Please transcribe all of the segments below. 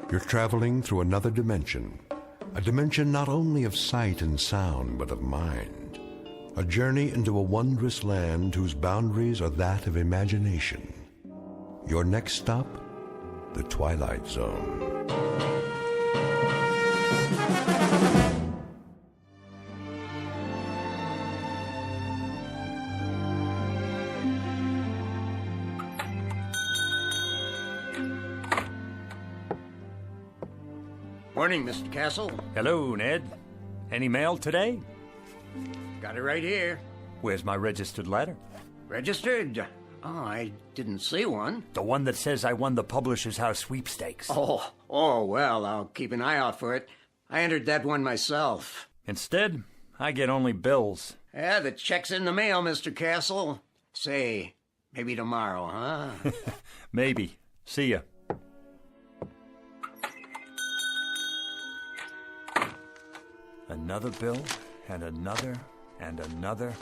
You're traveling through another dimension, a dimension not only of sight and sound, but of mind. A journey into a wondrous land whose boundaries are that of imagination. Your next stop, the Twilight Zone. Morning, Mr. Castle. Hello, Ned. Any mail today? Got it right here. Where's my registered letter? Registered? Oh, I didn't see one. The one that says I won the Publishers House sweepstakes. Oh, well, I'll keep an eye out for it. I entered that one myself. Instead, I get only bills. Yeah, the check's in the mail, Mr. Castle. Say, maybe tomorrow, huh? Maybe. See ya. Another bill, and another, and another.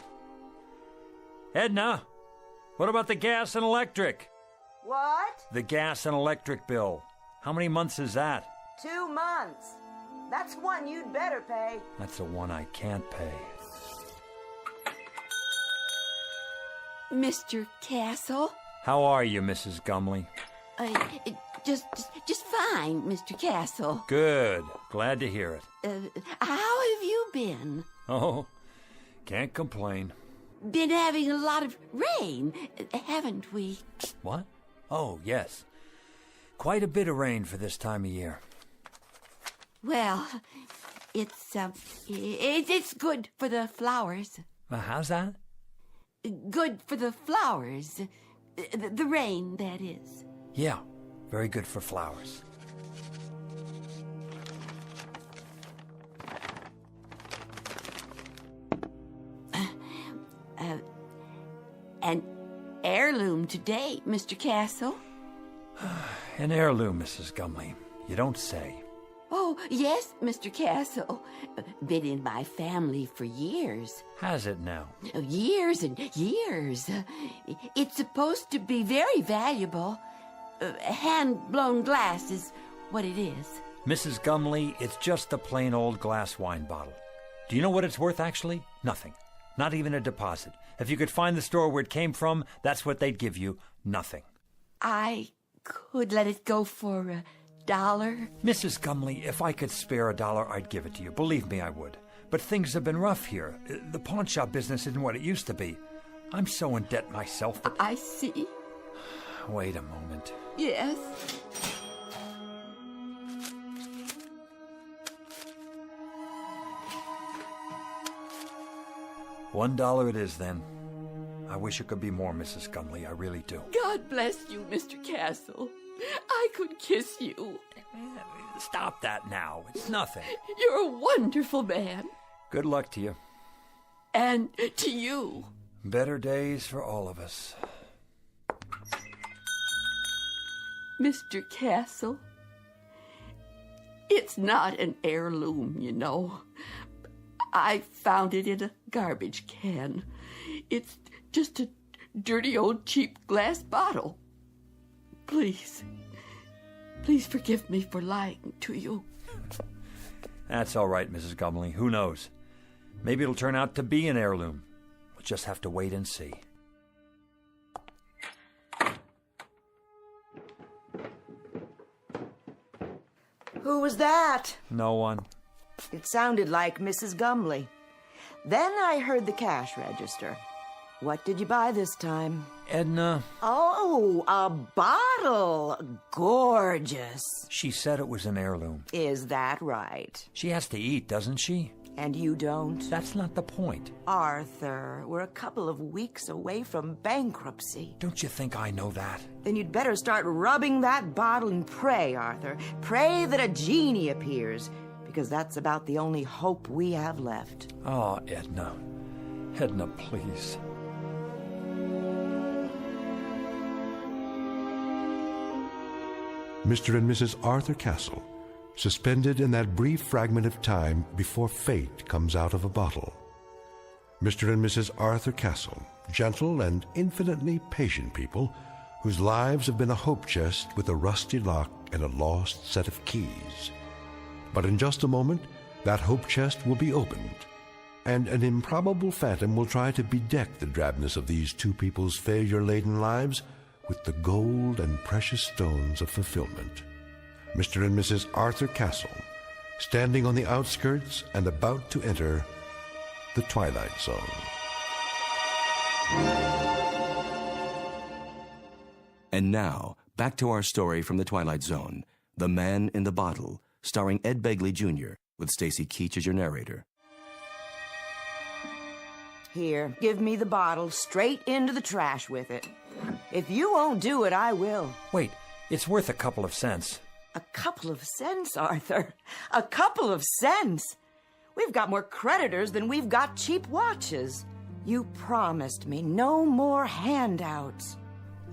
Edna, what about the gas and electric? What? The gas and electric bill. How many months is that? 2 months. That's one you'd better pay. That's the one I can't pay. Mr. Castle? How are you, Mrs. Gumley? Just fine, Mr. Castle. Good. Glad to hear it. How have you been? Oh, can't complain. Been having a lot of rain, haven't we? What? Oh, yes. Quite a bit of rain for this time of year. Well, it's good for the flowers. How's that? Good for the flowers. The rain, that is. Yeah, very good for flowers. An heirloom today, Mr. Castle. An heirloom, Mrs. Gumley. You don't say. Oh, yes, Mr. Castle. Been in my family for years. Has it now? Years and years. It's supposed to be very valuable. Hand-blown glass is what it is. Mrs. Gumley, it's just a plain old glass wine bottle. Do you know what it's worth, actually? Nothing. Not even a deposit. If you could find the store where it came from, that's what they'd give you. Nothing. I could let it go for $1. Mrs. Gumley, if I could spare $1, I'd give it to you. Believe me, I would. But things have been rough here. The pawn shop business isn't what it used to be. I'm so in debt myself that... I see. Wait a moment. Yes. $1 it is, then. I wish it could be more, Mrs. Gumley. I really do. God bless you, Mr. Castle. I could kiss you. Stop that now. It's nothing. You're a wonderful man. Good luck to you. And to you. Better days for all of us. Mr. Castle, it's not an heirloom, you know. I found it in a garbage can. It's just a dirty old cheap glass bottle. Please forgive me for lying to you. That's all right, Mrs. Gumley. Who knows? Maybe it'll turn out to be an heirloom. We'll just have to wait and see. Who was that? No one. It sounded like Mrs. Gumley. Then I heard the cash register. What did you buy this time? Edna. Oh, a bottle. Gorgeous. She said it was an heirloom. Is that right? She has to eat, doesn't she? And you don't? That's not the point. Arthur, we're a couple of weeks away from bankruptcy. Don't you think I know that? Then you'd better start rubbing that bottle and pray, Arthur. Pray that a genie appears, because that's about the only hope we have left. Oh, Edna. Edna, please. Mr. and Mrs. Arthur Castle, suspended in that brief fragment of time before fate comes out of a bottle. Mr. and Mrs. Arthur Castle, gentle and infinitely patient people whose lives have been a hope chest with a rusty lock and a lost set of keys. But in just a moment, that hope chest will be opened, and an improbable phantom will try to bedeck the drabness of these two people's failure-laden lives with the gold and precious stones of fulfillment. Mr. and Mrs. Arthur Castle, standing on the outskirts and about to enter the Twilight Zone. And now, back to our story from the Twilight Zone, The Man in the Bottle, starring Ed Begley Jr., with Stacy Keach as your narrator. Here, give me the bottle straight into the trash with it. If you won't do it, I will. Wait, it's worth a couple of cents. A couple of cents, Arthur. A couple of cents. We've got more creditors than we've got cheap watches. You promised me no more handouts.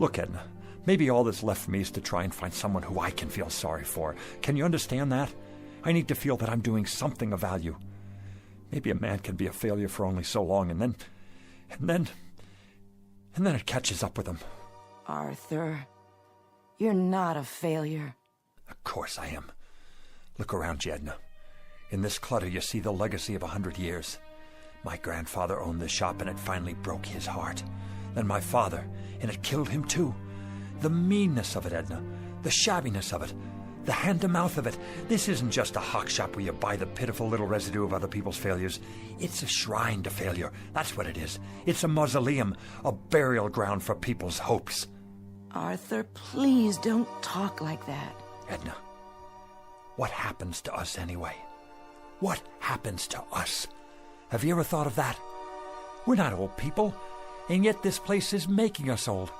Look, Edna, maybe all that's left for me is to try and find someone who I can feel sorry for. Can you understand that? I need to feel that I'm doing something of value. Maybe a man can be a failure for only so long, and then it catches up with him. Arthur, you're not a failure. Of course I am. Look around you, Edna. In this clutter, you see the legacy of 100 years. My grandfather owned this shop, and it finally broke his heart. Then my father, and it killed him too. The meanness of it, Edna. The shabbiness of it. The hand-to-mouth of it. This isn't just a hock shop where you buy the pitiful little residue of other people's failures. It's a shrine to failure. That's what it is. It's a mausoleum, a burial ground for people's hopes. Arthur, please don't talk like that. Edna, what happens to us anyway? What happens to us? Have you ever thought of that? We're not old people, and yet this place is making us old.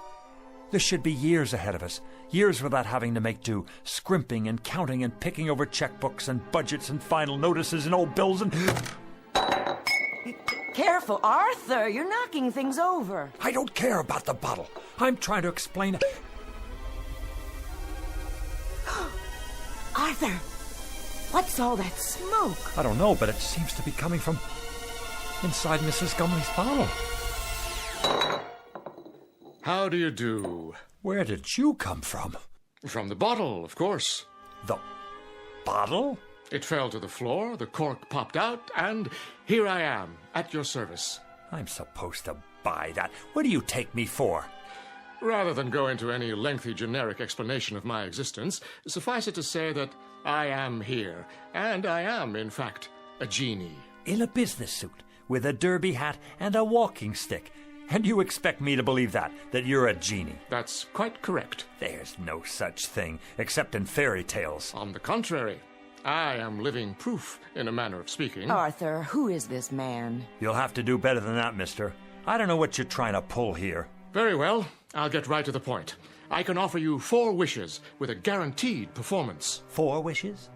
There should be years ahead of us, years without having to make do, scrimping and counting and picking over checkbooks and budgets and final notices and old bills and... Careful, Arthur, you're knocking things over. I don't care about the bottle. I'm trying to explain... Arthur, what's all that smoke? I don't know, but it seems to be coming from inside Mrs. Gumley's bottle. How do you do? Where did you come from? From the bottle, of course. The bottle? It fell to the floor, the cork popped out, and here I am, at your service. I'm supposed to buy that. What do you take me for? Rather than go into any lengthy generic explanation of my existence, suffice it to say that I am here, and I am, in fact, a genie. In a business suit, with a derby hat and a walking stick. And you expect me to believe that you're a genie? That's quite correct. There's no such thing, except in fairy tales. On the contrary, I am living proof, in a manner of speaking. Arthur, who is this man? You'll have to do better than that, mister. I don't know what you're trying to pull here. Very well, I'll get right to the point. I can offer you 4 wishes with a guaranteed performance. 4 wishes?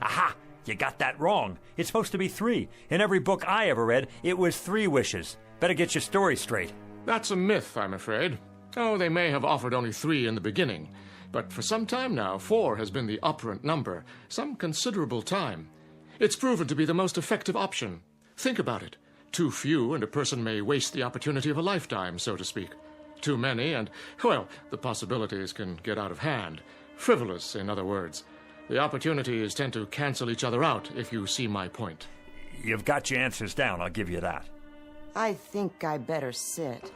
Aha! You got that wrong. It's supposed to be 3. In every book I ever read, it was 3 wishes. Better get your story straight. That's a myth, I'm afraid. Oh, they may have offered only 3 in the beginning. But for some time now, 4 has been the operant number. Some considerable time. It's proven to be the most effective option. Think about it. Too few, and a person may waste the opportunity of a lifetime, so to speak. Too many, and, well, the possibilities can get out of hand. Frivolous, in other words. The opportunities tend to cancel each other out, if you see my point. You've got your answers down, I'll give you that. I think I better sit.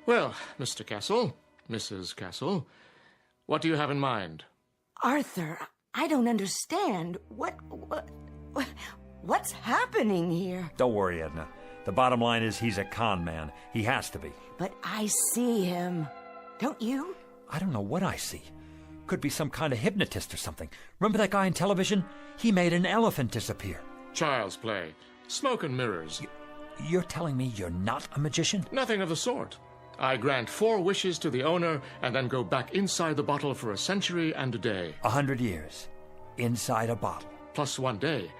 Well, Mr. Castle, Mrs. Castle, what do you have in mind? Arthur, I don't understand. What's happening here? Don't worry, Edna. The bottom line is he's a con man. He has to be. But I see him. Don't you? I don't know what I see. Could be some kind of hypnotist or something. Remember that guy on television? He made an elephant disappear. Child's play. Smoke and mirrors. You're telling me you're not a magician? Nothing of the sort. I grant 4 wishes to the owner and then go back inside the bottle for a century and a day. 100 years. Inside a bottle. Plus 1 day.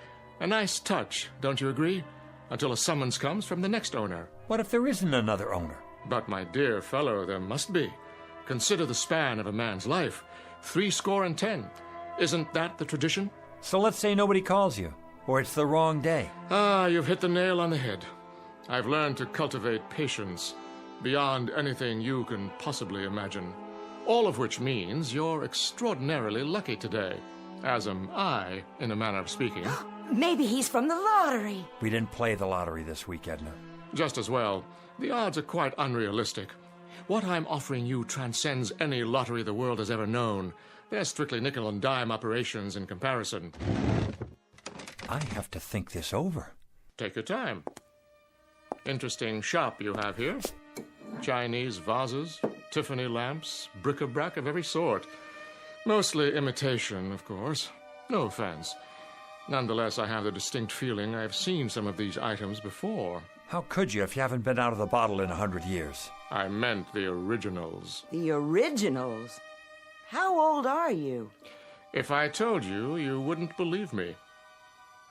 A nice touch, don't you agree? Until a summons comes from the next owner. What if there isn't another owner? But, my dear fellow, there must be. Consider the span of a man's life. 70. Isn't that the tradition? So let's say nobody calls you, or it's the wrong day. Ah, you've hit the nail on the head. I've learned to cultivate patience beyond anything you can possibly imagine. All of which means you're extraordinarily lucky today, as am I, in a manner of speaking. Maybe he's from the lottery. We didn't play the lottery this week, Edna. Just as well. The odds are quite unrealistic. What I'm offering you transcends any lottery the world has ever known. They're strictly nickel and dime operations in comparison. I have to think this over. Take your time. Interesting shop you have here. Chinese vases, Tiffany lamps, bric-a-brac of every sort. Mostly imitation, of course. No offense. Nonetheless, I have the distinct feeling I've seen some of these items before. How could you if you haven't been out of the bottle in 100 years? I meant the originals. The originals? How old are you? If I told you, you wouldn't believe me.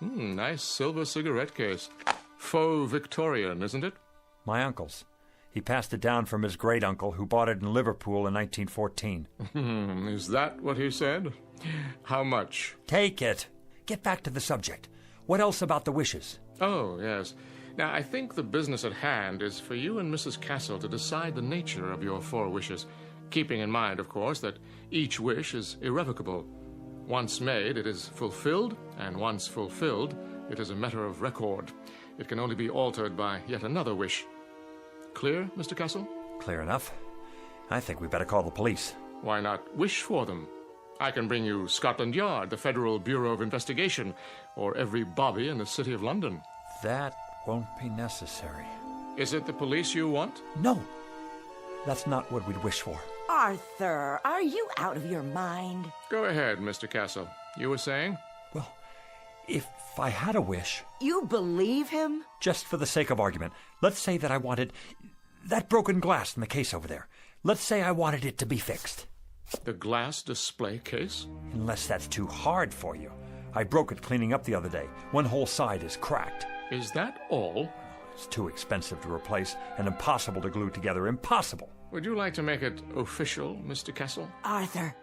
Nice silver cigarette case. Faux Victorian, isn't it? My uncle's. He passed it down from his great-uncle, who bought it in Liverpool in 1914. Is that what he said? How much? Take it. Get back to the subject. What else about the wishes? Oh, yes. Now, I think the business at hand is for you and Mrs. Castle to decide the nature of your 4 wishes, keeping in mind, of course, that each wish is irrevocable. Once made, it is fulfilled, and once fulfilled, it is a matter of record. It can only be altered by yet another wish. Clear, Mr. Castle? Clear enough. I think we better call the police. Why not wish for them? I can bring you Scotland Yard, the Federal Bureau of Investigation, or every bobby in the City of London. That won't be necessary. Is it the police you want? No. That's not what we'd wish for. Arthur, are you out of your mind? Go ahead, Mr. Castle. You were saying? Well, if I had a wish... You believe him? Just for the sake of argument, let's say that I wanted that broken glass in the case over there. Let's say I wanted it to be fixed. The glass display case? Unless that's too hard for you. I broke it cleaning up the other day. One whole side is cracked. Is that all? It's too expensive to replace and impossible to glue together. Impossible. Would you like to make it official, Mr. Castle? Arthur,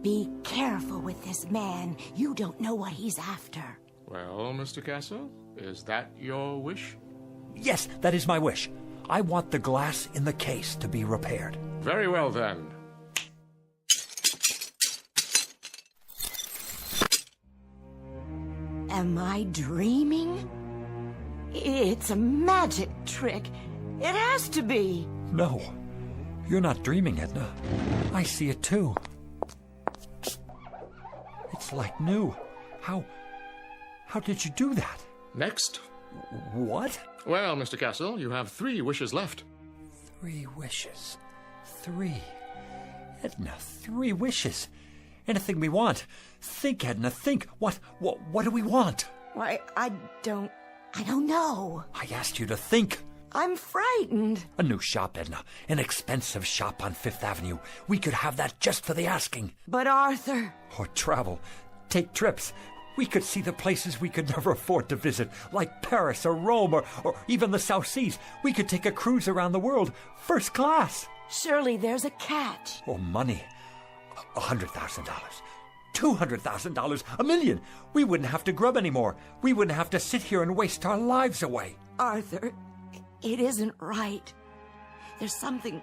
be careful with this man. You don't know what he's after. Well, Mr. Castle, is that your wish? Yes, that is my wish. I want the glass in the case to be repaired. Very well, then. Am I dreaming? It's a magic trick. It has to be. No, you're not dreaming, Edna. I see it too. It's like new. How did you do that? Next. What? Well, Mr. Castle, you have 3 wishes left. 3 wishes. 3. Edna, 3 wishes. Anything we want. Think, Edna, think. What do we want? Why, I don't know. I asked you to think. I'm frightened. A new shop, Edna. An expensive shop on 5th Avenue. We could have that just for the asking. But Arthur... Or travel. Take trips. We could see the places we could never afford to visit, like Paris or Rome or even the South Seas. We could take a cruise around the world, first class. Surely there's a catch. Or money. $100,000. $200,000. $1 million. We wouldn't have to grub anymore. We wouldn't have to sit here and waste our lives away. Arthur, it isn't right. There's something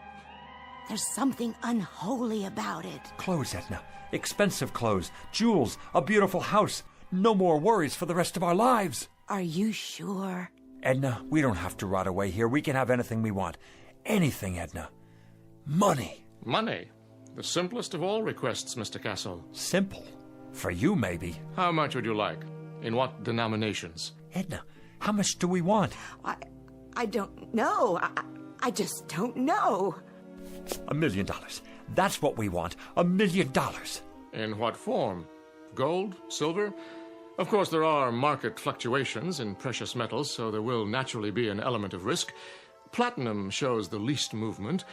unholy about it. Clothes, Edna. Expensive clothes, jewels, a beautiful house. No more worries for the rest of our lives. Are you sure? Edna, we don't have to rot away here. We can have anything we want. Anything, Edna. Money. Money? The simplest of all requests, Mr. Castle. Simple. For you, maybe. How much would you like? In what denominations? Edna, how much do we want? I don't know. I just don't know. $1 million. That's what we want. $1 million. In what form? Gold? Silver? Of course, there are market fluctuations in precious metals, so there will naturally be an element of risk. Platinum shows the least movement.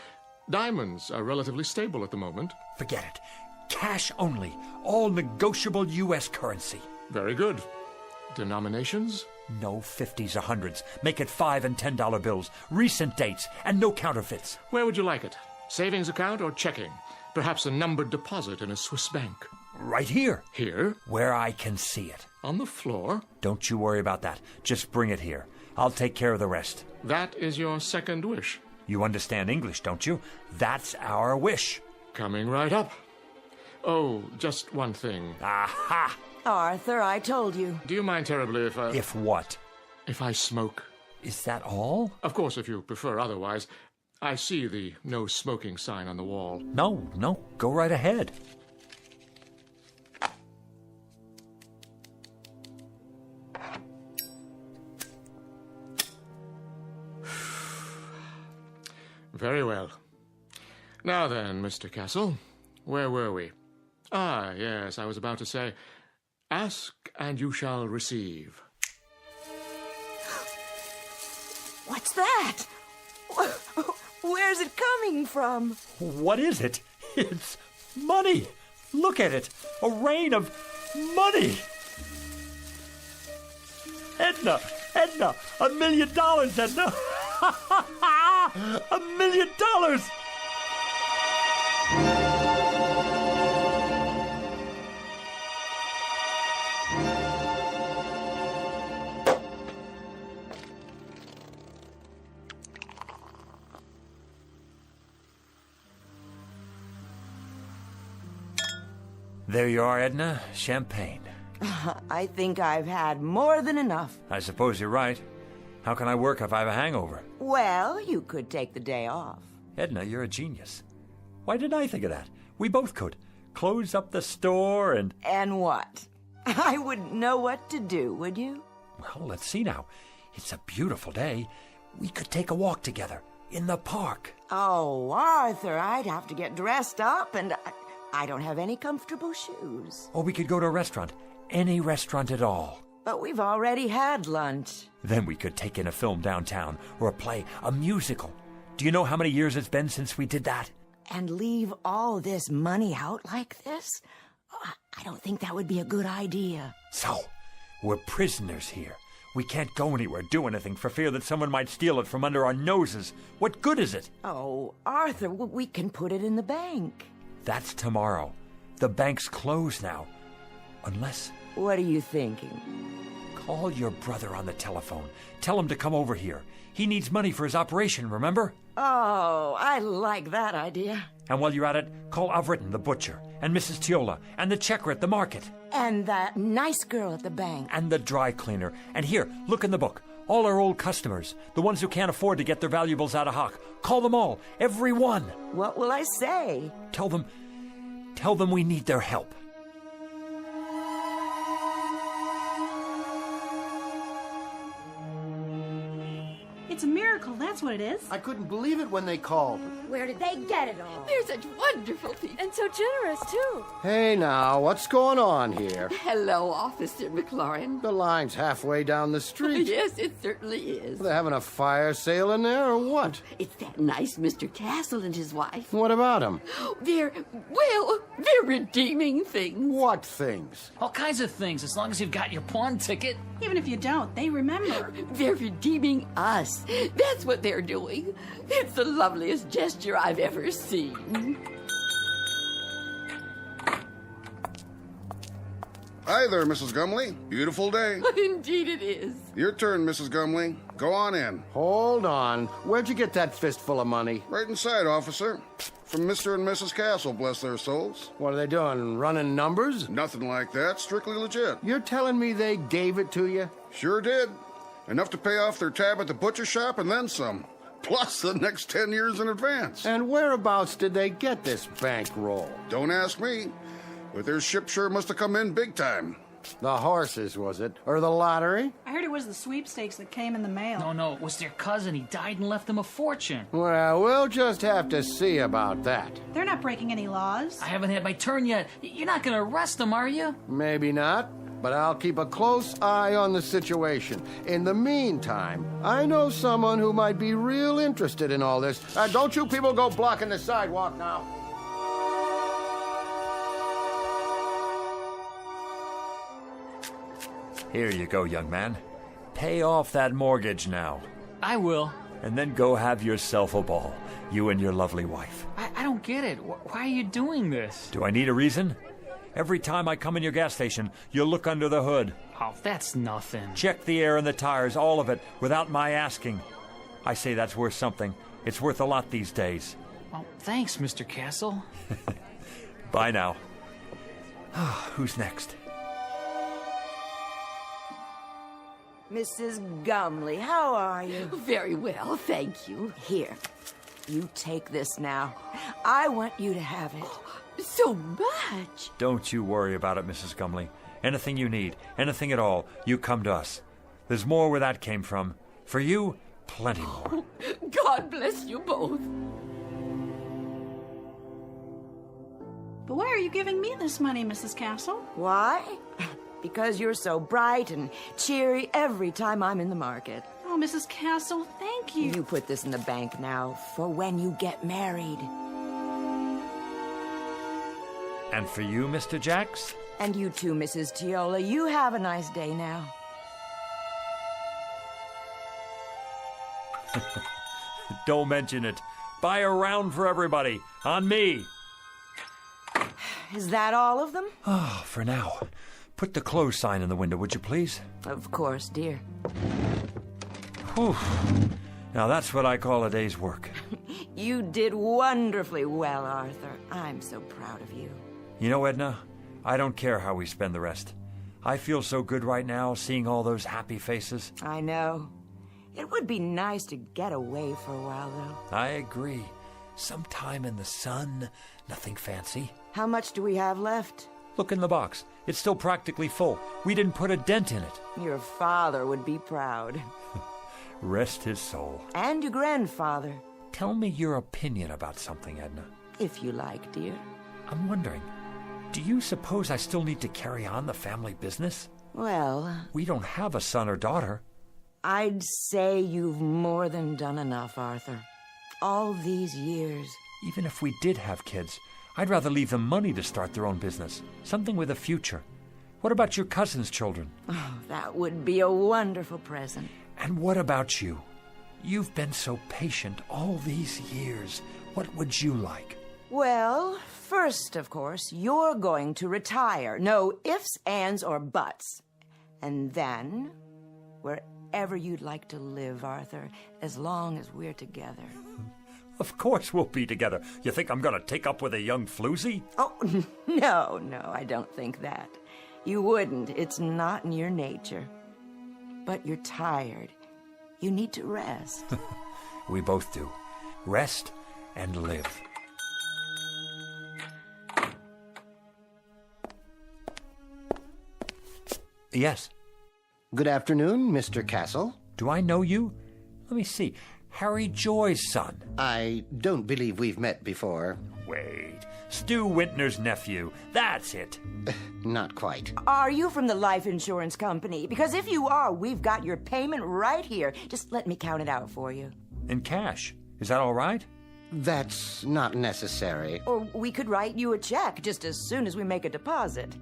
Diamonds are relatively stable at the moment. Forget it. Cash only. All negotiable U.S. currency. Very good. Denominations? No 50s or 100s. Make it $5 and $10 bills. Recent dates and no counterfeits. Where would you like it? Savings account or checking? Perhaps a numbered deposit in a Swiss bank. Right here. Here? Where I can see it. On the floor? Don't you worry about that. Just bring it here. I'll take care of the rest. That is your second wish. You understand English, don't you? That's our wish. Coming right up. Oh, just one thing. Aha! Arthur, I told you. Do you mind terribly if I... If what? If I smoke? Is that all? Of course, if you prefer otherwise. I see the no smoking sign on the wall. No, go right ahead. Very well. Now then, Mr. Castle, where were we? Ah, yes, I was about to say, ask and you shall receive. What's that? Where's it coming from? What is it? It's money. Look at it. A rain of money. Edna, $1 million, Edna. $1 million. There you are, Edna. Champagne. I think I've had more than enough. I suppose you're right. How can I work if I have a hangover? Well, you could take the day off. Edna, you're a genius. Why didn't I think of that? We both could. Close up the store and... And what? I wouldn't know what to do, would you? Well, let's see now. It's a beautiful day. We could take a walk together in the park. Oh, Arthur, I'd have to get dressed up, and I don't have any comfortable shoes. Or we could go to a restaurant. Any restaurant at all. But we've already had lunch. Then we could take in a film downtown, or a play, a musical. Do you know how many years it's been since we did that? And leave all this money out like this? I don't think that would be a good idea. So, we're prisoners here. We can't go anywhere, do anything, for fear that someone might steal it from under our noses. What good is it? Oh, Arthur, we can put it in the bank. That's tomorrow. The bank's closed now. Unless... What are you thinking? Call your brother on the telephone. Tell him to come over here. He needs money for his operation, remember? Oh, I like that idea. And while you're at it, call Avritton, the butcher, and Mrs. Tiola, and the checker at the market. And that nice girl at the bank. And the dry cleaner. And here, look in the book. All our old customers, the ones who can't afford to get their valuables out of hock. Call them all, every one. What will I say? Tell them we need their help. It's a miracle, that's what it is. I couldn't believe it when they called. Where did they get it all? They're such wonderful people. And so generous, too. Hey now, what's going on here? Hello, Officer McLaurin. The line's halfway down the street. Yes, it certainly is. They're having a fire sale in there or what? It's that nice Mr. Castle and his wife. What about them? They're redeeming things. What things? All kinds of things, as long as you've got your pawn ticket. Even if you don't, they remember. They're redeeming us. That's what they're doing. It's the loveliest gesture I've ever seen. Hi there, Mrs. Gumley. Beautiful day. Indeed it is. Your turn, Mrs. Gumley. Go on in. Hold on. Where'd you get that fistful of money? Right inside, officer. From Mr. and Mrs. Castle, bless their souls. What are they doing, running numbers? Nothing like that. Strictly legit. You're telling me they gave it to you? Sure did. Enough to pay off their tab at the butcher shop and then some. Plus the next 10 years in advance. And whereabouts did they get this bankroll? Don't ask me. But their ship sure must have come in big time. The horses, was it? Or the lottery? I heard it was the sweepstakes that came in the mail. No, it was their cousin. He died and left them a fortune. Well, we'll just have to see about that. They're not breaking any laws. I haven't had my turn yet. You're not going to arrest them, are you? Maybe not, but I'll keep a close eye on the situation. In the meantime, I know someone who might be real interested in all this. Don't you people go blocking the sidewalk now. Here you go, young man. Pay off that mortgage now. I will. And then go have yourself a ball. You and your lovely wife. I don't get it. Why are you doing this? Do I need a reason? Every time I come in your gas station, you look under the hood. Oh, that's nothing. Check the air and the tires, all of it, without my asking. I say that's worth something. It's worth a lot these days. Oh, thanks, Mr. Castle. Bye now. Who's next? Mrs. Gumley, how are you? Very well, thank you. Here, you take this now. I want you to have it. So much. Don't you worry about it, Mrs. Gumley. Anything you need, anything at all, you come to us. There's more where that came from. For you, plenty more. God bless you both. But why are you giving me this money, Mrs. Castle? Why? Because you're so bright and cheery every time I'm in the market. Oh, Mrs. Castle, thank you. You put this in the bank now for when you get married. And for you, Mr. Jacks? And you too, Mrs. Tiola. You have a nice day now. Don't mention it. Buy a round for everybody. On me. Is that all of them? Oh, for now. Put the close sign in the window, would you please? Of course, dear. Whew. Now that's what I call a day's work. You did wonderfully well, Arthur. I'm so proud of you. You know, Edna, I don't care how we spend the rest. I feel so good right now, seeing all those happy faces. I know. It would be nice to get away for a while, though. I agree. Some time in the sun, nothing fancy. How much do we have left? Look in the box. It's still practically full. We didn't put a dent in it. Your father would be proud. Rest his soul. And your grandfather. Tell me your opinion about something, Edna. If you like, dear. I'm wondering, do you suppose I still need to carry on the family business? Well, We don't have a son or daughter. I'd say you've more than done enough, Arthur. All these years. Even if we did have kids, I'd rather leave them money to start their own business. Something with a future. What about your cousin's children? Oh, that would be a wonderful present. And what about you? You've been so patient all these years. What would you like? Well, first, of course, you're going to retire. No ifs, ands, or buts. And then, wherever you'd like to live, Arthur, as long as we're together. Of course we'll be together. You think I'm going to take up with a young floozy? Oh, no, I don't think that. You wouldn't. It's not in your nature. But you're tired. You need to rest. We both do. Rest and live. Yes. Good afternoon, Mr. Castle. Do I know you? Let me see. Harry Joy's son. I don't believe we've met before. Wait. Stu Wintner's nephew. That's it. Not quite. Are you from the life insurance company? Because if you are, we've got your payment right here. Just let me count it out for you. In cash. Is that all right? That's not necessary. Or we could write you a check just as soon as we make a deposit.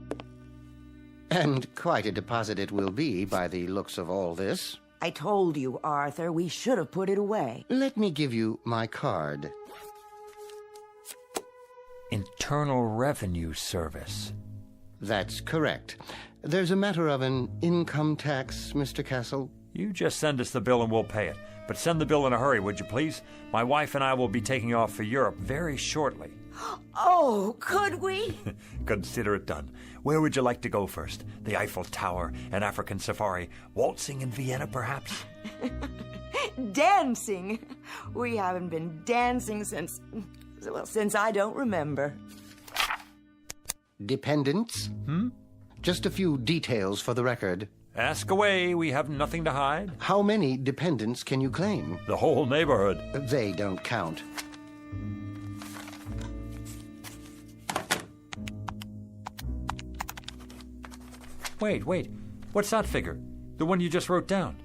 And quite a deposit it will be by the looks of all this. I told you, Arthur, we should have put it away. Let me give you my card. Internal Revenue Service. That's correct. There's a matter of an income tax, Mr. Castle. You just send us the bill and we'll pay it. But send the bill in a hurry, would you please? My wife and I will be taking off for Europe very shortly. Oh, could we? Consider it done. Where would you like to go first? The Eiffel Tower, an African safari, waltzing in Vienna, perhaps? Dancing. We haven't been dancing since I don't remember. Dependents? Just a few details for the record. Ask away, we have nothing to hide. How many dependents can you claim? The whole neighborhood. They don't count. Wait. What's that figure? The one you just wrote down?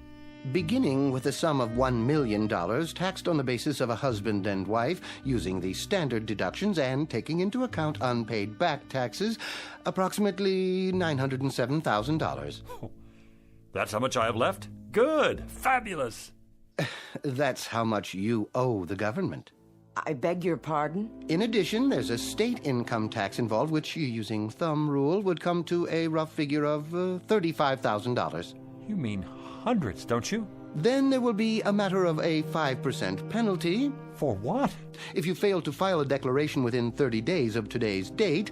Beginning with a sum of $1 million taxed on the basis of a husband and wife, using the standard deductions and taking into account unpaid back taxes, approximately $907,000. That's how much I have left? Good. Fabulous. That's how much you owe the government. I beg your pardon? In addition, there's a state income tax involved, which, using thumb rule, would come to a rough figure of $35,000. You mean hundreds, don't you? Then there will be a matter of a 5% penalty. For what? If you fail to file a declaration within 30 days of today's date,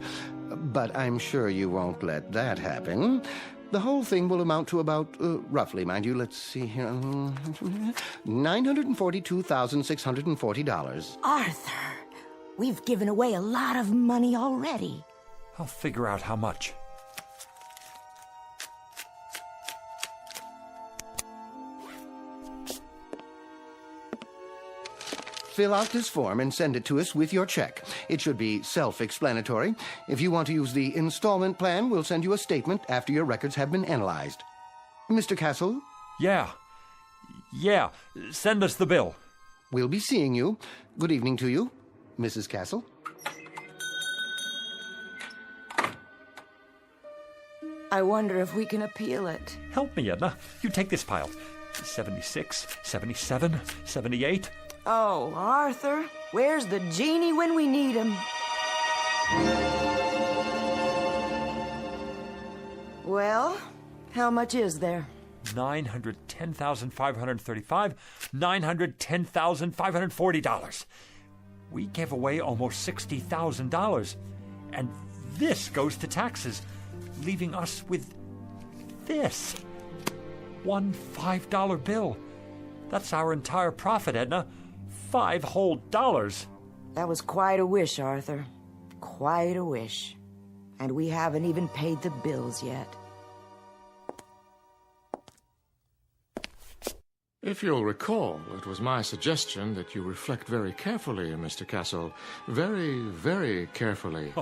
but I'm sure you won't let that happen. The whole thing will amount to about, roughly, mind you, let's see here, $942,640. Arthur, we've given away a lot of money already. I'll figure out how much. Fill out this form and send it to us with your check. It should be self-explanatory. If you want to use the installment plan, we'll send you a statement after your records have been analyzed. Mr. Castle? Yeah. Send us the bill. We'll be seeing you. Good evening to you, Mrs. Castle. I wonder if we can appeal it. Help me, Edna. You take this pile. 76, 77, 78... Oh, Arthur, where's the genie when we need him? Well, how much is there? $910,535, $910,540. We gave away almost $60,000, and this goes to taxes, leaving us with this. One $5 bill. That's our entire profit, Edna. $5 whole. That was quite a wish, Arthur. Quite a wish. And we haven't even paid the bills yet. If you'll recall, it was my suggestion that you reflect very carefully, Mr. Castle. Very, very carefully.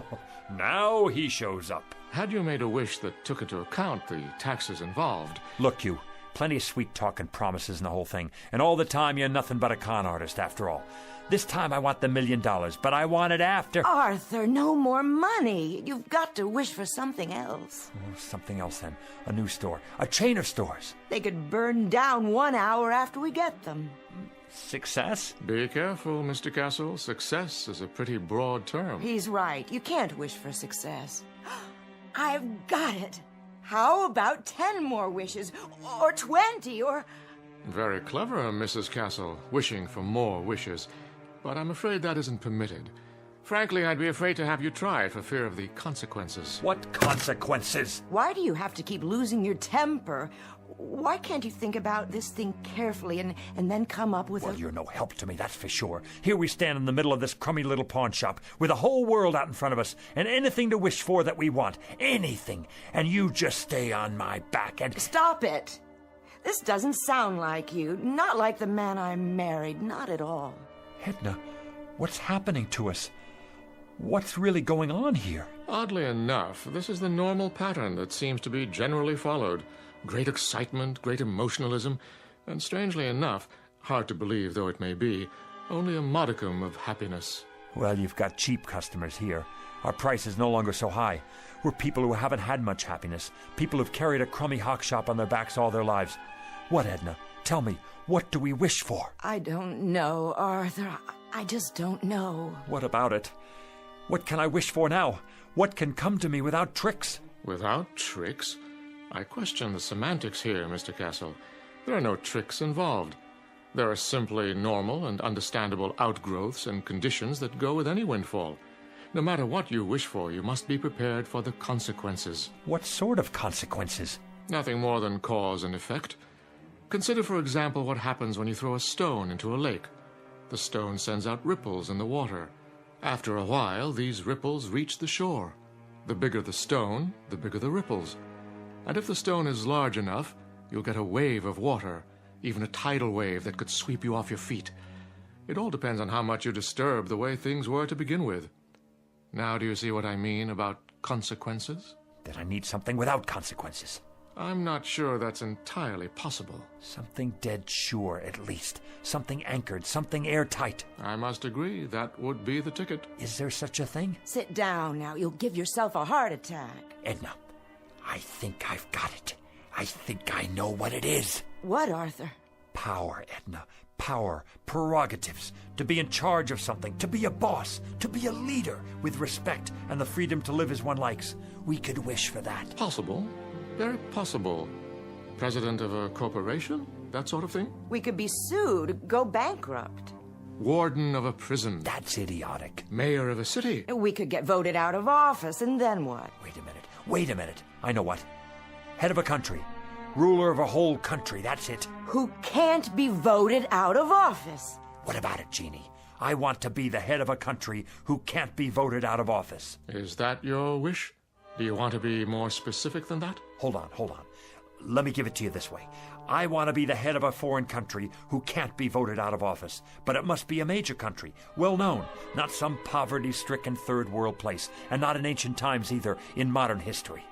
Now he shows up. Had you made a wish that took into account the taxes involved... Look, you. Plenty of sweet talk and promises and the whole thing. And all the time, you're nothing but a con artist, after all. This time, I want the $1 million, but I want it after... Arthur, no more money. You've got to wish for something else. Oh, something else, then. A new store. A chain of stores. They could burn down 1 hour after we get them. Success? Be careful, Mr. Castle. Success is a pretty broad term. He's right. You can't wish for success. I've got it. How about 10 more wishes? Or 20, or... Very clever, Mrs. Castle, wishing for more wishes. But I'm afraid that isn't permitted. Frankly, I'd be afraid to have you try it for fear of the consequences. What consequences? Why do you have to keep losing your temper? Why can't you think about this thing carefully and then come up with Well, you're no help to me, that's for sure. Here we stand in the middle of this crummy little pawn shop with the whole world out in front of us and anything to wish for that we want. Anything. And you just stay on my back and... Stop it! This doesn't sound like you. Not like the man I married. Not at all. Edna, what's happening to us? What's really going on here? Oddly enough, this is the normal pattern that seems to be generally followed. Great excitement, great emotionalism, and strangely enough, hard to believe though it may be, only a modicum of happiness. Well, you've got cheap customers here. Our price is no longer so high. We're people who haven't had much happiness. People who've carried a crummy hawk shop on their backs all their lives. What, Edna? Tell me, what do we wish for? I don't know, Arthur. I just don't know. What about it? What can I wish for now? What can come to me without tricks? Without tricks? I question the semantics here, Mr. Castle. There are no tricks involved. There are simply normal and understandable outgrowths and conditions that go with any windfall. No matter what you wish for, you must be prepared for the consequences. What sort of consequences? Nothing more than cause and effect. Consider, for example, what happens when you throw a stone into a lake. The stone sends out ripples in the water. After a while, these ripples reach the shore. The bigger the stone, the bigger the ripples. And if the stone is large enough, you'll get a wave of water, even a tidal wave that could sweep you off your feet. It all depends on how much you disturb the way things were to begin with. Now do you see what I mean about consequences? That I need something without consequences. I'm not sure that's entirely possible. Something dead sure, at least. Something anchored, something airtight. I must agree, that would be the ticket. Is there such a thing? Sit down now. You'll give yourself a heart attack. Edna, I think I've got it. I think I know what it is. What, Arthur? Power, Edna. Power, prerogatives, to be in charge of something, to be a boss, to be a leader with respect and the freedom to live as one likes. We could wish for that. Possible. Very possible. President of a corporation? that sort of thing? We could be sued, go bankrupt. Warden of a prison. That's idiotic. Mayor of a city. We could get voted out of office, and then what? Wait a minute. I know what. Head of a country. Ruler of a whole country, that's it. Who can't be voted out of office. What about it, Genie? I want to be the head of a country who can't be voted out of office. Is that your wish? Do you want to be more specific than that? Hold on. Let me give it to you this way. I want to be the head of a foreign country who can't be voted out of office. But it must be a major country, well known, not some poverty-stricken third world place, and not in ancient times either, in modern history.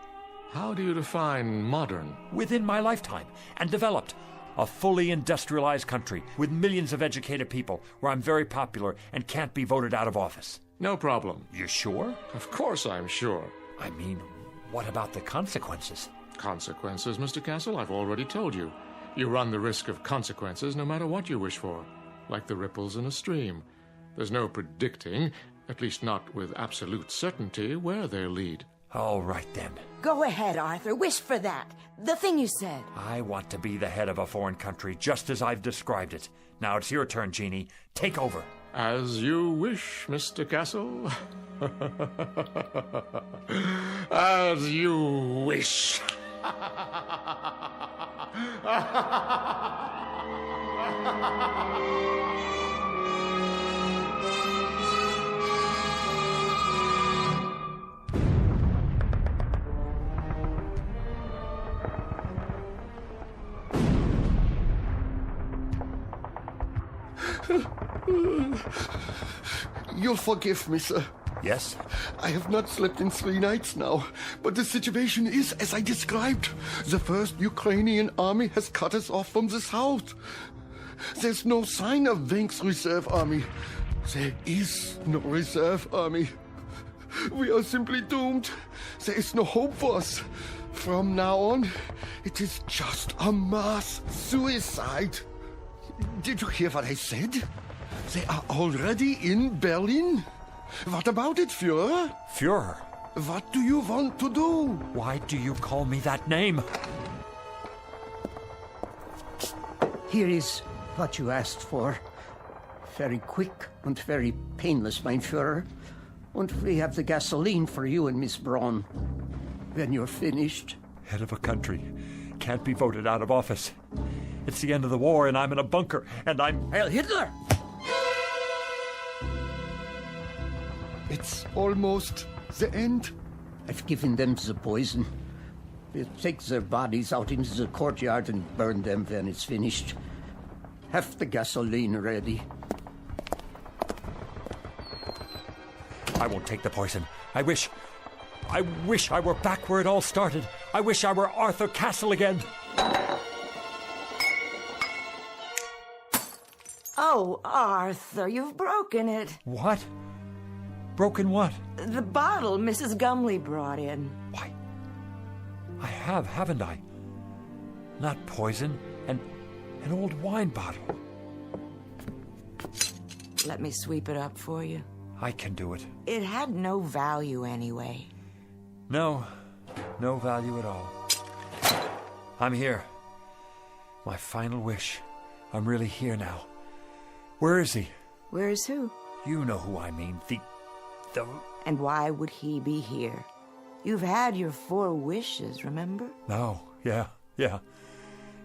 How do you define modern? Within my lifetime, and developed. A fully industrialized country with millions of educated people where I'm very popular and can't be voted out of office. No problem. You sure? Of course I'm sure. I mean, what about the consequences? Consequences, Mr. Castle? I've already told you. You run the risk of consequences no matter what you wish for. Like the ripples in a stream. There's no predicting, at least not with absolute certainty, where they'll lead. All right, then. Go ahead, Arthur. Wish for that. The thing you said. I want to be the head of a foreign country, just as I've described it. Now it's your turn, Genie. Take over. As you wish, Mr. Castle. As you wish. You'll forgive me, sir. Yes? I have not slept in 3 nights now, but the situation is as I described. The first Ukrainian army has cut us off from the south. There's no sign of Wenk's reserve army. There is no reserve army. We are simply doomed. There is no hope for us. From now on, it is just a mass suicide. Did you hear what I said? They are already in Berlin. What about it, Führer? Führer? What do you want to do? Why do you call me that name? Here is what you asked for. Very quick and very painless, mein Führer. And we have the gasoline for you and Miss Braun. When you're finished. Head of a country. Can't be voted out of office. It's the end of the war and I'm in a bunker and I'm... Heil Hitler! It's almost the end. I've given them the poison. We'll take their bodies out into the courtyard and burn them when it's finished. Have the gasoline ready. I won't take the poison. I wish I were back where it all started. I wish I were Arthur Castle again. Oh, Arthur, you've broken it. What? Broken what? The bottle Mrs. Gumley brought in. Why, I have, haven't I? Not poison, an old wine bottle. Let me sweep it up for you. I can do it. It had no value anyway. No value at all. I'm here. My final wish. I'm really here now. Where is he? Where is who? You know who I mean. The... And why would he be here? You've had your 4 wishes, remember? No, yeah.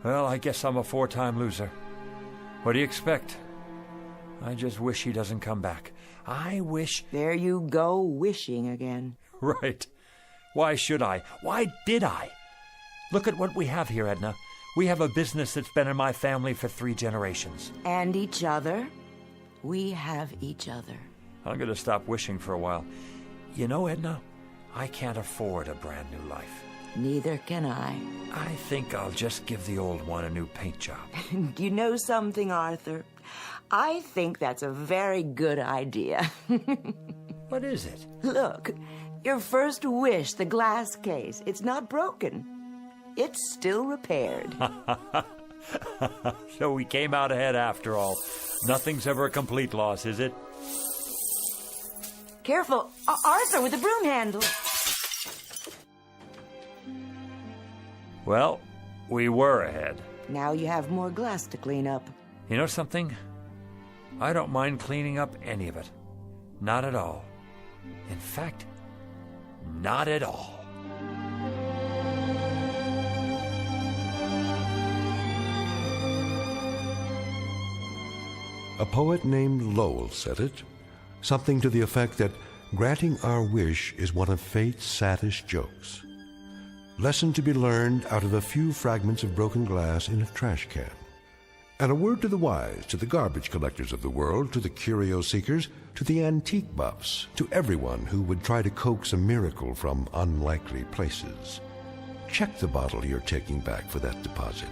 Well, I guess I'm a 4-time loser. What do you expect? I just wish he doesn't come back. I wish... There you go, wishing again. Right. Why should I? Why did I? Look at what we have here, Edna. We have a business that's been in my family for 3 generations. And each other. We have each other. I'm going to stop wishing for a while. You know, Edna, I can't afford a brand new life. Neither can I. I think I'll just give the old one a new paint job. You know something, Arthur? I think that's a very good idea. What is it? Look, your first wish, the glass case, it's not broken. It's still repaired. So we came out ahead after all. Nothing's ever a complete loss, is it? Careful, Arthur, with the broom handle. Well, we were ahead. Now you have more glass to clean up. You know something? I don't mind cleaning up any of it. Not at all. In fact, not at all. A poet named Lowell said it, something to the effect that granting our wish is one of fate's saddest jokes. Lesson to be learned out of a few fragments of broken glass in a trash can. And a word to the wise, to the garbage collectors of the world, to the curio seekers, to the antique buffs, to everyone who would try to coax a miracle from unlikely places. Check the bottle you're taking back for that deposit,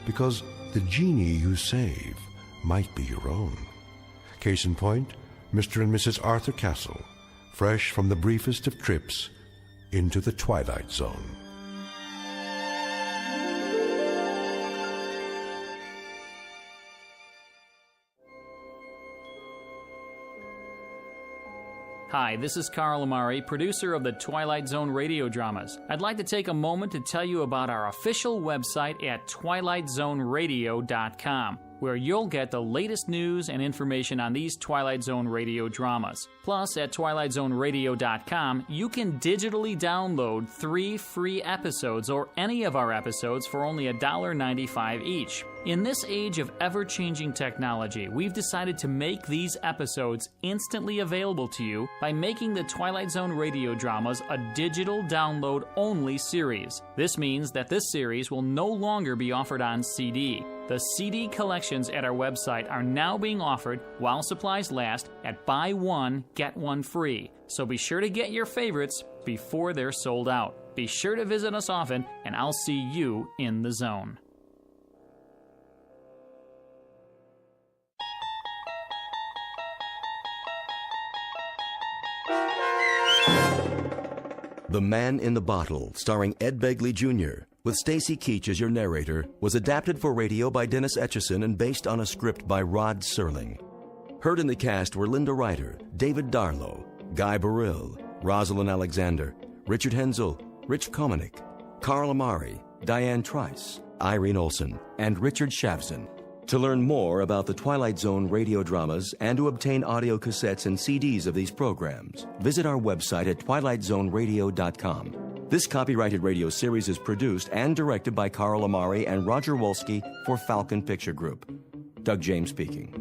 because the genie you save might be your own. Case in point, Mr. and Mrs. Arthur Castle, fresh from the briefest of trips into the Twilight Zone. Hi, this is Carl Amari, producer of the Twilight Zone Radio Dramas. I'd like to take a moment to tell you about our official website at twilightzoneradio.com, where you'll get the latest news and information on these Twilight Zone radio dramas. Plus, at twilightzoneradio.com, you can digitally download 3 free episodes or any of our episodes for only $1.95 each. In this age of ever-changing technology, we've decided to make these episodes instantly available to you by making the Twilight Zone radio dramas a digital download-only series. This means that this series will no longer be offered on CD. The CD collections at our website are now being offered while supplies last at buy one, get one free. So be sure to get your favorites before they're sold out. Be sure to visit us often, and I'll see you in the zone. The Man in the Bottle, starring Ed Begley Jr., with Stacy Keach as your narrator, was adapted for radio by Dennis Etchison and based on a script by Rod Serling. Heard in the cast were Linda Ryder, David Darlow, Guy Burrill, Rosalind Alexander, Richard Hensel, Rich Komanek, Carl Amari, Diane Trice, Irene Olson, and Richard Shavson. To learn more about the Twilight Zone radio dramas and to obtain audio cassettes and CDs of these programs, visit our website at twilightzoneradio.com. This copyrighted radio series is produced and directed by Carl Amari and Roger Wolski for Falcon Picture Group. Doug James speaking.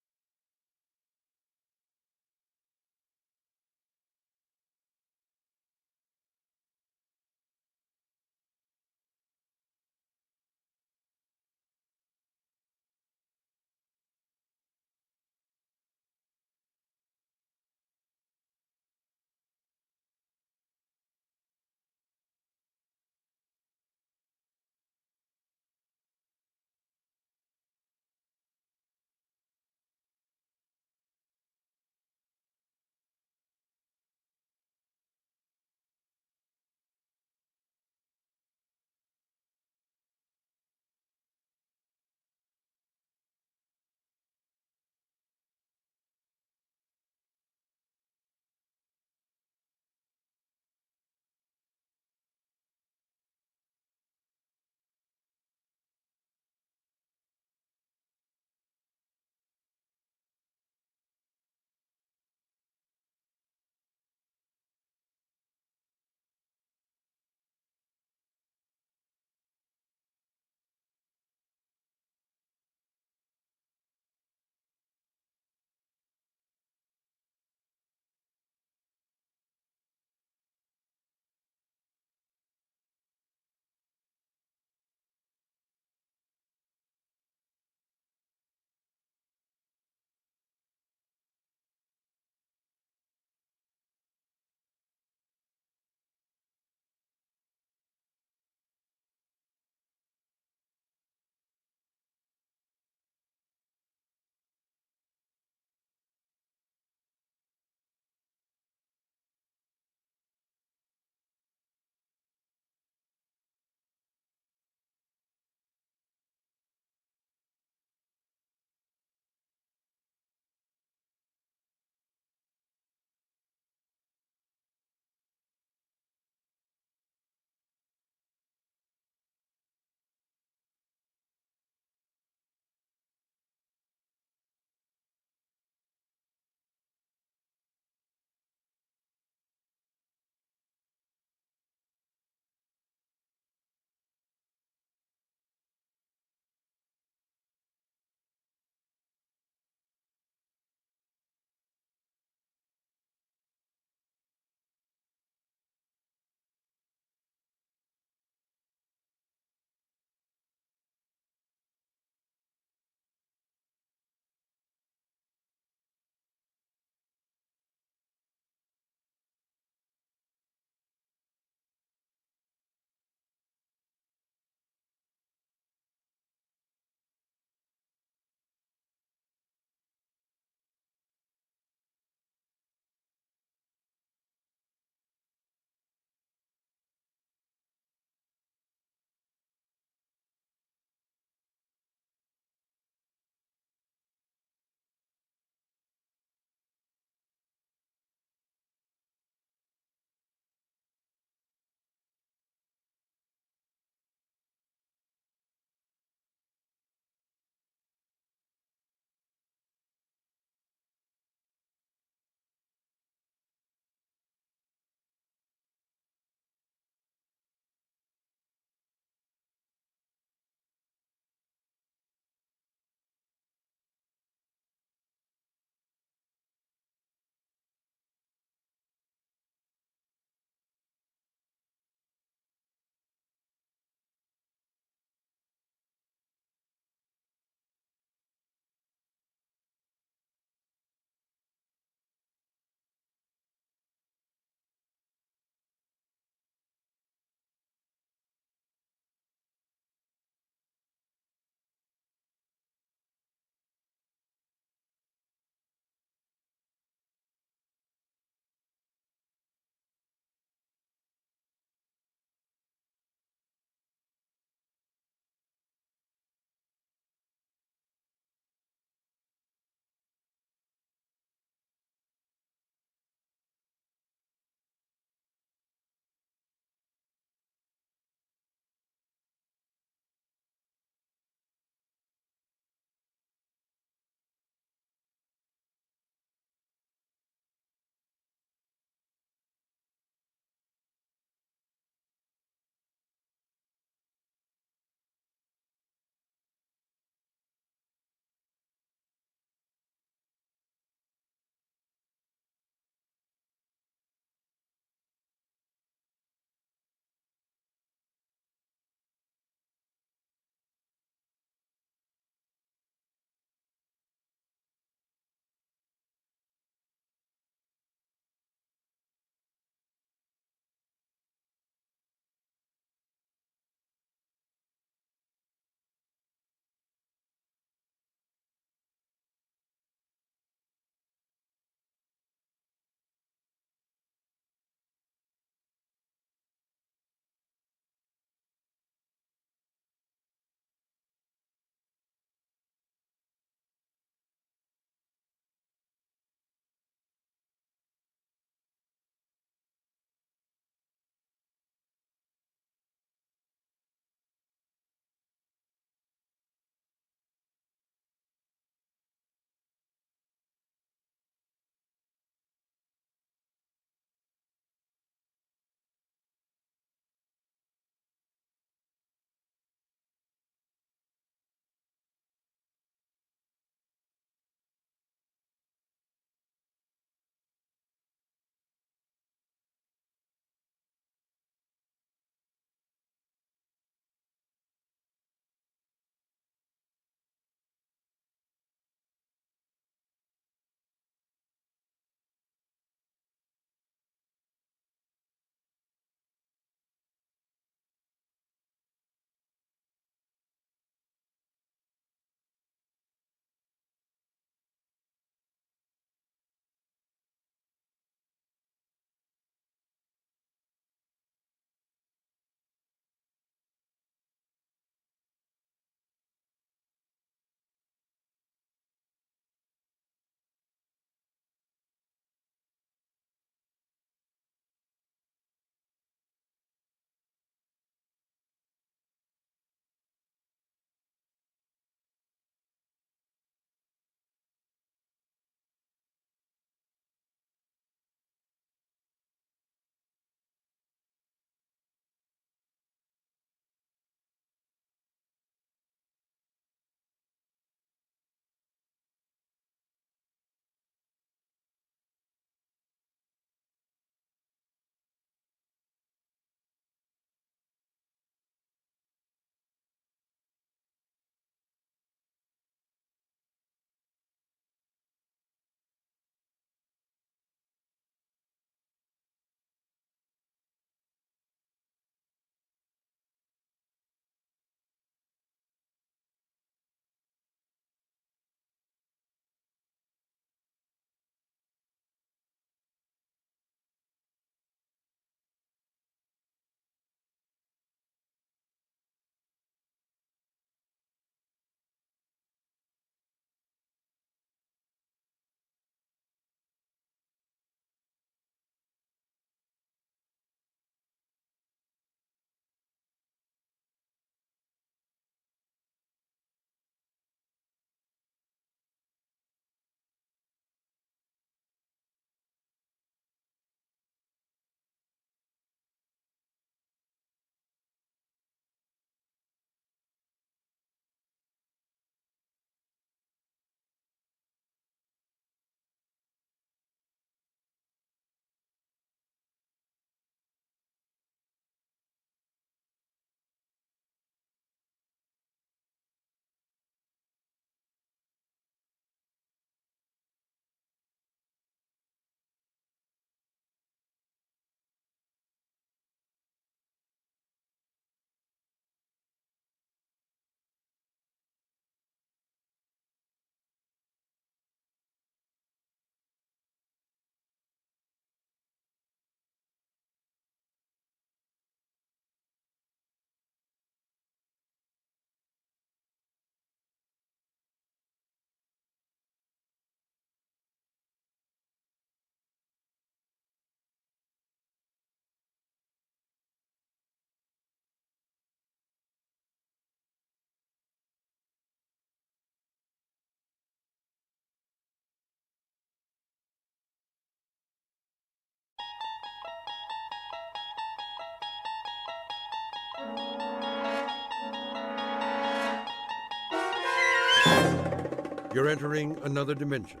You're entering another dimension,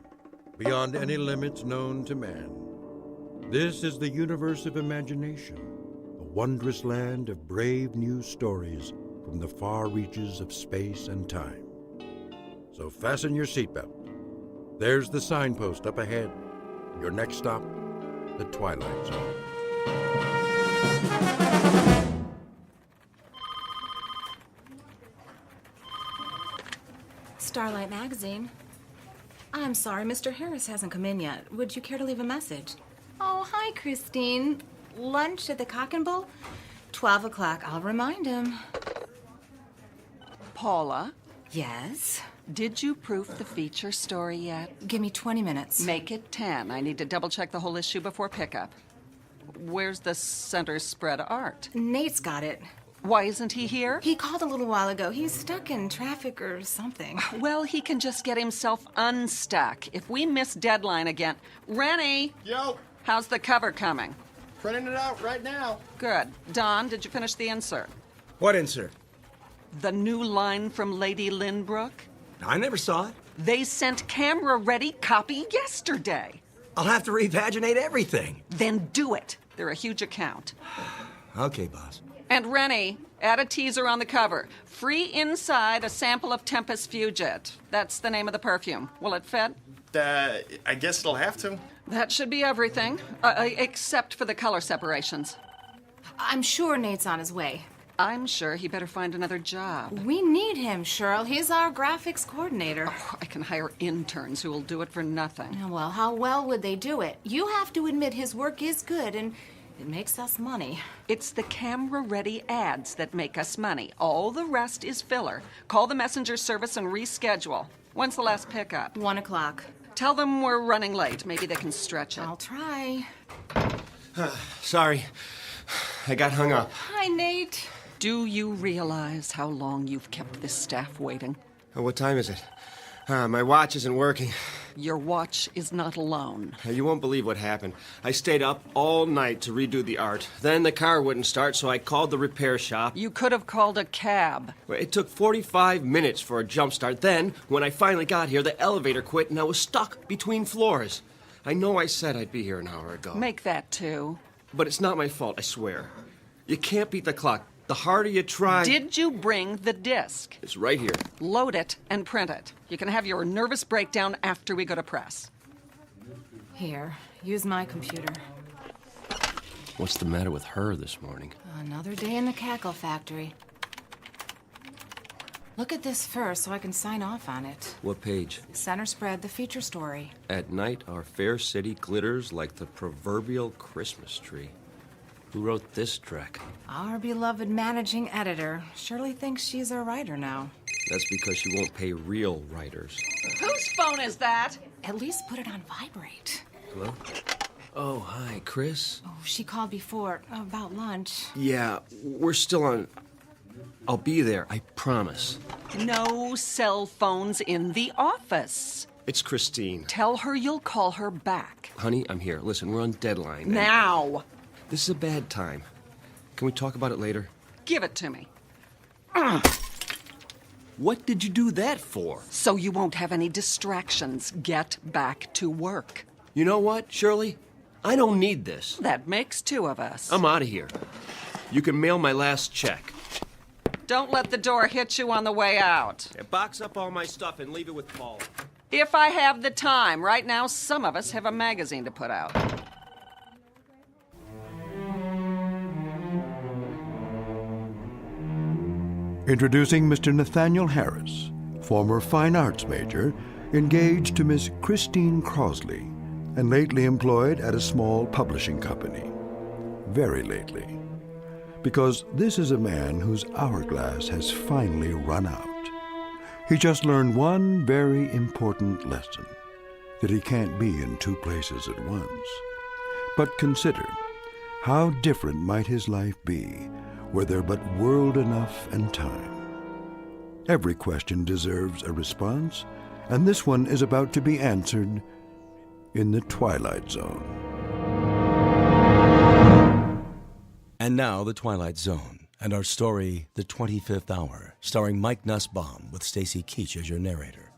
beyond any limits known to man. This is the universe of imagination, a wondrous land of brave new stories from the far reaches of space and time. So fasten your seatbelt. There's the signpost up ahead. Your next stop, the Twilight Zone. Starlight Magazine. I'm sorry, Mr. Harris hasn't come in yet. Would you care to leave a message? Oh, hi, Christine. Lunch at the Cock and Bull? 12 o'clock. I'll remind him. Paula? Yes? Did you proof the feature story yet? Give me 20 minutes. Make it 10. I need to double-check the whole issue before pickup. Where's the center spread art? Nate's got it. Why isn't he here? He called a little while ago. He's stuck in traffic or something. Well, he can just get himself unstuck. If we miss deadline again... Rennie! Yo! How's the cover coming? Printing it out right now. Good. Don, did you finish the insert? What insert? The new line from Lady Lynbrook? I never saw it. They sent camera-ready copy yesterday. I'll have to repaginate everything. Then do it. They're a huge account. Okay, boss. And Rennie, add a teaser on the cover. Free inside a sample of Tempest Fugit. That's the name of the perfume. Will it fit? I guess it'll have to. That should be everything, except for the color separations. I'm sure Nate's on his way. I'm sure he better find another job. We need him, Cheryl. He's our graphics coordinator. Oh, I can hire interns who will do it for nothing. Well, how well would they do it? You have to admit his work is good, and it makes us money. It's the camera-ready ads that make us money. All the rest is filler. Call the messenger service and reschedule. When's the last pickup? 1 o'clock. Tell them we're running late. Maybe they can stretch it. I'll try. Sorry. I got hung up. Hi, Nate. Do you realize how long you've kept this staff waiting? What time is it? My watch isn't working. Your watch is not alone. You won't believe what happened. I stayed up all night to redo the art. Then the car wouldn't start, so I called the repair shop. You could have called a cab. It took 45 minutes for a jump start. Then, when I finally got here, the elevator quit and I was stuck between floors. I know I said I'd be here an hour ago. Make that 2. But it's not my fault, I swear. You can't beat the clock. The harder you try... Did you bring the disc? It's right here. Load it and print it. You can have your nervous breakdown after we go to press. Here, use my computer. What's the matter with her this morning? Another day in the cackle factory. Look at this first so I can sign off on it. What page? Center spread, the feature story. At night, our fair city glitters like the proverbial Christmas tree. Who wrote this track? Our beloved managing editor. Shirley thinks she's a writer now. That's because she won't pay real writers. Whose phone is that? At least put it on vibrate. Hello? Oh, hi, Chris. Oh, she called before about lunch. Yeah, we're still on... I'll be there, I promise. No cell phones in the office. It's Christine. Tell her you'll call her back. Honey, I'm here. Listen, we're on deadline. Now! This is a bad time. Can we talk about it later? Give it to me. What did you do that for? So you won't have any distractions. Get back to work. You know what, Shirley? I don't need this. That makes 2 of us. I'm out of here. You can mail my last check. Don't let the door hit you on the way out. Yeah, box up all my stuff and leave it with Paul. If I have the time. Right now, some of us have a magazine to put out. Introducing Mr. Nathaniel Harris, former fine arts major, engaged to Miss Christine Crosley, and lately employed at a small publishing company. Very lately. Because this is a man whose hourglass has finally run out. He just learned one very important lesson, that he can't be in 2 places at once. But consider, how different might his life be were there but world enough and time. Every question deserves a response, and this one is about to be answered in the Twilight Zone. And now, The Twilight Zone, and our story, The 25th Hour, starring Mike Nussbaum with Stacy Keach as your narrator.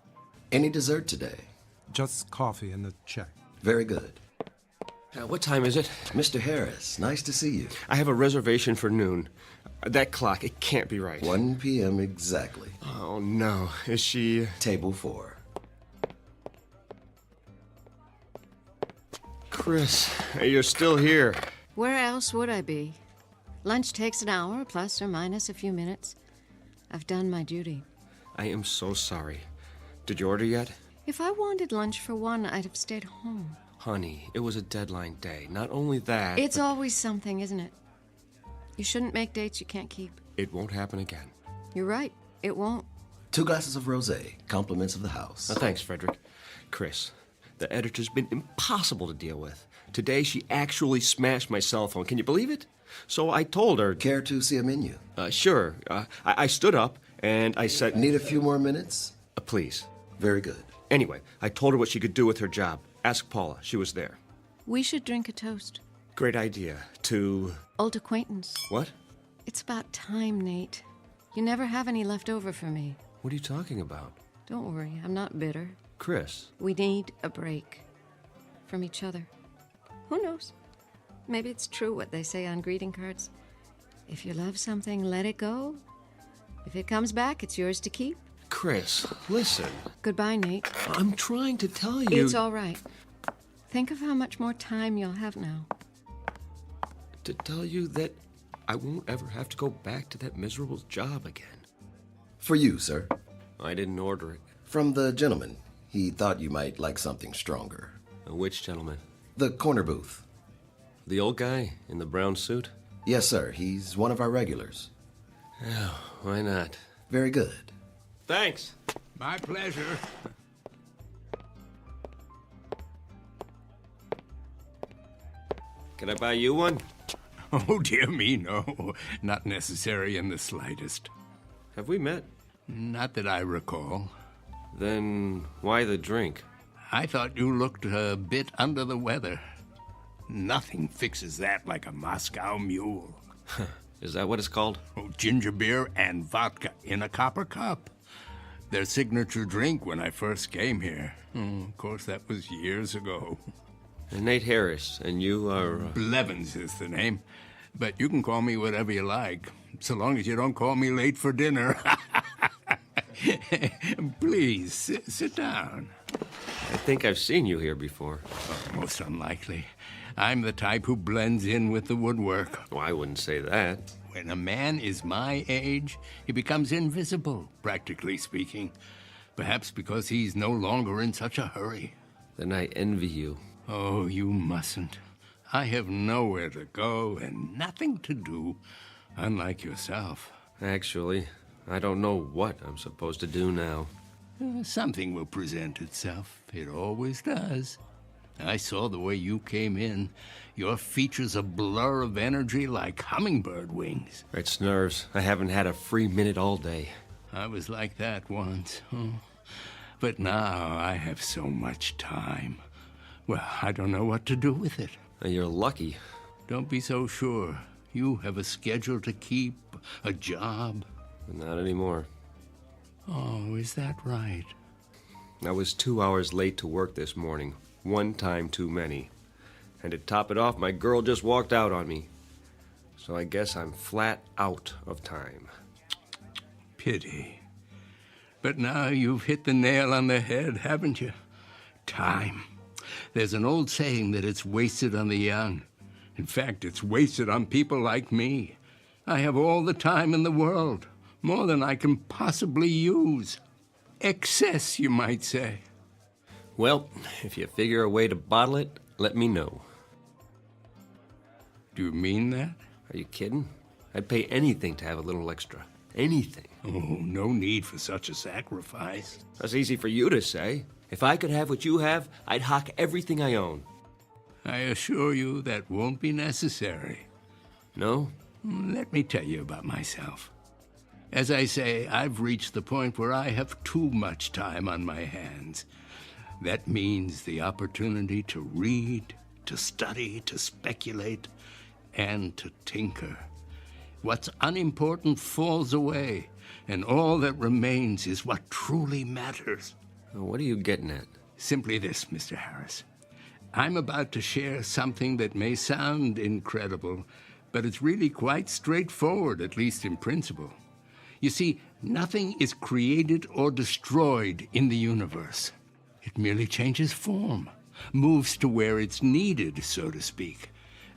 Any dessert today? Just coffee and a check. Very good. What time is it? Mr. Harris, nice to see you. I have a reservation for noon. That clock, it can't be right. 1 p.m. exactly. Oh, no. Is she... Table 4. Chris, you're still here. Where else would I be? Lunch takes an hour, plus or minus a few minutes. I've done my duty. I am so sorry. Did you order yet? If I wanted lunch for one, I'd have stayed home. Honey, it was a deadline day. Not only that... It's always something, isn't it? You shouldn't make dates you can't keep. It won't happen again. You're right. It won't. 2 glasses of rosé, compliments of the house. Thanks, Frederick. Chris, the editor's been impossible to deal with. Today, she actually smashed my cell phone. Can you believe it? So I told her... Care to see a menu? Sure. I stood up, and I said... Need a few more minutes? Please. Very good. Anyway, I told her what she could do with her job. Ask Paula. She was there. We should drink a toast. Great idea. To... Old acquaintance. What? It's about time, Nate. You never have any left over for me. What are you talking about? Don't worry, I'm not bitter. Chris. We need a break. From each other. Who knows? Maybe it's true what they say on greeting cards. If you love something, let it go. If it comes back, it's yours to keep. Chris, listen. Goodbye, Nate. I'm trying to tell you... It's all right. Think of how much more time you'll have now. To tell you that I won't ever have to go back to that miserable job again. For you, sir. I didn't order it. From the gentleman. He thought you might like something stronger. Which gentleman? The corner booth. The old guy in the brown suit? Yes, sir. He's one of our regulars. Yeah, why not? Very good. Thanks. My pleasure. Can I buy you one? Oh, dear me, no. Not necessary in the slightest. Have we met? Not that I recall. Then why the drink? I thought you looked a bit under the weather. Nothing fixes that like a Moscow mule. Is that what it's called? Oh, ginger beer and vodka in a copper cup. Their signature drink when I first came here. Of course, that was years ago. And Nate Harris, and you are... Blevins is the name. But you can call me whatever you like, so long as you don't call me late for dinner. Please, sit down. I think I've seen you here before. Oh, most unlikely. I'm the type who blends in with the woodwork. Oh, I wouldn't say that. When a man is my age, he becomes invisible, practically speaking. Perhaps because he's no longer in such a hurry. Then I envy you. Oh, you mustn't. I have nowhere to go and nothing to do, unlike yourself. Actually, I don't know what I'm supposed to do now. Something will present itself. It always does. I saw the way you came in. Your features a blur of energy like hummingbird wings. It's nerves. I haven't had a free minute all day. I was like that once. But now I have so much time. Well, I don't know what to do with it. You're lucky. Don't be so sure. You have a schedule to keep, a job. Not anymore. Oh, is that right? I was 2 hours late to work this morning. One time too many. And to top it off, my girl just walked out on me. So I guess I'm flat out of time. Pity. But now you've hit the nail on the head, haven't you? Time. There's an old saying that it's wasted on the young. In fact, it's wasted on people like me. I have all the time in the world, more than I can possibly use. Excess, you might say. Well, if you figure a way to bottle it, let me know. Do you mean that? Are you kidding? I'd pay anything to have a little extra. Anything. Oh, no need for such a sacrifice. That's easy for you to say. If I could have what you have, I'd hock everything I own. I assure you that won't be necessary. No? Let me tell you about myself. As I say, I've reached the point where I have too much time on my hands. That means the opportunity to read, to study, to speculate, and to tinker. What's unimportant falls away, and all that remains is what truly matters. What are you getting at? Simply this, Mr. Harris. I'm about to share something that may sound incredible, but it's really quite straightforward, at least in principle. You see, nothing is created or destroyed in the universe. It merely changes form, moves to where it's needed, so to speak.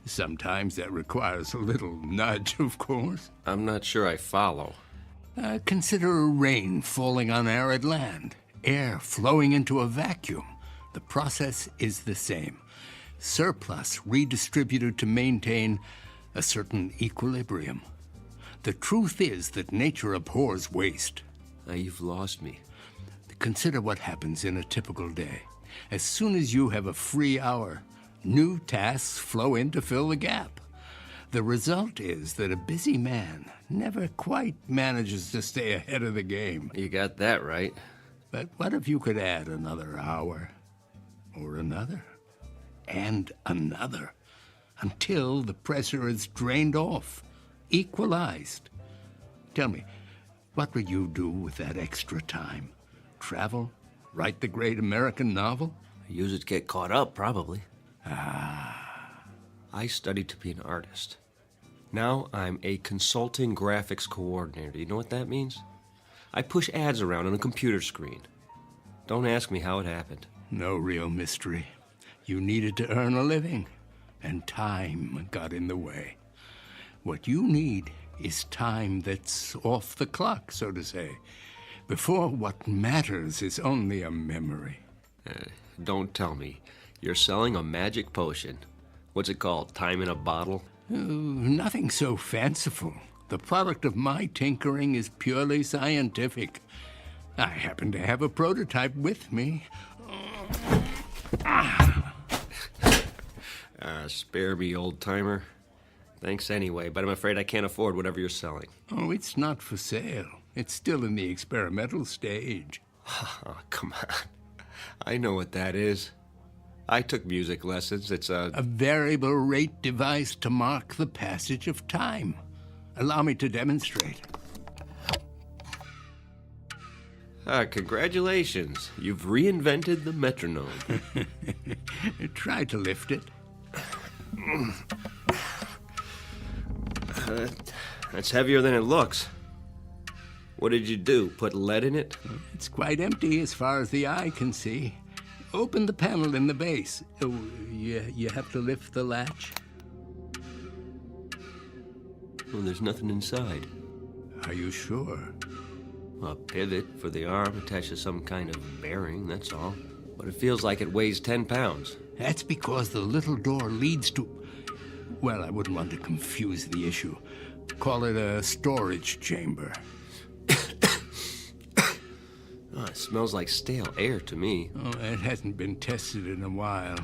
Sometimes that requires a little nudge, of course. I'm not sure I follow. Consider rain falling on arid land, air flowing into a vacuum. The process is the same. Surplus redistributed to maintain a certain equilibrium. The truth is that nature abhors waste. You've lost me. Consider what happens in a typical day. As soon as you have a free hour, new tasks flow in to fill the gap. The result is that a busy man never quite manages to stay ahead of the game. You got that right. But what if you could add another hour, or another, and another, until the pressure is drained off, equalized? Tell me, what would you do with that extra time? Travel? Write the great American novel? Use it to get caught up, probably. I studied to be an artist. Now I'm a consulting graphics coordinator. You know what that means? I push ads around on a computer screen. Don't ask me how it happened. No real mystery. You needed to earn a living, and time got in the way. What you need is time that's off the clock, so to say, before what matters is only a memory. Don't tell me. You're selling a magic potion. What's it called? Time in a bottle? Nothing so fanciful. The product of my tinkering is purely scientific. I happen to have a prototype with me. Spare me, old-timer. Thanks anyway, but I'm afraid I can't afford whatever you're selling. Oh, it's not for sale. It's still in the experimental stage. Oh, come on. I know what that is. I took music lessons. It's a variable rate device to mark the passage of time. Allow me to demonstrate. Congratulations. You've reinvented the metronome. Try to lift it. That's heavier than it looks. What did you do? Put lead in it? It's quite empty as far as the eye can see. Open the panel in the base. Oh, you have to lift the latch. Well, there's nothing inside. Are you sure? A pivot for the arm attached to some kind of bearing, that's all. But it feels like it weighs 10 pounds. That's because the little door leads to... Well, I wouldn't want to confuse the issue. Call it a storage chamber. It smells like stale air to me. Oh, it hasn't been tested in a while.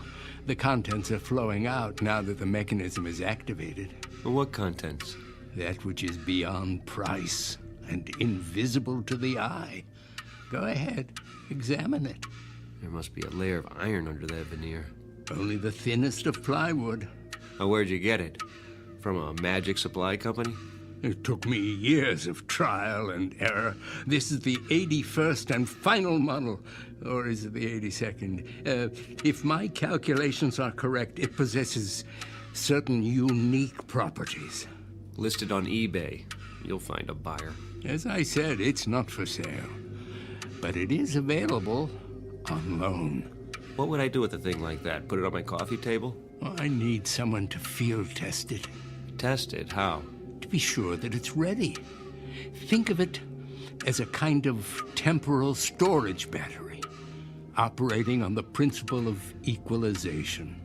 The contents are flowing out now that the mechanism is activated. Well, what contents? That which is beyond price and invisible to the eye. Go ahead, examine it. There must be a layer of iron under that veneer. Only the thinnest of plywood. Oh, where'd you get it? From a magic supply company? It took me years of trial and error. This is the 81st and final model. Or is it the 82nd? If my calculations are correct, it possesses certain unique properties. Listed on eBay. You'll find a buyer. As I said, it's not for sale. But it is available on loan. What would I do with a thing like that? Put it on my coffee table? Well, I need someone to field test it. Test it? How? To be sure that it's ready. Think of it as a kind of temporal storage battery, operating on the principle of equalization.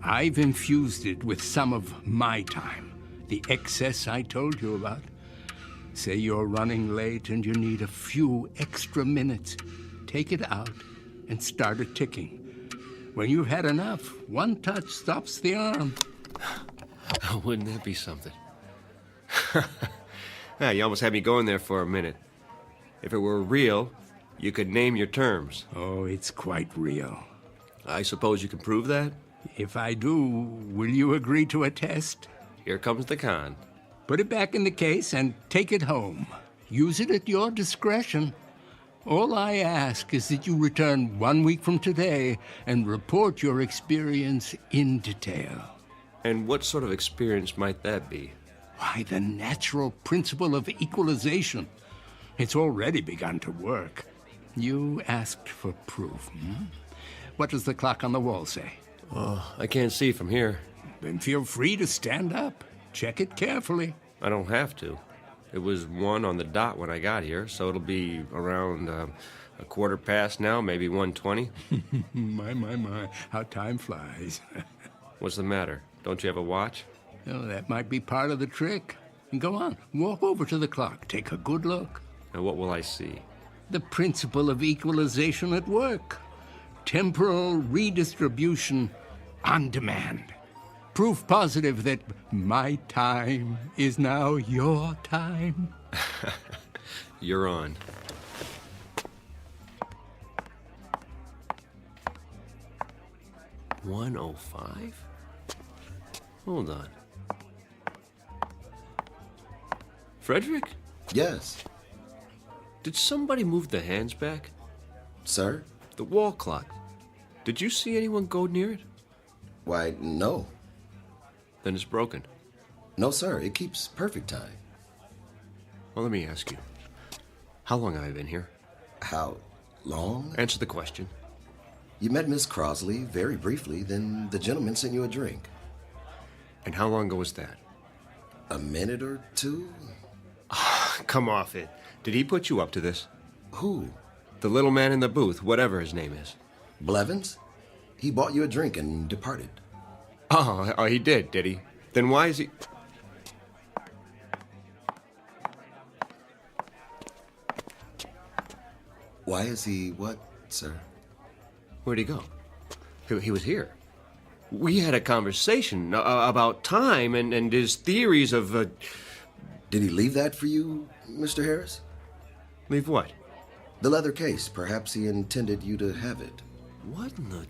I've infused it with some of my time, the excess I told you about. Say you're running late and you need a few extra minutes. Take it out and start it ticking. When you've had enough, one touch stops the arm. Wouldn't that be something? You almost had me going there for a minute. If it were real, you could name your terms. Oh, it's quite real. I suppose you can prove that? If I do, will you agree to a test? Here comes the con. Put it back in the case and take it home. Use it at your discretion. All I ask is that you return 1 week from today and report your experience in detail. And what sort of experience might that be? Why, the natural principle of equalization. It's already begun to work. You asked for proof, What does the clock on the wall say? Oh, I can't see from here. Then feel free to stand up. Check it carefully. I don't have to. It was 1 on the dot when I got here, so it'll be around a quarter past now, maybe 1:20. My, how time flies. What's the matter? Don't you have a watch? Oh, that might be part of the trick. Go on, walk over to the clock. Take a good look. Now, what will I see? The principle of equalization at work. Temporal redistribution on demand. Proof positive that my time is now your time. You're on. $1:05? Hold on. Frederick? Yes. Did somebody move the hands back? Sir? The wall clock. Did you see anyone go near it? Why, no. Then it's broken. No, sir. It keeps perfect time. Well, let me ask you. How long have I been here? How long? Answer the question. You met Miss Crosley very briefly, then the gentleman sent you a drink. And how long ago was that? A minute or two? Come off it. Did he put you up to this? Who? The little man in the booth, whatever his name is. Blevins? He bought you a drink and departed. Oh, he did he? Then why is he... Why is he what, sir? Where'd he go? He was here. We had a conversation about time and his theories of... Did he leave that for you, Mr. Harris? Leave what? The leather case. Perhaps he intended you to have it. What in the...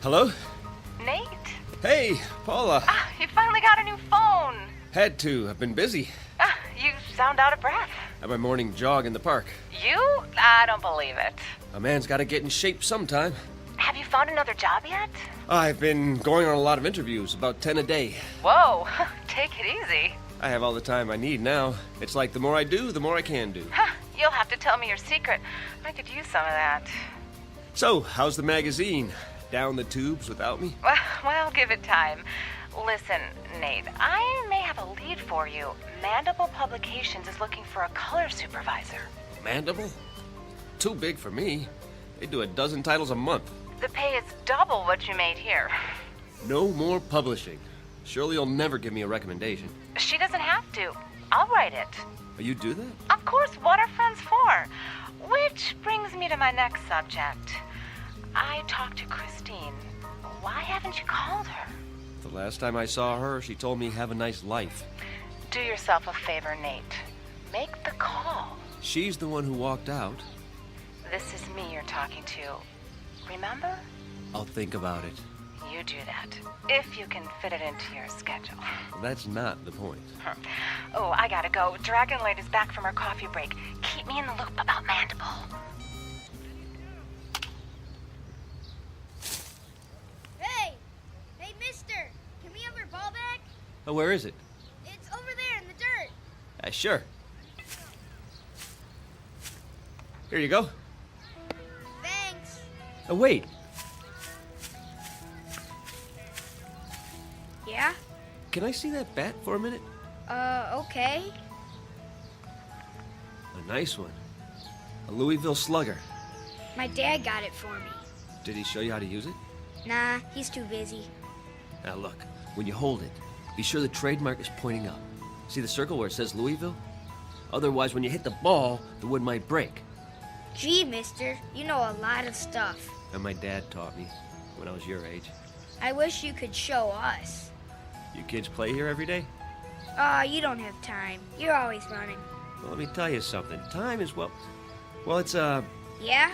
Hello? Nate? Hey, Paula. You finally got a new phone. Had to. I've been busy. You sound out of breath. Had my morning jog in the park. You? I don't believe it. A man's got to get in shape sometime. Have you found another job yet? I've been going on a lot of interviews, about 10 a day. Whoa, take it easy. I have all the time I need now. It's like the more I do, the more I can do. You'll have to tell me your secret. I could use some of that. So, how's the magazine? Down the tubes without me? Well, give it time. Listen, Nate, I may have a lead for you. Mandible Publications is looking for a color supervisor. Mandible? Too big for me. They do 12 titles a month. The pay is double what you made here. No more publishing. Surely you'll never give me a recommendation. She doesn't have to. I'll write it. Oh, you do that? Of course, what are friends for? Which brings me to my next subject. I talked to Christine. Why haven't you called her? The last time I saw her, she told me have a nice life. Do yourself a favor, Nate. Make the call. She's the one who walked out. This is me you're talking to. Remember? I'll think about it. You do that. If you can fit it into your schedule. Well, that's not the point. Oh, I gotta go. Dragon Lady's back from her coffee break. Keep me in the loop about Mandible. Hey! Hey, mister! Can we have our ball back? Oh, where is it? It's over there in the dirt. Sure. Here you go. Thanks. Oh, wait. Yeah? Can I see that bat for a minute? Okay. A nice one. A Louisville Slugger. My dad got it for me. Did he show you how to use it? Nah, he's too busy. Now look, when you hold it, be sure the trademark is pointing up. See the circle where it says Louisville? Otherwise, when you hit the ball, the wood might break. Gee, mister, you know a lot of stuff. And my dad taught me when I was your age. I wish you could show us. You kids play here every day? You don't have time. You're always running. Well, let me tell you something. Time is, well, it's, Yeah?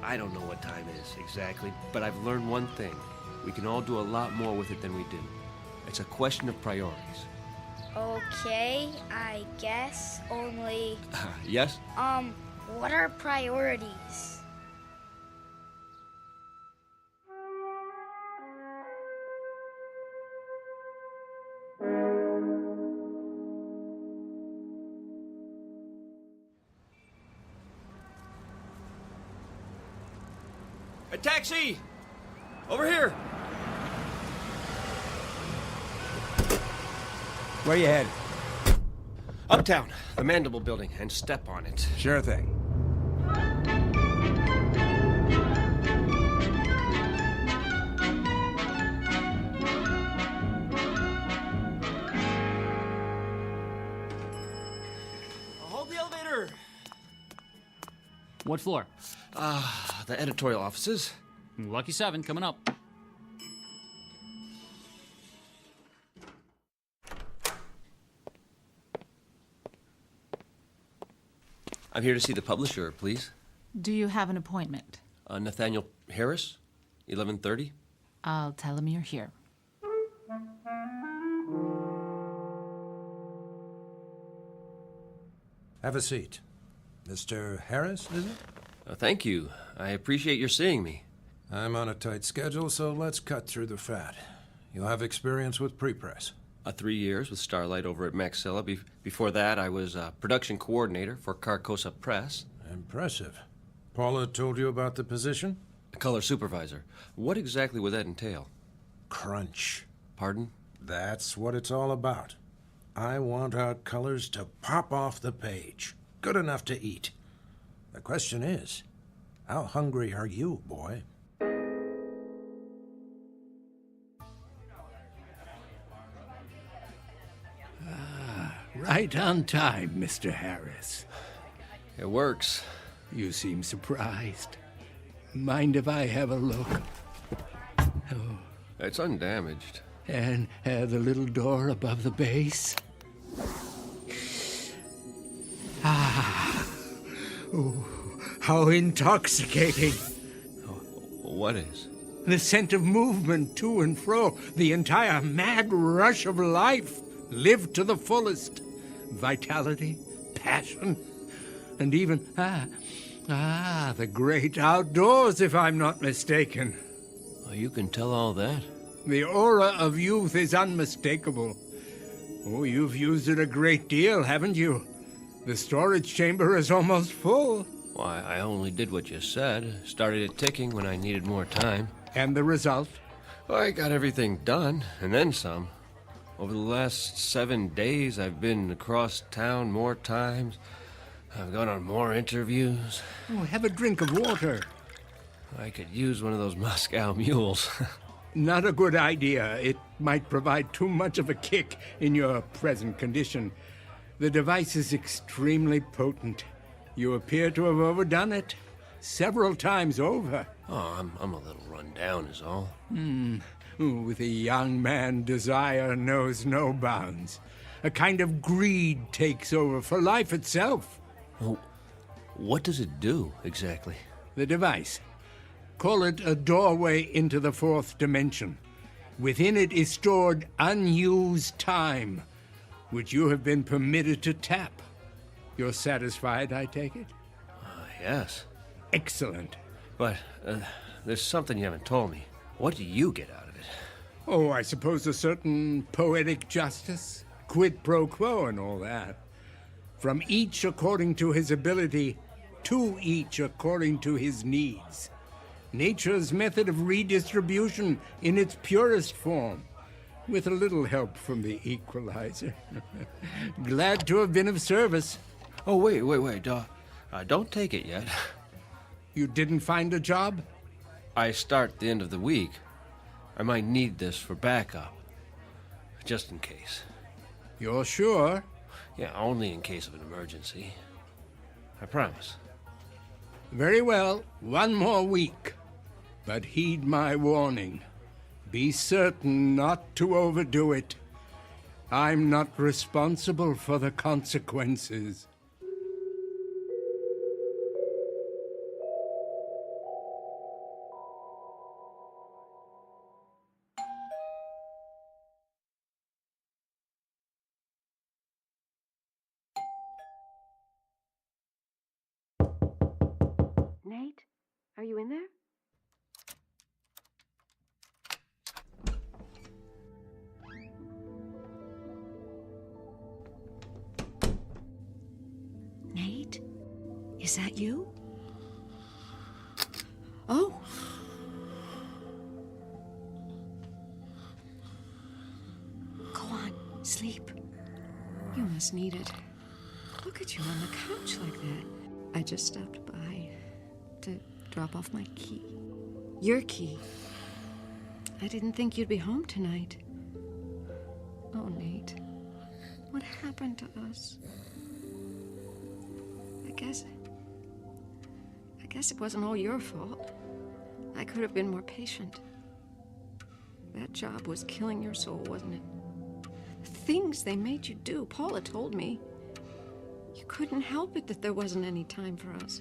I don't know what time is exactly, but I've learned one thing. We can all do a lot more with it than we do. It's a question of priorities. Okay, I guess, only... Yes? What are priorities? A taxi! Over here! Where you headed? Uptown, the Mandible Building, and step on it. Sure thing. Hold the elevator! What floor? The editorial offices. Lucky 7 coming up. I'm here to see the publisher, please. Do you have an appointment? Nathaniel Harris, 11:30. I'll tell him you're here. Have a seat. Mr. Harris, is it? Thank you. I appreciate your seeing me. I'm on a tight schedule, so let's cut through the fat. You'll have experience with prepress. 3 years with Starlight over at Maxilla. Before that, I was production coordinator for Carcosa Press. Impressive. Paula told you about the position? Color supervisor. What exactly would that entail? Crunch. Pardon? That's what it's all about. I want our colors to pop off the page. Good enough to eat. The question is, how hungry are you, boy? Right on time, Mr. Harris. It works. You seem surprised. Mind if I have a look? Oh. It's undamaged. And the little door above the base? Ah. Oh, how intoxicating. What is? The scent of movement to and fro, the entire mad rush of life lived to the fullest. Vitality, passion, and even, the great outdoors, if I'm not mistaken. Well, you can tell all that. The aura of youth is unmistakable. Oh, you've used it a great deal, haven't you? The storage chamber is almost full. Why, I only did what you said. Started it ticking when I needed more time. And the result? Well, I got everything done, and then some. Over the last 7 days, I've been across town more times. I've gone on more interviews. Oh, have a drink of water. I could use one of those Moscow mules. Not a good idea. It might provide too much of a kick in your present condition. The device is extremely potent. You appear to have overdone it. Several times over. Oh, I'm a little run down is all. With a young man, desire knows no bounds. A kind of greed takes over for life itself. Oh, what does it do, exactly? The device. Call it a doorway into the fourth dimension. Within it is stored unused time, which you have been permitted to tap. You're satisfied, I take it? Yes. Excellent. But there's something you haven't told me. What do you get out of it? Oh, I suppose a certain poetic justice, quid pro quo and all that. From each according to his ability, to each according to his needs. Nature's method of redistribution in its purest form, with a little help from the equalizer. Glad to have been of service. Oh, wait. Don't take it yet. You didn't find a job? I start the end of the week. I might need this for backup. Just in case. You're sure? Yeah, only in case of an emergency. I promise. Very well, 1 more week. But heed my warning. Be certain not to overdo it. I'm not responsible for the consequences. Nate, are you in there? Nate, is that you? Oh. Go on, sleep. You must need it. Look at you on the couch like that. I just stopped by to drop off my key. Your key. I didn't think you'd be home tonight. Oh, Nate. What happened to us? I guess it wasn't all your fault. I could have been more patient. That job was killing your soul, wasn't it? The things they made you do, Paula told me. You couldn't help it that there wasn't any time for us.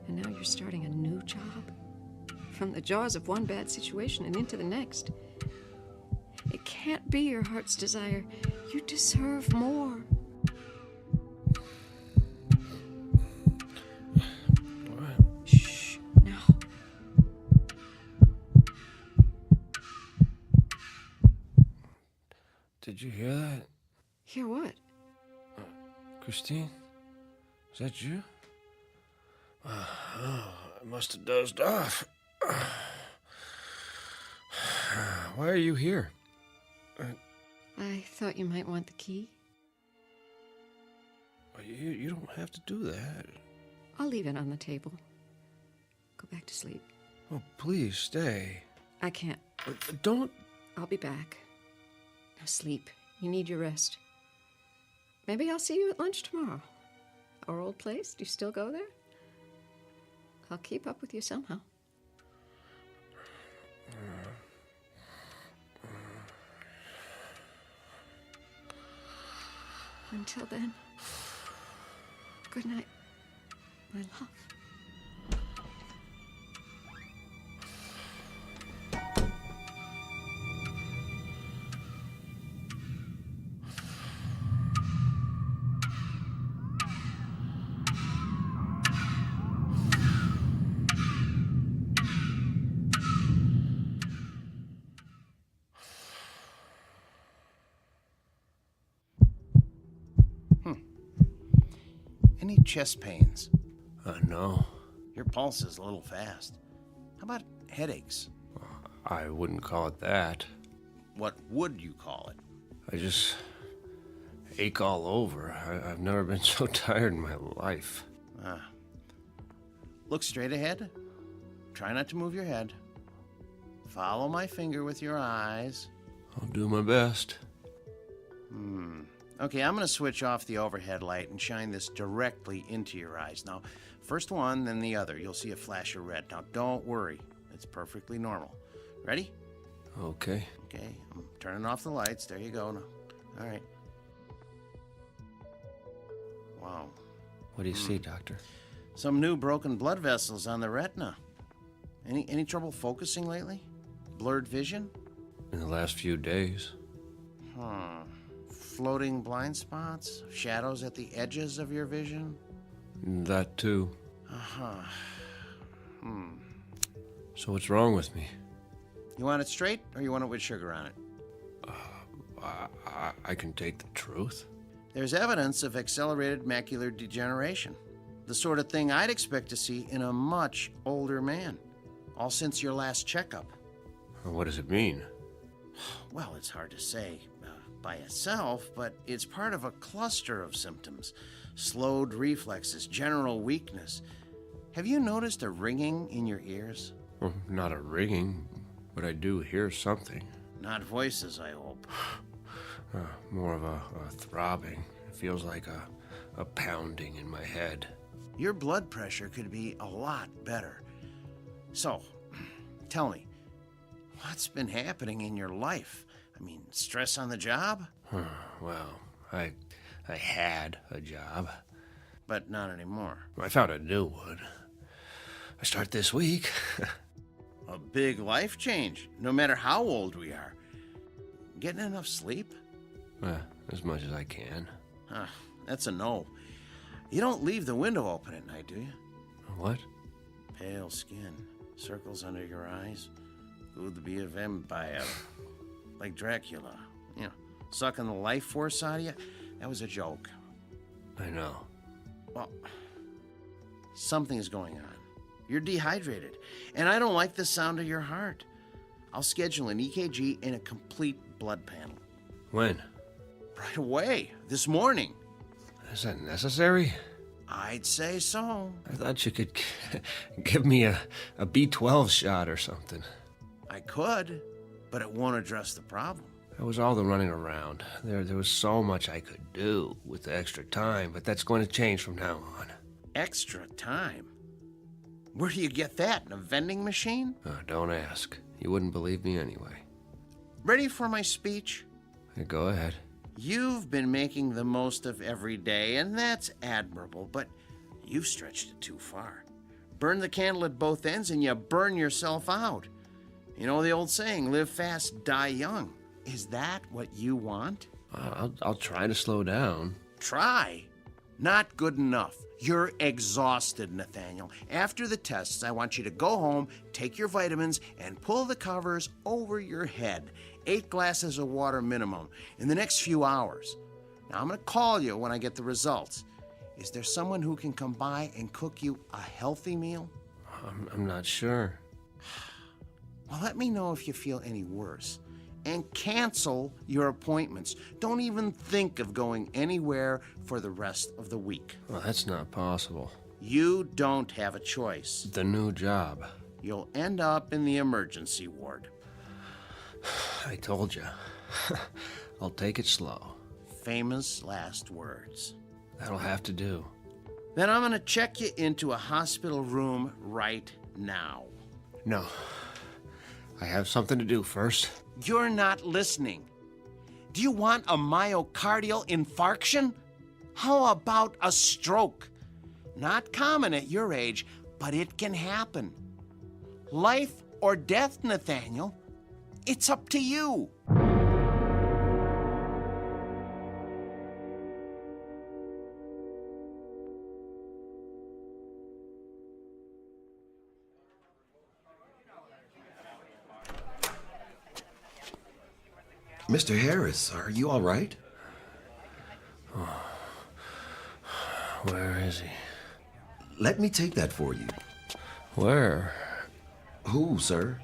And now you're starting a new job. From the jaws of one bad situation and into the next. It can't be your heart's desire. You deserve more. Shh, no. Did you hear that? Hear what? Christine? Is that you? I must have dozed off. Why are you here? I thought you might want the key. You don't have to do that. I'll leave it on the table. Go back to sleep. Oh, please stay. I can't. Don't. I'll be back. Now sleep. You need your rest. Maybe I'll see you at lunch tomorrow. Our old place. Do you still go there? I'll keep up with you somehow. Until then, good night, my love. Any chest pains? No. Your pulse is a little fast. How about headaches? I wouldn't call it that. What would you call it? I just ache all over. I've never been so tired in my life. Look straight ahead. Try not to move your head. Follow my finger with your eyes. I'll do my best. Okay, I'm going to switch off the overhead light and shine this directly into your eyes. Now, first one, then the other. You'll see a flash of red. Now, don't worry. It's perfectly normal. Ready? Okay. Okay, I'm turning off the lights. There you go. Now. All right. Wow. What do you see, Doctor? Some new broken blood vessels on the retina. Any trouble focusing lately? Blurred vision? In the last few days. Floating blind spots? Shadows at the edges of your vision? That too. So what's wrong with me? You want it straight, or you want it with sugar on it? I can take the truth. There's evidence of accelerated macular degeneration. The sort of thing I'd expect to see in a much older man. All since your last checkup. What does it mean? Well, it's hard to say by itself, but it's part of a cluster of symptoms. Slowed reflexes, general weakness. Have you noticed a ringing in your ears? Well, not a ringing, but I do hear something. Not voices, I hope. More of a throbbing. It feels like a pounding in my head. your blood pressure could be a lot better. So, tell me, what's been happening in your life? I mean, stress on the job? Well, I had a job. But not anymore. I found a new one. I start this week. A big life change, no matter how old we are. Getting enough sleep? As much as I can. That's a no. You don't leave the window open at night, do you? What? Pale skin, circles under your eyes. Could be a vampire. Like Dracula. You know, sucking the life force out of you. That was a joke. I know. Well, something's going on. You're dehydrated, and I don't like the sound of your heart. I'll schedule an EKG and a complete blood panel. When? Right away, this morning. Is that necessary? I'd say so. I thought you could give me a B12 shot or something. I could, but it won't address the problem. That was all the running around. There was so much I could do with the extra time, but that's going to change from now on. Extra time? Where do you get that? In a vending machine? Don't ask. You wouldn't believe me anyway. Ready for my speech? Go ahead. You've been making the most of every day, and that's admirable, but you've stretched it too far. Burn the candle at both ends, and you burn yourself out. You know the old saying, live fast, die young. Is that what you want? I'll try to slow down. Try? Not good enough. You're exhausted, Nathaniel. After the tests, I want you to go home, take your vitamins, and pull the covers over your head. 8 glasses of water minimum in the next few hours. Now, I'm going to call you when I get the results. Is there someone who can come by and cook you a healthy meal? I'm not sure. Well, let me know if you feel any worse. And cancel your appointments. Don't even think of going anywhere for the rest of the week. Well, that's not possible. You don't have a choice. The new job. You'll end up in the emergency ward. I told you. I'll take it slow. Famous last words. That'll have to do. Then I'm going to check you into a hospital room right now. No. I have something to do first. You're not listening. Do you want a myocardial infarction? How about a stroke? Not common at your age, but it can happen. Life or death, Nathaniel. It's up to you. Mr. Harris, are you all right? Oh. Where is he? Let me take that for you. Where? Who, sir?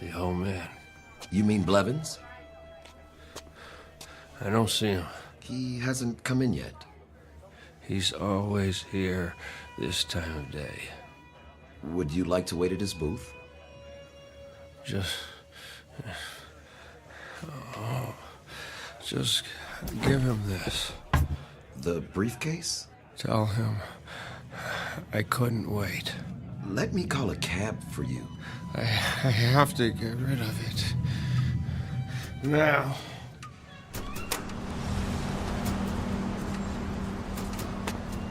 The old man. You mean Blevins? I don't see him. He hasn't come in yet. He's always here this time of day. Would you like to wait at his booth? Just give him this. The briefcase? Tell him I couldn't wait. Let me call a cab for you. I have to get rid of it. Now.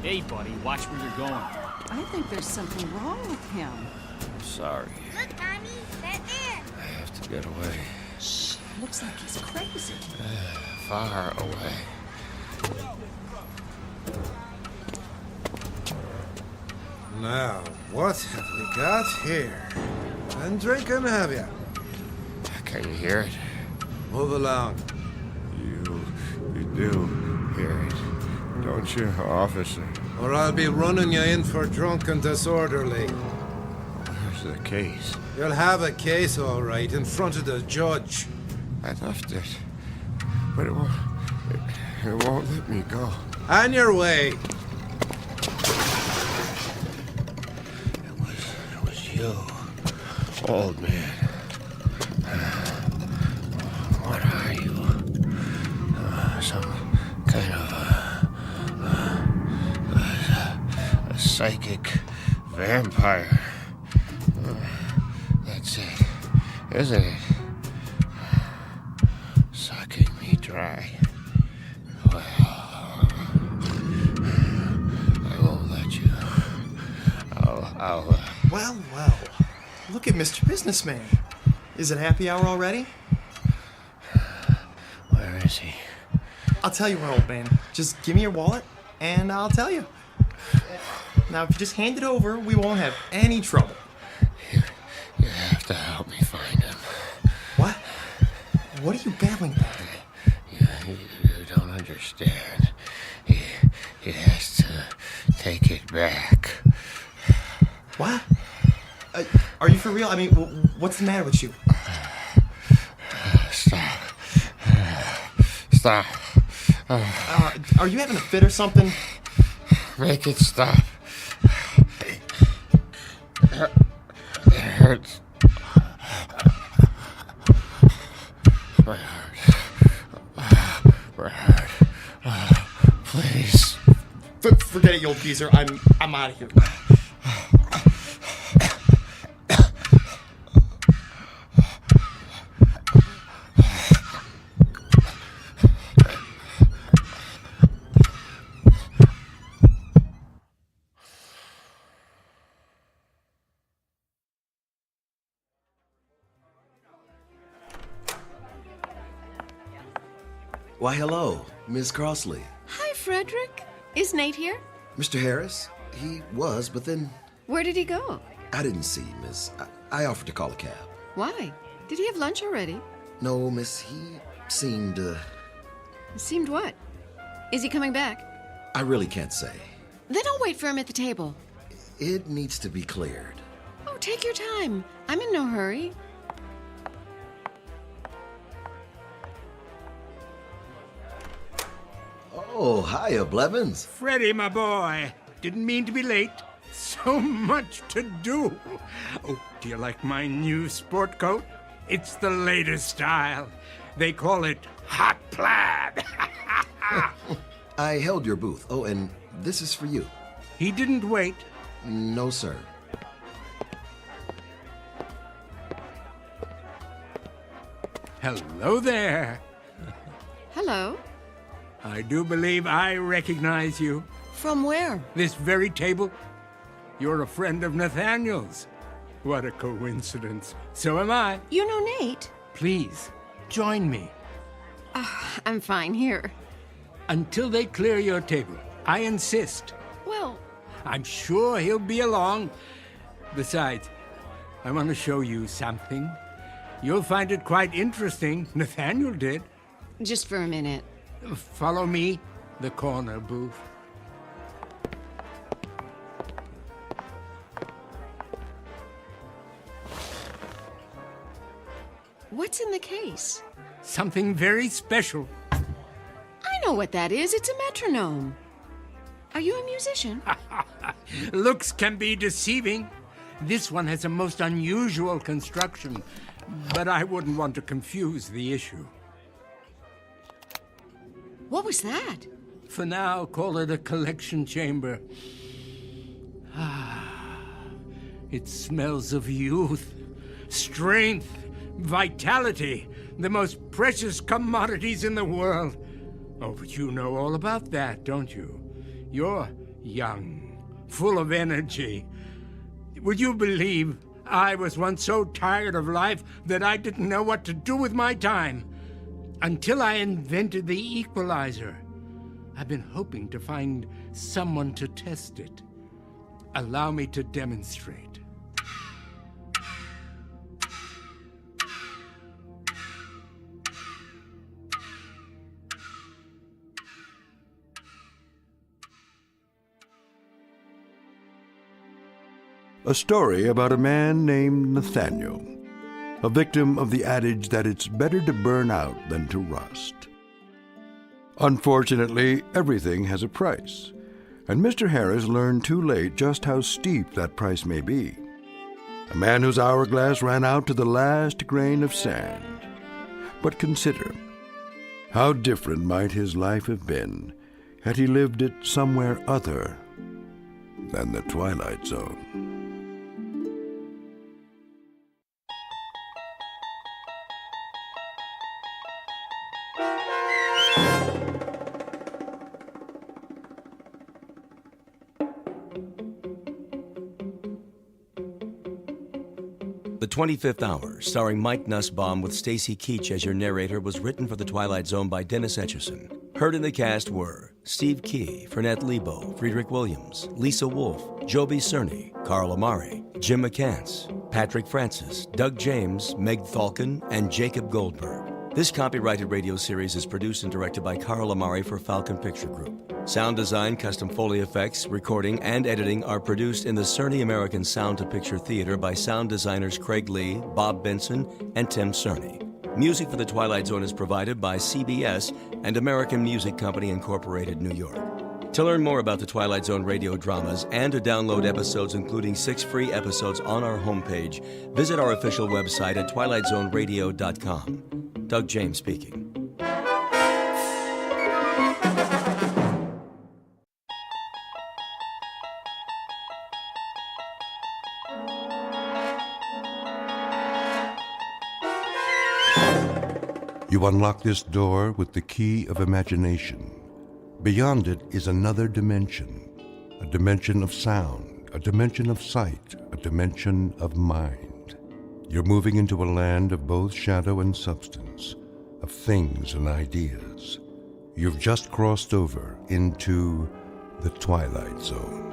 Hey, buddy, watch where you're going. I think there's something wrong with him. Sorry. Look, Mommy, that man. I have to get away. Shh, looks like he's crazy. Far away. Now, what have we got here? Been drinking, have you? Can you hear it? Move along. You do hear it, don't you, officer? Or I'll be running you in for drunk and disorderly. Where's the case? You'll have a case, all right, in front of the judge. I left it, but it won't let me go. On your way. It was you, old man. What are you? Some kind of a psychic vampire. That's it, isn't it? Sucking me dry. Well, I won't let you. I'll Well. Look at Mr. Businessman. Is it happy hour already? Where is he? I'll tell you what, old man. Just give me your wallet, and I'll tell you. Now, if you just hand it over, we won't have any trouble. You have to help me find him. What? What are you babbling about? You don't understand. He has to take it back. What? Are you for real? I mean, what's the matter with you? Stop. Are you having a fit or something? Make it stop. It hurts. My heart. Please. Forget it, you old geezer. I'm out of here. Why, hello, Miss Crossley. Hi, Frederick. Is Nate here? Mr. Harris? He was, but then Where did he go? I didn't see, miss. I offered to call a cab. Why? Did he have lunch already? No, miss, he seemed, Seemed what? Is he coming back? I really can't say. Then I'll wait for him at the table. It needs to be cleared. Oh, take your time. I'm in no hurry. Oh, hiya, Blevins. Freddie, my boy. Didn't mean to be late. So much to do. Oh, do you like my new sport coat? It's the latest style. They call it hot plaid. I held your booth. Oh, and this is for you. He didn't wait. No, sir. Hello there. Hello. I do believe I recognize you. From where? This very table. You're a friend of Nathaniel's. What a coincidence. So am I. You know Nate? Please, join me. I'm fine here. Until they clear your table. I insist. Well, I'm sure he'll be along. Besides, I want to show you something. You'll find it quite interesting. Nathaniel did. just for a minute. Follow me, the corner booth. What's in the case? Something very special. I know what that is. It's a metronome. Are you a musician? Looks can be deceiving. This one has a most unusual construction, but I wouldn't want to confuse the issue. What was that? For now, call it a collection chamber. It smells of youth, strength, vitality, the most precious commodities in the world. Oh, but you know all about that, don't you? You're young, full of energy. Would you believe I was once so tired of life that I didn't know what to do with my time? Until I invented the equalizer. I've been hoping to find someone to test it. Allow me to demonstrate. A story about a man named Nathaniel, a victim of the adage that it's better to burn out than to rust. Unfortunately, everything has a price, and Mr. Harris learned too late just how steep that price may be. A man whose hourglass ran out to the last grain of sand. But consider, how different might his life have been had he lived it somewhere other than the Twilight Zone. The 25th Hour, starring Mike Nussbaum with Stacy Keach as your narrator, was written for The Twilight Zone by Dennis Etchison. Heard in the cast were Steve Key, Fernette Lebo, Friedrich Williams, Lisa Wolfe, Joby Cerny, Carl Amari, Jim McCants, Patrick Francis, Doug James, Meg Thalken, and Jacob Goldberg. This copyrighted radio series is produced and directed by Carl Amari for Falcon Picture Group. Sound design, custom Foley effects, recording, and editing are produced in the Cerny American Sound to Picture Theater by sound designers Craig Lee, Bob Benson, and Tim Cerny. Music for The Twilight Zone is provided by CBS and American Music Company Incorporated, New York. To learn more about the Twilight Zone radio dramas and to download episodes, including 6 free episodes on our homepage, visit our official website at twilightzoneradio.com. Doug James speaking. You unlock this door with the key of imagination. Beyond it is another dimension, a dimension of sound, a dimension of sight, a dimension of mind. You're moving into a land of both shadow and substance, of things and ideas. You've just crossed over into the Twilight Zone.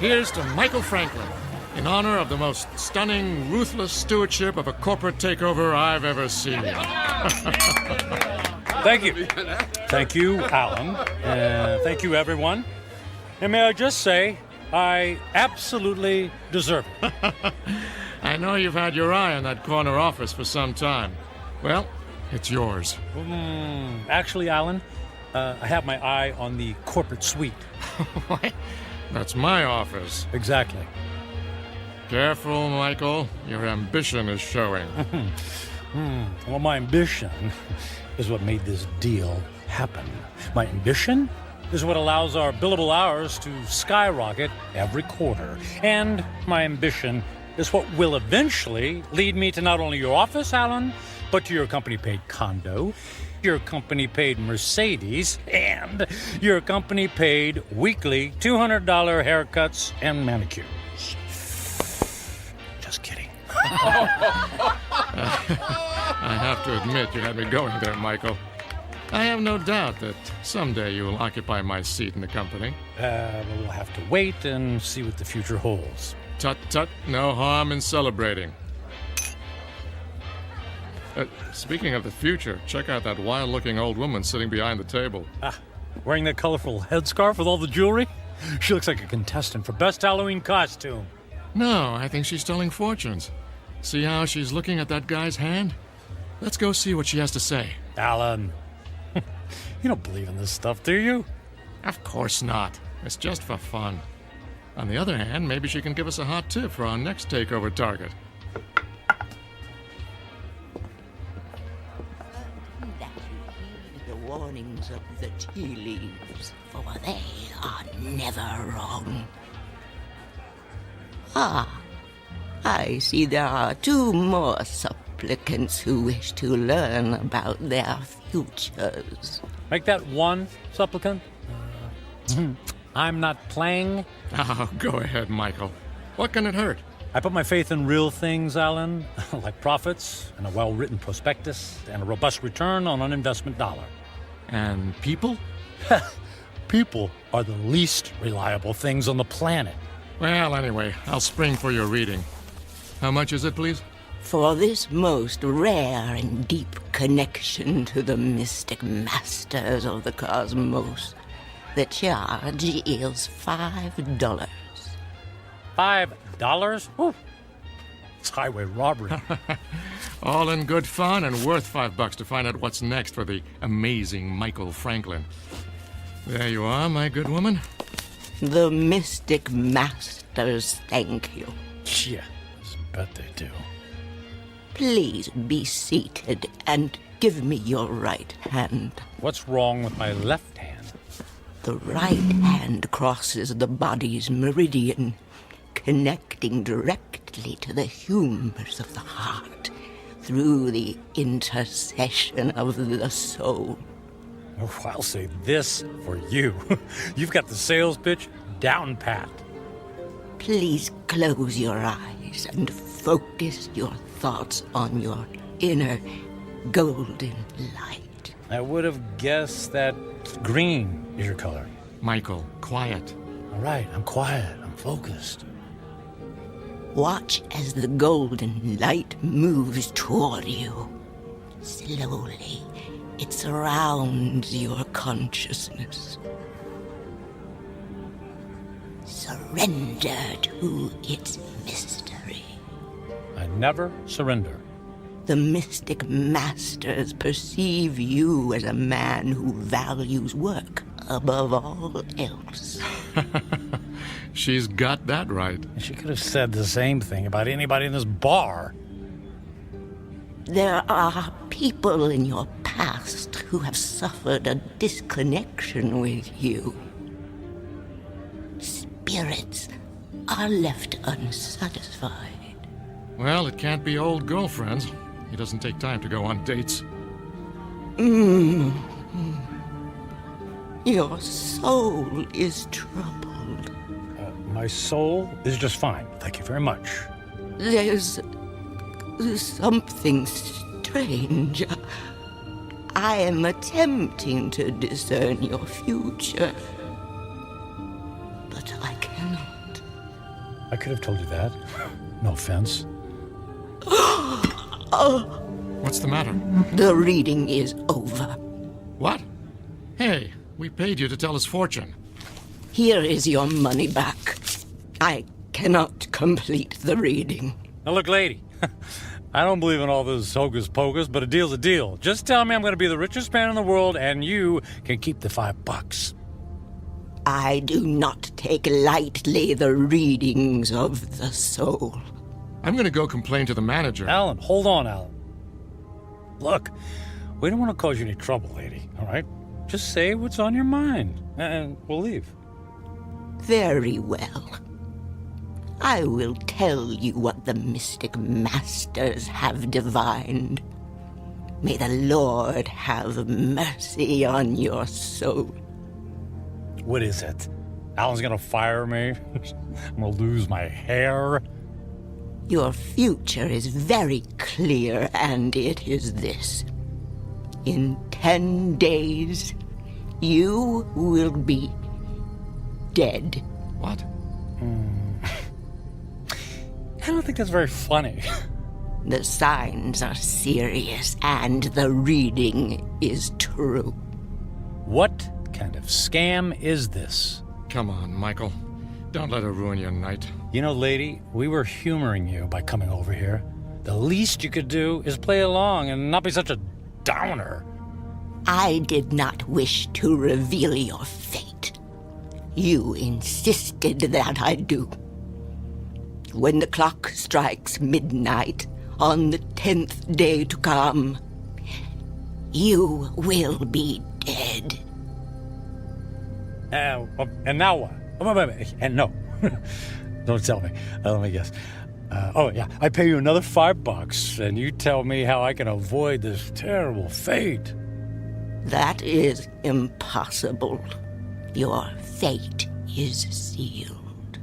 Here's to Michael Franklin, in honor of the most stunning, ruthless stewardship of a corporate takeover I've ever seen. Thank you. Thank you, Alan. Thank you, everyone. And may I just say, I absolutely deserve it. I know you've had your eye on that corner office for some time. Well, it's yours. Actually, Alan, I have my eye on the corporate suite. What? That's my office. Exactly. Careful, Michael. Your ambition is showing. Well, my ambition is what made this deal happen. My ambition is what allows our billable hours to skyrocket every quarter. And my ambition is what will eventually lead me to not only your office, Alan, but to your company-paid condo, your company-paid Mercedes, and your company-paid weekly $200 haircuts and manicures. Just kidding. I have to admit you had me going there, Michael. I have no doubt that someday you will occupy my seat in the company. We'll have to wait and see what the future holds. Tut-tut, no harm in celebrating. Speaking of the future, check out that wild-looking old woman sitting behind the table. Wearing that colorful headscarf with all the jewelry? She looks like a contestant for Best Halloween Costume. No, I think she's telling fortunes. See how she's looking at that guy's hand? Let's go see what she has to say. Alan, you don't believe in this stuff, do you? Of course not. It's just for fun. On the other hand, maybe she can give us a hot tip for our next takeover target. The warnings of the tea leaves, for they are never wrong. I see there are 2 more supplicants who wish to learn about their futures. Make that 1 supplicant. I'm not playing. Oh, go ahead, Michael. What can it hurt? I put my faith in real things, Alan, like profits and a well-written prospectus and a robust return on an investment dollar. And people? People are the least reliable things on the planet. Well, anyway, I'll spring for your reading. How much is it, please? For this most rare and deep connection to the mystic masters of the cosmos, the charge is $5. $5? Ooh. It's highway robbery. All in good fun and worth $5 to find out what's next for the amazing Michael Franklin. There you are, my good woman. The mystic masters thank you. Yeah, I bet they do. Please be seated and give me your right hand. What's wrong with my left hand? The right hand crosses the body's meridian, connecting directly to the humors of the heart through the intercession of the soul. Oh, I'll say this for you. You've got the sales pitch down pat. Please close your eyes and focus your thoughts on your inner golden light. I would have guessed that green is your color. Michael, quiet. All right, I'm quiet. I'm focused. Watch as the golden light moves toward you. Slowly, it surrounds your consciousness. Surrender to its mystery. I never surrender. The mystic masters perceive you as a man who values work above all else. She's got that right. She could have said the same thing about anybody in this bar. There are people in your past who have suffered a disconnection with you. Spirits are left unsatisfied. Well, it can't be old girlfriends. It doesn't take time to go on dates. Your soul is troubled. My soul is just fine. Thank you very much. There's something strange. I am attempting to discern your future, but I cannot. I could have told you that. No offense. What's the matter? The reading is over. What? Hey, we paid you to tell us fortune. Here is your money back. I cannot complete the reading. Now look, lady, I don't believe in all this hocus pocus, but a deal's a deal. Just tell me I'm going to be the richest man in the world, and you can keep the $5. I do not take lightly the readings of the soul. I'm going to go complain to the manager. Alan, hold on, Alan. Look, we don't want to cause you any trouble, lady, all right? Just say what's on your mind, and we'll leave. Very well. I will tell you what the mystic masters have divined. May the Lord have mercy on your soul. What is it? Alan's gonna fire me? I'm gonna lose my hair? Your future is very clear, and it is this. In 10 days, you will be dead. What? I don't think that's very funny. The signs are serious, and the reading is true. What kind of scam is this? Come on, Michael. Don't let her ruin your night. You know, lady, we were humoring you by coming over here. The least you could do is play along and not be such a downer. I did not wish to reveal your fate. You insisted that I do. When the clock strikes midnight on the 10th day to come, you will be dead. And now what? And no. Don't tell me. Let me guess. I pay you another $5, and you tell me how I can avoid this terrible fate. That is impossible. Your fate is sealed.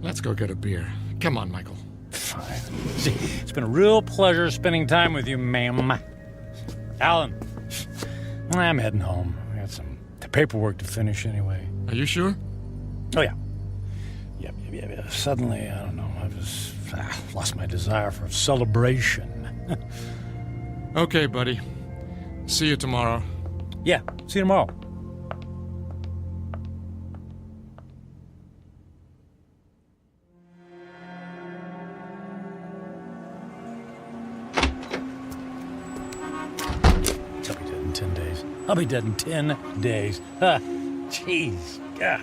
Let's go get a beer. Come on, Michael. Fine. See, it's been a real pleasure spending time with you, ma'am. Alan, I'm heading home. I got some paperwork to finish anyway. Are you sure? Oh, yeah. Yeah. Suddenly, I don't know, I just lost my desire for celebration. Okay, buddy. See you tomorrow. Yeah, see you tomorrow. I'll be dead in 10 days. Jeez. Yeah.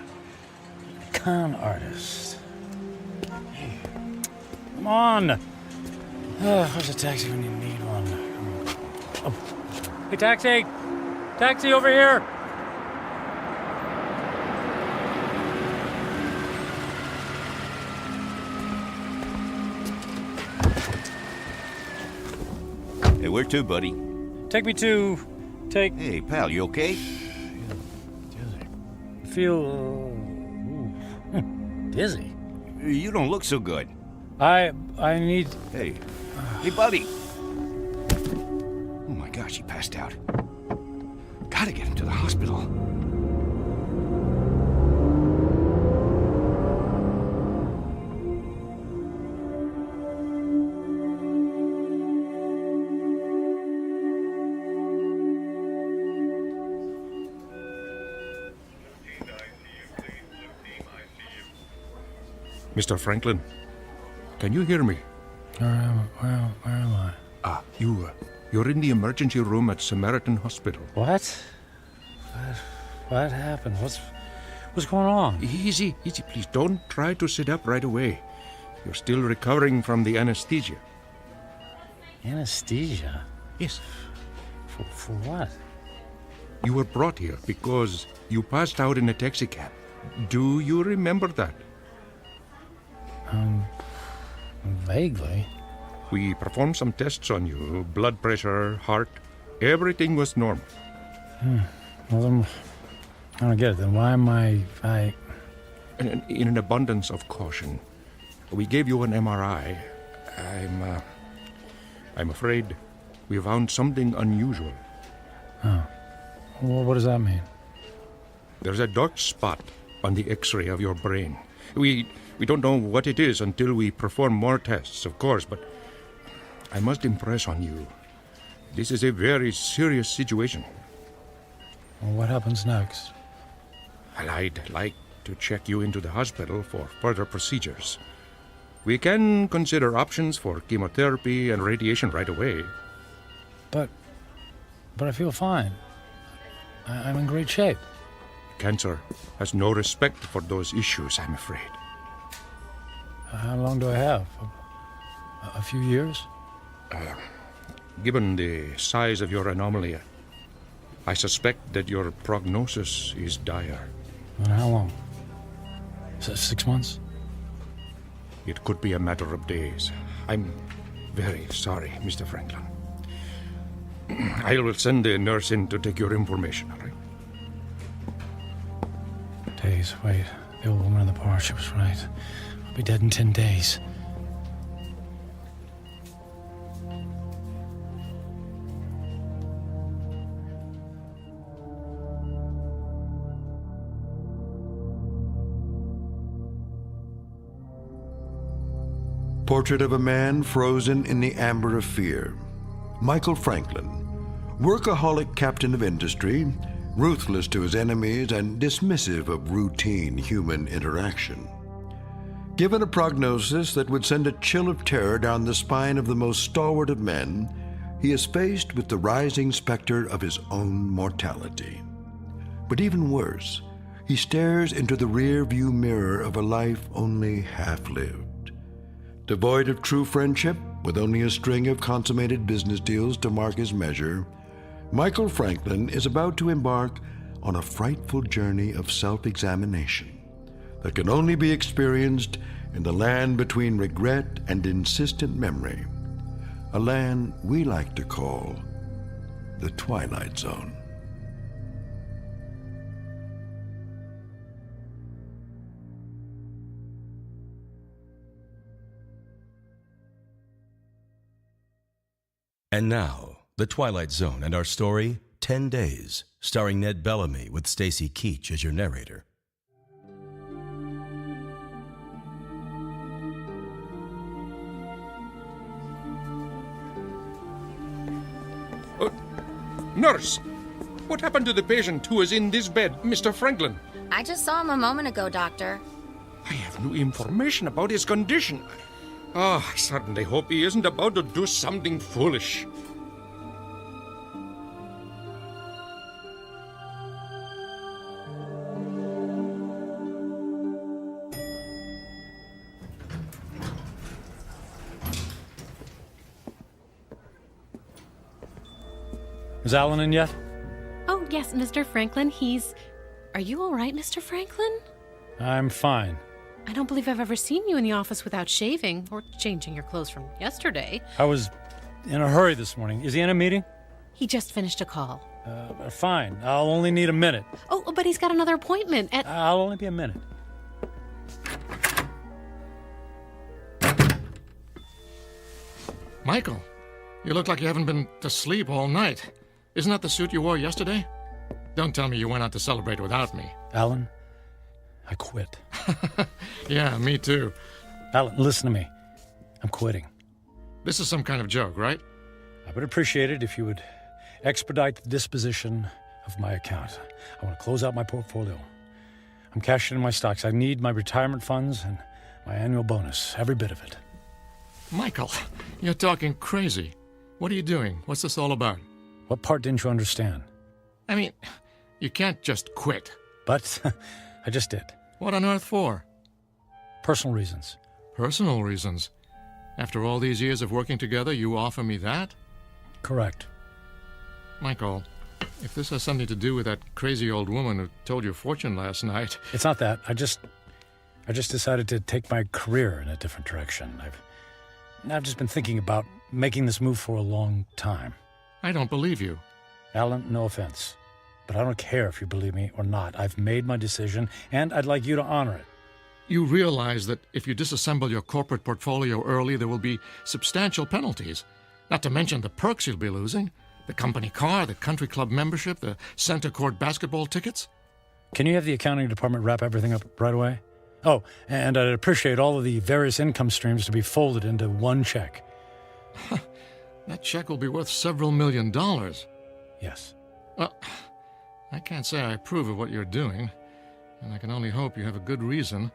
Con artist. Come on. Where's a taxi when you need one? Oh. Hey, taxi! Taxi over here! Hey, where to, buddy? Take me to... Hey, pal, you okay? Feel... dizzy. You don't look so good. I need... Hey, buddy. Oh my gosh, he passed out. Gotta get him to the hospital. Mr. Franklin, can you hear me? Where am I? You're in the emergency room at Samaritan Hospital. What? What happened? What's going on? Easy, please. Don't try to sit up right away. You're still recovering from the anesthesia. Anesthesia? Yes. For what? You were brought here because you passed out in a taxicab. Do you remember that? Vaguely. We performed some tests on you. Blood pressure, heart. Everything was normal. Well, then, I don't get it. Then why am I... In an abundance of caution, we gave you an MRI. I'm afraid we found something unusual. Oh. Well, what does that mean? There's a dark spot on the X-ray of your brain. We don't know what it is until we perform more tests, of course, but I must impress on you. This is a very serious situation. Well, what happens next? Well, I'd like to check you into the hospital for further procedures. We can consider options for chemotherapy and radiation right away. But I feel fine. I'm in great shape. Cancer has no respect for those issues, I'm afraid. How long do I have? A few years? Given the size of your anomaly, I suspect that your prognosis is dire. And how long? 6 months? It could be a matter of days. I'm very sorry, Mr. Franklin. I will send a nurse in to take your information, all right? Days, wait. The old woman in the bar, she was right. I'll be dead in 10 days. Portrait of a man frozen in the amber of fear. Michael Franklin, workaholic captain of industry, ruthless to his enemies and dismissive of routine human interaction. Given a prognosis that would send a chill of terror down the spine of the most stalwart of men, he is faced with the rising specter of his own mortality. But even worse, he stares into the rear-view mirror of a life only half-lived. Devoid of true friendship, with only a string of consummated business deals to mark his measure, Michael Franklin is about to embark on a frightful journey of self-examination that can only be experienced in the land between regret and insistent memory, a land we like to call the Twilight Zone. And now, The Twilight Zone and our story, 10 Days, starring Ned Bellamy with Stacy Keach as your narrator. Nurse! What happened to the patient who is in this bed, Mr. Franklin? I just saw him a moment ago, Doctor. I have new information about his condition. I certainly hope he isn't about to do something foolish. Is Alan in yet? Oh, yes, Mr. Franklin. Are you all right, Mr. Franklin? I'm fine. I don't believe I've ever seen you in the office without shaving or changing your clothes from yesterday. I was in a hurry this morning. Is he in a meeting? He just finished a call. Fine. I'll only need a minute. Oh, but he's got another appointment at... I'll only be a minute. Michael, you look like you haven't been to sleep all night. Isn't that the suit you wore yesterday? Don't tell me you went out to celebrate without me. Alan, I quit. Yeah, me too. Alan, listen to me. I'm quitting. This is some kind of joke, right? I would appreciate it if you would expedite the disposition of my account. I want to close out my portfolio. I'm cashing in my stocks. I need my retirement funds and my annual bonus, every bit of it. Michael, you're talking crazy. What are you doing? What's this all about? What part didn't you understand? I mean, you can't just quit. But I just did. What on earth for? Personal reasons. Personal reasons? After all these years of working together, you offer me that? Correct. Michael, if this has something to do with that crazy old woman who told your fortune last night... It's not that. I just decided to take my career in a different direction. I've just been thinking about making this move for a long time. I don't believe you. Alan, no offense, but I don't care if you believe me or not. I've made my decision, and I'd like you to honor it. You realize that if you disassemble your corporate portfolio early, there will be substantial penalties. Not to mention the perks you'll be losing. The company car, the country club membership, the center court basketball tickets. Can you have the accounting department wrap everything up right away? Oh, and I'd appreciate all of the various income streams to be folded into one check. That check will be worth several $1 million. Yes. Well, I can't say I approve of what you're doing, and I can only hope you have a good reason,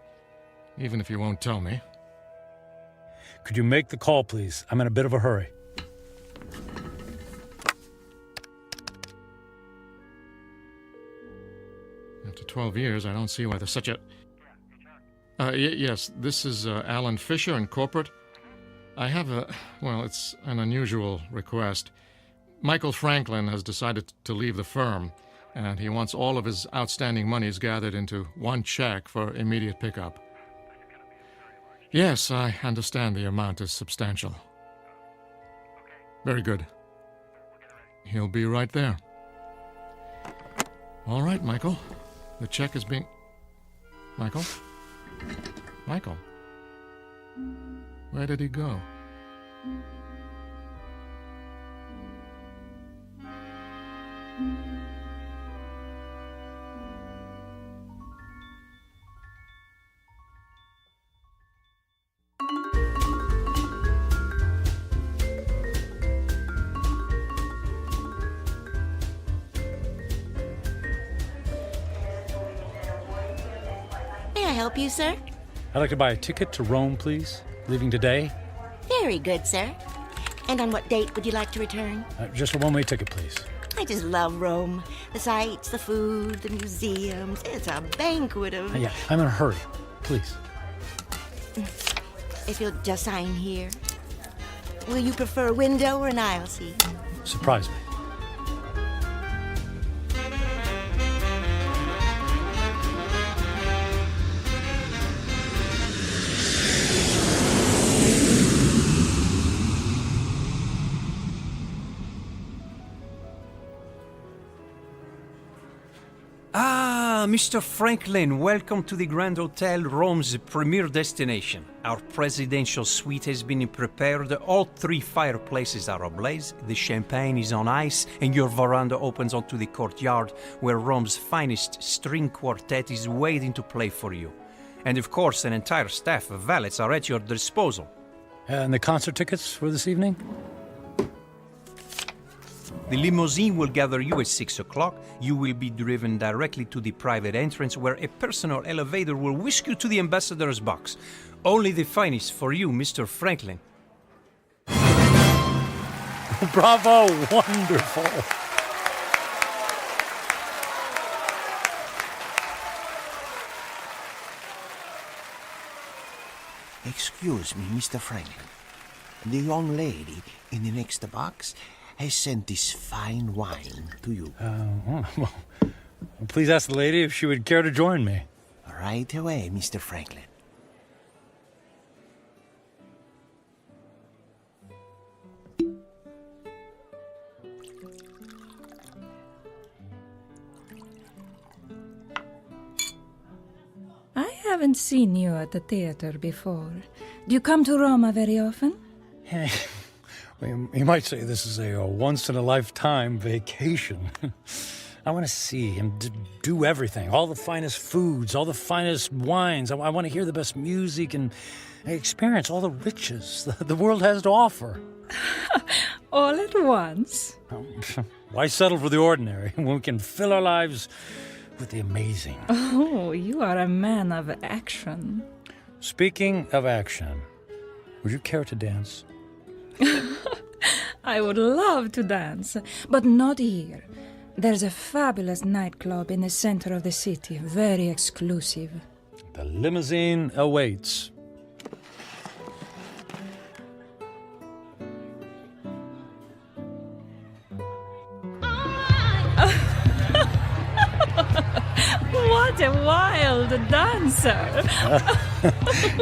even if you won't tell me. Could you make the call, please? I'm in a bit of a hurry. After 12 years, I don't see why there's such a... yes, this is Alan Fisher in corporate. I have it's an unusual request. Michael Franklin has decided to leave the firm, and he wants all of his outstanding monies gathered into one check for immediate pickup. Yes, I understand the amount is substantial. Very good. He'll be right there. All right, Michael. The check is being... Michael? Michael? Where did he go? May I help you, sir? I'd like to buy a ticket to Rome, please. Leaving today. Very good, sir. And on what date would you like to return? Just a one-way ticket, please. I just love Rome. The sights, the food, the museums. It's a banquet of... Yeah, I'm in a hurry. Please. If you'll just sign here. Will you prefer a window or an aisle seat? Surprise me. Mr. Franklin, welcome to the Grand Hotel, Rome's premier destination. Our presidential suite has been prepared. All 3 fireplaces are ablaze, the champagne is on ice, and your veranda opens onto the courtyard where Rome's finest string quartet is waiting to play for you. And of course, an entire staff of valets are at your disposal. And the concert tickets for this evening? The limousine will gather you at 6 o'clock. You will be driven directly to the private entrance where a personal elevator will whisk you to the ambassador's box. Only the finest for you, Mr. Franklin. Bravo! Wonderful! Excuse me, Mr. Franklin. The young lady in the next box I sent this fine wine to you. Well, please ask the lady if she would care to join me. Right away, Mr. Franklin. I haven't seen you at the theater before. Do you come to Roma very often? Well, you might say this is a once-in-a-lifetime vacation. I want to see and do everything. All the finest foods, all the finest wines. I want to hear the best music and experience all the riches the world has to offer. All at once? Why settle for the ordinary when we can fill our lives with the amazing? Oh, you are a man of action. Speaking of action, would you care to dance? I would love to dance, but not here. There's a fabulous nightclub in the center of the city, very exclusive. The limousine awaits. What a wild dancer!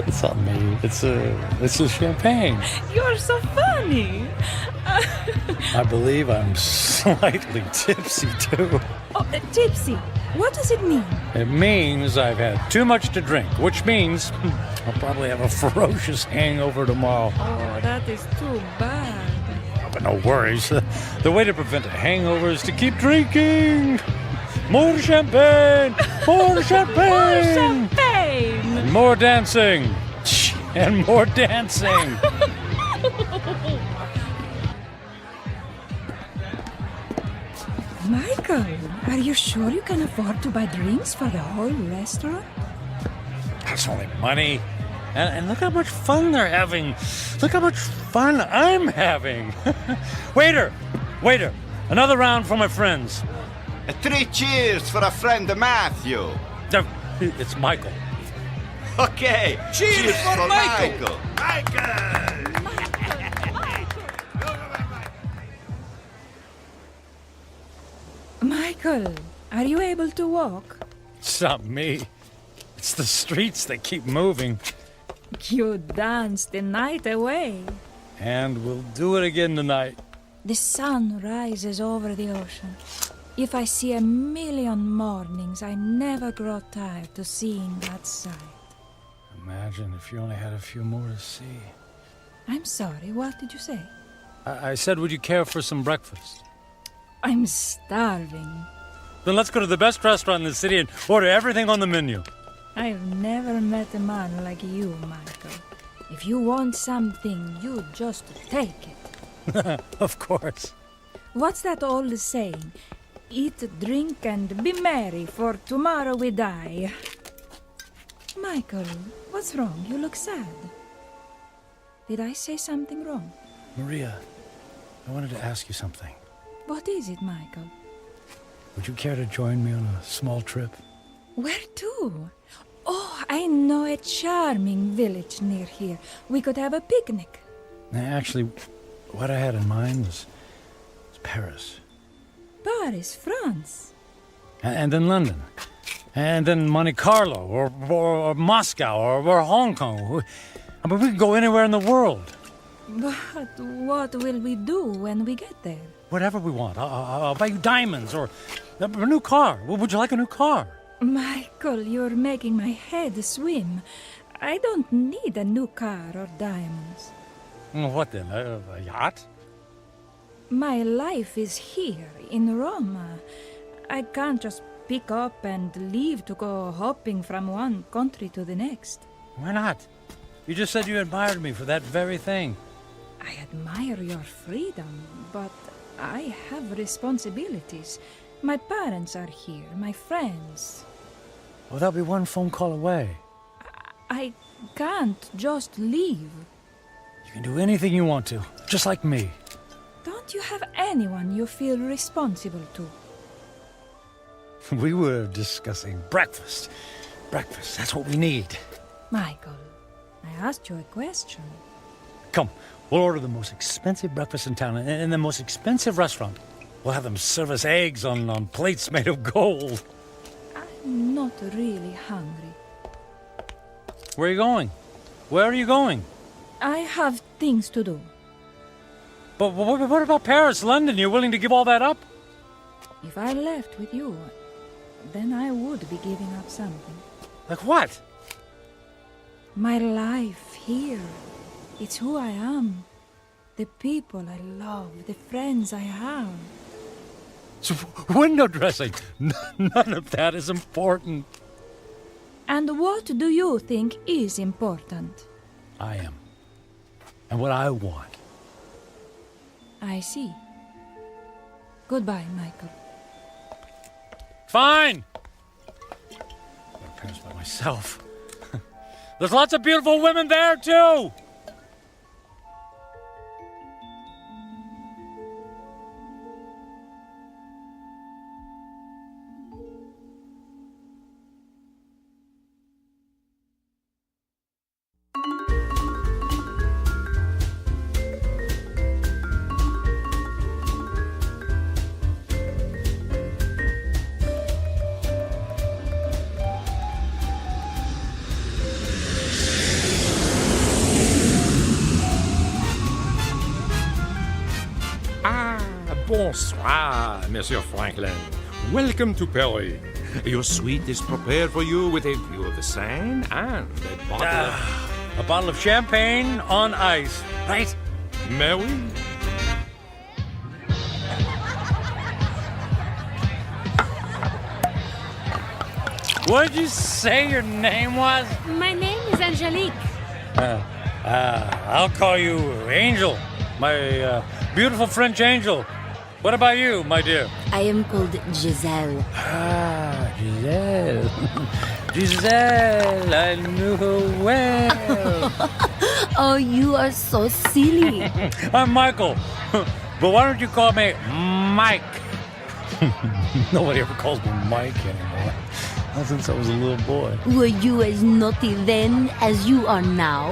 It's not me. It's a champagne. You're so funny. I believe I'm slightly tipsy too. Oh, tipsy. What does it mean? It means I've had too much to drink, which means I'll probably have a ferocious hangover tomorrow. Oh, that is too bad. But no worries. The way to prevent a hangover is to keep drinking. More champagne! More champagne! More champagne! And more dancing! And more dancing! Michael, are you sure you can afford to buy drinks for the whole restaurant? That's only money. And look how much fun they're having. Look how much fun I'm having. Waiter! Another round for my friends. 3 cheers for a friend Matthew. It's Michael. Okay, cheers for Michael. Michael, are you able to walk? It's not me. It's the streets that keep moving. You danced the night away. And we'll do it again tonight. The sun rises over the ocean. If I see 1,000,000 mornings, I never grow tired of seeing that sight. Imagine if you only had a few more to see. I'm sorry, what did you say? I said, would you care for some breakfast? I'm starving. Then let's go to the best restaurant in the city and order everything on the menu. I've never met a man like you, Michael. If you want something, you just take it. Of course. What's that old saying? Eat, drink, and be merry, for tomorrow we die. Michael, what's wrong? You look sad. Did I say something wrong? Maria, I wanted to ask you something. What is it, Michael? Would you care to join me on a small trip? Where to? Oh, I know a charming village near here. We could have a picnic. Actually, what I had in mind was Paris. Paris, France. And then London. And then Monte Carlo, or Moscow, or Hong Kong. I mean, we could go anywhere in the world. But what will we do when we get there? Whatever we want. I'll buy you diamonds, or a new car. Would you like a new car? Michael, you're making my head swim. I don't need a new car or diamonds. What then? A yacht? My life is here, in Roma. I can't just pick up and leave to go hopping from one country to the next. Why not? You just said you admired me for that very thing. I admire your freedom, but I have responsibilities. My parents are here, my friends. Well, they'll be one phone call away. I can't just leave. You can do anything you want to, just like me. Don't you have anyone you feel responsible to? We were discussing breakfast. Breakfast, that's what we need. Michael, I asked you a question. Come, We'll order the most expensive breakfast in town in the most expensive restaurant. We'll have them serve us eggs on plates made of gold. I'm not really hungry. Where are you going? Where are you going? I have things to do. But what about Paris, London? You're willing to give all that up? If I left with you, then I would be giving up something. Like what? My life here. It's who I am. The people I love, the friends I have. So window dressing. None of that is important. And what do you think is important? I am. And what I want. I see. Goodbye, Michael. Fine! I'm going to Paris by myself. There's lots of beautiful women there, too! Bonsoir, Monsieur Franklin. Welcome to Paris. Your suite is prepared for you with a view of the Seine and a bottle of champagne on ice, right? Mais oui. What did you say your name was? My name is Angelique. I'll call you Angel, my beautiful French angel. What about you, my dear? I am called Giselle. Giselle. Giselle, I knew her well. Oh, you are so silly. I'm Michael. But why don't you call me Mike? Nobody ever calls me Mike anymore. Not since I was a little boy. Were you as naughty then as you are now?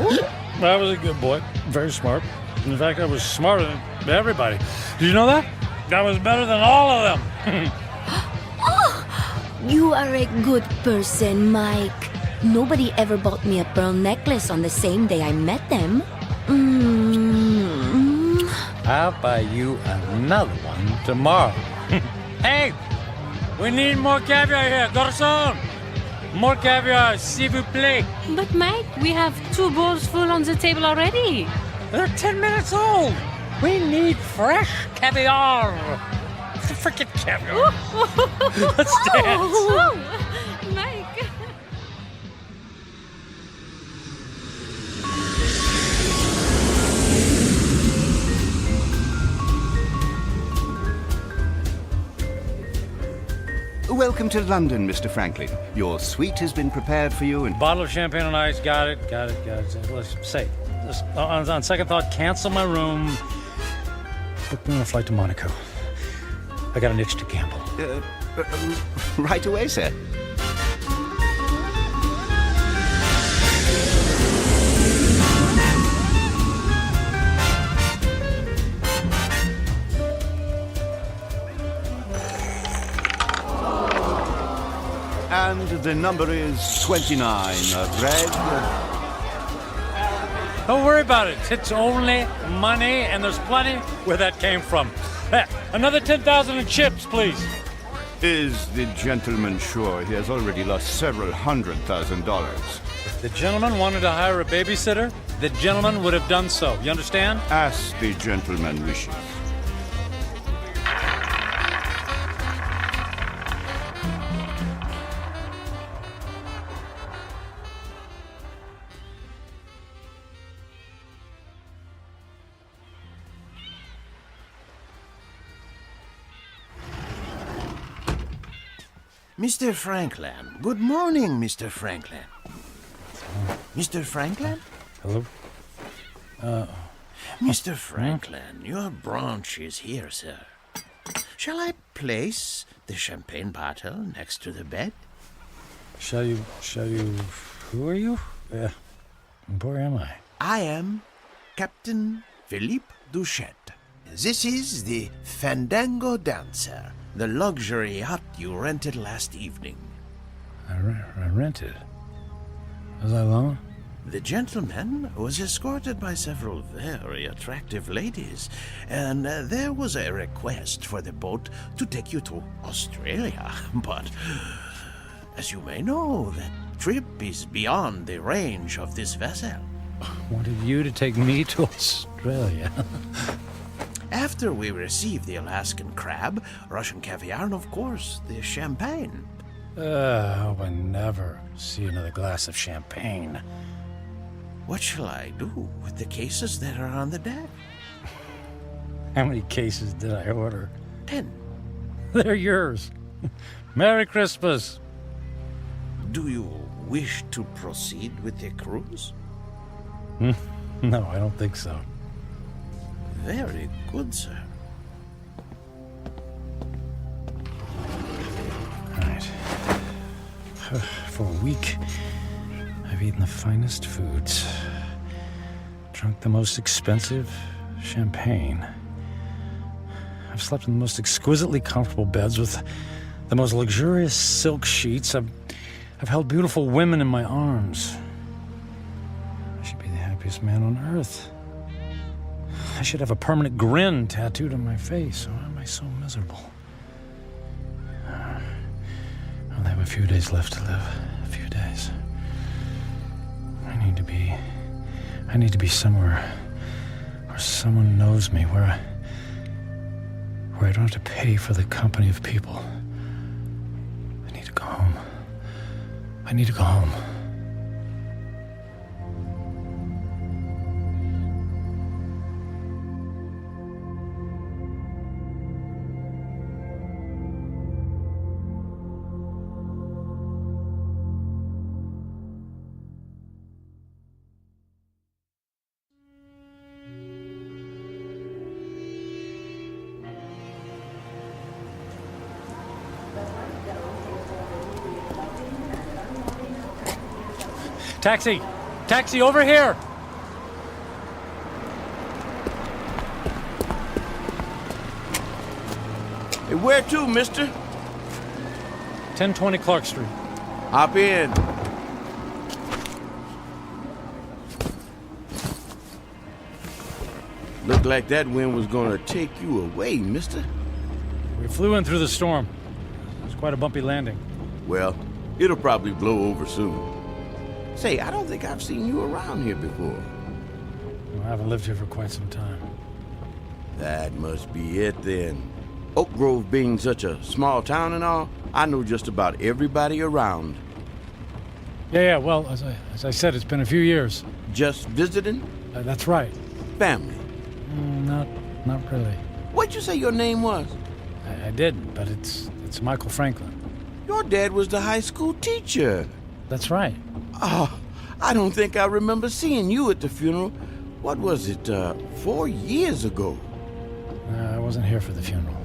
I was a good boy. Very smart. In fact, I was smarter than everybody. Did you know that? I was better than all of them. Oh, you are a good person, Mike. Nobody ever bought me a pearl necklace on the same day I met them. I'll buy you another one tomorrow. Hey, we need more caviar here, garçon. More caviar, s'il vous plaît. But Mike, we have 2 bowls full on the table already. They're 10 minutes old. We need fresh caviar. Freaking caviar. Let's dance. Mike. Welcome to London, Mr. Franklin. Your suite has been prepared for you and... Bottle of champagne on ice. Got it. Let's say, on second thought, cancel my room. Book me on a flight to Monaco. I got an itch to gamble. Right away, sir. And the number is 29. Red. Don't worry about it. It's only money, and there's plenty where that came from. Another 10,000 in chips, please. Is the gentleman sure he has already lost several $100,000? If the gentleman wanted to hire a babysitter, the gentleman would have done so. You understand? As the gentleman wishes. Mr. Franklin. Good morning, Mr. Franklin. Mr. Franklin? Hello? Mr. Franklin, your branch is here, sir. Shall I place the champagne bottle next to the bed? Shall you... Who are you? Where am I? I am Captain Philippe Duchette. This is the Fandango Dancer, the luxury yacht you rented last evening. I rented? Was I alone? The gentleman was escorted by several very attractive ladies, and there was a request for the boat to take you to Australia. But, as you may know, that trip is beyond the range of this vessel. Wanted you to take me to Australia. After we received the Alaskan crab, Russian caviar, and of course, the champagne. I hope I never see another glass of champagne. What shall I do with the cases that are on the deck? How many cases did I order? 10. They're yours. Merry Christmas. Do you wish to proceed with the cruise? No, I don't think so. Very good, sir. All right. For a week, I've eaten the finest foods, drunk the most expensive champagne. I've slept in the most exquisitely comfortable beds with the most luxurious silk sheets. I've held beautiful women in my arms. I should be the happiest man on earth. I should have a permanent grin tattooed on my face. Why am I so miserable? I only have a few days left to live. A few days. I need to be somewhere where someone knows me, where I don't have to pay for the company of people. I need to go home. I need to go home. Taxi! Taxi, over here! Hey, where to, mister? 1020 Clark Street. Hop in. Looked like that wind was gonna take you away, mister. We flew in through the storm. It was quite a bumpy landing. Well, it'll probably blow over soon. Say, I don't think I've seen you around here before. I haven't lived here for quite some time. That must be it, then. Oak Grove being such a small town and all, I know just about everybody around. Yeah, well, as I said, it's been a few years. Just visiting? That's right. Family? Not really. What'd you say your name was? I didn't, but it's Michael Franklin. Your dad was the high school teacher. That's right. Oh, I don't think I remember seeing you at the funeral. What was it, 4 years ago? I wasn't here for the funeral.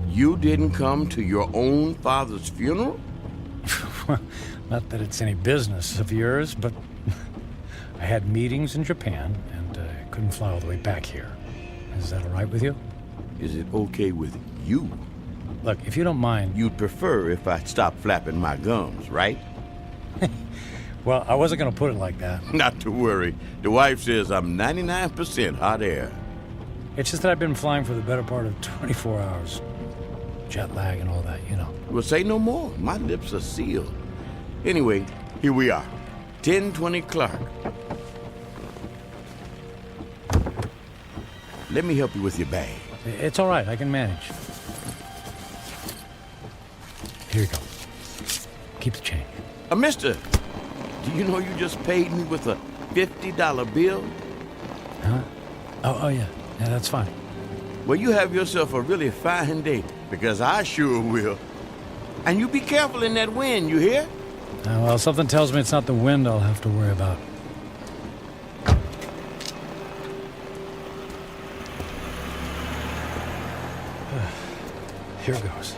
You didn't come to your own father's funeral? Not that it's any business of yours, but I had meetings in Japan and couldn't fly all the way back here. Is that all right with you? Is it okay with you? Look, if you don't mind... You'd prefer if I stopped flapping my gums, right? Well, I wasn't going to put it like that. Not to worry. The wife says I'm 99% hot air. It's just that I've been flying for the better part of 24 hours. Jet lag and all that, you know. Well, say no more. My lips are sealed. Anyway, here we are. 1020 Clark. Let me help you with your bag. It's all right. I can manage. Here you go. Keep the change. Mister, do you know you just paid me with a $50 bill? Huh? Oh, yeah. Yeah, that's fine. Well, you have yourself a really fine day, because I sure will. And you be careful in that wind, you hear? Well, something tells me it's not the wind I'll have to worry about. Here goes.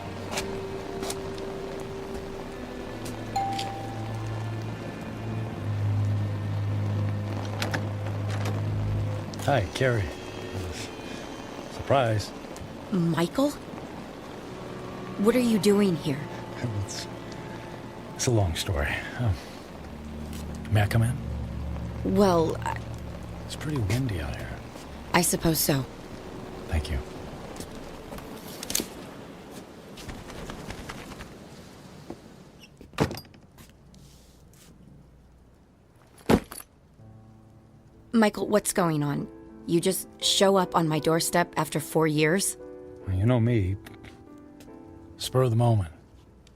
Hi, Carrie. surprise. Michael? What are you doing here? It's a long story. May I come in? Well, It's pretty windy out here. I suppose so. Thank you. Michael, what's going on? You just show up on my doorstep after 4 years? Well, you know me. Spur of the moment.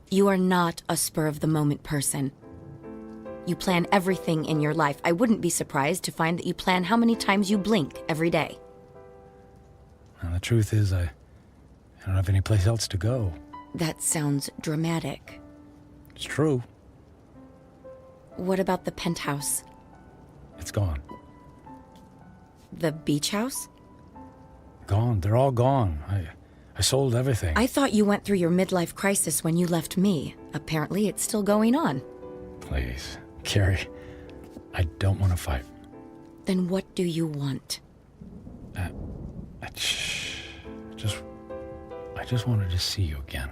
You are not a spur-of-the-moment person. You plan everything in your life. I wouldn't be surprised to find that you plan how many times you blink every day. Well, the truth is, I don't have any place else to go. That sounds dramatic. It's true. What about the penthouse? It's gone. The beach house? Gone. They're all gone. I sold everything. I thought you went through your midlife crisis when you left me. Apparently, it's still going on. Please, Carrie, I don't want to fight. Then what do you want? I just wanted to see you again.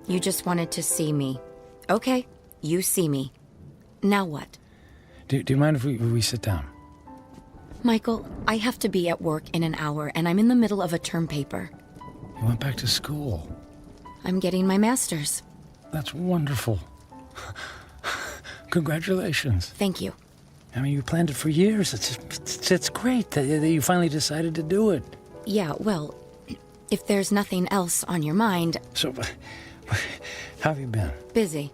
You just wanted to see me. Okay, you see me. Now what? Do you mind if we sit down? Michael, I have to be at work in an hour, and I'm in the middle of a term paper. You went back to school. I'm getting my master's. That's wonderful. Congratulations. Thank you. I mean, you planned it for years. It's great that you finally decided to do it. Yeah, well, if there's nothing else on your mind... So, how have you been? Busy.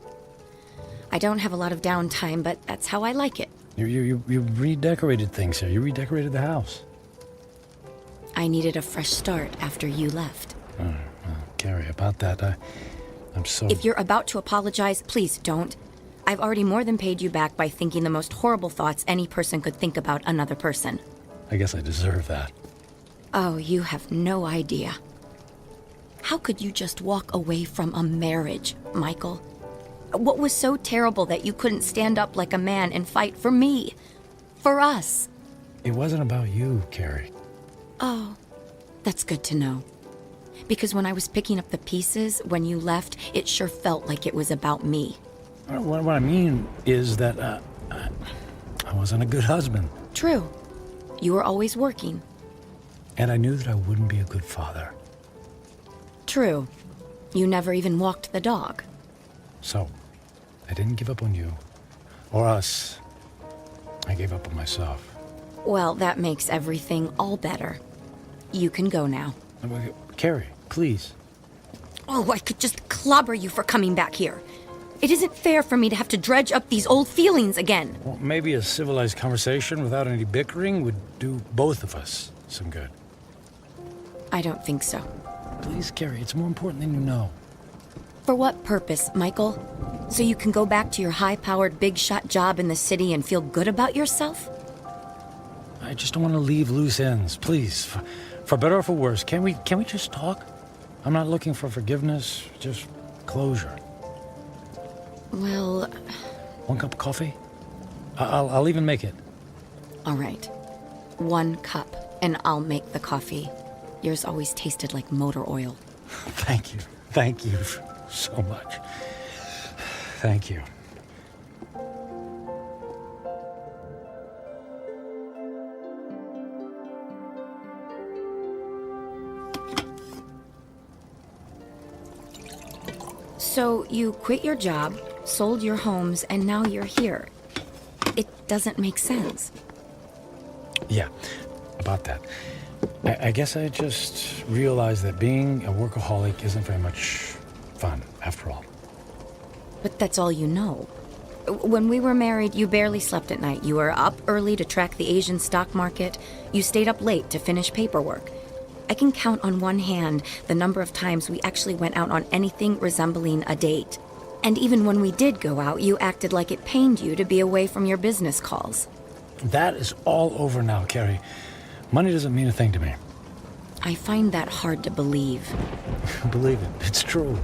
I don't have a lot of downtime, but that's how I like it. You redecorated things here. You redecorated the house. I needed a fresh start after you left. Oh, well, Carrie, about that, I'm so... If you're about to apologize, please don't. I've already more than paid you back by thinking the most horrible thoughts any person could think about another person. I guess I deserve that. Oh, you have no idea. How could you just walk away from a marriage, Michael? What was so terrible that you couldn't stand up like a man and fight for me? For us? It wasn't about you, Carrie. Oh, that's good to know. Because when I was picking up the pieces, when you left, it sure felt like it was about me. What I mean is that I wasn't a good husband. True. You were always working. And I knew that I wouldn't be a good father. True. You never even walked the dog. So, I didn't give up on you. Or us. I gave up on myself. Well, that makes everything all better. You can go now. Carrie, please. Oh, I could just clobber you for coming back here. It isn't fair for me to have to dredge up these old feelings again. Well, maybe a civilized conversation without any bickering would do both of us some good. I don't think so. Please, Carrie, it's more important than you know. For what purpose, Michael? So you can go back to your high-powered, big-shot job in the city and feel good about yourself? I just don't want to leave loose ends. Please, for better or for worse, can we just talk? I'm not looking for forgiveness, just closure. Well... One cup of coffee? I'll even make it. All right. 1 cup, and I'll make the coffee. Yours always tasted like motor oil. Thank you. Thank you so much. Thank you. So you quit your job, sold your homes, and now you're here. It doesn't make sense. Yeah, about that. I guess I just realized that being a workaholic isn't very much fun, after all. But that's all you know. When we were married, you barely slept at night. You were up early to track the Asian stock market. You stayed up late to finish paperwork. I can count on one hand the number of times we actually went out on anything resembling a date. And even when we did go out, you acted like it pained you to be away from your business calls. That is all over now, Carrie. Money doesn't mean a thing to me. I find that hard to believe. Believe it. It's true.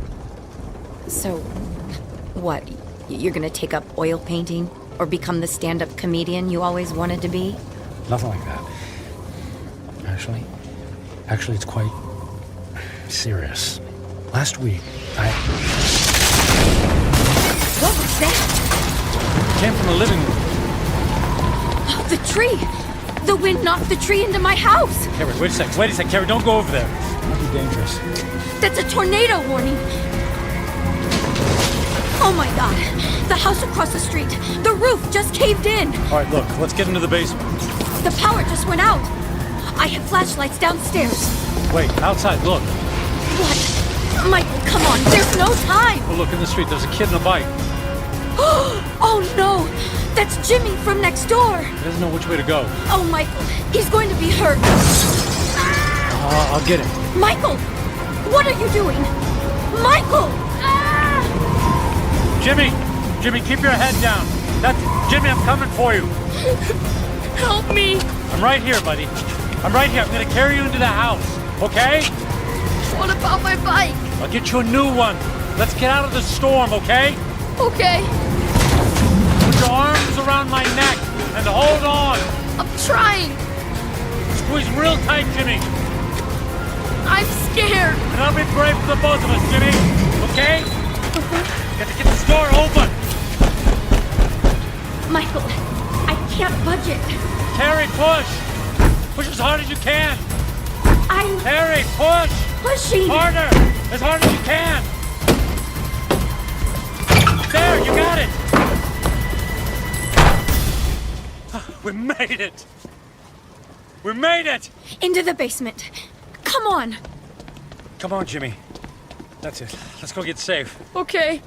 So, what? You're gonna take up oil painting? Or become the stand-up comedian you always wanted to be? Nothing like that. Actually, Actually, it's quite serious. Last week, What was that? It came from the living room. Oh, the tree! The wind knocked the tree into my house! Carrie, wait a sec, Carrie, don't go over there. It might be dangerous. That's a tornado warning! Oh my god! The house across the street! The roof just caved in! All right, look, let's get into the basement. The power just went out! I have flashlights downstairs. Wait, outside, look. What? Michael, come on, there's no time! Oh, look, in the street, there's a kid in a bike. Oh no! That's Jimmy from next door! He doesn't know which way to go. Oh, Michael, he's going to be hurt. I'll get him. Michael! What are you doing? Michael! Jimmy, keep your head down. Jimmy, I'm coming for you. Help me! I'm right here, buddy. I'm right here. I'm gonna carry you into the house, okay? What about my bike? I'll get you a new one. Let's get out of the storm, okay? Okay. Put your arms around my neck and hold on. I'm trying. Squeeze real tight, Jimmy. I'm scared. And I'll be brave for the both of us, Jimmy. Okay? Got to get this door open. Michael, I can't budge it. Carrie, push. Push as hard as you can. Carrie, push. Pushing. Harder. As hard as you can. There, you got it. We made it. We made it. Into the basement. Come on. Come on, Jimmy. That's it. Let's go get safe. Okay.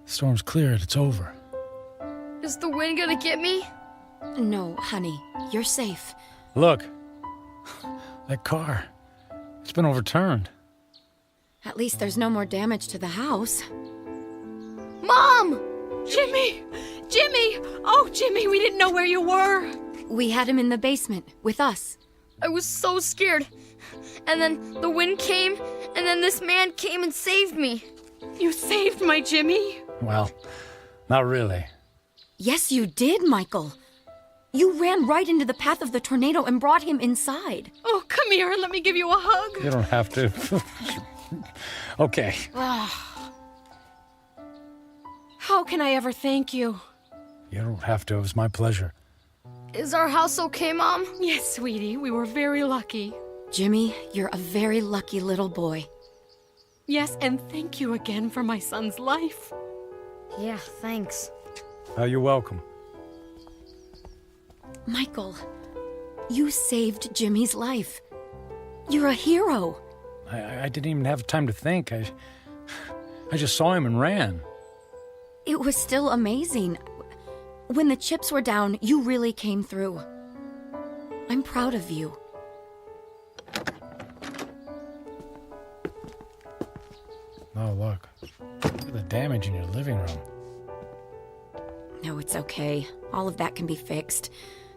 Storm's cleared. It's over. Is the wind gonna get me? No, honey. You're safe. Look. That car. It's been overturned. At least there's no more damage to the house. Mom! Jimmy! Jimmy! Oh, Jimmy, we didn't know where you were. We had him in the basement with us. I was so scared. And then the wind came, and then this man came and saved me. You saved my Jimmy? Well, not really. Yes, you did, Michael. You ran right into the path of the tornado and brought him inside. Oh, come here and let me give you a hug. You don't have to. Okay. How can I ever thank you? You don't have to. It was my pleasure. Is our house okay, Mom? Yes, sweetie. We were very lucky. Jimmy, you're a very lucky little boy. Yes, and thank you again for my son's life. Yeah, thanks. You're welcome. Michael, you saved Jimmy's life. You're a hero. I didn't even have time to think. I just saw him and ran. It was still amazing. When the chips were down, you really came through. I'm proud of you. Oh, look. Look at the damage in your living room. No, it's okay. All of that can be fixed.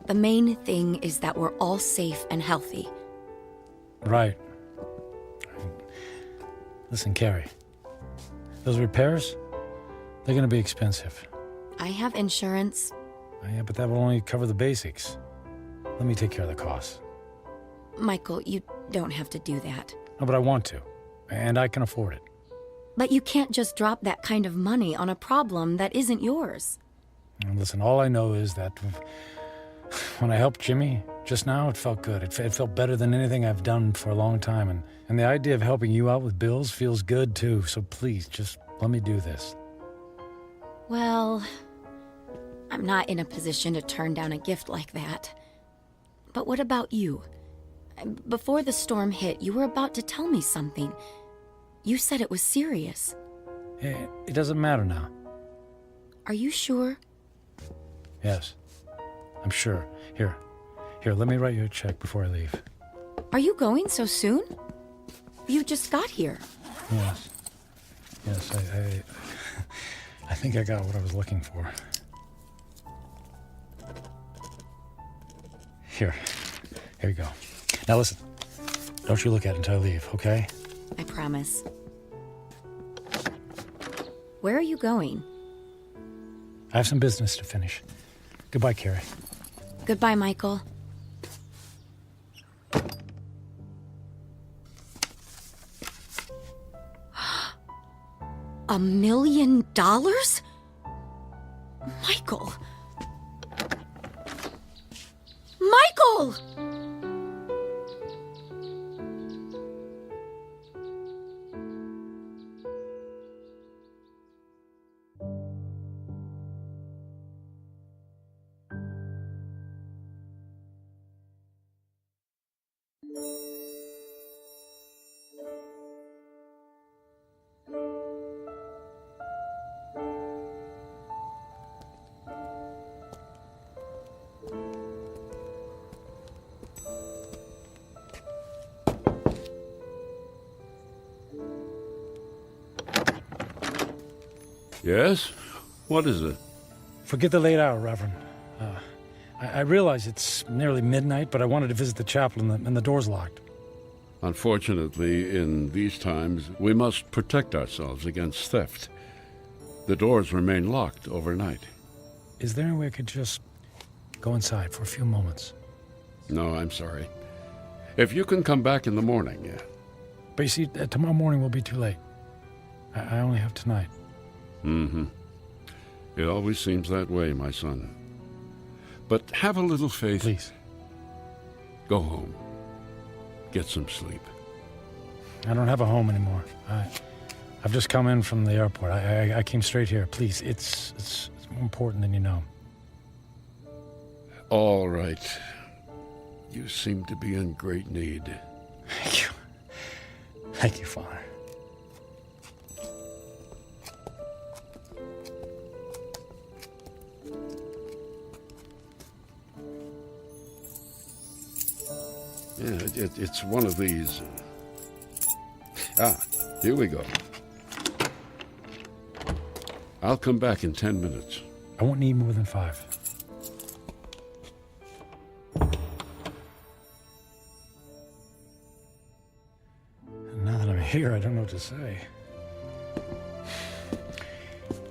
The main thing is that we're all safe and healthy. Right. Listen, Carrie. Those repairs, they're going to be expensive. I have insurance. Yeah, but that will only cover the basics. Let me take care of the costs. Michael, you don't have to do that. No, but I want to. And I can afford it. But you can't just drop that kind of money on a problem that isn't yours. And listen, all I know is that when I helped Jimmy just now, it felt good. It felt better than anything I've done for a long time. And the idea of helping you out with bills feels good, too. So please, just let me do this. Well, I'm not in a position to turn down a gift like that. But what about you? Before the storm hit, you were about to tell me something. You said it was serious. It doesn't matter now. Are you sure? Yes, I'm sure. Here, let me write you a check before I leave. Are you going so soon? You just got here. Yes. Yes, I think I got what I was looking for. Here you go. Now listen, don't you look at it until I leave, okay? I promise. Where are you going? I have some business to finish. Goodbye, Carrie. Goodbye, Michael. $1 million? Michael! Michael! Yes? What is it? Forget the late hour, Reverend. I realize it's nearly midnight, but I wanted to visit the chapel and the door's locked. Unfortunately, in these times, we must protect ourselves against theft. The doors remain locked overnight. Is there any way I could just go inside for a few moments? No, I'm sorry. If you can come back in the morning, yeah. But you see, tomorrow morning will be too late. I only have tonight. Mm-hmm. It always seems that way, my son. But have a little faith. Please. Go home. Get some sleep. I don't have a home anymore. I've just come in from the airport. I came straight here. Please, it's more important than you know. All right. You seem to be in great need. Thank you. Thank you, Father. Yeah, it's one of these. Here we go. I'll come back in 10 minutes. I won't need more than 5. Now that I'm here, I don't know what to say.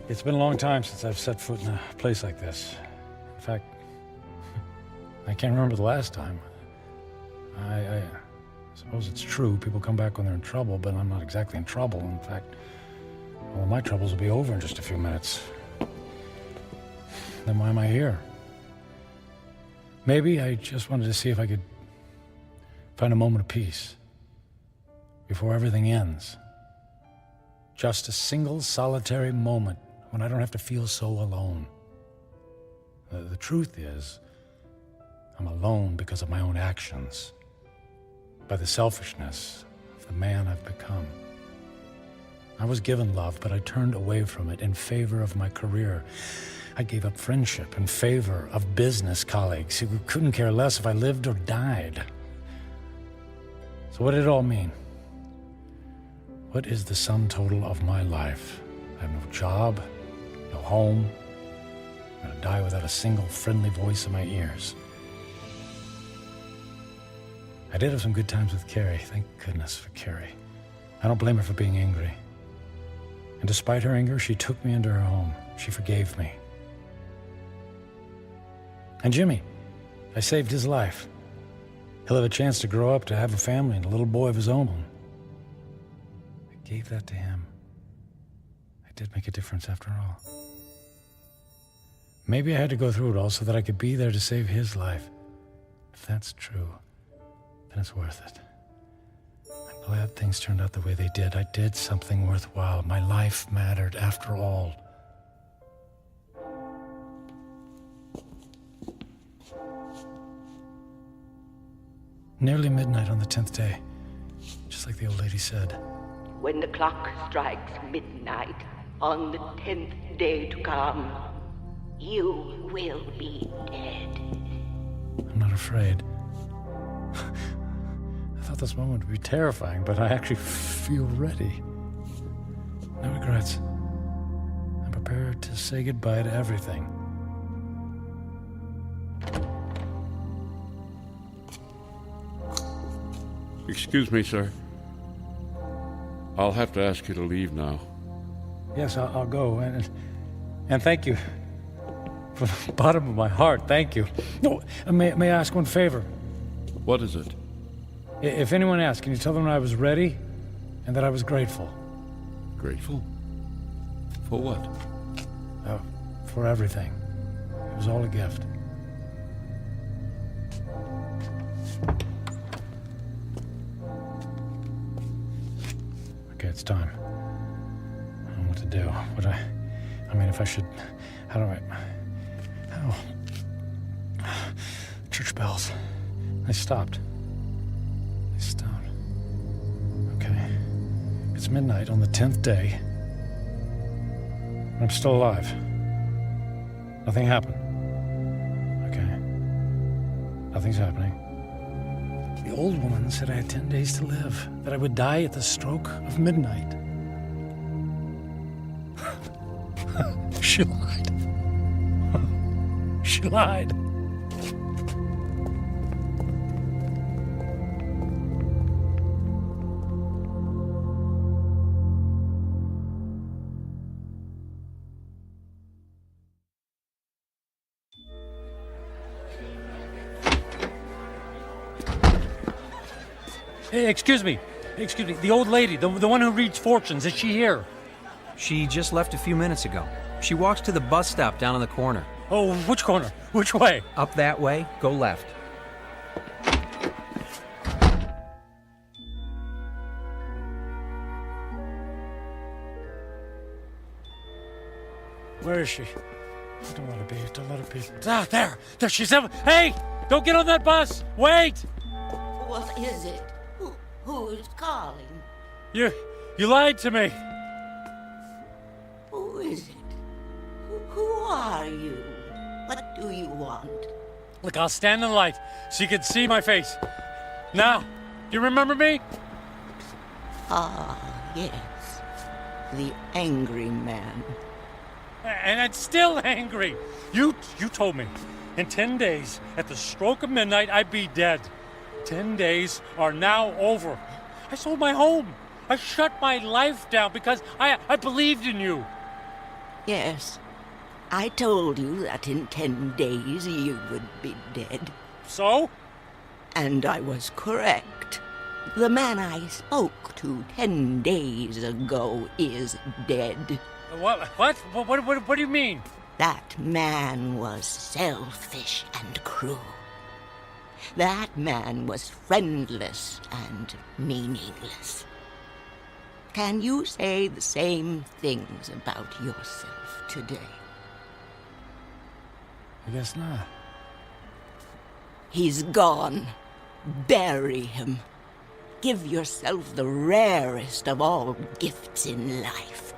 It's been a long time since I've set foot in a place like this. In fact, I can't remember the last time. I suppose it's true. People come back when they're in trouble, but I'm not exactly in trouble. In fact, all my troubles will be over in just a few minutes. Then why am I here? Maybe I just wanted to see if I could find a moment of peace before everything ends. Just a single solitary moment when I don't have to feel so alone. The truth is, I'm alone because of my own actions, by the selfishness of the man I've become. I was given love, but I turned away from it in favor of my career. I gave up friendship in favor of business colleagues who couldn't care less if I lived or died. So what did it all mean? What is the sum total of my life? I have no job, no home. I'm going to die without a single friendly voice in my ears. I did have some good times with Carrie. Thank goodness for Carrie. I don't blame her for being angry. And despite her anger, she took me into her home. She forgave me. And Jimmy, I saved his life. He'll have a chance to grow up, to have a family, and a little boy of his own. I gave that to him. I did make a difference after all. Maybe I had to go through it all so that I could be there to save his life. If that's true, then it's worth it. I'm glad things turned out the way they did. I did something worthwhile. My life mattered after all. Nearly midnight on the 10th day, just like the old lady said. When the clock strikes midnight on the 10th day to come, you will be dead. I'm not afraid. I thought this moment would be terrifying, but I actually feel ready. No regrets. I'm prepared to say goodbye to everything. Excuse me, sir. I'll have to ask you to leave now. Yes, I'll go, and thank you. From the bottom of my heart, thank you. No, may I ask one favor? What is it? If anyone asks, can you tell them I was ready and that I was grateful? Grateful? For what? For everything. It was all a gift. Okay, it's time. I don't know what to do. But I mean, if I should... How do I... Church bells. They stopped. Okay. It's midnight on the 10th day. And I'm still alive. Nothing happened. Okay. Nothing's happening. The old woman said I had 10 days to live, that I would die at the stroke of midnight. She lied. She lied. Hey, excuse me. The old lady, the one who reads fortunes, is she here? She just left a few minutes ago. She walks to the bus stop down in the corner. Oh, which corner? Which way? Up that way, go left. Where is she? I don't let her be. Ah, there she's. Hey, don't get on that bus. Wait. What is it? Who's calling? You lied to me. Who is it? Who are you? What do you want? Look, I'll stand in the light so you can see my face. Now, do you remember me? Ah, yes. The angry man. And I'm still angry. You told me in 10 days, at the stroke of midnight, I'd be dead. 10 days are now over. I sold my home. I shut my life down because I believed in you. Yes. I told you that in 10 days you would be dead. So? And I was correct. The man I spoke to 10 days ago is dead. What? What do you mean? That man was selfish and cruel. That man was friendless and meaningless. Can you say the same things about yourself today? I guess not. He's gone. Bury him. Give yourself the rarest of all gifts in life.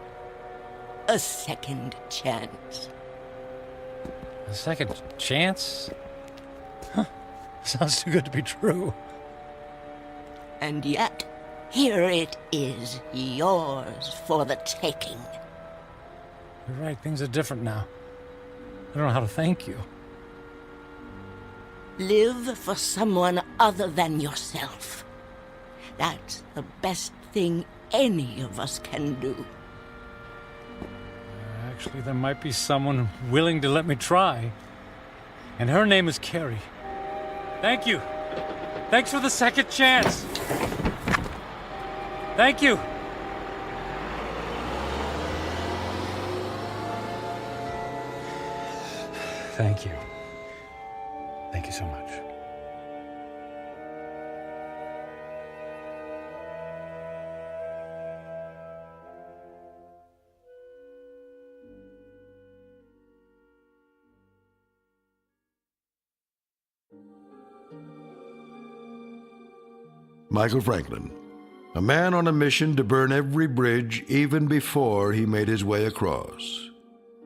A second chance. A second chance? Huh. Sounds too good to be true. And yet, here it is, yours for the taking. You're right, things are different now. I don't know how to thank you. Live for someone other than yourself. That's the best thing any of us can do. Actually, there might be someone willing to let me try. And her name is Carrie. Thank you. Thanks for the second chance. Thank you. Thank you. Thank you so much. Michael Franklin, a man on a mission to burn every bridge even before he made his way across.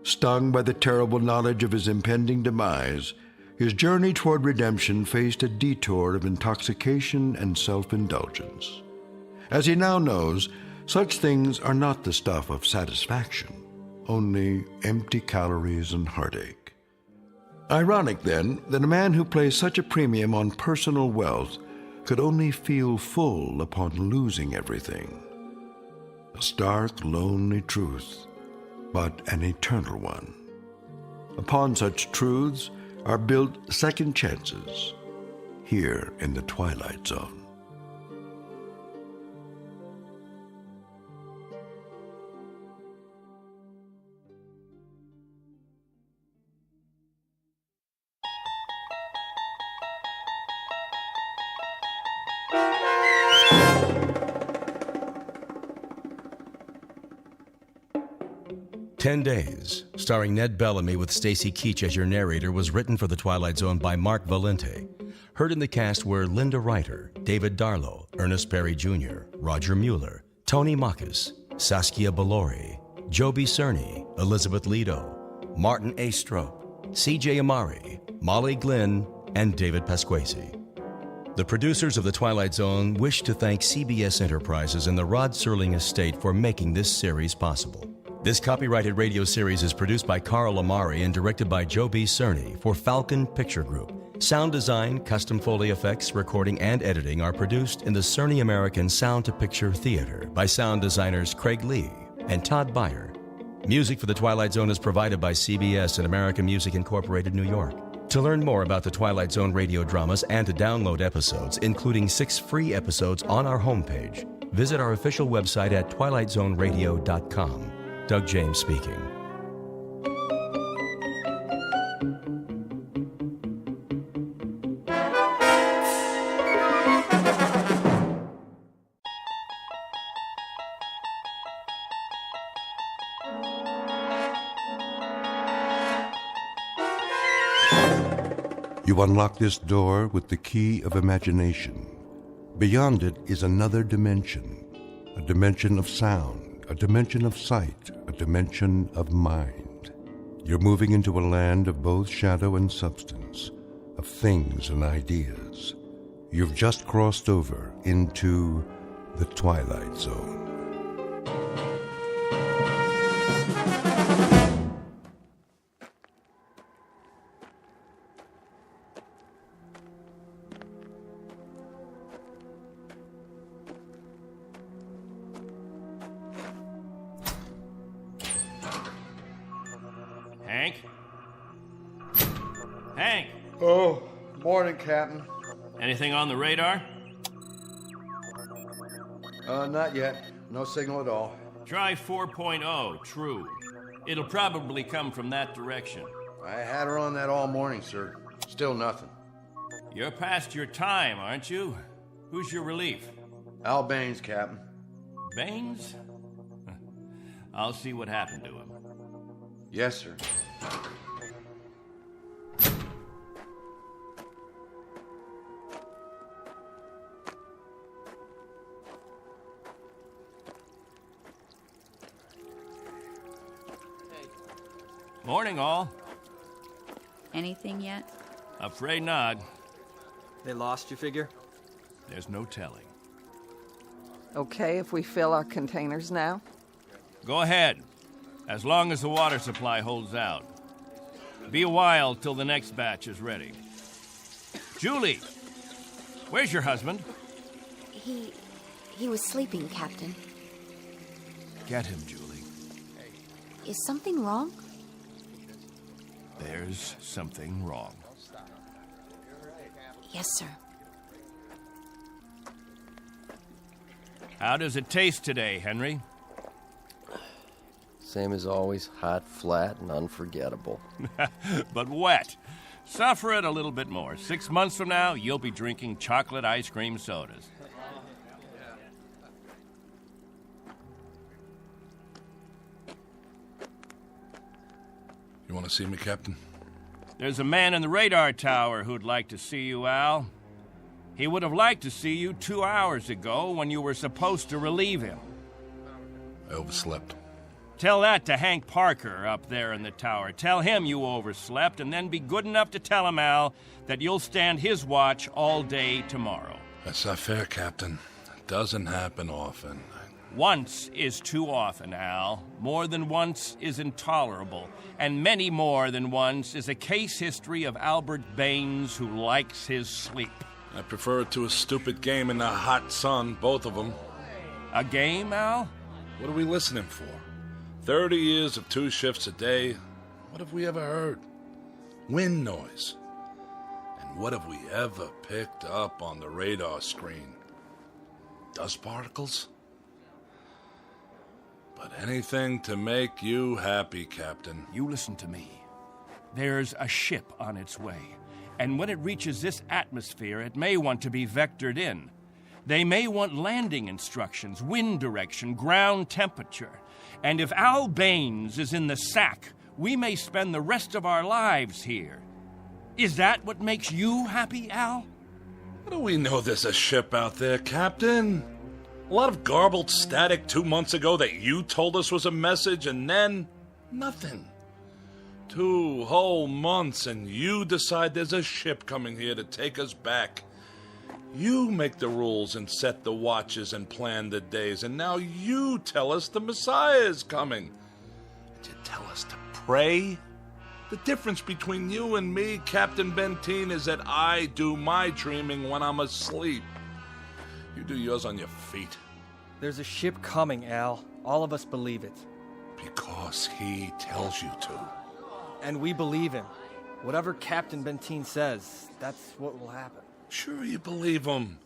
Stung by the terrible knowledge of his impending demise, his journey toward redemption faced a detour of intoxication and self-indulgence. As he now knows, Such things are not the stuff of satisfaction, only empty calories and heartache. Ironic, then, that a man who placed such a premium on personal wealth could only feel full upon losing everything. A stark, lonely truth, but an eternal one. Upon such truths are built second chances, here in the Twilight Zone. "10 Days," starring Ned Bellamy with Stacy Keach as your narrator, was written for The Twilight Zone by Mark Valente. Heard in the cast were Linda Ryder, David Darlow, Ernest Berry Jr., Roger Mueller, Tony Makis, Saskia Balori, Joby Cerny, Elizabeth Lido, Martin A. Strope, C.J. Amari, Molly Glynn, and David Pasquesi. The producers of The Twilight Zone wish to thank CBS Enterprises and the Rod Serling estate for making this series possible. This copyrighted radio series is produced by Carl Amari and directed by Joby Cerny for Falcon Picture Group. Sound design, custom Foley effects, recording, and editing are produced in the Cerny American Sound to Picture Theater by sound designers Craig Lee and Todd Beyer. Music for The Twilight Zone is provided by CBS and American Music Incorporated, New York. To learn more about the Twilight Zone radio dramas and to download episodes, including 6 free episodes on our homepage, visit our official website at twilightzoneradio.com. Doug James speaking. You unlock this door with the key of imagination. Beyond it is another dimension, a dimension of sound, a dimension of sight, a dimension of mind. You're moving into a land of both shadow and substance, of things and ideas. You've just crossed over into the Twilight Zone. Hank! Oh, morning, Captain. Anything on the radar? Not yet. No signal at all. Try 4.0, true. It'll probably come from that direction. I had her on that all morning, sir. Still nothing. You're past your time, aren't you? Who's your relief? Al Baines, Captain. Baines? I'll see what happened to him. Yes, sir. Morning, all. Anything yet? Afraid not. They lost, you figure? There's no telling. Okay if we fill our containers now? Go ahead, as long as the water supply holds out. Be a while till the next batch is ready. Julie, where's your husband? He was sleeping, Captain. Get him, Julie. Is something wrong? There's something wrong. Yes, sir. How does it taste today, Henry? Same as always, hot, flat, and unforgettable. But wet. Suffer it a little bit more. 6 months from now, you'll be drinking chocolate ice cream sodas. You want to see me, Captain? There's a man in the radar tower who'd like to see you, Al. He would have liked to see you 2 hours ago when you were supposed to relieve him. I overslept. Tell that to Hank Parker up there in the tower. Tell him you overslept, and then be good enough to tell him, Al, that you'll stand his watch all day tomorrow. That's not fair, Captain. It doesn't happen often. Once is too often, Al. More than once is intolerable. And many more than once is a case history of Albert Baines who likes his sleep. I prefer it to a stupid game in the hot sun, both of them. A game, Al? What are we listening for? 30 years of 2 shifts a day. What have we ever heard? Wind noise. And what have we ever picked up on the radar screen? Dust particles? But anything to make you happy, Captain. You listen to me. There's a ship on its way, and when it reaches this atmosphere, it may want to be vectored in. They may want landing instructions, wind direction, ground temperature. And if Al Baines is in the sack, we may spend the rest of our lives here. Is that what makes you happy, Al? How do we know there's a ship out there, Captain? A lot of garbled static 2 months ago that you told us was a message, and then nothing. 2 whole months, and you decide there's a ship coming here to take us back. You make the rules and set the watches and plan the days, and now you tell us the Messiah is coming. And you tell us to pray? The difference between you and me, Captain Benteen, is that I do my dreaming when I'm asleep. You do yours on your feet. There's a ship coming, Al. All of us believe it. Because he tells you to. And we believe him. Whatever Captain Benteen says, that's what will happen. Sure you believe him.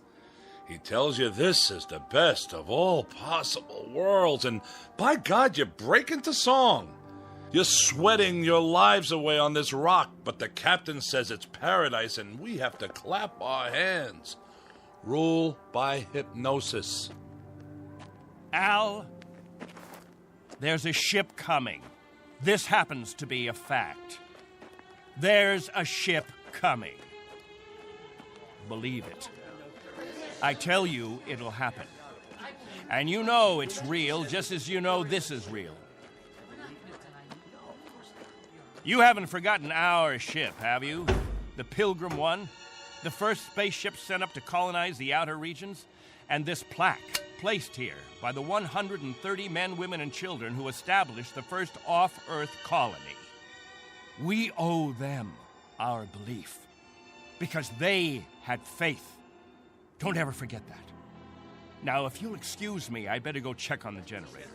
He tells you this is the best of all possible worlds, and by God, you break into song. You're sweating your lives away on this rock, but the captain says it's paradise, and we have to clap our hands. Rule by hypnosis. Al, there's a ship coming. This happens to be a fact. There's a ship coming. Believe it. I tell you, it'll happen. And you know it's real, just as you know this is real. You haven't forgotten our ship, have you? The Pilgrim 1? The first spaceship sent up to colonize the outer regions? And this plaque, placed here by the 130 men, women, and children who established the first off-Earth colony. We owe them our belief, because they had faith. Don't ever forget that. Now, if you'll excuse me, I'd better go check on the generator.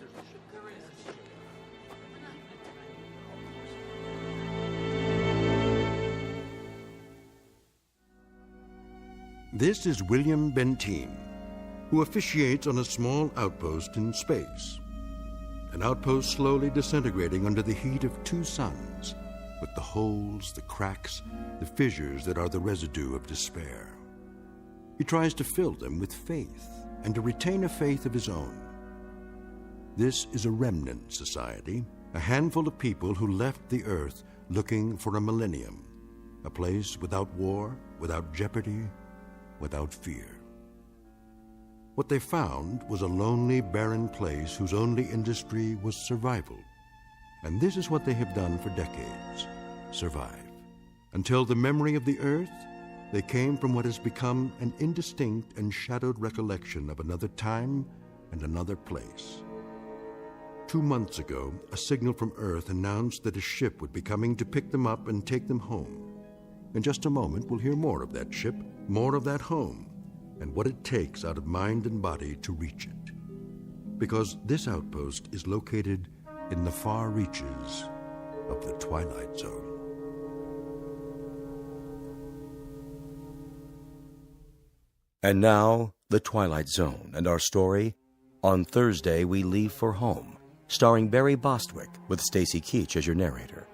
This is William Benteen, who officiates on a small outpost in space. An outpost slowly disintegrating under the heat of 2 suns, with the holes, the cracks, the fissures that are the residue of despair. He tries to fill them with faith and to retain a faith of his own. This is a remnant society, a handful of people who left the Earth looking for a millennium, a place without war, without jeopardy, without fear. What they found was a lonely, barren place whose only industry was survival. And this is what they have done for decades, survive. Until the memory of the Earth, they came from what has become an indistinct and shadowed recollection of another time and another place. 2 months ago, a signal from Earth announced that a ship would be coming to pick them up and take them home. In just a moment, we'll hear more of that ship, more of that home, and what it takes out of mind and body to reach it. Because this outpost is located in the far reaches of the Twilight Zone. And now, The Twilight Zone and our story, On Thursday We Leave for Home, starring Barry Bostwick with Stacy Keach as your narrator.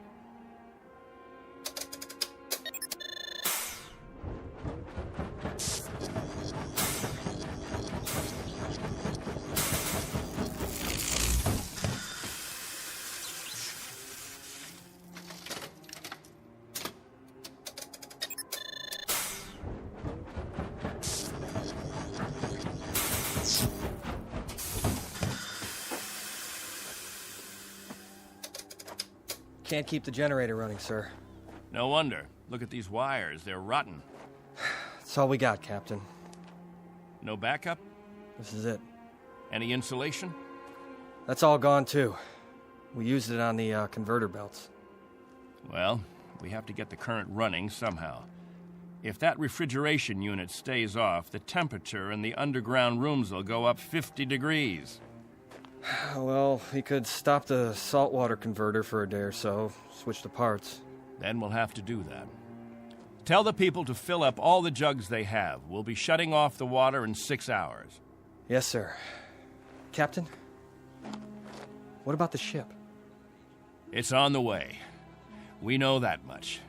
Can't keep the generator running, sir. No wonder. Look at these wires. They're rotten. That's all we got, Captain. No backup? This is it. Any insulation? That's all gone, too. We used it on the converter belts. Well, we have to get the current running somehow. If that refrigeration unit stays off, the temperature in the underground rooms will go up 50 degrees. Well, we could stop the saltwater converter for a day or so, switch the parts. Then we'll have to do that. Tell the people to fill up all the jugs they have. We'll be shutting off the water in 6 hours. Yes, sir. Captain, what about the ship? It's on the way. We know that much.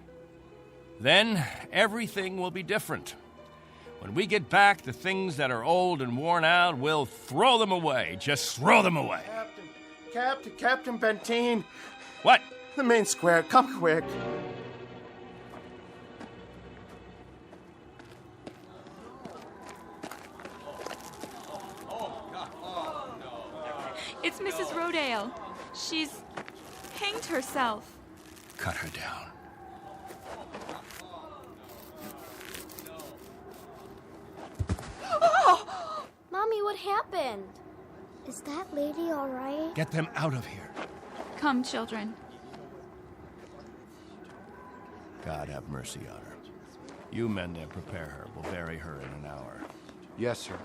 Then everything will be different. When we get back, the things that are old and worn out, we'll throw them away. Just throw them away. Captain Benteen. What? The main square. Come quick. It's Mrs. Rodale. She's hanged herself. Cut her down. Oh! Mommy, what happened? Is that lady all right? Get them out of here. Come, children. God have mercy on her. You men there prepare her. We'll bury her in an hour. Yes, sir.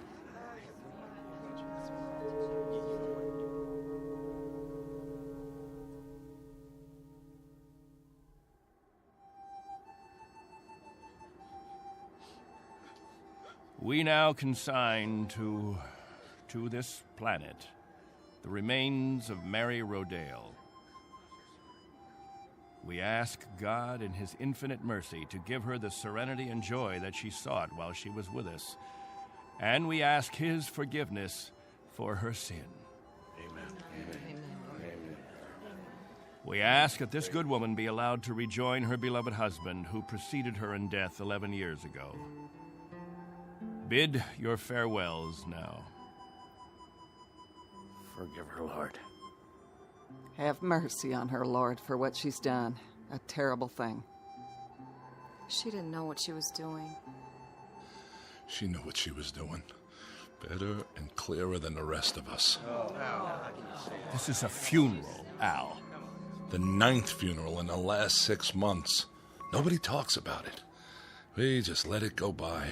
We now consign to this planet the remains of Mary Rodale. We ask God in His infinite mercy to give her the serenity and joy that she sought while she was with us. And we ask His forgiveness for her sin. Amen. We ask that this good woman be allowed to rejoin her beloved husband who preceded her in death 11 years ago. Bid your farewells now. Forgive her, Lord. Have mercy on her, Lord, for what she's done. A terrible thing. She didn't know what she was doing. She knew what she was doing. Better and clearer than the rest of us. This is a funeral, Al. The 9th funeral in the last 6 months. Nobody talks about it. We just let it go by.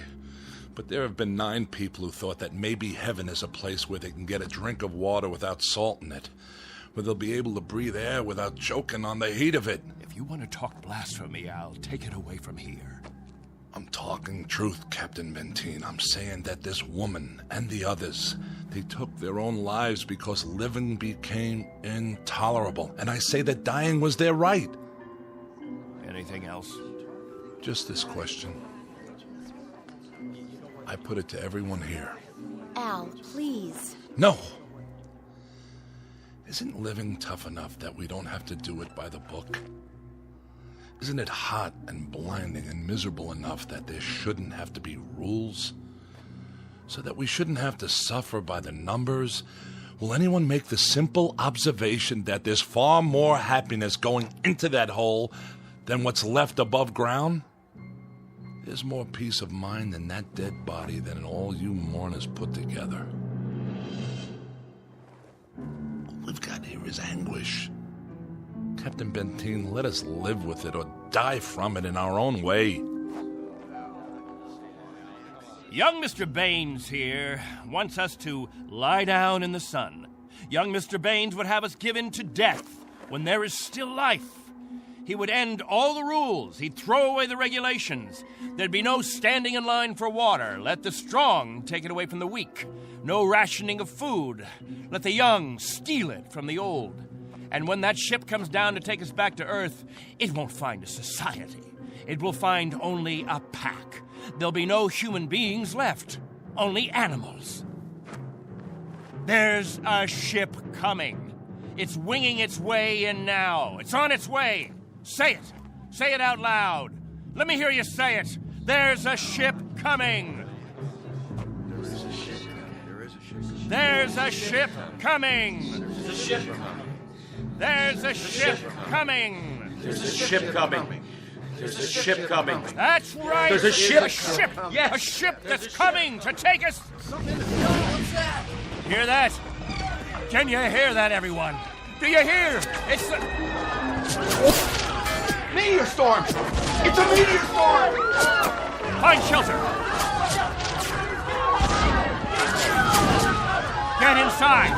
But there have been 9 people who thought that maybe heaven is a place where they can get a drink of water without salt in it, where they'll be able to breathe air without choking on the heat of it. If you want to talk blasphemy, Al, take it away from here. I'm talking truth, Captain Benteen. I'm saying that this woman and the others, they took their own lives because living became intolerable. And I say that dying was their right. Anything else? Just this question. I put it to everyone here. Al, please. No! Isn't living tough enough that we don't have to do it by the book? Isn't it hot and blinding and miserable enough that there shouldn't have to be rules? So that we shouldn't have to suffer by the numbers? Will anyone make the simple observation that there's far more happiness going into that hole than what's left above ground? There's more peace of mind in that dead body than in all you mourners put together. All we've got here is anguish. Captain Benteen, let us live with it or die from it in our own way. Young Mr. Baines here wants us to lie down in the sun. Young Mr. Baines would have us given to death when there is still life. He would end all the rules. He'd throw away the regulations. There'd be no standing in line for water. Let the strong take it away from the weak. No rationing of food. Let the young steal it from the old. And when that ship comes down to take us back to Earth, it won't find a society. It will find only a pack. There'll be no human beings left. Only animals. There's a ship coming. It's winging its way in now. It's on its way. Say it. Say it out loud. Let me hear you say it. There's a ship coming. There's a ship coming. There's a ship coming. There's a ship coming. There's a ship coming. There's a ship coming. That's right. There's a ship. A ship. Yes. A ship that's coming to take us. What's that? Hear that? Can you hear that, everyone? Do you hear? It's the... Meteor storm! It's a meteor storm! Find shelter! Get inside!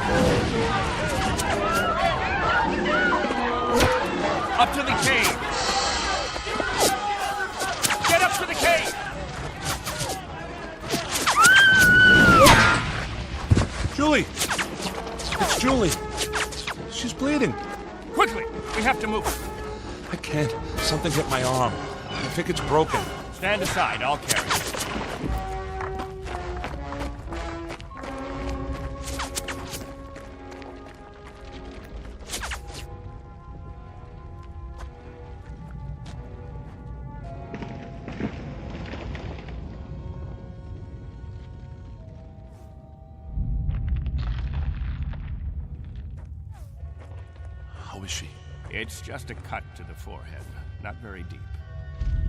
Up to the cave! Get up to the cave! Julie! It's Julie. She's bleeding. Quickly! We have to move. I can't. Something hit my arm. I think it's broken. Stand aside. I'll carry it. How is she? It's just a cut to the forehead. Not very deep.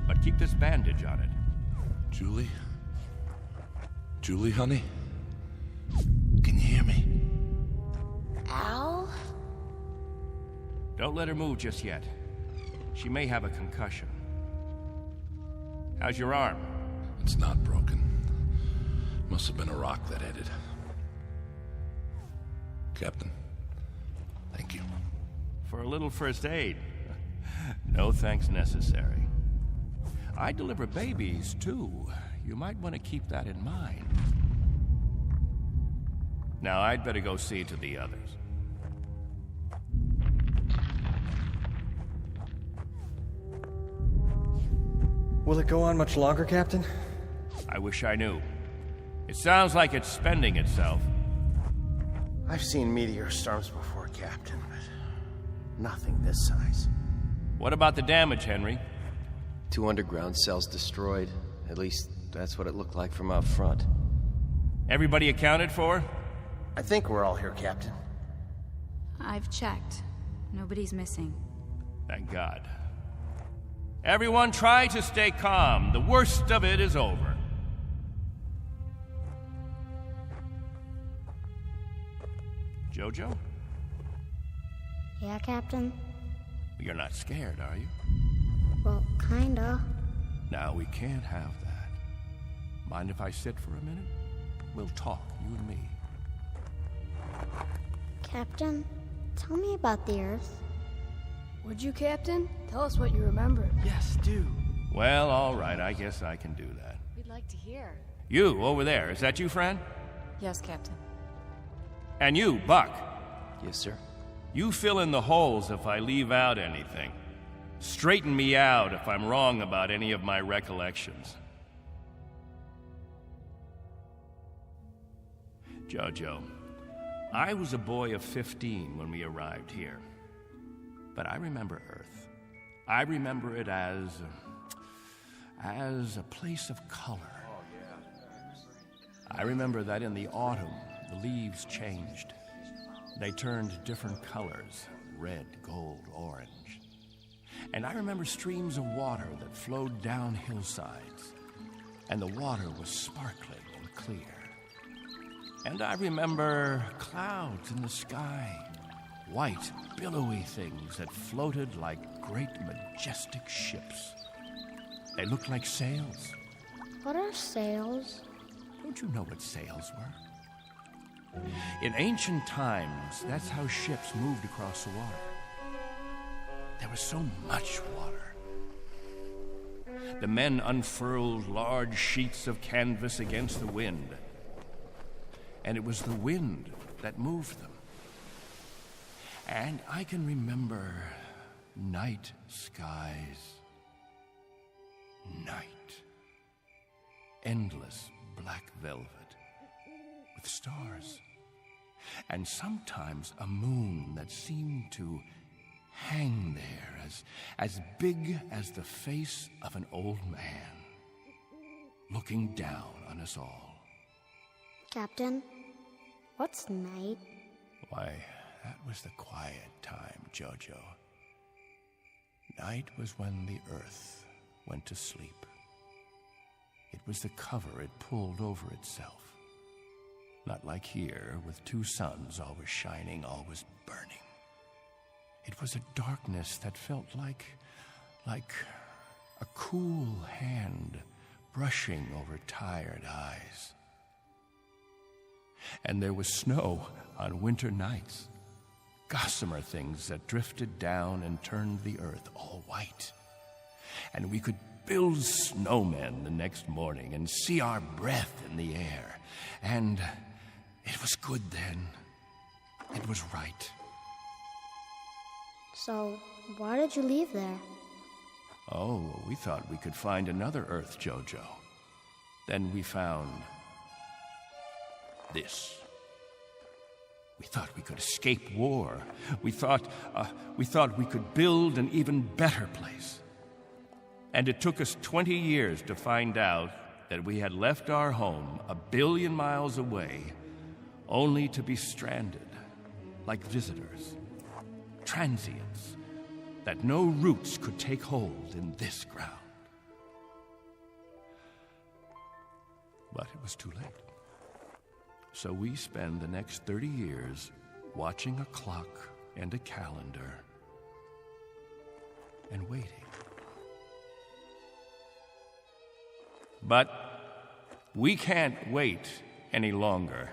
But keep this bandage on it. Julie? Julie, honey? Can you hear me? Al? Don't let her move just yet. She may have a concussion. How's your arm? It's not broken. Must have been a rock that hit it. Captain, thank you. For a little first aid. No thanks necessary. I deliver babies, too. You might want to keep that in mind. Now, I'd better go see to the others. Will it go on much longer, Captain? I wish I knew. It sounds like it's spending itself. I've seen meteor storms before, Captain, but nothing this size. What about the damage, Henry? 2 underground cells destroyed. At least, that's what it looked like from out front. Everybody accounted for? I think we're all here, Captain. I've checked. Nobody's missing. Thank God. Everyone try to stay calm. The worst of it is over. Jojo? Yeah, Captain? You're not scared, are you? Well, kinda. Now, we can't have that. Mind if I sit for a minute? We'll talk, you and me. Captain, tell me about the Earth. Would you, Captain? Tell us what you remember. Yes, do. Well, all right, I guess I can do that. We'd like to hear. You, over there, is that you, friend? Yes, Captain. And you, Buck. Yes, sir. You fill in the holes if I leave out anything. Straighten me out if I'm wrong about any of my recollections. Jojo, I was a boy of 15 when we arrived here. But I remember Earth. I remember it as a place of color. I remember that in the autumn, the leaves changed. They turned different colors, red, gold, orange. And I remember streams of water that flowed down hillsides, and the water was sparkling and clear. And I remember clouds in the sky, white, billowy things that floated like great, majestic ships. They looked like sails. What are sails? Don't you know what sails were? In ancient times, that's how ships moved across the water. There was so much water. The men unfurled large sheets of canvas against the wind, and it was the wind that moved them. And I can remember night skies. Night. Endless black velvet with stars. And sometimes a moon that seemed to hang there as big as the face of an old man, looking down on us all. Captain, what's night? Why, that was the quiet time, Jojo. Night was when the earth went to sleep. It was the cover it pulled over itself, Not like here, with two suns always shining, always burning. It was a darkness that felt like a cool hand brushing over tired eyes. And there was snow on winter nights, gossamer things that drifted down and turned the earth all white. And we could build snowmen the next morning and see our breath in the air. And it was good then. It was right. So, why did you leave there? Oh, we thought we could find another Earth, Jojo. Then we found this. We thought we could escape war. We thought we could build an even better place. And it took us 20 years to find out that we had left our home 1 billion miles away, only to be stranded, like visitors, transients, that no roots could take hold in this ground. But it was too late. So we spend the next 30 years watching a clock and a calendar and waiting. But we can't wait any longer.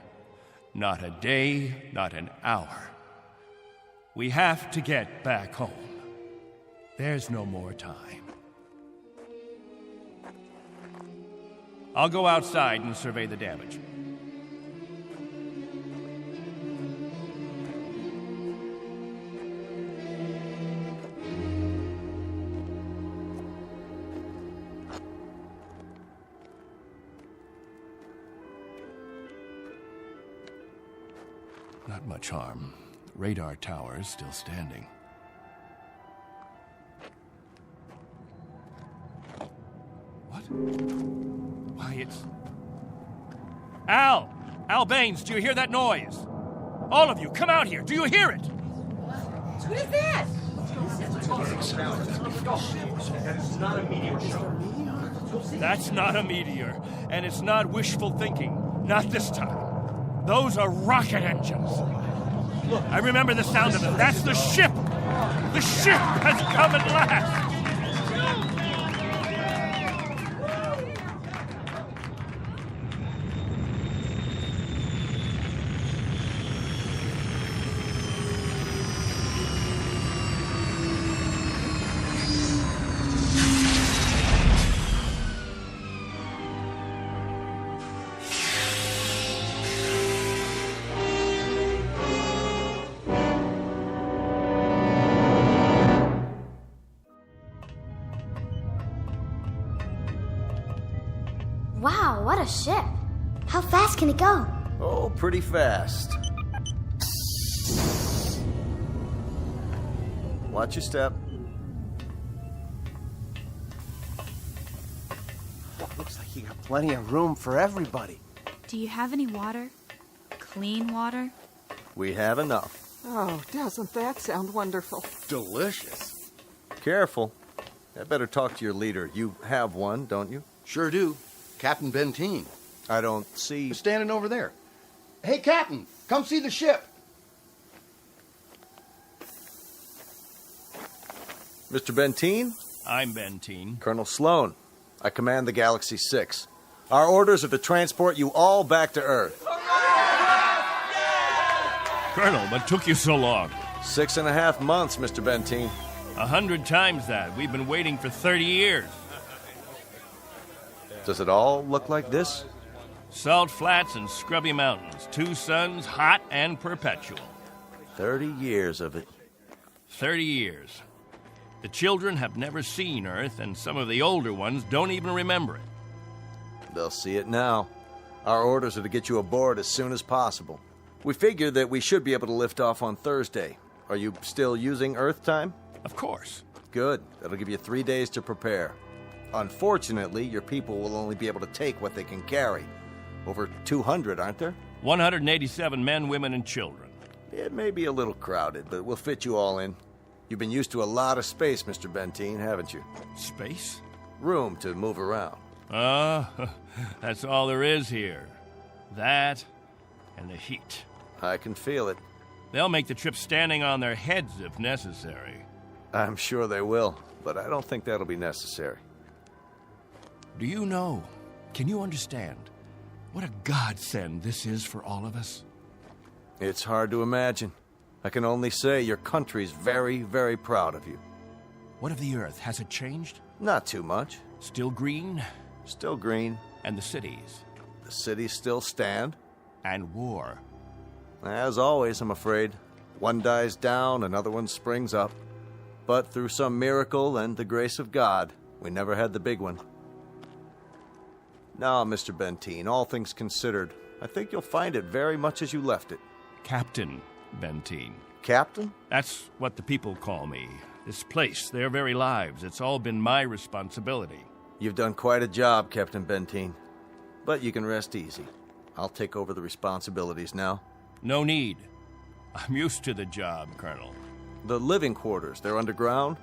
Not a day, not an hour. We have to get back home. There's no more time. I'll go outside and survey the damage. Not much harm. Radar tower's still standing. What? Why, it's... Al! Al Baines, do you hear that noise? All of you, come out here. Do you hear it? What is that? That's not a meteor, and it's not wishful thinking. Not this time. Those are rocket engines. Look, I remember the sound of it. That's the ship. The ship has come at last. Wow, what a ship. How fast can it go? Oh, pretty fast. Watch your step. Looks like you got plenty of room for everybody. Do you have any water? Clean water? We have enough. Oh, doesn't that sound wonderful? Delicious. Careful. I better talk to your leader. You have one, don't you? Sure do. Captain Benteen. I don't see... Standing over there. Hey, Captain, come see the ship. Mr. Benteen? I'm Benteen. Colonel Sloan. I command the Galaxy 6. Our orders are to transport you all back to Earth. Colonel, what took you so long? 6.5 months, Mr. Benteen. 100 times that. We've been waiting for 30 years. Does it all look like this? Salt flats and scrubby mountains. 2 suns, hot and perpetual. 30 years of it. 30 years. The children have never seen Earth, and some of the older ones don't even remember it. They'll see it now. Our orders are to get you aboard as soon as possible. We figured that we should be able to lift off on Thursday. Are you still using Earth time? Of course. Good. That'll give you 3 days to prepare. Unfortunately, your people will only be able to take what they can carry. Over 200, aren't there? 187 men, women, and children. It may be a little crowded, but we'll fit you all in. You've been used to a lot of space, Mr. Benteen, haven't you? Space? Room to move around. That's all there is here. That and the heat. I can feel it. They'll make the trip standing on their heads if necessary. I'm sure they will, but I don't think that'll be necessary. Do you know, can you understand what a godsend this is for all of us? It's hard to imagine. I can only say your country's very, very proud of you. What of the Earth? Has it changed? Not too much. Still green? Still green. And the cities? The cities still stand. And war? As always, I'm afraid. One dies down, another one springs up. But through some miracle and the grace of God, we never had the big one. Now, Mr. Benteen, all things considered, I think you'll find it very much as you left it. Captain Benteen. Captain? That's what the people call me. This place, their very lives, it's all been my responsibility. You've done quite a job, Captain Benteen. But you can rest easy. I'll take over the responsibilities now. No need. I'm used to the job, Colonel. The living quarters, they're underground?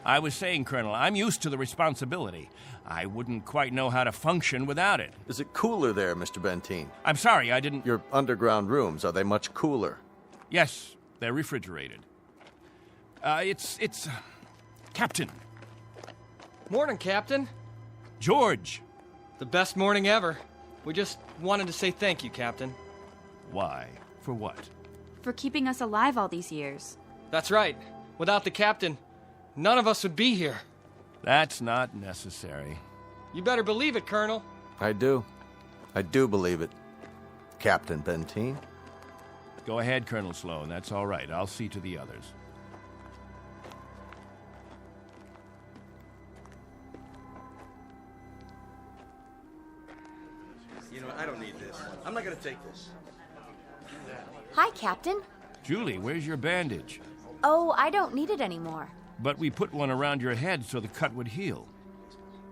I was saying, Colonel, I'm used to the responsibility. I wouldn't quite know how to function without it. Is it cooler there, Mr. Benteen? I'm sorry, I didn't... Your underground rooms, are they much cooler? Yes, they're refrigerated. It's... Captain. Morning, Captain. George. The best morning ever. We just wanted to say thank you, Captain. Why? For what? For keeping us alive all these years. That's right. Without the Captain, none of us would be here. That's not necessary. You better believe it, Colonel. I do. I do believe it. Captain Benteen. Go ahead, Colonel Sloan. That's all right. I'll see to the others. You know, I don't need this. I'm not gonna take this. Hi, Captain. Julie, where's your bandage? Oh, I don't need it anymore. But we put one around your head so the cut would heal.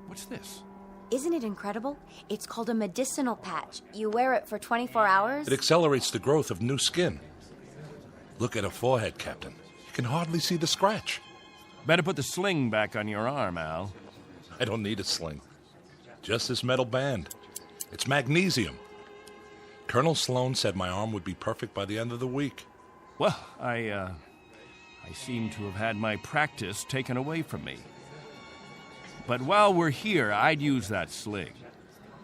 What's this? Isn't it incredible? It's called a medicinal patch. You wear it for 24 hours. It accelerates the growth of new skin. Look at her forehead, Captain. You can hardly see the scratch. Better put the sling back on your arm, Al. I don't need a sling. Just this metal band. It's magnesium. Colonel Sloan said my arm would be perfect by the end of the week. Well, I seem to have had my practice taken away from me. But while we're here, I'd use that sling.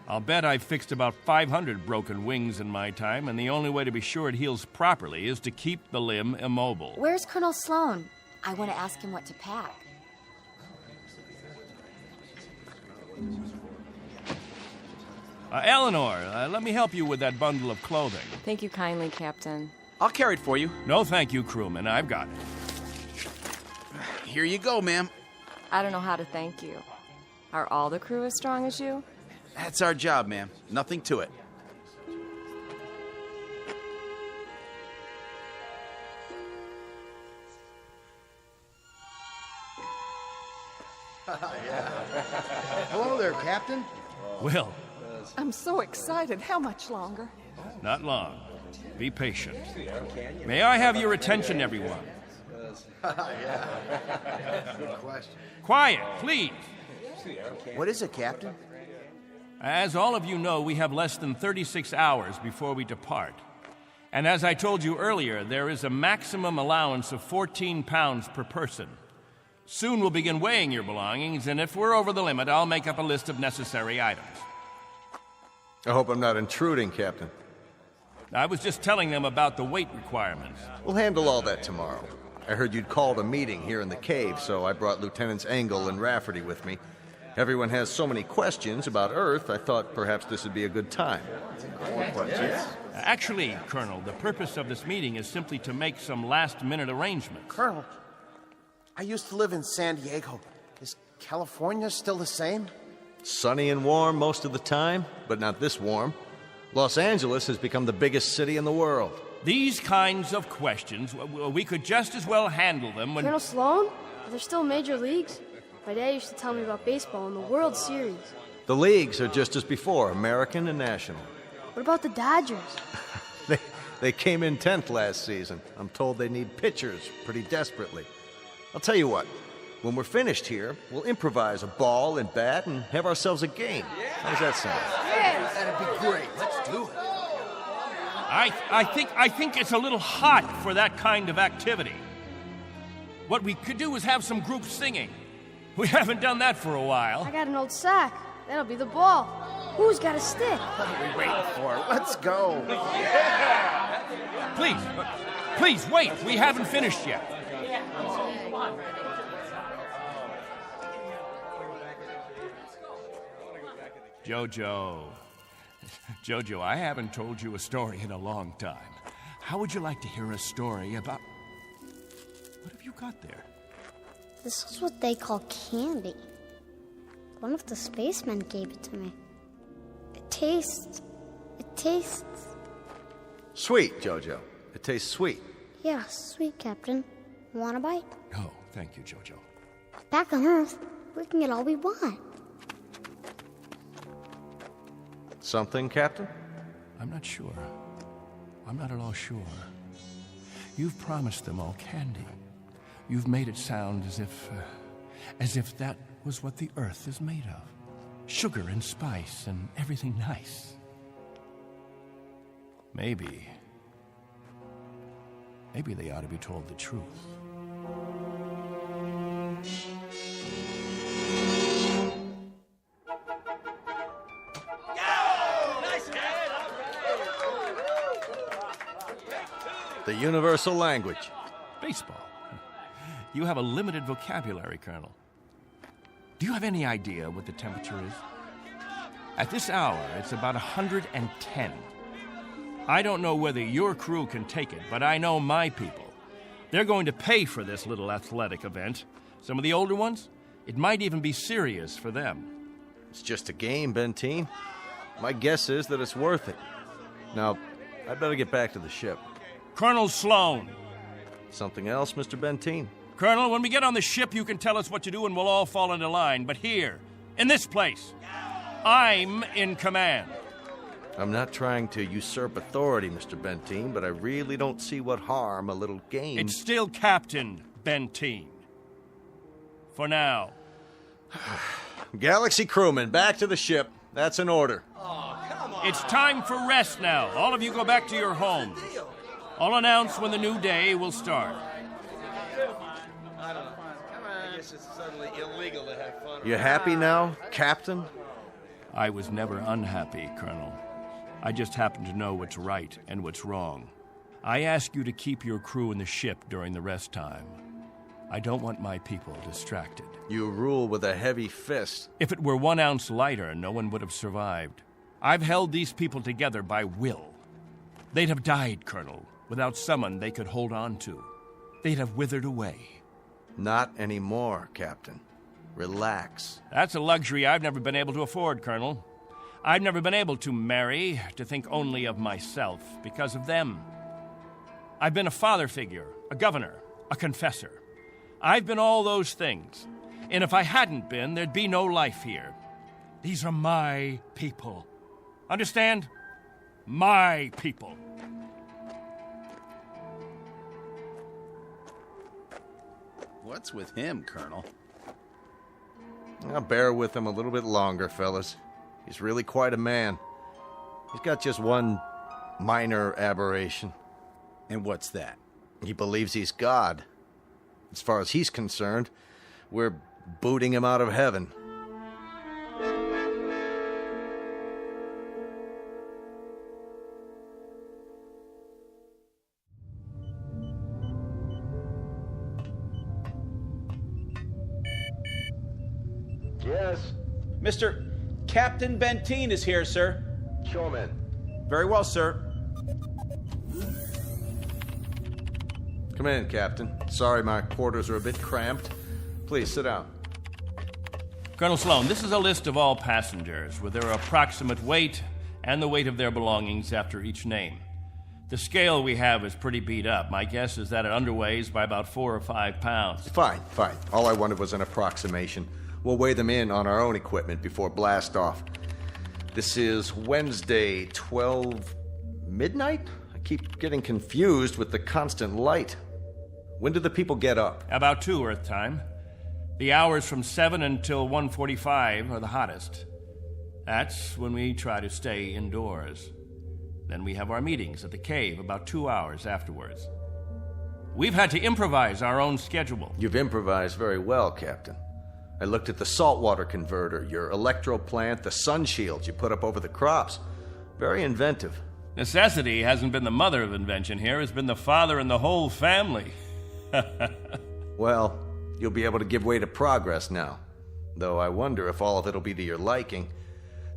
I'll bet I've fixed about 500 broken wings in my time, and the only way to be sure it heals properly is to keep the limb immobile. Where's Colonel Sloan? I want to ask him what to pack. Eleanor, let me help you with that bundle of clothing. Thank you kindly, Captain. I'll carry it for you. No, thank you, crewman. I've got it. Here you go, ma'am. I don't know how to thank you. Are all the crew as strong as you? That's our job, ma'am. Nothing to it. Hello there, Captain. Will. I'm so excited. How much longer? Not long. Be patient. May I have your attention, everyone? Good question. Quiet, please. What is it, Captain? As all of you know, we have less than 36 hours before we depart. And as I told you earlier, there is a maximum allowance of 14 pounds per person. Soon we'll begin weighing your belongings, and if we're over the limit, I'll make up a list of necessary items. I hope I'm not intruding, Captain. I was just telling them about the weight requirements. We'll handle all that tomorrow. I heard you'd called a meeting here in the cave, so I brought Lieutenants Engel and Rafferty with me. Everyone has so many questions about Earth, I thought perhaps this would be a good time. Actually, Colonel, the purpose of this meeting is simply to make some last-minute arrangements. Colonel, I used to live in San Diego. Is California still the same? Sunny and warm most of the time, but not this warm. Los Angeles has become the biggest city in the world. These kinds of questions, we could just as well handle them when... Colonel Sloan? Are there still major leagues? My dad used to tell me about baseball and the World Series. The leagues are just as before, American and national. What about the Dodgers? They came in 10th last season. I'm told they need pitchers pretty desperately. I'll tell you what, when we're finished here, we'll improvise a ball and bat and have ourselves a game. How does that sound? Yeah, that'd be great. Let's do it. I think it's a little hot for that kind of activity. What we could do is have some group singing. We haven't done that for a while. I got an old sack. That'll be the ball. Who's got a stick? What are we waiting for? Let's go. Please, wait. We haven't finished yet. Jojo, I haven't told you a story in a long time. How would you like to hear a story about... What have you got there? This is what they call candy. One of the spacemen gave it to me. It tastes... Sweet, Jojo. It tastes sweet. Yeah, sweet, Captain. Want a bite? Oh, thank you, Jojo. Back on Earth, we can get all we want. Something, Captain? I'm not sure. I'm not at all sure. You've promised them all candy. You've made it sound as if that was what the Earth is made of. Sugar and spice and everything nice. Maybe they ought to be told the truth. The universal language. Baseball. You have a limited vocabulary, Colonel. Do you have any idea what the temperature is? At this hour, it's about 110. I don't know whether your crew can take it, but I know my people. They're going to pay for this little athletic event. Some of the older ones, it might even be serious for them. It's just a game, Benteen. My guess is that it's worth it. Now, I'd better get back to the ship. Colonel Sloan. Something else, Mr. Benteen? Colonel, when we get on the ship, you can tell us what to do and we'll all fall into line. But here, in this place, I'm in command. I'm not trying to usurp authority, Mr. Benteen, but I really don't see what harm a little game... It's still Captain Benteen. For now. Galaxy crewmen, back to the ship. That's an order. Oh, come on. It's time for rest now. All of you go back to your homes. I'll announce when the new day will start. I don't know. I guess it's suddenly illegal to have fun. You happy now, Captain? I was never unhappy, Colonel. I just happen to know what's right and what's wrong. I ask you to keep your crew in the ship during the rest time. I don't want my people distracted. You rule with a heavy fist. If it were 1 ounce lighter, no one would have survived. I've held these people together by will. They'd have died, Colonel, without someone they could hold on to. They'd have withered away. Not anymore, Captain. Relax. That's a luxury I've never been able to afford, Colonel. I've never been able to marry, to think only of myself, because of them. I've been a father figure, a governor, a confessor. I've been all those things. And if I hadn't been, there'd be no life here. These are my people. Understand? My people. What's with him, Colonel? I'll bear with him a little bit longer, fellas. He's really quite a man. He's got just one minor aberration. And what's that? He believes he's God. As far as he's concerned, we're booting him out of heaven. Yes? Mr. Captain Benteen is here, sir. Show him in. Very well, sir. Come in, Captain. Sorry my quarters are a bit cramped. Please, sit down. Colonel Sloan, this is a list of all passengers with their approximate weight and the weight of their belongings after each name. The scale we have is pretty beat up. My guess is that it underweighs by about 4 or 5 pounds. Fine. All I wanted was an approximation. We'll weigh them in on our own equipment before blast off. This is Wednesday, 12 midnight? I keep getting confused with the constant light. When do the people get up? About 2 Earth time. The hours from 7 until 1:45 are the hottest. That's when we try to stay indoors. Then we have our meetings at the cave about 2 hours afterwards. We've had to improvise our own schedule. You've improvised very well, Captain. I looked at the saltwater converter, your electro plant, the sun shields you put up over the crops. Very inventive. Necessity hasn't been the mother of invention here. It's been the father and the whole family. Well, you'll be able to give way to progress now. Though I wonder if all of it'll be to your liking.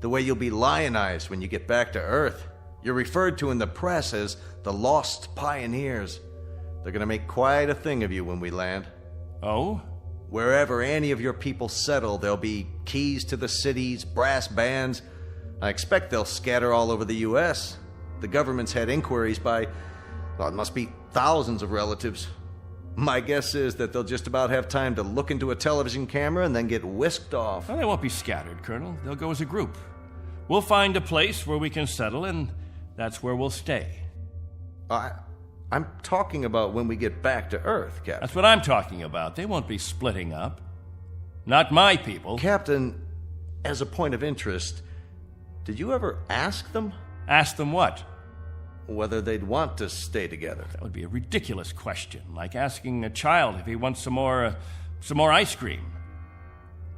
The way you'll be lionized when you get back to Earth. You're referred to in the press as the Lost Pioneers. They're gonna make quite a thing of you when we land. Oh? Wherever any of your people settle, there'll be keys to the cities, brass bands. I expect they'll scatter all over the U.S. The government's had inquiries by, well, it must be thousands of relatives. My guess is that they'll just about have time to look into a television camera and then get whisked off. Well, they won't be scattered, Colonel. They'll go as a group. We'll find a place where we can settle, and that's where we'll stay. I'm talking about when we get back to Earth, Captain. That's what I'm talking about. They won't be splitting up. Not my people. Captain, as a point of interest, did you ever ask them? Ask them what? Whether they'd want to stay together. That would be a ridiculous question, like asking a child if he wants some more ice cream.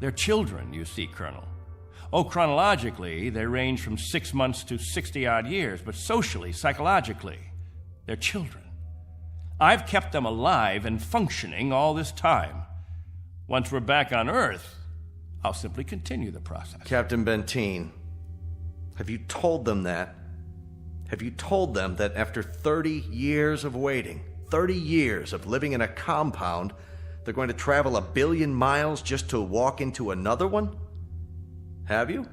They're children, you see, Colonel. Oh, chronologically, they range from 6 months to 60-odd years, but socially, psychologically, they're children. I've kept them alive and functioning all this time. Once we're back on Earth, I'll simply continue the process. Captain Benteen, have you told them that? Have you told them that after 30 years of waiting, 30 years of living in a compound, they're going to travel 1 billion miles just to walk into another one? Have you?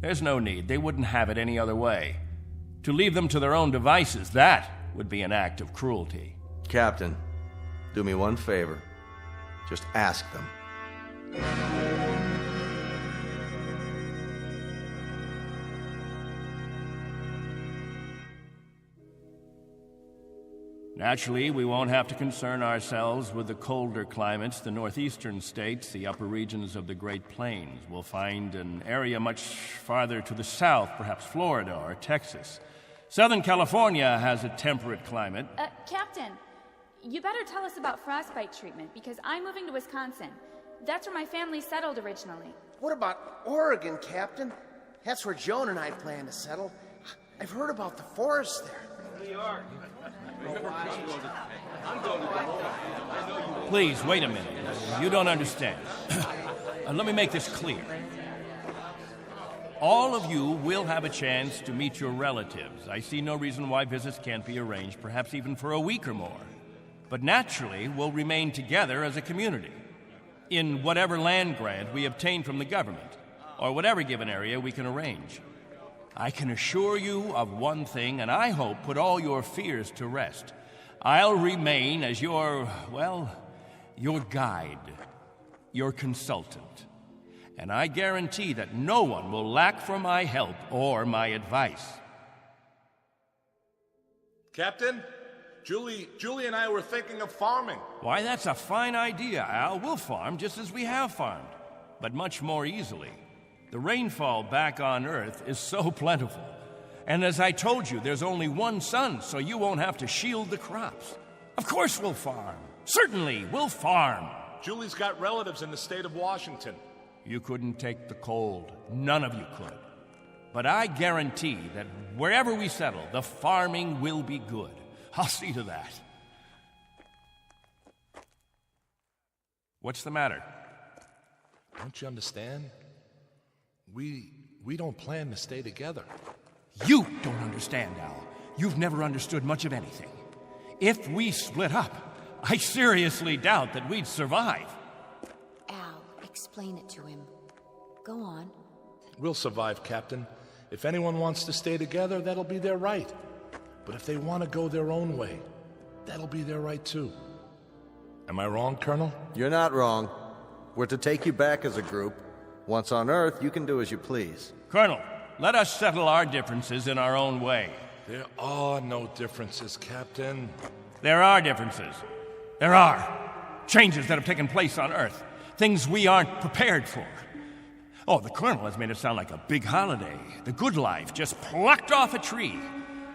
There's no need. They wouldn't have it any other way. To leave them to their own devices, that would be an act of cruelty. Captain, do me one favor. Just ask them. Naturally, we won't have to concern ourselves with the colder climates, the northeastern states, the upper regions of the Great Plains. We'll find an area much farther to the south, perhaps Florida or Texas. Southern California has a temperate climate. Captain, you better tell us about frostbite treatment, because I'm moving to Wisconsin. That's where my family settled originally. What about Oregon, Captain? That's where Joan and I plan to settle. I've heard about the forest there. New York. Please, wait a minute. You don't understand. Let me make this clear. All of you will have a chance to meet your relatives. I see no reason why visits can't be arranged, perhaps even for a week or more. But naturally, we'll remain together as a community in whatever land grant we obtain from the government, or whatever given area we can arrange. I can assure you of one thing, and I hope put all your fears to rest. I'll remain as your guide, your consultant. And I guarantee that no one will lack for my help or my advice. Captain, Julie and I were thinking of farming. Why, that's a fine idea, Al. We'll farm just as we have farmed, but much more easily. The rainfall back on Earth is so plentiful. And as I told you, there's only one sun, so you won't have to shield the crops. Of course we'll farm. Certainly, we'll farm. Julie's got relatives in the state of Washington. You couldn't take the cold. None of you could. But I guarantee that wherever we settle, the farming will be good. I'll see to that. What's the matter? Don't you understand? We don't plan to stay together. You don't understand, Al. You've never understood much of anything. If we split up, I seriously doubt that we'd survive. Al, explain it to him. Go on. We'll survive, Captain. If anyone wants to stay together, that'll be their right. But if they want to go their own way, that'll be their right too. Am I wrong, Colonel? You're not wrong. We're to take you back as a group. Once on Earth, you can do as you please. Colonel, let us settle our differences in our own way. There are no differences, Captain. There are differences. There are. Changes that have taken place on Earth. Things we aren't prepared for. Oh, the Colonel has made it sound like a big holiday. The good life just plucked off a tree.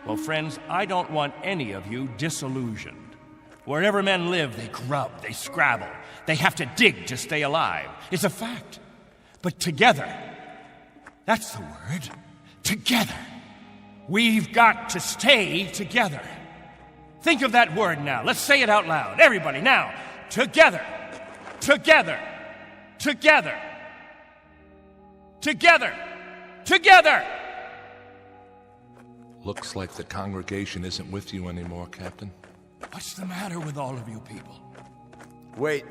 Well, friends, I don't want any of you disillusioned. Wherever men live, they grub, they scrabble. They have to dig to stay alive. It's a fact. But together, that's the word, together. We've got to stay together. Think of that word now. Let's say it out loud. Everybody, now. Together. Together. Together. Together. Together. Looks like the congregation isn't with you anymore, Captain. What's the matter with all of you people? Wait.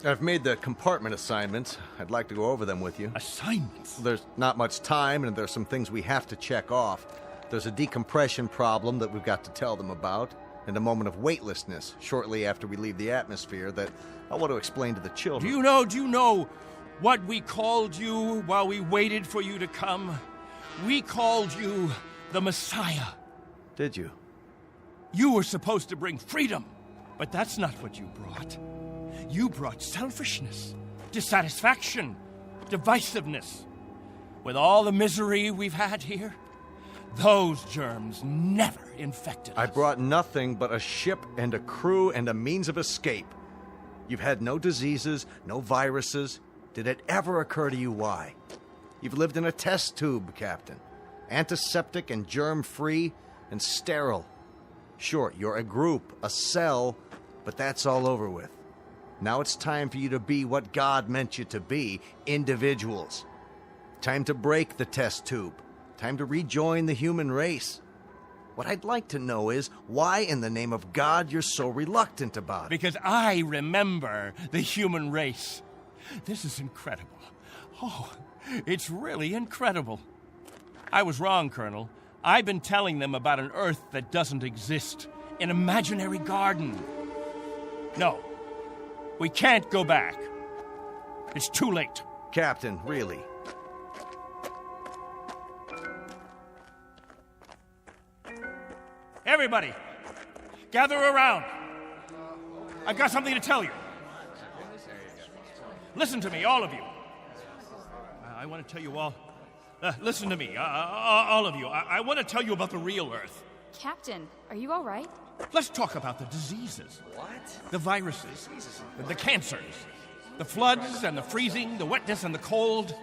I've made the compartment assignments. I'd like to go over them with you. Assignments? There's not much time, and there's some things we have to check off. There's a decompression problem that we've got to tell them about, and a moment of weightlessness shortly after we leave the atmosphere that I want to explain to the children. Do you know what we called you while we waited for you to come? We called you the Messiah. Did you? You were supposed to bring freedom, but that's not what you brought. You brought selfishness, dissatisfaction, divisiveness. With all the misery we've had here, those germs never infected us. I brought nothing but a ship and a crew and a means of escape. You've had no diseases, no viruses. Did it ever occur to you why? You've lived in a test tube, Captain. Antiseptic and germ-free and sterile. Sure, you're a group, a cell, but that's all over with. Now it's time for you to be what God meant you to be, individuals. Time to break the test tube. Time to rejoin the human race. What I'd like to know is, why in the name of God you're so reluctant about it? Because I remember the human race. This is incredible. Oh, it's really incredible. I was wrong, Colonel. I've been telling them about an Earth that doesn't exist. An imaginary garden. No. We can't go back. It's too late. Captain, really? Everybody, gather around. I've got something to tell you. Listen to me, all of you. I want to tell you all. Listen to me, all of you. I want to tell you about the real Earth. Captain, are you all right? Let's talk about the diseases. What? The viruses, the cancers, the floods and the freezing, the wetness and the cold.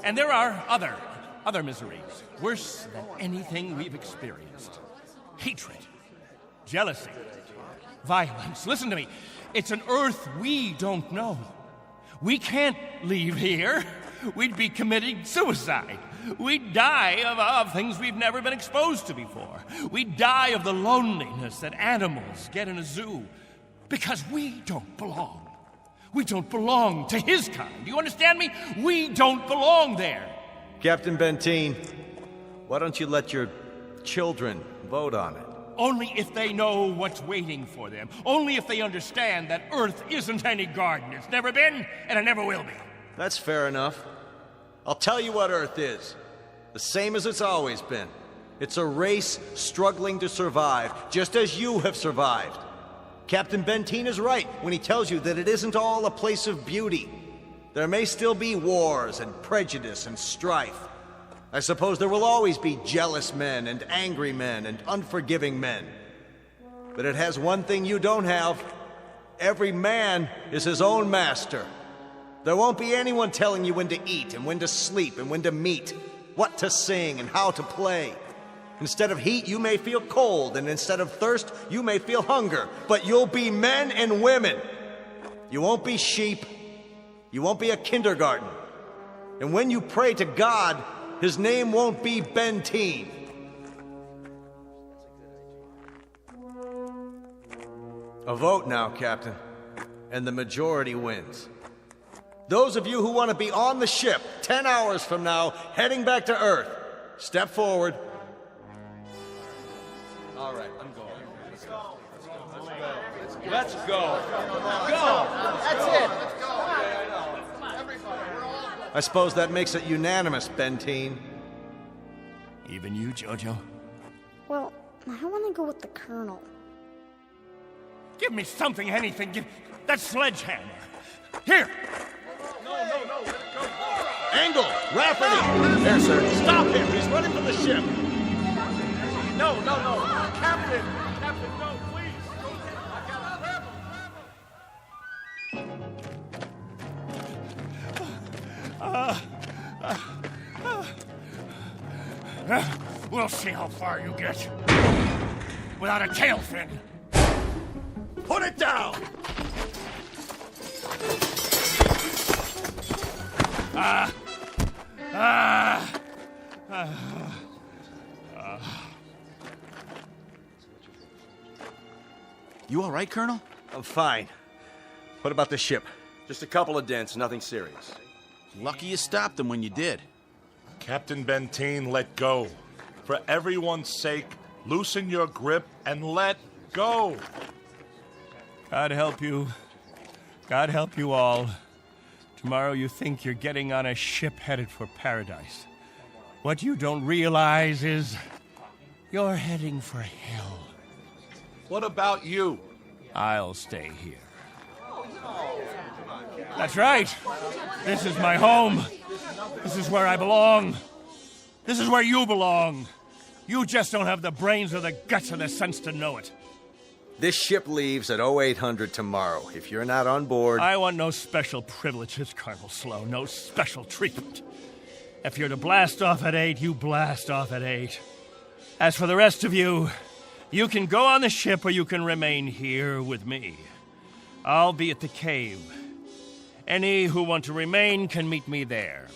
And there are other miseries, worse than anything we've experienced. Hatred, jealousy, violence. Listen to me. It's an Earth we don't know. We can't leave here. We'd be committing suicide. We'd die of things we've never been exposed to before. We'd die of the loneliness that animals get in a zoo. Because we don't belong. We don't belong to his kind. Do you understand me? We don't belong there. Captain Benteen, why don't you let your children vote on it? Only if they know what's waiting for them. Only if they understand that Earth isn't any garden. It's never been, and it never will be. That's fair enough. I'll tell you what Earth is. The same as it's always been. It's a race struggling to survive, just as you have survived. Captain Benteen is right when he tells you that it isn't all a place of beauty. There may still be wars and prejudice and strife. I suppose there will always be jealous men and angry men and unforgiving men. But it has one thing you don't have. Every man is his own master. There won't be anyone telling you when to eat and when to sleep and when to meet, what to sing and how to play. Instead of heat, you may feel cold, and instead of thirst, you may feel hunger. But you'll be men and women. You won't be sheep. You won't be a kindergarten. And when you pray to God, his name won't be Benteen. A vote now, Captain, and the majority wins. Those of you who want to be on the ship 10 hours from now, heading back to Earth, step forward. All right, I'm going. Let's go. Let's go. Go. That's it. I suppose that makes it unanimous, Benteen. Even you, Jojo? Well, I want to go with the Colonel. Give me something, anything. Give that sledgehammer. Here. Angle! Rafferty! There, sir. Stop him! He's running from the ship! No! Captain! Captain, no, please! We'll see how far you get. Without a tail fin. Put it down! You all right, Colonel? I'm fine. What about the ship? Just a couple of dents, nothing serious. Lucky you stopped them when you did. Captain Benteen, let go. For everyone's sake, loosen your grip and let go. God help you. God help you all. Tomorrow you think you're getting on a ship headed for paradise. What you don't realize is you're heading for hell. What about you? I'll stay here. That's right. This is my home. This is where I belong. This is where you belong. You just don't have the brains or the guts or the sense to know it. This ship leaves at 0800 tomorrow. If you're not on board... I want no special privileges, Colonel Slow. No special treatment. If you're to blast off at 8, you blast off at 8. As for the rest of you, you can go on the ship or you can remain here with me. I'll be at the cave. Any who want to remain can meet me there.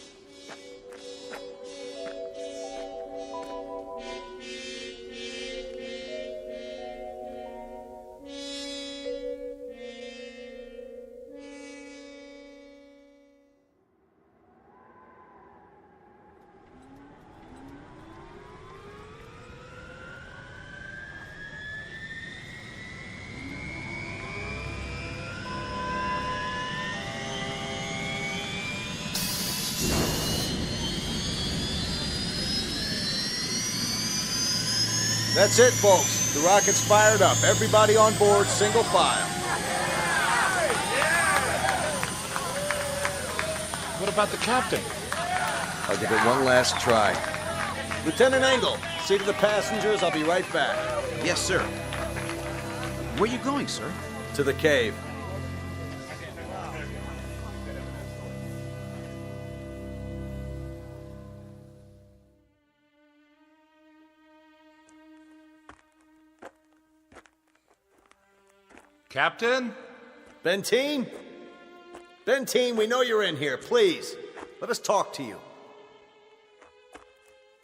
That's it, folks. The rocket's fired up. Everybody on board, single file. What about the captain? I'll give it one last try. Lieutenant Engel, see to the passengers. I'll be right back. Yes, sir. Where are you going, sir? To the cave. Captain? Benteen? Benteen, we know you're in here. Please, let us talk to you.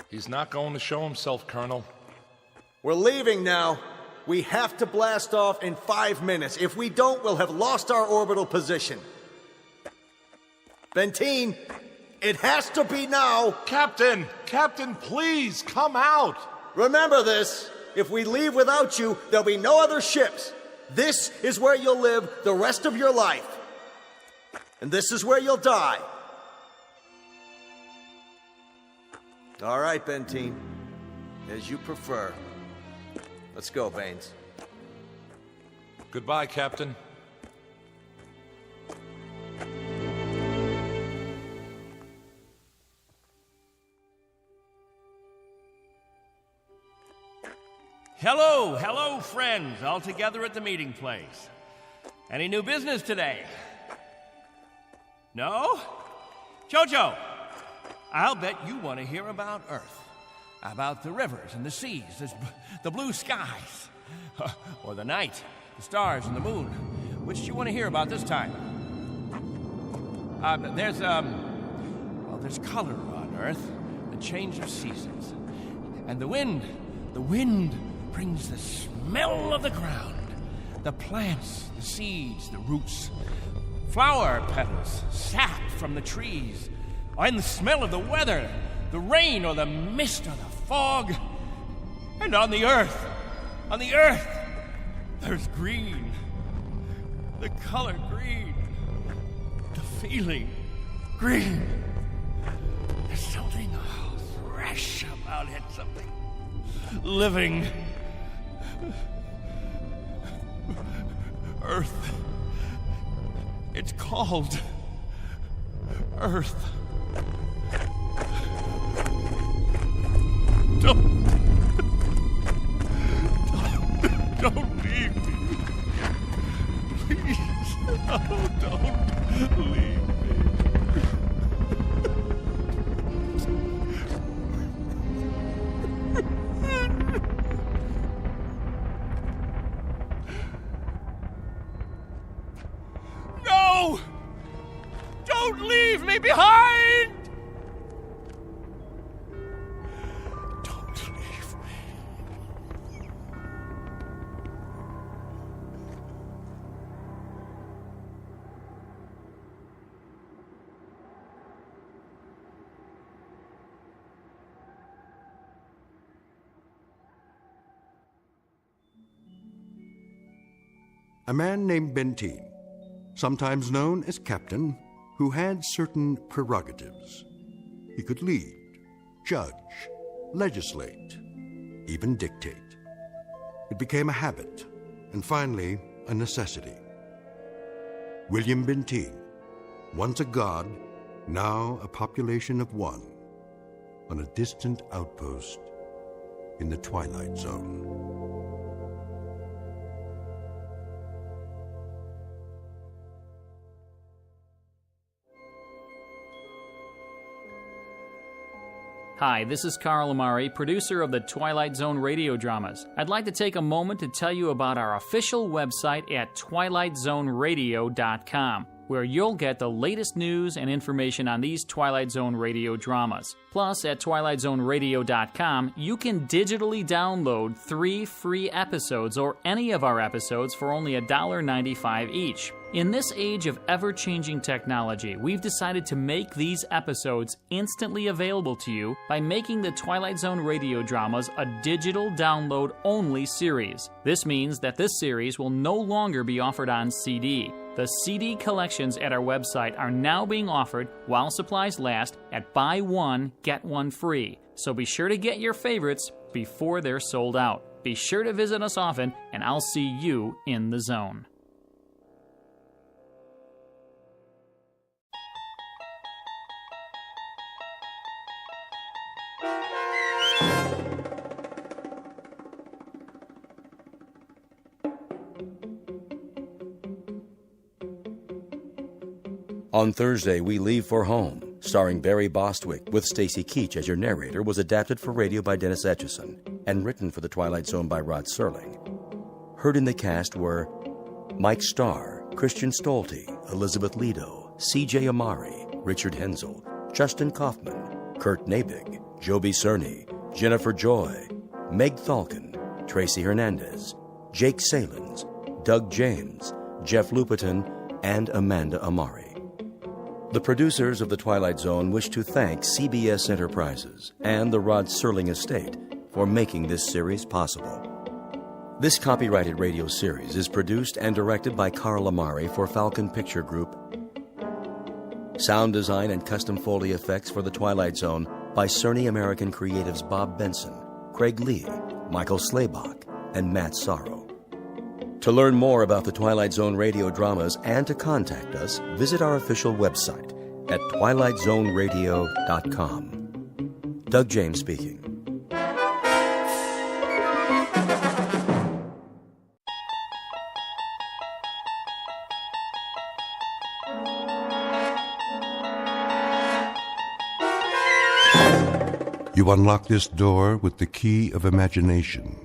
He's not going to show himself, Colonel. We're leaving now. We have to blast off in 5 minutes. If we don't, we'll have lost our orbital position. Benteen, it has to be now. Captain, please, come out. Remember this. If we leave without you, there'll be no other ships. This is where you'll live the rest of your life. And this is where you'll die. All right, Benteen. As you prefer. Let's go, Baines. Goodbye, Captain. Hello, friends, all together at the meeting place. Any new business today? No? Jojo, I'll bet you want to hear about Earth. About the rivers and the seas, the blue skies, or the night, the stars and the moon. Which do you want to hear about this time? There's color on Earth, the change of seasons. And the wind brings the smell of the ground, the plants, the seeds, the roots, flower petals, sap from the trees, and the smell of the weather, the rain or the mist or the fog. And on the earth, there's green, the color green, the feeling green. There's something fresh about it, something living. Earth. It's called Earth. Don't leave me. Please. Oh, don't leave me. No! Don't leave me behind! Don't leave me. A man named Benteen, sometimes known as Captain, who had certain prerogatives. He could lead, judge, legislate, even dictate. It became a habit, and finally, a necessity. William Benteen, once a god, now a population of one, on a distant outpost in the Twilight Zone. Hi, this is Carl Amari, producer of the Twilight Zone Radio Dramas. I'd like to take a moment to tell you about our official website at twilightzoneradio.com, where you'll get the latest news and information on these Twilight Zone Radio dramas. Plus, at twilightzoneradio.com, you can digitally download 3 free episodes or any of our episodes for only $1.95 each. In this age of ever-changing technology, we've decided to make these episodes instantly available to you by making the Twilight Zone Radio Dramas a digital download-only series. This means that this series will no longer be offered on CD. The CD collections at our website are now being offered while supplies last at buy one, get one free. So be sure to get your favorites before they're sold out. Be sure to visit us often, and I'll see you in the zone. On Thursday, We Leave for Home, starring Barry Bostwick with Stacy Keach as your narrator, was adapted for radio by Dennis Etchison and written for The Twilight Zone by Rod Serling. Heard in the cast were Mike Starr, Christian Stolte, Elizabeth Lido, C.J. Amari, Richard Hensel, Justin Kaufman, Kurt Nabig, Joby Cerny, Jennifer Joy, Meg Thalken, Tracy Hernandez, Jake Salins, Doug James, Jeff Lupetin, and Amanda Amari. The producers of The Twilight Zone wish to thank CBS Enterprises and the Rod Serling Estate for making this series possible. This copyrighted radio series is produced and directed by Carl Amari for Falcon Picture Group. Sound design and custom Foley effects for The Twilight Zone by Cerny American Creatives Bob Benson, Craig Lee, Michael Slaybach, and Matt Sorrow. To learn more about the Twilight Zone radio dramas and to contact us, visit our official website at twilightzoneradio.com. Doug James speaking. You unlock this door with the key of imagination.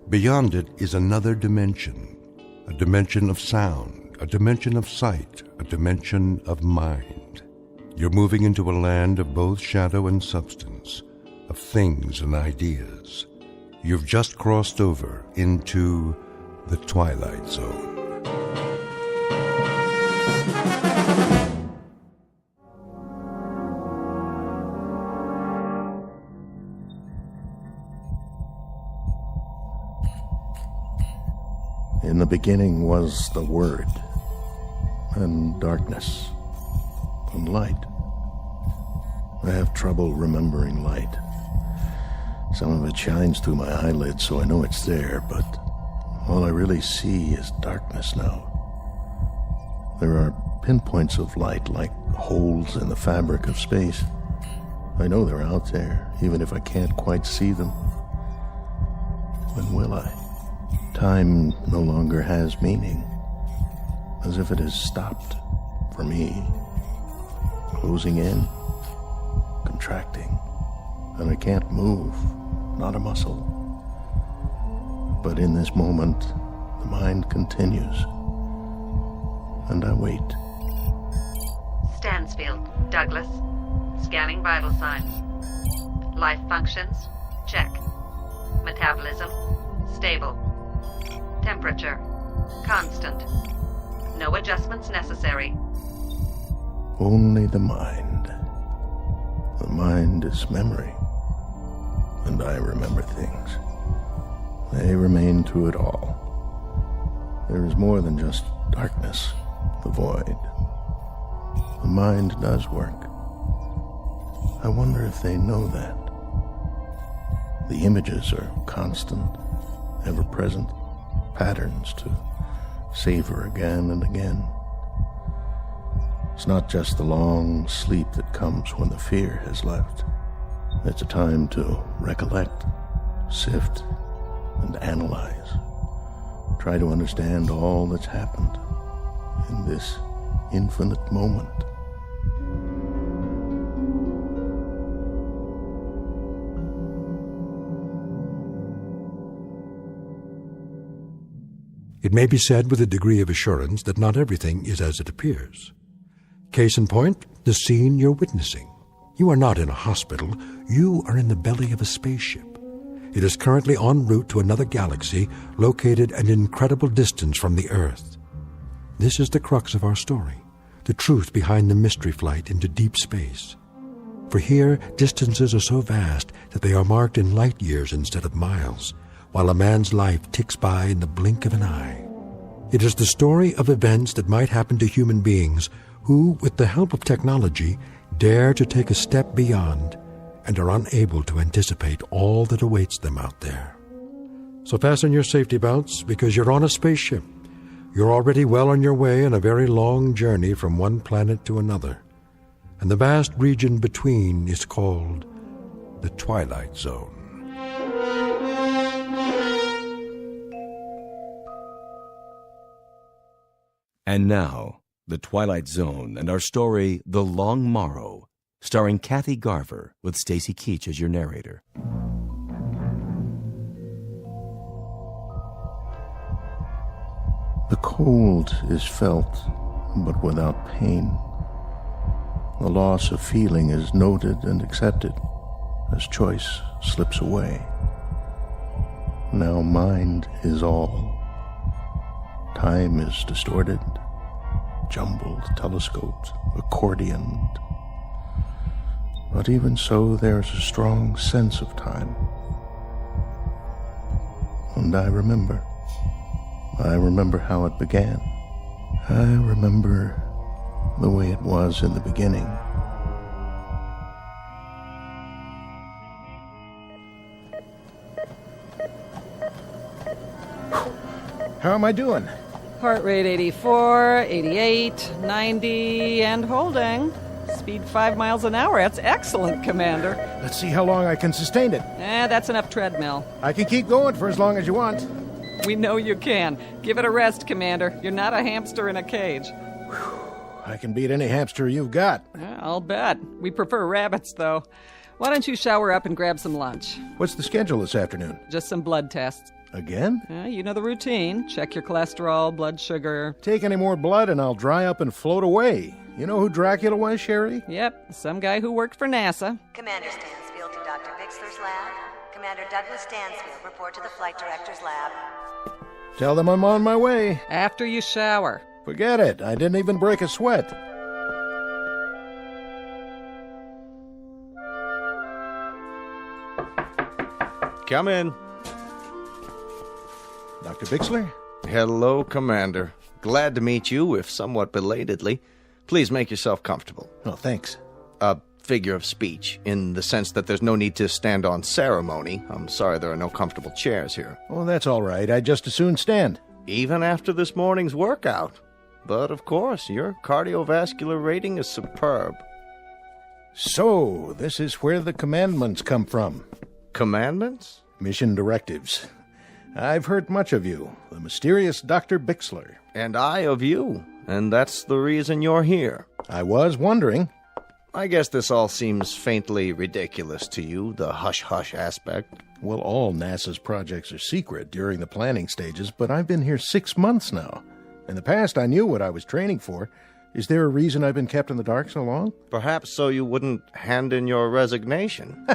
Beyond it is another dimension, a dimension of sound, a dimension of sight, a dimension of mind. You're moving into a land of both shadow and substance, of things and ideas. You've just crossed over into the Twilight Zone. In the beginning was the Word, and darkness, and light. I have trouble remembering light. Some of it shines through my eyelids, so I know it's there, but all I really see is darkness now. There are pinpoints of light like holes in the fabric of space, I know they're out there, even if I can't quite see them. When will I? Time no longer has meaning, as if it has stopped for me. Closing in, contracting, and I can't move, not a muscle. But in this moment, the mind continues, and I wait. Stansfield, Douglas. Scanning vital signs. Life functions, check. Metabolism, stable. Temperature, constant. No adjustments necessary. Only the mind. The mind is memory, and I remember things. They remain through it all. There is more than just darkness, the void. The mind does work. I wonder if they know that. The images are constant, ever-present, patterns to savor again and again. It's not just the long sleep that comes when the fear has left. It's a time to recollect, sift, and analyze. Try to understand all that's happened in this infinite moment. It may be said with a degree of assurance that not everything is as it appears. Case in point, the scene you're witnessing. You are not in a hospital. You are in the belly of a spaceship. It is currently en route to another galaxy located an incredible distance from the Earth. This is the crux of our story, the truth behind the mystery flight into deep space. For here, distances are so vast that they are marked in light years instead of miles, while a man's life ticks by in the blink of an eye. It is the story of events that might happen to human beings who, with the help of technology, dare to take a step beyond and are unable to anticipate all that awaits them out there. So fasten your safety belts, because you're on a spaceship. You're already well on your way on a very long journey from one planet to another, and the vast region between is called the Twilight Zone. And now, The Twilight Zone and our story, The Long Morrow, starring Kathy Garver with Stacy Keach as your narrator. The cold is felt, but without pain. The loss of feeling is noted and accepted as choice slips away. Now mind is all. Time is distorted, jumbled, telescoped, accordioned. But even so, there's a strong sense of time. And I remember. I remember how it began. I remember the way it was in the beginning. How am I doing? Heart rate 84, 88, 90, and holding. Speed 5 miles an hour. That's excellent, Commander. Let's see how long I can sustain it. That's enough treadmill. I can keep going for as long as you want. We know you can. Give it a rest, Commander. You're not a hamster in a cage. I can beat any hamster you've got. I'll bet. We prefer rabbits, though. Why don't you shower up and grab some lunch? What's the schedule this afternoon? Just some blood tests. Again? You know the routine. Check your cholesterol, blood sugar. Take any more blood and I'll dry up and float away. You know who Dracula was, Sherry? Yep, some guy who worked for NASA. Commander Stansfield to Dr. Bixler's lab. Commander Douglas Stansfield, report to the Flight Director's lab. Tell them I'm on my way. After you shower. Forget it. I didn't even break a sweat. Come in. Dr. Bixler? Hello, Commander. Glad to meet you, if somewhat belatedly. Please make yourself comfortable. Oh, thanks. A figure of speech, in the sense that there's no need to stand on ceremony. I'm sorry there are no comfortable chairs here. Oh, that's all right. I'd just as soon stand. Even after this morning's workout. But, of course, your cardiovascular rating is superb. So, this is where the commandments come from. Commandments? Mission directives. I've heard much of you, the mysterious Dr. Bixler. And I of you, and that's the reason you're here. I was wondering. I guess this all seems faintly ridiculous to you, the hush-hush aspect. Well, all NASA's projects are secret during the planning stages, but I've been here 6 months now. In the past, I knew what I was training for. Is there a reason I've been kept in the dark so long? Perhaps so you wouldn't hand in your resignation.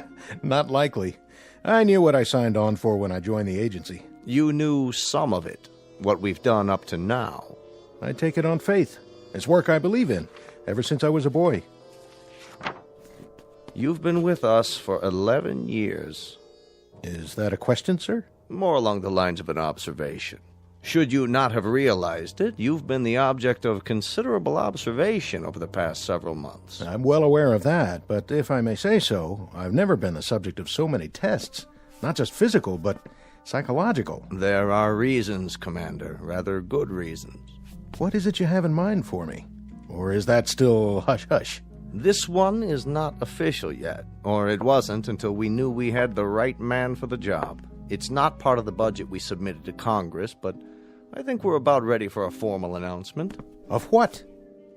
Not likely. I knew what I signed on for when I joined the agency. You knew some of it, what we've done up to now. I take it on faith. It's work I believe in, ever since I was a boy. You've been with us for 11 years. Is that a question, sir? More along the lines of an observation. Should you not have realized it, you've been the object of considerable observation over the past several months. I'm well aware of that, but if I may say so, I've never been the subject of so many tests. Not just physical, but psychological. There are reasons, Commander. Rather good reasons. What is it you have in mind for me? Or is that still hush-hush? This one is not official yet, or it wasn't until we knew we had the right man for the job. It's not part of the budget we submitted to Congress, but I think we're about ready for a formal announcement. Of what?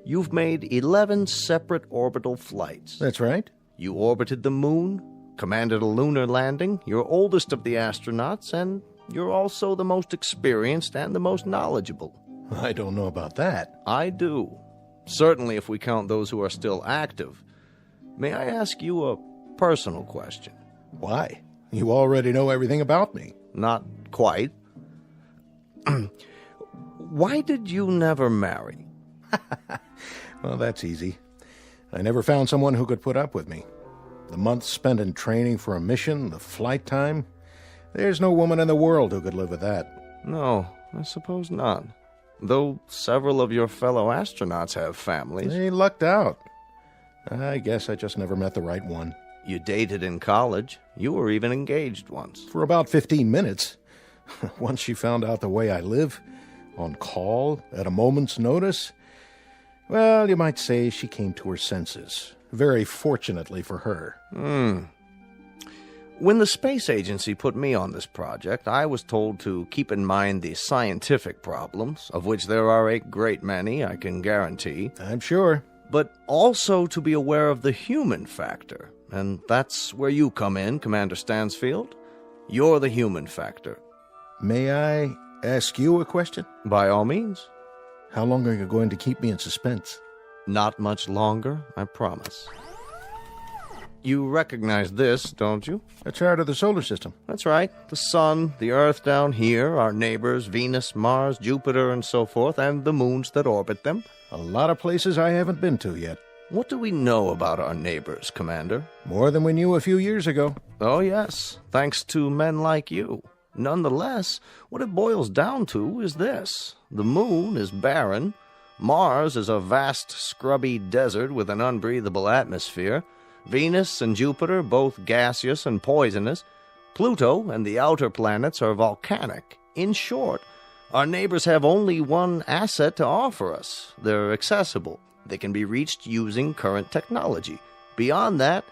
You've made 11 separate orbital flights. That's right. You orbited the moon, commanded a lunar landing, you're oldest of the astronauts, and you're also the most experienced and the most knowledgeable. I don't know about that. I do. Certainly if we count those who are still active. May I ask you a personal question? Why? You already know everything about me. Not quite. Why did you never marry? Well, that's easy. I never found someone who could put up with me. The months spent in training for a mission, the flight time, there's no woman in the world who could live with that. No, I suppose not. Though several of your fellow astronauts have families. They lucked out. I guess I just never met the right one. You dated in college. You were even engaged once. For about 15 minutes. Once she found out the way I live, on call, at a moment's notice, well, you might say she came to her senses. Very fortunately for her. When the space agency put me on this project, I was told to keep in mind the scientific problems, of which there are a great many, I can guarantee. I'm sure. But also to be aware of the human factor. And that's where you come in, Commander Stansfield. You're the human factor. May I ask you a question? By all means. How long are you going to keep me in suspense? Not much longer, I promise. You recognize this, don't you? A chart of the solar system. That's right. The Sun, the Earth down here, our neighbors, Venus, Mars, Jupiter, and so forth, and the moons that orbit them. A lot of places I haven't been to yet. What do we know about our neighbors, Commander? More than we knew a few years ago. Oh, yes, thanks to men like you. Nonetheless, what it boils down to is this. The moon is barren. Mars is a vast, scrubby desert with an unbreathable atmosphere. Venus and Jupiter, both gaseous and poisonous. Pluto and the outer planets are volcanic. In short, our neighbors have only one asset to offer us. They're accessible. They can be reached using current technology. Beyond that,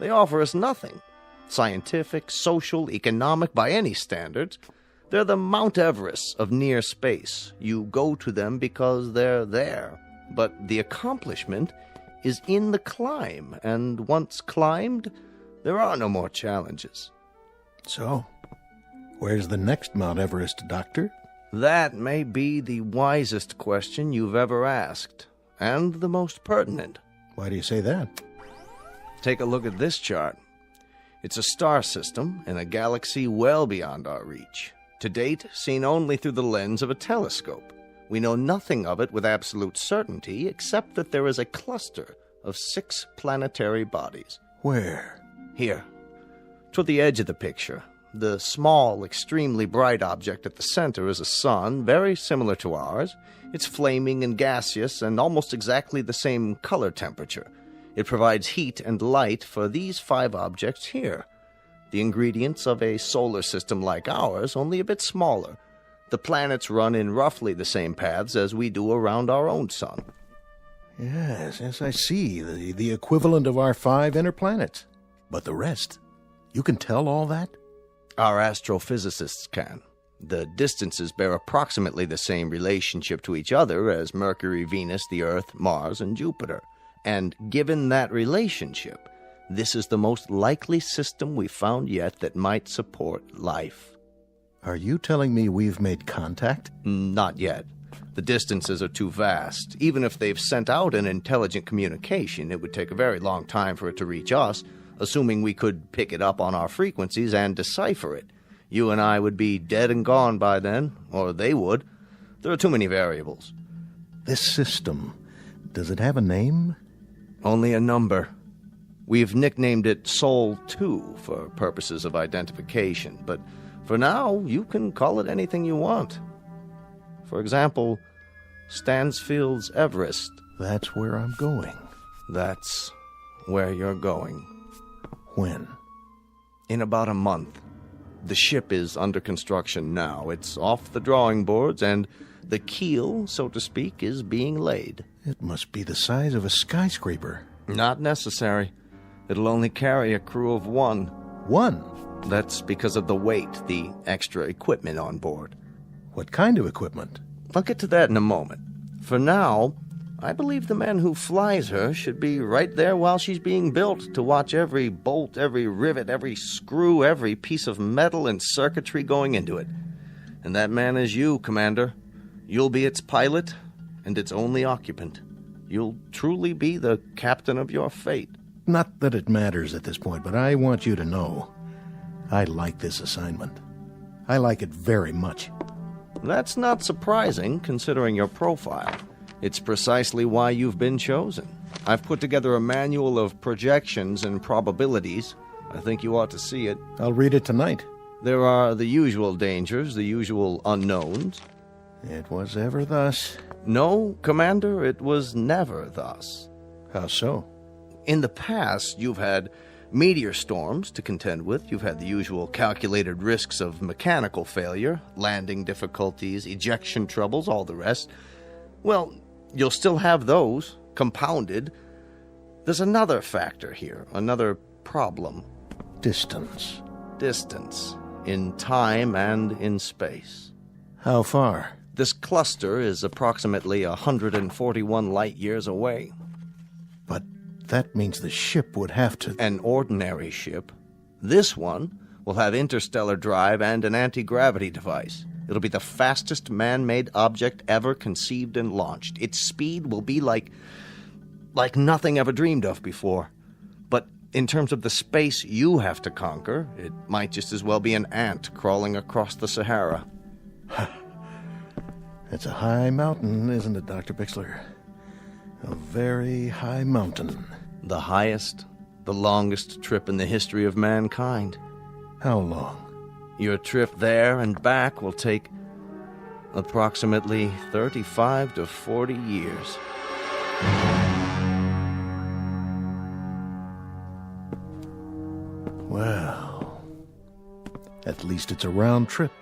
they offer us nothing. Scientific, social, economic, by any standards. They're the Mount Everest of near space. You go to them because they're there. But the accomplishment is in the climb, and once climbed, there are no more challenges. So, where's the next Mount Everest, Doctor? That may be the wisest question you've ever asked, and the most pertinent. Why do you say that? Take a look at this chart. It's a star system in a galaxy well beyond our reach. To date, seen only through the lens of a telescope. We know nothing of it with absolute certainty, except that there is a cluster of 6 planetary bodies. Where? Here, toward the edge of the picture. The small, extremely bright object at the center is a sun, very similar to ours. It's flaming and gaseous and almost exactly the same color temperature. It provides heat and light for these 5 objects here. The ingredients of a solar system like ours, only a bit smaller. The planets run in roughly the same paths as we do around our own sun. Yes, I see. The equivalent of our 5 inner planets. But the rest? You can tell all that? Our astrophysicists can. The distances bear approximately the same relationship to each other as Mercury, Venus, the Earth, Mars, and Jupiter. And given that relationship, this is the most likely system we've found yet that might support life. Are you telling me we've made contact? Not yet. The distances are too vast. Even if they've sent out an intelligent communication, it would take a very long time for it to reach us, assuming we could pick it up on our frequencies and decipher it. You and I would be dead and gone by then, or they would. There are too many variables. This system, does it have a name? Only a number. We've nicknamed it Sol 2 for purposes of identification, but for now, you can call it anything you want. For example, Stansfield's Everest. That's where I'm going. That's where you're going. When? In about a month. The ship is under construction now. It's off the drawing boards, and the keel, so to speak, is being laid. It must be the size of a skyscraper. Not necessary. It'll only carry a crew of 1. 1? That's because of the weight, the extra equipment on board. What kind of equipment? I'll get to that in a moment. For now, I believe the man who flies her should be right there while she's being built to watch every bolt, every rivet, every screw, every piece of metal and circuitry going into it. And that man is you, Commander. You'll be its pilot and its only occupant. You'll truly be the captain of your fate. Not that it matters at this point, but I want you to know I like this assignment. I like it very much. That's not surprising, considering your profile. It's precisely why you've been chosen. I've put together a manual of projections and probabilities. I think you ought to see it. I'll read it tonight. There are the usual dangers, the usual unknowns. It was ever thus. No, Commander, it was never thus. How so? In the past, you've had meteor storms to contend with. You've had the usual calculated risks of mechanical failure, landing difficulties, ejection troubles, all the rest. Well, you'll still have those, compounded. There's another factor here, another problem. Distance. Distance, in time and in space. How far? This cluster is approximately 141 light years away. But that means the ship would have to... An ordinary ship. This one will have interstellar drive and an anti-gravity device. It'll be the fastest man-made object ever conceived and launched. Its speed will be like nothing ever dreamed of before. But in terms of the space you have to conquer, it might just as well be an ant crawling across the Sahara. It's a high mountain, isn't it, Dr. Bixler? A very high mountain. The highest, the longest trip in the history of mankind. How long? Your trip there and back will take approximately 35 to 40 years. Well, at least it's a round trip.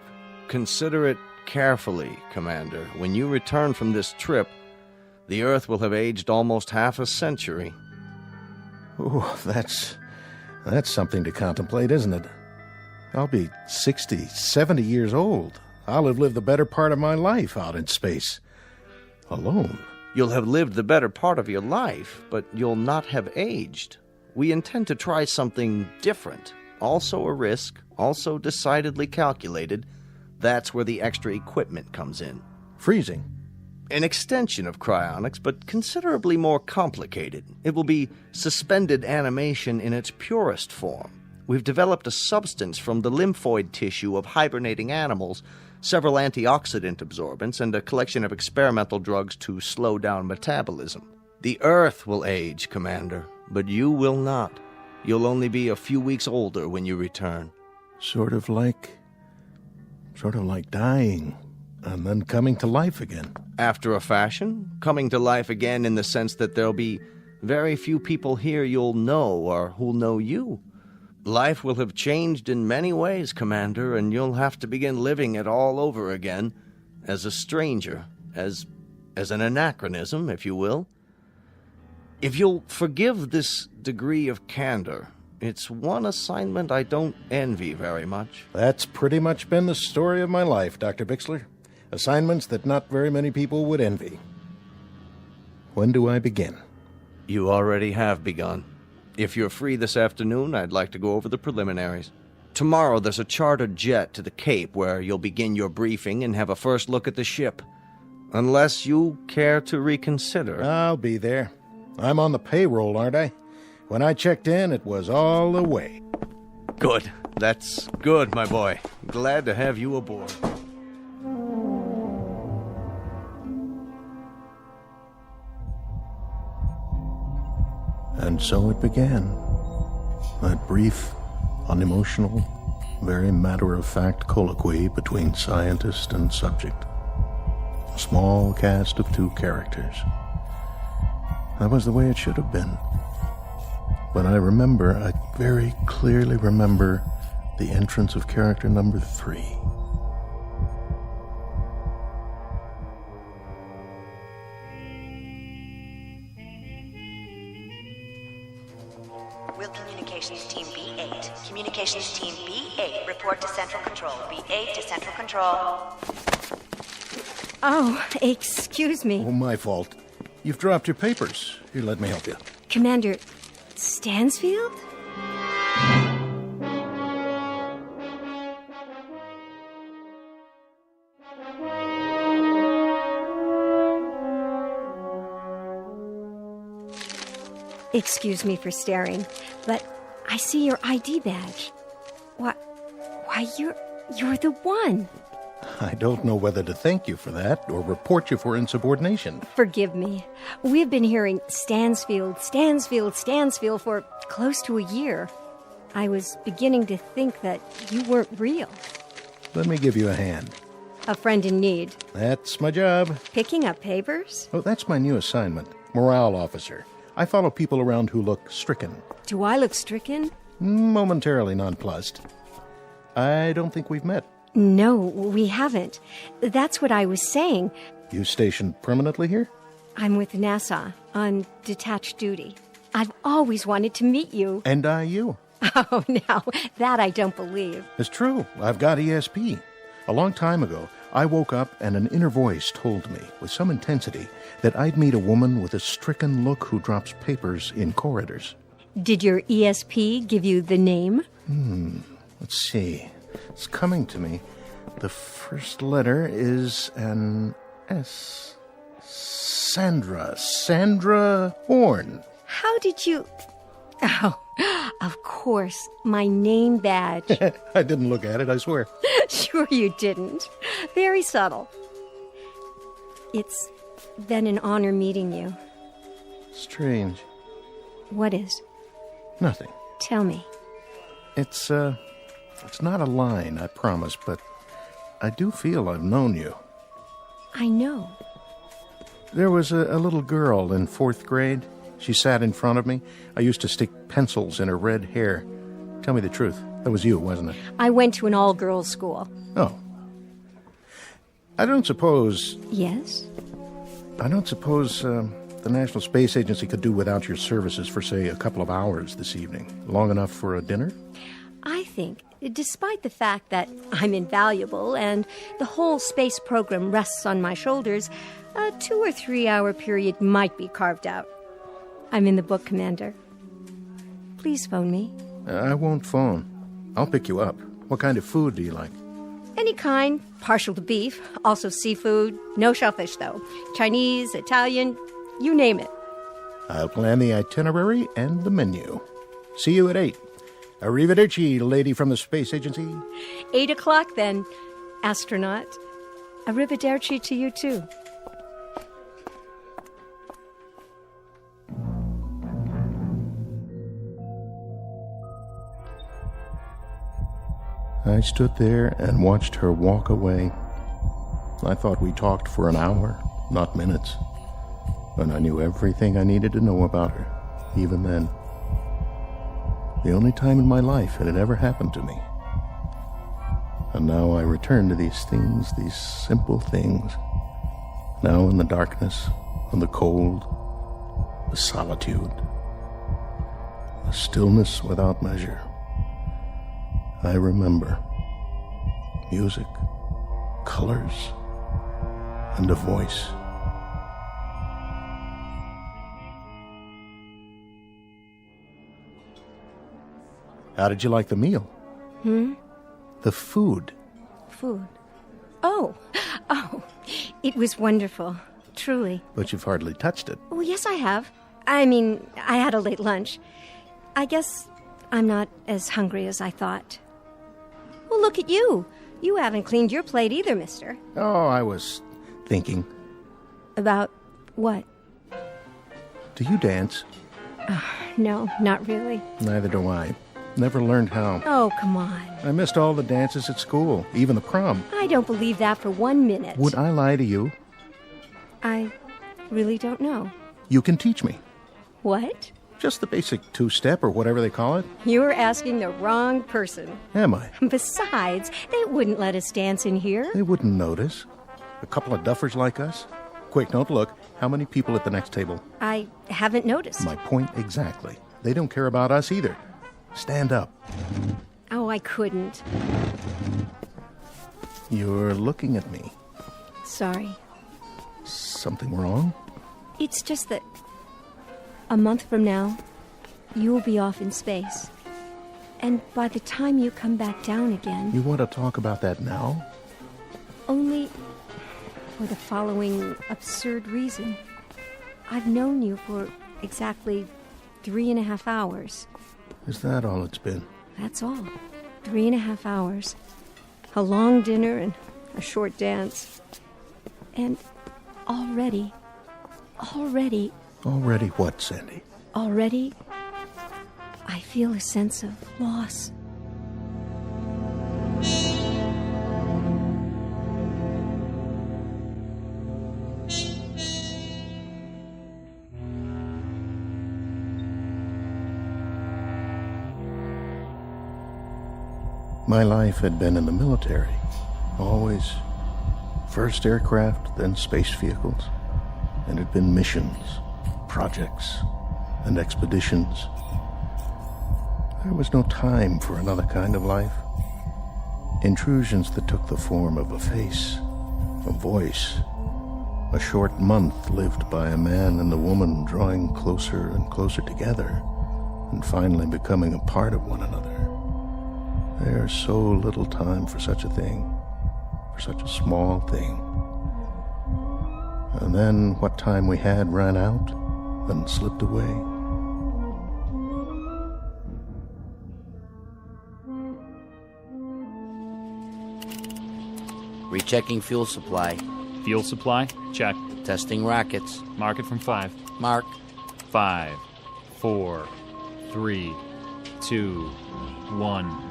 Consider it carefully, Commander. When you return from this trip, the Earth will have aged almost half a century. Oh, that's something to contemplate, isn't it? I'll be 60, 70 years old. I'll have lived the better part of my life out in space. Alone. You'll have lived the better part of your life, but you'll not have aged. We intend to try something different. Also a risk, also decidedly calculated. That's where the extra equipment comes in. Freezing. An extension of cryonics, but considerably more complicated. It will be suspended animation in its purest form. We've developed a substance from the lymphoid tissue of hibernating animals, several antioxidant absorbents, and a collection of experimental drugs to slow down metabolism. The Earth will age, Commander, but you will not. You'll only be a few weeks older when you return. Sort of like dying, and then coming to life again. After a fashion, coming to life again in the sense that there'll be very few people here you'll know or who'll know you. Life will have changed in many ways, Commander, and you'll have to begin living it all over again, as a stranger, as an anachronism, if you will. If you'll forgive this degree of candor, it's one assignment I don't envy very much. That's pretty much been the story of my life, Dr. Bixler. Assignments that not very many people would envy. When do I begin? You already have begun. If you're free this afternoon, I'd like to go over the preliminaries. Tomorrow there's a chartered jet to the Cape where you'll begin your briefing and have a first look at the ship. Unless you care to reconsider. I'll be there. I'm on the payroll, aren't I? When I checked in, it was all the way. Good. That's good, my boy. Glad to have you aboard. And so it began. That brief, unemotional, very matter-of-fact colloquy between scientist and subject. A small cast of 2 characters. That was the way it should have been. But I very clearly remember the entrance of character number 3. Will Communications Team B8. Communications Team B8, report to Central Control. B8 to Central Control. Oh, excuse me. Oh, my fault. You've dropped your papers. Here, let me help you. Commander Stansfield? Excuse me for staring, but I see your ID badge. Why, you're the one. I don't know whether to thank you for that or report you for insubordination. Forgive me. We've been hearing Stansfield for close to a year. I was beginning to think that you weren't real. Let me give you a hand. A friend in need. That's my job. Picking up papers? Oh, that's my new assignment. Morale officer. I follow people around who look stricken. Do I look stricken? Momentarily nonplussed. I don't think we've met. No, we haven't. That's what I was saying. You stationed permanently here? I'm with NASA on detached duty. I've always wanted to meet you. And I you. Oh, now, that I don't believe. It's true. I've got ESP. A long time ago, I woke up and an inner voice told me, with some intensity, that I'd meet a woman with a stricken look who drops papers in corridors. Did your ESP give you the name? Let's see. It's coming to me. The first letter is an S. Sandra Horn. How did you... Oh, of course, my name badge. I didn't look at it, I swear. Sure you didn't. Very subtle. It's been an honor meeting you. Strange. What is? Nothing. Tell me. It's not a line, I promise, but I do feel I've known you. I know. There was a little girl in 4th grade. She sat in front of me. I used to stick pencils in her red hair. Tell me the truth. That was you, wasn't it? I went to an all-girls school. Oh. I don't suppose... Yes? I don't suppose the National Space Agency could do without your services for, say, a couple of hours this evening. Long enough for a dinner? I think, despite the fact that I'm invaluable and the whole space program rests on my shoulders, a 2 or 3 hour period might be carved out. I'm in the book, Commander. Please phone me. I won't phone. I'll pick you up. What kind of food do you like? Any kind, partial to beef, also seafood, no shellfish though. Chinese, Italian, you name it. I'll plan the itinerary and the menu. See you at 8. Arrivederci, lady from the Space Agency. 8 o'clock then, astronaut. Arrivederci to you too. I stood there and watched her walk away. I thought we talked for an hour, not minutes. And I knew everything I needed to know about her, even then. The only time in my life it had ever happened to me. And now I return to these things, these simple things. Now in the darkness, and the cold, the solitude, the stillness without measure. I remember music, colors, and a voice. How did you like the meal? The food. Food. Oh, it was wonderful, truly. But you've hardly touched it. Oh, yes, I have. I mean, I had a late lunch. I guess I'm not as hungry as I thought. Well, look at you. You haven't cleaned your plate either, mister. Oh, I was thinking. About what? Do you dance? No, not really. Neither do I. Never learned how. Oh, come on. I missed all the dances at school, even the prom. I don't believe that for 1 minute. Would I lie to you? I really don't know. You can teach me. What? Just the basic two-step or whatever they call it. You're asking the wrong person. Am I? Besides, they wouldn't let us dance in here. They wouldn't notice. A couple of duffers like us. Quick, don't look. How many people at the next table? I haven't noticed. My point exactly. They don't care about us either. Stand up. Oh, I couldn't. You're looking at me. Sorry. Something wrong? It's just that a month from now, you'll be off in space. And by the time you come back down again... You want to talk about that now? Only for the following absurd reason. I've known you for exactly 3.5 hours. Is that all it's been? That's all. 3.5 hours. A long dinner and a short dance. And already... Already what, Sandy? Already, I feel a sense of loss. My life had been in the military. Always first aircraft, then space vehicles. And it had been missions, projects, and expeditions. There was no time for another kind of life. Intrusions that took the form of a face, a voice. A short month lived by a man and a woman drawing closer and closer together, and finally becoming a part of one another. There's so little time for such a thing, for such a small thing. And then what time we had ran out and slipped away. Rechecking fuel supply. Fuel supply? Check. Testing rockets. Mark it from 5. Mark. 5, 4, 3, 2, 1.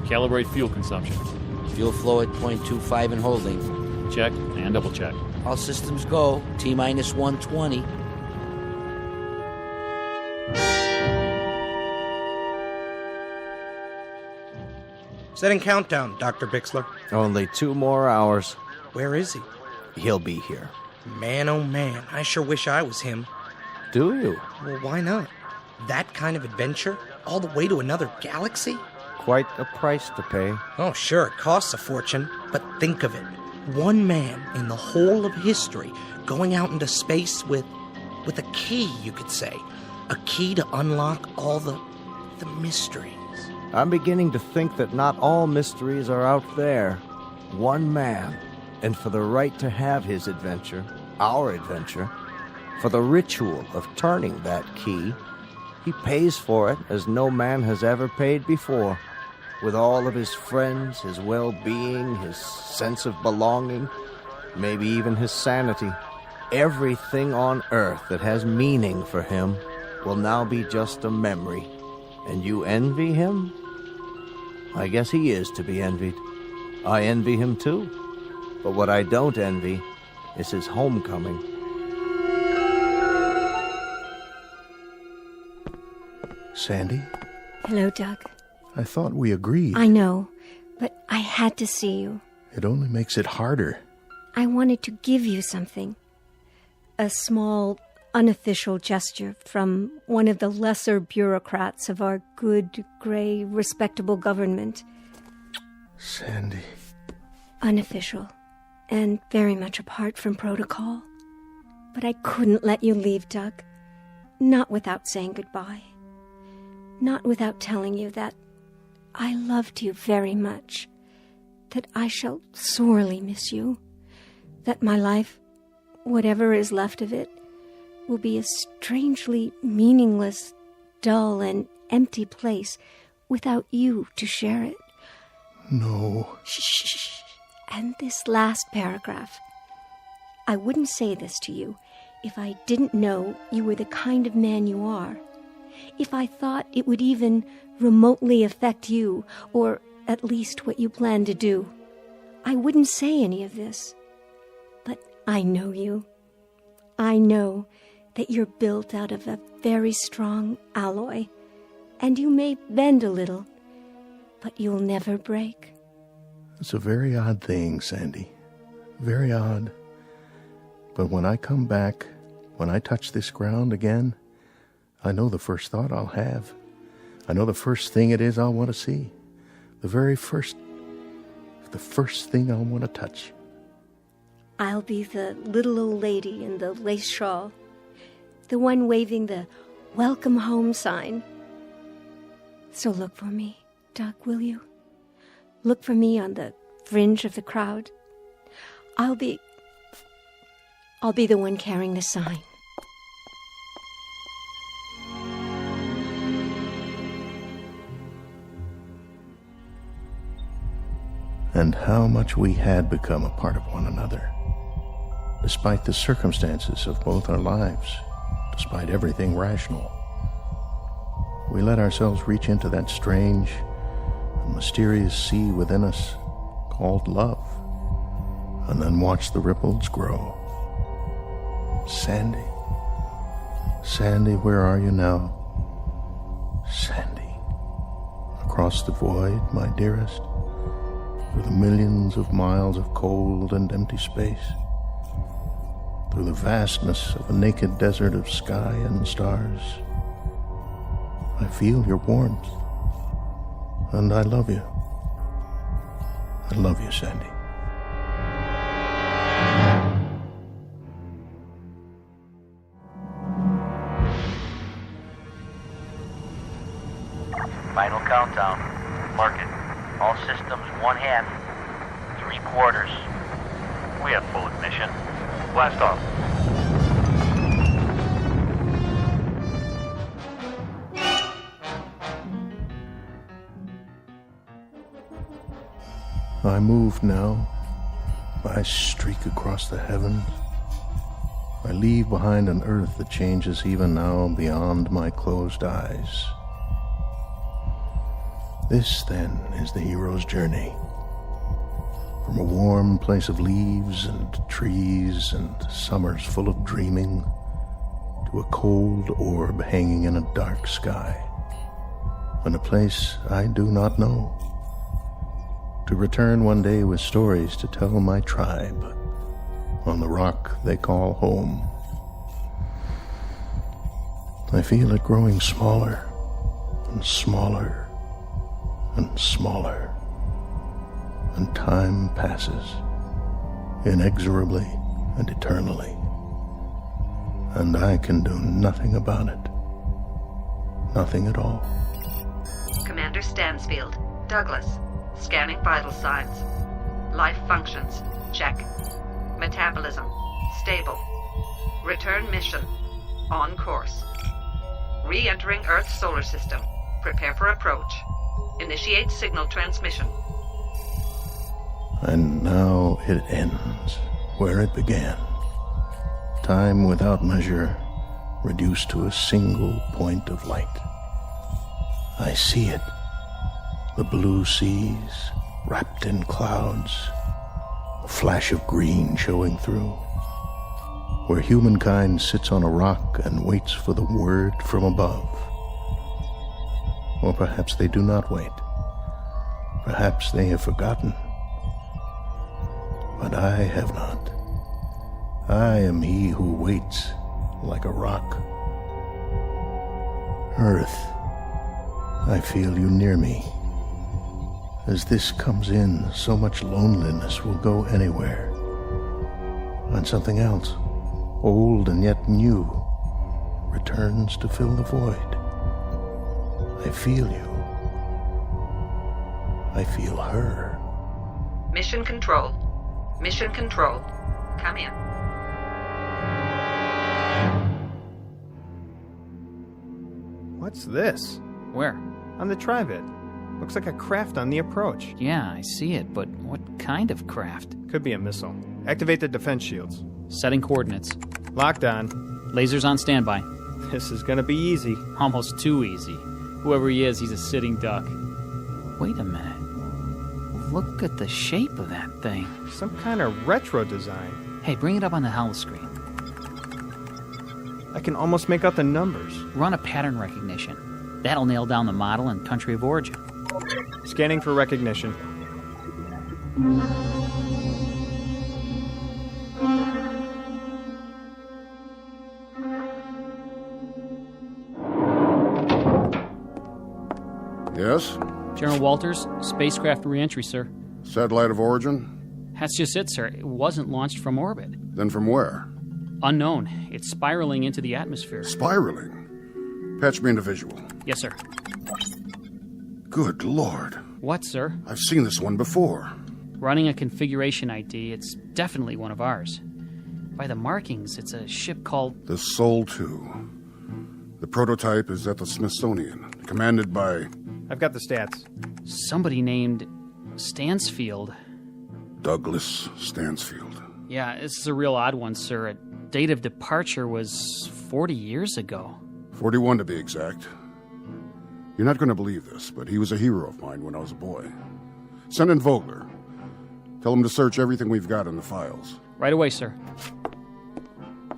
Calibrate fuel consumption. Fuel flow at 0.25 and holding. Check and double check. All systems go. T-minus 120. Setting countdown, Dr. Bixler. Only 2 more hours. Where is he? He'll be here. Man, oh man, I sure wish I was him. Do you? Well, why not? That kind of adventure? All the way to another galaxy? Quite a price to pay. Oh, sure, it costs a fortune. But think of it. One man in the whole of history going out into space with a key, you could say. A key to unlock all the mysteries. I'm beginning to think that not all mysteries are out there. One man. And for the right to have his adventure, our adventure, for the ritual of turning that key, he pays for it as no man has ever paid before. With all of his friends, his well-being, his sense of belonging, maybe even his sanity. Everything on Earth that has meaning for him will now be just a memory. And you envy him? I guess he is to be envied. I envy him too. But what I don't envy is his homecoming. Sandy? Hello, Doug. I thought we agreed. I know, but I had to see you. It only makes it harder. I wanted to give you something. A small unofficial gesture from one of the lesser bureaucrats of our good, gray, respectable government. Sandy. Unofficial, and very much apart from protocol. But I couldn't let you leave, Doug. Not without saying goodbye. Not without telling you that I loved you very much. That I shall sorely miss you. That my life, whatever is left of it, will be a strangely meaningless, dull, and empty place without you to share it. No. Shh. And this last paragraph. I wouldn't say this to you if I didn't know you were the kind of man you are. If I thought it would even remotely affect you, or at least what you plan to do. I wouldn't say any of this. But I know you. I know that you're built out of a very strong alloy, and you may bend a little, but you'll never break. It's a very odd thing, Sandy. Very odd. But when I come back, when I touch this ground again, I know the first thought I'll have. I know the first thing it is I'll want to see. The first thing I'll want to touch. I'll be the little old lady in the lace shawl, the one waving the welcome home sign. So look for me, Doug, will you? Look for me on the fringe of the crowd. I'll be the one carrying the sign. And how much we had become a part of one another. Despite the circumstances of both our lives, despite everything rational. We let ourselves reach into that strange and mysterious sea within us called love, and then watch the ripples grow. Sandy, where are you now? Sandy, across the void, my dearest, through the millions of miles of cold and empty space, through the vastness of a naked desert of sky and stars. I feel your warmth, and I love you. I love you, Sandy. Final countdown. Mark it. All systems 1/2, 3/4. We have full ignition. Blast off. I move now. I streak across the heavens. I leave behind an earth that changes even now beyond my closed eyes. This, then, is the hero's journey. From a warm place of leaves and trees and summers full of dreaming to a cold orb hanging in a dark sky, and a place I do not know. To return one day with stories to tell my tribe on the rock they call home. I feel it growing smaller and smaller and smaller, and time passes inexorably and eternally, and I can do nothing about it. Nothing at all. Commander Stansfield, Douglas, scanning vital signs. Life functions, check. Metabolism, stable. Return mission, on course. Re-entering Earth's solar system. Prepare for approach. Initiate signal transmission. And now it ends where it began. Time without measure, reduced to a single point of light. I see it. The blue seas, wrapped in clouds, a flash of green showing through, where humankind sits on a rock and waits for the word from above. Or perhaps they do not wait. Perhaps they have forgotten. But I have not. I am he who waits, like a rock. Earth, I feel you near me. As this comes in, so much loneliness will go anywhere. And something else, old and yet new, returns to fill the void. I feel you. I feel her. Mission Control. Mission Control. Come in. What's this? Where? On the Trivet. Looks like a craft on the approach. Yeah, I see it, but what kind of craft? Could be a missile. Activate the defense shields. Setting coordinates. Locked on. Lasers on standby. This is gonna be easy. Almost too easy. Whoever he is, he's a sitting duck. Wait a minute. Look at the shape of that thing. Some kind of retro design. Hey, bring it up on the holoscreen. I can almost make out the numbers. Run a pattern recognition. That'll nail down the model and country of origin. Scanning for recognition. Yes? General Walters, spacecraft reentry, sir. Satellite of origin? That's just it, sir. It wasn't launched from orbit. Then from where? Unknown. It's spiraling into the atmosphere. Spiraling? Patch me into visual. Yes, sir. Good Lord. What, sir? I've seen this one before. Running a configuration ID, it's definitely one of ours. By the markings, it's a ship called... The Sol 2. The prototype is at the Smithsonian, commanded by... I've got the stats. Somebody named Stansfield. Douglas Stansfield. Yeah, this is a real odd one, sir. A date of departure was 40 years ago. 41 to be exact. You're not going to believe this, but he was a hero of mine when I was a boy. Send in Vogler. Tell him to search everything we've got in the files. Right away, sir.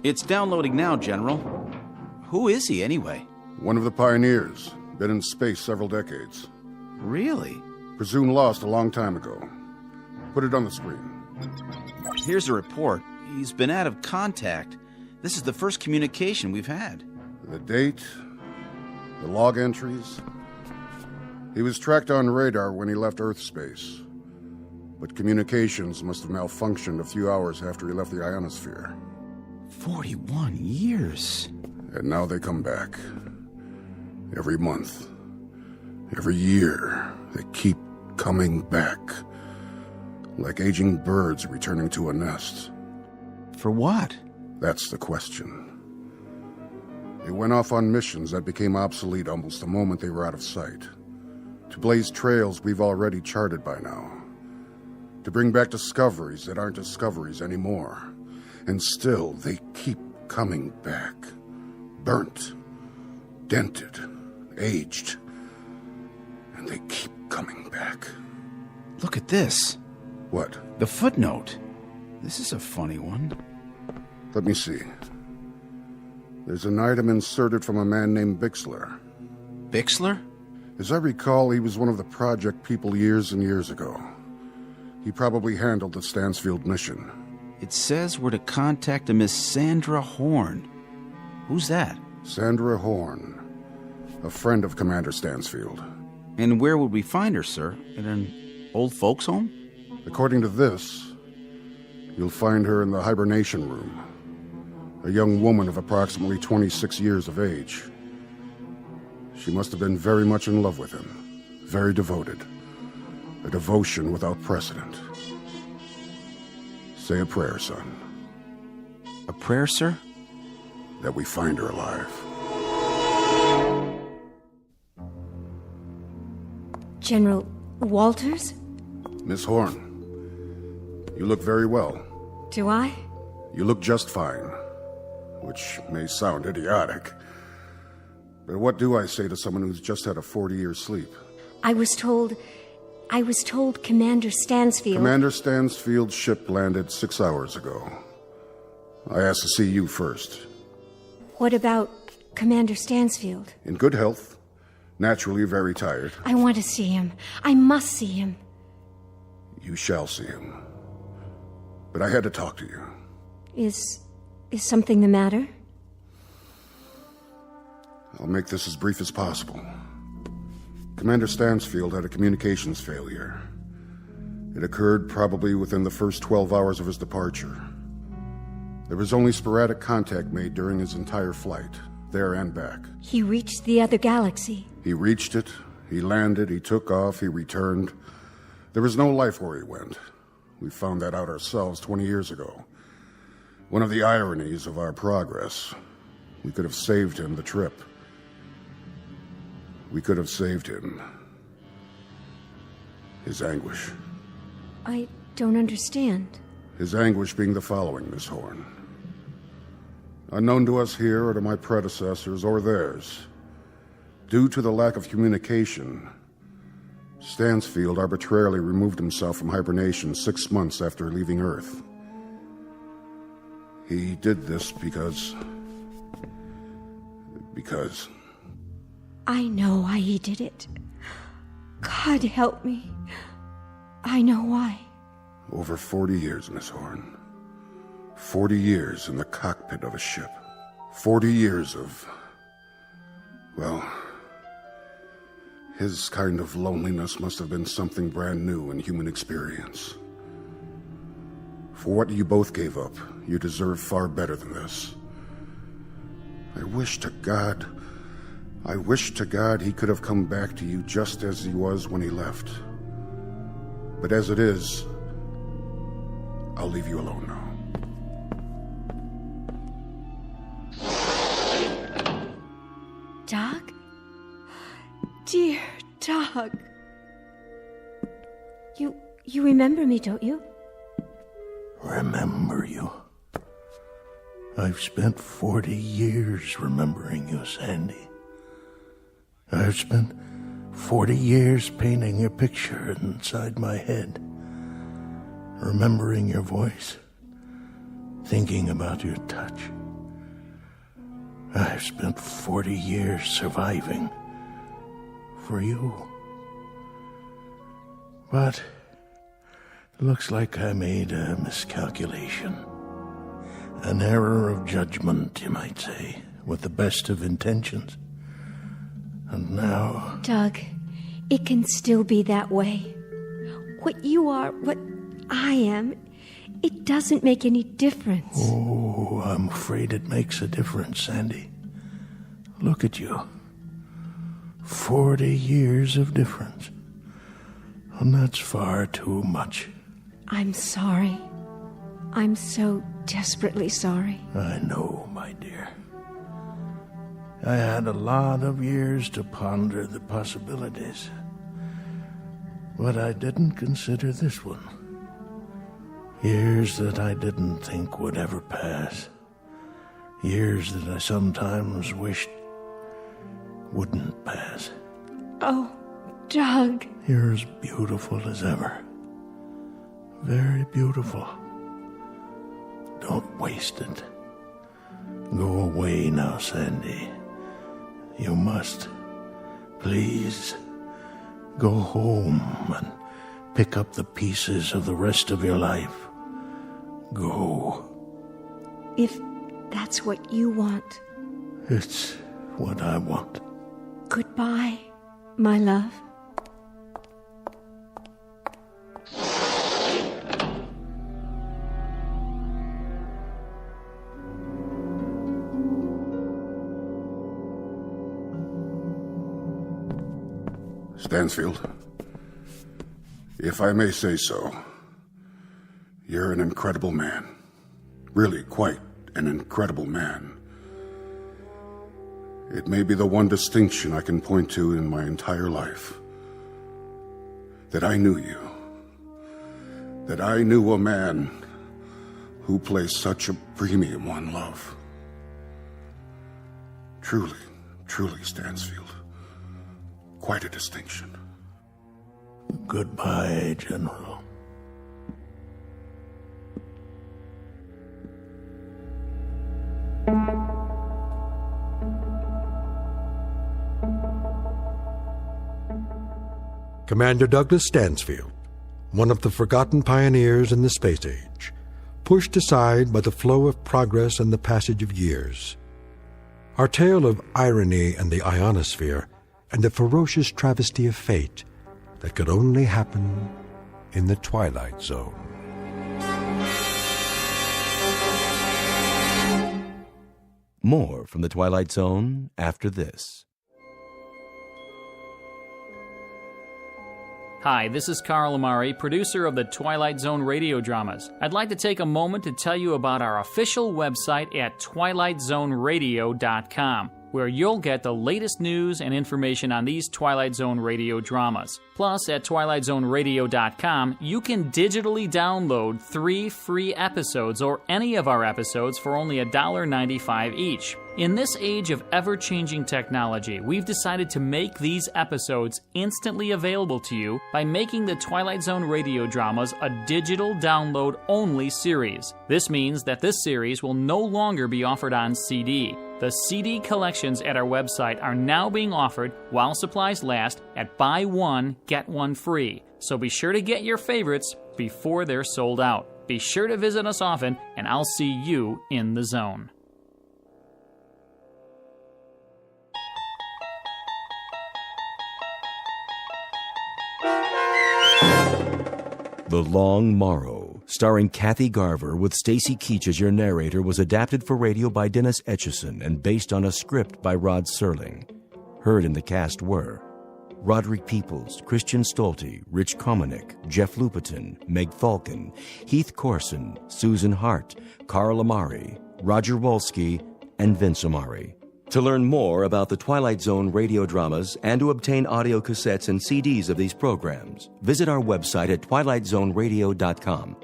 It's downloading now, General. Who is he, anyway? One of the pioneers. Been in space several decades. Really? Presumed lost a long time ago. Put it on the screen. Here's a report. He's been out of contact. This is the first communication we've had. The date, the log entries. He was tracked on radar when he left Earth space. But communications must have malfunctioned a few hours after he left the ionosphere. 41 years. And now they come back. Every month. Every year. They keep coming back. Like aging birds returning to a nest. For what? That's the question. They went off on missions that became obsolete almost the moment they were out of sight. To blaze trails we've already charted by now. To bring back discoveries that aren't discoveries anymore. And still, they keep coming back. Burnt. Dented. Aged. And they keep coming back. Look at this. What? The footnote. This is a funny one. Let me see. There's an item inserted from a man named Bixler. Bixler? As I recall, he was one of the project people years and years ago. He probably handled the Stansfield mission. It says we're to contact a Miss Sandra Horn. Who's that? Sandra Horn. A friend of Commander Stansfield. And where would we find her, sir? In an old folks' home? According to this, you'll find her in the hibernation room. A young woman of approximately 26 years of age. She must have been very much in love with him. Very devoted. A devotion without precedent. Say a prayer, son. A prayer, sir? That we find her alive. General Walters? Miss Horn, you look very well. Do I? You look just fine. Which may sound idiotic. But what do I say to someone who's just had a 40-year sleep? I was told Commander Stansfield... Commander Stansfield's ship landed 6 hours ago. I asked to see you first. What about Commander Stansfield? In good health. Naturally very tired. I want to see him. I must see him. You shall see him. But I had to talk to you. Is something the matter? I'll make this as brief as possible. Commander Stansfield had a communications failure. It occurred probably within the first 12 hours of his departure. There was only sporadic contact made during his entire flight, there and back. He reached the other galaxy. He reached it, he landed, he took off, he returned. There was no life where he went. We found that out ourselves 20 years ago. One of the ironies of our progress. We could have saved him the trip. We could have saved him his anguish. I don't understand. His anguish being the following, Miss Horn. Unknown to us here or to my predecessors or theirs, due to the lack of communication, Stansfield arbitrarily removed himself from hibernation 6 months after leaving Earth. He did this because... I know why he did it. God help me. I know why. Over 40 years, Miss Horn. 40 years in the cockpit of a ship. 40 years of... well... his kind of loneliness must have been something brand new in human experience. For what you both gave up, you deserve far better than this. I wish to God he could have come back to you just as he was when he left. But as it is, I'll leave you alone now. Doug? Dear Doug. You remember me, don't you? Remember you? I've spent 40 years remembering you, Sandy. I've spent 40 years painting your picture inside my head, remembering your voice, thinking about your touch. I've spent 40 years surviving for you. But it looks like I made a miscalculation. An error of judgment, you might say, with the best of intentions. And now... Doug, it can still be that way. What you are, what I am, it doesn't make any difference. Oh, I'm afraid it makes a difference, Sandy. Look at you. 40 years of difference. And that's far too much. I'm sorry. I'm so desperately sorry. I know, my dear. I had a lot of years to ponder the possibilities. But I didn't consider this one. Years that I didn't think would ever pass. Years that I sometimes wished wouldn't pass. Oh, Doug. You're as beautiful as ever. Very beautiful. Don't waste it. Go away now, Sandy. You must. Please. Go home and pick up the pieces of the rest of your life. Go. If that's what you want. It's what I want. Goodbye, my love. Stansfield, if I may say so, you're an incredible man. Really, quite an incredible man. It may be the one distinction I can point to in my entire life. That I knew you. That I knew a man who placed such a premium on love. Truly, truly, Stansfield. Quite a distinction. Goodbye, General. Commander Douglas Stansfield, one of the forgotten pioneers in the space age, pushed aside by the flow of progress and the passage of years. Our tale of irony and the ionosphere and the ferocious travesty of fate that could only happen in the Twilight Zone. More from the Twilight Zone after this. Hi, this is Carl Amari, producer of the Twilight Zone Radio Dramas. I'd like to take a moment to tell you about our official website at twilightzoneradio.com, where you'll get the latest news and information on these Twilight Zone radio dramas. Plus, at twilightzoneradio.com, you can digitally download 3 free episodes or any of our episodes for only $1.95 each. In this age of ever-changing technology, we've decided to make these episodes instantly available to you by making the Twilight Zone radio dramas a digital download-only series. This means that this series will no longer be offered on CD. The CD collections at our website are now being offered, while supplies last, at buy one, get one free. So be sure to get your favorites before they're sold out. Be sure to visit us often, and I'll see you in the zone. The Long Morrow, starring Kathy Garver with Stacy Keach as your narrator, was adapted for radio by Dennis Etchison and based on a script by Rod Serling. Heard in the cast were Roderick Peoples, Christian Stolte, Rich Komanek, Jeff Lupetin, Meg Falcon, Heath Corson, Susan Hart, Carl Amari, Roger Wolski, and Vince Amari. To learn more about the Twilight Zone radio dramas and to obtain audio cassettes and CDs of these programs, visit our website at twilightzoneradio.com.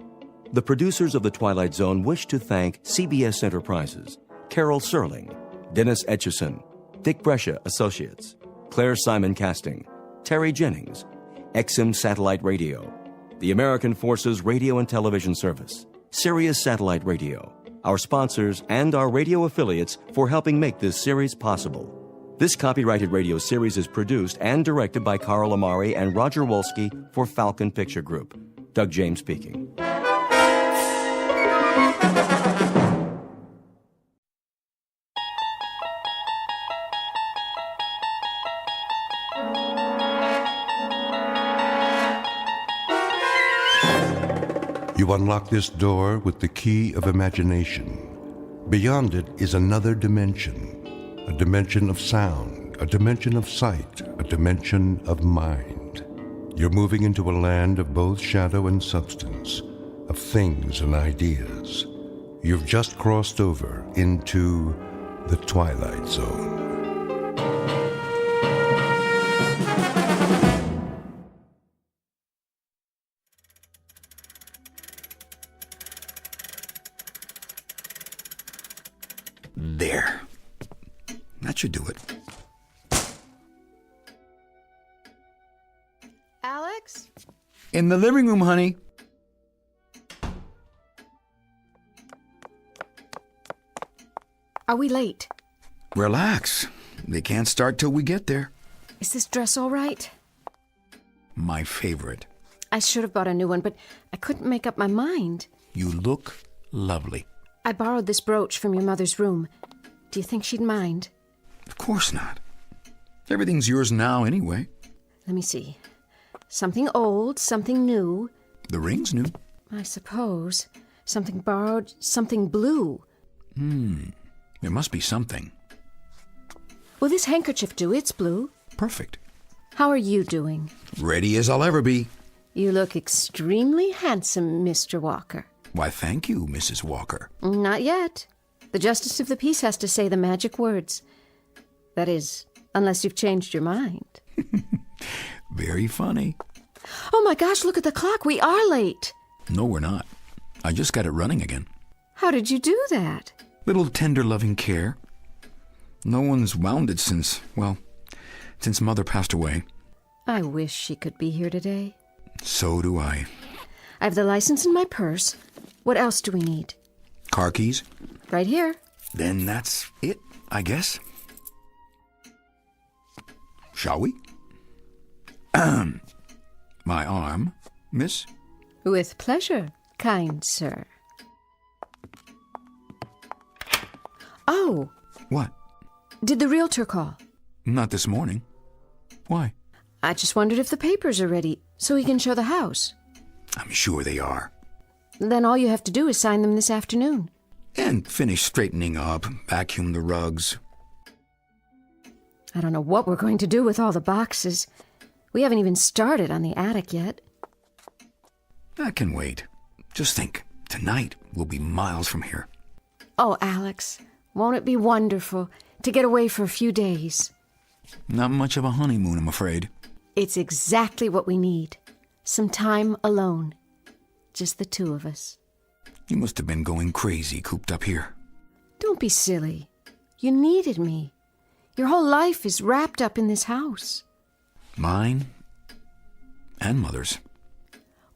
The producers of The Twilight Zone wish to thank CBS Enterprises, Carol Serling, Dennis Etchison, Dick Brescia Associates, Claire Simon Casting, Terry Jennings, XM Satellite Radio, the American Forces Radio and Television Service, Sirius Satellite Radio, our sponsors, and our radio affiliates for helping make this series possible. This copyrighted radio series is produced and directed by Carl Amari and Roger Wolski for Falcon Picture Group. Doug James speaking. You unlock this door with the key of imagination. Beyond it is another dimension, a dimension of sound, a dimension of sight, a dimension of mind. You're moving into a land of both shadow and substance, of things and ideas. You've just crossed over into the Twilight Zone. There. That should do it. Alex? In the living room, honey. Are we late? Relax. They can't start till we get there. Is this dress all right? My favorite. I should have bought a new one, but I couldn't make up my mind. You look lovely. I borrowed this brooch from your mother's room. Do you think she'd mind? Of course not. Everything's yours now anyway. Let me see. Something old, something new. The ring's new. I suppose. Something borrowed, something blue. There must be something. Will this handkerchief do? It's blue. Perfect. How are you doing? Ready as I'll ever be. You look extremely handsome, Mr. Walker. Why, thank you, Mrs. Walker. Not yet. The Justice of the Peace has to say the magic words. That is, unless you've changed your mind. Very funny. Oh my gosh, look at the clock. We are late. No, we're not. I just got it running again. How did you do that? Little tender loving care. No one's wound it since Mother passed away. I wish she could be here today. So do I. I have the license in my purse. What else do we need? Car keys? Right here. Then that's it, I guess. Shall we? My arm, miss? With pleasure, kind sir. Oh! What? Did the realtor call? Not this morning. Why? I just wondered if the papers are ready, so he can show the house. I'm sure they are. Then all you have to do is sign them this afternoon. And finish straightening up, vacuum the rugs. I don't know what we're going to do with all the boxes. We haven't even started on the attic yet. That can wait. Just think, tonight we'll be miles from here. Oh, Alex, won't it be wonderful to get away for a few days? Not much of a honeymoon, I'm afraid. It's exactly what we need. Some time alone. Just the two of us. You must have been going crazy cooped up here. Don't be silly. You needed me. Your whole life is wrapped up in this house. Mine and Mother's.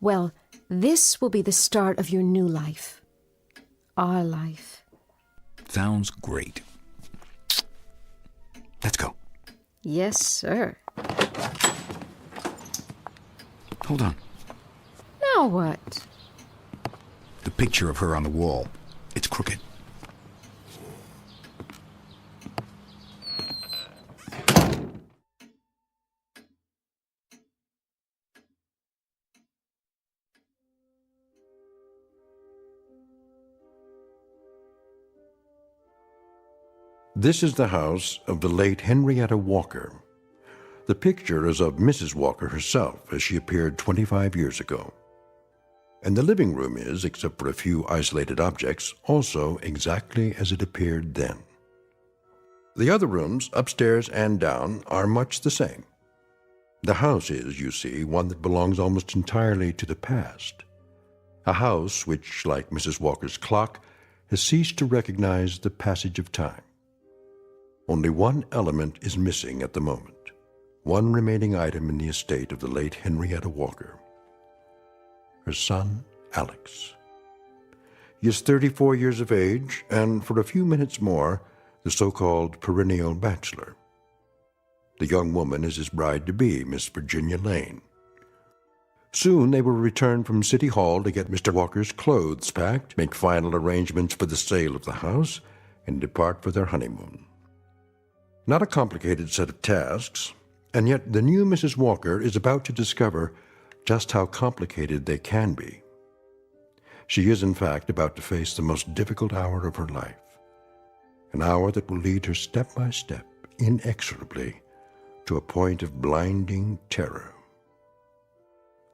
Well, this will be the start of your new life. Our life. Sounds great. Let's go. Yes, sir. Hold on. Now what? The picture of her on the wall. It's crooked. This is the house of the late Henrietta Walker. The picture is of Mrs. Walker herself as she appeared 25 years ago. And the living room is, except for a few isolated objects, also exactly as it appeared then. The other rooms, upstairs and down, are much the same. The house is, you see, one that belongs almost entirely to the past. A house which, like Mrs. Walker's clock, has ceased to recognize the passage of time. Only one element is missing at the moment, one remaining item in the estate of the late Henrietta Walker. Her son, Alex. He is 34 years of age, and for a few minutes more, the so-called perennial bachelor. The young woman is his bride-to-be, Miss Virginia Lane. Soon they will return from City Hall to get Mr. Walker's clothes packed, make final arrangements for the sale of the house, and depart for their honeymoon. Not a complicated set of tasks, and yet the new Mrs. Walker is about to discover just how complicated they can be. She is, in fact, about to face the most difficult hour of her life, an hour that will lead her step by step, inexorably, to a point of blinding terror.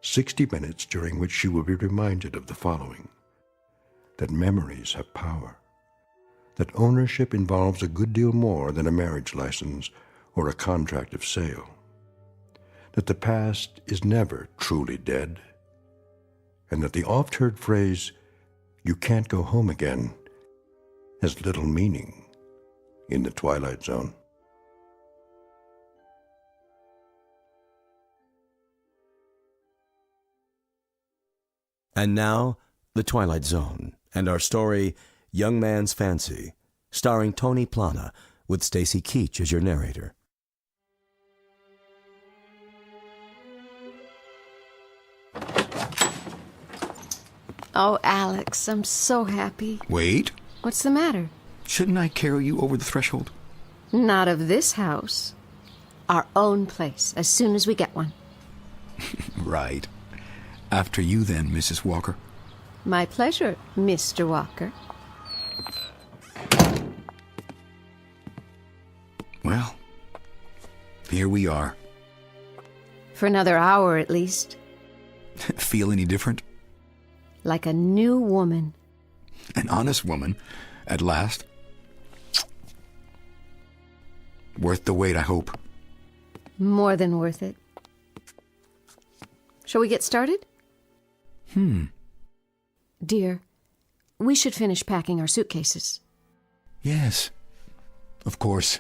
60 minutes during which she will be reminded of the following: that memories have power, that ownership involves a good deal more than a marriage license or a contract of sale, that the past is never truly dead, and that the oft-heard phrase, "you can't go home again," has little meaning in the Twilight Zone. And now, The Twilight Zone, and our story, Young Man's Fancy, starring Tony Plana, with Stacy Keach as your narrator. Oh, Alex, I'm so happy. Wait. What's the matter? Shouldn't I carry you over the threshold? Not of this house. Our own place, as soon as we get one. Right. After you then, Mrs. Walker. My pleasure, Mr. Walker. Well, here we are. For another hour, at least. Feel any different? Like a new woman. An honest woman, at last. Worth the wait, I hope. More than worth it. Shall we get started? Dear, we should finish packing our suitcases. Yes, of course.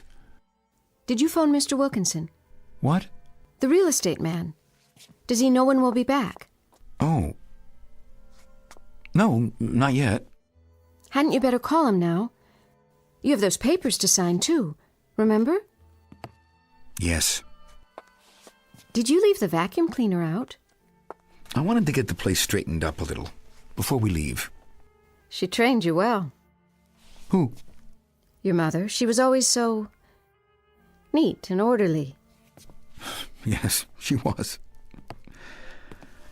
Did you phone Mr. Wilkinson? What? The real estate man. Does he know when we'll be back? Oh. No, not yet. Hadn't you better call him now? You have those papers to sign, too. Remember? Yes. Did you leave the vacuum cleaner out? I wanted to get the place straightened up a little before we leave. She trained you well. Who? Your mother. She was always so Neat and orderly. Yes, she was.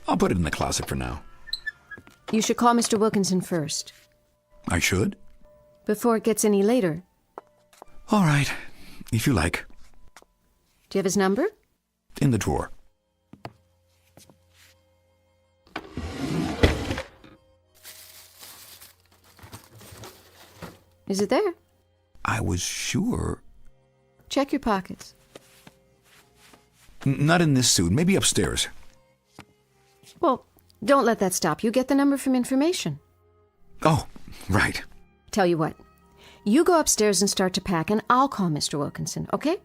I'll put it in the closet for now. You should call Mr. Wilkinson first. I should? Before it gets any later. All right, if you like. Do you have his number? In the drawer. Is it there? I was sure. Check your pockets. Not in this suit. Maybe upstairs. Well, don't let that stop you. Get the number from information. Oh, right. Tell you what. You go upstairs and start to pack, and I'll call Mr. Wilkinson, okay?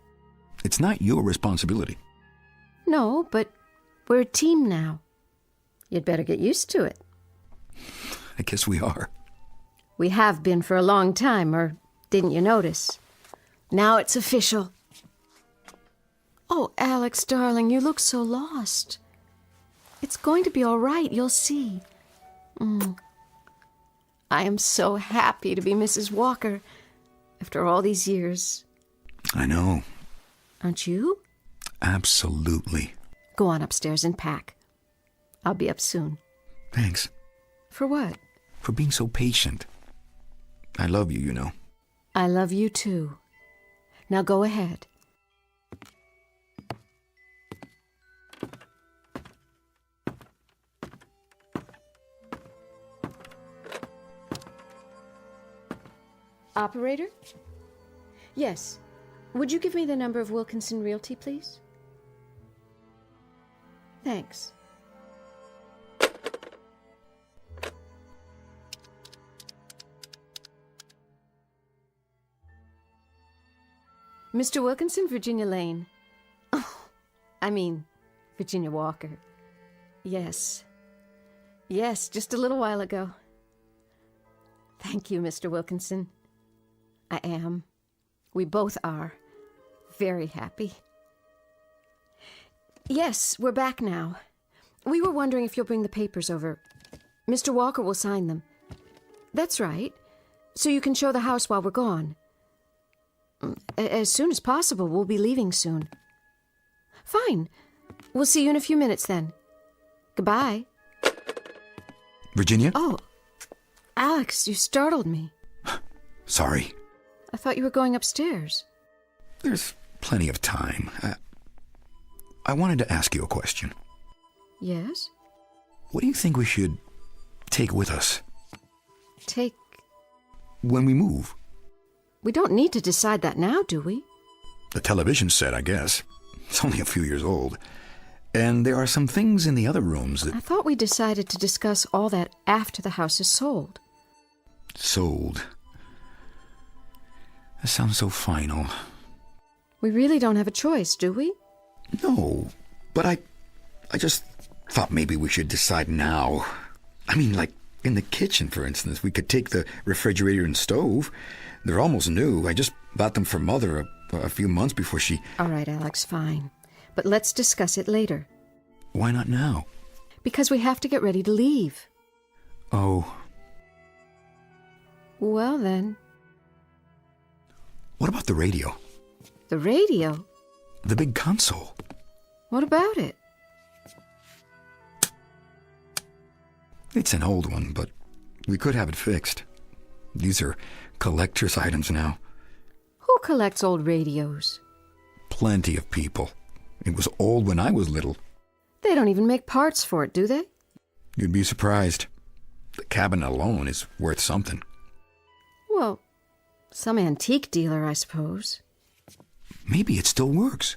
It's not your responsibility. No, but we're a team now. You'd better get used to it. I guess we are. We have been for a long time, or didn't you notice? Now it's official. Oh, Alex, darling, you look so lost. It's going to be all right, you'll see. I am so happy to be Mrs. Walker after all these years. I know. Aren't you? Absolutely. Go on upstairs and pack. I'll be up soon. Thanks. For what? For being so patient. I love you, you know. I love you too. Now go ahead. Operator? Yes. Would you give me the number of Wilkinson Realty, please? Thanks. Mr. Wilkinson, Virginia Lane. Oh, I mean, Virginia Walker. Yes. Yes, just a little while ago. Thank you, Mr. Wilkinson. I am. We both are. Very happy. Yes, we're back now. We were wondering if you'll bring the papers over. Mr. Walker will sign them. That's right. So you can show the house while we're gone. As soon as possible. We'll be leaving soon. Fine. We'll see you in a few minutes then. Goodbye. Virginia? Oh, Alex, you startled me. Sorry. I thought you were going upstairs. There's plenty of time. I wanted to ask you a question. Yes? What do you think we should take with us? Take... When we move? We don't need to decide that now, do we? The television set, I guess. It's only a few years old. And there are some things in the other rooms that... I thought we decided to discuss all that after the house is sold. Sold. That sounds so final. We really don't have a choice, do we? No, but I just thought maybe we should decide now. I mean, like in the kitchen, for instance. We could take the refrigerator and stove. They're almost new. I just bought them for Mother a few months before she... All right, Alex, fine. But let's discuss it later. Why not now? Because we have to get ready to leave. Oh. Well, then. What about the radio? The radio? The big console. What about it? It's an old one, but we could have it fixed. These are collector's items now. Who collects old radios? Plenty of people. It was old when I was little. They don't even make parts for it, do they? You'd be surprised. The cabinet alone is worth something. Well, some antique dealer, I suppose. Maybe it still works.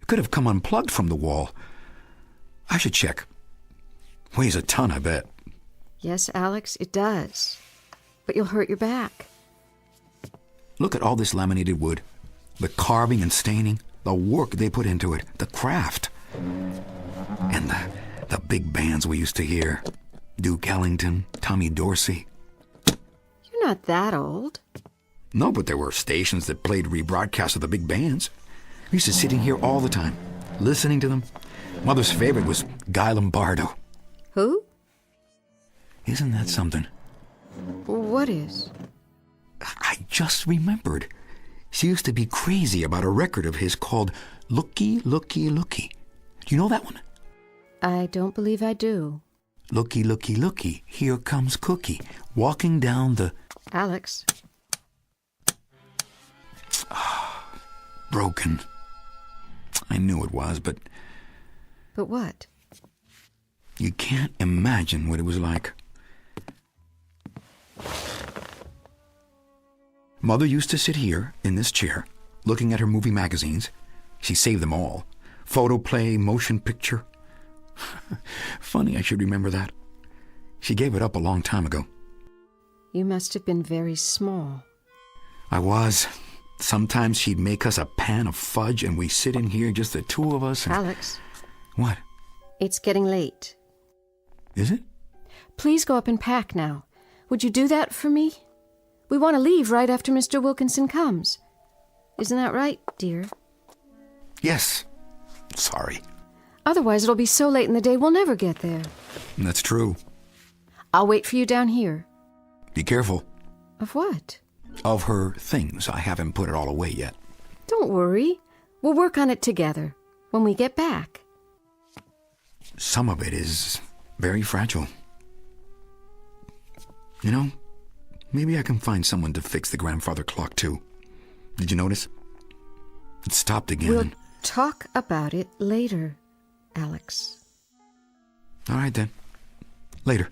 It could have come unplugged from the wall. I should check. Weighs a ton, I bet. Yes, Alex, it does. But you'll hurt your back. Look at all this laminated wood. The carving and staining. The work they put into it. The craft. And the big bands we used to hear. Duke Ellington, Tommy Dorsey. You're not that old. No, but there were stations that played rebroadcasts of the big bands. We used to sit in here all the time, listening to them. Mother's favorite was Guy Lombardo. Who? Isn't that something? What is? I just remembered. She used to be crazy about a record of his called Looky, Looky, Looky. Do you know that one? I don't believe I do. Looky, looky, looky, here comes Cookie, walking down the... Alex. Broken. I knew it was, but... But what? You can't imagine what it was like. Mother used to sit here, in this chair, looking at her movie magazines. She saved them all. Photoplay, motion picture. Funny I should remember that. She gave it up a long time ago. You must have been very small. I was. Sometimes she'd make us a pan of fudge and we sit in here, just the two of us. And... Alex. What? It's getting late. Is it? Please go up and pack now. Would you do that for me? We want to leave right after Mr. Wilkinson comes. Isn't that right, dear? Yes. Sorry. Otherwise, it'll be so late in the day we'll never get there. That's true. I'll wait for you down here. Be careful. Of what? Of her things. I haven't put it all away yet. Don't worry. We'll work on it together when we get back. Some of it is very fragile. You know, maybe I can find someone to fix the grandfather clock, too. Did you notice? It stopped again. We'll talk about it later, Alex. All right, then. Later.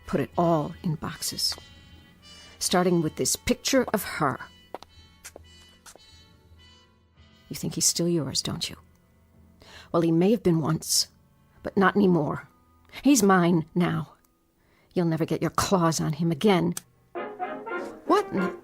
Put it all in boxes. Starting with this picture of her. You think he's still yours, don't you? Well, he may have been once, but not anymore. He's mine now. You'll never get your claws on him again. What in the...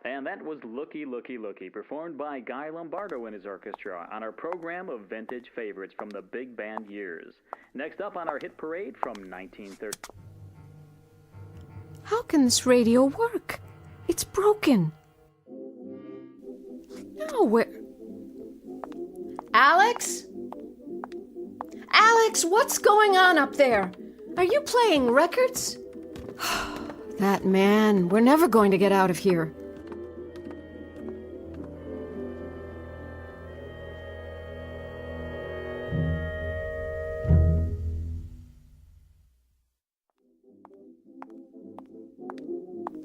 And that was Looky, Looky, Looky, performed by Guy Lombardo and his orchestra on our program of vintage favorites from the big band years. Next up on our hit parade from 1930. How can this radio work? It's broken. No, where... Alex? Alex, what's going on up there? Are you playing records? That man, we're never going to get out of here.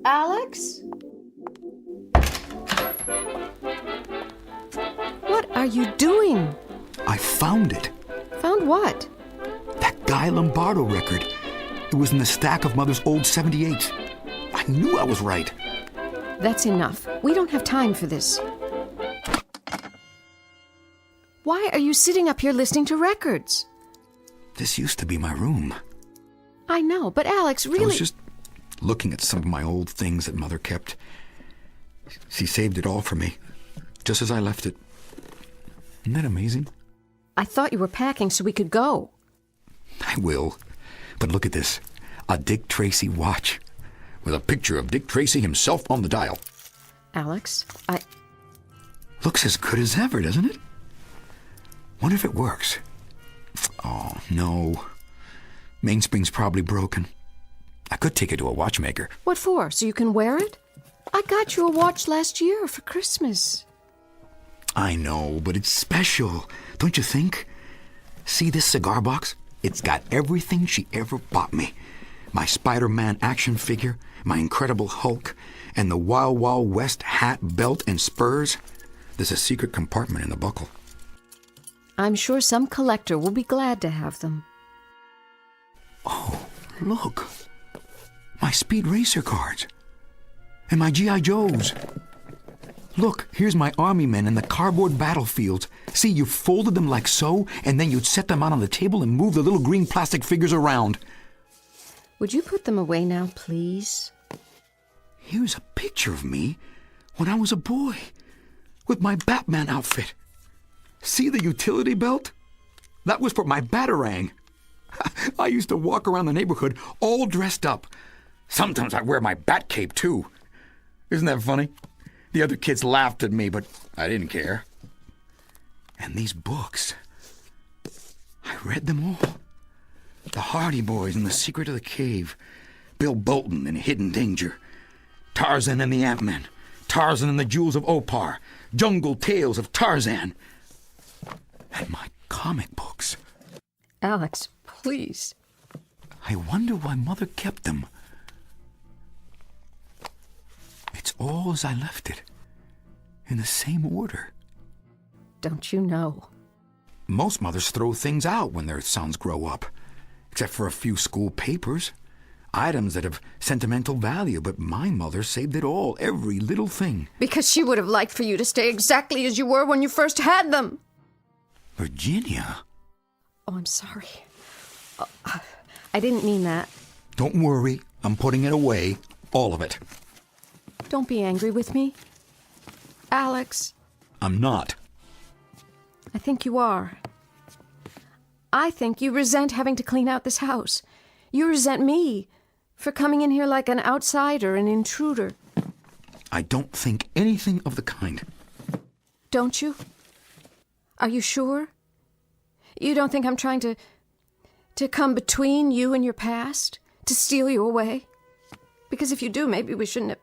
Alex? What are you doing? I found it. Found what? That Guy Lombardo record. It was in the stack of Mother's old 78s. I knew I was right. That's enough. We don't have time for this. Why are you sitting up here listening to records? This used to be my room. I know, but Alex, really... I was just looking at some of my old things that Mother kept. She saved it all for me, just as I left it. Isn't that amazing? I thought you were packing so we could go. I will. But look at this. A Dick Tracy watch. With a picture of Dick Tracy himself on the dial. Alex, Looks as good as ever, doesn't it? Wonder if it works. Oh, no. Mainspring's probably broken. I could take it to a watchmaker. What for? So you can wear it? I got you a watch last year for Christmas. I know, but it's special, don't you think? See this cigar box? It's got everything she ever bought me. My Spider-Man action figure, my Incredible Hulk, and the Wild Wild West hat, belt, and spurs. There's a secret compartment in the buckle. I'm sure some collector will be glad to have them. Oh, look. My Speed Racer cards. And my G.I. Joes. Look, here's my army men in the cardboard battlefields. See, you folded them like so, and then you'd set them out on the table and move the little green plastic figures around. Would you put them away now, please? Here's a picture of me when I was a boy, with my Batman outfit. See the utility belt? That was for my Batarang. I used to walk around the neighborhood all dressed up. Sometimes I'd wear my bat cape, too. Isn't that funny? The other kids laughed at me, but I didn't care. And these books, I read them all. The Hardy Boys and The Secret of the Cave, Bill Bolton and Hidden Danger, Tarzan and the Ant-Man, Tarzan and the Jewels of Opar, Jungle Tales of Tarzan, and my comic books. Alex, please. I wonder why Mother kept them. It's all as I left it, in the same order. Don't you know? Most mothers throw things out when their sons grow up, except for a few school papers, items that have sentimental value, but my mother saved it all, every little thing. Because she would have liked for you to stay exactly as you were when you first had them. Virginia? Oh, I'm sorry. I didn't mean that. Don't worry, I'm putting it away, all of it. Don't be angry with me. Alex. I'm not. I think you are. I think you resent having to clean out this house. You resent me for coming in here like an outsider, an intruder. I don't think anything of the kind. Don't you? Are you sure? You don't think I'm trying to come between you and your past? To steal you away? Because if you do, maybe we shouldn't have...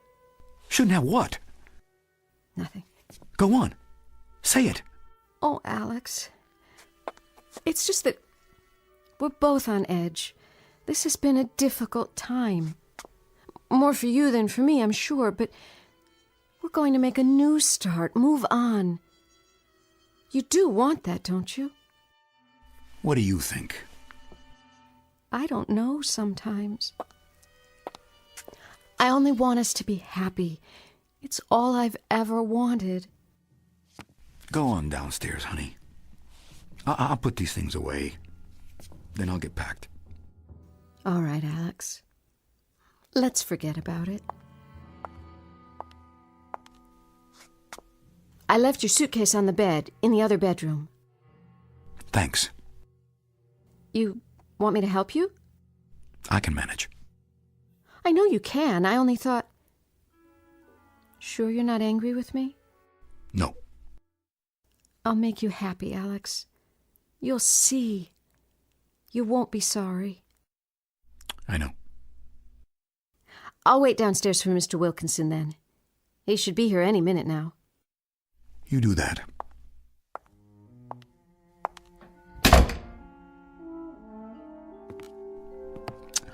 Shouldn't have what? Nothing. Go on. Say it. Oh, Alex. It's just that we're both on edge. This has been a difficult time. More for you than for me, I'm sure, but we're going to make a new start, move on. You do want that, don't you? What do you think? I don't know sometimes. I only want us to be happy. It's all I've ever wanted. Go on downstairs, honey. I'll put these things away. Then I'll get packed. All right, Alex. Let's forget about it. I left your suitcase on the bed in the other bedroom. Thanks. You want me to help you? I can manage. I know you can. I only thought... Sure you're not angry with me? No. I'll make you happy, Alex. You'll see. You won't be sorry. I know. I'll wait downstairs for Mr. Wilkinson then. He should be here any minute now. You do that.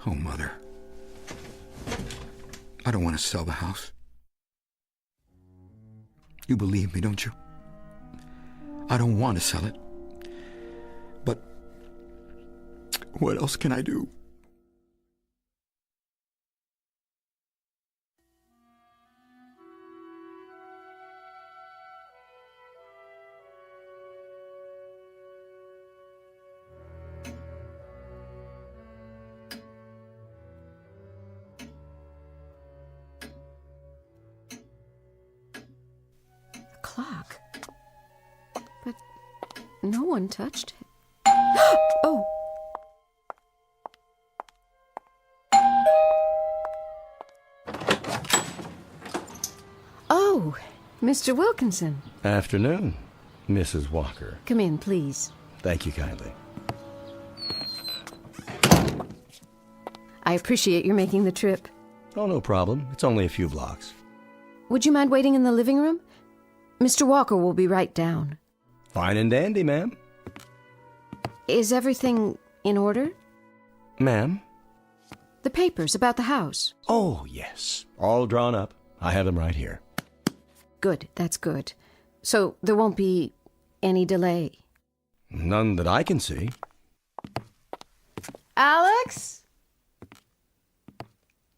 Oh, Mother. I don't want to sell the house. You believe me, don't you? I don't want to sell it. But what else can I do? Clock. But no one touched it. Oh! Oh, Mr. Wilkinson. Afternoon, Mrs. Walker. Come in, please. Thank you kindly. I appreciate your making the trip. Oh, no problem. It's only a few blocks. Would you mind waiting in the living room? Mr. Walker will be right down. Fine and dandy, ma'am. Is everything in order? Ma'am? The papers about the house. Oh, yes. All drawn up. I have them right here. Good, that's good. So there won't be any delay. None that I can see. Alex?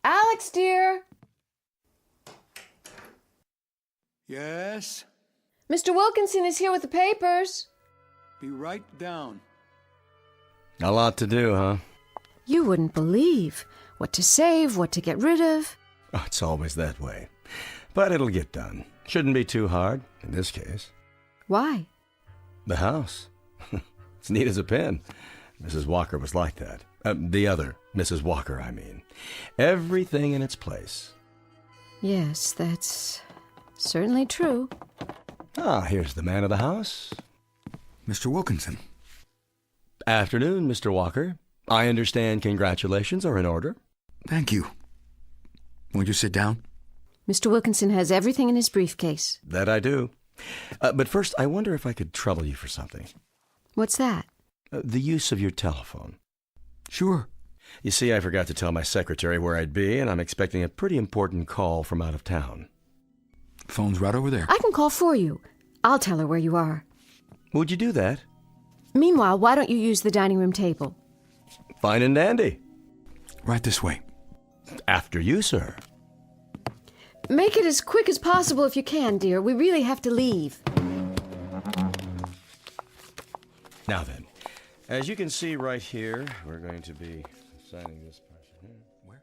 Alex, dear? Yes? Mr. Wilkinson is here with the papers. Be right down. A lot to do, huh? You wouldn't believe what to save, what to get rid of. Oh, it's always that way. But it'll get done. Shouldn't be too hard, in this case. Why? The house. It's neat as a pin. Mrs. Walker was like that. The other Mrs. Walker, I mean. Everything in its place. Yes, that's Certainly true. Ah, here's the man of the house. Mr. Wilkinson. Afternoon, Mr. Walker. I understand congratulations are in order. Thank you. Won't you sit down? Mr. Wilkinson has everything in his briefcase. That I do. But first, I wonder if I could trouble you for something. What's that? The use of your telephone. Sure. You see, I forgot to tell my secretary where I'd be, and I'm expecting a pretty important call from out of town. Phone's right over there. I can call for you. I'll tell her where you are. Would you do that? Meanwhile, why don't you use the dining room table? Fine and dandy. Right this way. After you, sir. Make it as quick as possible if you can, dear. We really have to leave. Now then, as you can see right here, we're going to be signing this person here. Where?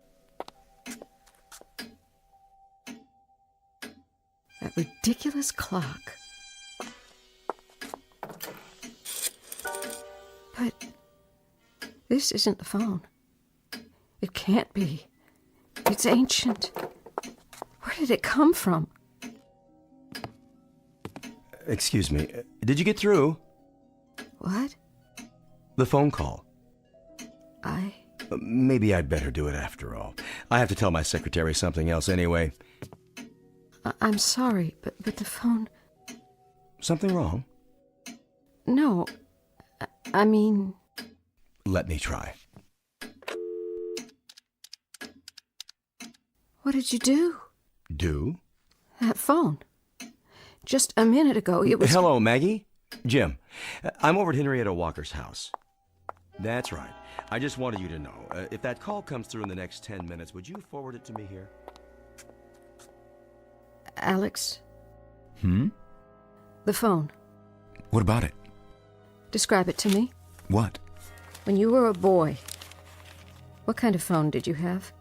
That ridiculous clock. But this isn't the phone. It can't be. It's ancient. Where did it come from? Excuse me, did you get through? What? The phone call. I... Maybe I'd better do it after all. I have to tell my secretary something else anyway. I'm sorry, but the phone... Something wrong? No. I mean... Let me try. What did you do? Do? That phone. Just a minute ago, it was... Hello, Maggie? Jim. I'm over at Henrietta Walker's house. That's right. I just wanted you to know. If that call comes through in the next 10 minutes, would you forward it to me here? Alex? The phone. What about it? Describe it to me. What? When you were a boy, what kind of phone did you have?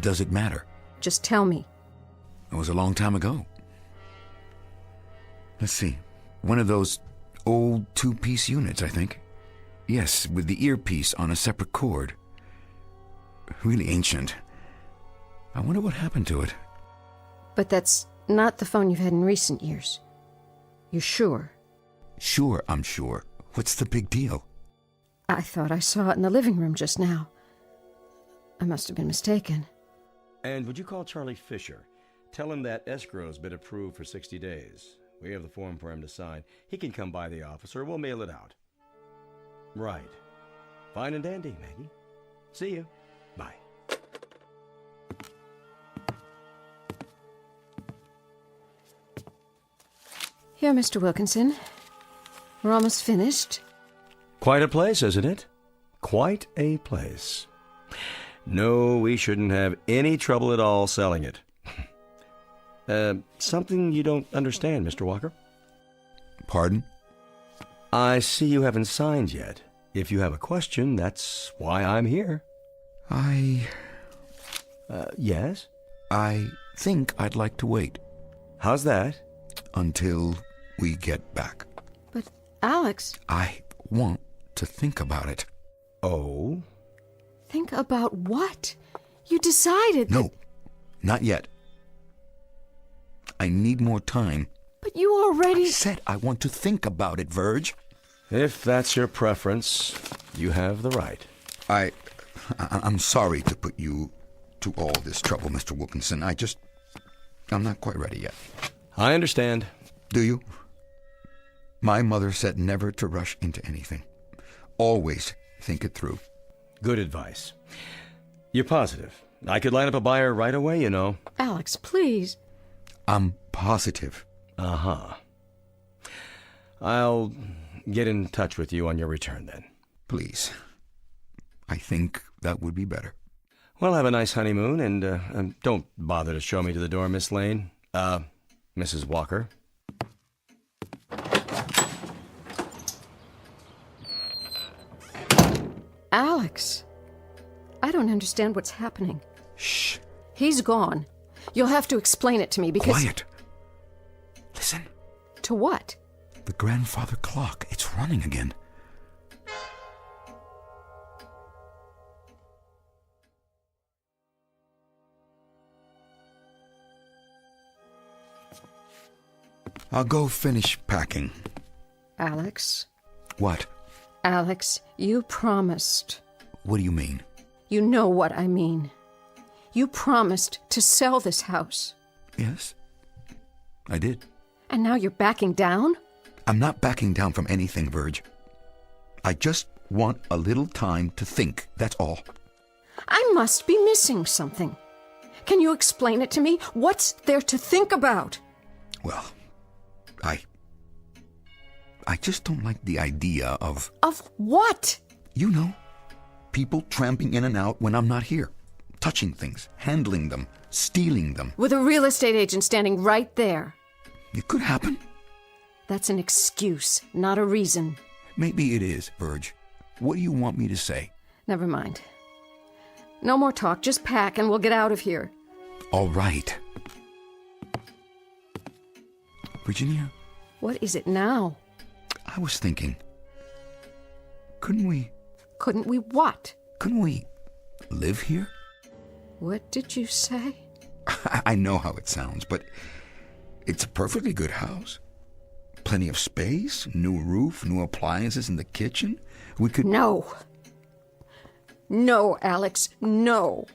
Does it matter? Just tell me. It was a long time ago. Let's see. One of those old two-piece units, I think. Yes, with the earpiece on a separate cord. Really ancient. I wonder what happened to it. But that's not the phone you've had in recent years. You're sure? Sure, I'm sure. What's the big deal? I thought I saw it in the living room just now. I must have been mistaken. And would you call Charlie Fisher? Tell him that escrow's been approved for 60 days. We have the form for him to sign. He can come by the office or we'll mail it out. Right. Fine and dandy, Maggie. See you. Bye. Here, Mr. Wilkinson. We're almost finished. Quite a place, isn't it? Quite a place. No, we shouldn't have any trouble at all selling it. Something you don't understand, Mr. Walker? Pardon? I see you haven't signed yet. If you have a question, that's why I'm here. Yes? I think I'd like to wait. How's that? Until we get back. But, Alex... I want to think about it. Oh? Think about what? You decided No, not yet. I need more time. But you already... I said I want to think about it, Verge. If that's your preference, you have the right. I'm sorry to put you to all this trouble, Mr. Wilkinson. I'm not quite ready yet. I understand. Do you? My mother said never to rush into anything. Always think it through. Good advice. You're positive? I could line up a buyer right away, you know. Alex, please. I'm positive. Uh-huh. I'll get in touch with you on your return then. Please. I think that would be better. Well, have a nice honeymoon, and don't bother to show me to the door, Miss Lane. Mrs. Walker. Alex, I don't understand what's happening. Shh. He's gone. You'll have to explain it to me because... Quiet. Listen. To what? The grandfather clock. It's running again. I'll go finish packing. Alex? What? Alex, you promised. What do you mean? You know what I mean. You promised to sell this house. Yes, I did. And now you're backing down? I'm not backing down from anything, Verge. I just want a little time to think, that's all. I must be missing something. Can you explain it to me? What's there to think about? Well, I just don't like the idea of... Of what? You know, people tramping in and out when I'm not here. Touching things, handling them, stealing them. With a real estate agent standing right there. It could happen. That's an excuse, not a reason. Maybe it is, Verge. What do you want me to say? Never mind. No more talk, just pack and we'll get out of here. All right. Virginia? What is it now? I was thinking, couldn't we... Couldn't we what? Couldn't we live here? What did you say? I know how it sounds, but it's a perfectly good house. Plenty of space, new roof, new appliances in the kitchen. We could... No. No, Alex, no.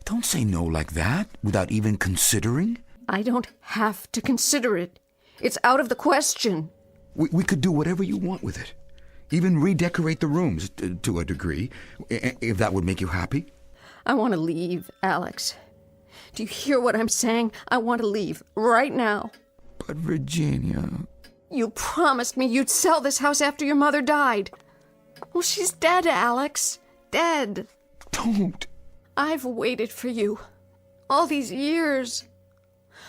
Don't say no like that, without even considering. I don't have to consider it. It's out of the question. We could do whatever you want with it. Even redecorate the rooms to a degree, if that would make you happy. I want to leave, Alex. Do you hear what I'm saying? I want to leave right now. But Virginia... You promised me you'd sell this house after your mother died. Well, she's dead, Alex. Dead. Don't. I've waited for you. All these years.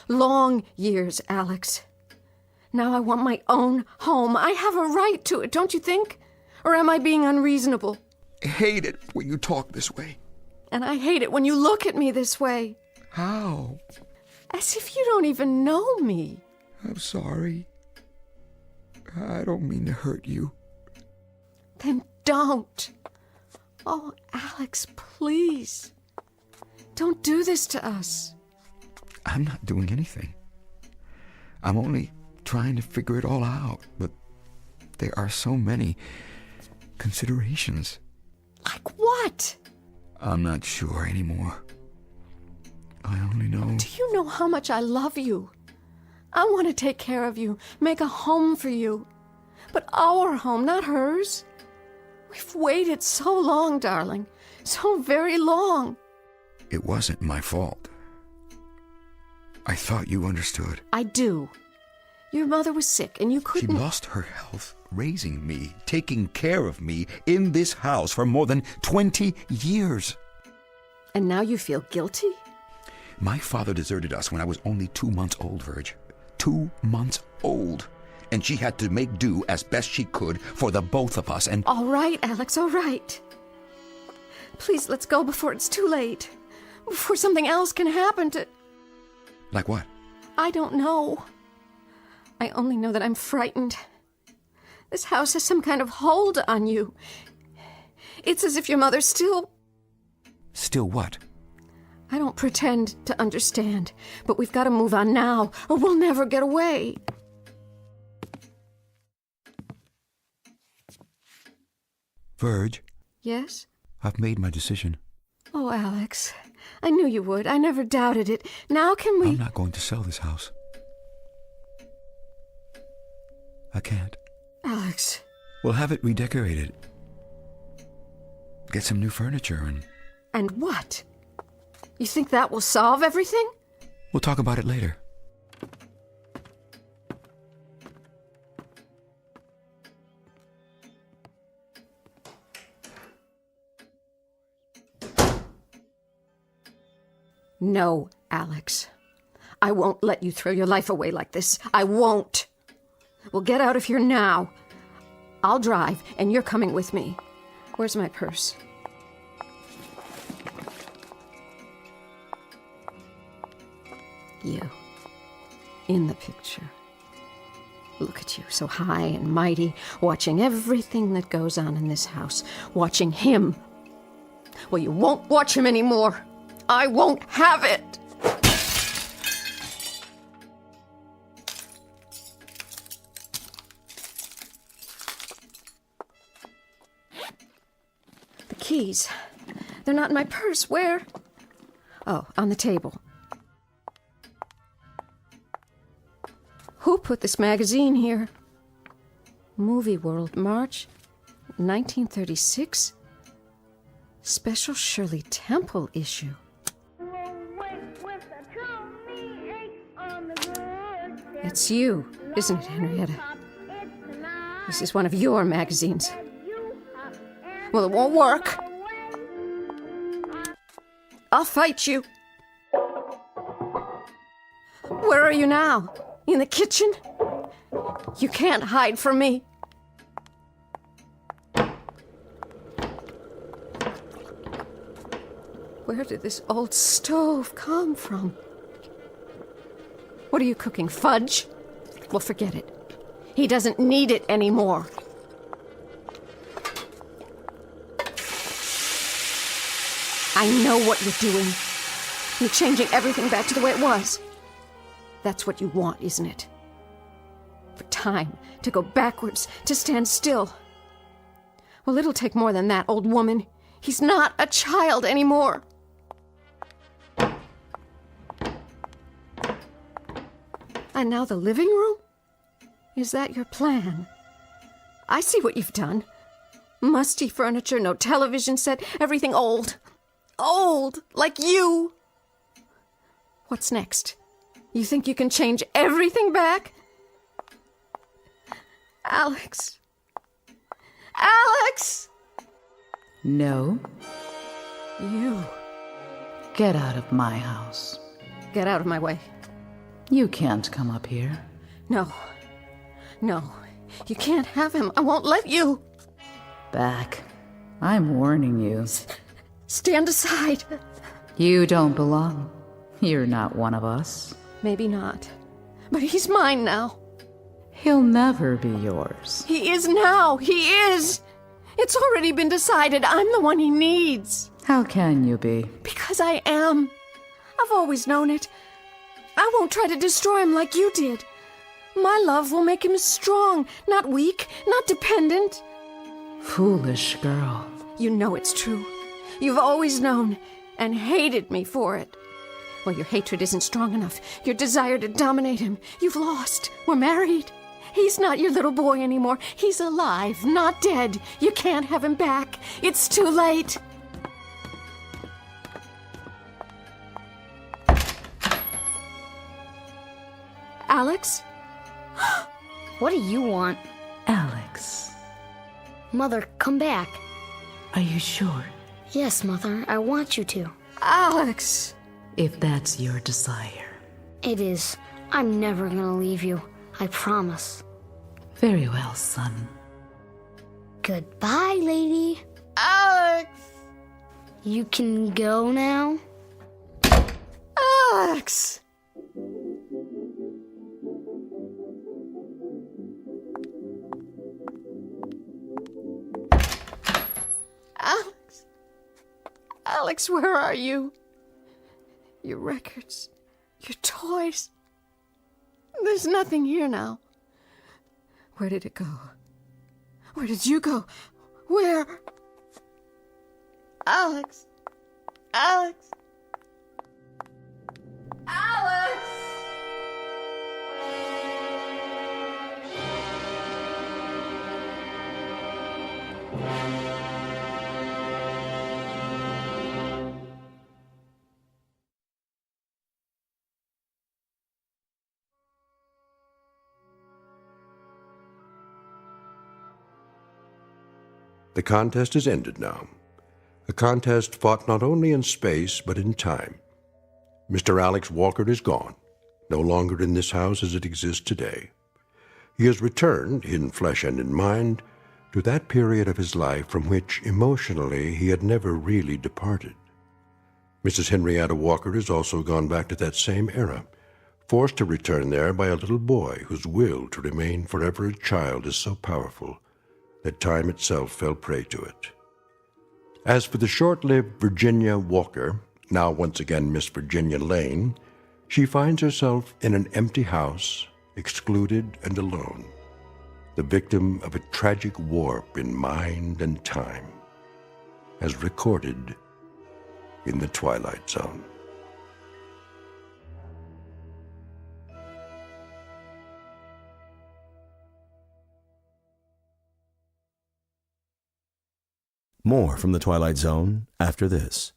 Long years, Alex. Now I want my own home. I have a right to it, don't you think? Or am I being unreasonable? I hate it when you talk this way. And I hate it when you look at me this way. How? As if you don't even know me. I'm sorry. I don't mean to hurt you. Then don't. Oh, Alex, please. Don't do this to us. I'm not doing anything. I'm only trying to figure it all out, but there are so many considerations. Like what? I'm not sure anymore. I only know... Do you know how much I love you? I want to take care of you, make a home for you. But our home, not hers. We've waited so long, darling. So very long. It wasn't my fault. I thought you understood. I do. Your mother was sick and you couldn't... She lost her health raising me, taking care of me in this house for more than 20 years. And now you feel guilty? My father deserted us when I was only 2 months old, Verge. 2 months old. And she had to make do as best she could for the both of us, and... All right, Alex, all right. Please, let's go before it's too late. Before something else can happen to... Like what? I don't know. I only know that I'm frightened. This house has some kind of hold on you. It's as if your mother still... Still what? I don't pretend to understand, but we've got to move on now, or we'll never get away. Verge? Yes? I've made my decision. Oh, Alex, I knew you would. I never doubted it. Now can we... I'm not going to sell this house. I can't. Alex. We'll have it redecorated. Get some new furniture and... And what? You think that will solve everything? We'll talk about it later. No, Alex. I won't let you throw your life away like this. I won't. We'll get out of here now. I'll drive, and you're coming with me. Where's my purse? You. In the picture. Look at you, so high and mighty, watching everything that goes on in this house. Watching him. Well, you won't watch him anymore. I won't have it! keys. They're not in my purse. Where? Oh, on the table. Who put this magazine here? Movie World, March 1936. Special Shirley Temple issue. It's you, isn't it, Henrietta? This is one of your magazines. Well, it won't work. I'll fight you. Where are you now? In the kitchen? You can't hide from me. Where did this old stove come from? What are you cooking, fudge? Well, forget it. He doesn't need it anymore. I know what you're doing. You're changing everything back to the way it was. That's what you want, isn't it? For time to go backwards, to stand still. Well, it'll take more than that, old woman. He's not a child anymore. And now the living room? Is that your plan? I see what you've done. Musty furniture, no television set, everything old. Old, like you. What's next? You think you can change everything back? Alex. Alex! No. You. Get out of my house. Get out of my way. You can't come up here. No. No. You can't have him. I won't let you. Back. I'm warning you. Stand aside. You don't belong. You're not one of us. Maybe not. But he's mine now. He'll never be yours. He is now. He is. It's already been decided. I'm the one he needs. How can you be? Because I am. I've always known it. I won't try to destroy him like you did. My love will make him strong, not weak, not dependent. Foolish girl. You know it's true. You've always known and hated me for it. Well, your hatred isn't strong enough. Your desire to dominate him. You've lost. We're married. He's not your little boy anymore. He's alive, not dead. You can't have him back. It's too late. Alex? What do you want? Alex. Mother, come back. Are you sure? Yes, Mother, I want you to. Alex! If that's your desire. It is. I'm never gonna leave you. I promise. Very well, son. Goodbye, lady. Alex! You can go now? Alex! Alex! Alex, where are you? Your records, your toys. There's nothing here now. Where did it go? Where did you go? Where? Alex! Alex! Alex! The contest is ended now. A contest fought not only in space, but in time. Mr. Alex Walker is gone, no longer in this house as it exists today. He has returned, in flesh and in mind, to that period of his life from which, emotionally, he had never really departed. Mrs. Henrietta Walker has also gone back to that same era, forced to return there by a little boy whose will to remain forever a child is so powerful that time itself fell prey to it. As for the short-lived Virginia Walker, now once again Miss Virginia Lane, she finds herself in an empty house, excluded and alone, the victim of a tragic warp in mind and time. as recorded in the Twilight Zone. More from the Twilight Zone after this.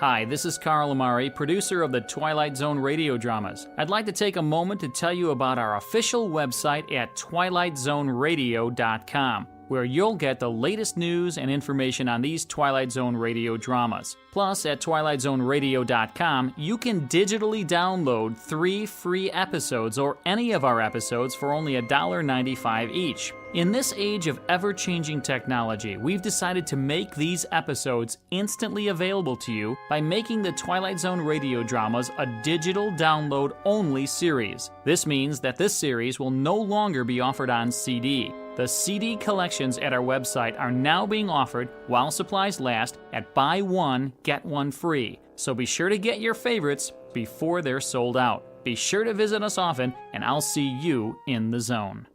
Hi, this is Carl Amari, producer of the Twilight Zone Radio Dramas. I'd like to take a moment to tell you about our official website at twilightzoneradio.com, where you'll get the latest news and information on these Twilight Zone radio dramas. Plus, at twilightzoneradio.com, you can digitally download 3 free episodes or any of our episodes for only $1.95 each. In this age of ever-changing technology, we've decided to make these episodes instantly available to you by making the Twilight Zone radio dramas a digital download-only series. This means that this series will no longer be offered on CD. The CD collections at our website are now being offered while supplies last at buy one, get one free. So be sure to get your favorites before they're sold out. Be sure to visit us often, and I'll see you in the zone.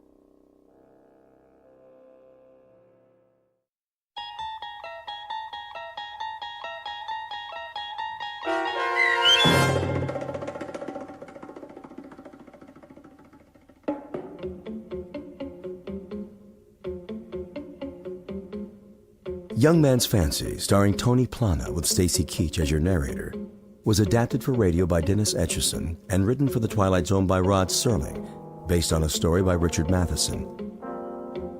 Young Man's Fancy, starring Tony Plana with Stacy Keach as your narrator, was adapted for radio by Dennis Etchison and written for the Twilight Zone by Rod Serling, based on a story by Richard Matheson.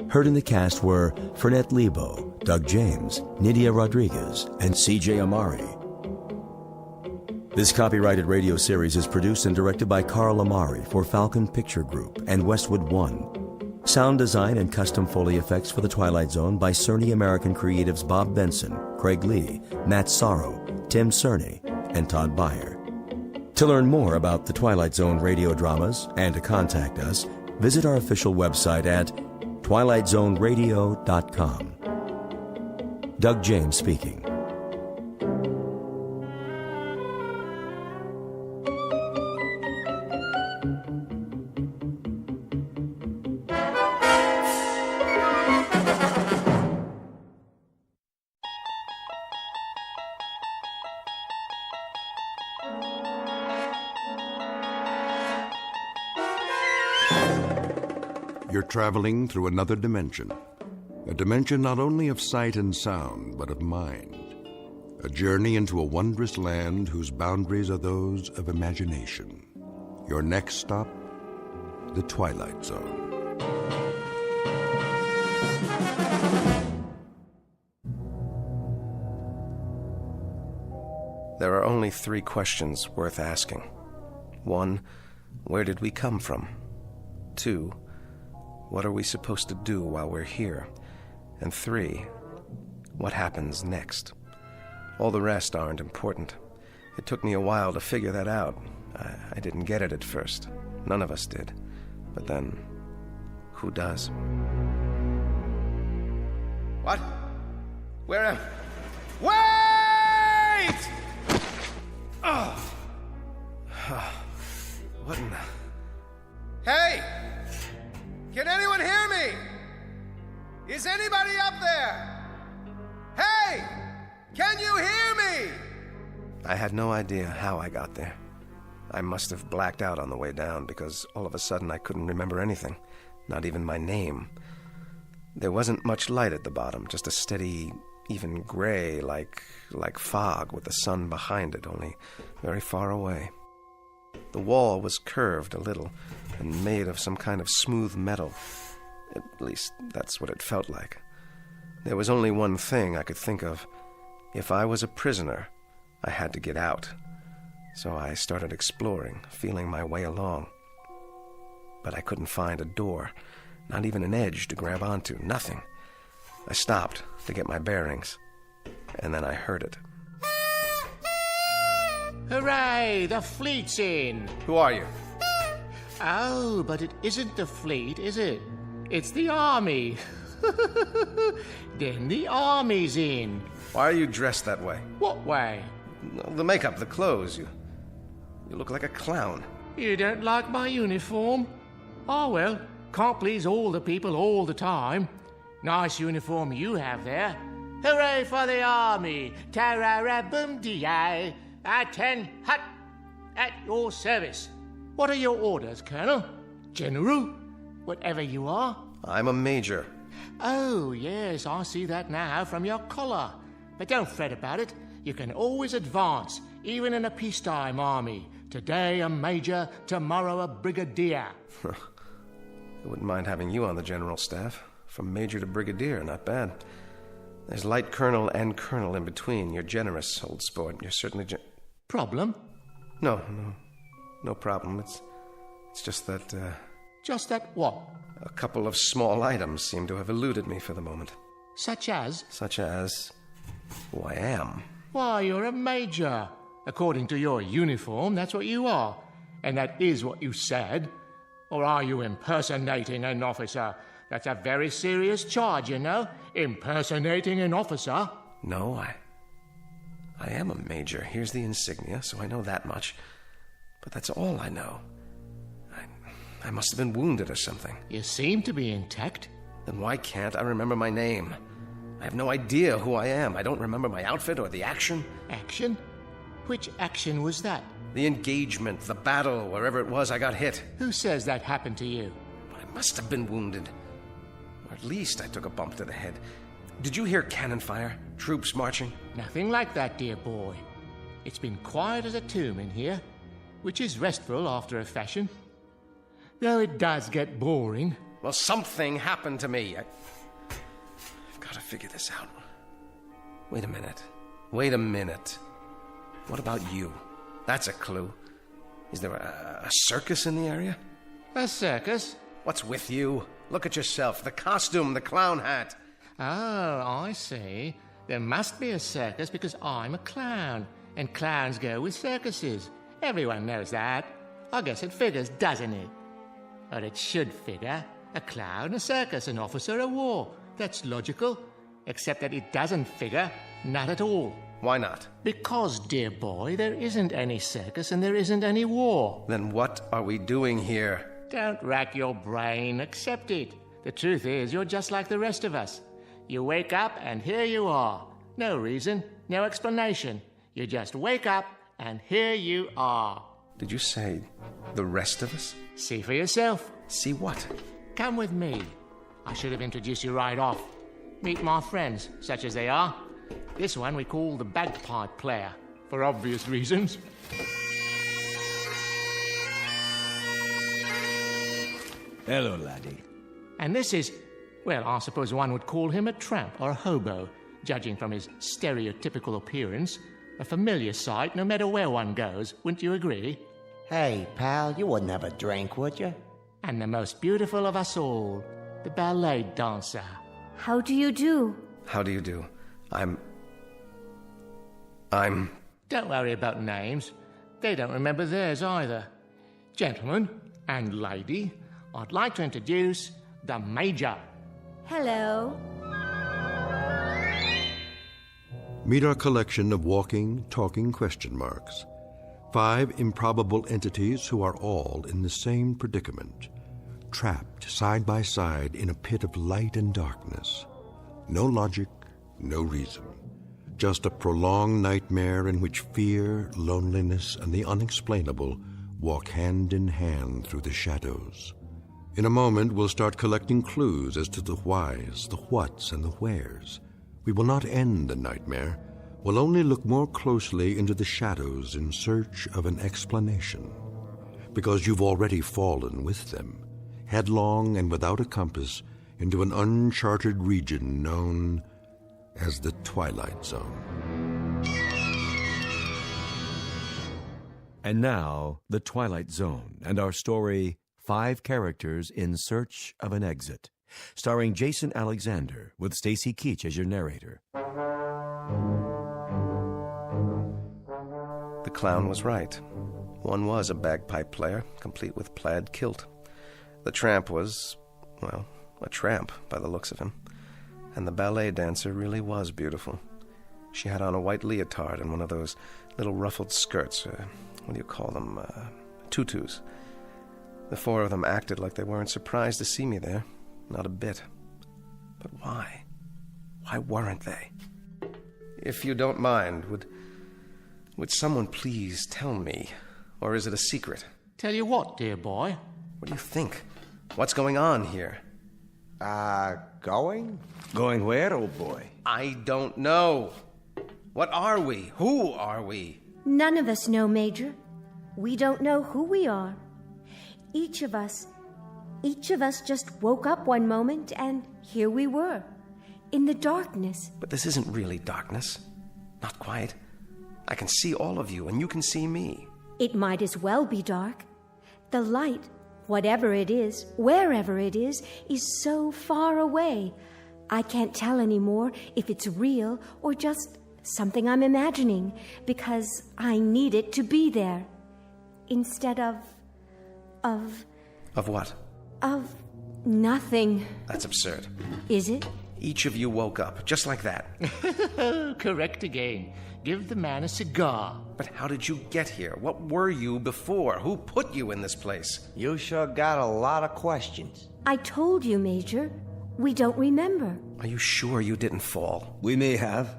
Heard in the cast were Fernette Lebo, Doug James, Nydia Rodriguez, and C.J. Amari. This copyrighted radio series is produced and directed by Carl Amari for Falcon Picture Group and Westwood One. Sound design and custom Foley effects for The Twilight Zone by Cerny American creatives Bob Benson, Craig Lee, Matt Sorrow, Tim Cerny, and Todd Beyer. To learn more about The Twilight Zone radio dramas and to contact us, visit our official website at twilightzoneradio.com. Doug James speaking. You're traveling through another dimension. A dimension not only of sight and sound, but of mind. A journey into a wondrous land whose boundaries are those of imagination. Your next stop, the Twilight Zone. There are only 3 questions worth asking. 1, where did we come from? 2, what are we supposed to do while we're here? And 3, what happens next? All the rest aren't important. It took me a while to figure that out. I didn't get it at first. None of us did. But then, who does? What? Where am... Wait! Oh. What in the... Hey! Can anyone hear me? Is anybody up there? Hey! Can you hear me? I had no idea how I got there. I must have blacked out on the way down because all of a sudden I couldn't remember anything, not even my name. There wasn't much light at the bottom, just a steady, even gray, like fog with the sun behind it, only very far away. The wall was curved a little and made of some kind of smooth metal. At least, that's what it felt like. There was only one thing I could think of. If I was a prisoner, I had to get out. So I started exploring, feeling my way along. But I couldn't find a door, not even an edge to grab onto, nothing. I stopped to get my bearings, and then I heard it. Hooray! The fleet's in! Who are you? Oh, but it isn't the fleet, is it? It's the army. Then the army's in. Why are you dressed that way? What way? The makeup, the clothes. You look like a clown. You don't like my uniform? Oh, well, Can't please all the people all the time. Nice uniform you have there. Hooray for the army! Tarara-boom-dee-ay! Attend hut! At your service. What are your orders, Colonel? General? Whatever you are? I'm a major. Oh, yes, I see that now from your collar. But don't fret about it. You can always advance, even in a peacetime army. Today a major, tomorrow a brigadier. I wouldn't mind having you on the general staff. From major to brigadier, not bad. There's light colonel and colonel in between. You're generous, old sport. You're certainly Problem? No problem. It's just that, Just that what? A couple of small items seem to have eluded me for the moment. Such as? Such as who I am. Why, you're a major. According to your uniform, that's what you are. And that is what you said. Or are you impersonating an officer? That's a very serious charge, you know. Impersonating an officer. No, I am a major. Here's the insignia, so I know that much. But that's all I know. I must have been wounded or something. You seem to be intact. Then why can't I remember my name? I have no idea who I am. I don't remember my outfit or the action. Action? Which action was that? The engagement, the battle, wherever it was I got hit. Who says that happened to you? I must have been wounded. Or at least I took a bump to the head. Did you hear cannon fire? Troops marching? Nothing like that, dear boy. It's been quiet as a tomb in here, which is restful after a fashion. Though it does get boring. Well, something happened to me. I've got to figure this out. Wait a minute. What about you? That's a clue. Is there a circus in the area? A circus? What's with you? Look at yourself. The costume, the clown hat. Oh, I see. There must be a circus because I'm a clown. And clowns go with circuses. Everyone knows that. I guess it figures, doesn't it? Or it should figure. A clown, a circus, an officer, a war. That's logical. Except that it doesn't figure. Not at all. Why not? Because, dear boy, there isn't any circus and there isn't any war. Then what are we doing here? Don't rack your brain. Accept it. The truth is, you're just like the rest of us. You wake up and here you are. No reason, no explanation. You just wake up and here you are. Did you say the rest of us? See for yourself. See what? Come with me. I should have introduced you right off. Meet my friends, such as they are. This one we call the bagpipe player, for obvious reasons. Hello, laddie. And this is, well, I suppose one would call him a tramp or a hobo, judging from his stereotypical appearance. A familiar sight no matter where one goes, wouldn't you agree? Hey, pal, you wouldn't have a drink, would you? And the most beautiful of us all, the ballet dancer. How do you do? How do you do? I'm... Don't worry about names. They don't remember theirs either. Gentlemen and lady, I'd like to introduce the Major. Hello. Meet our collection of walking, talking question marks. 5 improbable entities who are all in the same predicament, trapped side by side in a pit of light and darkness. No logic, no reason. Just a prolonged nightmare in which fear, loneliness, and the unexplainable walk hand in hand through the shadows. In a moment, we'll start collecting clues as to the whys, the whats, and the wheres. We will not end the nightmare. We'll only look more closely into the shadows in search of an explanation. Because you've already fallen with them, headlong and without a compass, into an uncharted region known as the Twilight Zone. And now, the Twilight Zone, and our story, 5 Characters in Search of an Exit, starring Jason Alexander, with Stacy Keach as your narrator. The clown was right. One was a bagpipe player, complete with plaid kilt. The tramp was, well, a tramp by the looks of him. And the ballet dancer really was beautiful. She had on a white leotard and one of those little ruffled skirts. What do you call them? Tutus. The four of them acted like they weren't surprised to see me there. Not a bit. But why? Why weren't they? If you don't mind, would someone please tell me? Or is it a secret? Tell you what, dear boy? What do you think? What's going on here? Going? Going where, old boy? I don't know. What are we? Who are we? None of us know, Major. We don't know who we are. Each of us just woke up one moment and here we were, in the darkness. But this isn't really darkness. Not quite. I can see all of you and you can see me. It might as well be dark. The light, whatever it is, wherever it is so far away. I can't tell anymore if it's real or just something I'm imagining, because I need it to be there. Instead of what? Of nothing. That's absurd. Is it? Each of you woke up, just like that. Correct again. Give the man a cigar. But how did you get here? What were you before? Who put you in this place? You sure got a lot of questions. I told you, Major. We don't remember. Are you sure you didn't fall? We may have.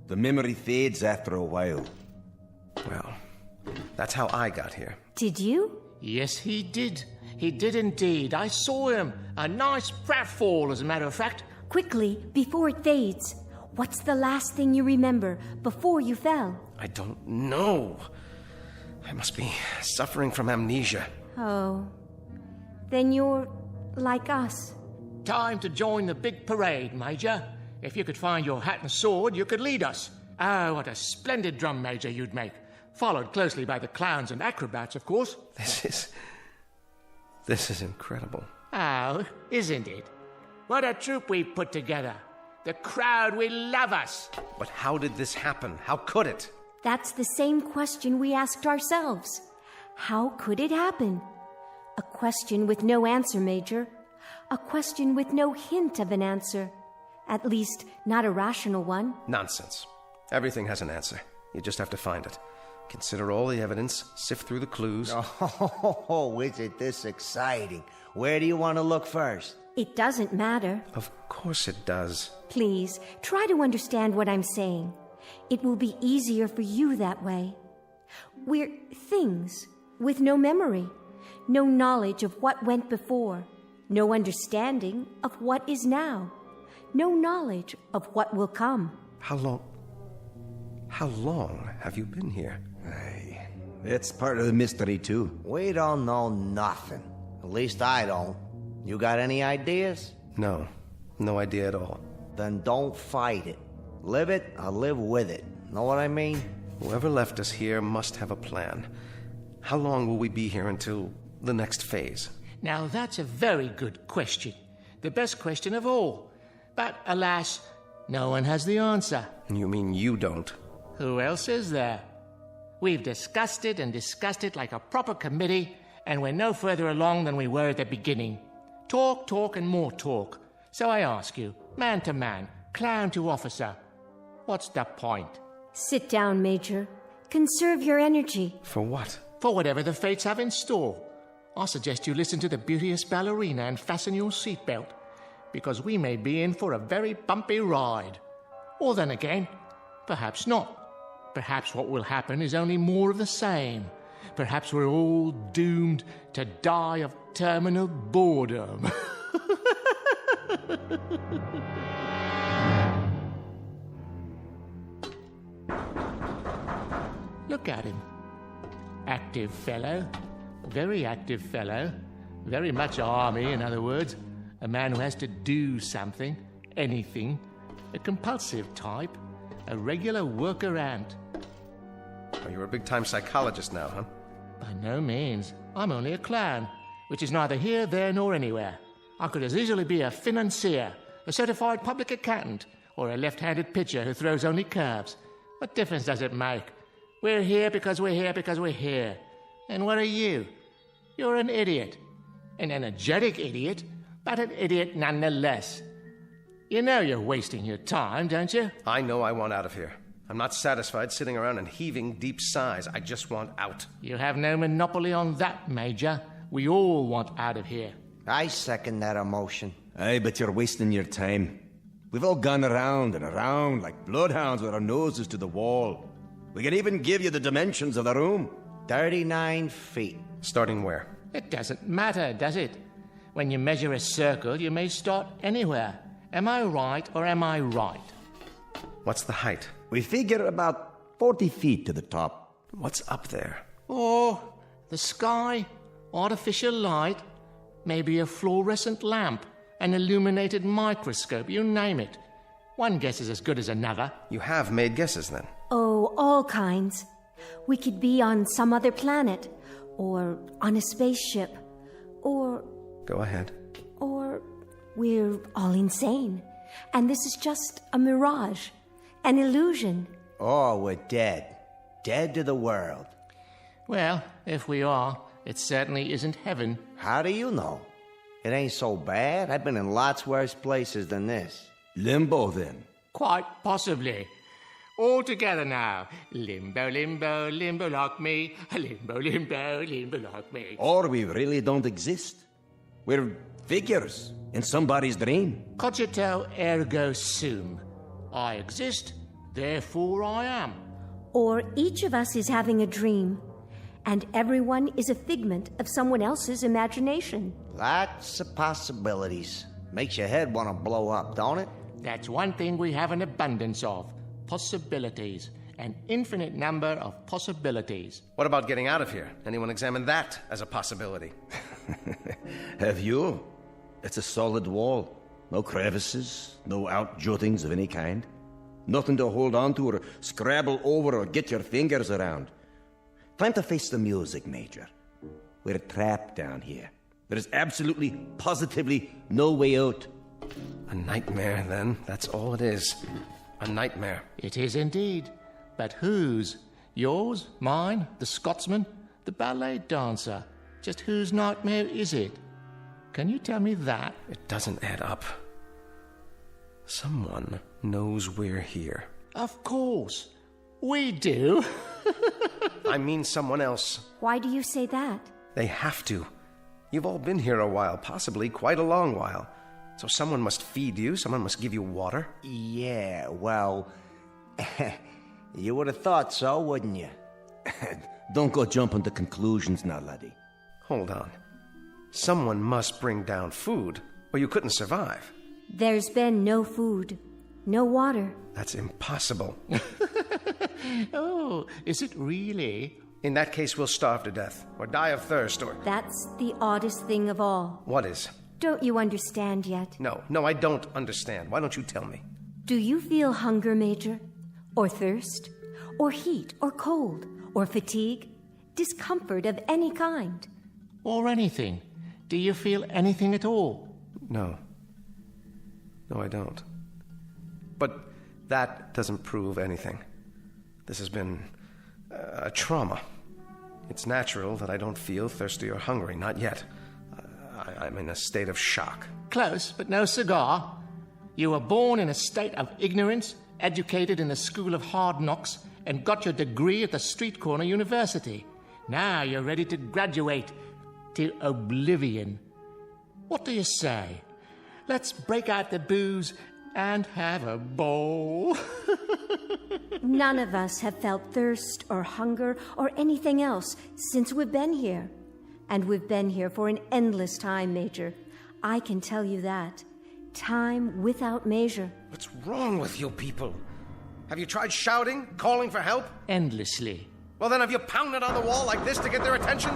The memory fades after a while. Well, that's how I got here. Did you? Yes, he did. He did indeed. I saw him. A nice pratfall, as a matter of fact. Quickly, before it fades. What's the last thing you remember before you fell? I don't know. I must be suffering from amnesia. Oh. Then you're like us. Time to join the big parade, Major. If you could find your hat and sword, you could lead us. Oh, what a splendid drum major you'd make. Followed closely by the clowns and acrobats, of course. This is incredible. Oh, isn't it? What a troupe we've put together. The crowd will love us. But how did this happen? How could it? That's the same question we asked ourselves. How could it happen? A question with no answer, Major. A question with no hint of an answer. At least, not a rational one. Nonsense. Everything has an answer. You just have to find it. Consider all the evidence, sift through the clues. Oh, isn't this exciting? Where do you want to look first? It doesn't matter. Of course it does. Please, try to understand what I'm saying. It will be easier for you that way. We're things with no memory, no knowledge of what went before, no understanding of what is now, no knowledge of what will come. How long have you been here? Hey, it's part of the mystery, too. We don't know nothing. At least I don't. You got any ideas? No idea at all. Then don't fight it. Live it or live with it. Know what I mean? Whoever left us here must have a plan. How long will we be here until the next phase? Now that's a very good question. The best question of all. But alas, no one has the answer. You mean you don't? Who else is there? We've discussed it like a proper committee, and we're no further along than we were at the beginning. Talk, and more talk. So I ask you, man to man, clown to officer, what's the point? Sit down, Major. Conserve your energy. For what? For whatever the fates have in store. I suggest you listen to the beauteous ballerina and fasten your seatbelt, because we may be in for a very bumpy ride. Or then again, perhaps not. Perhaps what will happen is only more of the same. Perhaps we're all doomed to die of terminal boredom. Look at him. Active fellow. Very active fellow. Very much army, in other words. A man who has to do something, anything. A compulsive type. A regular worker ant. Oh, you're a big-time psychologist now, huh? By no means. I'm only a clown, which is neither here, there, nor anywhere. I could as easily be a financier, a certified public accountant, or a left-handed pitcher who throws only curves. What difference does it make? We're here because we're here because we're here. And what are you? You're an idiot. An energetic idiot, but an idiot nonetheless. You know you're wasting your time, don't you? I know I want out of here. I'm not satisfied sitting around and heaving deep sighs. I just want out. You have no monopoly on that, Major. we all want out of here. I second that emotion. Aye, but you're wasting your time. We've all gone around and around like bloodhounds with our noses to the wall. We can even give you the dimensions of the room. 39 feet. Starting where? It doesn't matter, does it? When you measure a circle, you may start anywhere. Am I right or am I right? What's the height? We figure about 40 feet to the top. What's up there? Oh, the sky, artificial light, maybe a fluorescent lamp, an illuminated microscope, you name it. One guess is as good as another. You have made guesses, then? Oh, all kinds. We could be on some other planet, or on a spaceship, or... Go ahead. Or we're all insane, and this is just a mirage, an illusion. Or we're dead. Dead to the world. Well, if we are, it certainly isn't heaven. How do you know? It ain't so bad. I've been in lots worse places than this. Limbo, then? Quite possibly. All together now. Limbo, limbo, limbo like me. Limbo, limbo, limbo like me. Or we really don't exist. We're figures in somebody's dream. Cogito ergo sum. I exist, therefore I am. Or each of us is having a dream, and everyone is a figment of someone else's imagination. Lots of possibilities. Makes your head want to blow up, don't it? That's one thing we have an abundance of. Possibilities. An infinite number of possibilities. What about getting out of here? Anyone examine that as a possibility? Have you? It's a solid wall. No crevices, no outjuttings of any kind. Nothing to hold on to or scrabble over or get your fingers around. Time to face the music, Major. We're trapped down here. There is absolutely, positively no way out. A nightmare, then. That's all it is. A nightmare. It is indeed. But whose? Yours? Mine? The Scotsman? The ballet dancer? Just whose nightmare is it? Can you tell me that? It doesn't add up. Someone knows we're here. Of course. We do. I mean someone else. Why do you say that? They have to. You've all been here a while, possibly quite a long while. So someone must feed you, someone must give you water. Yeah, well... you would have thought so, wouldn't you? Don't go jumping to conclusions now, laddie. Hold on. Someone must bring down food, or you couldn't survive. There's been no food, no water. That's impossible. Oh, is it really? In that case, we'll starve to death, or die of thirst, or... That's the oddest thing of all. What is? Don't you understand yet? No, I don't understand. Why don't you tell me? Do you feel hunger, Major? Or thirst? Or heat? Or cold? Or fatigue? Discomfort of any kind? Or anything? Do you feel anything at all? No. No, I don't. But that doesn't prove anything. This has been a trauma. It's natural that I don't feel thirsty or hungry, not yet. I'm in a state of shock. Close, but no cigar. You were born in a state of ignorance, educated in the school of hard knocks, and got your degree at the street corner university. Now you're ready to graduate to oblivion. What do you say? Let's break out the booze and have a bowl. None of us have felt thirst or hunger or anything else since we've been here. And we've been here for an endless time, Major. I can tell you that. Time without measure. What's wrong with you people? Have you tried shouting, calling for help? Endlessly. Well, then have you pounded on the wall like this to get their attention?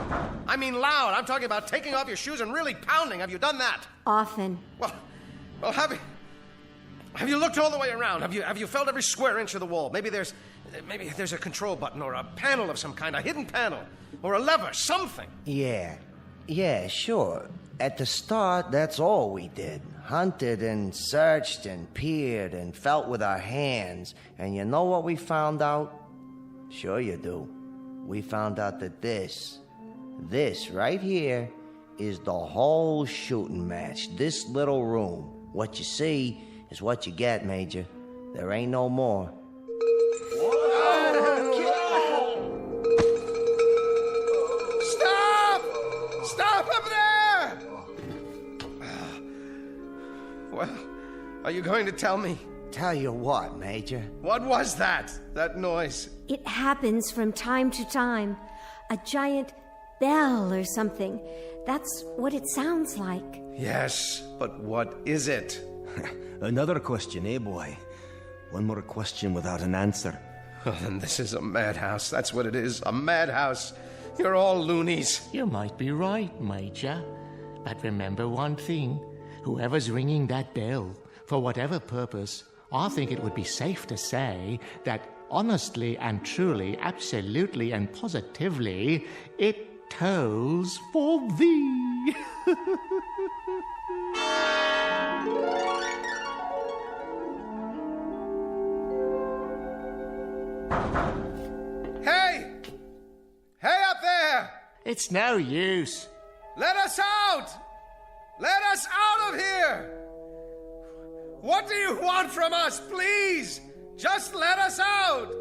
I mean loud. I'm talking about taking off your shoes and really pounding. Have you done that? Often. Well, have you looked all the way around? Have you felt every square inch of the wall? Maybe there's a control button or a panel of some kind, a hidden panel, or a lever, something. Yeah, sure. At the start, that's all we did. Hunted and searched and peered and felt with our hands. And you know what we found out? Sure you do. We found out that this right here is the whole shooting match. This little room. What you see is what you get, Major. There ain't no more. Stop! Are you going to tell me? Tell you what, Major? What was that? That noise? It happens from time to time. A giant bell or something. That's what it sounds like. Yes, but what is it? Another question, eh, boy? One more question without an answer. Oh, then this is a madhouse. That's what it is. A madhouse. You're all loonies. You might be right, Major. But remember one thing. Whoever's ringing that bell, for whatever purpose, I think it would be safe to say that honestly and truly, absolutely and positively, it tolls for thee. Hey! Hey up there! It's no use. Let us out! Let us out of here! What do you want from us, please? Just let us out!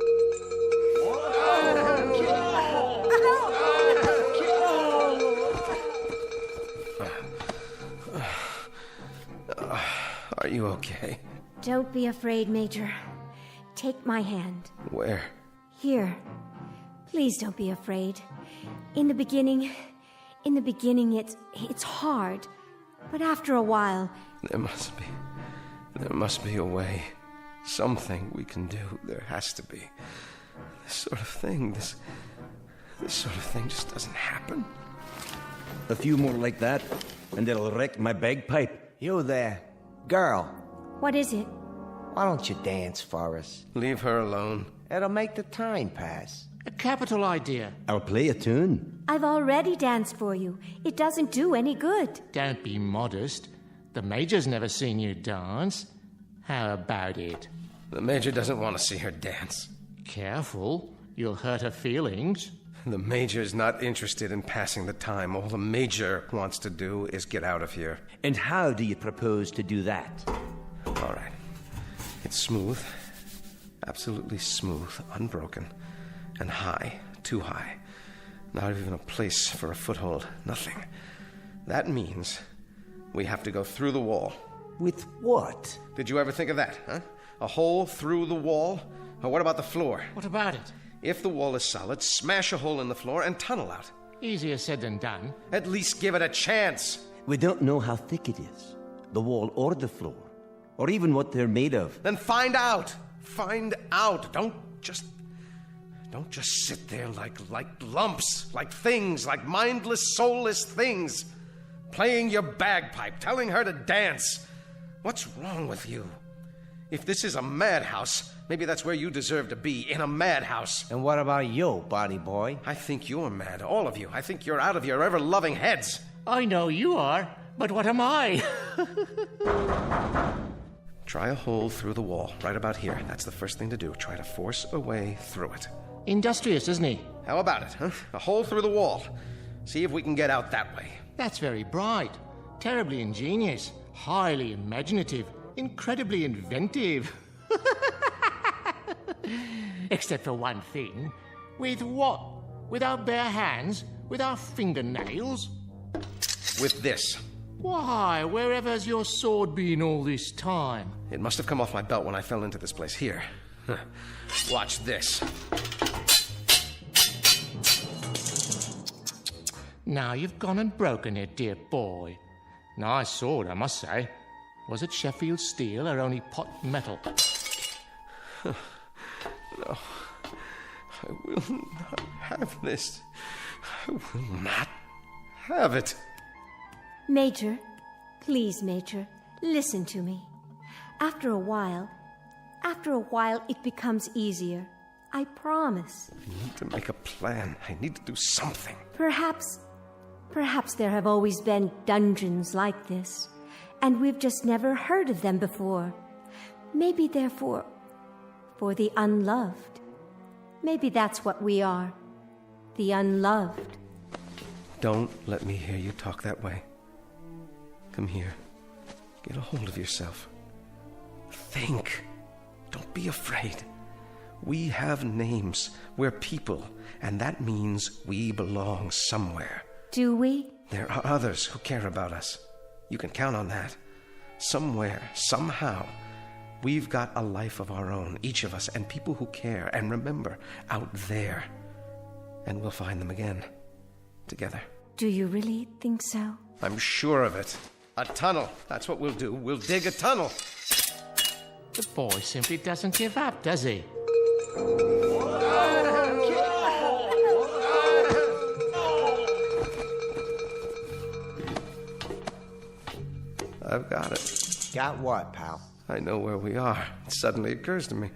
Are you okay? Don't be afraid, Major. Take my hand. Where? Here. Please don't be afraid. In the beginning, it's hard. But after a while... There must be a way. Something we can do. There has to be. This sort of thing just doesn't happen. A few more like that, and it'll wreck my bagpipe. You there. Girl. What is it? Why don't you dance for us? Leave her alone. It'll make the time pass. A capital idea. I'll play a tune. I've already danced for you. It doesn't do any good. Don't be modest. The Major's never seen you dance. How about it? The Major doesn't want to see her dance. Careful. You'll hurt her feelings. The Major's not interested in passing the time. All the Major wants to do is get out of here. And how do you propose to do that? All right. It's smooth. Absolutely smooth. Unbroken. And high. Too high. Not even a place for a foothold. Nothing. That means we have to go through the wall. With what? Did you ever think of that, huh? A hole through the wall? Or what about the floor? What about it? If the wall is solid, smash a hole in the floor and tunnel out. Easier said than done. At least give it a chance. We don't know how thick it is. The wall or the floor. Or even what they're made of. Then find out. Find out. Don't just sit there like lumps, like things, like mindless, soulless things. Playing your bagpipe, telling her to dance. What's wrong with you? If this is a madhouse, maybe that's where you deserve to be, in a madhouse. And what about you, body boy? I think you're mad, all of you. I think you're out of your ever-loving heads. I know you are, but what am I? Try a hole through the wall, right about here. That's the first thing to do. Try to force a way through it. Industrious, isn't he? How about it, huh? A hole through the wall. See if we can get out that way. That's very bright. Terribly ingenious. Highly imaginative. Incredibly inventive. Except for one thing. With what? With our bare hands? With our fingernails? With this. Why, wherever has your sword been all this time? It must have come off my belt when I fell into this place. Here. Watch this. Now you've gone and broken it, dear boy. Nice sword, I must say. Was it Sheffield steel or only pot metal? No. I will not have this. I will not have it. Major, please, Major, listen to me. After a while, it becomes easier. I promise. I need to make a plan. I need to do something. Perhaps there have always been dungeons like this, and we've just never heard of them before. Maybe they're for the unloved. Maybe that's what we are. The unloved. Don't let me hear you talk that way. Come here. Get a hold of yourself. Think. Don't be afraid. We have names. We're people, and that means we belong somewhere. Do we? There are others who care about us. You can count on that. somewhere, somehow, we've got a life of our own, each of us, and people who care. And remember, out there. And we'll find them again, together. Do you really think so? I'm sure of it. A tunnel. That's what we'll do. We'll dig a tunnel. The boy simply doesn't give up, does he? I've got it. Got what, pal? I know where we are. It suddenly occurs to me.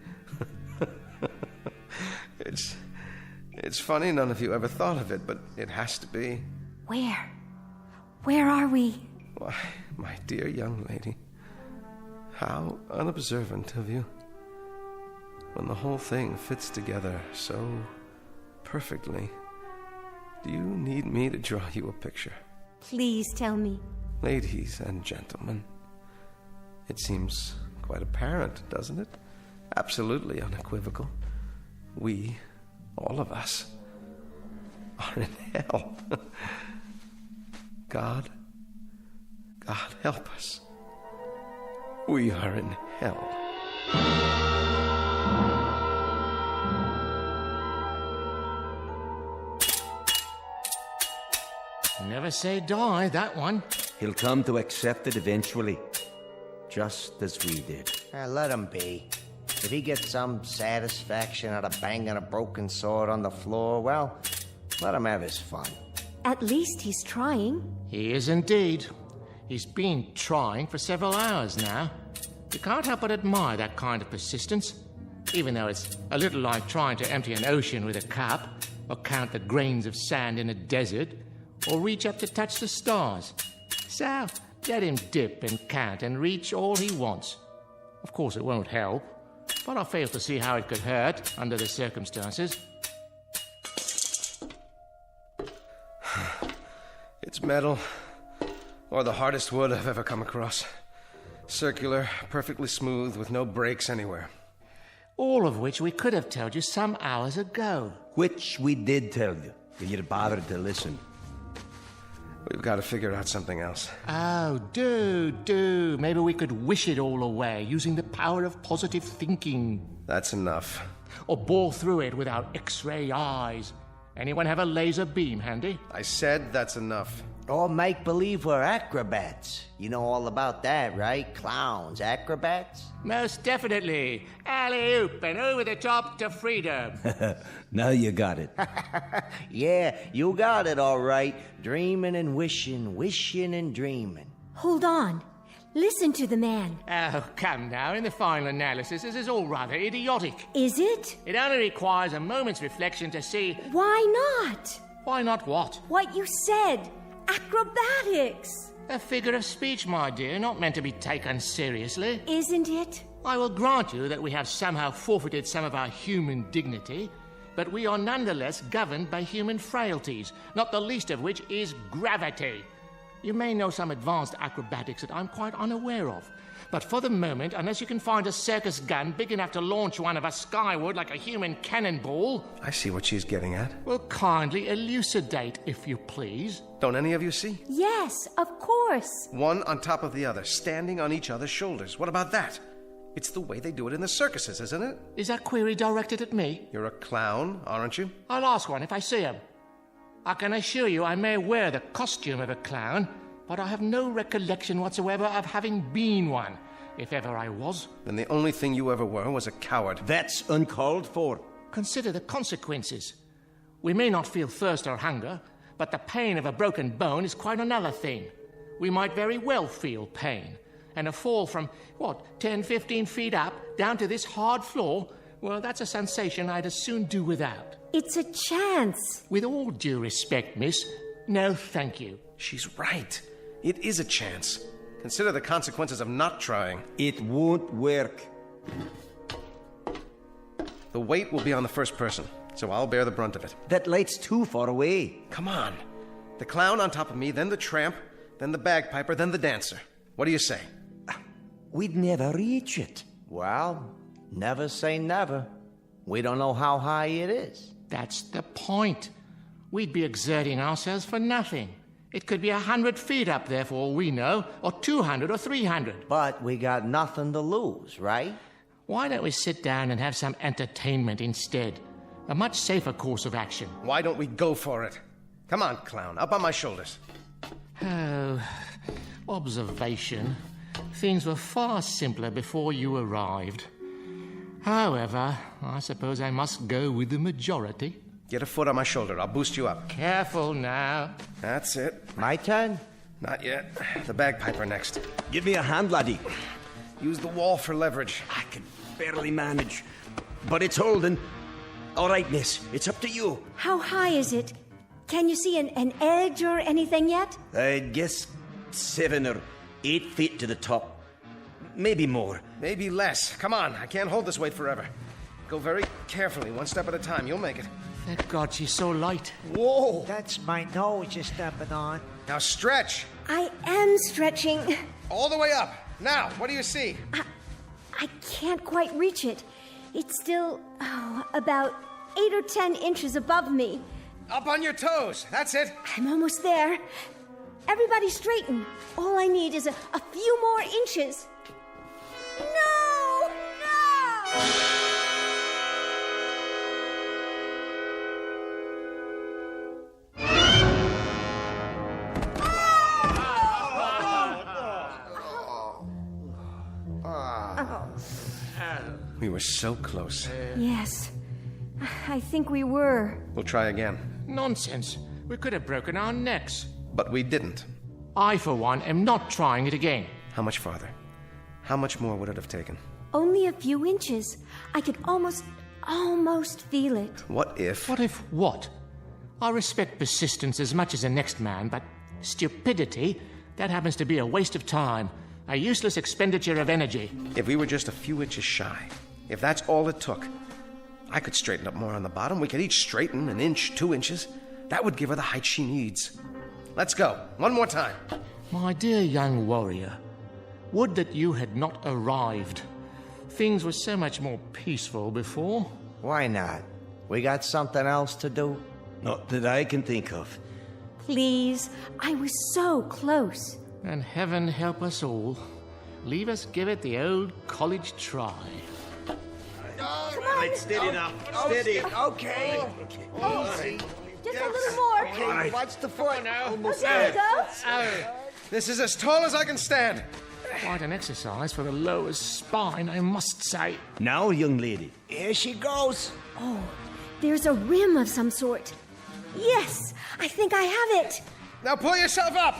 It's funny none of you ever thought of it, but it has to be. Where? Where are we? Why, my dear young lady, how unobservant of you. When the whole thing fits together so perfectly, do you need me to draw you a picture? Please tell me. Ladies and gentlemen, it seems quite apparent, doesn't it? Absolutely unequivocal. We, all of us, are in hell. God help us. We are in hell. Never say die, that one. He'll come to accept it eventually, just as we did. Let him be. If he gets some satisfaction out of banging a broken sword on the floor, well, let him have his fun. At least he's trying. He is indeed. He's been trying for several hours now. You can't help but admire that kind of persistence, even though it's a little like trying to empty an ocean with a cup, or count the grains of sand in a desert, or reach up to touch the stars. So, let him dip and count and reach all he wants. Of course, it won't help, but I fail to see how it could hurt under the circumstances. It's metal, or the hardest wood I've ever come across. Circular, perfectly smooth, with no breaks anywhere. All of which we could have told you some hours ago. Which we did tell you, if you'd bothered to listen. We've got to figure out something else. Oh, do. Maybe we could wish it all away using the power of positive thinking. That's enough. Or bore through it with our X-ray eyes. Anyone have a laser beam handy? I said that's enough. Or make believe we're acrobats. You know all about that, right? Clowns, acrobats? Most definitely. Alley-oop and over the top to freedom. Now you got it. Yeah, you got it all right. Dreaming and wishing, wishing and dreaming. Hold on. Listen to the man. Oh, come now. In the final analysis, this is all rather idiotic. Is it? It only requires a moment's reflection to see... Why not? Why not what? What you said. Acrobatics. A figure of speech, my dear, not meant to be taken seriously. Isn't it? I will grant you that we have somehow forfeited some of our human dignity, but we are nonetheless governed by human frailties, not the least of which is gravity. You may know some advanced acrobatics that I'm quite unaware of, but for the moment, unless you can find a circus gun big enough to launch one of us skyward like a human cannonball... I see what she's getting at. Well, kindly elucidate, if you please. Don't any of you see? Yes, of course. One on top of the other, standing on each other's shoulders. What about that? It's the way they do it in the circuses, isn't it? Is that query directed at me? You're a clown, aren't you? I'll ask one if I see him. I can assure you I may wear the costume of a clown, but I have no recollection whatsoever of having been one, if ever I was. Then the only thing you ever were was a coward. That's uncalled for. Consider the consequences. We may not feel thirst or hunger, but the pain of a broken bone is quite another thing. We might very well feel pain. And a fall from, 10, 15 feet up, down to this hard floor, well, that's a sensation I'd as soon do without. It's a chance. With all due respect, miss, no thank you. She's right. It is a chance. Consider the consequences of not trying. It won't work. The weight will be on the first person, so I'll bear the brunt of it. That light's too far away. Come on. The clown on top of me, then the tramp, then the bagpiper, then the dancer. What do you say? We'd never reach it. Well, never say never. We don't know how high it is. That's the point. We'd be exerting ourselves for nothing. It could be 100 feet up there for all we know, or 200 or 300. But we got nothing to lose, right? Why don't we sit down and have some entertainment instead? A much safer course of action. Why don't we go for it? Come on, clown, up on my shoulders. Oh, observation. Things were far simpler before you arrived. However, I suppose I must go with the majority. Get a foot on my shoulder. I'll boost you up. Careful now. That's it. My turn? Not yet. The bagpiper next. Give me a hand, laddie. Use the wall for leverage. I can barely manage. But it's holding. All right, miss. It's up to you. How high is it? Can you see an edge or anything yet? I'd guess 7 or 8 feet to the top. Maybe more. Maybe less. Come on. I can't hold this weight forever. Go very carefully, one step at a time. You'll make it. Thank God she's so light. Whoa! That's my nose you're stepping on. Now stretch. I am stretching. All the way up. Now, what do you see? I can't quite reach it. It's still, about 8 or 10 inches above me. Up on your toes. That's it. I'm almost there. Everybody straighten. All I need is a few more inches. No! No! We were so close. Yes, I think we were. We'll try again. Nonsense. We could have broken our necks. But we didn't. I, for one, am not trying it again. How much farther? How much more would it have taken? Only a few inches. I could almost feel it. What if... What if what? I respect persistence as much as the next man, but stupidity, that happens to be a waste of time. A useless expenditure of energy. If we were just a few inches shy, if that's all it took, I could straighten up more on the bottom. We could each straighten an inch, 2 inches. That would give her the height she needs. Let's go. One more time. My dear young warrior, would that you had not arrived. Things were so much more peaceful before. Why not? We got something else to do? Not that I can think of. Please, I was so close. And heaven help us all. Leave us give it the old college try. Come on. Right, steady now. Steady. Okay. Easy. Just a little more. Okay, right. watch the foot. There we go. This is as tall as I can stand. Quite an exercise for the lower spine, I must say. Now, young lady. Here she goes. Oh, there's a rim of some sort. Yes, I think I have it. Now pull yourself up.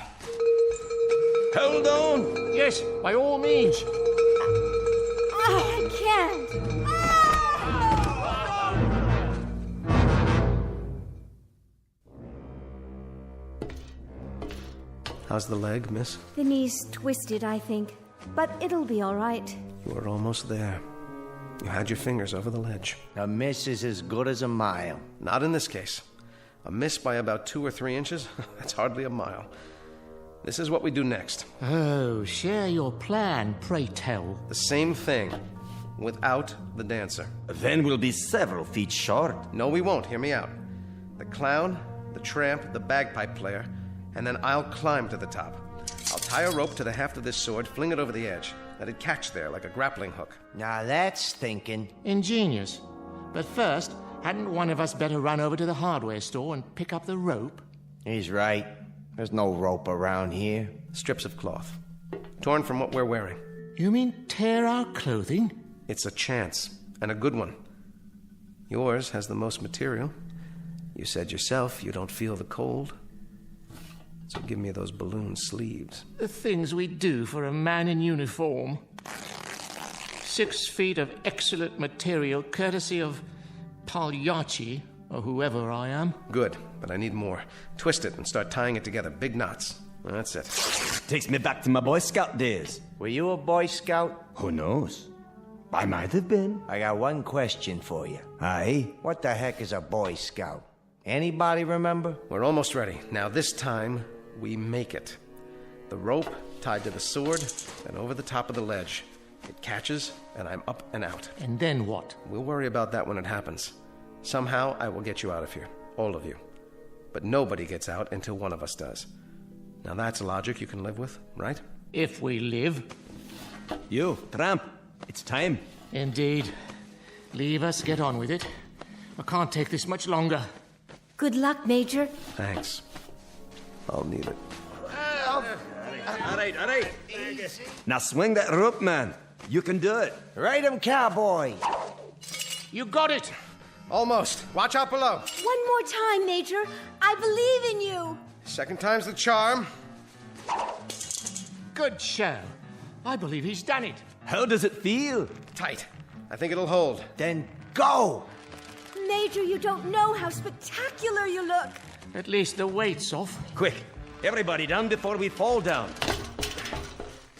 Hold on. Yes, by all means. I can't. How's the leg, miss? The knee's twisted, I think. But it'll be all right. You were almost there. You had your fingers over the ledge. A miss is as good as a mile. Not in this case. A miss by about 2 or 3 inches? That's hardly a mile. This is what we do next. Oh, share your plan, pray tell. The same thing, without the dancer. Then we'll be several feet short. No, we won't. Hear me out. The clown, the tramp, the bagpipe player, and then I'll climb to the top. I'll tie a rope to the haft of this sword, fling it over the edge. Let it catch there like a grappling hook. Now that's thinking. Ingenious. But first, hadn't one of us better run over to the hardware store and pick up the rope? He's right. There's no rope around here. Strips of cloth. Torn from what we're wearing. You mean tear our clothing? It's a chance, and a good one. Yours has the most material. You said yourself you don't feel the cold. So give me those balloon sleeves. The things we do for a man in uniform. 6 feet of excellent material, courtesy of Pagliacci, or whoever I am. Good, but I need more. Twist it and start tying it together. Big knots. That's it. Takes me back to my Boy Scout days. Were you a Boy Scout? Who knows? I might have been. I got one question for you. Aye? What the heck is a Boy Scout? Anybody remember? We're almost ready. Now this time, we make it. The rope tied to the sword and over the top of the ledge. It catches, and I'm up and out. And then what? We'll worry about that when it happens. Somehow, I will get you out of here. All of you. But nobody gets out until one of us does. Now that's logic you can live with, right? If we live. You, tramp. It's time. Indeed. Leave us get on with it. I can't take this much longer. Good luck, Major. Thanks. I'll need it. All right. Now swing that rope, man. You can do it. Ride him, cowboy. You got it. Almost. Watch out below. One more time, Major. I believe in you. Second time's the charm. Good show. I believe he's done it. How does it feel? Tight. I think it'll hold. Then go. Major, you don't know how spectacular you look. At least the weight's off. Quick, everybody down before we fall down.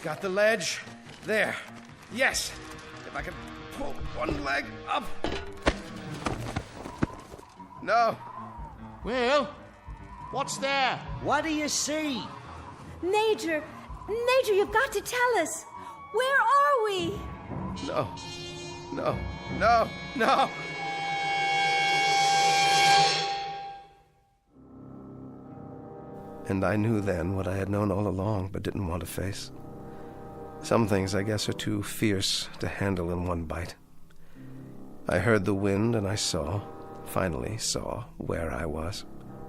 Got the ledge. There. Yes. If I can pull one leg up. No. Well, what's there? What do you see? Major, you've got to tell us. Where are we? No. And I knew then what I had known all along but didn't want to face. Some things, I guess, are too fierce to handle in one bite. I heard the wind and I finally saw where I was,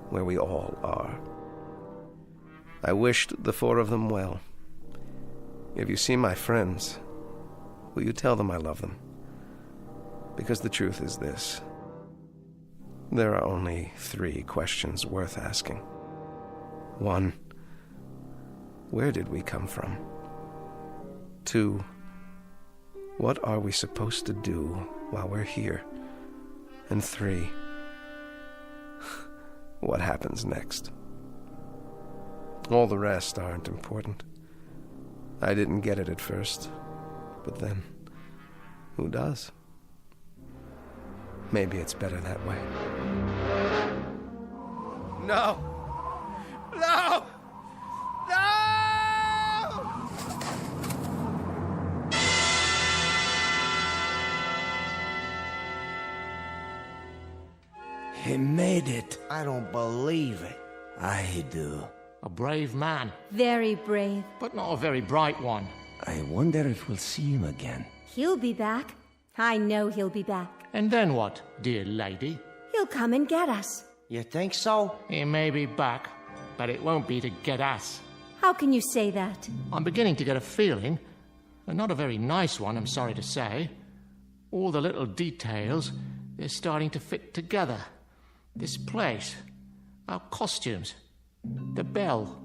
where we all are. I wished the four of them well. If you see my friends, will you tell them I love them? Because the truth is this. There are only 3 questions worth asking. 1, where did we come from? 2, what are we supposed to do while we're here? And 3, what happens next? All the rest aren't important. I didn't get it at first, but then, who does? Maybe it's better that way. No! He made it. I don't believe it. I do. A brave man. Very brave. But not a very bright one. I wonder if we'll see him again. He'll be back. I know he'll be back. And then what, dear lady? He'll come and get us. You think so? He may be back, but it won't be to get us. How can you say that? I'm beginning to get a feeling, and not a very nice one, I'm sorry to say. All the little details, they're starting to fit together. This place, our costumes, the bell.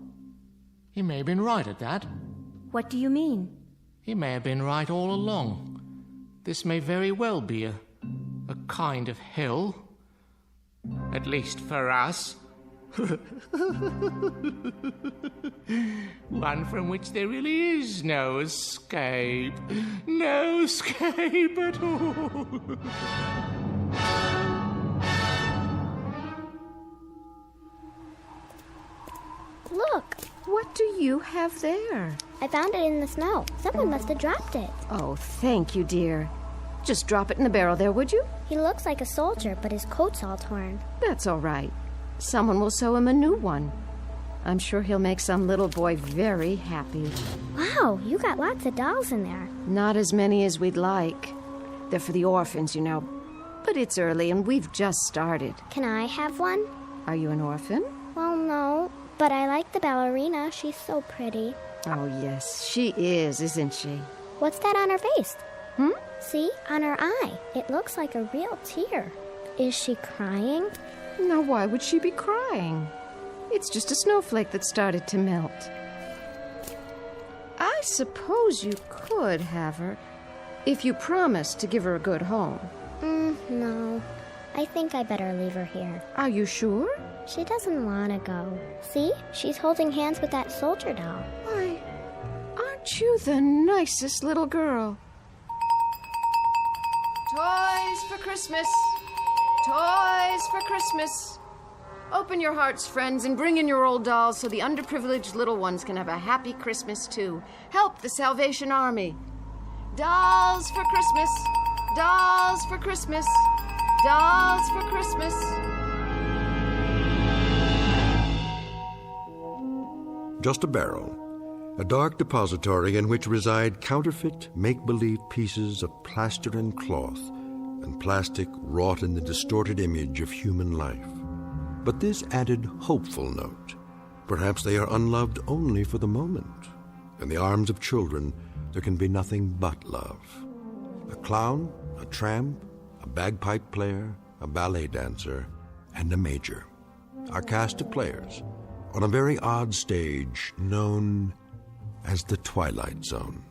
He may have been right at that. What do you mean? He may have been right all along. This may very well be a kind of hill. At least for us. One from which there really is no escape. No escape at all. Look. What do you have there? I found it in the snow. Someone must have dropped it. Oh, thank you, dear. Just drop it in the barrel there, would you? He looks like a soldier, but his coat's all torn. That's all right. Someone will sew him a new one. I'm sure he'll make some little boy very happy. Wow, you got lots of dolls in there. Not as many as we'd like. They're for the orphans, you know. But it's early and we've just started. Can I have one? Are you an orphan? Well, no. But I like the ballerina. She's so pretty. Oh, yes, she is, isn't she? What's that on her face? See? On her eye. It looks like a real tear. Is she crying? Now, why would she be crying? It's just a snowflake that started to melt. I suppose you could have her, if you promised to give her a good home. No. I think I better leave her here. Are you sure? She doesn't want to go. See? She's holding hands with that soldier doll. Why, aren't you the nicest little girl? Toys for Christmas! Toys for Christmas! Open your hearts, friends, and bring in your old dolls so the underprivileged little ones can have a happy Christmas, too. Help the Salvation Army. Dolls for Christmas! Dolls for Christmas! Dolls for Christmas! just a barrel, a dark depository in which reside counterfeit, make-believe pieces of plaster and cloth and plastic wrought in the distorted image of human life. But this added hopeful note. Perhaps they are unloved only for the moment. In the arms of children, there can be nothing but love. A clown, a tramp, a bagpipe player, a ballet dancer, and a major. Our cast of players on a very odd stage known as the Twilight Zone.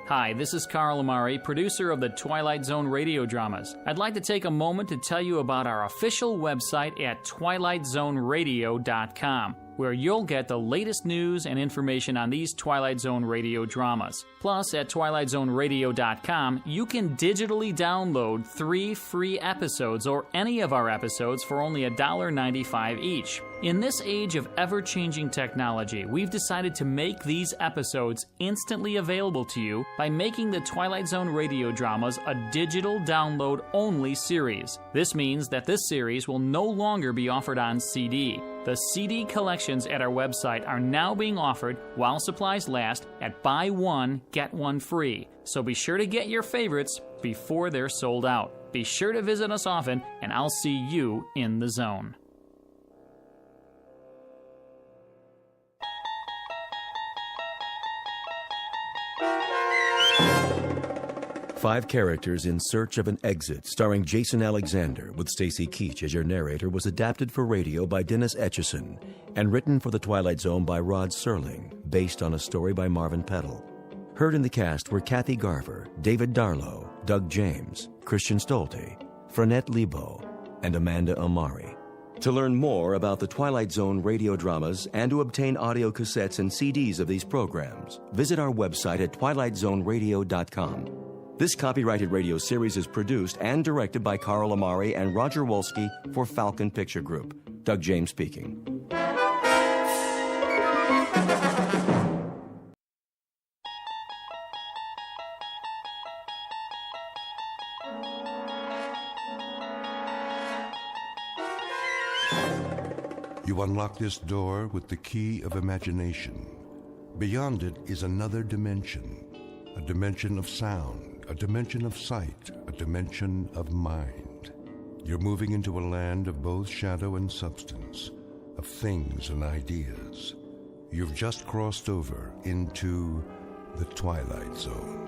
Hi, this is Carl Amari, producer of the Twilight Zone Radio Dramas. I'd like to take a moment to tell you about our official website at twilightzoneradio.com, where you'll get the latest news and information on these Twilight Zone Radio dramas. Plus, at twilightzoneradio.com, you can digitally download 3 free episodes or any of our episodes for only $1.95 each. In this age of ever-changing technology, we've decided to make these episodes instantly available to you by making the Twilight Zone Radio Dramas a digital download-only series. This means that this series will no longer be offered on CD. The CD collections at our website are now being offered, while supplies last, at buy one, get one free. So be sure to get your favorites before they're sold out. Be sure to visit us often, and I'll see you in the zone. Five characters in search of an exit, starring Jason Alexander, with Stacy Keach as your narrator, was adapted for radio by Dennis Etchison and written for The Twilight Zone by Rod Serling, based on a story by Marvin Peddle. Heard in the cast were Kathy Garver, David Darlow, Doug James, Christian Stolte, Frenette Lebo, and Amanda Amari. To learn more about the Twilight Zone radio dramas and to obtain audio cassettes and CDs of these programs, visit our website at twilightzoneradio.com. This copyrighted radio series is produced and directed by Carl Amari and Roger Wolski for Falcon Picture Group. Doug James speaking. You unlock this door with the key of imagination. Beyond it is another dimension, a dimension of sound, a dimension of sight, a dimension of mind. You're moving into a land of both shadow and substance, of things and ideas. You've just crossed over into the Twilight Zone.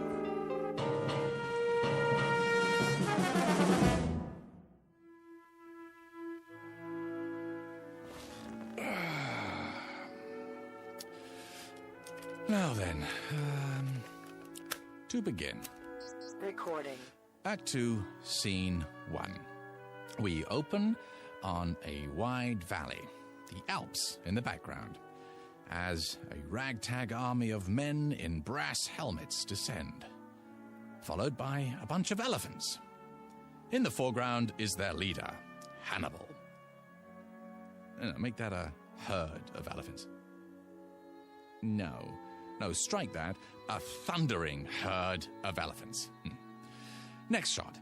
Now then, to begin. Recording. Act 2, Scene 1. We open on a wide valley, the Alps in the background, as a ragtag army of men in brass helmets descend, followed by a bunch of elephants. In the foreground is their leader, Hannibal. Make that a herd of elephants. No, strike that. A thundering herd of elephants. Next shot.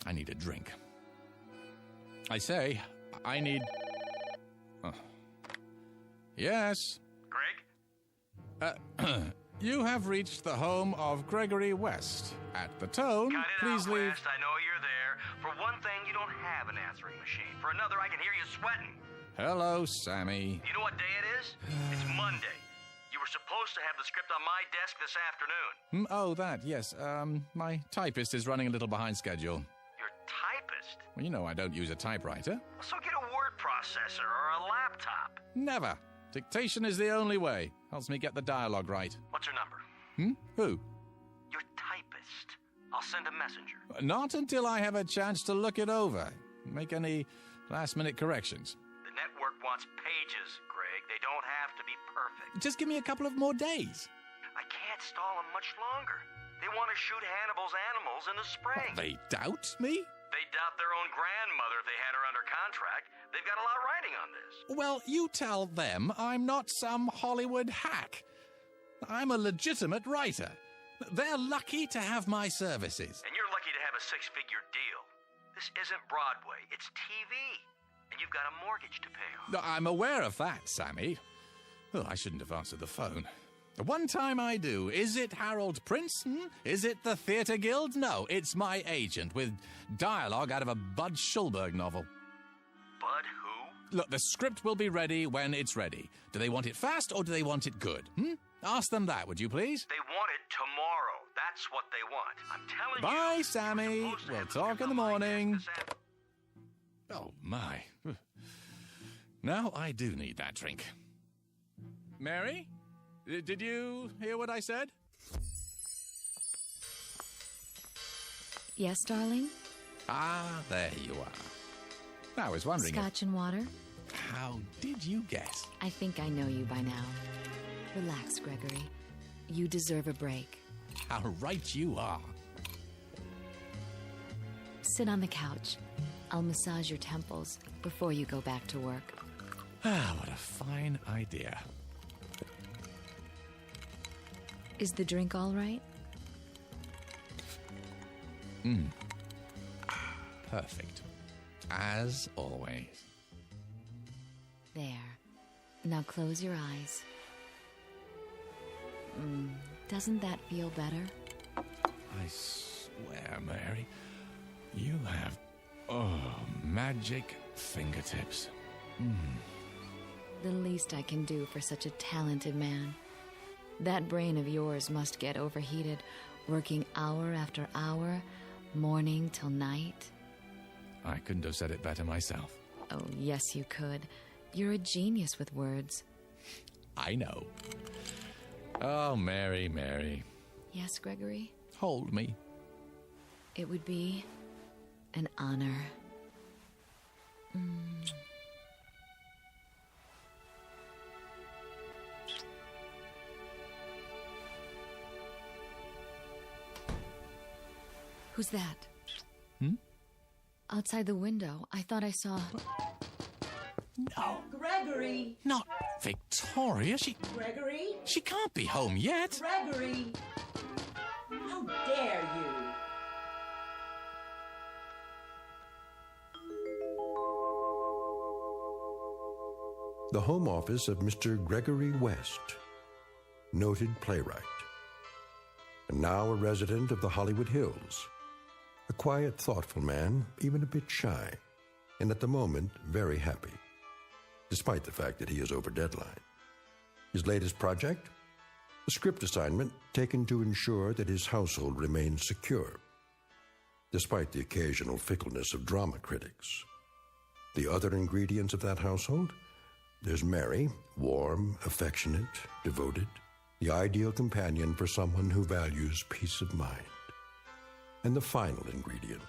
I need a drink. I say, I need... Yes? Greg? You have reached the home of Gregory West. At the tone, please leave... West, I know you're there. For one thing, you don't have an answering machine. For another, I can hear you sweating. Hello, Sammy. You know what day it is? It's Monday. You were supposed to have the script on my desk this afternoon. Oh, that, yes. My typist is running a little behind schedule. Your typist? Well, you know I don't use a typewriter. So get a word processor or a laptop. Never. Dictation is the only way. Helps me get the dialogue right. What's her number? Who? Your typist. I'll send a messenger. Not until I have a chance to look it over. Make any last-minute corrections. The network wants pages, Greg. They don't have to be perfect. Just give me a couple of more days. I can't stall them much longer. They want to shoot Hannibal's animals in the spring. They doubt me? They doubt their own grandmother if they had her under contract. They've got a lot riding on this. Well, you tell them I'm not some Hollywood hack. I'm a legitimate writer. They're lucky to have my services. And you're lucky to have a six-figure deal. This isn't Broadway, it's TV. And you've got a mortgage to pay off. No, I'm aware of that, Sammy. Oh, I shouldn't have answered the phone. One time I do. Is it Harold Prince? Is it the Theatre Guild? No, it's my agent with dialogue out of a Bud Schulberg novel. Bud who? Look, the script will be ready when it's ready. Do they want it fast or do they want it good? Ask them that, would you please? They want it tomorrow. That's what they want. I'm telling you. Bye, Sammy. We'll talk in the morning. Oh, my. Now I do need that drink. Mary? Did you hear what I said? Yes, darling? Ah, there you are. I was wondering... Scotch and water? How did you guess? I think I know you by now. Relax, Gregory. You deserve a break. How right you are. Sit on the couch. I'll massage your temples before you go back to work. Ah, what a fine idea. Is the drink all right? Perfect. As always. There. Now close your eyes. Doesn't that feel better? I swear, Mary, you have, magic fingertips. The least I can do for such a talented man. That brain of yours must get overheated, working hour after hour, morning till night. I couldn't have said it better myself. Oh, yes, you could. You're a genius with words. I know. Oh, Mary, Mary. Yes, Gregory? Hold me. It would be an honor. Who's that? Outside the window, I thought I saw... No. Gregory! Not Victoria. Gregory? She can't be home yet. Gregory! How dare you! The home office of Mr. Gregory West, noted playwright, and now a resident of the Hollywood Hills. A quiet, thoughtful man, even a bit shy, and at the moment, very happy, despite the fact that he is over deadline. His latest project? A script assignment taken to ensure that his household remains secure, despite the occasional fickleness of drama critics. The other ingredients of that household? There's Mary, warm, affectionate, devoted, the ideal companion for someone who values peace of mind. And the final ingredient,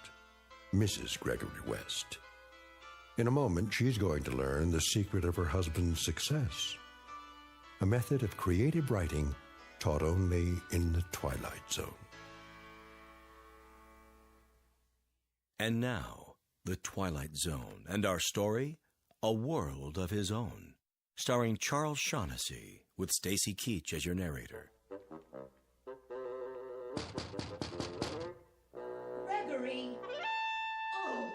Mrs. Gregory West. In a moment, she's going to learn the secret of her husband's success. A method of creative writing taught only in the Twilight Zone. And now, the Twilight Zone, and our story, A World of His Own, starring Charles Shaughnessy, with Stacy Keach as your narrator. Gregory! Oh!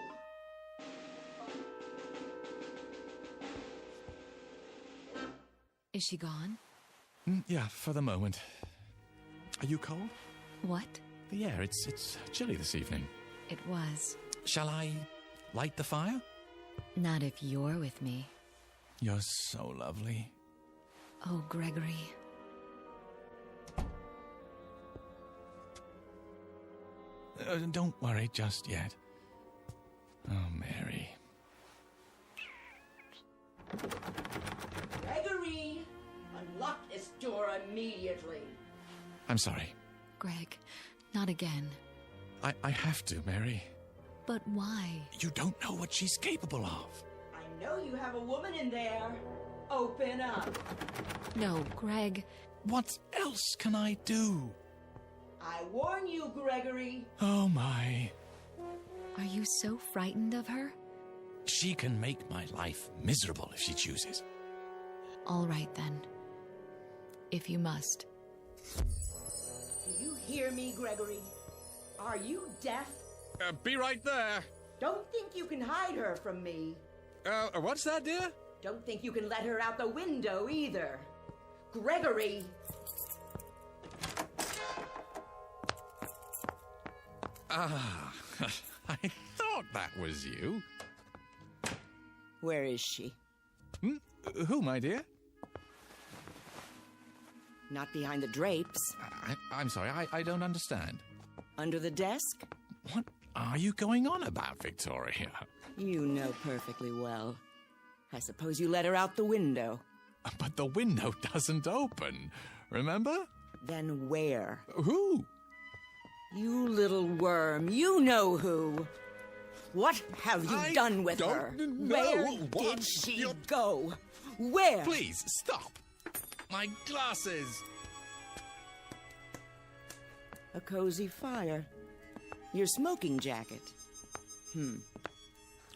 Is she gone? Yeah, for the moment. Are you cold? What? The air, it's chilly this evening. It was. Shall I light the fire? Not if you're with me. You're so lovely. Oh, Gregory. Don't worry just yet. Oh, Mary. Gregory! Unlock this door immediately. I'm sorry. Greg, not again. I have to, Mary. But why? You don't know what she's capable of. I know you have a woman in there. Open up. No, Greg. What else can I do? I warn you, Gregory. Oh, my. Are you so frightened of her? She can make my life miserable if she chooses. All right, then. If you must. Do you hear me, Gregory? Are you deaf? Be right there. Don't think you can hide her from me. What's that, dear? Don't think you can let her out the window either. Gregory! Ah, I thought that was you. Where is she? Who, my dear? Not behind the drapes. I'm sorry, I don't understand. Under the desk? What are you going on about, Victoria? You know perfectly well. I suppose you let her out the window. But the window doesn't open, remember? Then where? Who? You little worm, you know who. What have you done with her? Where did she go? Where? Please, stop. My glasses. A cozy fire. Your smoking jacket.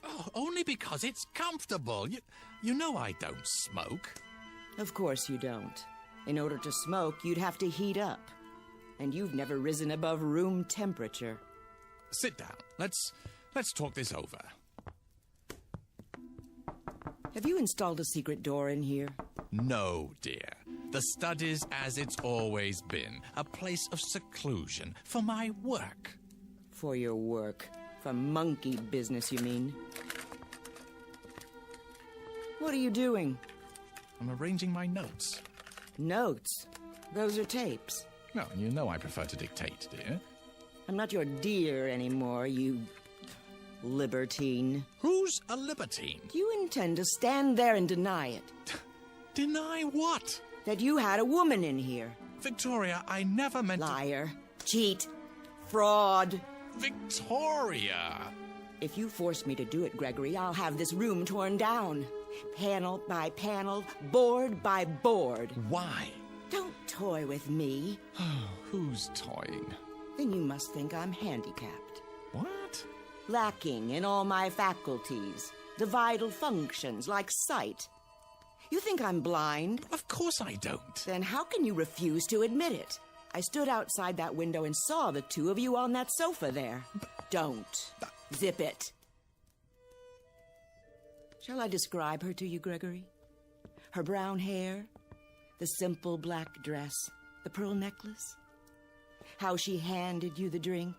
Oh, only because it's comfortable. You know I don't smoke. Of course you don't. In order to smoke, you'd have to heat up. And you've never risen above room temperature. Sit down. Let's talk this over. Have you installed a secret door in here? No, dear. The study's as it's always been. A place of seclusion for my work. For your work. For monkey business, you mean? What are you doing? I'm arranging my notes. Notes? Those are tapes. Well, you know I prefer to dictate, dear. I'm not your dear anymore, you libertine. Who's a libertine? You intend to stand there and deny it. Deny what? That you had a woman in here. Victoria, I never meant Liar. Cheat. Fraud. Victoria! If you force me to do it, Gregory, I'll have this room torn down. Panel by panel, board by board. Why? Don't toy with me. Who's toying? Then you must think I'm handicapped. What? Lacking in all my faculties. The vital functions, like sight. You think I'm blind? Of course I don't. Then how can you refuse to admit it? I stood outside that window and saw the two of you on that sofa there. Don't. Zip it. Shall I describe her to you, Gregory? Her brown hair, the simple black dress, the pearl necklace, how she handed you the drink.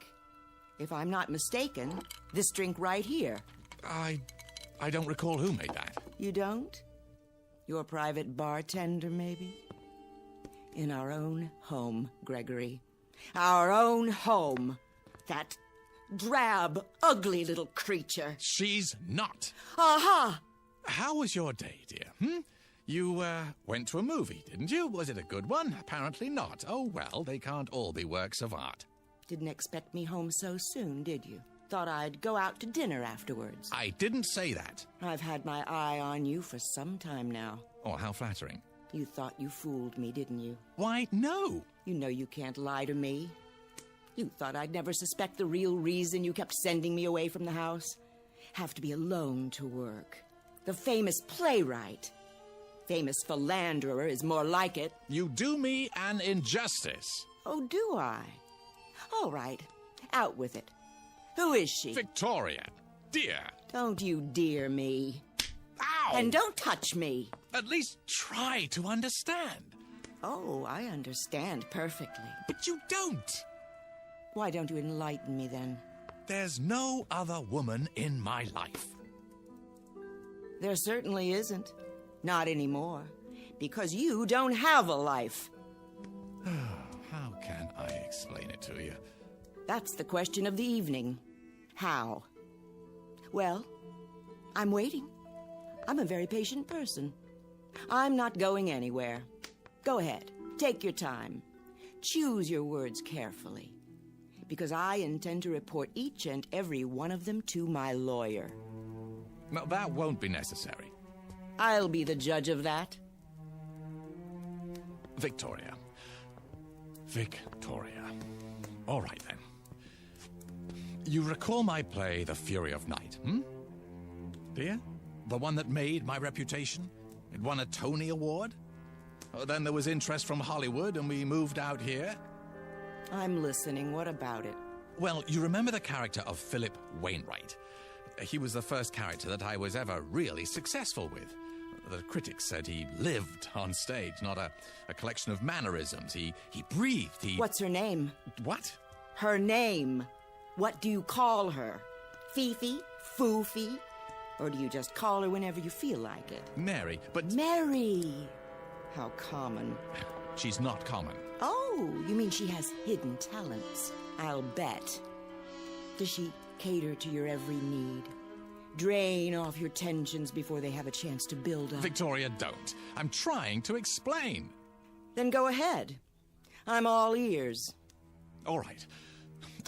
If I'm not mistaken, this drink right here. I don't recall who made that. You don't? Your private bartender, maybe? In our own home, Gregory. Our own home. That drab, ugly little creature. She's not. Aha! How was your day, dear? You, went to a movie, didn't you? Was it a good one? Apparently not. Oh, well, they can't all be works of art. Didn't expect me home so soon, did you? Thought I'd go out to dinner afterwards. I didn't say that. I've had my eye on you for some time now. Oh, how flattering. You thought you fooled me, didn't you? Why, no. You know you can't lie to me. You thought I'd never suspect the real reason you kept sending me away from the house. Have to be alone to work. The famous playwright. Famous philanderer is more like it. You do me an injustice. Oh, do I? All right. Out with it. Who is she? Victoria. Dear. Don't you dear me. Ow! And don't touch me. At least try to understand. Oh, I understand perfectly. But you don't. Why don't you enlighten me then? There's no other woman in my life. There certainly isn't. Not anymore. Because you don't have a life. How can I explain it to you? That's the question of the evening. How? Well, I'm waiting. I'm a very patient person. I'm not going anywhere. Go ahead. Take your time. Choose your words carefully. Because I intend to report each and every one of them to my lawyer. No, that won't be necessary. I'll be the judge of that. Victoria. All right, then. You recall my play, The Fury of Night, Dear? The one that made my reputation? It won a Tony Award? Then there was interest from Hollywood, and we moved out here. I'm listening. What about it? Well, you remember the character of Philip Wainwright. He was the first character that I was ever really successful with. The critics said he lived on stage, not a collection of mannerisms. He breathed, What's her name? What? Her name. What do you call her? Fifi? Foofy? Or do you just call her whenever you feel like it? Mary, but... Mary! How common. She's not common. Oh, you mean she has hidden talents? I'll bet. Does she cater to your every need? Drain off your tensions before they have a chance to build up? Victoria, don't. I'm trying to explain. Then go ahead. I'm all ears. All right.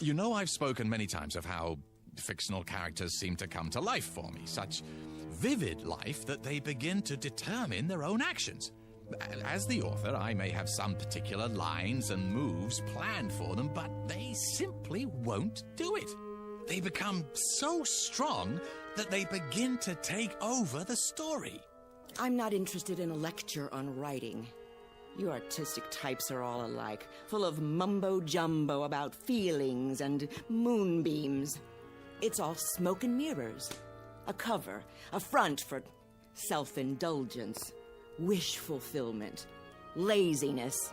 You know I've spoken many times of how fictional characters seem to come to life for me. Such vivid life that they begin to determine their own actions. As the author, I may have some particular lines and moves planned for them, but they simply won't do it. They become so strong that they begin to take over the story. I'm not interested in a lecture on writing. You artistic types are all alike, full of mumbo-jumbo about feelings and moonbeams. It's all smoke and mirrors. A cover, a front for self-indulgence, wish fulfillment, laziness.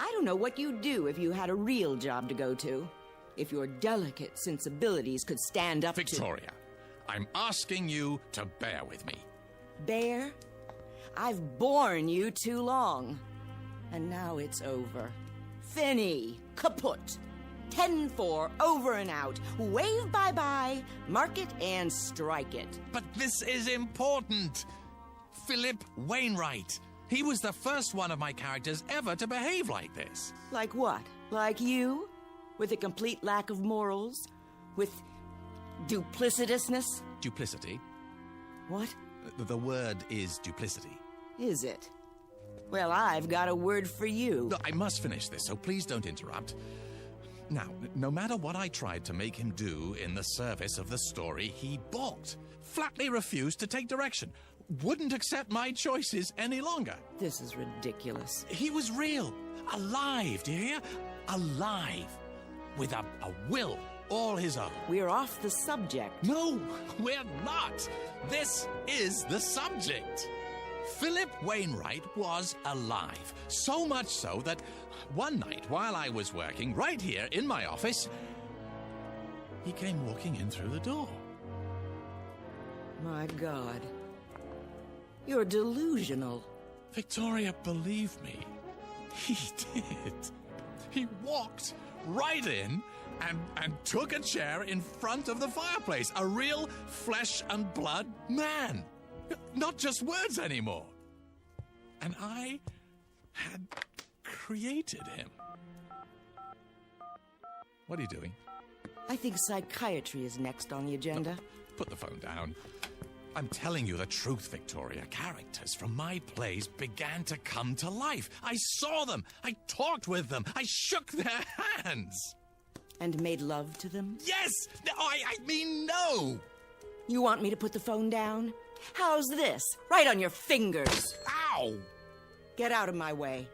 I don't know what you'd do if you had a real job to go to. If your delicate sensibilities could stand up Victoria, I'm asking you to bear with me. Bear? I've borne you too long. And now it's over. Finny, kaput. 10-4, over and out. Wave bye-bye, mark it and strike it. But this is important. Philip Wainwright. He was the first one of my characters ever to behave like this. Like what? Like you? With a complete lack of morals? With duplicitousness? Duplicity? What? The word is duplicity. Is it? Well, I've got a word for you. Look, I must finish this, so please don't interrupt. Now, no matter what I tried to make him do in the service of the story, he balked. Flatly refused to take direction. Wouldn't accept my choices any longer. This is ridiculous. He was real. Alive, do you hear? Alive. With a will all his own. We're off the subject. No, we're not. This is the subject. Philip Wainwright was alive. So much so that one night while I was working right here in my office, he came walking in through the door. My God. You're delusional. Victoria, believe me, he did. He walked right in and took a chair in front of the fireplace. A real flesh and blood man. Not just words anymore. And I had created him. What are you doing? I think psychiatry is next on the agenda. No, put the phone down. I'm telling you the truth, Victoria. Characters from my plays began to come to life. I saw them. I talked with them. I shook their hands. And made love to them? Yes! No, I mean no! You want me to put the phone down? How's this? Right on your fingers. Ow! Get out of my way.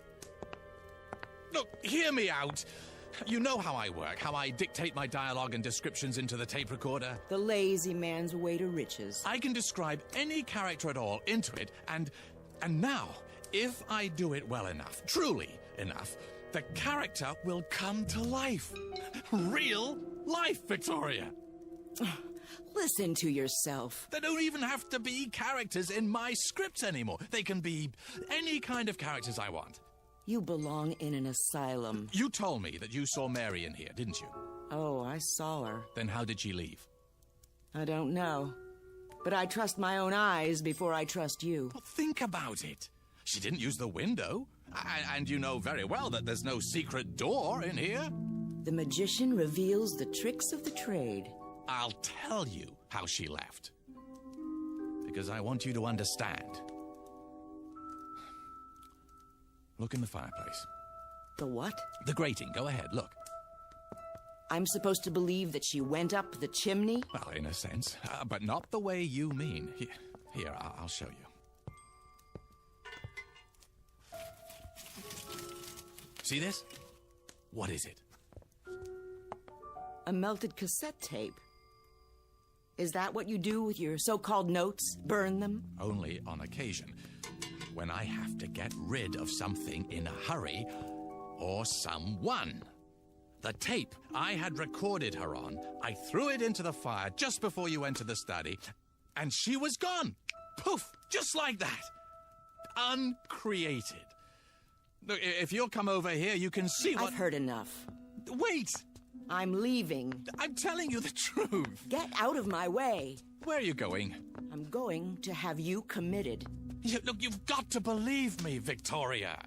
Look, hear me out. You know how I work, how I dictate my dialogue and descriptions into the tape recorder. The lazy man's way to riches. I can describe any character at all into it, and now, if I do it well enough, truly enough, the character will come to life. Real life, Victoria. Listen to yourself. They don't even have to be characters in my scripts anymore. They can be any kind of characters I want. You belong in an asylum. You told me that you saw Mary in here, didn't you? Oh, I saw her. Then how did she leave? I don't know. But I trust my own eyes before I trust you. Well, think about it. She didn't use the window. And you know very well that there's no secret door in here. The magician reveals the tricks of the trade. I'll tell you how she left. Because I want you to understand. Look in the fireplace. The what? The grating. Go ahead, look. I'm supposed to believe that she went up the chimney? Well, in a sense, but not the way you mean. Here, I'll show you. See this? What is it? A melted cassette tape. Is that what you do with your so-called notes? Burn them? Only on occasion. When I have to get rid of something in a hurry, or someone. The tape I had recorded her on, I threw it into the fire just before you entered the study, and she was gone. Poof! Just like that. Uncreated. Look, if you'll come over here, you can see what... I've heard enough. Wait! I'm leaving. I'm telling you the truth. Get out of my way. Where are you going? I'm going to have you committed. Look, you've got to believe me, Victoria.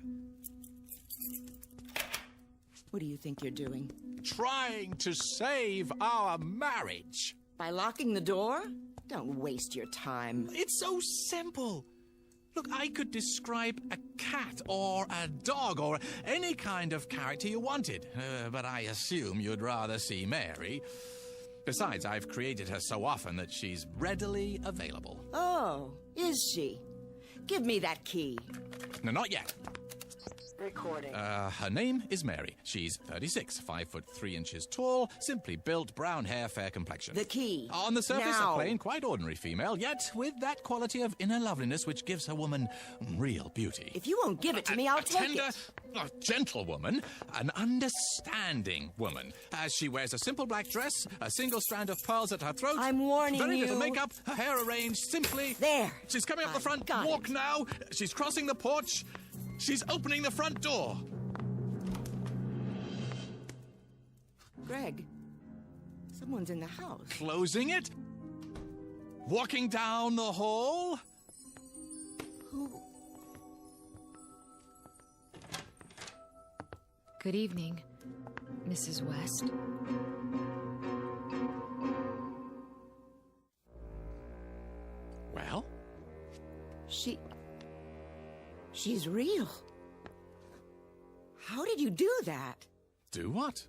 What do you think you're doing? Trying to save our marriage. By locking the door? Don't waste your time. It's so simple. Look, I could describe a cat or a dog or any kind of character you wanted, but I assume you'd rather see Mary. Besides, I've created her so often that she's readily available. Oh, is she? Give me that key. No, not yet. Recording. Her name is Mary. She's 36, 5'3" tall, simply built, brown hair, fair complexion. The key. On the surface, now. A plain, quite ordinary female, yet with that quality of inner loveliness which gives her woman real beauty. If you won't give it to me, I'll take it. A gentle woman, an understanding woman. As she wears a simple black dress, a single strand of pearls at her throat. I'm warning very you. Very little makeup, her hair arranged simply. There. She's coming up the front walk now. She's crossing the porch. She's opening the front door. Greg, someone's in the house. Closing it? Walking down the hall? Who? Good evening, Mrs. West. Well? She's real. How did you do that? Do what?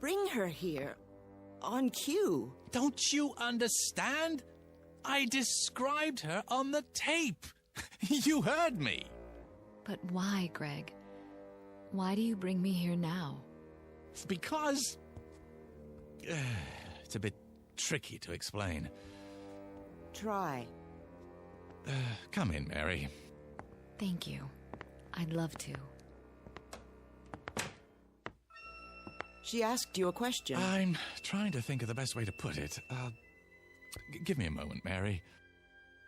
Bring her here. On cue. Don't you understand? I described her on the tape. You heard me. But why, Greg? Why do you bring me here now? Because... it's a bit tricky to explain. Try. Come in, Mary. Thank you. I'd love to. She asked you a question. I'm trying to think of the best way to put it. Give me a moment, Mary.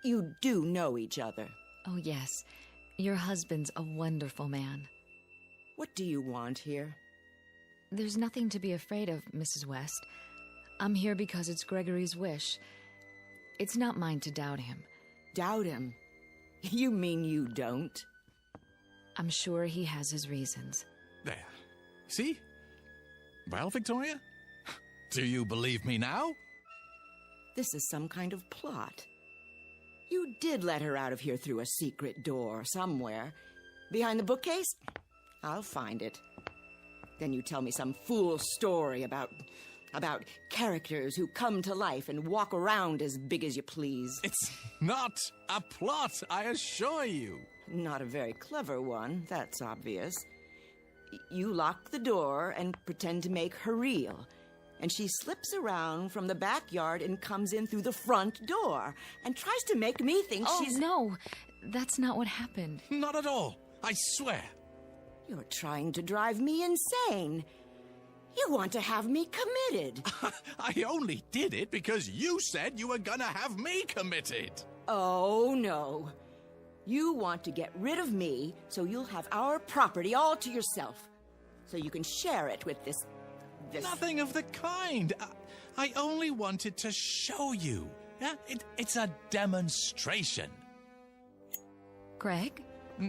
You do know each other. Oh, yes. Your husband's a wonderful man. What do you want here? There's nothing to be afraid of, Mrs. West. I'm here because it's Gregory's wish. It's not mine to doubt him. Doubt him? You mean you don't? I'm sure he has his reasons. There. See? Well, Victoria? Do you believe me now? This is some kind of plot. You did let her out of here through a secret door somewhere. Behind the bookcase? I'll find it. Then you tell me some fool story about characters who come to life and walk around as big as you please. It's not a plot, I assure you. Not a very clever one, that's obvious. You lock the door and pretend to make her real. And she slips around from the backyard and comes in through the front door and tries to make me think she's... Oh, no. That's not what happened. Not at all. I swear. You're trying to drive me insane. You want to have me committed. I only did it because you said you were gonna have me committed. Oh, no. You want to get rid of me so you'll have our property all to yourself. So you can share it with this... Nothing of the kind. I only wanted to show you. Yeah? It's a demonstration. Greg?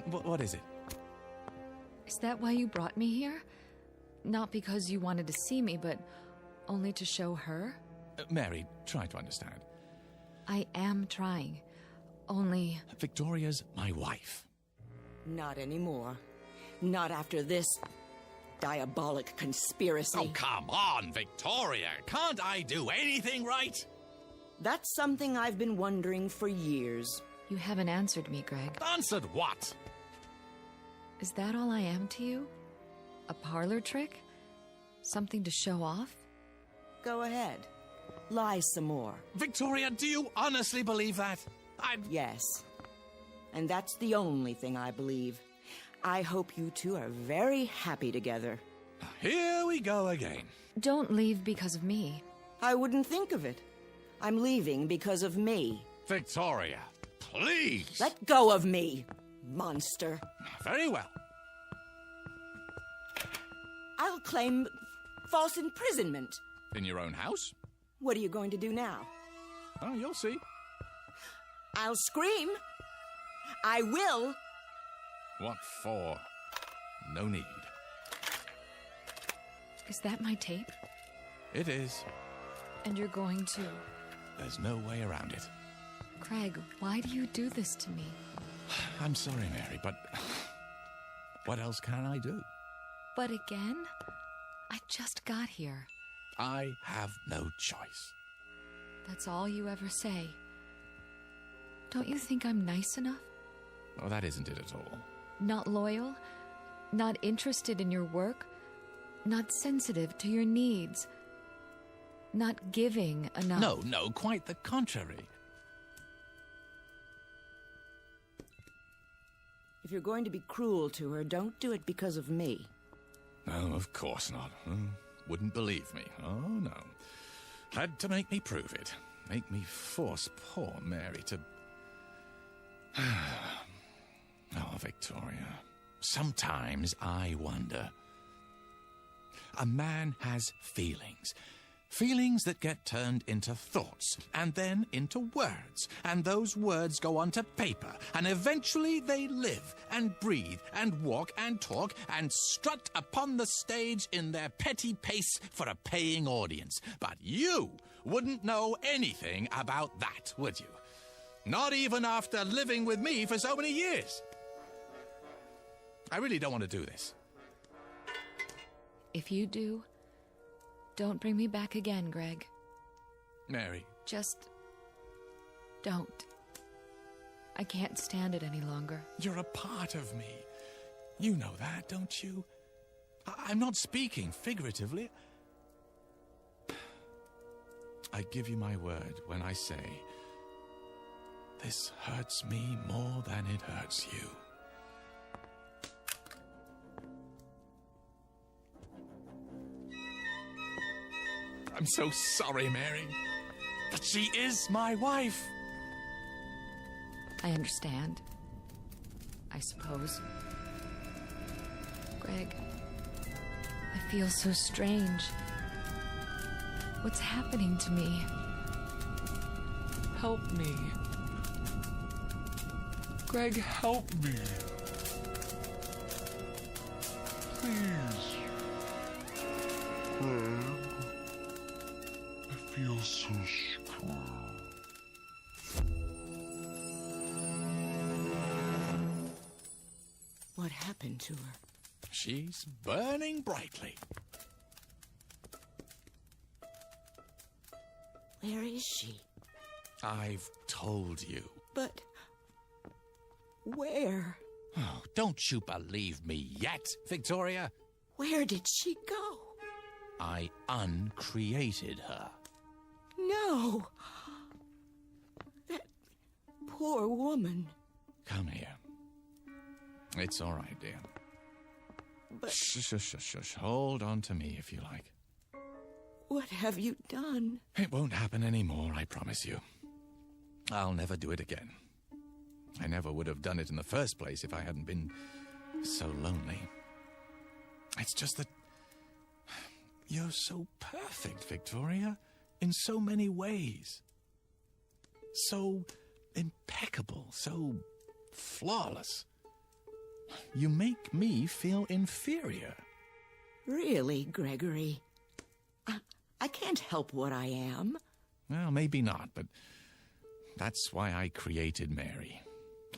What is it? Is that why you brought me here? Not because you wanted to see me, but only to show her? Mary, try to understand. I am trying. Only... Victoria's my wife. Not anymore. Not after this diabolic conspiracy. Oh, come on, Victoria. Can't I do anything right? That's something I've been wondering for years. You haven't answered me, Greg. Answered what? Is that all I am to you? A parlor trick? Something to show off? Go ahead. Lie some more. Victoria, do you honestly believe that? Yes. And that's the only thing I believe. I hope you two are very happy together. Here we go again. Don't leave because of me. I wouldn't think of it. I'm leaving because of me. Victoria, please. Let go of me, monster. Very well. I'll claim false imprisonment. In your own house? What are you going to do now? Oh, you'll see. I'll scream. I will. What for? No need. Is that my tape? It is. And you're going to... There's no way around it. Craig, why do you do this to me? I'm sorry, Mary, but what else can I do? But again? I just got here. I have no choice. That's all you ever say. Don't you think I'm nice enough? Oh, that isn't it at all. Not loyal? Not interested in your work? Not sensitive to your needs? Not giving enough? No, quite the contrary. If you're going to be cruel to her, don't do it because of me. No, of course not. Wouldn't believe me. Oh, no. Had to make me prove it. Make me force poor Mary to... Oh, Victoria. Sometimes I wonder. A man has feelings. Feelings that get turned into thoughts, and then into words. And those words go onto paper, and eventually they live, and breathe, and walk, and talk, and strut upon the stage in their petty pace for a paying audience. But you wouldn't know anything about that, would you? Not even after living with me for so many years. I really don't want to do this. If you do, don't bring me back again, Greg. Mary. Just don't. I can't stand it any longer. You're a part of me. You know that, don't you? I'm not speaking figuratively. I give you my word when I say, this hurts me more than it hurts you. I'm so sorry, Mary, but she is my wife. I understand. I suppose. Greg, I feel so strange. What's happening to me? Help me. Greg, help me. Please. Greg, I feel so strong. What happened to her? She's burning brightly. Where is she? I've told you. But where? Oh, don't you believe me yet, Victoria? Where did she go? I uncreated her. No. That poor woman. Come here. It's all right, dear. But... Shush. Hold on to me if you like. What have you done? It won't happen anymore, I promise you. I'll never do it again. I never would have done it in the first place if I hadn't been so lonely. It's just that you're so perfect, Victoria, in so many ways. So impeccable, so flawless. You make me feel inferior. Really, Gregory? I can't help what I am. Well, maybe not, but that's why I created Mary.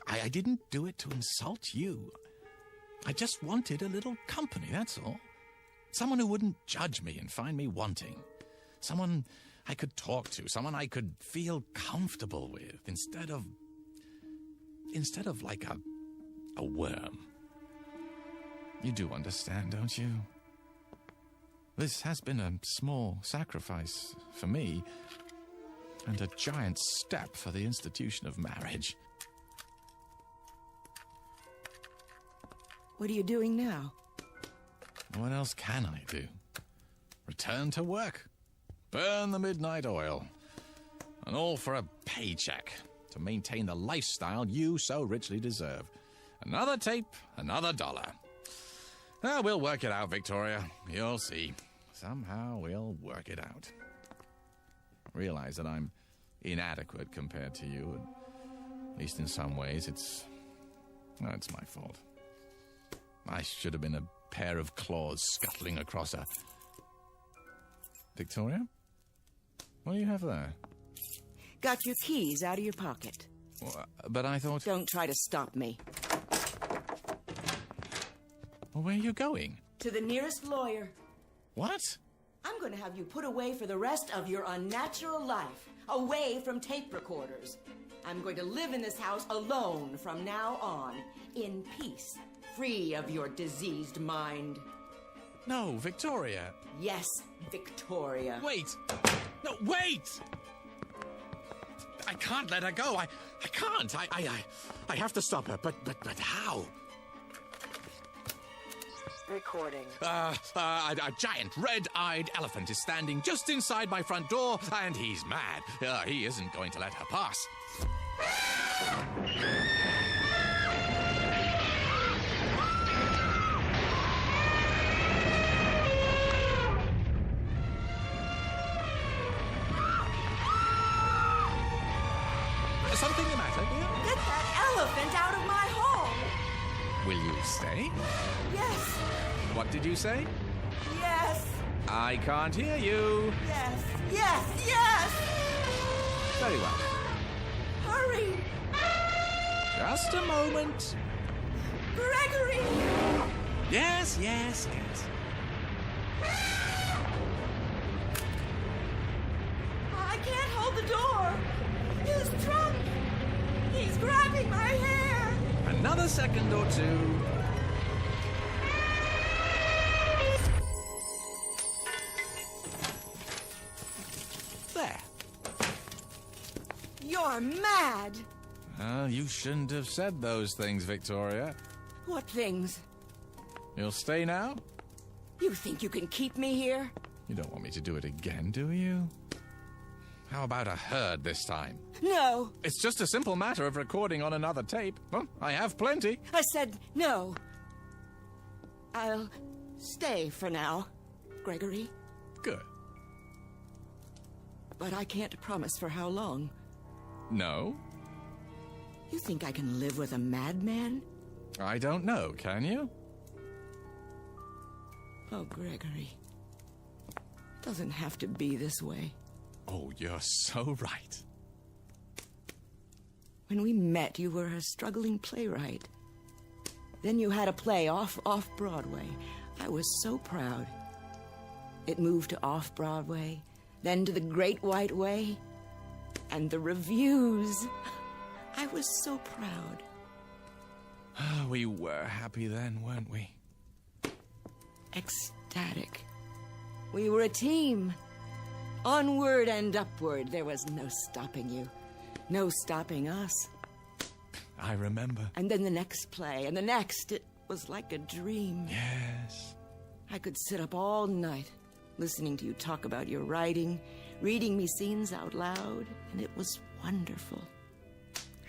I didn't do it to insult you. I just wanted a little company, that's all. Someone who wouldn't judge me and find me wanting. Someone I could talk to, someone I could feel comfortable with, instead of like a worm. You do understand, don't you? This has been a small sacrifice for me, and a giant step for the institution of marriage. What are you doing now? What else can I do? Return to work. Burn the midnight oil. And all for a paycheck to maintain the lifestyle you so richly deserve. Another tape, another dollar. We'll work it out, Victoria. You'll see. Somehow we'll work it out. Realize that I'm inadequate compared to you, and at least in some ways it's my fault. I should have been a pair of claws scuttling across a... Victoria? What do you have there? Got your keys out of your pocket. Well, but I thought... Don't try to stop me. Well, where are you going? To the nearest lawyer. What? I'm going to have you put away for the rest of your unnatural life. Away from tape recorders. I'm going to live in this house alone from now on. In peace. Free of your diseased mind. No, Victoria. Yes, Victoria. Wait! No, wait! I can't let her go. I can't. I have to stop her. But how? Recording. A giant red-eyed elephant is standing just inside my front door, and he's mad. He isn't going to let her pass. Something the matter, dear? Get that elephant out of my hall! Will you stay? Yes. What did you say? Yes. I can't hear you. Yes. Yes. Yes. Very well. Hurry. Just a moment. Gregory! Yes. I can't hold the door. He's drunk. He's grabbing my hair. Another second or two. There. You're mad. You shouldn't have said those things, Victoria. What things? You'll stay now? You think you can keep me here? You don't want me to do it again, do you? How about a herd this time? No. It's just a simple matter of recording on another tape. Well, I have plenty. I said no. I'll stay for now, Gregory. Good. But I can't promise for how long. No? You think I can live with a madman? I don't know, can you? Oh, Gregory. It doesn't have to be this way. Oh, you're so right. When we met, you were a struggling playwright. Then you had a play off-Broadway. I was so proud. It moved to off-Broadway, then to the Great White Way, and the reviews. I was so proud. We were happy then, weren't we? Ecstatic. We were a team. Onward and upward. There was no stopping you. No stopping us. I remember. And then the next play, and the next. It was like a dream. Yes. I could sit up all night, listening to you talk about your writing, reading me scenes out loud, and it was wonderful.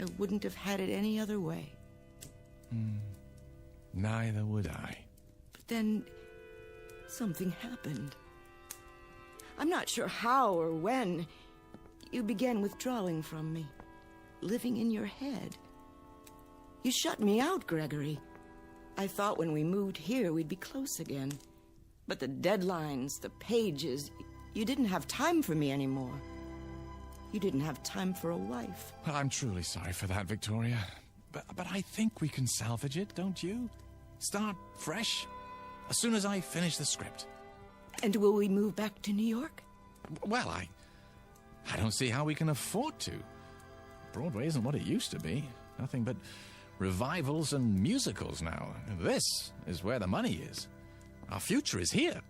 I wouldn't have had it any other way. Neither would I. But then, something happened. I'm not sure how or when. You began withdrawing from me, living in your head. You shut me out, Gregory. I thought when we moved here we'd be close again. But the deadlines, the pages, you didn't have time for me anymore. You didn't have time for a wife. I'm truly sorry for that, Victoria. But I think we can salvage it, don't you? Start fresh, as soon as I finish the script. And will we move back to New York? Well, I don't see how we can afford to. Broadway isn't what it used to be. Nothing but revivals and musicals now. This is where the money is. Our future is here.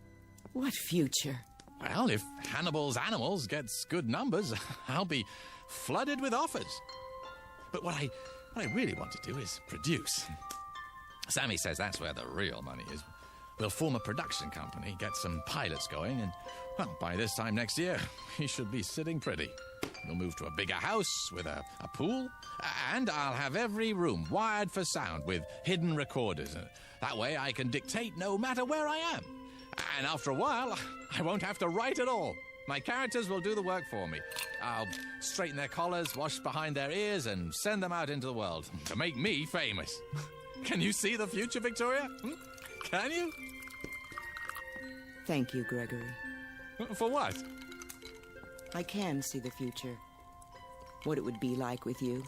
What future? Well, if Hannibal's Animals gets good numbers, I'll be flooded with offers. But what I really want to do is produce. Sammy says that's where the real money is. We'll form a production company, get some pilots going, and, well, by this time next year, we should be sitting pretty. We'll move to a bigger house with a pool, and I'll have every room wired for sound with hidden recorders. That way I can dictate no matter where I am. And after a while, I won't have to write at all. My characters will do the work for me. I'll straighten their collars, wash behind their ears, and send them out into the world to make me famous. Can you see the future, Victoria? Can you? Thank you, Gregory. For what? I can see the future. What it would be like with you.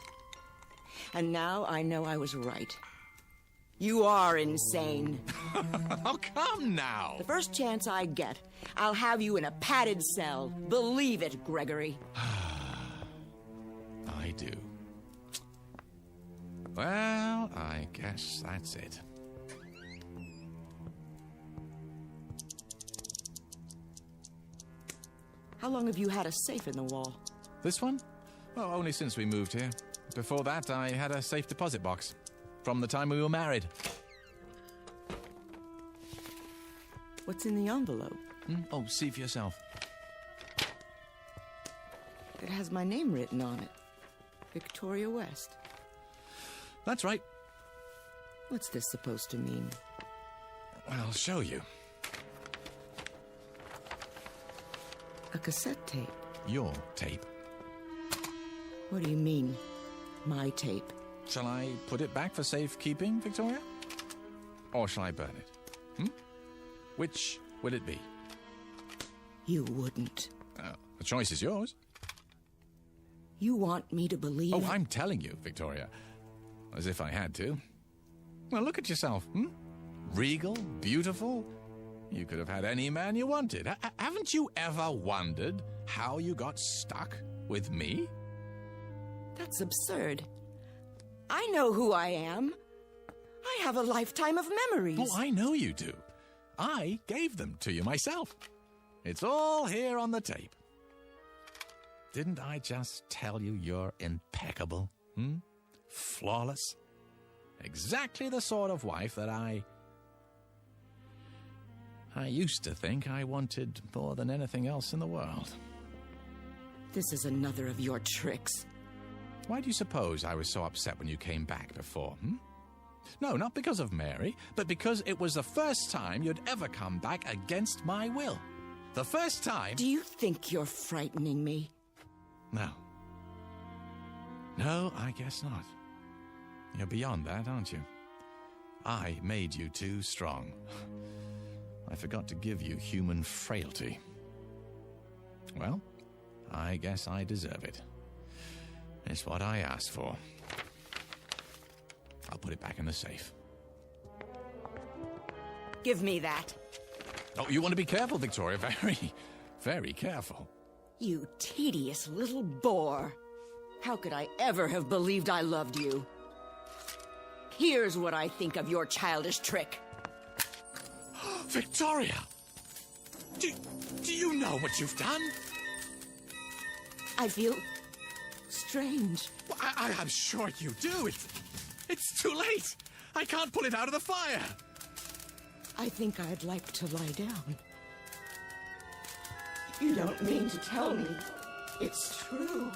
And now I know I was right. You are insane. Oh, come now. The first chance I get, I'll have you in a padded cell. Believe it, Gregory. I do. Well, I guess that's it. How long have you had a safe in the wall? This one? Oh, only since we moved here. Before that, I had a safe deposit box. From the time we were married. What's in the envelope? Oh, see for yourself. It has my name written on it. Victoria West. That's right. What's this supposed to mean? I'll show you. A cassette tape. Your tape. What do you mean, my tape? Shall I put it back for safekeeping, Victoria? Or shall I burn it? Which will it be? You wouldn't. The choice is yours. You want me to believe... Oh, I'm telling you, Victoria. As if I had to. Well, look at yourself, Regal, beautiful. You could have had any man you wanted. Haven't you ever wondered how you got stuck with me? That's absurd. I know who I am. I have a lifetime of memories. Oh, I know you do. I gave them to you myself. It's all here on the tape. Didn't I just tell you you're impeccable? Flawless? Exactly the sort of wife that I used to think I wanted more than anything else in the world. This is another of your tricks. Why do you suppose I was so upset when you came back before, No, not because of Mary, but because it was the first time you'd ever come back against my will. The first time... Do you think you're frightening me? No. No, I guess not. You're beyond that, aren't you? I made you too strong. I forgot to give you human frailty. Well, I guess I deserve it. It's what I asked for. I'll put it back in the safe. Give me that. Oh, you want to be careful, Victoria. Very, very careful. You tedious little bore. How could I ever have believed I loved you? Here's what I think of your childish trick. Victoria! Do you know what you've done? I feel strange. Well, I'm sure you do. It's too late. I can't pull it out of the fire. I think I'd like to lie down. You don't mean to tell me it's true.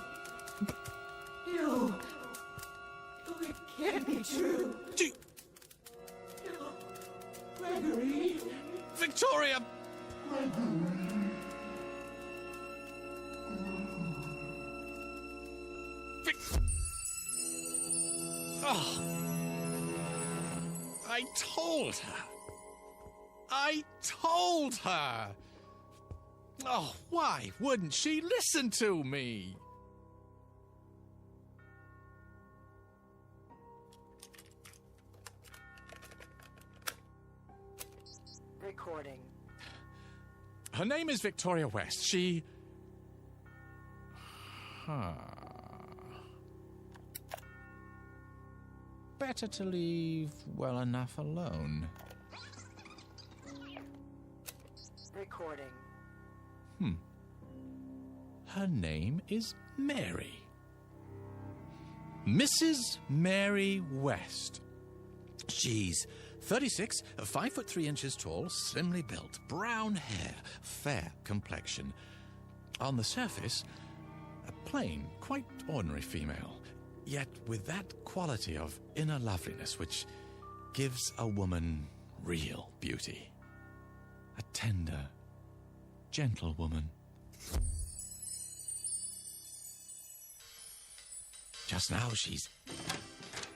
No. No, it can't be true. No. Gregory. Victoria! Oh. I told her. I told her. Oh, why wouldn't she listen to me? Recording. Her name is Victoria West. She... Better to leave well enough alone. Recording. Her name is Mary. Mrs. Mary West. She's 36, 5 foot 3 inches tall, slimly built, brown hair, fair complexion. On the surface, a plain, quite ordinary female, yet with that quality of inner loveliness which gives a woman real beauty. A tender, gentle woman. Just now she's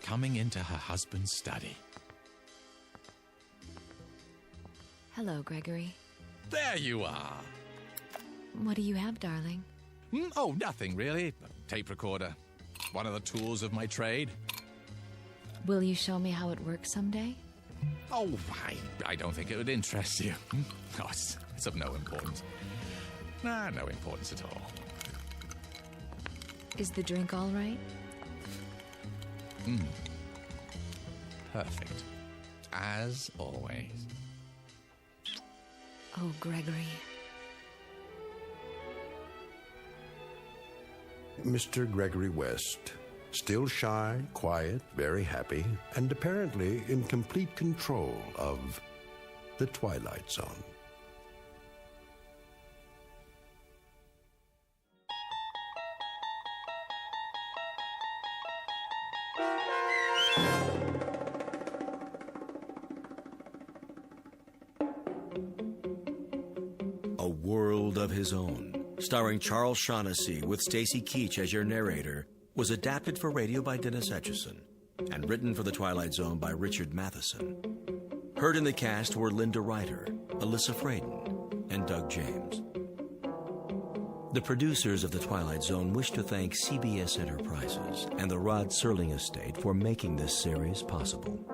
coming into her husband's study. Hello, Gregory. There you are. What do you have, darling? Oh, nothing really. A tape recorder. One of the tools of my trade. Will you show me how it works someday? Oh, I don't think it would interest you. Oh, it's of no importance. Nah, no importance at all. Is the drink all right? Perfect. As always. Oh, Gregory. Mr. Gregory West, still shy, quiet, very happy, and apparently in complete control of the Twilight Zone. A World of His Own, starring Charles Shaughnessy with Stacy Keach as your narrator, was adapted for radio by Dennis Etchison and written for The Twilight Zone by Richard Matheson. Heard in the cast were Linda Ryder, Alyssa Fraden, and Doug James. The producers of The Twilight Zone wish to thank CBS Enterprises and the Rod Serling estate for making this series possible.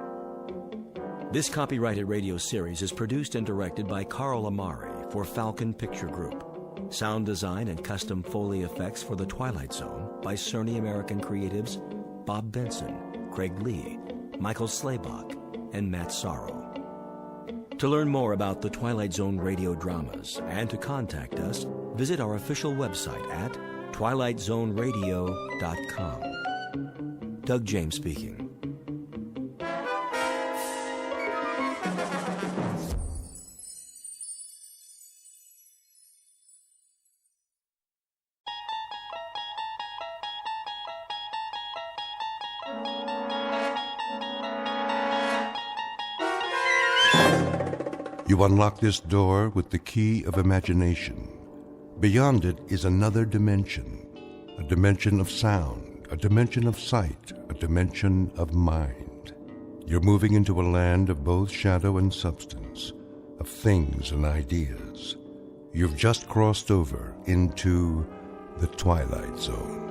This copyrighted radio series is produced and directed by Carl Amari for Falcon Picture Group. Sound design and custom Foley effects for The Twilight Zone by Cerny American creatives Bob Benson, Craig Lee, Michael Slaybach, and Matt Sorrow. To learn more about The Twilight Zone radio dramas and to contact us, visit our official website at twilightzoneradio.com. Doug James speaking. You unlock this door with the key of imagination. Beyond it is another dimension, a dimension of sound, a dimension of sight, a dimension of mind. You're moving into a land of both shadow and substance, of things and ideas. You've just crossed over into the Twilight Zone.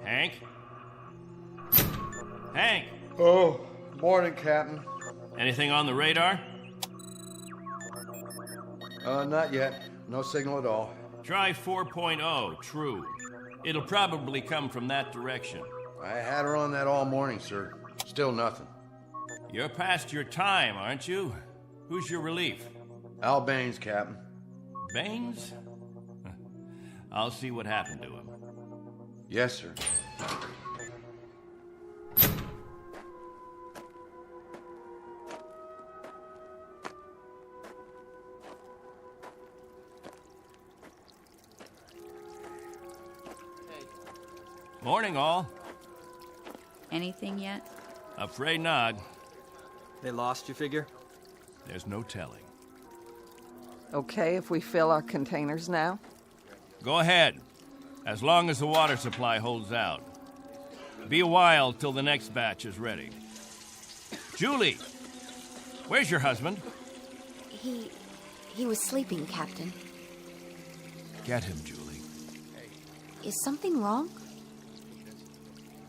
Hank? Hank! Oh, morning, Captain. Anything on the radar? Not yet. No signal at all. Try 4.0, true. It'll probably come from that direction. I had her on that all morning, sir. Still nothing. You're past your time, aren't you? Who's your relief? Al Baines, Captain. Baines? I'll see what happened to him. Yes, sir. Morning, all. Anything yet? Afraid not. They lost, you figure? There's no telling. Okay if we fill our containers now? Go ahead, as long as the water supply holds out. Be a while till the next batch is ready. Julie, where's your husband? He was sleeping, Captain. Get him, Julie. Is something wrong?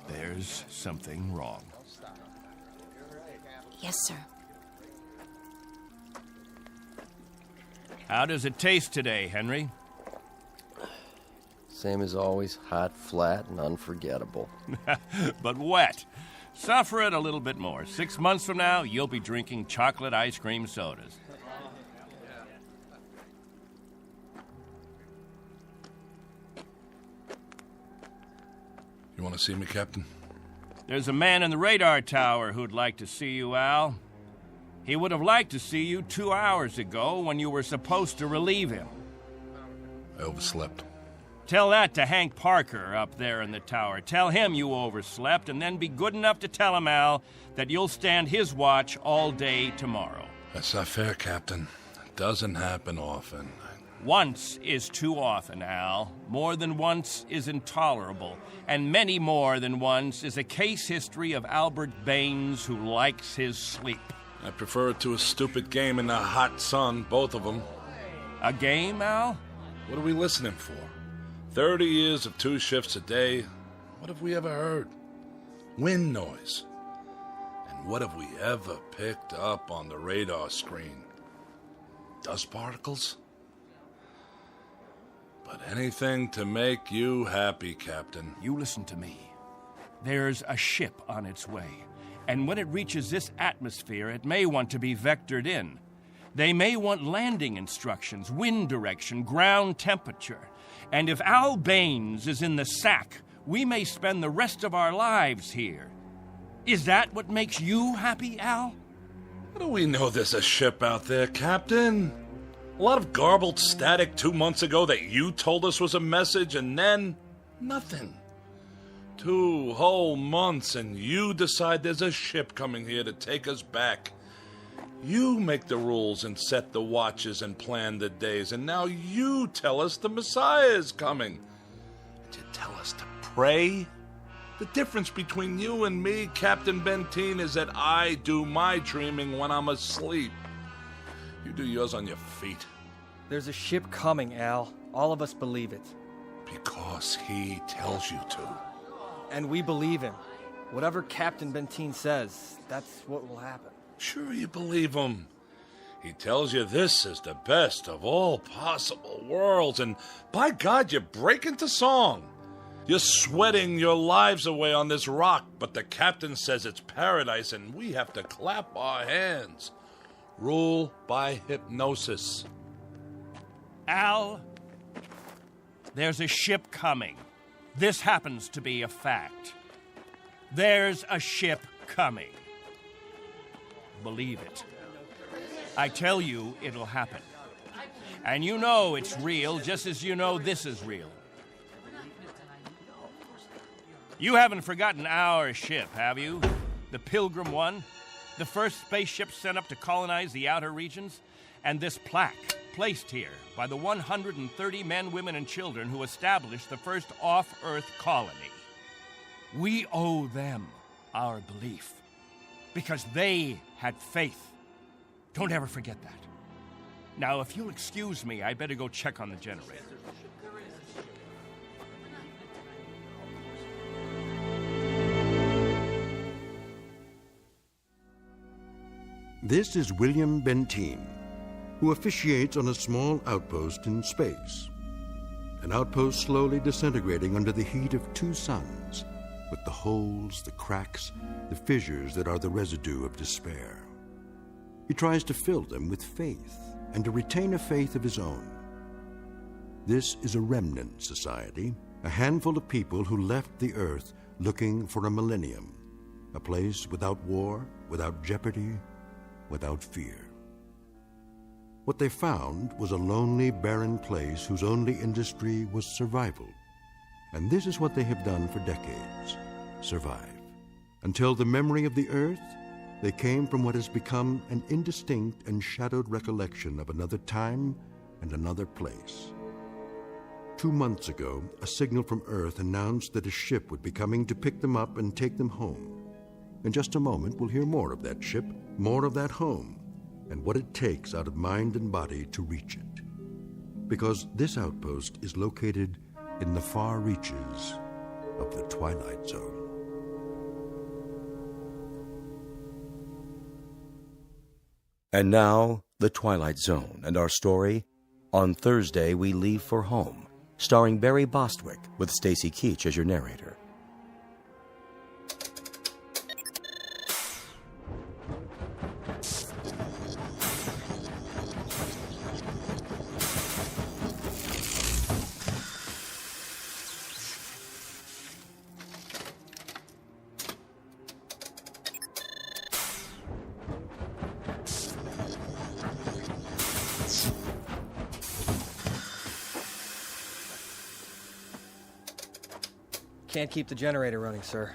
There's something wrong. Yes, sir. How does it taste today, Henry? Same as always, hot, flat, and unforgettable. But wet. Suffer it a little bit more. 6 months from now, you'll be drinking chocolate ice cream sodas. You want to see me, Captain? There's a man in the radar tower who'd like to see you, Al. He would have liked to see you 2 hours ago when you were supposed to relieve him. I overslept. Tell that to Hank Parker up there in the tower. Tell him you overslept, and then be good enough to tell him, Al, that you'll stand his watch all day tomorrow. That's not fair, Captain. It doesn't happen often. Once is too often, Al. More than once is intolerable. And many more than once is a case history of Albert Baines who likes his sleep. I prefer it to a stupid game in the hot sun, both of them. A game, Al? What are we listening for? 30 years of 2 shifts a day. What have we ever heard? Wind noise. And what have we ever picked up on the radar screen? Dust particles? But anything to make you happy, Captain. You listen to me. There's a ship on its way. And when it reaches this atmosphere, it may want to be vectored in. They may want landing instructions, wind direction, ground temperature. And if Al Baines is in the sack, we may spend the rest of our lives here. Is that what makes you happy, Al? How do we know there's a ship out there, Captain? A lot of garbled static 2 months ago that you told us was a message, and then nothing. 2 whole months, and you decide there's a ship coming here to take us back. You make the rules and set the watches and plan the days, and now you tell us the Messiah is coming. And you tell us to pray? The difference between you and me, Captain Benteen, is that I do my dreaming when I'm asleep. You do yours on your feet. There's a ship coming, Al. All of us believe it. Because he tells you to. And we believe him. Whatever Captain Benteen says, that's what will happen. Sure you believe him. He tells you this is the best of all possible worlds, and by God, you break into song. You're sweating your lives away on this rock, but the captain says it's paradise, and we have to clap our hands. Rule by hypnosis. Al, there's a ship coming. This happens to be a fact. There's a ship coming. Believe it. I tell you, it'll happen. And you know it's real, just as you know this is real. You haven't forgotten our ship, have you? The Pilgrim 1? The first spaceship sent up to colonize the outer regions? And this plaque, placed here by the 130 men, women, and children who established the first off-Earth colony. We owe them our belief, because they had faith. Don't ever forget that. Now, if you'll excuse me, I better go check on the generator. This is William Benteen, who officiates on a small outpost in space. An outpost slowly disintegrating under the heat of 2 suns, with the holes, the cracks, the fissures that are the residue of despair. He tries to fill them with faith and to retain a faith of his own. This is a remnant society, a handful of people who left the Earth looking for a millennium, a place without war, without jeopardy, without fear. What they found was a lonely, barren place whose only industry was survival. And this is what they have done for decades, survive. Until the memory of the Earth, they came from what has become an indistinct and shadowed recollection of another time and another place. 2 months ago, a signal from Earth announced that a ship would be coming to pick them up and take them home. In just a moment, we'll hear more of that ship, more of that home, and what it takes out of mind and body to reach it. Because this outpost is located in the far reaches of the Twilight Zone. And now, The Twilight Zone and our story, On Thursday We Leave for Home, starring Barry Bostwick with Stacy Keach as your narrator. Can't keep the generator running, sir.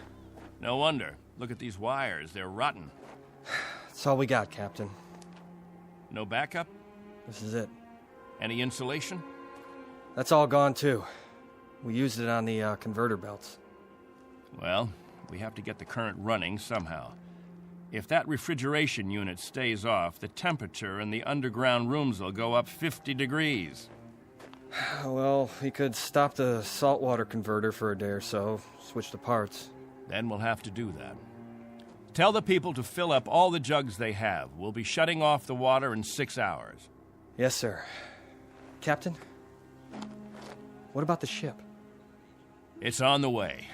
No wonder. Look at these wires. They're rotten. That's all we got, Captain. No backup? This is it. Any insulation? That's all gone, too. We used it on the converter belts. Well, we have to get the current running somehow. If that refrigeration unit stays off, the temperature in the underground rooms will go up 50 degrees. Well, we could stop the saltwater converter for a day or so, switch the parts. Then we'll have to do that. Tell the people to fill up all the jugs they have. We'll be shutting off the water in 6 hours. Yes, sir. Captain, what about the ship? It's on the way.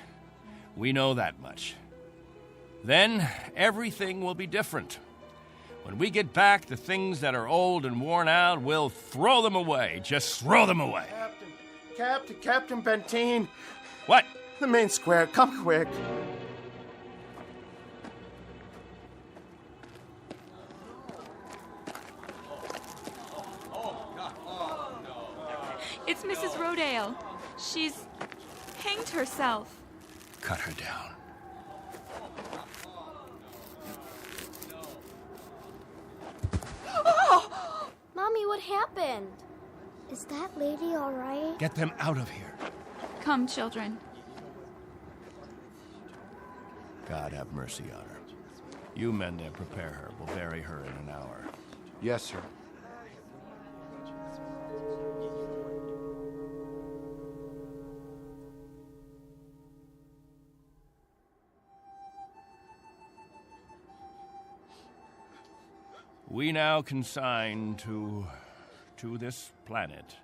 We know that much. Then everything will be different. When we get back, the things that are old and worn out, we'll throw them away. Just throw them away. Captain Benteen. What? The main square. Come quick. It's Mrs. Rodale. She's hanged herself. Cut her down. Mommy, what happened? Is that lady all right? Get them out of here. Come, children. God have mercy on her. You men there prepare her. We'll bury her in an hour. Yes, sir. We now consign to this planet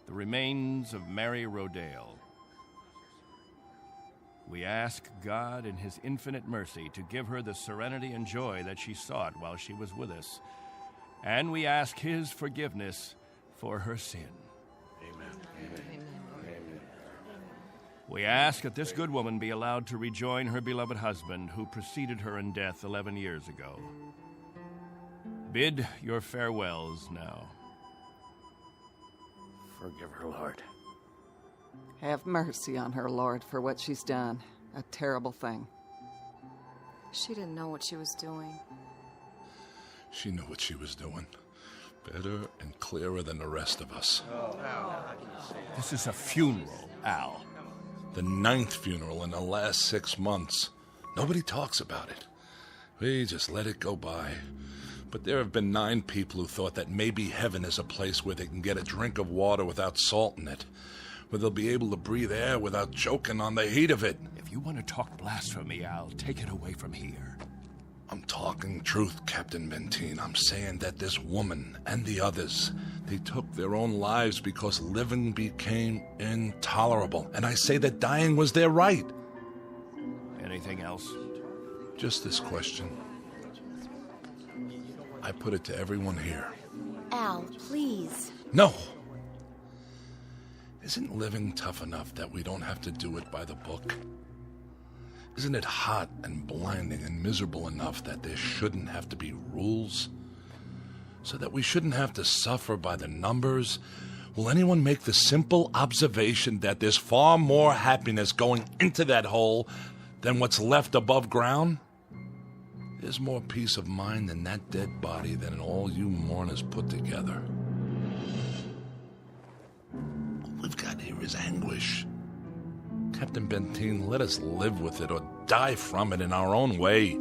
the remains of Mary Rodale. We ask God in His infinite mercy to give her the serenity and joy that she sought while she was with us. And we ask His forgiveness for her sin. Amen. We ask that this good woman be allowed to rejoin her beloved husband who preceded her in death 11 years ago. Bid your farewells now. Forgive her, Lord. Have mercy on her, Lord, for what she's done. A terrible thing. She didn't know what she was doing. She knew what she was doing. Better and clearer than the rest of us. This is a funeral, Al. The 9th funeral in the last 6 months. Nobody talks about it. We just let it go by. But there have been 9 people who thought that maybe heaven is a place where they can get a drink of water without salt in it, where they'll be able to breathe air without choking on the heat of it. If you want to talk blasphemy, Al, take it away from here. I'm talking truth, Captain Benteen. I'm saying that this woman and the others, they took their own lives because living became intolerable. And I say that dying was their right. Anything else? Just this question. I put it to everyone here. Al, please. No! Isn't living tough enough that we don't have to do it by the book? Isn't it hot and blinding and miserable enough that there shouldn't have to be rules? So that we shouldn't have to suffer by the numbers? Will anyone make the simple observation that there's far more happiness going into that hole than what's left above ground? There's more peace of mind in that dead body than all you mourners put together. All we've got here is anguish. Captain Benteen, let us live with it or die from it in our own way.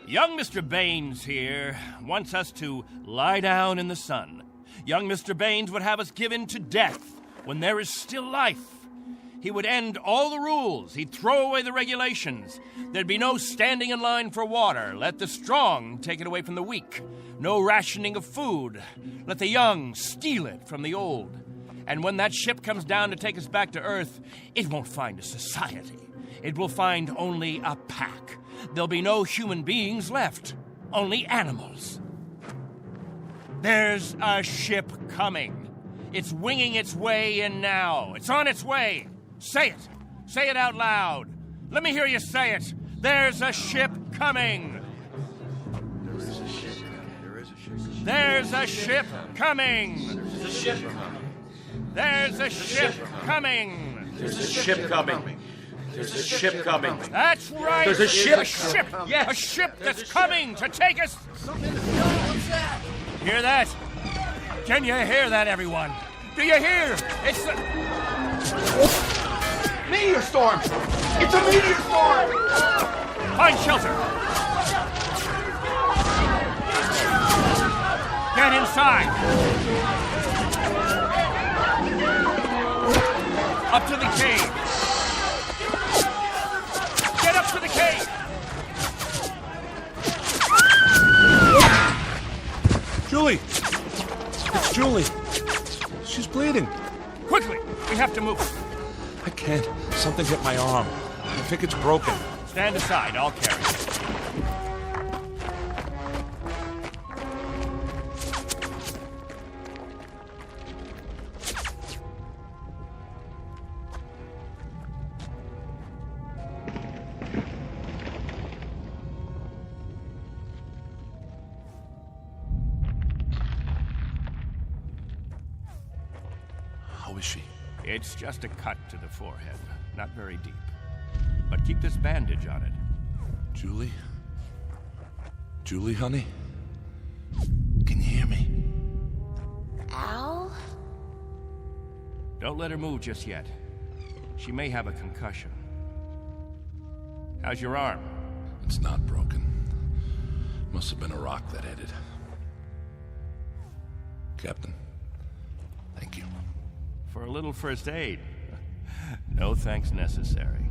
Young Mr. Baines here wants us to lie down in the sun. Young Mr. Baines would have us give in to death when there is still life. He would end all the rules. He'd throw away the regulations. There'd be no standing in line for water. Let the strong take it away from the weak. No rationing of food. Let the young steal it from the old. And when that ship comes down to take us back to Earth, it won't find a society. It will find only a pack. There'll be no human beings left. Only animals. There's a ship coming. It's winging its way in now. It's on its way. Say it. Say it out loud. Let me hear you say it. There's a ship coming. There's a ship coming. There's a ship coming. There's a ship coming. There's a ship coming. There's a ship coming. That's right. There's a ship. A ship. Yes. A ship that's coming to take us. What's that? Hear that? Can you hear that, everyone? Do you hear? It's the... Meteor storm! It's a meteor storm! Find shelter! Get inside! Up to the cave! Get up to the cave! Julie! It's Julie. She's bleeding. Quickly! We have to move. I can't. Something hit my arm. I think it's broken. Stand aside. I'll carry it. How is she? It's just a cut to the forehead. Not very deep. But keep this bandage on it. Julie? Julie, honey? Can you hear me? Al? Don't let her move just yet. She may have a concussion. How's your arm? It's not broken. Must have been a rock that hit it. Captain, thank you. For a little first aid. No thanks necessary.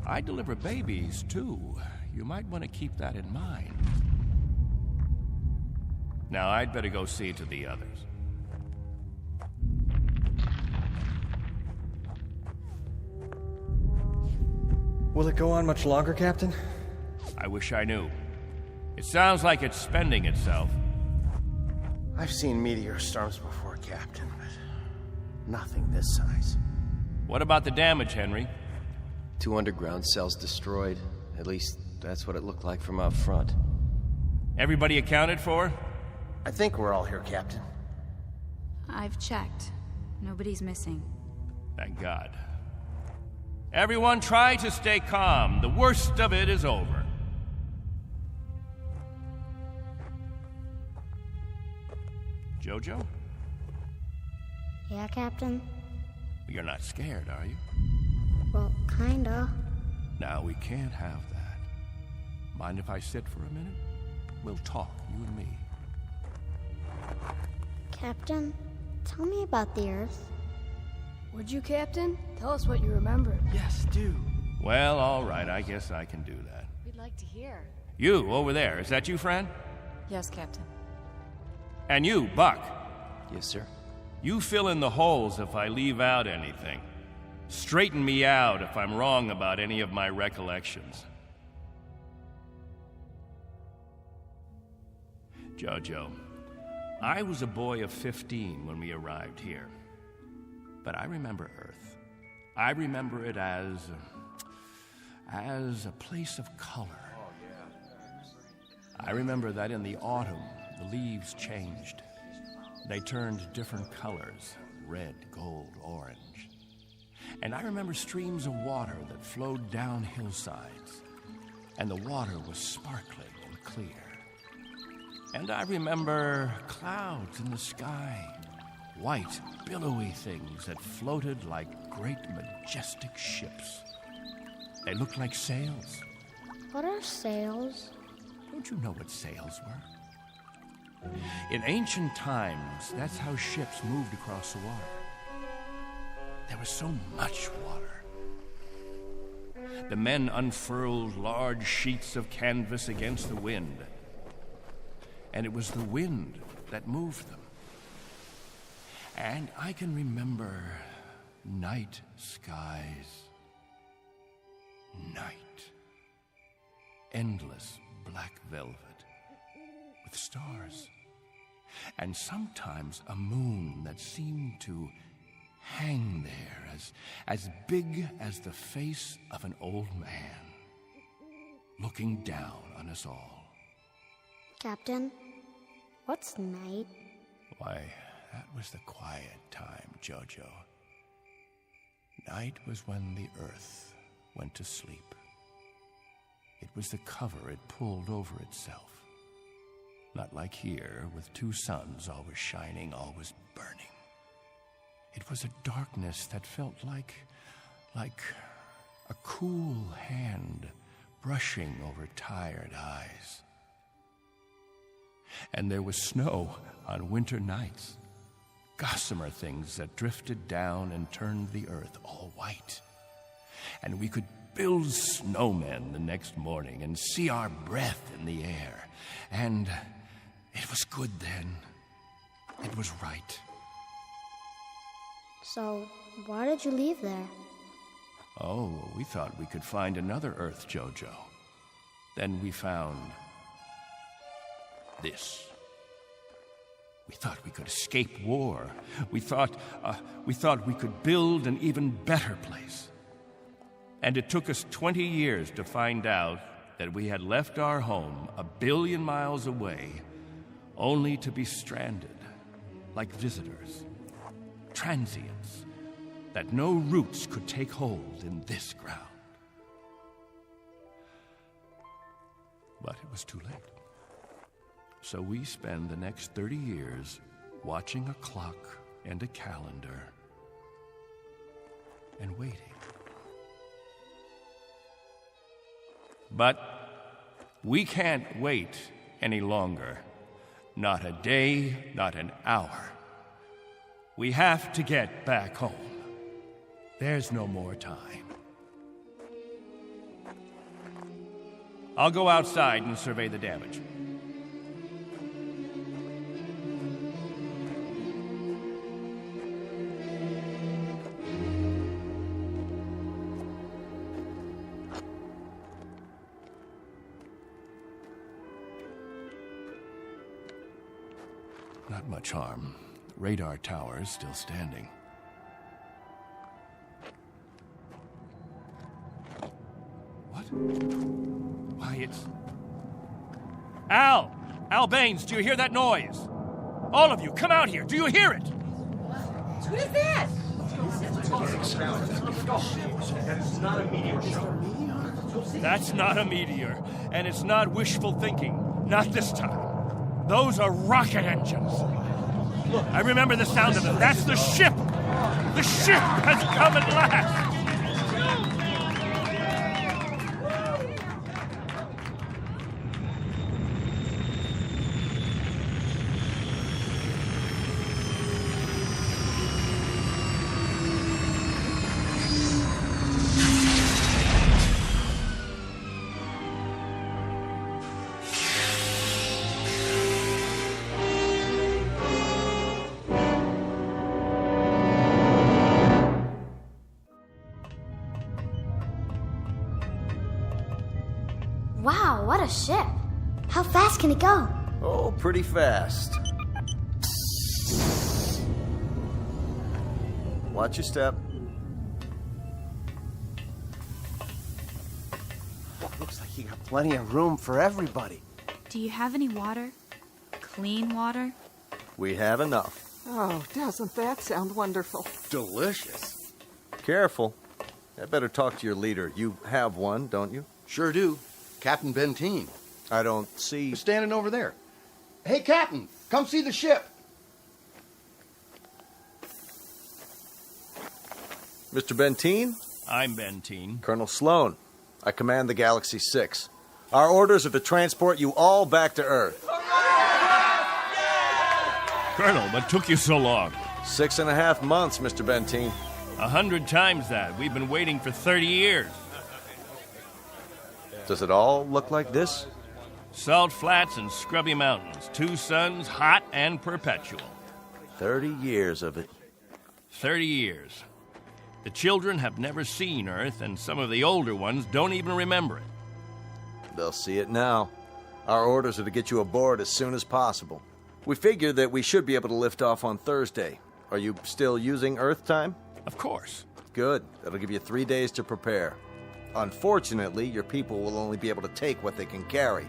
I deliver babies, too. You might want to keep that in mind. Now, I'd better go see to the others. Will it go on much longer, Captain? I wish I knew. It sounds like it's spending itself. I've seen meteor storms before, Captain, but nothing this size. What about the damage, Henry? 2 underground cells destroyed. At least, that's what it looked like from out front. Everybody accounted for? I think we're all here, Captain. I've checked. Nobody's missing. Thank God. Everyone try to stay calm. The worst of it is over. Jojo? Yeah, Captain? You're not scared, are you? Well, kinda. Now, we can't have that. Mind if I sit for a minute? We'll talk, you and me. Captain, tell me about the Earth. Would you, Captain? Tell us what you remember. Yes, do. Well, all right, I guess I can do that. We'd like to hear. You, over there, is that you, friend? Yes, Captain. And you, Buck. Yes, sir. You fill in the holes if I leave out anything. Straighten me out if I'm wrong about any of my recollections. Jojo, I was a boy of 15 when we arrived here. But I remember Earth. I remember it as a place of color. I remember that in the autumn, the leaves changed. They turned different colors, red, gold, orange. And I remember streams of water that flowed down hillsides, and the water was sparkling and clear. And I remember clouds in the sky, white, billowy things that floated like great, majestic ships. They looked like sails. What are sails? Don't you know what sails were? In ancient times, that's how ships moved across the water. There was so much water. The men unfurled large sheets of canvas against the wind, and it was the wind that moved them. And I can remember night skies, night, endless black velvet with stars, and sometimes a moon that seemed to hang there as big as the face of an old man, looking down on us all. Captain, what's night? Why, that was the quiet time, Jojo. Night was when the earth went to sleep. It was the cover it pulled over itself. Not like here, with two suns always shining, always burning. It was a darkness that felt like a cool hand brushing over tired eyes. And there was snow on winter nights, gossamer things that drifted down and turned the earth all white. And we could build snowmen the next morning and see our breath in the air. And it was good then. It was right. So, why did you leave there? Oh, we thought we could find another Earth, Jojo. Then we found this. We thought we could escape war. We thought we could build an even better place. And it took us 20 years to find out that we had left our home 1 billion miles away, only to be stranded, like visitors, transients, that no roots could take hold in this ground. But it was too late. So we spend the next 30 years watching a clock and a calendar and waiting. But we can't wait any longer. Not a day, not an hour. We have to get back home. There's no more time. I'll go outside and survey the damage. Not much harm. Radar tower is still standing. What? Why, it's... Al! Al Baines, do you hear that noise? All of you, come out here. Do you hear it? What is that? That's not a meteor show. That's not a meteor, and it's not wishful thinking. Not this time. Those are rocket engines. Look, I remember the sound of them. That's the ship. The ship has come at last. Wow, what a ship. How fast can it go? Oh, pretty fast. Watch your step. Looks like you got plenty of room for everybody. Do you have any water? Clean water? We have enough. Oh, doesn't that sound wonderful? Delicious. Careful. I better talk to your leader. You have one, don't you? Sure do. Captain Benteen. I don't see... He's standing over there. Hey, Captain, come see the ship. Mr. Benteen? I'm Benteen. Colonel Sloan. I command the Galaxy 6. Our orders are to transport you all back to Earth. Colonel, what took you so long? 6.5 months, Mr. Benteen. 100 times that. We've been waiting for 30 years. Does it all look like this? Salt flats and scrubby mountains. 2 suns, hot and perpetual. 30 years of it. 30 years. The children have never seen Earth, and some of the older ones don't even remember it. They'll see it now. Our orders are to get you aboard as soon as possible. We figure that we should be able to lift off on Thursday. Are you still using Earth time? Of course. Good. That'll give you 3 days to prepare. Unfortunately, your people will only be able to take what they can carry.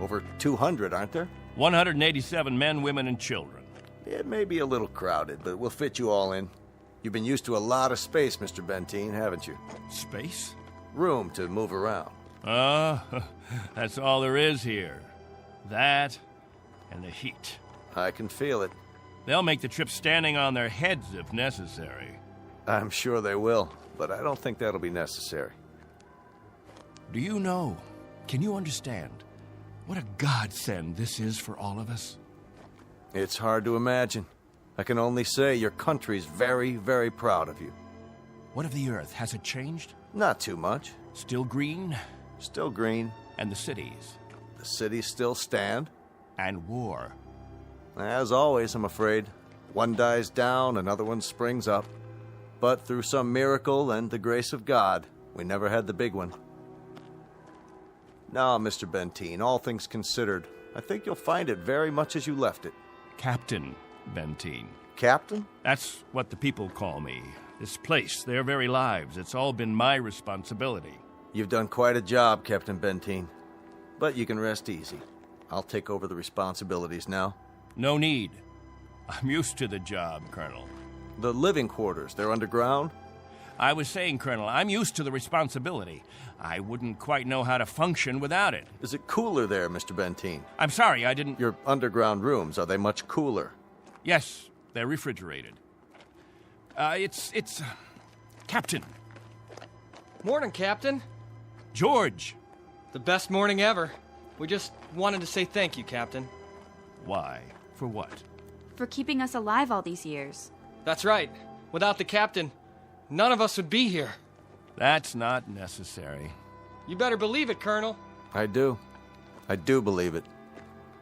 Over 200, aren't there? 187 men, women, and children. It may be a little crowded, but we'll fit you all in. You've been used to a lot of space, Mr. Benteen, haven't you? Space? Room to move around. That's all there is here. That and the heat. I can feel it. They'll make the trip standing on their heads if necessary. I'm sure they will, but I don't think that'll be necessary. Do you know, can you understand what a godsend this is for all of us? It's hard to imagine. I can only say your country's very, very proud of you. What of the Earth? Has it changed? Not too much. Still green? Still green. And the cities? The cities still stand. And war? As always, I'm afraid. One dies down, another one springs up. But through some miracle and the grace of God, we never had the big one. Now, Mr. Benteen, all things considered, I think you'll find it very much as you left it. Captain Benteen. Captain? That's what the people call me. This place, their very lives, it's all been my responsibility. You've done quite a job, Captain Benteen. But you can rest easy. I'll take over the responsibilities now. No need. I'm used to the job, Colonel. The living quarters, they're underground? I was saying, Colonel, I'm used to the responsibility. I wouldn't quite know how to function without it. Is it cooler there, Mr. Benteen? I'm sorry, I didn't... Your underground rooms, are they much cooler? Yes, they're refrigerated. It's... Captain. Morning, Captain. George. The best morning ever. We just wanted to say thank you, Captain. Why? For what? For keeping us alive all these years. That's right. Without the Captain, none of us would be here. That's not necessary. You better believe it, Colonel. I do. I do believe it.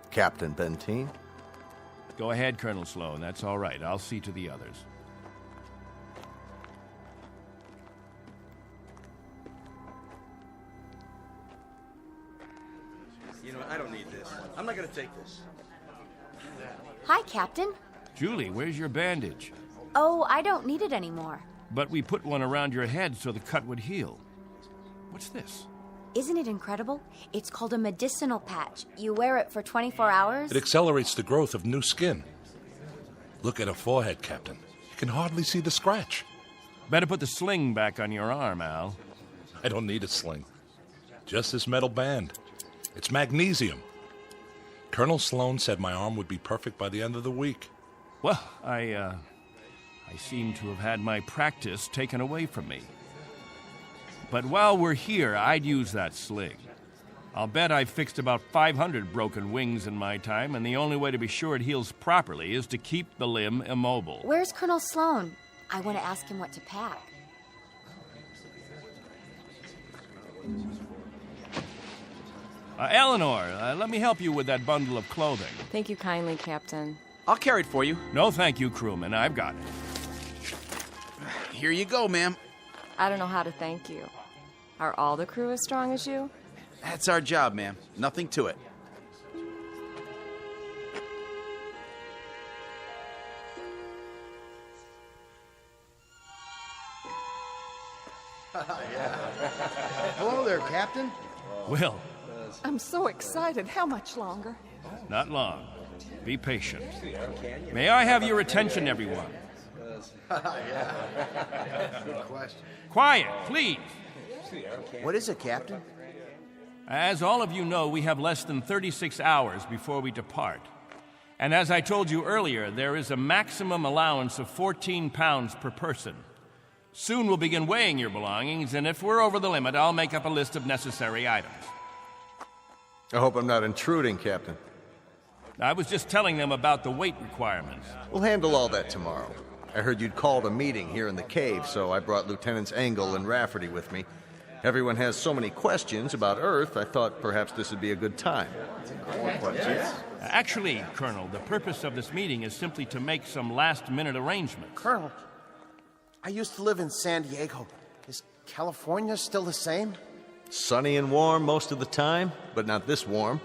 Captain Benteen. Go ahead, Colonel Sloan. That's all right. I'll see to the others. You know, I don't need this. I'm not going to take this. Hi, Captain. Julie, where's your bandage? Oh, I don't need it anymore. But we put one around your head so the cut would heal. What's this? Isn't it incredible? It's called a medicinal patch. You wear it for 24 hours. It accelerates the growth of new skin. Look at her forehead, Captain. You can hardly see the scratch. Better put the sling back on your arm, Al. I don't need a sling. Just this metal band. It's magnesium. Colonel Sloan said my arm would be perfect by the end of the week. Well, I seem to have had my practice taken away from me. But while we're here, I'd use that sling. I'll bet I've fixed about 500 broken wings in my time, and the only way to be sure it heals properly is to keep the limb immobile. Where's Colonel Sloan? I want to ask him what to pack. Eleanor, let me help you with that bundle of clothing. Thank you kindly, Captain. I'll carry it for you. No, thank you, crewman. I've got it. Here you go, ma'am. I don't know how to thank you. Are all the crew as strong as you? That's our job, ma'am. Nothing to it. Hello there, Captain. Will. I'm so excited. How much longer? Not long. Be patient. May I have your attention, everyone? Good question. Quiet, please. What is it, Captain? As all of you know, we have less than 36 hours before we depart. And as I told you earlier, there is a maximum allowance of 14 pounds per person. Soon we'll begin weighing your belongings, and if we're over the limit, I'll make up a list of necessary items. I hope I'm not intruding, Captain. I was just telling them about the weight requirements. We'll handle all that tomorrow. I heard you'd called a meeting here in the cave, so I brought Lieutenants Engel and Rafferty with me. Everyone has so many questions about Earth, I thought perhaps this would be a good time. Actually, Colonel, the purpose of this meeting is simply to make some last-minute arrangements. Colonel, I used to live in San Diego. Is California still the same? Sunny and warm most of the time, but not this warm.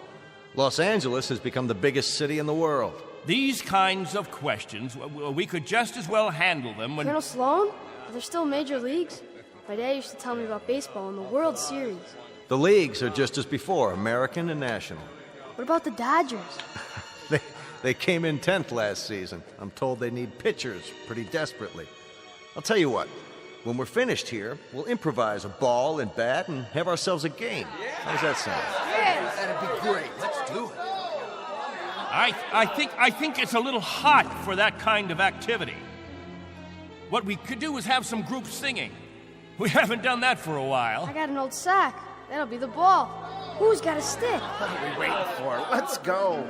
Los Angeles has become the biggest city in the world. These kinds of questions, we could just as well handle them when... Colonel Sloan, are there still major leagues? My dad used to tell me about baseball and the World Series. The leagues are just as before, American and national. What about the Dodgers? They came in 10th last season. I'm told they need pitchers pretty desperately. I'll tell you what, when we're finished here, we'll improvise a ball and bat and have ourselves a game. How's that sound? Yes! That'd be great. Let's do it. I think it's a little hot for that kind of activity. What we could do is have some group singing. We haven't done that for a while. I got an old sack. That'll be the ball. Who's got a stick? What are we waiting for? Let's go.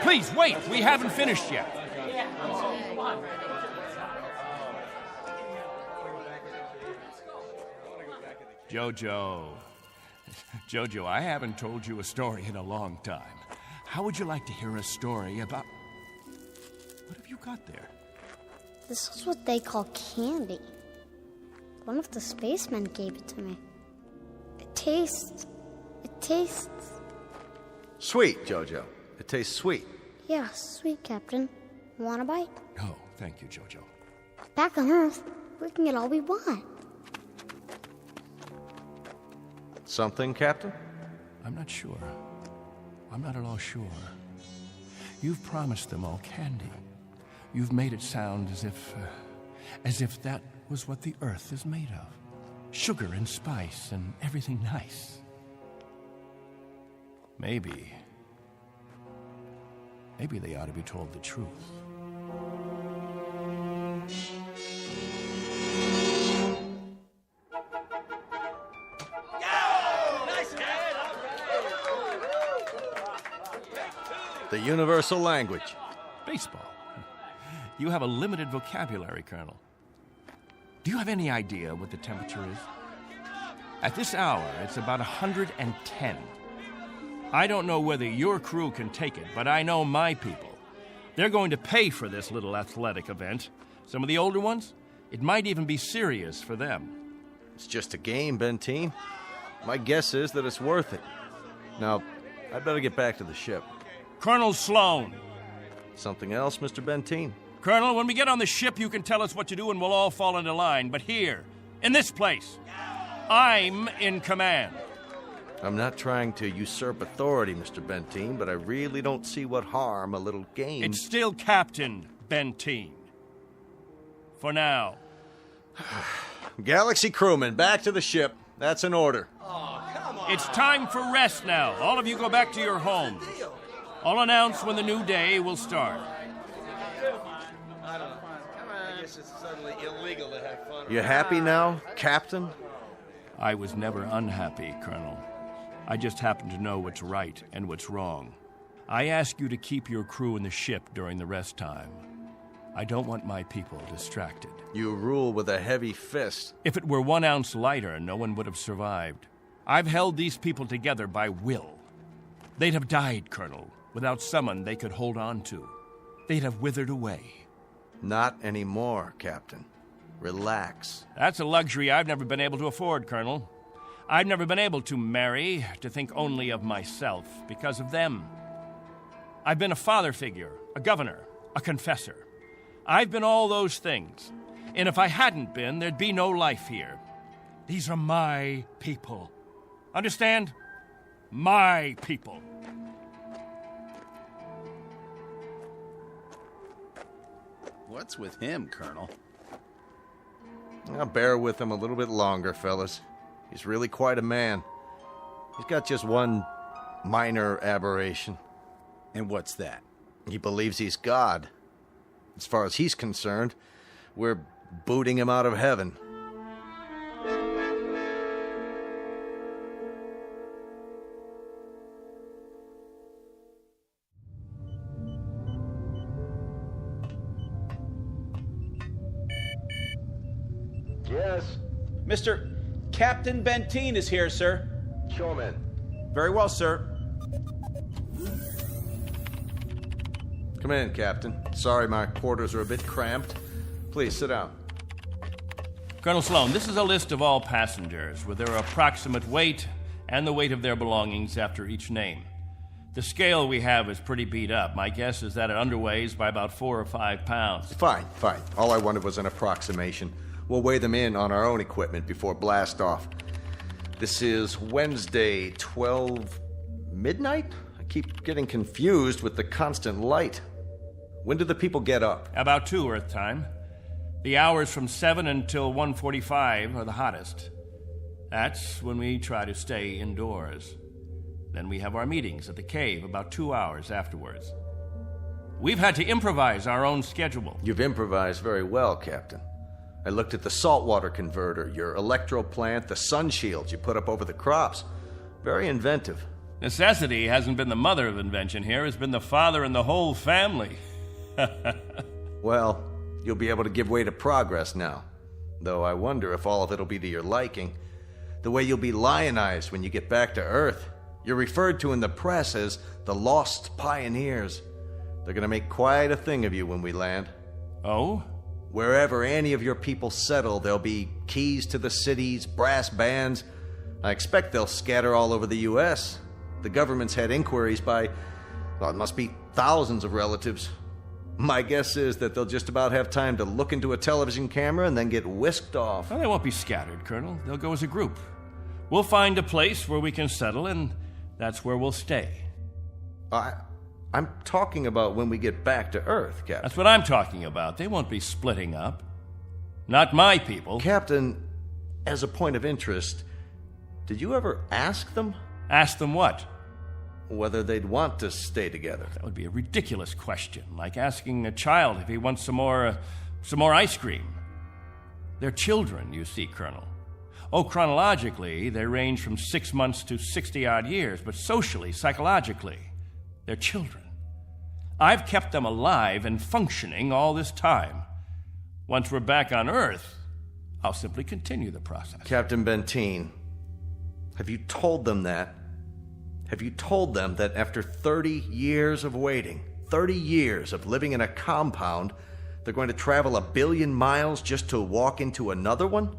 Please, wait. We haven't finished yet. Jojo, I haven't told you a story in a long time. How would you like to hear a story about... What have you got there? This is what they call candy. One of the spacemen gave it to me. It tastes... Sweet, Jojo. It tastes sweet. Yeah, sweet, Captain. Want a bite? No, thank you, Jojo. Back on Earth, we can get all we want. Something, Captain? I'm not sure. I'm not at all sure. You've promised them all candy. You've made it sound as if that was what the Earth is made of. Sugar and spice and everything nice. Maybe they ought to be told the truth. The universal language. Baseball. You have a limited vocabulary, Colonel. Do you have any idea what the temperature is? At this hour, it's about 110. I don't know whether your crew can take it, but I know my people. They're going to pay for this little athletic event. Some of the older ones, it might even be serious for them. It's just a game, Benteen. My guess is that it's worth it. Now, I'd better get back to the ship. Colonel Sloan. Something else, Mr. Benteen? Colonel, when we get on the ship, you can tell us what to do and we'll all fall into line. But here, in this place, I'm in command. I'm not trying to usurp authority, Mr. Benteen, but I really don't see what harm a little game... It's still Captain Benteen. For now. Galaxy crewmen, back to the ship. That's an order. Oh, come on. It's time for rest now. All of you go back to your homes. I'll announce when the new day will start. I don't know. I guess it's suddenly illegal to have fun. You happy now, Captain? I was never unhappy, Colonel. I just happen to know what's right and what's wrong. I ask you to keep your crew in the ship during the rest time. I don't want my people distracted. You rule with a heavy fist. If it were 1 ounce lighter, no one would have survived. I've held these people together by will. They'd have died, Colonel, without someone they could hold on to. They'd have withered away. Not anymore, Captain. Relax. That's a luxury I've never been able to afford, Colonel. I've never been able to marry, to think only of myself, because of them. I've been a father figure, a governor, a confessor. I've been all those things. And if I hadn't been, there'd be no life here. These are my people. Understand? My people. What's with him, Colonel? I'll bear with him a little bit longer, fellas. He's really quite a man. He's got just one minor aberration. And what's that? He believes he's God. As far as he's concerned, we're booting him out of heaven. Yes? Mr. Captain Benteen is here, sir. Show him in. Very well, sir. Come in, Captain. Sorry my quarters are a bit cramped. Please, sit down. Colonel Sloan, this is a list of all passengers with their approximate weight and the weight of their belongings after each name. The scale we have is pretty beat up. My guess is that it underweighs by about 4 or 5 pounds. Fine. All I wanted was an approximation. We'll weigh them in on our own equipment before blast off. This is Wednesday, 12 midnight? I keep getting confused with the constant light. When do the people get up? About 2 Earth time. The hours from 7 until 1:45 are the hottest. That's when we try to stay indoors. Then we have our meetings at the cave about 2 hours afterwards. We've had to improvise our own schedule. You've improvised very well, Captain. I looked at the saltwater converter, your electro plant, the sun shields you put up over the crops. Very inventive. Necessity hasn't been the mother of invention here. It's been the father and the whole family. Well, you'll be able to give way to progress now. Though I wonder if all of it'll be to your liking. The way you'll be lionized when you get back to Earth. You're referred to in the press as the Lost Pioneers. They're gonna make quite a thing of you when we land. Oh? Wherever any of your people settle, there'll be keys to the cities, brass bands. I expect they'll scatter all over the U.S. The government's had inquiries by, well, it must be thousands of relatives. My guess is that they'll just about have time to look into a television camera and then get whisked off. Well, they won't be scattered, Colonel. They'll go as a group. We'll find a place where we can settle, and that's where we'll stay. I'm talking about when we get back to Earth, Captain. That's what I'm talking about. They won't be splitting up. Not my people. Captain, as a point of interest, did you ever ask them? Ask them what? Whether they'd want to stay together. That would be a ridiculous question, like asking a child if he wants some more ice cream. They're children, you see, Colonel. Oh, chronologically, they range from 6 months to 60-odd years, but socially, psychologically, they're children. I've kept them alive and functioning all this time. Once we're back on Earth, I'll simply continue the process. Captain Benteen, have you told them that? Have you told them that after 30 years of waiting, 30 years of living in a compound, they're going to travel 1 billion miles just to walk into another one?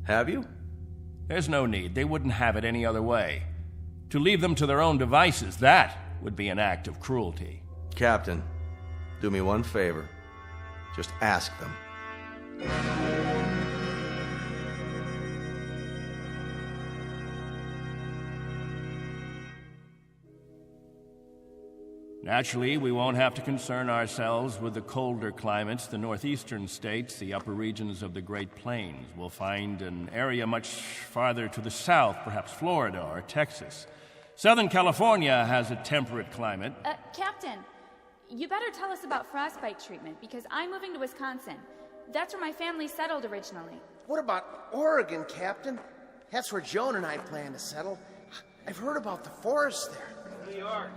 Have you? There's no need. They wouldn't have it any other way. To leave them to their own devices, that would be an act of cruelty. Captain, do me one favor. Just ask them. Naturally, we won't have to concern ourselves with the colder climates, the northeastern states, the upper regions of the Great Plains. We'll find an area much farther to the south, perhaps Florida or Texas. Southern California has a temperate climate. Captain, you better tell us about frostbite treatment, because I'm moving to Wisconsin. That's where my family settled originally. What about Oregon, Captain? That's where Joan and I plan to settle. I've heard about the forest there. New York.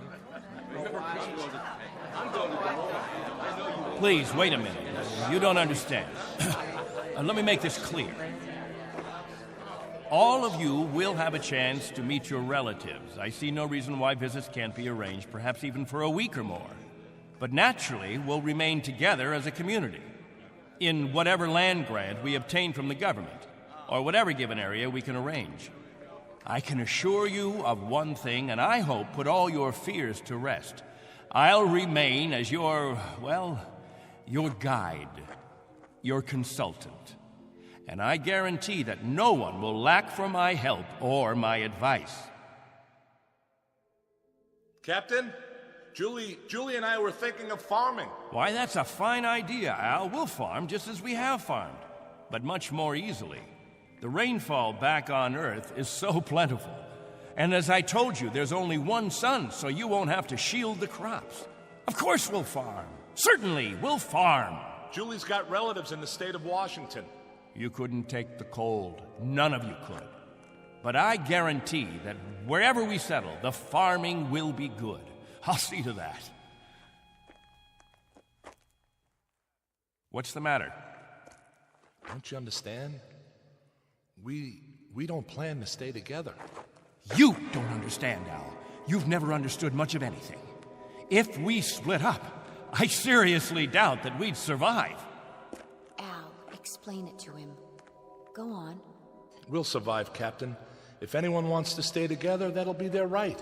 Please, wait a minute. You don't understand. Let me make this clear. All of you will have a chance to meet your relatives. I see no reason why visits can't be arranged, perhaps even for a week or more. But naturally, we'll remain together as a community in whatever land grant we obtain from the government, or whatever given area we can arrange. I can assure you of one thing, and I hope put all your fears to rest. I'll remain as your guide, your consultant. And I guarantee that no one will lack for my help or my advice. Captain, Julie and I were thinking of farming. Why, that's a fine idea, Al. We'll farm just as we have farmed, but much more easily. The rainfall back on Earth is so plentiful. And as I told you, there's only one sun, so you won't have to shield the crops. Of course we'll farm. Certainly, we'll farm. Julie's got relatives in the state of Washington. You couldn't take the cold. None of you could. But I guarantee that wherever we settle, the farming will be good. I'll see to that. What's the matter? Don't you understand? We don't plan to stay together. You don't understand, Al. You've never understood much of anything. If we split up, I seriously doubt that we'd survive. Al, explain it to him. Go on. We'll survive, Captain. If anyone wants to stay together, that'll be their right.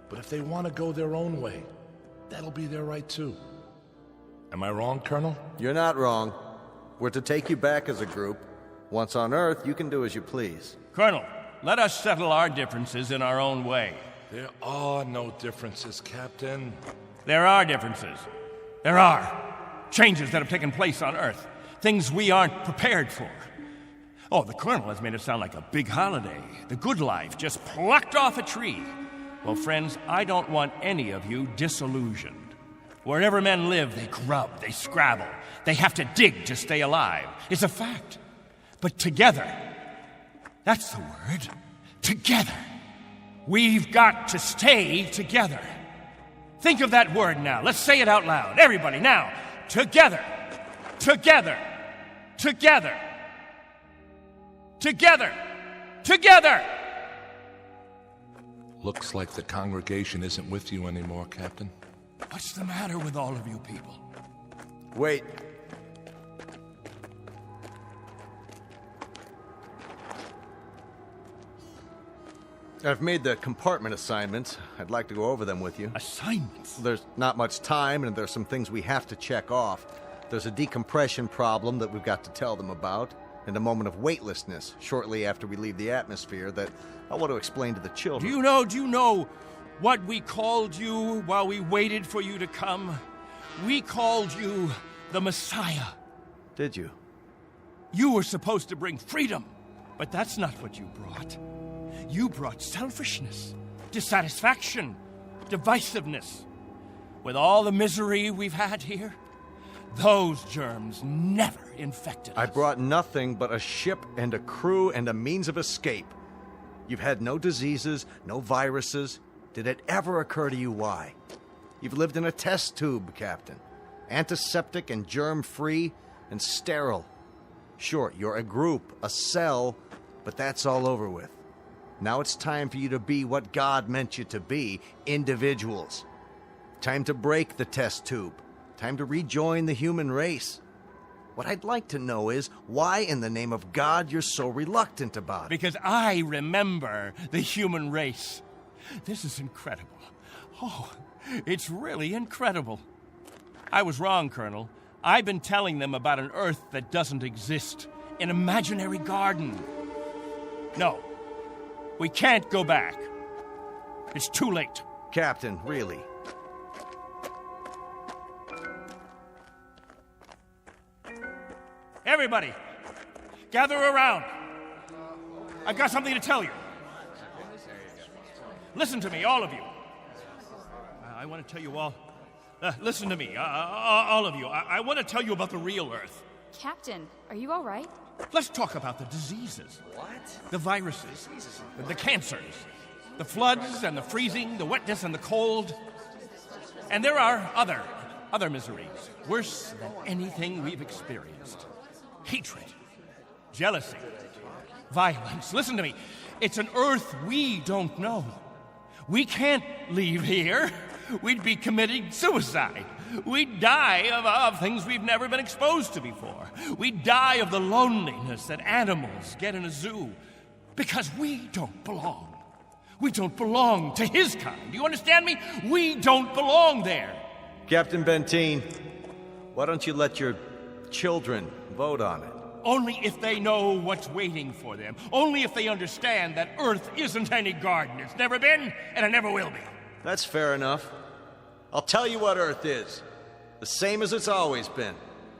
But if they want to go their own way, that'll be their right too. Am I wrong, Colonel? You're not wrong. We're to take you back as a group. Once on Earth, you can do as you please. Colonel, let us settle our differences in our own way. There are no differences, Captain. There are differences. There are. Changes that have taken place on Earth. Things we aren't prepared for. Oh, the Colonel has made it sound like a big holiday. The good life just plucked off a tree. Well, friends, I don't want any of you disillusioned. Wherever men live, they grub, they scrabble. They have to dig to stay alive. It's a fact. But together, that's the word, together. We've got to stay together. Think of that word now. Let's say it out loud. Everybody, now. Together. Together. Together. Together. Together. Looks like the congregation isn't with you anymore, Captain. What's the matter with all of you people? Wait. I've made the compartment assignments. I'd like to go over them with you. Assignments? There's not much time, and there's some things we have to check off. There's a decompression problem that we've got to tell them about, and a moment of weightlessness shortly after we leave the atmosphere that I want to explain to the children. Do you know what we called you while we waited for you to come? We called you the Messiah. Did you? You were supposed to bring freedom, but that's not what you brought. You brought selfishness, dissatisfaction, divisiveness. With all the misery we've had here, those germs never infected us. I brought nothing but a ship and a crew and a means of escape. You've had no diseases, no viruses. Did it ever occur to you why? You've lived in a test tube, Captain. Antiseptic and germ-free and sterile. Sure, you're a group, a cell, but that's all over with. Now it's time for you to be what God meant you to be, individuals. Time to break the test tube. Time to rejoin the human race. What I'd like to know is why in the name of God you're so reluctant about it. Because I remember the human race. This is incredible. Oh, it's really incredible. I was wrong, Colonel. I've been telling them about an Earth that doesn't exist, an imaginary garden. No, we can't go back. It's too late. Captain, really? Everybody, gather around. I've got something to tell you. Listen to me, all of you. I want to tell you all. Listen to me, all of you. I want to tell you about the real Earth. Captain, are you all right? Let's talk about the diseases. What? The viruses, the cancers, the floods and the freezing, the wetness and the cold. And there are other miseries, worse than anything we've experienced. Hatred, jealousy, violence. Listen to me. It's an Earth we don't know. We can't leave here. We'd be committing suicide. We'd die of things we've never been exposed to before. We'd die of the loneliness that animals get in a zoo. Because we don't belong. We don't belong to his kind. Do you understand me? We don't belong there. Captain Benteen, why don't you let your children vote on it? Only if they know what's waiting for them. Only if they understand that Earth isn't any garden. It's never been, and it never will be. That's fair enough. I'll tell you what Earth is. The same as it's always been.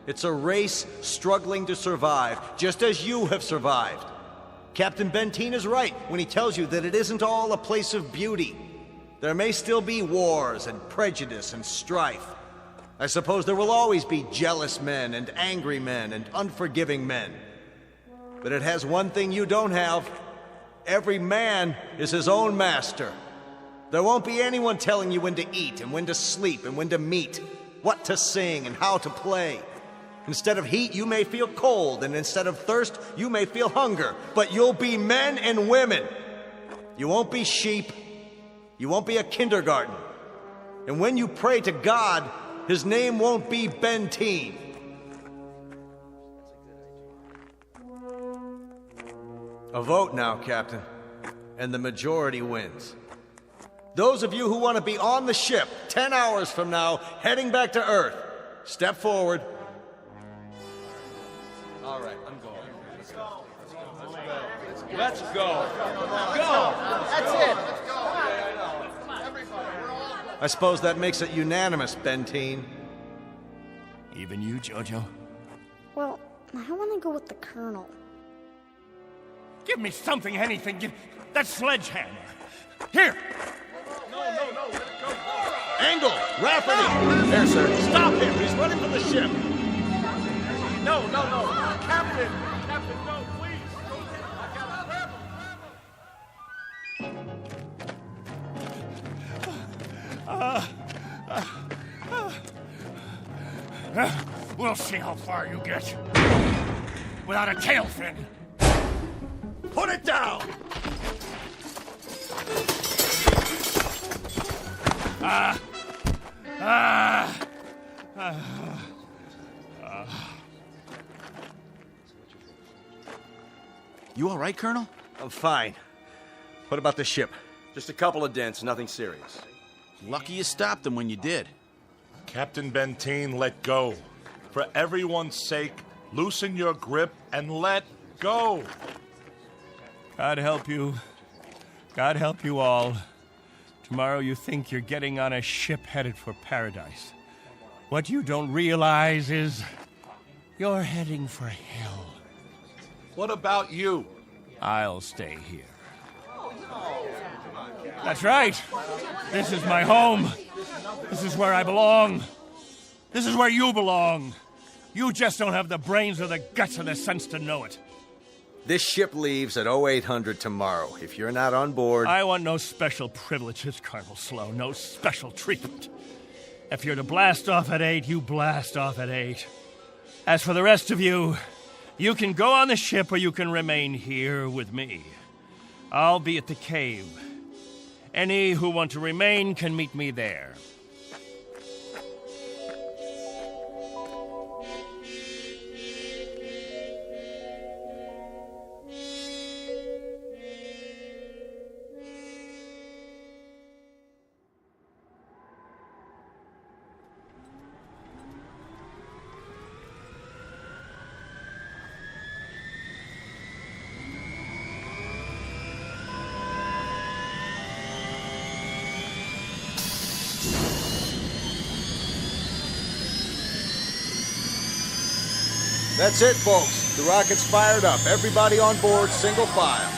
It's a race struggling to survive, just as you have survived. Captain Benteen is right when he tells you that it isn't all a place of beauty. There may still be wars and prejudice and strife. I suppose there will always be jealous men and angry men and unforgiving men. But it has one thing you don't have. Every man is his own master. There won't be anyone telling you when to eat and when to sleep and when to meet, what to sing and how to play. Instead of heat, you may feel cold, and instead of thirst, you may feel hunger. But you'll be men and women. You won't be sheep. You won't be a kindergarten. And when you pray to God, his name won't be Benteen. A vote now, Captain, and the majority wins. Those of you who want to be on the ship 10 hours from now, heading back to Earth, step forward. All right, I'm going. Let's go. Go! That's it! I suppose that makes it unanimous, Benteen. Even you, Jojo? Well, I want to go with the Colonel. Give me something, anything. Give that sledgehammer. Here! No, let it go. Angle! Rafferty! There, sir. Stop him! He's running for the ship! No. Captain, no, please. I gotta grab him. We'll see how far you get. Without a tail fin. Put it down! You all right, Colonel? I'm fine. What about the ship? Just a couple of dents, nothing serious. Lucky you stopped them when you did. Captain Benteen, let go. For everyone's sake, loosen your grip and let go. God help you. God help you all. Tomorrow you think you're getting on a ship headed for paradise. What you don't realize is you're heading for hell. What about you? I'll stay here. That's right. This is my home. This is where I belong. This is where you belong. You just don't have the brains or the guts or the sense to know it. This ship leaves at 0800 tomorrow. If you're not on board... I want no special privileges, Colonel Slow. No special treatment. If you're to blast off at 8, you blast off at 8. As for the rest of you, you can go on the ship or you can remain here with me. I'll be at the cave. Any who want to remain can meet me there. That's it, folks. The rocket's fired up. Everybody on board, single file.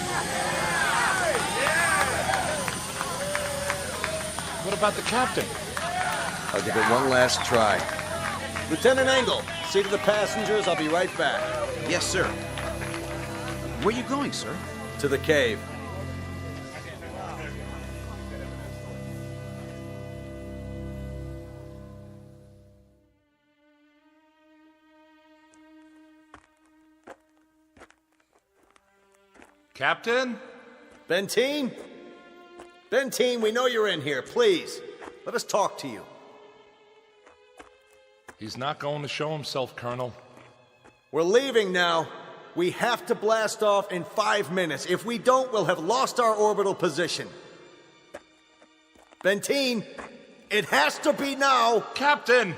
What about the captain? I'll give it one last try. Lieutenant Engel, see to the passengers. I'll be right back. Yes, sir. Where are you going, sir? To the cave. Captain? Benteen? Benteen, we know you're in here. Please, let us talk to you. He's not going to show himself, Colonel. We're leaving now. We have to blast off in 5 minutes. If we don't, we'll have lost our orbital position. Benteen, it has to be now. Captain,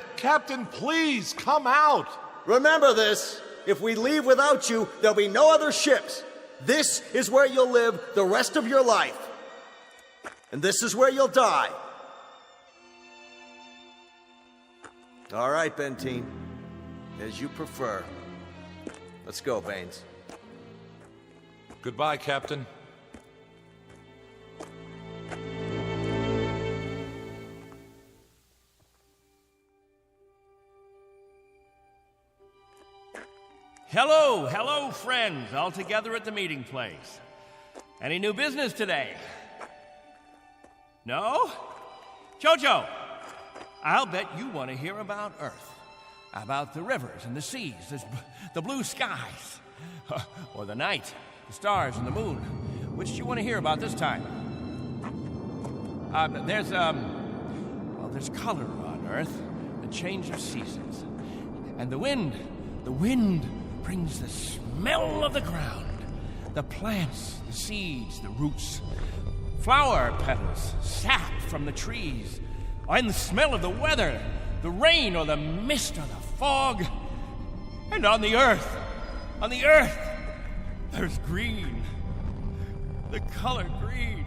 please, come out. Remember this. If we leave without you, there'll be no other ships. This is where you'll live the rest of your life. And this is where you'll die. All right, Benteen. As you prefer. Let's go, Baines. Goodbye, Captain. Hello, friends, all together at the meeting place. Any new business today? No? Jojo, I'll bet you want to hear about Earth. about the rivers and the seas, the blue skies, or the night, the stars and the moon. Which do you want to hear about this time? There's color on Earth, the change of seasons. And the wind brings the smell of the ground, the plants, the seeds, the roots, flower petals, sap from the trees, and the smell of the weather, the rain or the mist or the fog. And on the earth, there's green, the color green,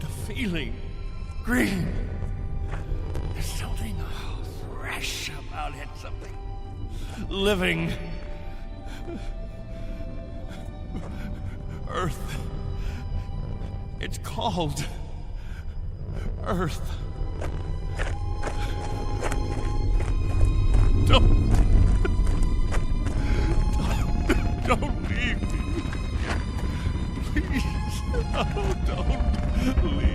the feeling green. There's something fresh about it, something living. Earth. It's called Earth. Don't leave me. Please. Oh, don't leave me.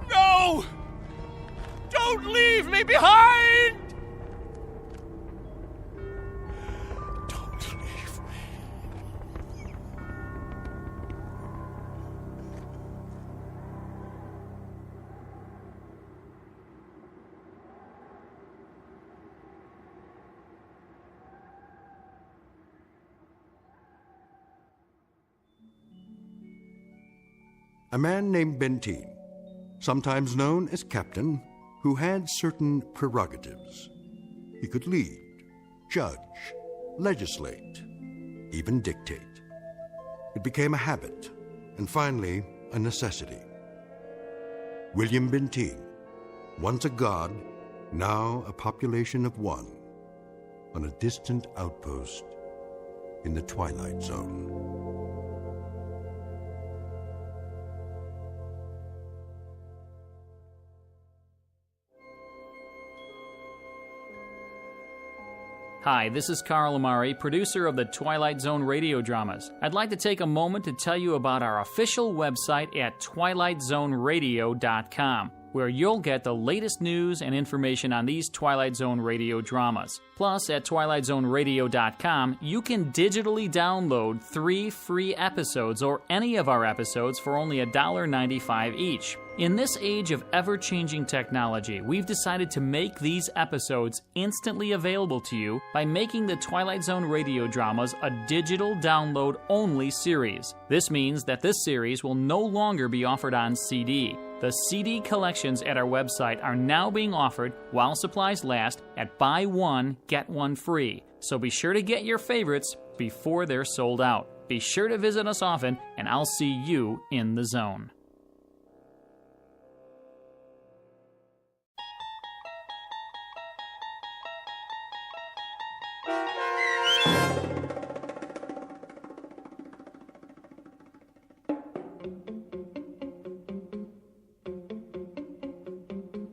No! Don't leave me behind! Don't leave me. A man named Benteen, sometimes known as Captain, who had certain prerogatives. He could lead, judge, legislate, even dictate. It became a habit, and finally, a necessity. William Benteen, once a god, now a population of one, on a distant outpost in the Twilight Zone. Hi, this is Carl Amari, producer of the Twilight Zone Radio Dramas. I'd like to take a moment to tell you about our official website at twilightzoneradio.com, where you'll get the latest news and information on these Twilight Zone Radio dramas. Plus, at twilightzoneradio.com, you can digitally download 3 free episodes or any of our episodes for only $1.95 each. In this age of ever-changing technology, we've decided to make these episodes instantly available to you by making the Twilight Zone Radio Dramas a digital download-only series. This means that this series will no longer be offered on CD. The CD collections at our website are now being offered, while supplies last, at buy one, get one free. So be sure to get your favorites before they're sold out. Be sure to visit us often, and I'll see you in the zone.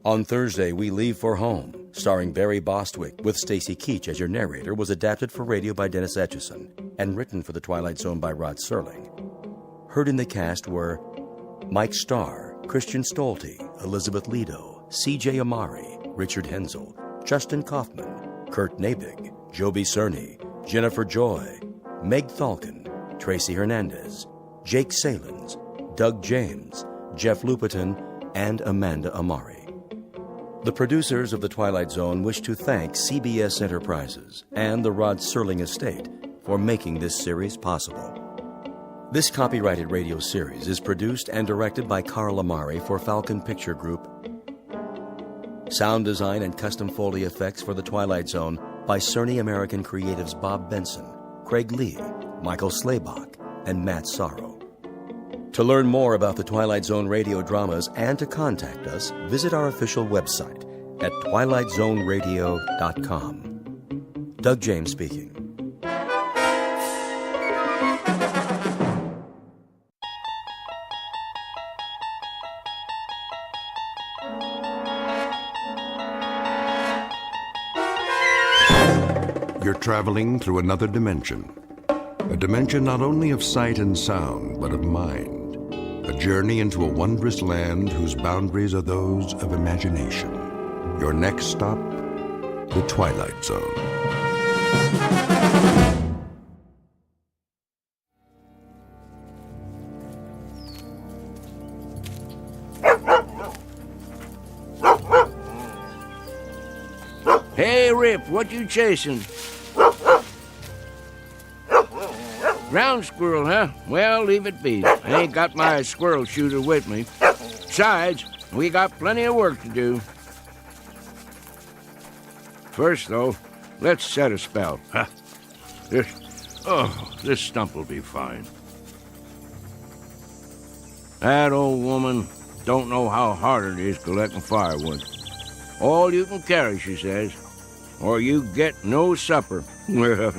On Thursday, We Leave for Home, starring Barry Bostwick with Stacy Keach as your narrator, was adapted for radio by Dennis Etchison and written for The Twilight Zone by Rod Serling. Heard in the cast were Mike Starr, Christian Stolte, Elizabeth Lido, C.J. Amari, Richard Hensel, Justin Kaufman, Kurt Nabig, Joby Cerny, Jennifer Joy, Meg Thalken, Tracy Hernandez, Jake Salins, Doug James, Jeff Lupetin, and Amanda Amari. The producers of The Twilight Zone wish to thank CBS Enterprises and the Rod Serling Estate for making this series possible. This copyrighted radio series is produced and directed by Carl Amari for Falcon Picture Group. Sound design and custom Foley effects for The Twilight Zone by Cerny American Creatives Bob Benson, Craig Lee, Michael Slaybach, and Matt Sorrow. To learn more about the Twilight Zone radio dramas and to contact us, visit our official website at twilightzoneradio.com. Doug James speaking. you're traveling through another dimension. A dimension not only of sight and sound, but of mind. A journey into a wondrous land whose boundaries are those of imagination. Your next stop, the Twilight Zone. Hey, Rip, what you chasing? Ground squirrel, huh? Well, leave it be. I ain't got my squirrel shooter with me. Besides, we got plenty of work to do. First, though, let's set a spell. Huh? This stump will be fine. That old woman don't know how hard it is collecting firewood. All you can carry, she says, or you get no supper. Well,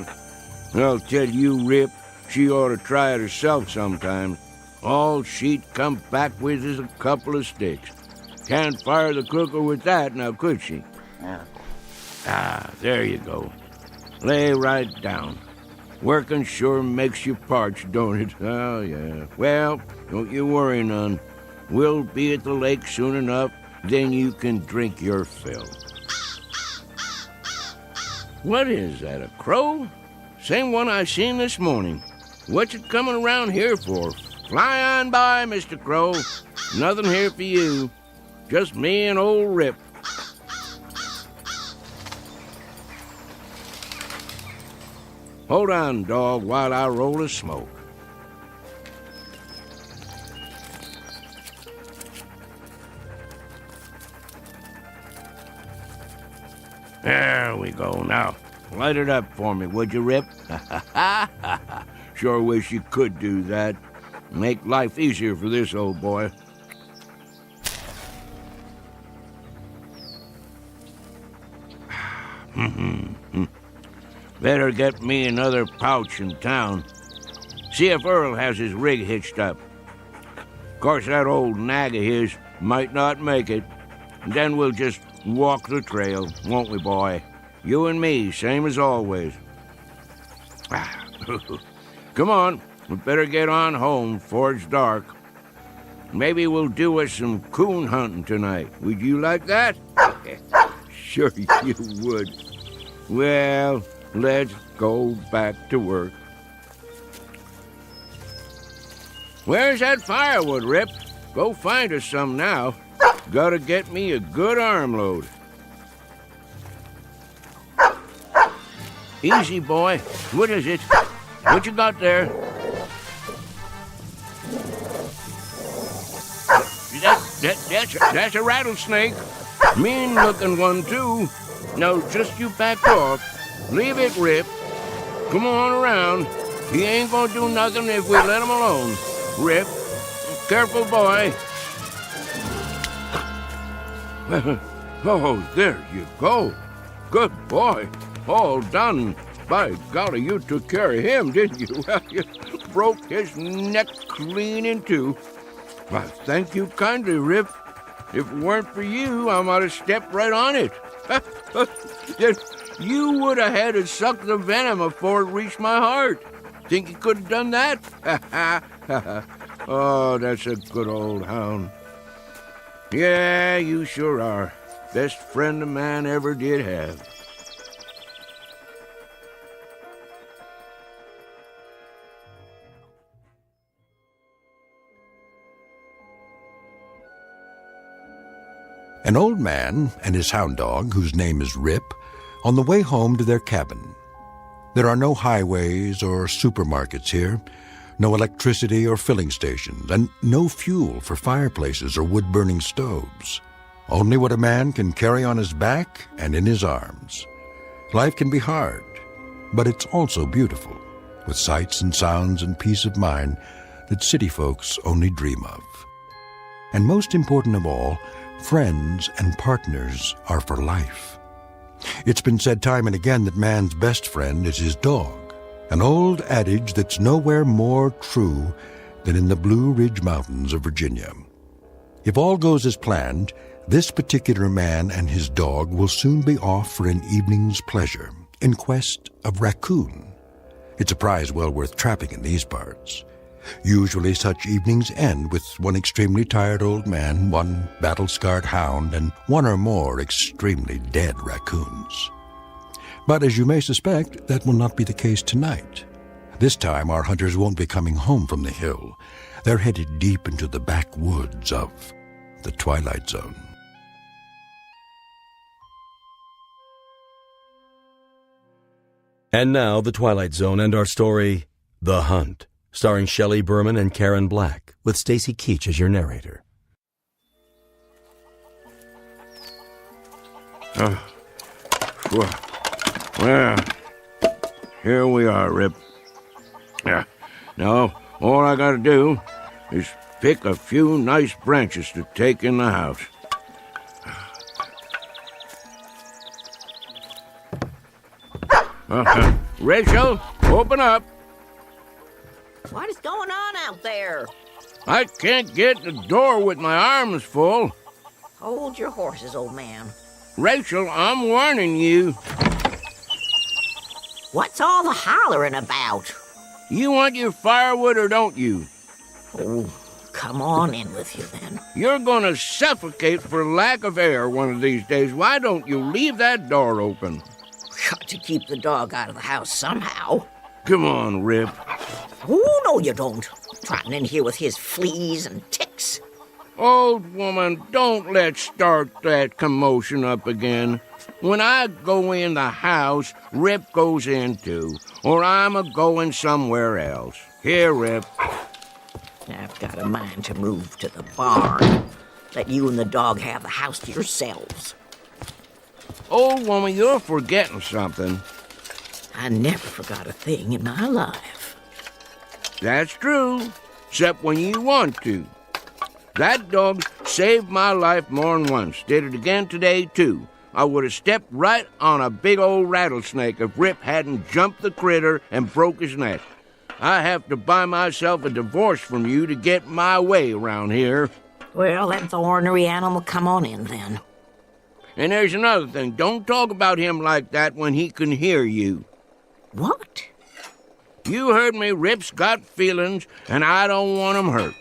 I'll tell you, Rip, she ought to try it herself sometime. All she'd come back with is a couple of sticks. Can't fire the cooker with that, now could she? There you go. Lay right down. Working sure makes you parched, don't it? Oh, yeah. Well, don't you worry none. We'll be at the lake soon enough, then you can drink your fill. What is that, a crow? Same one I seen this morning. What's it coming around here for? Fly on by, Mr. Crow. Nothing here for you. Just me and old Rip. Hold on, dog, while I roll a smoke. There we go. Now, light it up for me, would you, Rip? Sure wish you could do that. Make life easier for this old boy. Better get me another pouch in town. See if Earl has his rig hitched up. Of course, that old nag of his might not make it. And then we'll just walk the trail, won't we, boy? You and me, same as always. Come on, we better get on home before it's dark. Maybe we'll do us some coon hunting tonight. Would you like that? Sure you would. Well, let's go back to work. Where's that firewood, Rip? Go find us some now. Gotta get me a good armload. Easy, boy. What is it? What you got there? That's a rattlesnake. Mean-looking one, too. Now, just you back off. Leave it, Rip. Come on around. He ain't gonna do nothing if we let him alone. Rip, careful, boy. Oh, there you go. Good boy. All done. By golly, you took care of him, didn't you? Well, you broke his neck clean in two. Well, thank you kindly, Rip. If it weren't for you, I might have stepped right on it. You would have had to suck the venom before it reached my heart. Think you could have done that? Oh, that's a good old hound. Yeah, you sure are. Best friend a man ever did have. An old man and his hound dog, whose name is Rip, on the way home to their cabin. There are no highways or supermarkets here, no electricity or filling stations, and no fuel for fireplaces or wood-burning stoves. Only what a man can carry on his back and in his arms. Life can be hard, but it's also beautiful, with sights and sounds and peace of mind that city folks only dream of. And most important of all, friends and partners are for life. It's been said time and again that man's best friend is his dog, an old adage that's nowhere more true than in the Blue Ridge Mountains of Virginia. If all goes as planned, this particular man and his dog will soon be off for an evening's pleasure in quest of raccoon. It's a prize well worth trapping in these parts. Usually such evenings end with one extremely tired old man, one battle-scarred hound, and one or more extremely dead raccoons. But as you may suspect, that will not be the case tonight. This time our hunters won't be coming home from the hill. They're headed deep into the backwoods of the Twilight Zone. And now, The Twilight Zone and our story, The Hunt, starring Shelley Berman and Karen Black, with Stacy Keach as your narrator. Well, here we are, Rip. Now, all I gotta do is pick a few nice branches to take in the house. Rachel, open up. What is going on out there? I can't get the door with my arms full. Hold your horses, old man. Rachel, I'm warning you. What's all the hollering about? You want your firewood or don't you? Oh, come on in with you then. You're gonna suffocate for lack of air one of these days. Why don't you leave that door open? Got to keep the dog out of the house somehow. Come on, Rip. Oh, no you don't. Trotting in here with his fleas and ticks. Old woman, don't let's start that commotion up again. When I go in the house, Rip goes in too, or I'm a-going somewhere else. Here, Rip. I've got a mind to move to the barn. Let you and the dog have the house to yourselves. Old woman, you're forgetting something. I never forgot a thing in my life. That's true, except when you want to. That dog saved my life more than once. Did it again today, too. I would have stepped right on a big old rattlesnake if Rip hadn't jumped the critter and broke his neck. I have to buy myself a divorce from you to get my way around here. Well, let the ornery animal come on in, then. And there's another thing. Don't talk about him like that when he can hear you. What? You heard me. Rip's got feelings, and I don't want him hurt.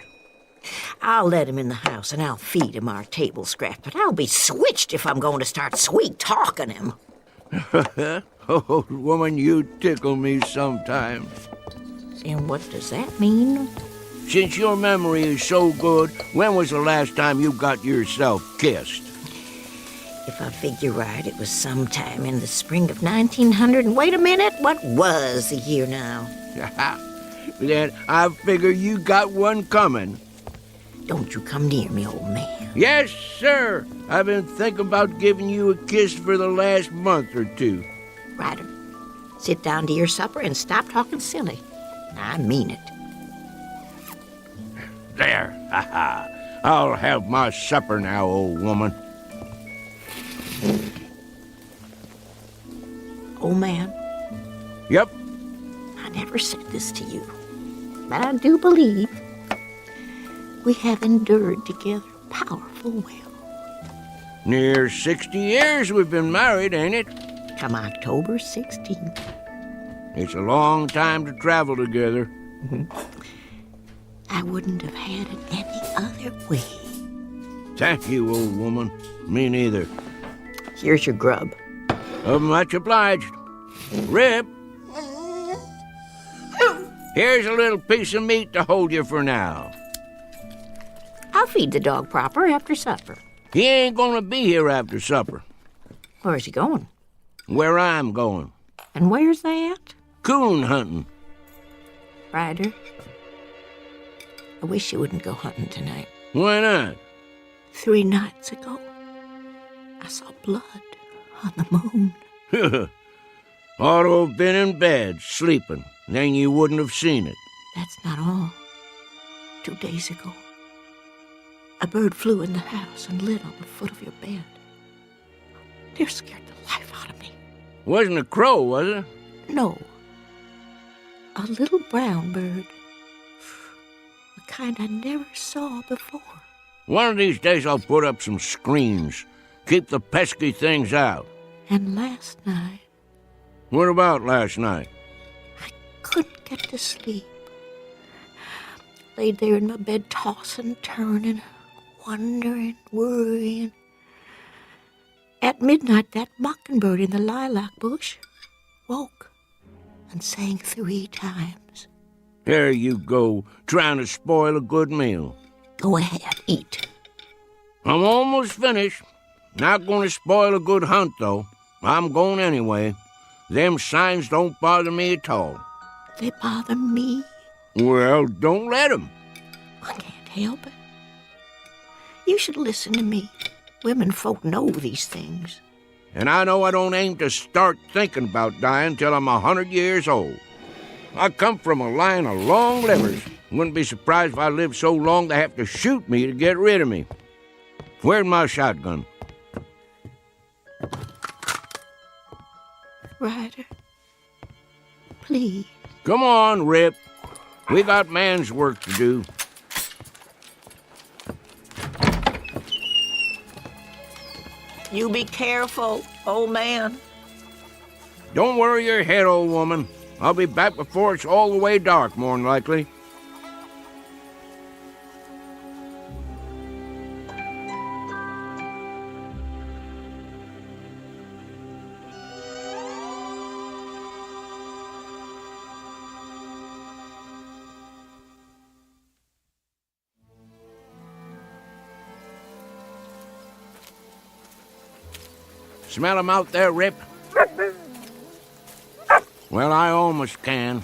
I'll let him in the house, and I'll feed him our table scraps, but I'll be switched if I'm going to start sweet-talking him. Old woman, you tickle me sometimes. And what does that mean? Since your memory is so good, when was the last time you got yourself kissed? If I figure right, it was sometime in the spring of 1900. And wait a minute, what was the year now? Then I figure you got one coming. Don't you come near me, old man. Yes, sir. I've been thinking about giving you a kiss for the last month or two. Ryder, sit down to your supper and stop talking silly. I mean it. There. I'll have my supper now, old woman. Old man? Yep. I never said this to you, but I do believe we have endured together powerful well. Near 60 years we've been married, ain't it? Come October 16th. It's a long time to travel together. I wouldn't have had it any other way. Thank you, old woman. Me neither. Here's your grub. Much obliged. Rip. Here's a little piece of meat to hold you for now. I'll feed the dog proper after supper. He ain't gonna be here after supper. Where's he going? Where I'm going. And where's that? Coon hunting. Ryder, I wish you wouldn't go hunting tonight. Why not? 3 nights ago, I saw blood on the moon. Ought to have been in bed, sleeping. Then you wouldn't have seen it. That's not all. 2 days ago, a bird flew in the house and lit on the foot of your bed. It scared the life out of me. Wasn't a crow, was it? No. A little brown bird. The kind I never saw before. One of these days I'll put up some screens. Keep the pesky things out. And last night... What about last night? Couldn't get to sleep. Laid there in my bed, tossing, turning, wondering, worrying. At midnight, that mockingbird in the lilac bush woke and sang 3 times. There you go, trying to spoil a good meal. Go ahead, eat. I'm almost finished. Not going to spoil a good hunt, though. I'm going anyway. Them signs don't bother me at all. They bother me. Well, don't let 'em. I can't help it. You should listen to me. Women folk know these things. And I know I don't aim to start thinking about dying till I'm 100 years old. I come from a line of long livers. Wouldn't be surprised if I lived so long they have to shoot me to get rid of me. Where's my shotgun? Ryder, please. Come on, Rip. We got man's work to do. You be careful, old man. Don't worry your head, old woman. I'll be back before it's all the way dark, more'n likely. Smell him out there, Rip? Well, I almost can.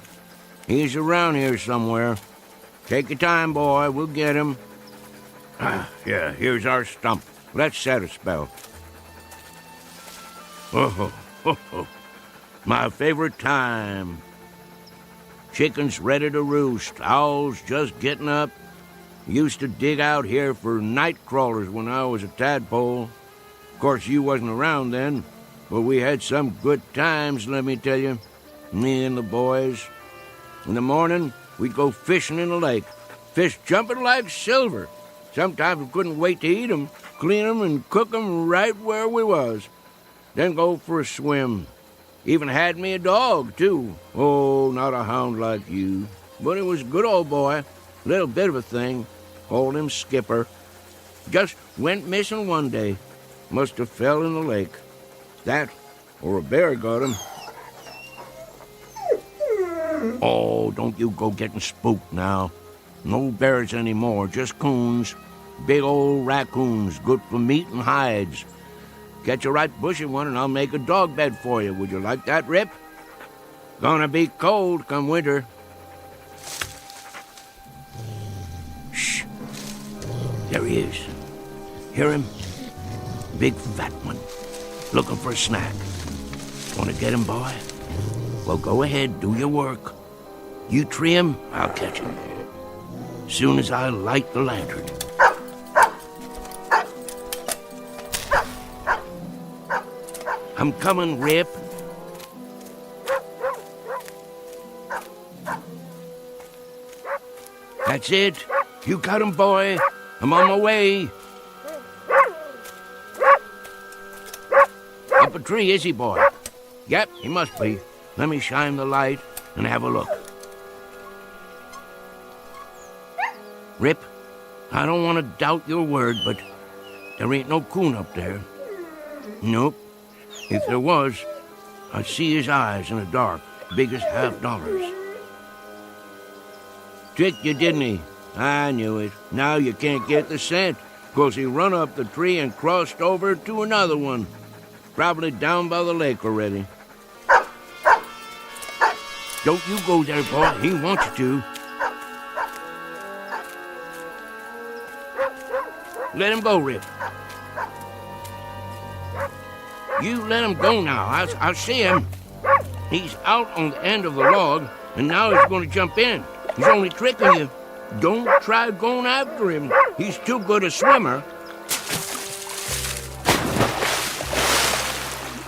He's around here somewhere. Take your time, boy. We'll get him. Yeah, here's our stump. Let's set a spell. Oh, my favorite time. Chickens ready to roost. Owls just getting up. Used to dig out here for night crawlers when I was a tadpole. Of course, you wasn't around then, but we had some good times, let me tell you. Me and the boys. In the morning, we'd go fishing in the lake. Fish jumping like silver. Sometimes we couldn't wait to eat 'em, clean 'em, and cook 'em right where we was. Then go for a swim. Even had me a dog, too. Oh, not a hound like you. But it was a good old boy. Little bit of a thing. Called him Skipper. Just went missing one day. Must have fell in the lake. That, or a bear got him. Oh, don't you go getting spooked now. No bears anymore, just coons. Big old raccoons, good for meat and hides. Catch a right bushy one and I'll make a dog bed for you. Would you like that, Rip? Gonna be cold come winter. Shh. There he is. Hear him? Big fat one. Looking for a snack. Want to get him, boy? Well, go ahead, do your work. You tree him, I'll catch him. Soon as I light the lantern. I'm coming, Rip. That's it. You got him, boy. I'm on my way. Up a tree, is he, boy? Yep, he must be. Let me shine the light and have a look. Rip, I don't want to doubt your word, but there ain't no coon up there. Nope. If there was, I'd see his eyes in the dark, big as $50. Tricked you, didn't he? I knew it. Now you can't get the scent, 'cause he run up the tree and crossed over to another one. Probably down by the lake already. Don't you go there, boy. He wants you to. Let him go, Rip. You let him go now. I'll see him. He's out on the end of the log, and now he's going to jump in. He's only tricking you. Don't try going after him. He's too good a swimmer.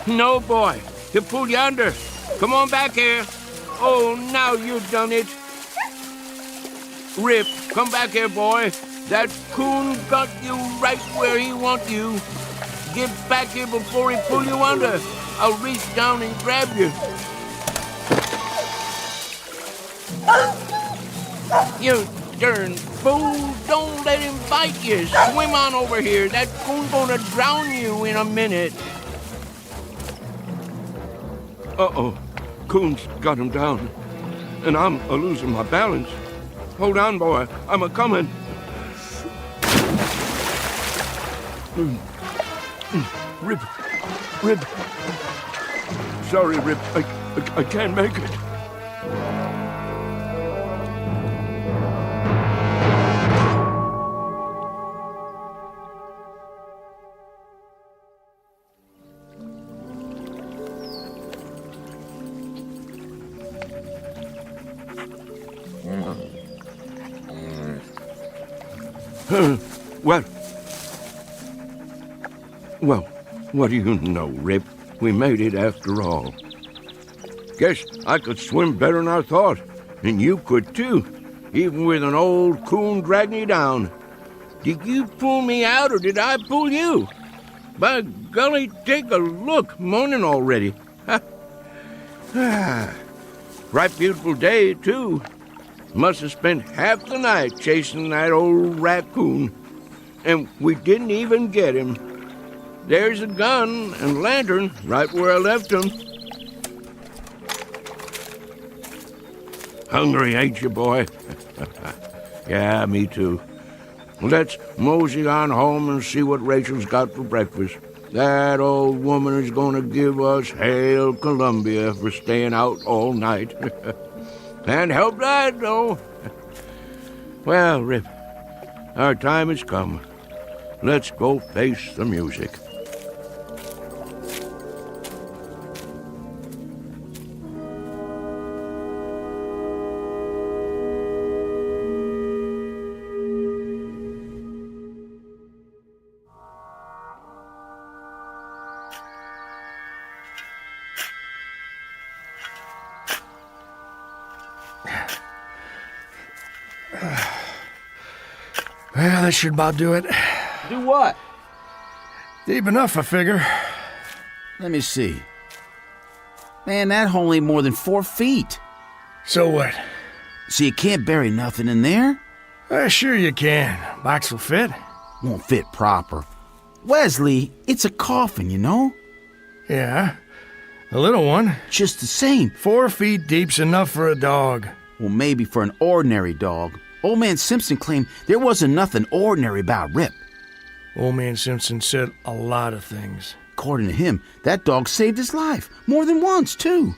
No, boy. He'll pull you under. Come on back here. Oh, now you've done it. Rip, come back here, boy. That coon got you right where he wants you. Get back here before he pull you under. I'll reach down and grab you. You darn fool, don't let him bite you. Swim on over here. That coon's gonna drown you in a minute. Uh-oh. Coon's got him down. And I'm a-losing my balance. Hold on, boy. I'm a-coming. Rip. Sorry, Rip. I can't make it. Well, what do you know, Rip? We made it after all. Guess I could swim better than I thought, and you could too, even with an old coon dragging you down. Did you pull me out, or did I pull you? By golly, take a look, morning already. Right beautiful day, too. Must have spent half the night chasing that old raccoon, and we didn't even get him. There's a gun and lantern right where I left them. Hungry, ain't you, boy? Yeah, me too. Let's mosey on home and see what Rachel's got for breakfast. That old woman is going to give us Hail Columbia for staying out all night. Can't help that, though. Well, Rip, our time has come. Let's go face the music. Well, that should about do it. Do what? Deep enough, I figure. Let me see. Man, that hole ain't more than 4 feet. So what? So you can't bury nothing in there? Sure you can. Box will fit. Won't fit proper. Wesley, it's a coffin, you know? Yeah, a little one. Just the same. 4 feet deep's enough for a dog. Well, maybe for an ordinary dog. Old Man Simpson claimed there wasn't nothing ordinary about Rip. Old Man Simpson said a lot of things. According to him, that dog saved his life. More than once, too.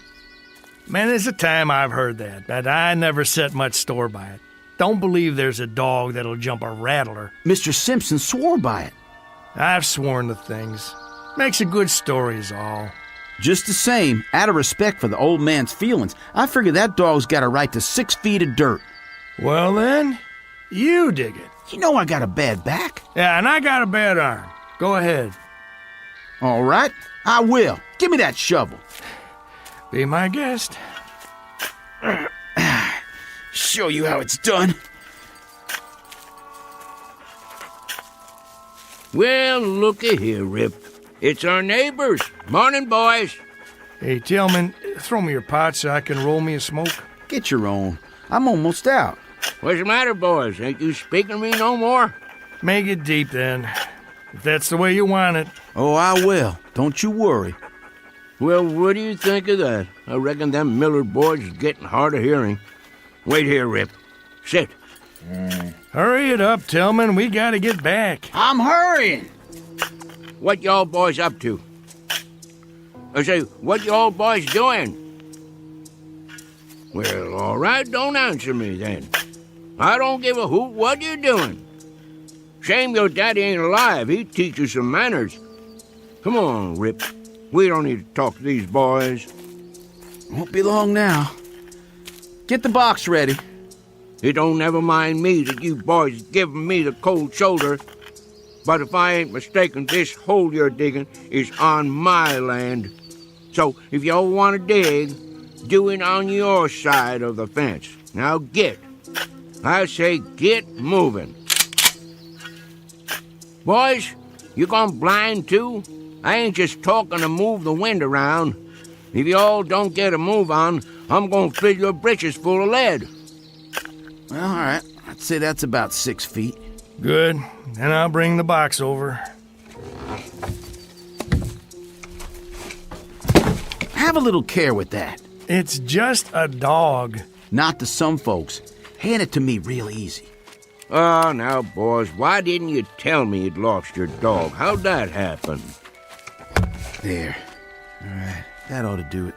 Man, there's a time I've heard that, but I never set much store by it. Don't believe there's a dog that'll jump a rattler. Mr. Simpson swore by it. I've sworn to things. Makes a good story is all. Just the same, out of respect for the old man's feelings, I figure that dog's got a right to 6 feet of dirt. Well then, you dig it. You know I got a bad back. Yeah, and I got a bad arm. Go ahead. All right, I will. Give me that shovel. Be my guest. Show you how it's done. Well, looky here, Rip. It's our neighbors. Morning, boys. Hey, Tillman, throw me your pot so I can roll me a smoke. Get your own. I'm almost out. What's the matter, boys? Ain't you speaking to me no more? Make it deep, then. If that's the way you want it. Oh, I will. Don't you worry. Well, what do you think of that? I reckon them Miller boys is getting hard of hearing. Wait here, Rip. Sit. Hurry it up, Tillman. We gotta get back. I'm hurrying. What y'all boys up to? I say, what y'all boys doing? Well, all right, don't answer me then. I don't give a hoot what you're doing. Shame your daddy ain't alive. He'd teach you some manners. Come on, Rip. We don't need to talk to these boys. Won't be long now. Get the box ready. It don't never mind me that you boys giving me the cold shoulder. But if I ain't mistaken, this hole you're digging is on my land. So if y'all want to dig, do it on your side of the fence. Now get. I say get moving. Boys, you gone blind too? I ain't just talking to move the wind around. If you all don't get a move on, I'm gonna fill your britches full of lead. Well, all right. I'd say that's about 6 feet. Good. Then I'll bring the box over. Have a little care with that. It's just a dog. Not to some folks. Hand it to me real easy. Oh, now, boys, why didn't you tell me you'd lost your dog? How'd that happen? There. All right. That ought to do it.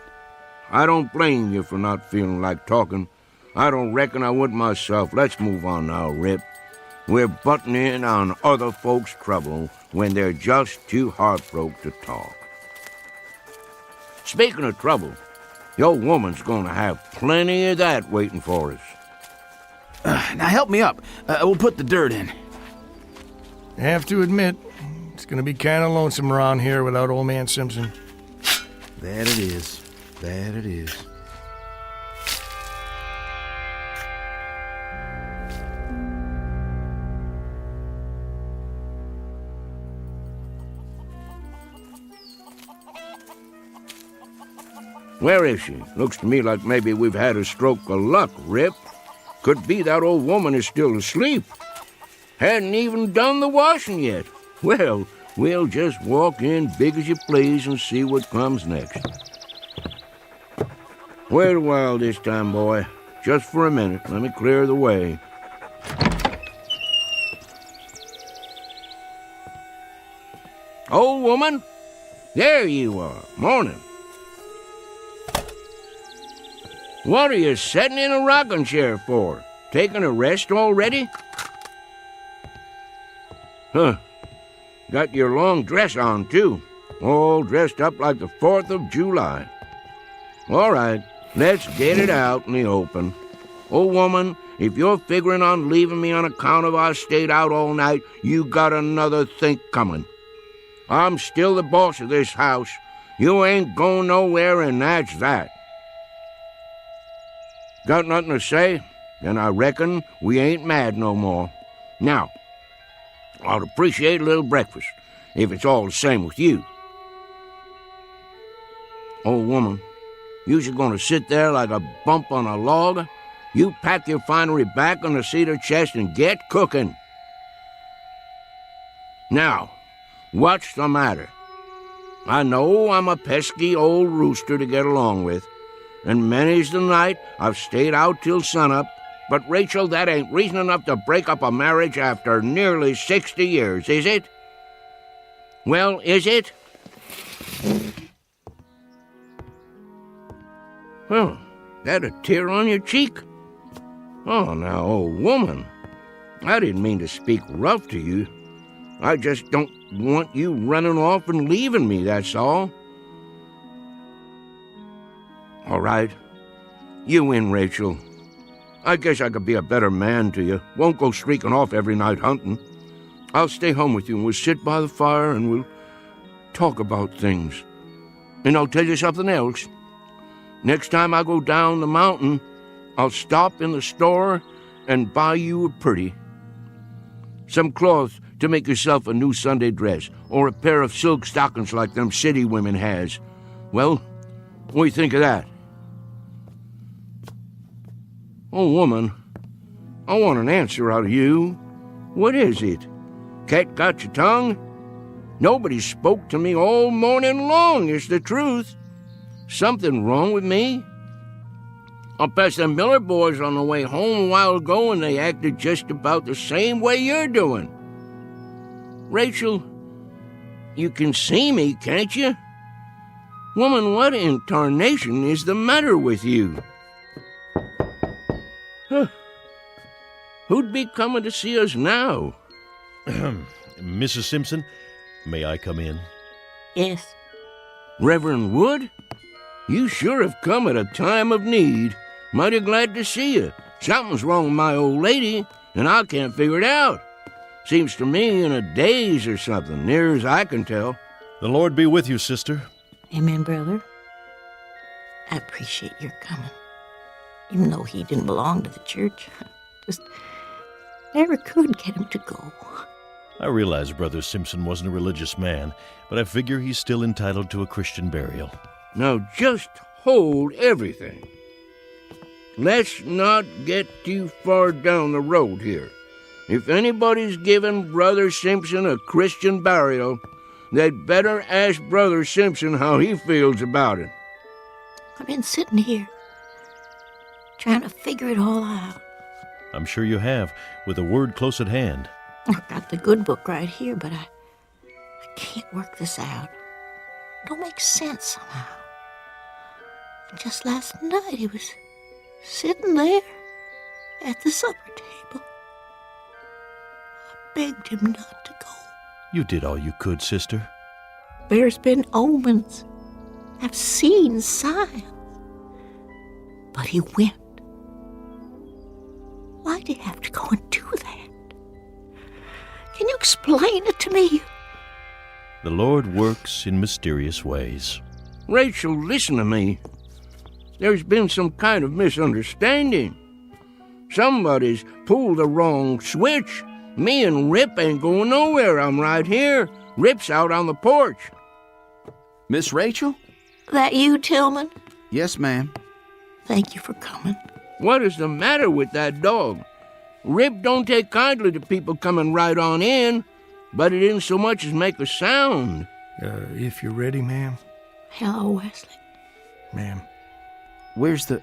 I don't blame you for not feeling like talking. I don't reckon I would myself. Let's move on now, Rip. We're butting in on other folks' trouble when they're just too heartbroken to talk. Speaking of trouble, your woman's gonna have plenty of that waiting for us. Now help me up. We'll put the dirt in. I have to admit, it's gonna be kind of lonesome around here without old man Simpson. That it is. That it is. Where is she? Looks to me like maybe we've had a stroke of luck, Rip. Could be that old woman is still asleep. Hadn't even done the washing yet. Well, we'll just walk in big as you please and see what comes next. Wait a while this time, boy. Just for a minute. Let me clear the way. Old woman? There you are. Morning. What are you sitting in a rocking chair for? Taking a rest already? Huh. Got your long dress on, too. All dressed up like the 4th of July. All right, let's get it out in the open. Old woman, if you're figuring on leaving me on account of I stayed out all night, you got another think coming. I'm still the boss of this house. You ain't going nowhere, and that's that. Got nothing to say? Then I reckon we ain't mad no more. Now, I'd appreciate a little breakfast, if it's all the same with you. Old woman, you're gonna sit there like a bump on a log? You pack your finery back on the cedar chest and get cooking. Now, what's the matter? I know I'm a pesky old rooster to get along with, and many's the night I've stayed out till sunup, but, Rachel, that ain't reason enough to break up a marriage after nearly 60 years, is it? Well, is it? Well, that a tear on your cheek? Oh, now, old woman, I didn't mean to speak rough to you. I just don't want you running off and leaving me, that's all. All right, you win, Rachel. I guess I could be a better man to you. Won't go streaking off every night hunting. I'll stay home with you, and we'll sit by the fire, and we'll talk about things. And I'll tell you something else. Next time I go down the mountain, I'll stop in the store and buy you a pretty. Some cloth to make yourself a new Sunday dress, or a pair of silk stockings like them city women has. Well, what do you think of that? Oh, woman, I want an answer out of you. What is it? Cat got your tongue? Nobody spoke to me all morning long, is the truth. Something wrong with me? I passed the Miller boys on the way home a while ago, and they acted just about the same way you're doing. Rachel, you can see me, can't you? Woman, what in tarnation is the matter with you? Huh. Who'd be coming to see us now? Mrs. Simpson, may I come in? Yes. Reverend Wood? You sure have come at a time of need. Mighty glad to see you. Something's wrong with my old lady, and I can't figure it out. Seems to me in a daze or something, near as I can tell. The Lord be with you, sister. Amen, brother. I appreciate your coming. Even though he didn't belong to the church, just never could get him to go. I realize Brother Simpson wasn't a religious man, but I figure he's still entitled to a Christian burial. Now just hold everything. Let's not get too far down the road here. If anybody's giving Brother Simpson a Christian burial, they'd better ask Brother Simpson how he feels about it. I've been sitting here, trying to figure it all out. I'm sure you have, with a word close at hand. I've got the good book right here, but I can't work this out. It don't make sense somehow. And just last night he was sitting there at the supper table. I begged him not to go. You did all you could, sister. There's been omens. I've seen signs. But he went. Why'd he have to go and do that? Can you explain it to me? The Lord works in mysterious ways. Rachel, listen to me. There's been some kind of misunderstanding. Somebody's pulled the wrong switch. Me and Rip ain't going nowhere. I'm right here. Rip's out on the porch. Miss Rachel? That you, Tillman? Yes, ma'am. Thank you for coming. What is the matter with that dog? Rip don't take kindly to people coming right on in, but it didn't so much as make a sound. If you're ready, ma'am. Hello, Wesley. Ma'am. Where's the,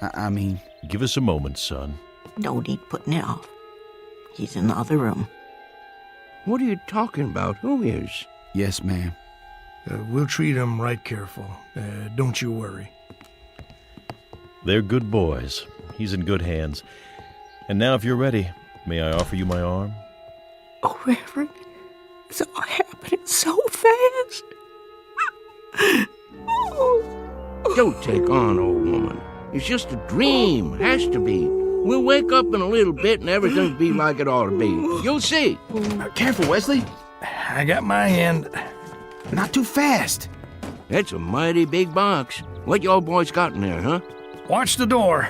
I mean... Give us a moment, son. No need putting it off. He's in the other room. What are you talking about? Who is? Yes, ma'am. We'll treat him right careful. Don't you worry. They're good boys. He's in good hands. And now, if you're ready, may I offer you my arm? Oh, Reverend, it's all happening so fast. Don't take on, old woman. It's just a dream. Has to be. We'll wake up in a little bit and everything will be like it ought to be. You'll see. Careful, Wesley. I got my hand. Not too fast. That's a mighty big box. What y'all boys got in there, huh? Watch the door.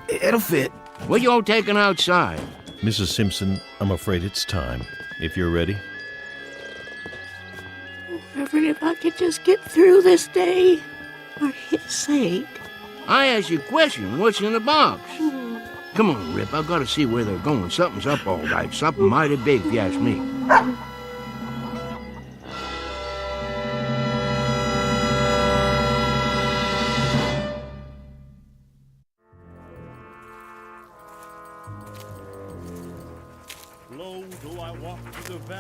It'll fit. What y'all taking outside? Mrs. Simpson, I'm afraid it's time. If you're ready. Oh, Reverend, if I could just get through this day, for his sake. I asked you a question. What's in the box? Come on, Rip. I've got to see where they're going. Something's up all right. Something mighty big, if you ask me.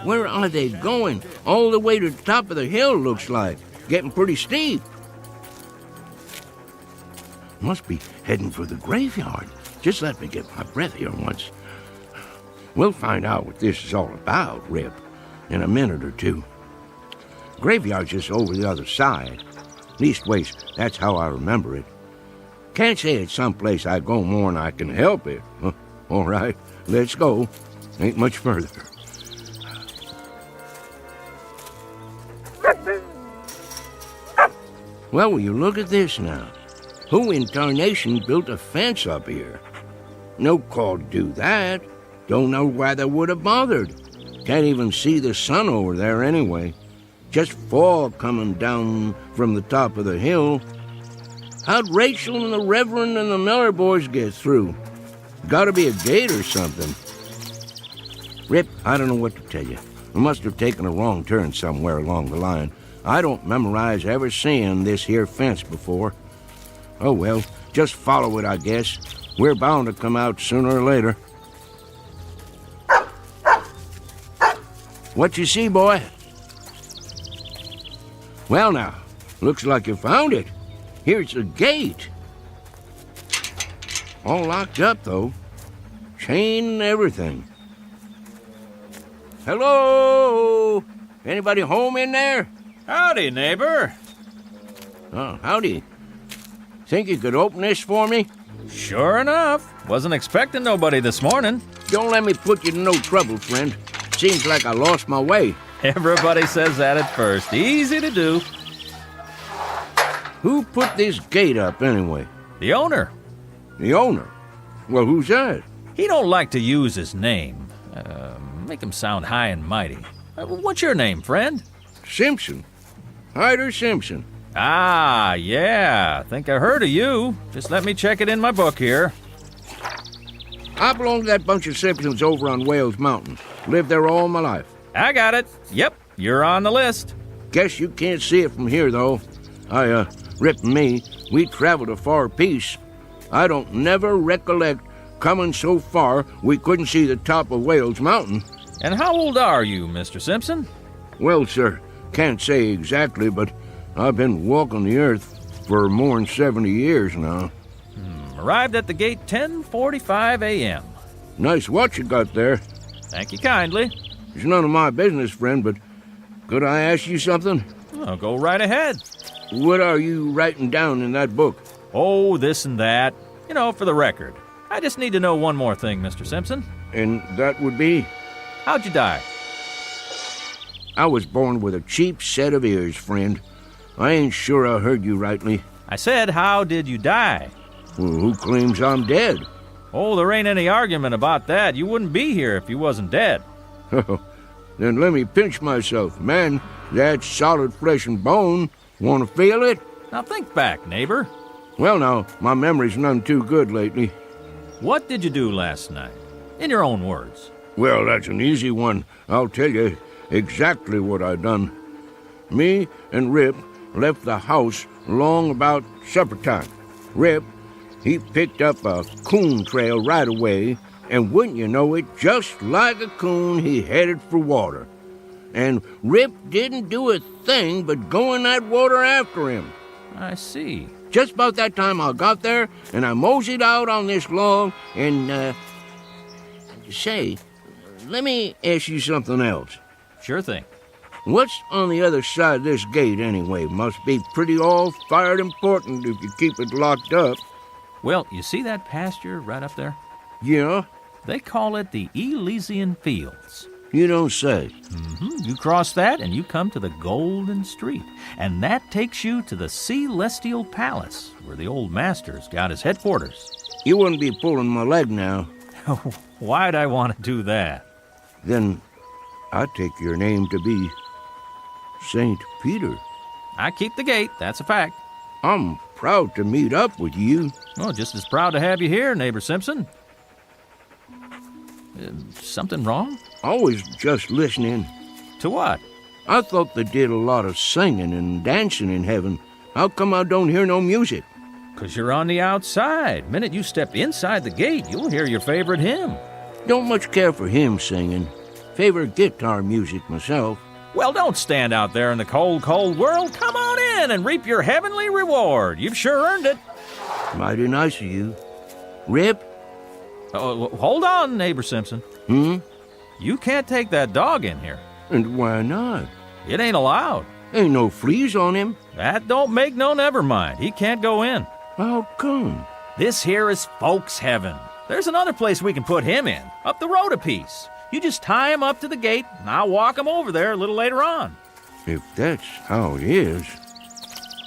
Where are they going? All the way to the top of the hill, looks like. Getting pretty steep. Must be heading for the graveyard. Just let me get my breath here once. We'll find out what this is all about, Rip, in a minute or two. Graveyard's just over the other side. Leastways, that's how I remember it. Can't say it's someplace I go more than I can help it. All right, let's go. Ain't much further. Well, will you look at this now? Who in tarnation built a fence up here? No call to do that. Don't know why they would have bothered. Can't even see the sun over there anyway. Just fog coming down from the top of the hill. How'd Rachel and the Reverend and the Miller boys get through? Gotta be a gate or something. Rip, I don't know what to tell you. I must have taken a wrong turn somewhere along the line. I don't memorize ever seeing this here fence before. Oh, well, just follow it, I guess. We're bound to come out sooner or later. What you see, boy? Well, now, looks like you found it. Here's the gate. All locked up, though. Chain and everything. Hello? Anybody home in there? Howdy, neighbor. Oh, howdy. Think you could open this for me? Sure enough. Wasn't expecting nobody this morning. Don't let me put you to no trouble, friend. Seems like I lost my way. Everybody says that at first. Easy to do. Who put this gate up, anyway? The owner. The owner? Well, who's that? He don't like to use his name. Make him sound high and mighty. What's your name, friend? Simpson. Hyder Simpson. Ah, yeah. Think I heard of you. Just let me check it in my book here. I belong to that bunch of Simpsons over on Wales Mountain. Lived there all my life. I got it. Yep, you're on the list. Guess you can't see it from here, though. Rip and me, we traveled a far piece. I don't never recollect coming so far we couldn't see the top of Wales Mountain. And how old are you, Mr. Simpson? Well, sir, can't say exactly, but I've been walking the earth for more than 70 years now. Arrived at the gate 10:45 a.m. Nice watch you got there. Thank you kindly. It's none of my business, friend, but could I ask you something? Oh, go right ahead. What are you writing down in that book? Oh, this and that. You know, for the record. I just need to know one more thing, Mr. Simpson. And that would be? How'd you die? I was born with a cheap set of ears, friend. I ain't sure I heard you rightly. I said, how did you die? Well, who claims I'm dead? Oh, there ain't any argument about that. You wouldn't be here if you wasn't dead. Then let me pinch myself. Man, that's solid flesh and bone. Want to feel it? Now think back, neighbor. Well, now, my memory's none too good lately. What did you do last night? In your own words. Well, that's an easy one. I'll tell you exactly what I done. Me and Rip left the house long about supper time. Rip, he picked up a coon trail right away, and wouldn't you know it, just like a coon, he headed for water. And Rip didn't do a thing but go in that water after him. I see. Just about that time I got there, and I moseyed out on this log, and, say, let me ask you something else. Sure thing. What's on the other side of this gate, anyway? Must be pretty all-fired important if you keep it locked up. Well, you see that pasture right up there? Yeah? They call it the Elysian Fields. You don't say. You cross that and you come to the Golden Street. And that takes you to the Celestial Palace, where the old master's got his headquarters. You wouldn't be pulling my leg now. Why'd I want to do that? Then I take your name to be St. Peter. I keep the gate, that's a fact. I'm proud to meet up with you. Oh, just as proud to have you here, neighbor Simpson. Something wrong? I was just listening. To what? I thought they did a lot of singing and dancing in heaven. How come I don't hear no music? 'Cause you're on the outside. Minute you step inside the gate, you'll hear your favorite hymn. Don't much care for hymn singing. Favorite guitar music myself. Well, don't stand out there in the cold, cold world. Come on in and reap your heavenly reward. You've sure earned it. Mighty nice of you. Rip? Hold on, neighbor Simpson. You can't take that dog in here. And why not? It ain't allowed. Ain't no fleas on him. That don't make no never mind. He can't go in. How come? This here is folks' heaven. There's another place we can put him in, up the road a piece. You just tie him up to the gate, and I'll walk him over there a little later on. If that's how it is.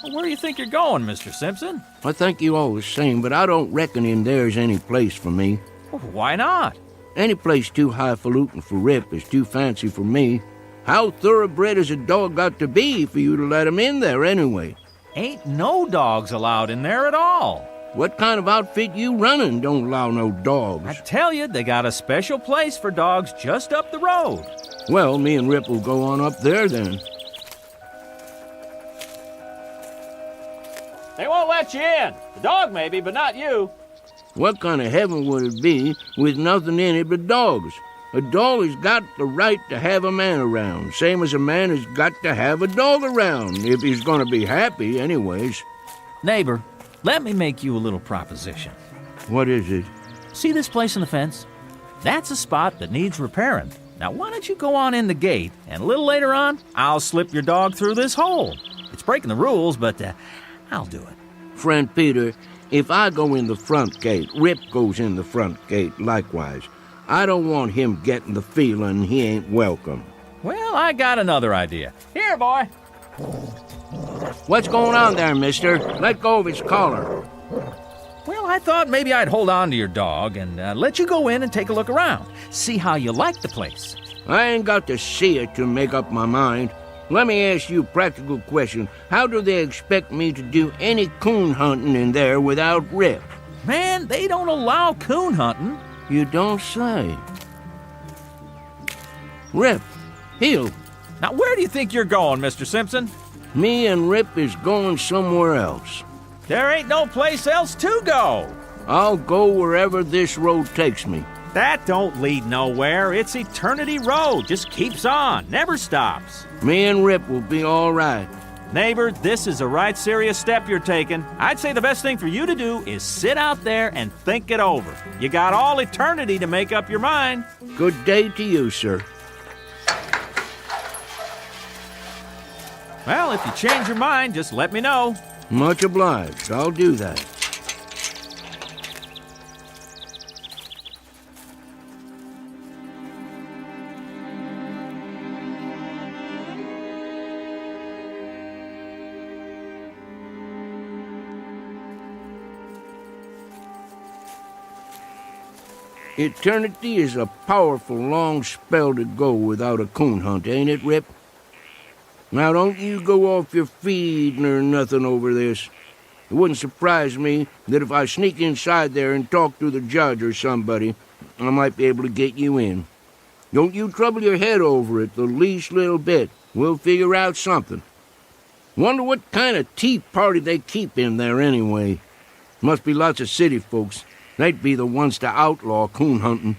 Well, where do you think you're going, Mr. Simpson? I think you all the same, but I don't reckon in there's any place for me. Well, why not? Any place too highfalutin for Rip is too fancy for me. How thoroughbred has a dog got to be for you to let him in there anyway? Ain't no dogs allowed in there at all. What kind of outfit you running don't allow no dogs? I tell you, they got a special place for dogs just up the road. Well, me and Rip will go on up there then. They won't let you in. The dog maybe, but not you. What kind of heaven would it be with nothing in it but dogs? A dog has got the right to have a man around, same as a man has got to have a dog around, if he's going to be happy anyways. Neighbor, let me make you a little proposition. What is it? See this place in the fence? That's a spot that needs repairing. Now, why don't you go on in the gate, and a little later on, I'll slip your dog through this hole. It's breaking the rules, but I'll do it. Friend Peter, if I go in the front gate, Rip goes in the front gate likewise. I don't want him getting the feeling he ain't welcome. Well, I got another idea. Here, boy. What's going on there, mister? Let go of his collar. Well, I thought maybe I'd hold on to your dog and let you go in and take a look around. See how you like the place. I ain't got to see it to make up my mind. Let me ask you a practical question. How do they expect me to do any coon hunting in there without Rip? Man, they don't allow coon hunting. You don't say. Rip, heel. Now, where do you think you're going, Mr. Simpson? Me and Rip is going somewhere else. There ain't no place else to go. I'll go wherever this road takes me. That don't lead nowhere. It's Eternity Road. Just keeps on, never stops. Me and Rip will be all right. Neighbor, this is a right serious step you're taking. I'd say the best thing for you to do is sit out there and think it over. You got all eternity to make up your mind. Good day to you, sir. Well, if you change your mind, just let me know. Much obliged. I'll do that. Eternity is a powerful long spell to go without a coon hunt, ain't it, Rip? Now, don't you go off your feed nor nothing over this. It wouldn't surprise me that if I sneak inside there and talk to the judge or somebody, I might be able to get you in. Don't you trouble your head over it the least little bit. We'll figure out something. Wonder what kind of tea party they keep in there anyway. Must be lots of city folks. They'd be the ones to outlaw coon hunting.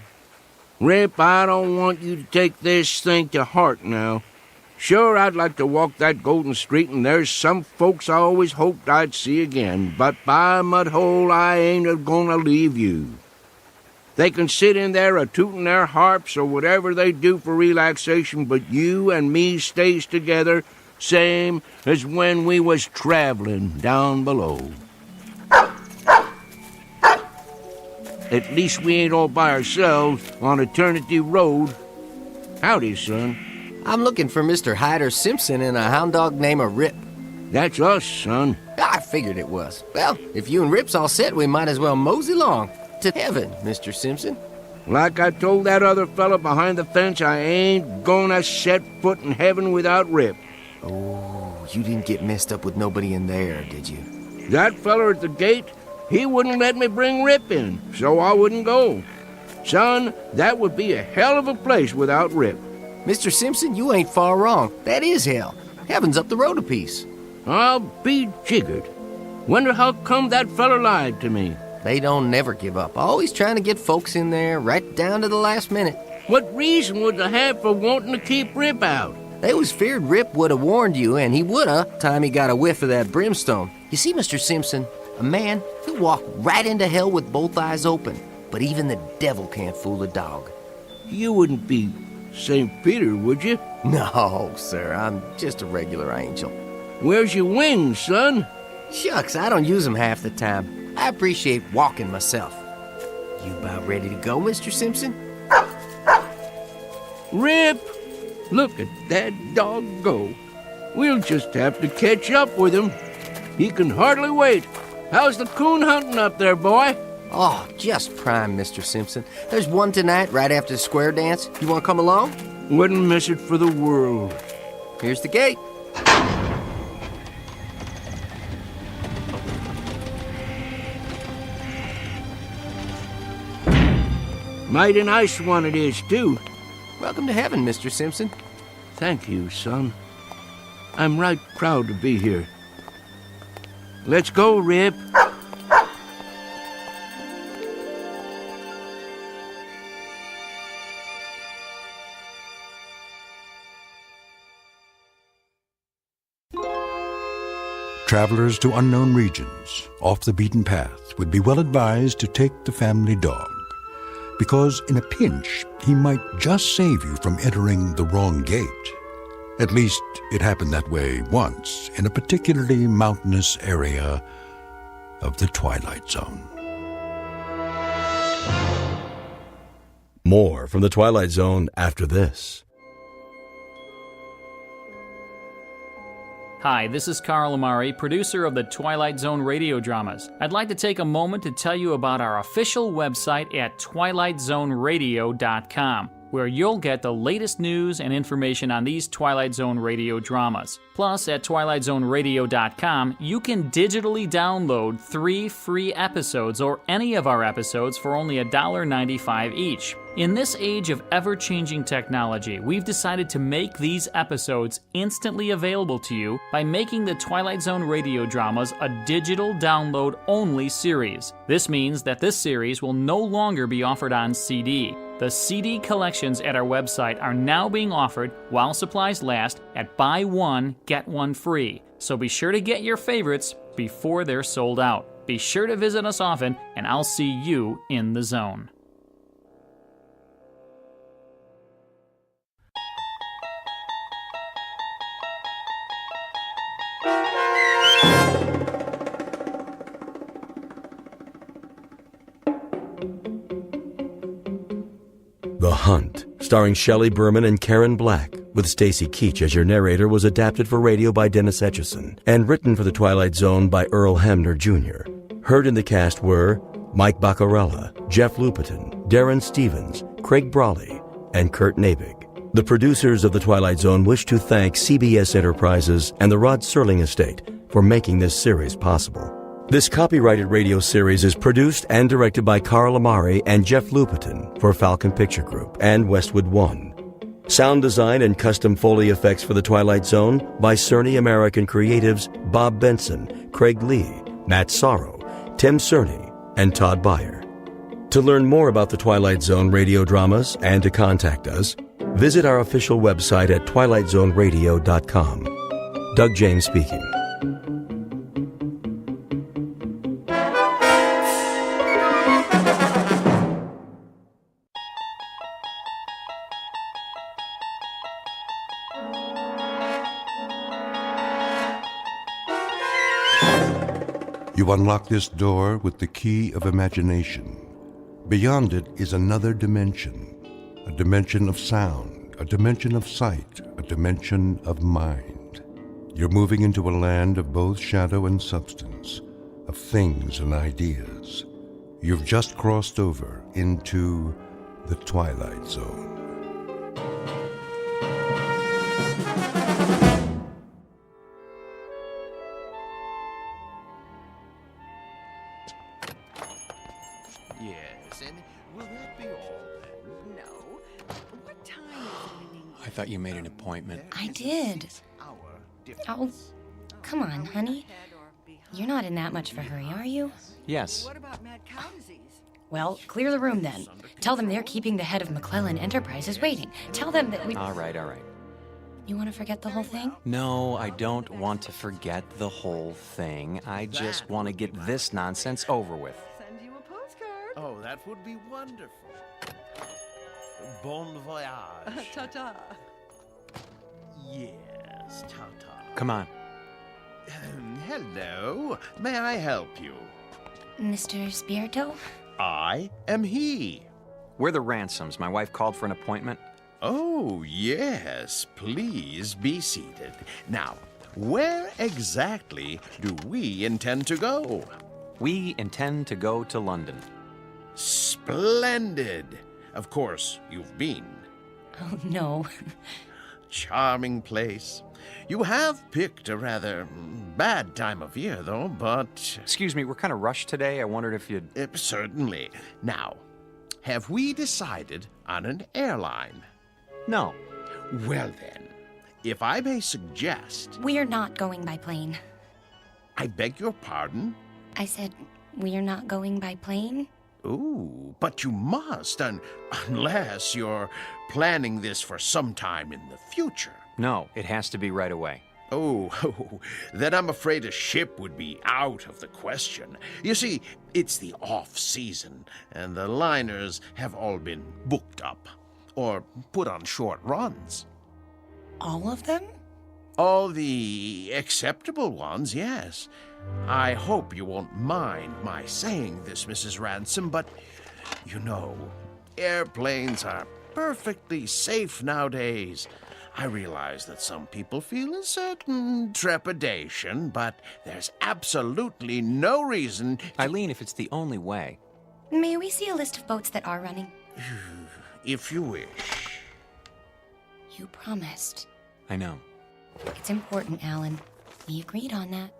Rip, I don't want you to take this thing to heart now. Sure, I'd like to walk that golden street, and there's some folks I always hoped I'd see again, but by mudhole, I ain't a-gonna leave you. They can sit in there a-tootin' their harps or whatever they do for relaxation, but you and me stays together, same as when we was traveling down below. At least we ain't all by ourselves on Eternity Road. Howdy, son. I'm looking for Mr. Hyder Simpson and a hound dog named Rip. That's us, son. I figured it was. Well, if you and Rip's all set, we might as well mosey along to heaven, Mr. Simpson. Like I told that other fella behind the fence, I ain't gonna set foot in heaven without Rip. Oh, you didn't get messed up with nobody in there, did you? That fella at the gate, he wouldn't let me bring Rip in, so I wouldn't go. Son, that would be a hell of a place without Rip. Mr. Simpson, you ain't far wrong. That is hell. Heaven's up the road a piece. I'll be jiggered. Wonder how come that fella lied to me. They don't never give up. Always trying to get folks in there right down to the last minute. What reason would they have for wanting to keep Rip out? They was feared Rip would have warned you, and he woulda, time he got a whiff of that brimstone. You see, Mr. Simpson, a man who walk right into hell with both eyes open, but even the devil can't fool a dog. You wouldn't be St. Peter, would you? No, sir, I'm just a regular angel. Where's your wings, son? Shucks, I don't use them half the time. I appreciate walking myself. You about ready to go, Mr. Simpson? Rip! Look at that dog go. We'll just have to catch up with him. He can hardly wait. How's the coon hunting up there, boy? Oh, just prime, Mr. Simpson. There's one tonight right after the square dance. You want to come along? Wouldn't miss it for the world. Here's the gate. Mighty nice one it is, too. Welcome to heaven, Mr. Simpson. Thank you, son. I'm right proud to be here. Let's go, Rip. Travelers to unknown regions, off the beaten path, would be well advised to take the family dog, because in a pinch, he might just save you from entering the wrong gate. At least, it happened that way once in a particularly mountainous area of the Twilight Zone. More from the Twilight Zone after this. Hi, this is Carl Amari, producer of the Twilight Zone Radio Dramas. I'd like to take a moment to tell you about our official website at twilightzoneradio.com. where you'll get the latest news and information on these Twilight Zone radio dramas. Plus, at twilightzoneradio.com, you can digitally download 3 free episodes or any of our episodes for only $1.95 each. In this age of ever-changing technology, we've decided to make these episodes instantly available to you by making the Twilight Zone radio dramas a digital download-only series. This means that this series will no longer be offered on CD. The CD collections at our website are now being offered, while supplies last, at buy one, get one free. So be sure to get your favorites before they're sold out. Be sure to visit us often, and I'll see you in the zone. The Hunt, starring Shelley Berman and Karen Black, with Stacy Keach as your narrator, was adapted for radio by Dennis Etchison and written for the Twilight Zone by Earl Hamner Jr. Heard in the cast were Mike Baccarella, Jeff Lupetin, Darren Stevens, Craig Brawley, and Kurt Nabig. The producers of the Twilight Zone wish to thank CBS Enterprises and the Rod Serling Estate for making this series possible. This copyrighted radio series is produced and directed by Carl Amari and Jeff Lupetin for Falcon Picture Group and Westwood One. Sound design and custom Foley effects for The Twilight Zone by Cerny American Creatives Bob Benson, Craig Lee, Matt Sorrow, Tim Cerny, and Todd Byer. To learn more about The Twilight Zone radio dramas and to contact us, visit our official website at twilightzoneradio.com. Doug James speaking. You unlock this door with the key of imagination. Beyond it is another dimension, a dimension of sound, a dimension of sight, a dimension of mind. You're moving into a land of both shadow and substance, of things and ideas. You've just crossed over into the Twilight Zone. Yes, and will that be all then? No. What time is it? I thought you made an appointment. I did. Oh, come on, honey. You're not in that much of a hurry, are you? Yes. What about mad cow disease? Well, clear the room then. Tell them they're keeping the head of McClellan Enterprises waiting. Tell them that we... All right. You want to forget the whole thing? No, I don't want to forget the whole thing. I just want to get this nonsense over with. Send you a postcard. Oh, that would be wonderful. Bon voyage. Ta-ta. Yes, ta-ta. Come on. Hello. May I help you? Mr. Spirito? I am he. We're the Ransoms. My wife called for an appointment. Oh, yes. Please be seated. Now, where exactly do we intend to go? We intend to go to London. Splendid. Of course, you've been. Oh, no. Charming place. You have picked a rather bad time of year, though, but... Excuse me, we're kind of rushed today. I wondered if you'd... Certainly. Now, have we decided on an airline? No. Well then, if I may suggest... We're not going by plane. I beg your pardon? I said, we're not going by plane? Ooh, but you must, unless you're planning this for some time in the future. No, it has to be right away. Oh, then I'm afraid a ship would be out of the question. You see, it's the off-season, and the liners have all been booked up, or put on short runs. All of them? All the acceptable ones, yes. I hope you won't mind my saying this, Mrs. Ransom, but, you know, airplanes are perfectly safe nowadays. I realize that some people feel a certain trepidation, but there's absolutely no reason... Eileen, if it's the only way... May we see a list of boats that are running? If you wish. You promised. I know. It's important, Alan. We agreed on that.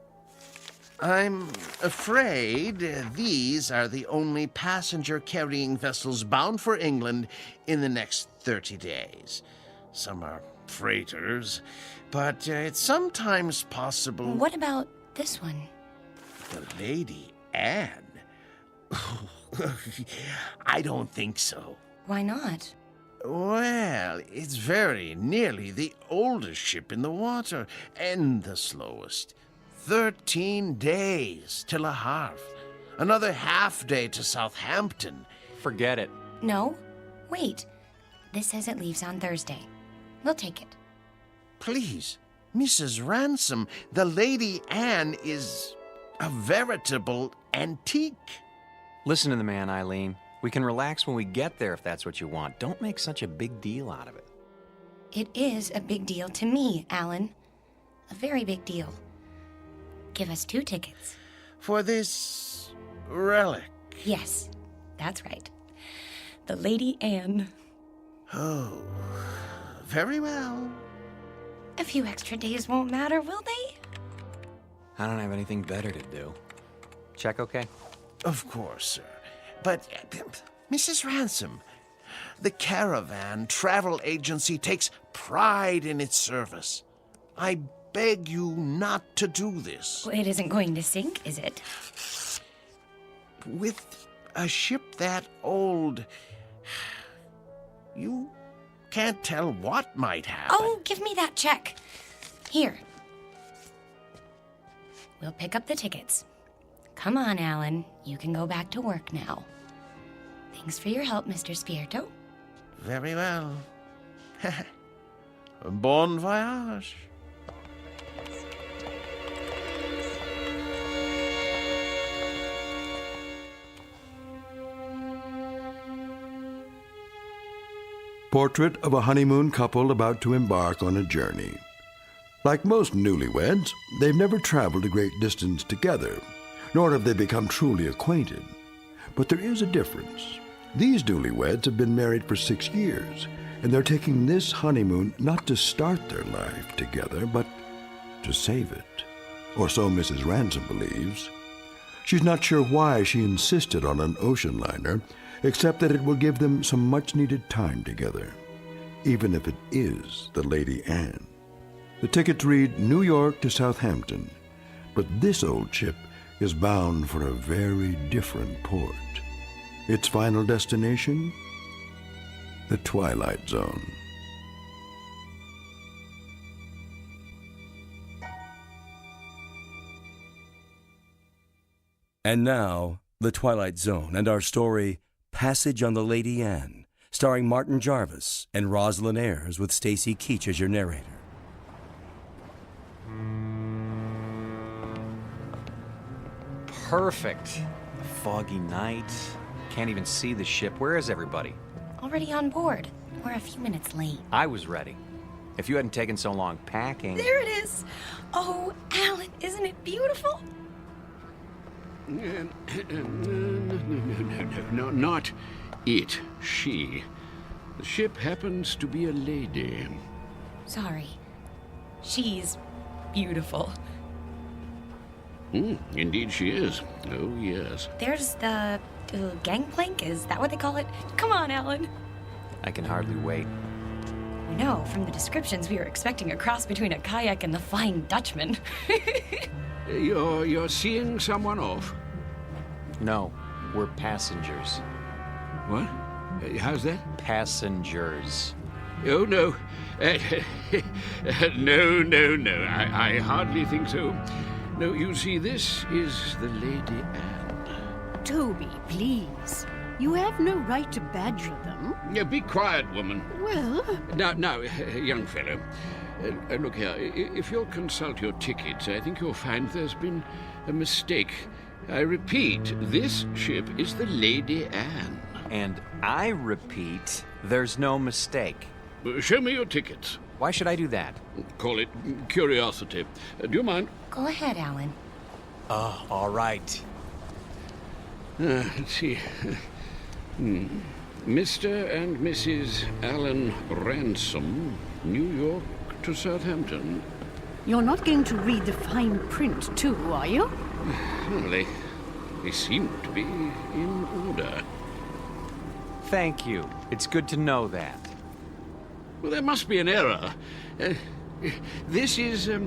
I'm afraid these are the only passenger-carrying vessels bound for England in the next 30 days. Some are freighters, but it's sometimes possible... What about this one? The Lady Anne? I don't think so. Why not? Well, it's very nearly the oldest ship in the water, and the slowest. 13 days till a half. Another half day to Southampton. Forget it. No. Wait. This says it leaves on Thursday. We'll take it. Please, Mrs. Ransom, the Lady Anne is a veritable antique. Listen to the man, Eileen. We can relax when we get there if that's what you want. Don't make such a big deal out of it. It is a big deal to me, Alan. A very big deal. Give us 2 tickets. For this relic? Yes, that's right. The Lady Anne. Oh, very well. A few extra days won't matter, will they? I don't have anything better to do. Check okay? Of course, sir. But, Mrs. Ransom, the Caravan Travel Agency takes pride in its service. I beg you not to do this. Well, it isn't going to sink, is it? With a ship that old, you can't tell what might happen. Oh, give me that check. Here. We'll pick up the tickets. Come on, Alan. You can go back to work now. Thanks for your help, Mr. Spierto. Very well. Bon voyage. Portrait of a honeymoon couple about to embark on a journey. Like most newlyweds, they've never traveled a great distance together, nor have they become truly acquainted. But there is a difference. These newlyweds have been married for 6 years, and they're taking this honeymoon not to start their life together, but to save it. Or so Mrs. Ransom believes. She's not sure why she insisted on an ocean liner, except that it will give them some much-needed time together, even if it is the Lady Anne. The tickets read New York to Southampton, but this old ship is bound for a very different port. Its final destination? The Twilight Zone. And now, The Twilight Zone and our story, Passage on the Lady Anne, starring Martin Jarvis and Rosalind Ayres with Stacy Keach as your narrator. Perfect. A foggy night. Can't even see the ship. Where is everybody? Already on board. We're a few minutes late. I was ready. If you hadn't taken so long packing... There it is! Oh, Alan, isn't it beautiful? No, not it. She. The ship happens to be a lady. Sorry. She's beautiful. Indeed she is. Oh, yes. There's the gangplank, is that what they call it? Come on, Alan. I can hardly wait. I know, from the descriptions we were expecting a cross between a kayak and the Flying Dutchman. You're seeing someone off? No, we're passengers. What? How's that? Passengers. Oh, no. No. I hardly think so. No, you see, this is the Lady Anne. Toby, please. You have no right to badger them. Yeah, be quiet, woman. Well... Now, young fellow. Look here, if you'll consult your tickets, I think you'll find there's been a mistake. I repeat, this ship is the Lady Anne. And I repeat, there's no mistake. Show me your tickets. Why should I do that? Call it curiosity. Do you mind? Go ahead, Alan. All right. Let's see. Mr. and Mrs. Alan Ransom, New York to Southampton. You're not going to read the fine print, too, are you? Well, they seem to be in order. Thank you. It's good to know that. Well, there must be an error. This is a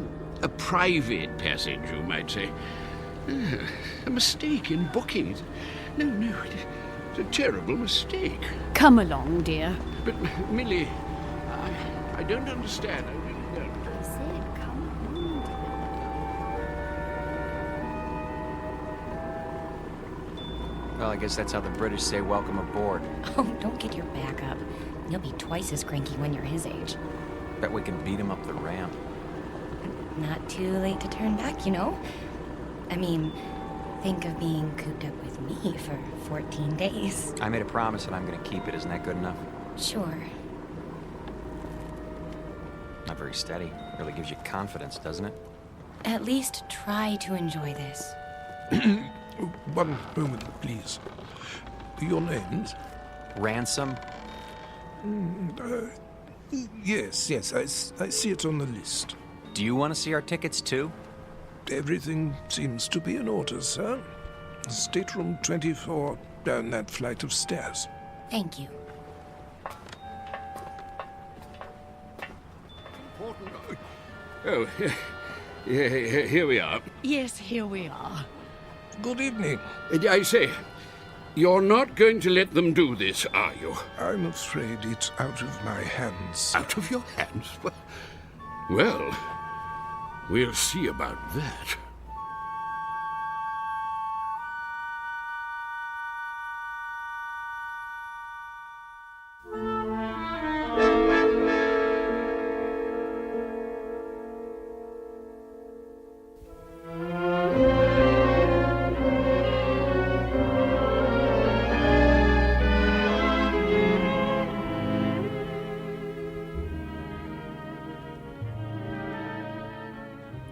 private passage, you might say. A mistake in booking. No, it's a terrible mistake. Come along, dear. But, Millie, I don't understand. I really don't. I said come along. Well, I guess that's how the British say welcome aboard. Oh, don't get your back up. You'll be twice as cranky when you're his age. Bet we can beat him up the ramp. Not too late to turn back, you know? I mean, think of being cooped up with me for 14 days. I made a promise and I'm going to keep it. Isn't that good enough? Sure. Not very steady. Really gives you confidence, doesn't it? At least try to enjoy this. One moment, please. Your names? Ransom? Yes, I see it on the list. Do you want to see our tickets, too? Everything seems to be in order, sir. Stateroom 24, down that flight of stairs. Thank you. Oh, here we are. Yes, here we are. Good evening. I say, you're not going to let them do this, are you? I'm afraid it's out of my hands. Out of your hands? Well, we'll see about that.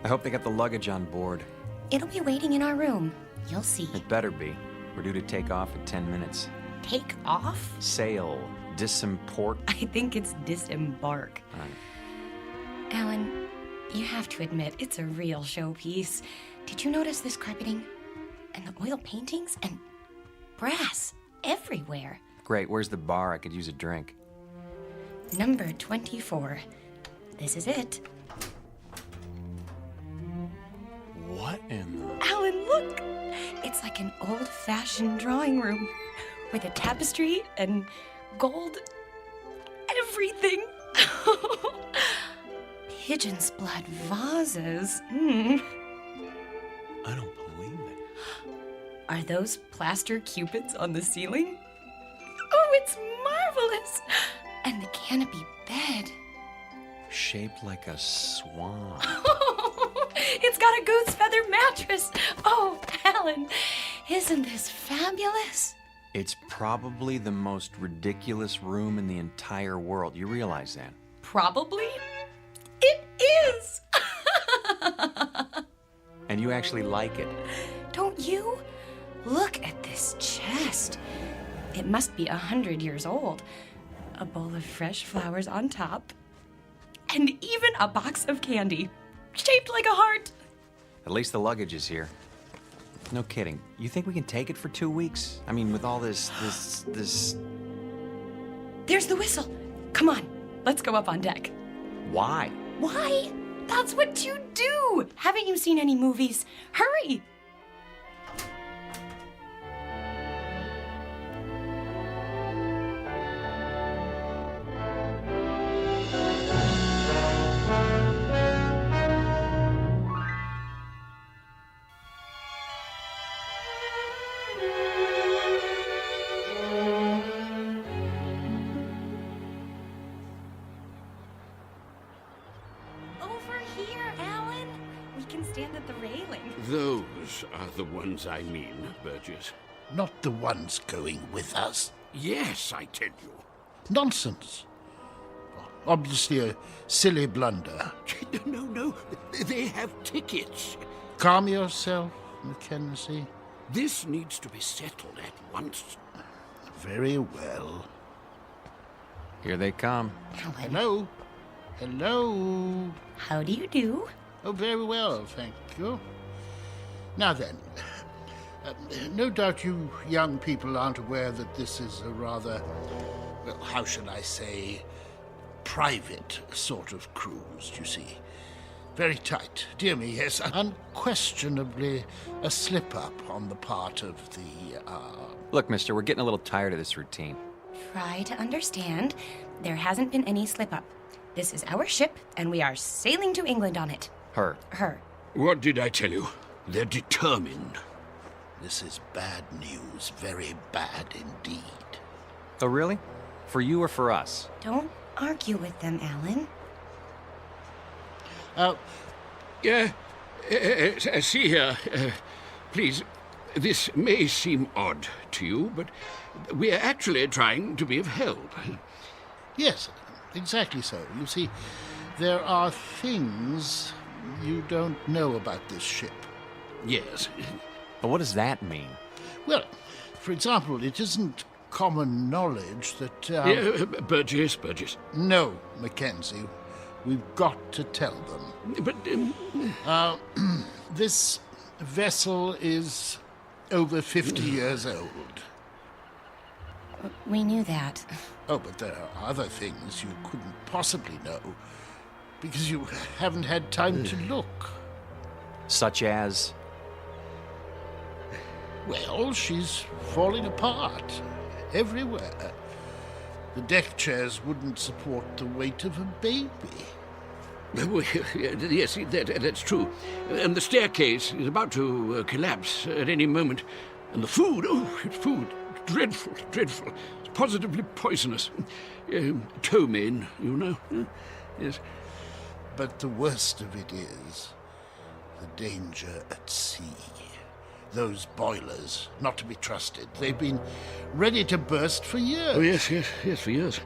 I hope they got the luggage on board. It'll be waiting in our room. You'll see. It better be. We're due to take off in 10 minutes. Take off? Sail. Disimport. I think it's disembark. Alan, you have to admit, it's a real showpiece. Did you notice this carpeting? And the oil paintings? And brass everywhere. Great, where's the bar? I could use a drink. Number 24. This is it. What in the... Alan, look! It's like an old-fashioned drawing room with a tapestry and gold everything. Pigeon's blood vases. I don't believe it. Are those plaster cupids on the ceiling? Oh, it's marvelous! And the canopy bed. Shaped like a swan. It's got a goose feather mattress. Oh, Alan, isn't this fabulous? It's probably the most ridiculous room in the entire world. You realize that? Probably? It is! And you actually like it. Don't you? Look at this chest. It must be 100 years old. A bowl of fresh flowers on top. And even a box of candy, shaped like a heart. At least the luggage is here. No kidding. You think we can take it for 2 weeks? I mean, with all this... There's the whistle. Come on, let's go up on deck. Why? Why? That's what you do. Haven't you seen any movies? Hurry. Those are the ones I mean, Burgess. Not the ones going with us. Yes, I tell you. Nonsense. Obviously a silly blunder. No. They have tickets. Calm yourself, Mackenzie. This needs to be settled at once. Very well. Here they come. Hello. Hello. How do you do? Oh, very well, thank you. Now then, no doubt you young people aren't aware that this is a rather, well, how shall I say, private sort of cruise, you see. Very tight. Dear me, yes, unquestionably a slip-up on the part of the, Look, mister, we're getting a little tired of this routine. Try to understand. There hasn't been any slip-up. This is our ship, and we are sailing to England on it. Her. What did I tell you? They're determined. This is bad news, very bad indeed. Oh, really? For you or for us? Don't argue with them, Alan. See here, please, this may seem odd to you, but we are actually trying to be of help. Yes, exactly so. You see, there are things you don't know about this ship. Yes. But what does that mean? Well, for example, it isn't common knowledge that... Burgess. No, Mackenzie. We've got to tell them. But... this vessel is over 50 years old. We knew that. Oh, but there are other things you couldn't possibly know, because you haven't had time to look. Such as? Well, she's falling apart everywhere. The deck chairs wouldn't support the weight of a baby. Yes, that's true. And the staircase is about to collapse at any moment. And the food, it's dreadful. It's positively poisonous. Ptomaine, you know. Yes. But the worst of it is the danger at sea. Those boilers, not to be trusted. They've been ready to burst for years. Oh, yes, for years.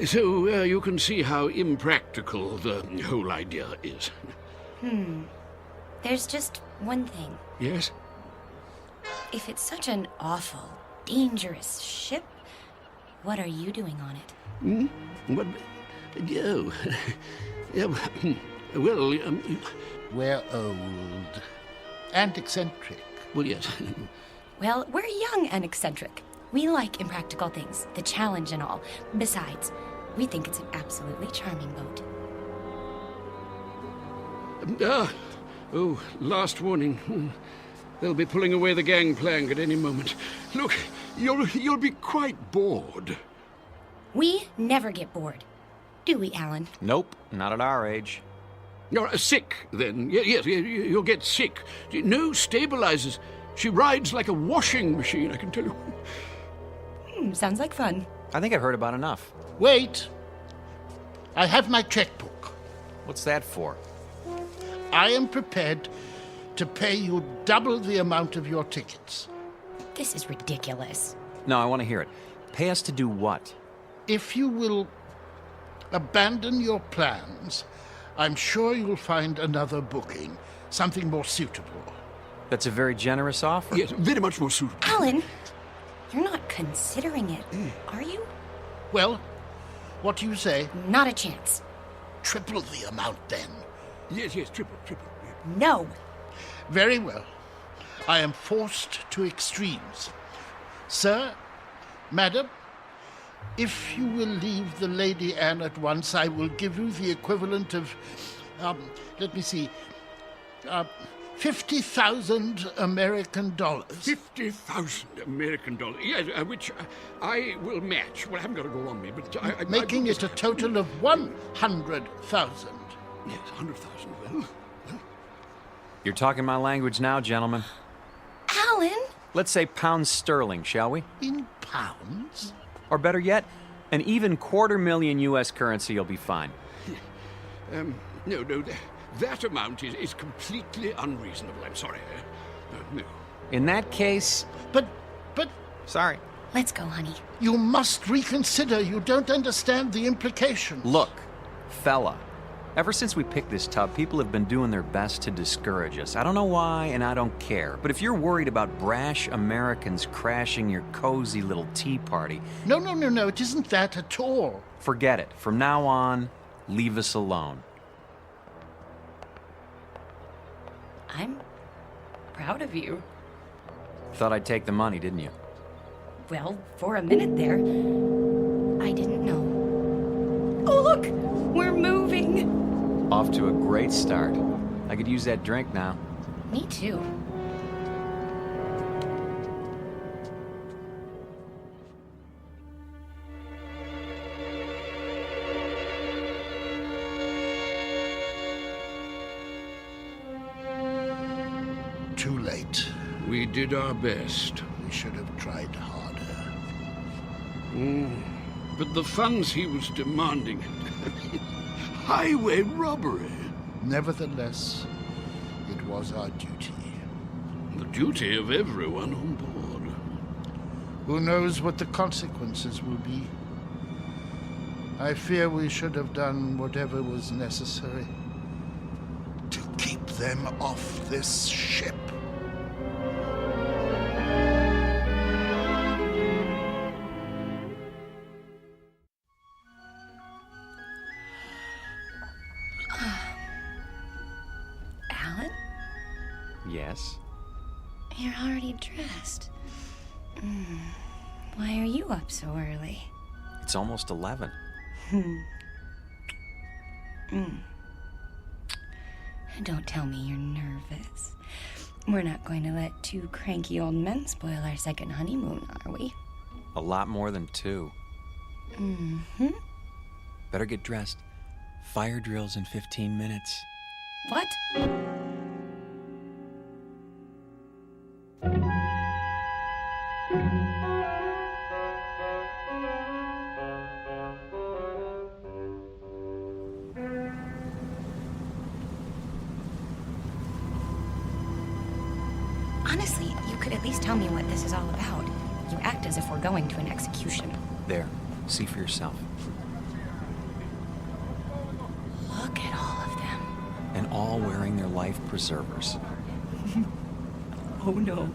So you can see how impractical the whole idea is. There's just one thing. Yes? If it's such an awful, dangerous ship, what are you doing on it? What? Well, we're old and eccentric. Well, yes. Well, we're young and eccentric. We like impractical things, the challenge and all. Besides, we think it's an absolutely charming boat. Last warning. They'll be pulling away the gangplank at any moment. Look, you'll be quite bored. We never get bored. Do we, Alan? Nope, not at our age. You're sick, then. Yes, you'll get sick. No stabilizers. She rides like a washing machine, I can tell you. Sounds like fun. I think I've heard about enough. Wait. I have my checkbook. What's that for? I am prepared to pay you double the amount of your tickets. This is ridiculous. No, I want to hear it. Pay us to do what? If you will abandon your plans, I'm sure you'll find another booking, something more suitable. That's a very generous offer. Yes, very much more suitable. Alan, you're not considering it, are you? Well, what do you say? Not a chance. Triple the amount, then. Yes, triple. No. Very well. I am forced to extremes. Sir, madam, if you will leave the Lady Anne at once, I will give you the equivalent of, let me see, 50,000 American dollars. 50,000 American dollars, yes, which I will match. Well, I haven't got it all on me, but Making it a total of 100,000. Yes, 100,000, well. You're talking my language now, gentlemen. Alan! Let's say pounds sterling, shall we? In pounds? Or better yet, an even $250,000 U.S. currency will be fine. No, that amount is completely unreasonable. I'm sorry. No. In that case... But... Sorry. Let's go, honey. You must reconsider. You don't understand the implications. Look, fella. Ever since we picked this tub, people have been doing their best to discourage us. I don't know why, and I don't care. But if you're worried about brash Americans crashing your cozy little tea party... No, it isn't that at all. Forget it. From now on, Leave us alone. I'm proud of you. Thought I'd take the money, didn't you? Well, for a minute there, I didn't know. Oh, look! We're moving! Off to a great start. I could use that drink now. Me too. Too late. We did our best. We should have tried harder. But the funds he was demanding... highway robbery. Nevertheless, it was our duty. The duty of everyone on board. Who knows what the consequences will be? I fear we should have done whatever was necessary to keep them off this ship. Alan? Yes? You're already dressed. Why are you up so early? It's almost 11. Don't tell me you're nervous. We're not going to let two cranky old men spoil our second honeymoon, are we? A lot more than 2. Better get dressed. Fire drill's in 15 minutes. What? Honestly, you could at least tell me what this is all about. You act as if we're going to an execution. There. See for yourself. Look at all of them. And all wearing their life preservers. Oh no.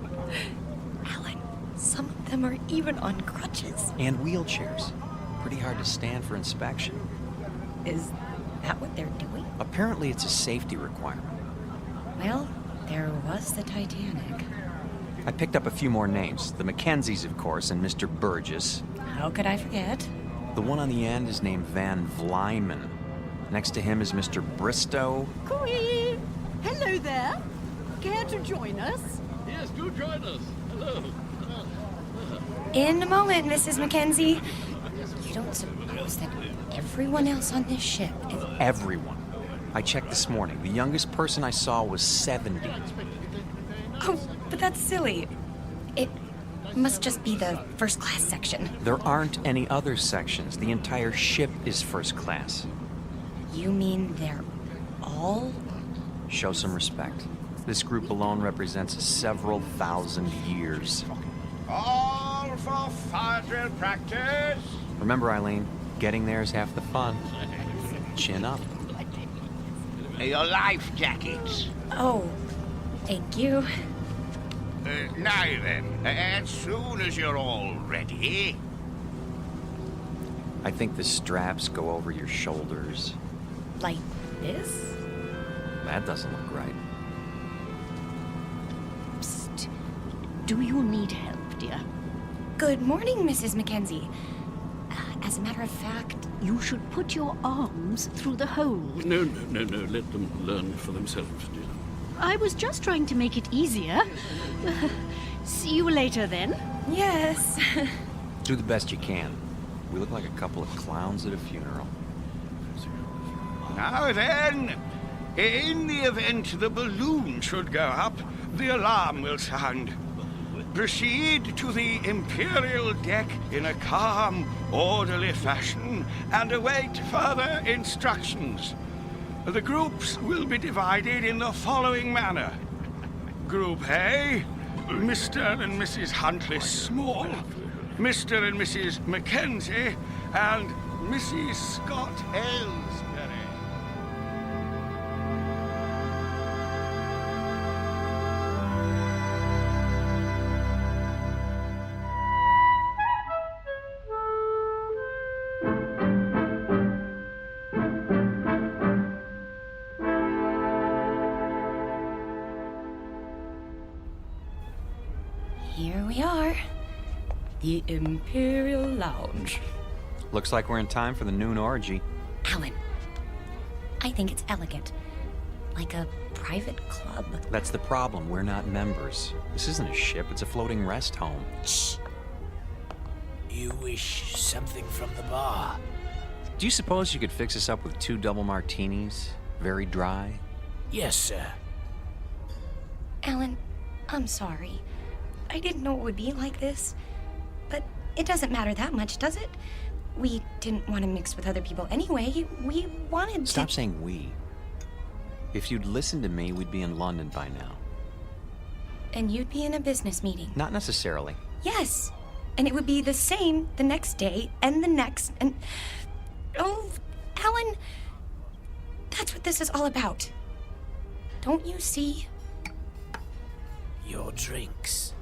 Alan, some of them are even on crutches. And wheelchairs. Pretty hard to stand for inspection. Is that what they're doing? Apparently it's a safety requirement. Well, there was the Titanic. I picked up a few more names. The Mackenzies, of course, and Mr. Burgess. How could I forget? The one on the end is named Van Vlyman. Next to him is Mr. Bristow. Cooey! Hello there. Care to join us? Yes, do join us. Hello. In a moment, Mrs. Mackenzie. You don't suppose that everyone else on this ship is... Everyone. I checked this morning. The youngest person I saw was 70. Oh, but that's silly. It must just be the first class section. There aren't any other sections. The entire ship is first class. You mean they're all? Show some respect. This group alone represents several thousand years. All for fire drill practice. Remember, Eileen, getting there is half the fun. Chin up. Your life jackets. Oh, thank you. Now then, as soon as you're all ready... I think the straps go over your shoulders. Like this? That doesn't look right. Psst. Do you need help, dear? Good morning, Mrs. Mackenzie. As a matter of fact... You should put your arms through the hole. No. Let them learn for themselves, dear. I was just trying to make it easier. See you later, then. Yes. Do the best you can. We look like a couple of clowns at a funeral. Now then, in the event the balloon should go up, the alarm will sound. Proceed to the Imperial deck in a calm, orderly fashion and await further instructions. The groups will be divided in the following manner. Group A, Mr. and Mrs. Huntley Small, Mr. and Mrs. Mackenzie, and Mrs. Scott Aylesbury. Here we are. The Imperial Lounge. Looks like we're in time for the noon orgy. Alan, I think it's elegant. Like a private club. That's the problem. We're not members. This isn't a ship, it's a floating rest home. Shh. You wish something from the bar? Do you suppose you could fix us up with 2 double martinis? Very dry? Yes, sir. Alan, I'm sorry. I didn't know it would be like this. But it doesn't matter that much, does it? We didn't want to mix with other people anyway. We wanted to... Stop saying we. If you'd listened to me, we'd be in London by now. And you'd be in a business meeting. Not necessarily. Yes. And it would be the same the next day and the next and... Oh, Alan, that's what this is all about. Don't you see? Your drinks.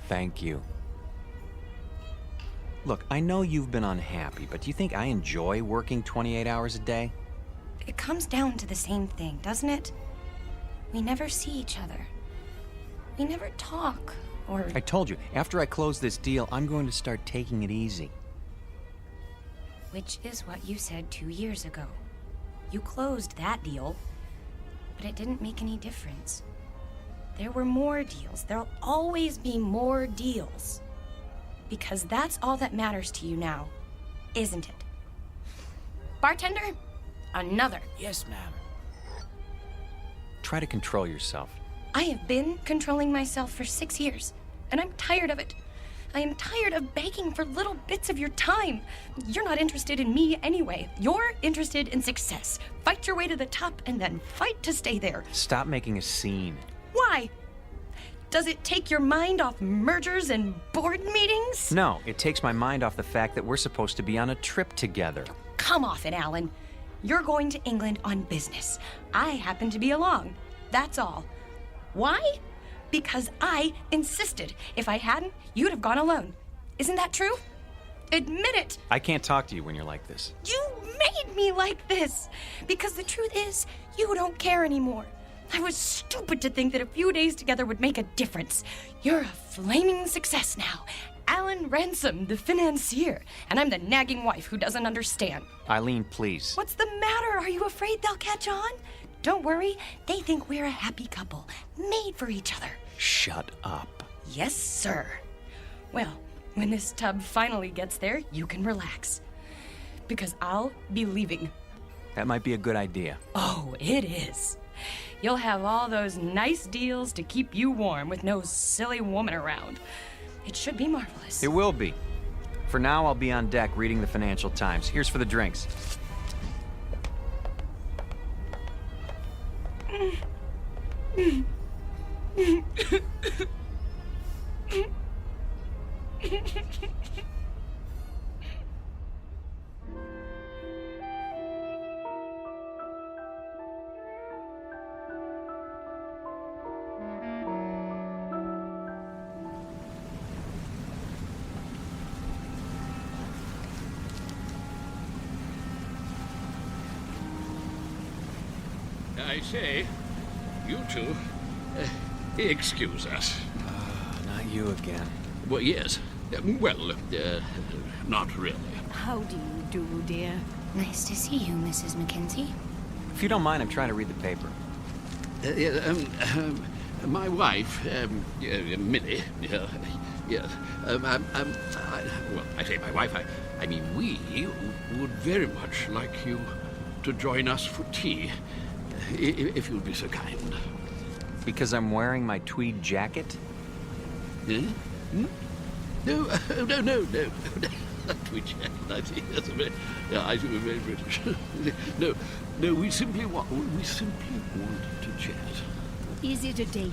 Thank you. Look, I know you've been unhappy, but do you think I enjoy working 28 hours a day? It comes down to the same thing, doesn't it? We never see each other. We never talk, or... I told you, after I close this deal, I'm going to start taking it easy. Which is what you said 2 years ago. You closed that deal, but it didn't make any difference. There were more deals. There'll always be more deals. Because that's all that matters to you now, isn't it? Bartender, another. Yes, ma'am. Try to control yourself. I have been controlling myself for 6 years, and I'm tired of it. I am tired of begging for little bits of your time. You're not interested in me anyway. You're interested in success. Fight your way to the top and then fight to stay there. Stop making a scene. Why? Does it take your mind off mergers and board meetings? No, it takes my mind off the fact that we're supposed to be on a trip together. Come off it, Alan. You're going to England on business. I happen to be along. That's all. Why? Because I insisted. If I hadn't, you'd have gone alone. Isn't that true? Admit it. I can't talk to you when you're like this. You made me like this. Because the truth is, you don't care anymore. I was stupid to think that a few days together would make a difference. You're a flaming success now. Alan Ransom, the financier. And I'm the nagging wife who doesn't understand. Eileen, please. What's the matter? Are you afraid they'll catch on? Don't worry. They think we're a happy couple, made for each other. Shut up. Yes, sir. Well, when this tub finally gets there, you can relax. Because I'll be leaving. That might be a good idea. Oh, it is. You'll have all those nice deals to keep you warm with no silly woman around. It should be marvelous. It will be. For now, I'll be on deck reading the Financial Times. Here's for the drinks. I say, you two, excuse us. Not you again. Well, yes. Not really. How do you do, dear? Nice to see you, Mrs. Mackenzie. If you don't mind, I'm trying to read the paper. My wife, Millie, yes. I say my wife, I mean we would very much like you to join us for tea, if you'd be so kind. Because I'm wearing my tweed jacket? Huh? Hmm? No. Tweed jacket, I see. That's a very, I see, we're very British. No, we simply want to chat. Is it a date,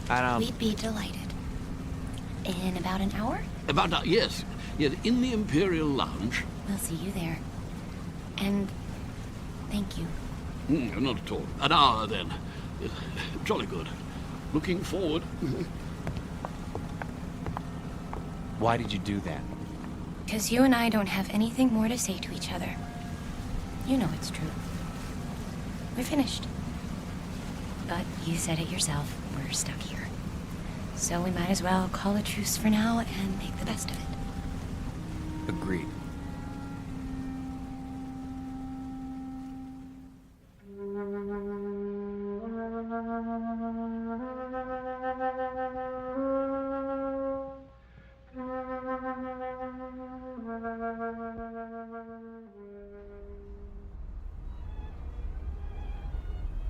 then? We'd be delighted. In about an hour? Yes, in the Imperial Lounge. We'll see you there. And thank you. Not at all. An hour, then. Jolly good. Looking forward. Why did you do that? Because you and I don't have anything more to say to each other. You know it's true. We're finished. But you said it yourself. We're stuck here. So we might as well call a truce for now and make the best of it. Agreed.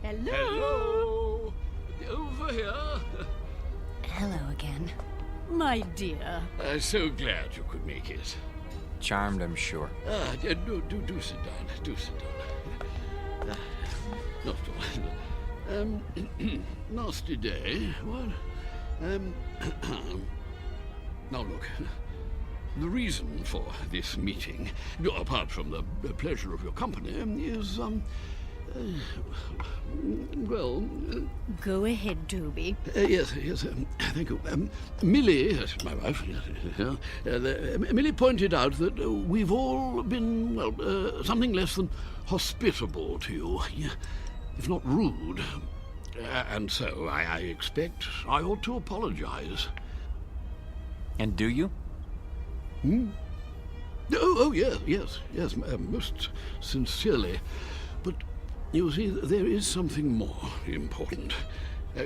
Hello. Over here. Hello again. My dear. So glad you could make it. Charmed, I'm sure. Do sit down. Do sit down. Not at all. Nasty day. What? Now look. The reason for this meeting, apart from the pleasure of your company, is well... Go ahead, Toby. Yes, thank you. Millie, my wife, Millie pointed out that we've all been, well, something less than hospitable to you, if not rude. And so I expect I ought to apologize. And do you? Oh, yes, most sincerely. But you see, there is something more important.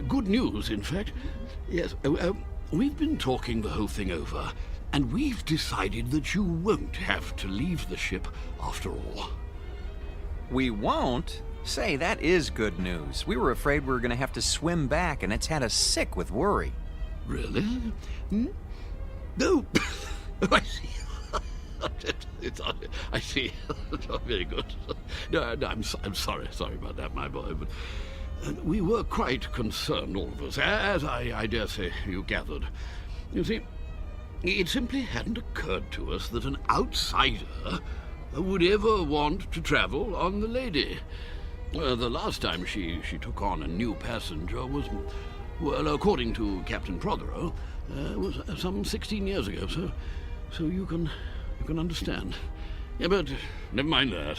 Good news, in fact. Yes, we've been talking the whole thing over, and we've decided that you won't have to leave the ship after all. We won't? Say, that is good news. We were afraid we were going to have to swim back, and it's had us sick with worry. Really? No. I see. I see. Very good. No, I'm sorry about that, my boy. But we were quite concerned, all of us, as I dare say you gathered. You see, it simply hadn't occurred to us that an outsider would ever want to travel on the Lady. The last time she took on a new passenger was, well, according to Captain Prothero, was some 16 years ago. So you can understand. Yeah, but never mind that.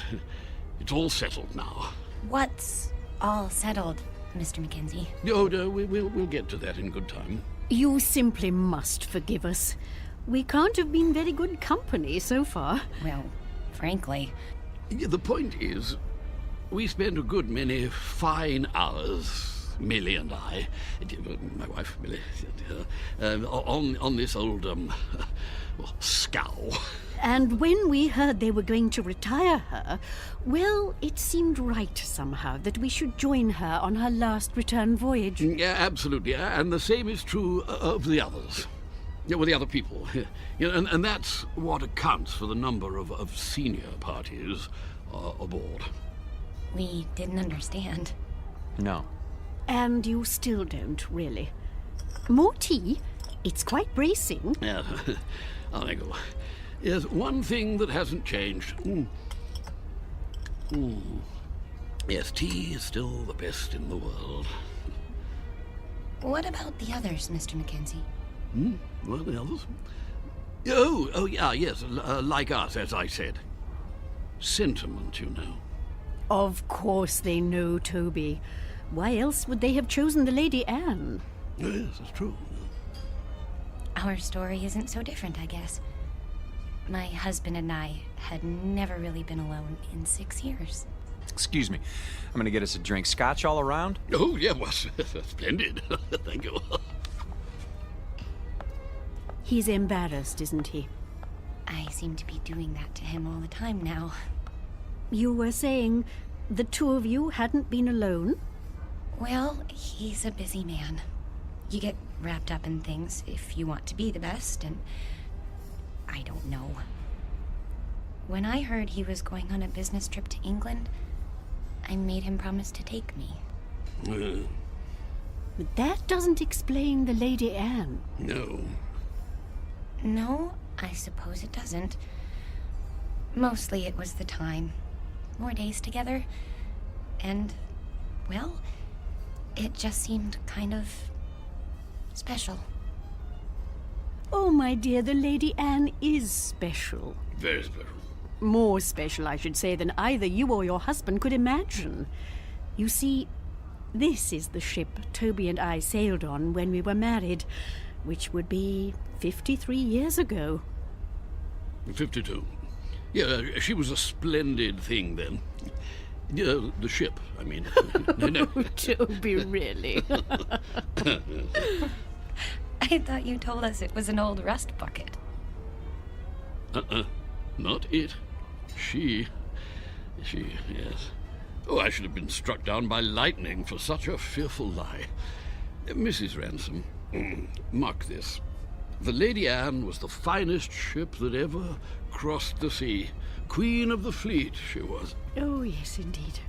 It's all settled now. What's all settled, Mr. Mackenzie? Oh, no, we'll get to that in good time. You simply must forgive us. We can't have been very good company so far. Well, frankly. The point is, we spent a good many fine hours, Millie and I, my wife Millie, on this old, scow. And when we heard they were going to retire her, well, it seemed right somehow that we should join her on her last return voyage. Yeah, absolutely. And the same is true of the others. Yeah, well, the other people. And that's what accounts for the number of senior parties aboard. We didn't understand. No. And you still don't, really. More tea? It's quite bracing. Yeah, there you go. Yes, one thing that hasn't changed. Yes, tea is still the best in the world. What about the others, Mr. Mackenzie? What are the others? Oh, yeah, yes, like us, as I said. Sentiment, you know. Of course they know, Toby. Why else would they have chosen the Lady Anne? Yes, that's true. Our story isn't so different, I guess. My husband and I had never really been alone in 6 years. Excuse me. I'm going to get us a drink. Scotch all around? Oh, yeah, well, splendid. Thank you. He's embarrassed, isn't he? I seem to be doing that to him all the time now. You were saying the two of you hadn't been alone? Well, he's a busy man. You get wrapped up in things if you want to be the best, and I don't know. When I heard he was going on a business trip to England, I made him promise to take me. But that doesn't explain the Lady Anne. No. No, I suppose it doesn't. Mostly it was the time. More days together. And, well, it just seemed kind of special. Oh, my dear, the Lady Anne is special. Very special. More special, I should say, than either you or your husband could imagine. You see, This is the ship Toby and I sailed on when we were married, which would be 53 years ago. 52. Yeah, she was a splendid thing then. Yeah, the ship, I mean. No, Toby, really? I thought you told us it was an old rust bucket. Not it. She, yes. Oh, I should have been struck down by lightning for such a fearful lie. Mrs. Ransom, mark this. The Lady Anne was the finest ship that ever crossed the sea. Queen of the fleet, she was. Oh, yes, indeed.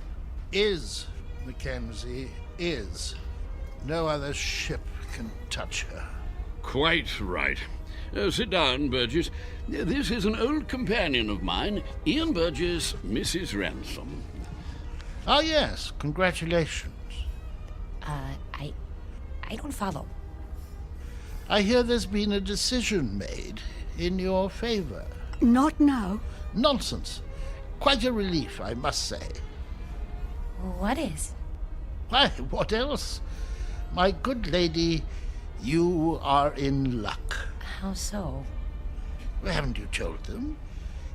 Is, Mackenzie, is. No other ship can touch her. Quite right. Sit down, Burgess. This is an old companion of mine, Ian Burgess, Mrs. Ransom. Ah, yes. Congratulations. I don't follow. I hear there's been a decision made in your favor. Not now. Nonsense. Quite a relief, I must say. What is? Why, what else? My good lady, you are in luck. How so? Well, haven't you told them?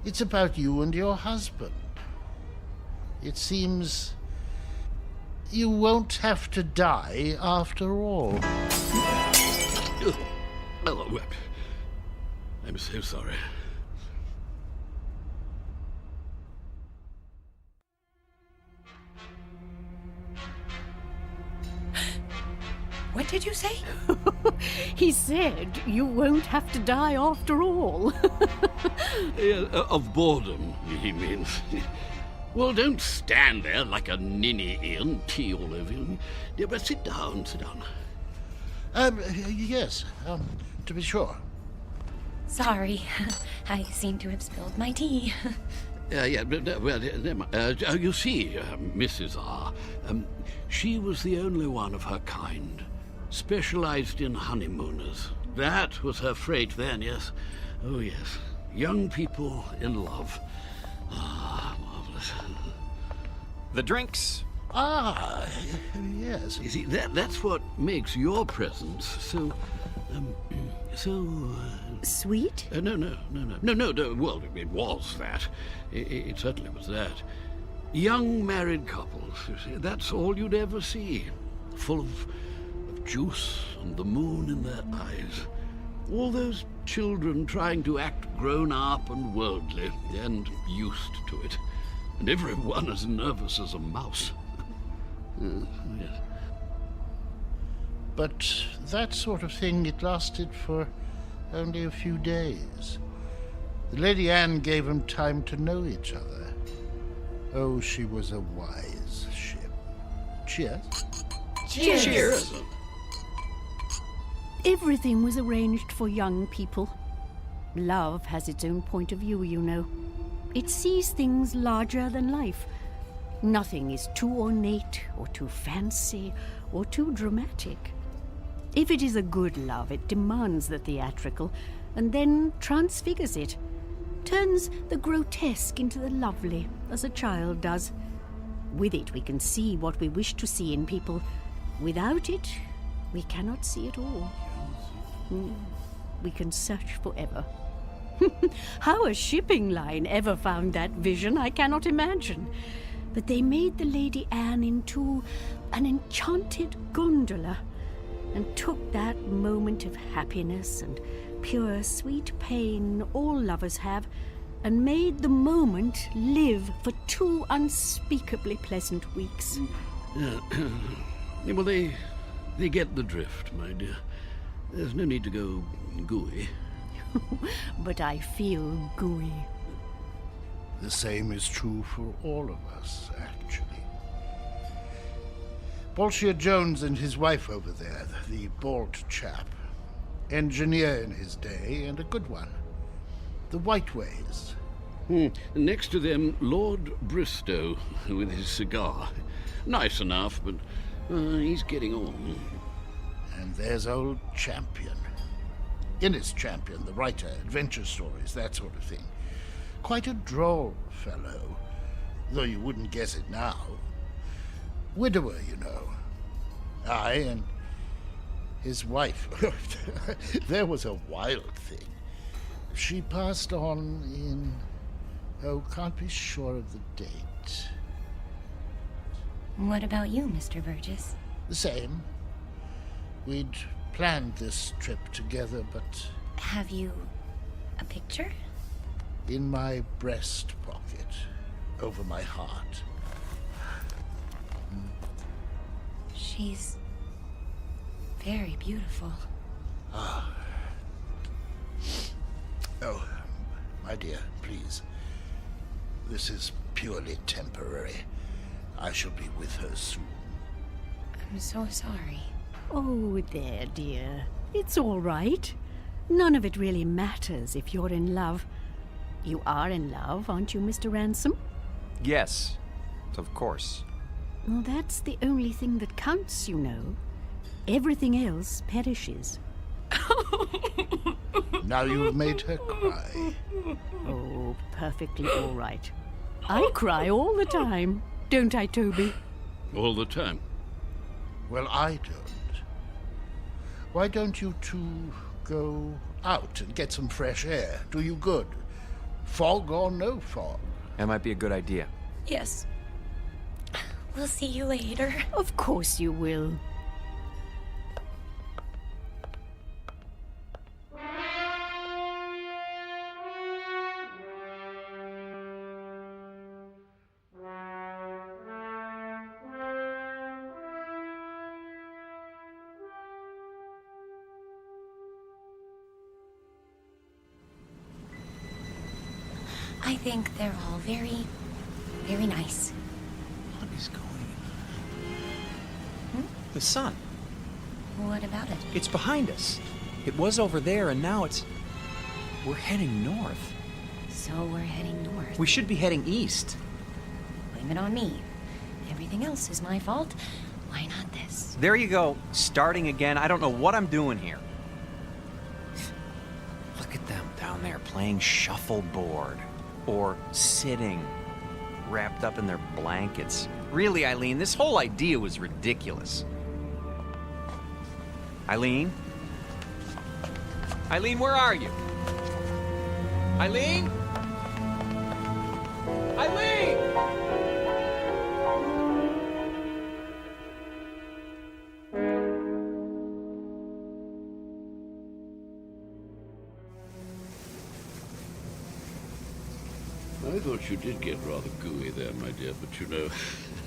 It's about you and your husband. It seems you won't have to die after all. Oh, I'm so sorry. What did you say? He said you won't have to die after all. Of boredom, he means. Well, don't stand there like a ninny, Ian. Tea all over you. Yeah, but sit down, sit down. Yes, to be sure. Sorry. I seem to have spilled my tea. You see, Mrs. R., she was the only one of her kind. Specialized in honeymooners. That was her freight then, yes. Oh, yes. Young people in love. Ah, marvelous. The drinks. Ah, yes. You see, that's what makes your presence so... Sweet? No. Well, it was that. It certainly was that. Young married couples, you see, that's all you'd ever see. Full of juice and the moon in their eyes. All those children trying to act grown up and worldly and used to it. And every one as nervous as a mouse. Yes. But that sort of thing, it lasted for only a few days. The Lady Anne gave them time to know each other. Oh, she was a wise ship. Cheers. Cheers. Cheers. Everything was arranged for young people. Love has its own point of view, you know. It sees things larger than life. Nothing is too ornate or too fancy or too dramatic. If it is a good love, it demands the theatrical and then transfigures it, turns the grotesque into the lovely, as a child does. With it, we can see what we wish to see in people. Without it, we cannot see it all. We can search forever. How a shipping line ever found that vision, I cannot imagine. But they made the Lady Anne into an enchanted gondola and took that moment of happiness and pure sweet pain all lovers have and made the moment live for 2 unspeakably pleasant weeks. Well, they get the drift, my dear. There's no need to go gooey. But I feel gooey. The same is true for all of us, actually. Bolshia Jones and his wife over there, the bald chap. Engineer in his day, and a good one. The Whiteways. Next to them, Lord Bristow, with his cigar. Nice enough, but he's getting on. And there's old Champion. Innes Champion, the writer, adventure stories, that sort of thing. Quite a droll fellow, though you wouldn't guess it now. Widower, you know. Aye, and his wife. There was a wild thing. She passed on in... Oh, can't be sure of the date. What about you, Mr. Burgess? The same. We'd planned this trip together, but... Have you a picture? In my breast pocket, over my heart. She's very beautiful. Ah. Oh, my dear, please. This is purely temporary. I shall be with her soon. I'm so sorry. Oh, there, dear. It's all right. None of it really matters if you're in love. You are in love, aren't you, Mr. Ransom? Yes, of course. Well, that's the only thing that counts, you know. Everything else perishes. Now you've made her cry. Oh, perfectly all right. I cry all the time, don't I, Toby? All the time? Well, I don't. Why don't you two go out and get some fresh air? Do you good. Fog or no fog. That might be a good idea. Yes. We'll see you later. Of course you will. I think they're all very, very nice. What is going on? The sun. What about it? It's behind us. It was over there, and now it's... We're heading north. So we're heading north. We should be heading east. Blame it on me. Everything else is my fault. Why not this? There you go. Starting again. I don't know what I'm doing here. Look at them down there playing shuffleboard. Or sitting, wrapped up in their blankets. Really, Eileen, this whole idea was ridiculous. Eileen? Eileen, where are you? Eileen? Eileen! I thought you did get rather gooey there, my dear, but you know,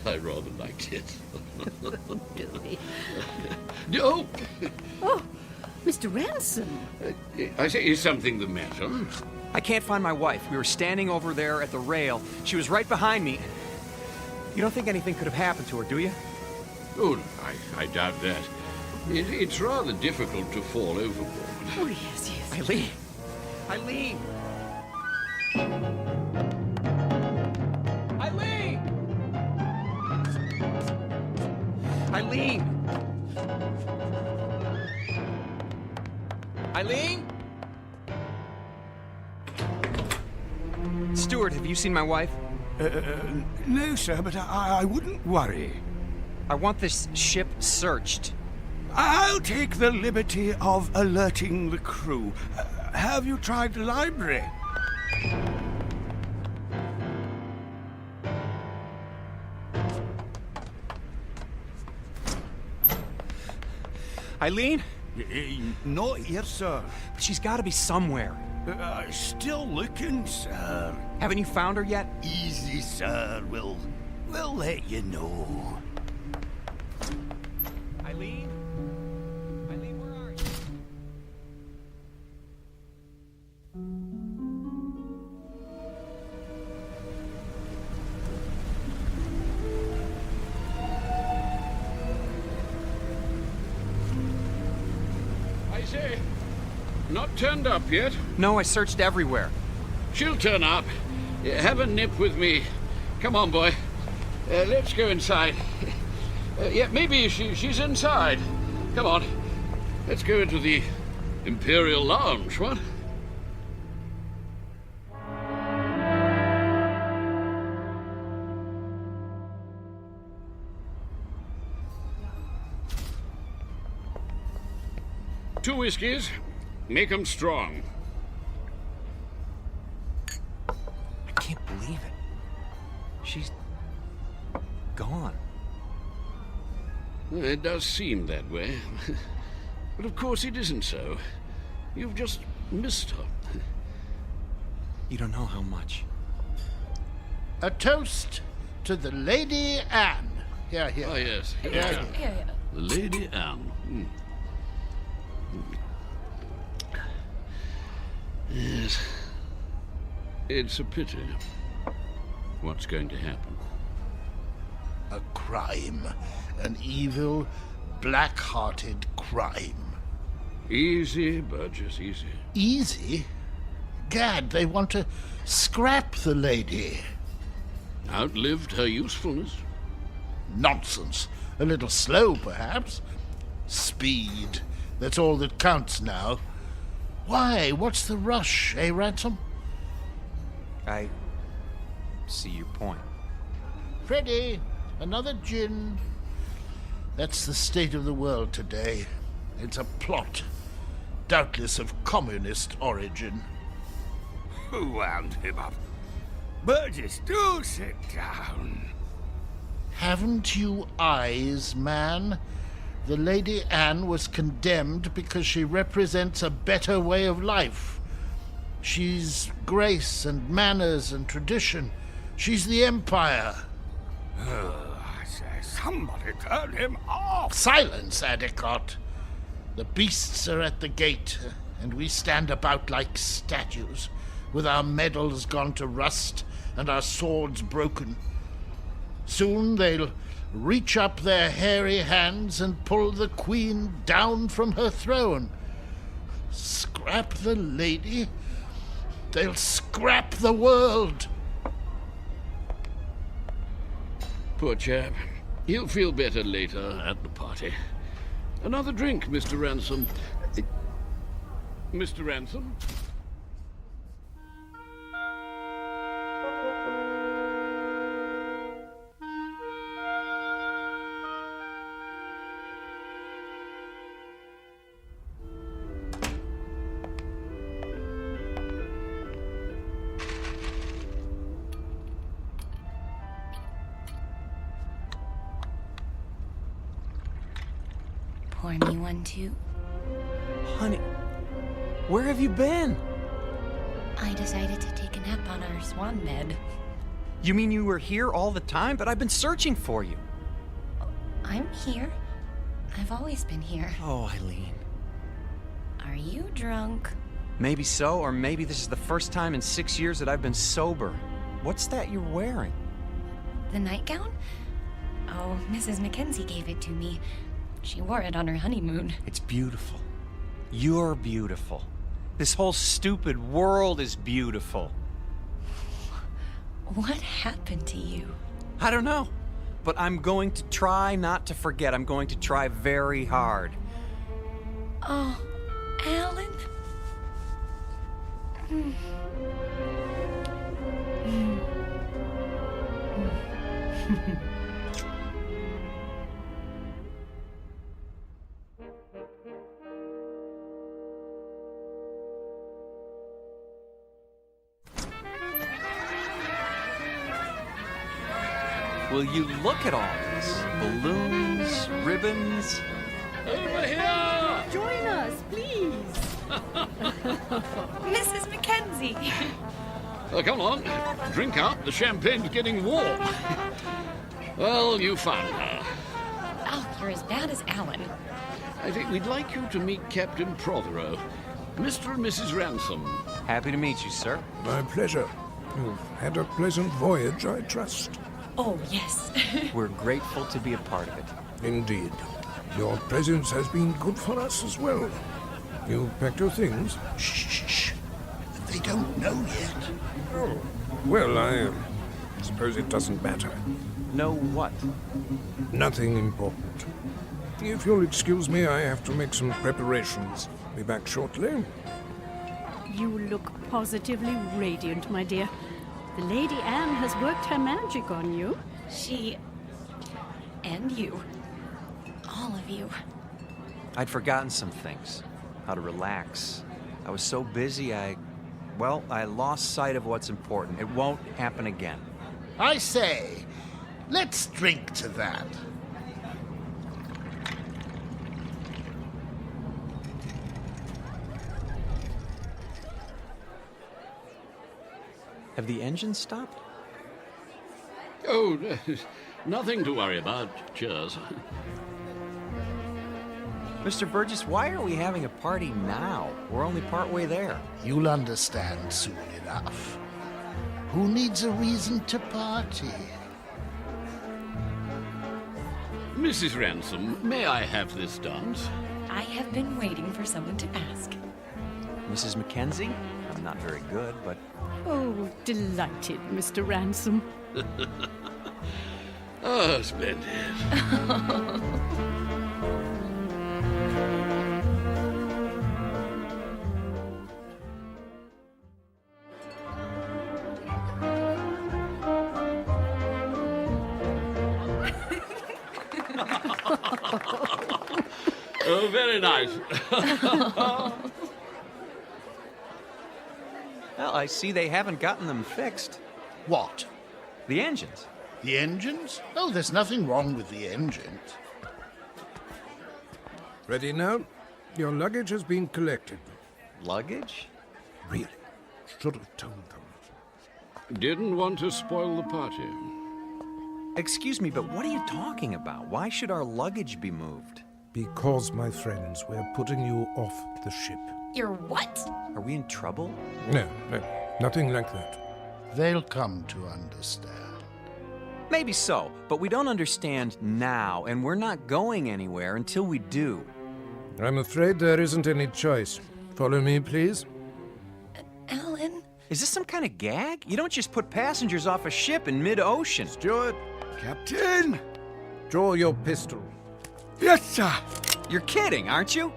I rather liked it. Gooey. No! Oh, Mr. Ransom. I say, is something the matter? I can't find my wife. We were standing over there at the rail. She was right behind me. You don't think anything could have happened to her, do you? Oh, I doubt that. It's rather difficult to fall overboard. Oh, yes, yes. Eileen! Eileen! Eileen! Eileen! Eileen? Stuart, have you seen my wife? No, sir, but I wouldn't worry. I want this ship searched. I'll take the liberty of alerting the crew. Have you tried the library? Eileen? Not here, sir. She's got to be somewhere. Still looking, sir. Haven't you found her yet? Easy, sir. We'll let you know. Eileen? Eileen, where are you? I say, not turned up yet? No, I searched everywhere. She'll turn up. Have a nip with me. Come on, boy. Let's go inside. Yeah, maybe she's inside. Come on. Let's go into the Imperial Lounge, what? 2 whiskeys. Make 'em strong. I can't believe it. She's gone. It does seem that way. But of course it isn't so. You've just missed her. You don't know how much. A toast to the Lady Anne. Here, here. Oh, yes. Here. The Lady Anne. Yes. It's a pity. What's going to happen? A crime. An evil, black-hearted crime. Easy, Burgess, easy. Easy? Gad, they want to scrap the lady. Outlived her usefulness? Nonsense. A little slow, perhaps. Speed. That's all that counts now. Why? What's the rush, eh, Ransom? I see your point. Freddie, another gin. That's the state of the world today. It's a plot, doubtless of communist origin. Who wound him up? Burgess, do sit down. Haven't you eyes, man? The Lady Anne was condemned because she represents a better way of life. She's grace and manners and tradition. She's the Empire. I say, somebody turn him off. Silence, Adicott. The beasts are at the gate, and we stand about like statues, with our medals gone to rust and our swords broken. Soon they'll reach up their hairy hands and pull the Queen down from her throne. Scrap the lady? They'll scrap the world. Poor chap. He'll feel better later at the party. Another drink, Mr. Ransom. Mr. Ransom? Pour me one, too. Honey, where have you been? I decided to take a nap on our swan bed. You mean you were here all the time? But I've been searching for you. I'm here. I've always been here. Oh, Eileen. Are you drunk? Maybe so, or maybe this is the first time in 6 years that I've been sober. What's that you're wearing? The nightgown? Oh, Mrs. Mackenzie gave it to me. She wore it on her honeymoon. It's beautiful. You're beautiful. This whole stupid world is beautiful. What happened to you? I don't know. But I'm going to try not to forget. I'm going to try very hard. Oh, Alan? Will you look at all this? Balloons, ribbons. Over here! Join us, please. Mrs. Mackenzie! Oh, come on. Drink up. The champagne's getting warm. Well, you found her. Oh, you're as bad as Alan. I think we'd like you to meet Captain Prothero. Mr. and Mrs. Ransom. Happy to meet you, sir. My pleasure. You've had a pleasant voyage, I trust. Oh, yes. We're grateful to be a part of it. Indeed. Your presence has been good for us as well. You packed your things? Shh. They don't know yet. Oh, well, I suppose it doesn't matter. Know what? Nothing important. If you'll excuse me, I have to make some preparations. Be back shortly. You look positively radiant, my dear. The Lady Anne has worked her magic on you. She... and you. All of you. I'd forgotten some things. how to relax. I was so busy, I lost sight of what's important. It won't happen again. I say, let's drink to that. Have the engines stopped? Oh, nothing to worry about. Cheers. Mr. Burgess, why are we having a party now? We're only partway there. You'll understand soon enough. Who needs a reason to party? Mrs. Ransom, may I have this dance? I have been waiting for someone to ask. Mrs. Mackenzie? I'm not very good, but... Oh, delighted, Mr. Ransom. Oh, splendid. Oh, very nice. Well, I see they haven't gotten them fixed. What? The engines. The engines? Oh, there's nothing wrong with the engines. Ready now? Your luggage has been collected. Luggage? Really? Should have told them. Didn't want to spoil the party. Excuse me, but what are you talking about? Why should our luggage be moved? Because, my friends, we're putting you off the ship. You're what? Are we in trouble? No, nothing like that. They'll come to understand. Maybe so, but we don't understand now, and we're not going anywhere until we do. I'm afraid there isn't any choice. Follow me, please. Alan? Is this some kind of gag? You don't just put passengers off a ship in mid-ocean. Steward! Captain! Draw your pistol. Yes, sir. You're kidding, aren't you?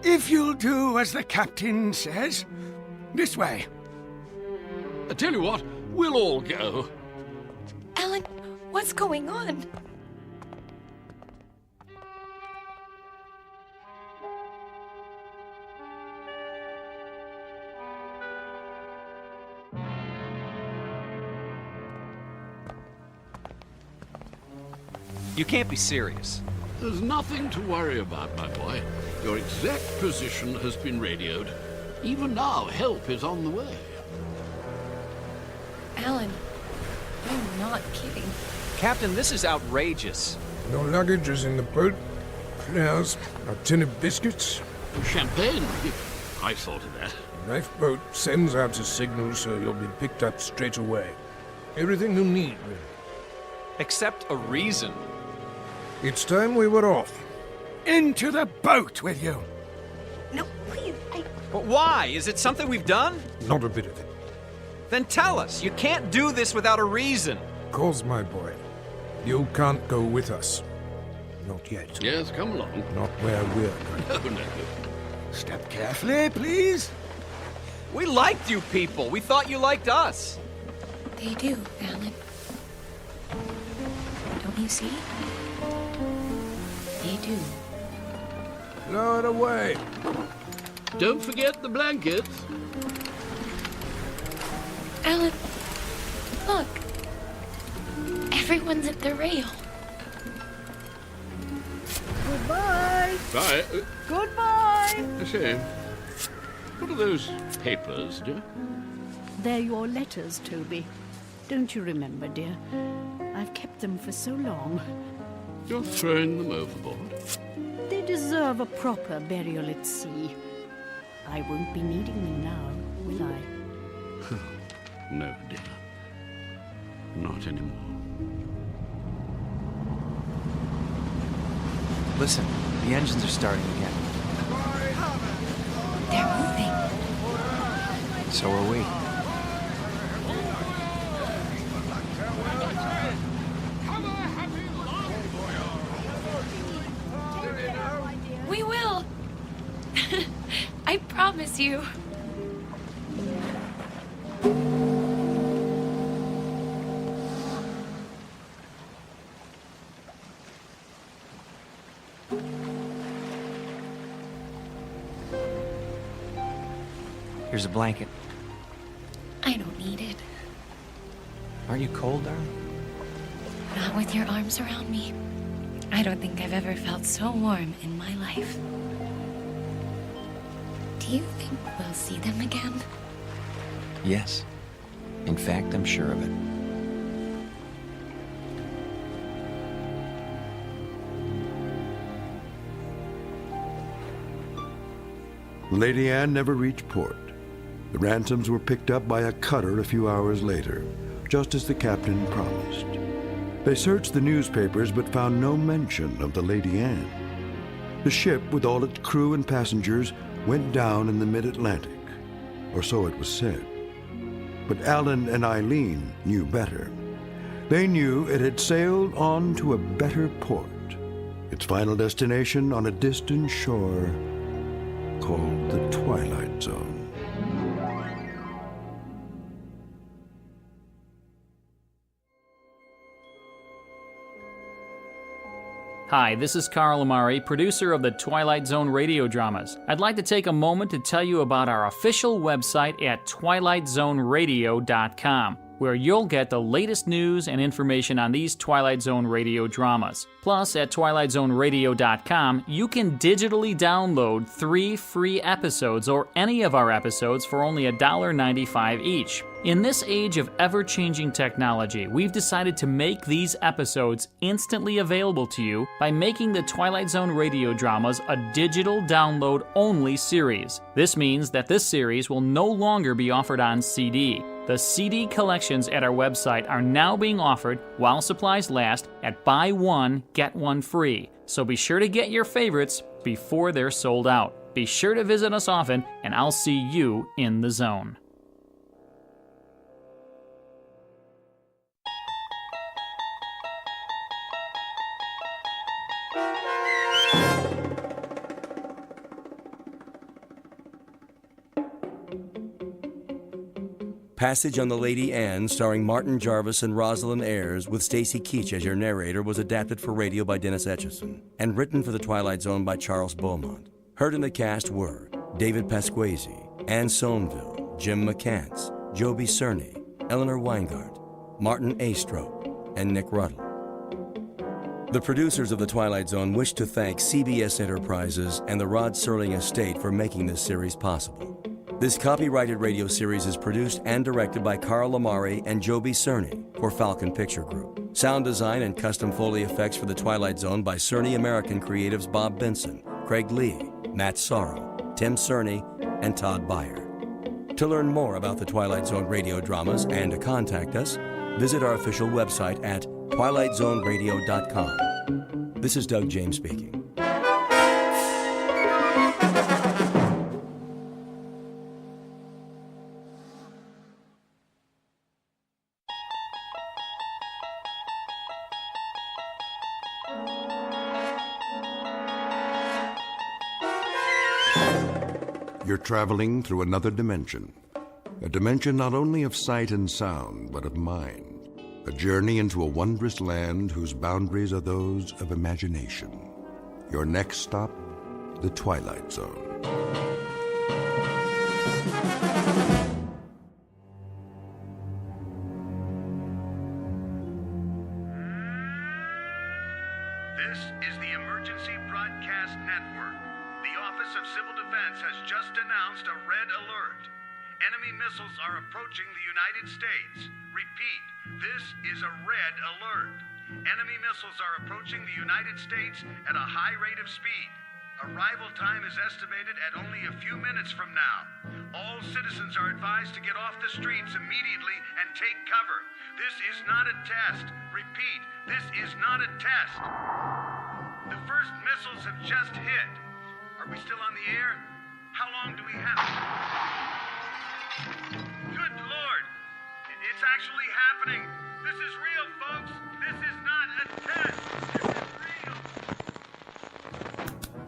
If you'll do as the captain says. This way. I tell you what, we'll all go. Alan, what's going on? You can't be serious. There's nothing to worry about, my boy. Your exact position has been radioed. Even now, help is on the way. Alan, you're not kidding. Captain, this is outrageous. Your luggage is in the boat. There's a tin of biscuits. Champagne? I thought of that. The lifeboat sends out a signal, so you'll be picked up straight away. Everything you need, really. Except a reason. It's time we were off. Into the boat with you. No, please, But why? Is it something we've done? Not a bit of it. Then tell us. You can't do this without a reason. Cause, my boy, you can't go with us. Not yet. Yes, come along. Not where we're going. No, no. Step carefully, please. We liked you people. We thought you liked us. They do, Alan. Don't you see? They do. Lower away. Don't forget the blankets. Alan, look. Everyone's at the rail. Goodbye. Bye. Goodbye. I say, what are those papers, dear? They're your letters, Toby. Don't you remember, dear? I've kept them for so long. You're throwing them overboard? They deserve a proper burial at sea. I won't be needing them now, will I? No, dear. Not anymore. Listen, the engines are starting again. They're moving. So are we. We will. I promise you. Here's a blanket. I don't need it. Aren't you cold, darling? Not with your arms around me. I don't think I've ever felt so warm in my life. Do you think we'll see them again? Yes. In fact, I'm sure of it. Lady Anne never reached port. The ransoms were picked up by a cutter a few hours later, just as the captain promised. They searched the newspapers but found no mention of the Lady Anne. The ship, with all its crew and passengers, went down in the mid-Atlantic, or so it was said. But Alan and Eileen knew better. They knew it had sailed on to a better port, its final destination on a distant shore called the Twilight Zone. Hi, this is Carl Amari, producer of the Twilight Zone Radio Dramas. I'd like to take a moment to tell you about our official website at twilightzoneradio.com, where you'll get the latest news and information on these Twilight Zone Radio dramas. Plus, at twilightzoneradio.com, you can digitally download 3 free episodes or any of our episodes for only $1.95 each. In this age of ever-changing technology, we've decided to make these episodes instantly available to you by making the Twilight Zone Radio Dramas a digital download-only series. This means that this series will no longer be offered on CD. The CD collections at our website are now being offered, while supplies last, at buy one, get one free. So be sure to get your favorites before they're sold out. Be sure to visit us often, and I'll see you in the zone. Passage on the Lady Anne, starring Martin Jarvis and Rosalind Ayres, with Stacy Keach as your narrator, was adapted for radio by Dennis Etchison and written for The Twilight Zone by Charles Beaumont. Heard in the cast were David Pasquesi, Anne Somerville, Jim McCants, Joby Cerny, Eleanor Weingart, Martin Astrop, and Nick Ruddle. The producers of The Twilight Zone wish to thank CBS Enterprises and the Rod Serling estate for making this series possible. This copyrighted radio series is produced and directed by Carl Amari and Joby Cerny for Falcon Picture Group. Sound design and custom Foley effects for The Twilight Zone by Cerny American creatives Bob Benson, Craig Lee, Matt Sorrow, Tim Cerny, and Todd Beyer. To learn more about the Twilight Zone radio dramas and to contact us, visit our official website at twilightzoneradio.com. This is Doug James speaking. You're traveling through another dimension. A dimension not only of sight and sound, but of mind. A journey into a wondrous land whose boundaries are those of imagination. Your next stop, the Twilight Zone. This is the Emergency Broadcast Network. The Office of Civil Defense has just announced a red alert. Enemy missiles are approaching the United States. Repeat, this is a red alert. Enemy missiles are approaching the United States at a high rate of speed. Arrival time is estimated at only a few minutes from now. All citizens are advised to get off the streets immediately and take cover. This is not a test. Repeat, this is not a test. The first missiles have just hit. Are we still on the air? How long do we have? Good Lord! It's actually happening. This is real, folks. This is not a test. This is real.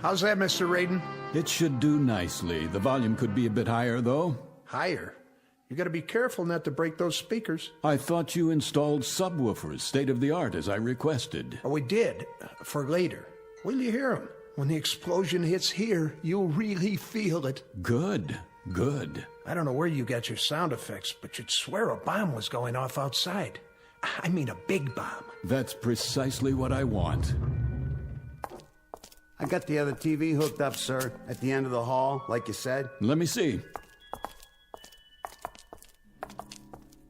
How's that, Mr. Radin? It should do nicely. The volume could be a bit higher, though. Higher? You gotta be careful not to break those speakers. I thought you installed subwoofers, state-of-the-art, as I requested. Oh, we did. For later. Will you hear them? When the explosion hits here, you'll really feel it. Good, good. I don't know where you got your sound effects, but you'd swear a bomb was going off outside. I mean a big bomb. That's precisely what I want. I got the other TV hooked up, sir, at the end of the hall, like you said. Let me see.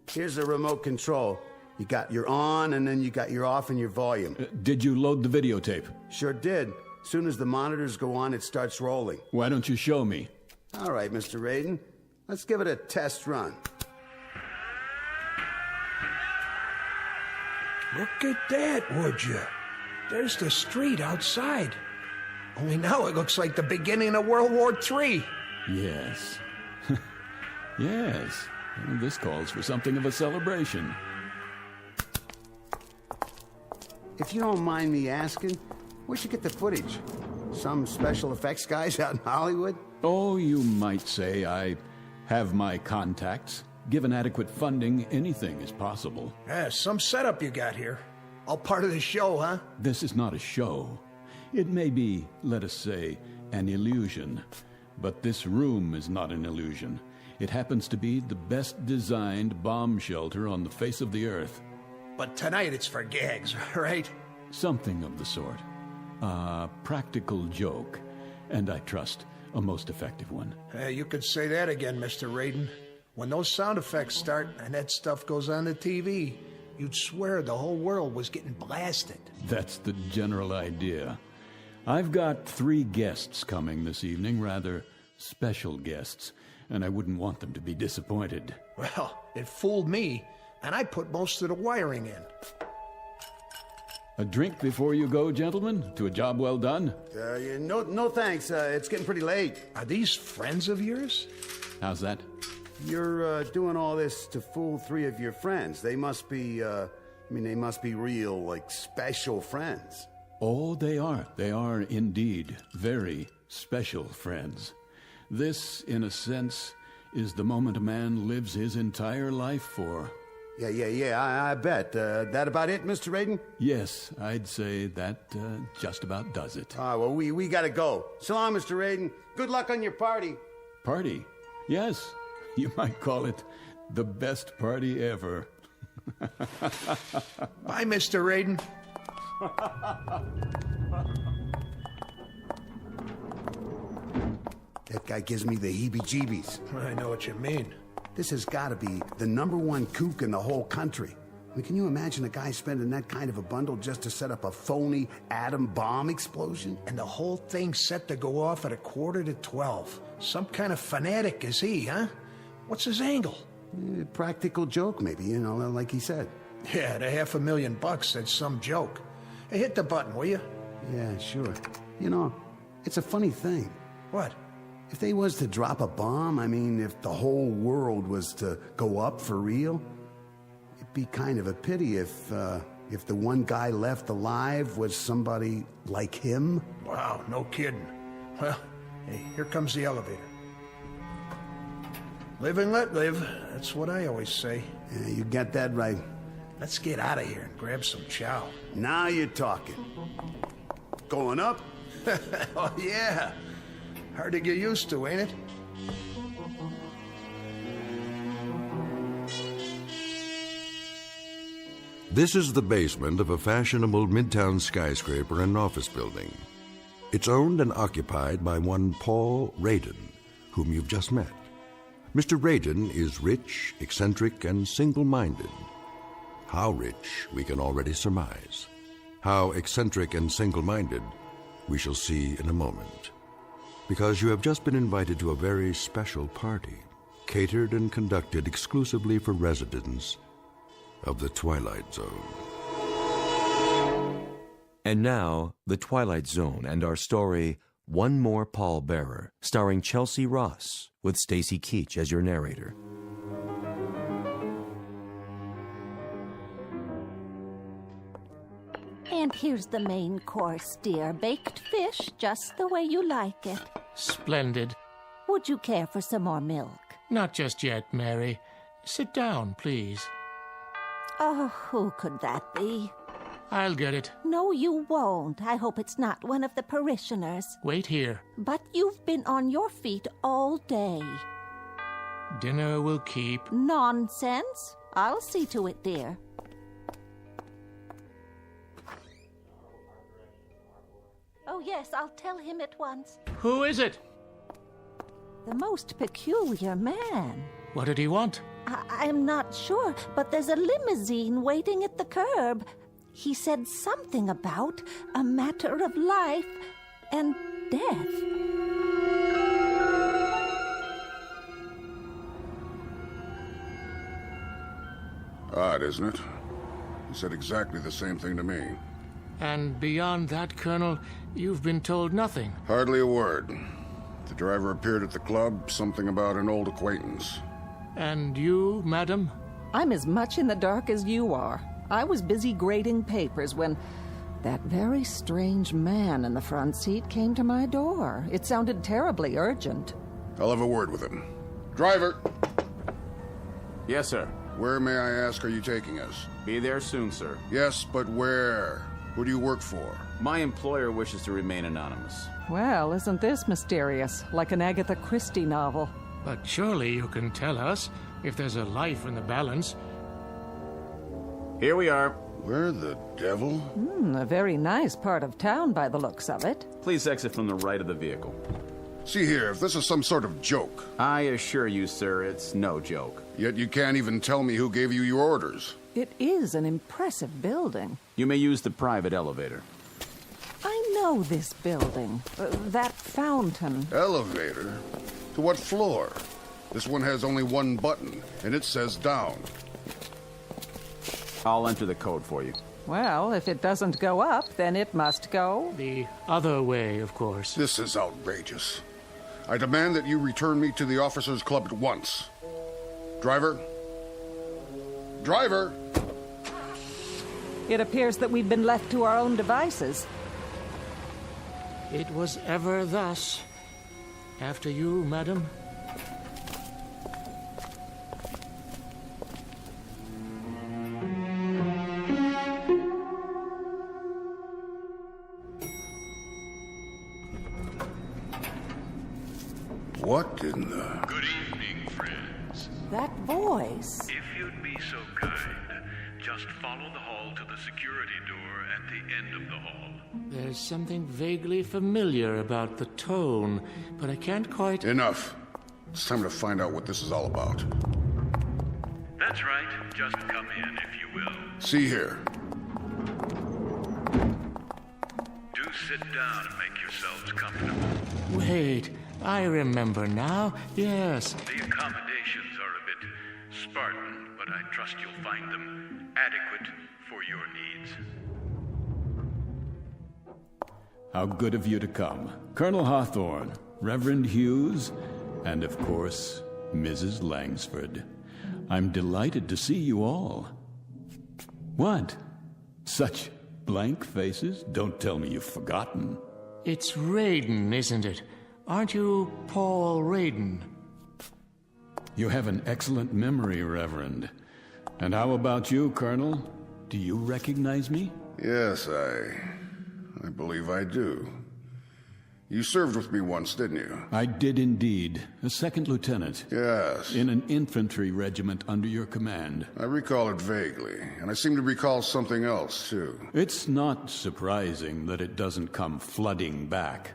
Here's the remote control. You got your on, and then you got your off and your volume. Did you load the videotape? Sure did. As soon as the monitors go on, it starts rolling. Why don't you show me? All right, Mr. Raiden. Let's give it a test run. Look at that, would you? There's the street outside. Only now it looks like the beginning of World War III. Yes. Yes. Well, this calls for something of a celebration. If you don't mind me asking, where'd you get the footage? Some special effects guys out in Hollywood? Oh, you might say I have my contacts. Given adequate funding, anything is possible. Yeah, some setup you got here. All part of the show, huh? This is not a show. It may be, let us say, an illusion. But this room is not an illusion. It happens to be the best designed bomb shelter on the face of the earth. But tonight it's for gags, right? Something of the sort. A practical joke, and I trust a most effective one. You could say that again, Mr. Raiden. When those sound effects start and that stuff goes on the TV, you'd swear the whole world was getting blasted. That's the general idea. I've got 3 guests coming this evening, rather special guests, and I wouldn't want them to be disappointed. Well, it fooled me, and I put most of the wiring in. A drink before you go, gentlemen? To a job well done? No thanks. It's getting pretty late. Are these friends of yours? How's that? You're doing all this to fool 3 of your friends. They must be, they must be real, like, special friends. Oh, they are. They are indeed very special friends. This, in a sense, is the moment a man lives his entire life for. Yeah, I bet. That about it, Mr. Raiden? Yes, I'd say that just about does it. Well, we gotta go. So long, Mr. Raiden. Good luck on your party. Party? Yes, you might call it the best party ever. Bye, Mr. Raiden. That guy gives me the heebie-jeebies. I know what you mean. This has got to be the #1 kook in the whole country. I mean, can you imagine a guy spending that kind of a bundle just to set up a phony atom bomb explosion? And the whole thing's set to go off at 11:45. Some kind of fanatic is he, huh? What's his angle? Practical joke, maybe, like he said. Yeah, the $500,000, that's some joke. Hey, hit the button, will you? Yeah, sure. It's a funny thing. What? If they was to drop a bomb, if the whole world was to go up for real, it'd be kind of a pity if the one guy left alive was somebody like him. Wow, no kidding. Well, hey, here comes the elevator. Live and let live. That's what I always say. Yeah, you got that right. Let's get out of here and grab some chow. Now you're talking. Going up? Oh, yeah. Hard to get used to, ain't it? This is the basement of a fashionable midtown skyscraper and office building. It's owned and occupied by one Paul Raiden, whom you've just met. Mr. Raiden is rich, eccentric, and single-minded. How rich, we can already surmise. How eccentric and single-minded, we shall see in a moment. Because you have just been invited to a very special party, catered and conducted exclusively for residents of the Twilight Zone. And now, The Twilight Zone and our story, One More Pallbearer, starring Chelsea Ross, with Stacy Keach as your narrator. And here's the main course, dear. Baked fish, just the way you like it. Splendid. Would you care for some more milk? Not just yet, Mary. Sit down, please. Oh, who could that be? I'll get it. No, you won't. I hope it's not one of the parishioners. Wait here. But you've been on your feet all day. dinner will keep. Nonsense. I'll see to it, dear. Oh, yes, I'll tell him at once. Who is it? The most peculiar man. What did he want? I'm not sure, but there's a limousine waiting at the curb. He said something about a matter of life and death. Odd, isn't it? He said exactly the same thing to me. And beyond that, Colonel, you've been told nothing. Hardly a word. The driver appeared at the club, something about an old acquaintance. And you, madam? I'm as much in the dark as you are. I was busy grading papers when that very strange man in the front seat came to my door. It sounded terribly urgent. I'll have a word with him. Driver! Yes, sir. Where, may I ask, are you taking us? Be there soon, sir. Yes, but where? Who do you work for? My employer wishes to remain anonymous. Well, isn't this mysterious? Like an Agatha Christie novel. But surely you can tell us if there's a life in the balance. Here we are. Where the devil? A very nice part of town by the looks of it. Please exit from the right of the vehicle. See here, if this is some sort of joke. I assure you, sir, it's no joke. Yet you can't even tell me who gave you your orders. It is an impressive building. You may use the private elevator. I know this building. That fountain. Elevator? To what floor? This one has only one button, and it says down. I'll enter the code for you. Well, if it doesn't go up, then it must go the other way, of course. This is outrageous. I demand that you return me to the officers' club at once. Driver? Driver! It appears that we've been left to our own devices. It was ever thus. After you, madam. What in the... Good evening, friends. That voice. If you'd be so kind, just follow the hall to the security door at the end of the hall. There's something vaguely familiar about the tone, but I can't quite... Enough. It's time to find out what this is all about. That's right. Just come in, if you will. See here. Do sit down and make yourselves comfortable. Wait, I remember now. Yes. The accommodations are a bit Spartan, but I trust you'll find them adequate for your needs. How good of you to come. Colonel Hawthorne, Reverend Hughes, and of course, Mrs. Langsford. I'm delighted to see you all. What? Such blank faces? Don't tell me you've forgotten. It's Raiden, isn't it? Aren't you Paul Raiden? You have an excellent memory, Reverend. And how about you, Colonel? Do you recognize me? Yes, I believe I do. You served with me once, didn't you? I did indeed. A second lieutenant. Yes. In an infantry regiment under your command. I recall it vaguely, and I seem to recall something else, too. It's not surprising that it doesn't come flooding back.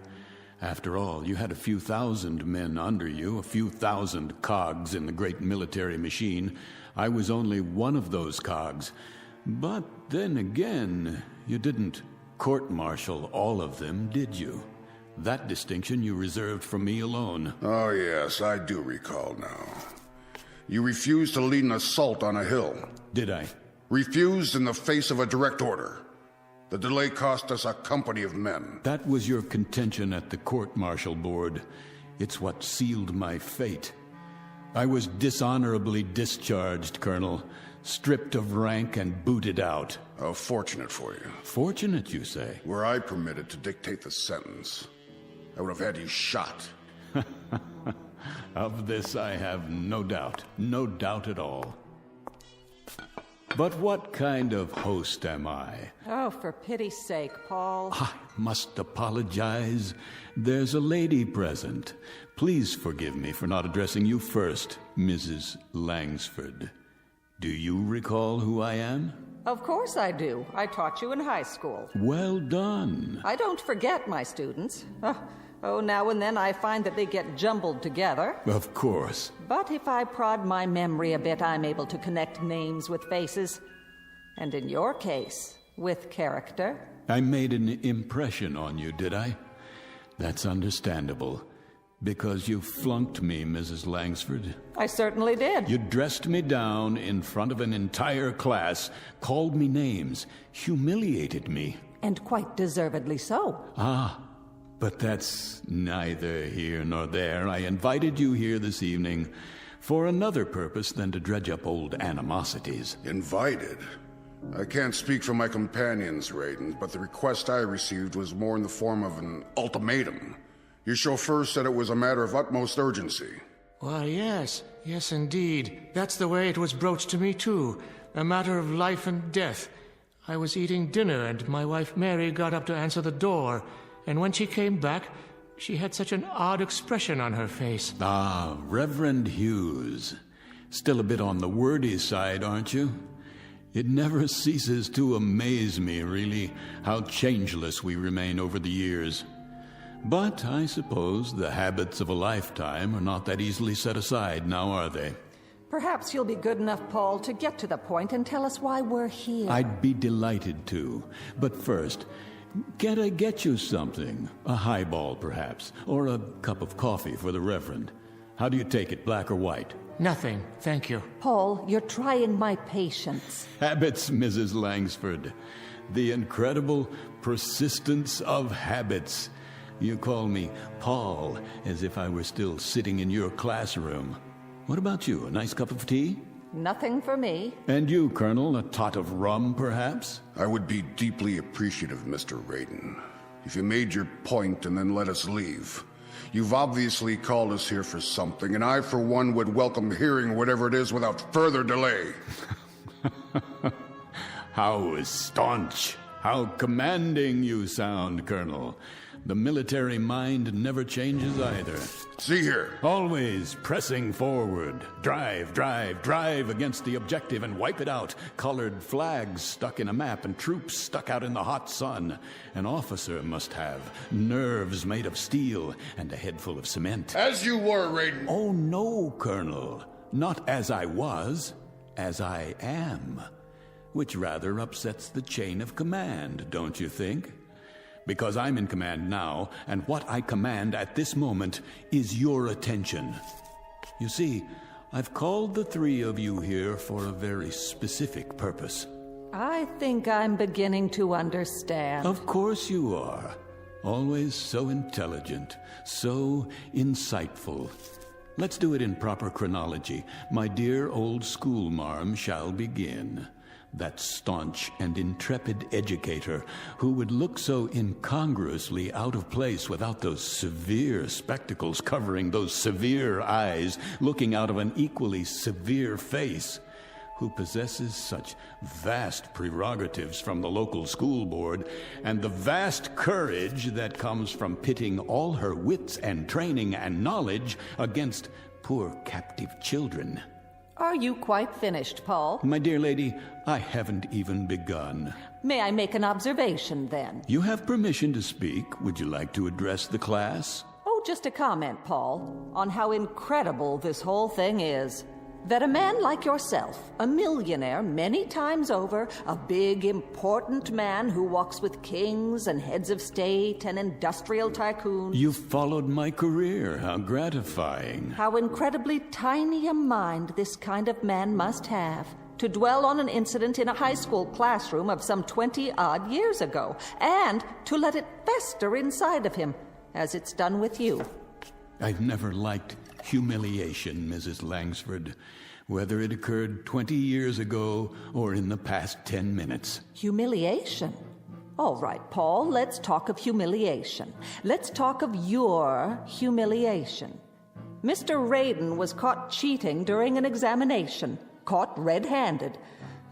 After all, you had a few thousand men under you, a few thousand cogs in the great military machine. I was only one of those cogs. But then again, you didn't court-martial all of them, did you? That distinction you reserved for me alone. Oh, yes, I do recall now. You refused to lead an assault on a hill. Did I? Refused in the face of a direct order. The delay cost us a company of men. That was your contention at the court-martial board. It's what sealed my fate. I was dishonorably discharged, Colonel. Stripped of rank and booted out. How fortunate for you. Fortunate, you say? Were I permitted to dictate the sentence, I would have had you shot. Of this I have no doubt. No doubt at all. But what kind of host am I? Oh, for pity's sake, Paul. I must apologize. There's a lady present. Please forgive me for not addressing you first, Mrs. Langsford. Do you recall who I am? Of course I do. I taught you in high school. Well done. I don't forget my students. Oh, now and then I find that they get jumbled together. Of course. But if I prod my memory a bit, I'm able to connect names with faces. And in your case, with character. I made an impression on you, did I? That's understandable. Because you flunked me, Mrs. Langsford. I certainly did. You dressed me down in front of an entire class, called me names, humiliated me. And quite deservedly so. Ah, but that's neither here nor there. I invited you here this evening for another purpose than to dredge up old animosities. Invited? I can't speak for my companions, Raiden, but the request I received was more in the form of an ultimatum. Your chauffeur said it was a matter of utmost urgency. Why, yes indeed. That's the way it was broached to me, too. A matter of life and death. I was eating dinner, and my wife Mary got up to answer the door. And when she came back, she had such an odd expression on her face. Ah, Reverend Hughes. Still a bit on the wordy side, aren't you? It never ceases to amaze me, really, how changeless we remain over the years. But I suppose the habits of a lifetime are not that easily set aside, now are they? Perhaps you'll be good enough, Paul, to get to the point and tell us why we're here. I'd be delighted to. But first, can I get you something? A highball, perhaps, or a cup of coffee for the Reverend. How do you take it, black or white? Nothing, thank you. Paul, you're trying my patience. Habits, Mrs. Langsford. The incredible persistence of habits. You call me Paul, as if I were still sitting in your classroom. What about you, a nice cup of tea? Nothing for me. And you, Colonel, a tot of rum, perhaps? I would be deeply appreciative, Mr. Raiden, if you made your point and then let us leave. You've obviously called us here for something, and I, for one, would welcome hearing whatever it is without further delay. How staunch, how commanding you sound, Colonel. The military mind never changes either. See here. Always pressing forward. Drive, drive, drive against the objective and wipe it out. Colored flags stuck in a map and troops stuck out in the hot sun. An officer must have nerves made of steel and a head full of cement. As you were, Raiden. Oh, no, Colonel. Not as I was, as I am. Which rather upsets the chain of command, don't you think? Because I'm in command now, and what I command at this moment is your attention. You see, I've called the three of you here for a very specific purpose. I think I'm beginning to understand. Of course you are. Always so intelligent, so insightful. Let's do it in proper chronology. My dear old schoolmarm shall begin. That staunch and intrepid educator who would look so incongruously out of place without those severe spectacles covering those severe eyes looking out of an equally severe face, who possesses such vast prerogatives from the local school board and the vast courage that comes from pitting all her wits and training and knowledge against poor captive children. Are you quite finished, Paul? My dear lady, I haven't even begun. May I make an observation, then? You have permission to speak. Would you like to address the class? Oh, just a comment, Paul, on how incredible this whole thing is. That a man like yourself, a millionaire many times over, a big, important man who walks with kings and heads of state and industrial tycoons... You followed my career. How gratifying. How incredibly tiny a mind this kind of man must have to dwell on an incident in a high school classroom of some 20-odd years ago, and to let it fester inside of him, as it's done with you. I've never liked humiliation, Mrs. Langsford, whether it occurred 20 years ago or in the past 10 minutes. Humiliation? All right, Paul, let's talk of humiliation. Let's talk of your humiliation. Mr. Raiden was caught cheating during an examination, caught red-handed.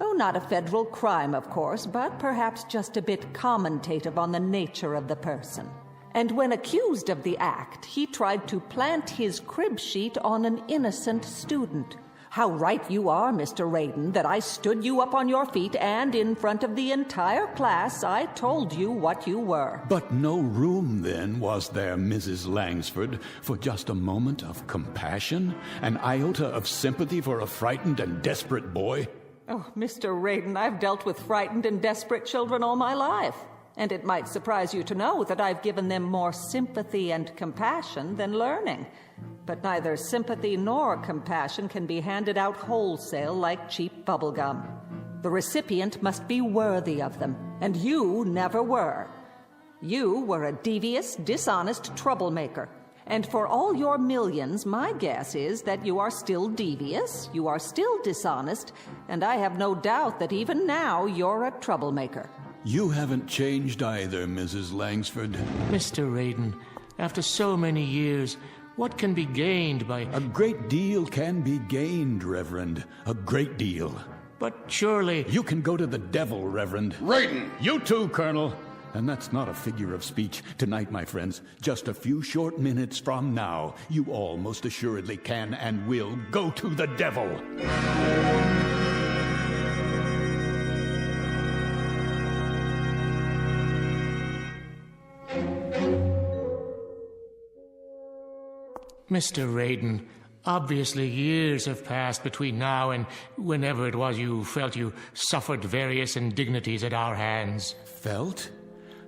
Oh, not a federal crime, of course, but perhaps just a bit commentative on the nature of the person. And when accused of the act, he tried to plant his crib sheet on an innocent student. How right you are, Mr. Raiden, that I stood you up on your feet and in front of the entire class I told you what you were. But no room, then, was there, Mrs. Langsford, for just a moment of compassion? An iota of sympathy for a frightened and desperate boy? Oh, Mr. Raiden, I've dealt with frightened and desperate children all my life. And it might surprise you to know that I've given them more sympathy and compassion than learning. But neither sympathy nor compassion can be handed out wholesale like cheap bubblegum. The recipient must be worthy of them, and you never were. You were a devious, dishonest troublemaker. And for all your millions, my guess is that you are still devious, you are still dishonest, and I have no doubt that even now you're a troublemaker. You haven't changed either, Mrs. Langsford. Mr. Raiden, after so many years, what can be gained by... A great deal can be gained, Reverend. A great deal. But surely... You can go to the devil, Reverend. Raiden! You too, Colonel. And that's not a figure of speech. Tonight, my friends, just a few short minutes from now, you all most assuredly can and will go to the devil. Mr. Raiden, obviously years have passed between now and whenever it was you felt you suffered various indignities at our hands. Felt?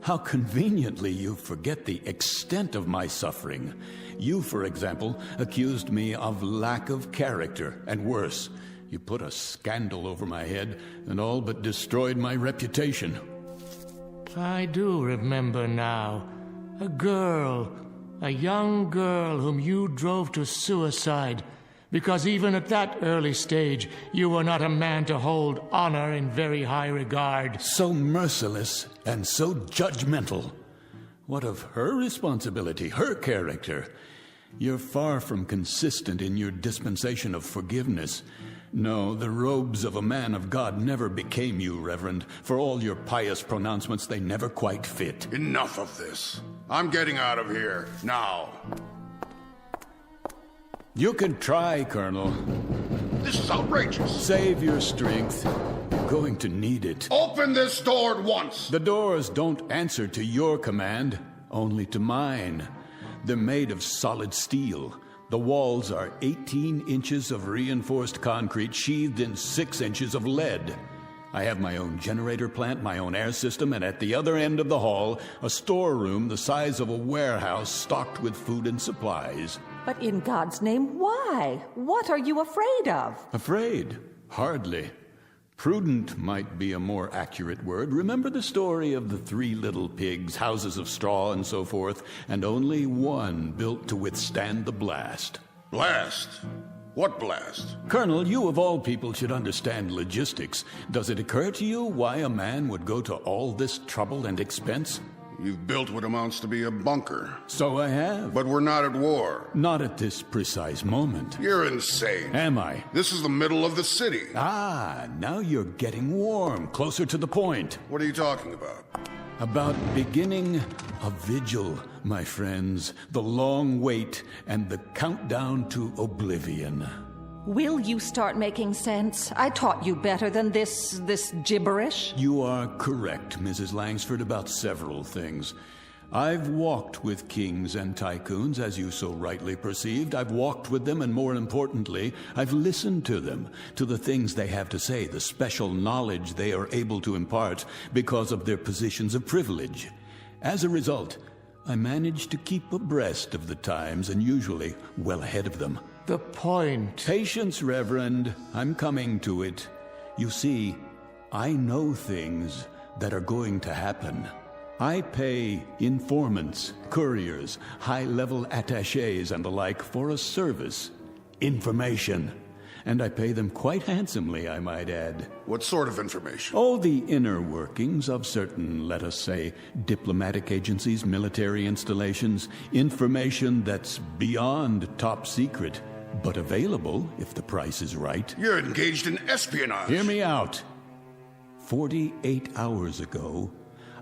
How conveniently you forget the extent of my suffering. You, for example, accused me of lack of character, and worse, you put a scandal over my head and all but destroyed my reputation. I do remember now. A young girl whom you drove to suicide, because even at that early stage, you were not a man to hold honor in very high regard. So merciless and so judgmental. What of her responsibility, her character? You're far from consistent in your dispensation of forgiveness. No, the robes of a man of God never became you, Reverend. For all your pious pronouncements, they never quite fit. Enough of this. I'm getting out of here, now. You can try, Colonel. This is outrageous. Save your strength. You're going to need it. Open this door at once. The doors don't answer to your command, only to mine. They're made of solid steel. The walls are 18 inches of reinforced concrete sheathed in 6 inches of lead. I have my own generator plant, my own air system, and at the other end of the hall, a storeroom the size of a warehouse stocked with food and supplies. But in God's name, why? What are you afraid of? Afraid? Hardly. Prudent might be a more accurate word. Remember the story of the 3 little pigs, houses of straw and so forth, and only one built to withstand the blast. Blast? What blast? Colonel, you of all people should understand logistics. Does it occur to you why a man would go to all this trouble and expense? You've built what amounts to be a bunker. So I have. But we're not at war. Not at this precise moment. You're insane. Am I? This is the middle of the city. Ah, now you're getting warm, closer to the point. What are you talking about? About beginning a vigil, my friends. The long wait and the countdown to oblivion. Will you start making sense? I taught you better than this gibberish. You are correct, Mrs. Langsford, about several things. I've walked with kings and tycoons, as you so rightly perceived. I've walked with them, and more importantly, I've listened to them, to the things they have to say, the special knowledge they are able to impart because of their positions of privilege. As a result, I manage to keep abreast of the times and usually well ahead of them. The point. Patience, Reverend. I'm coming to it. You see, I know things that are going to happen. I pay informants, couriers, high-level attachés and the like for a service. Information. And I pay them quite handsomely, I might add. What sort of information? Oh, the inner workings of certain, let us say, diplomatic agencies, military installations. Information that's beyond top secret, but available if the price is right. You're engaged in espionage. Hear me out. 48 hours ago,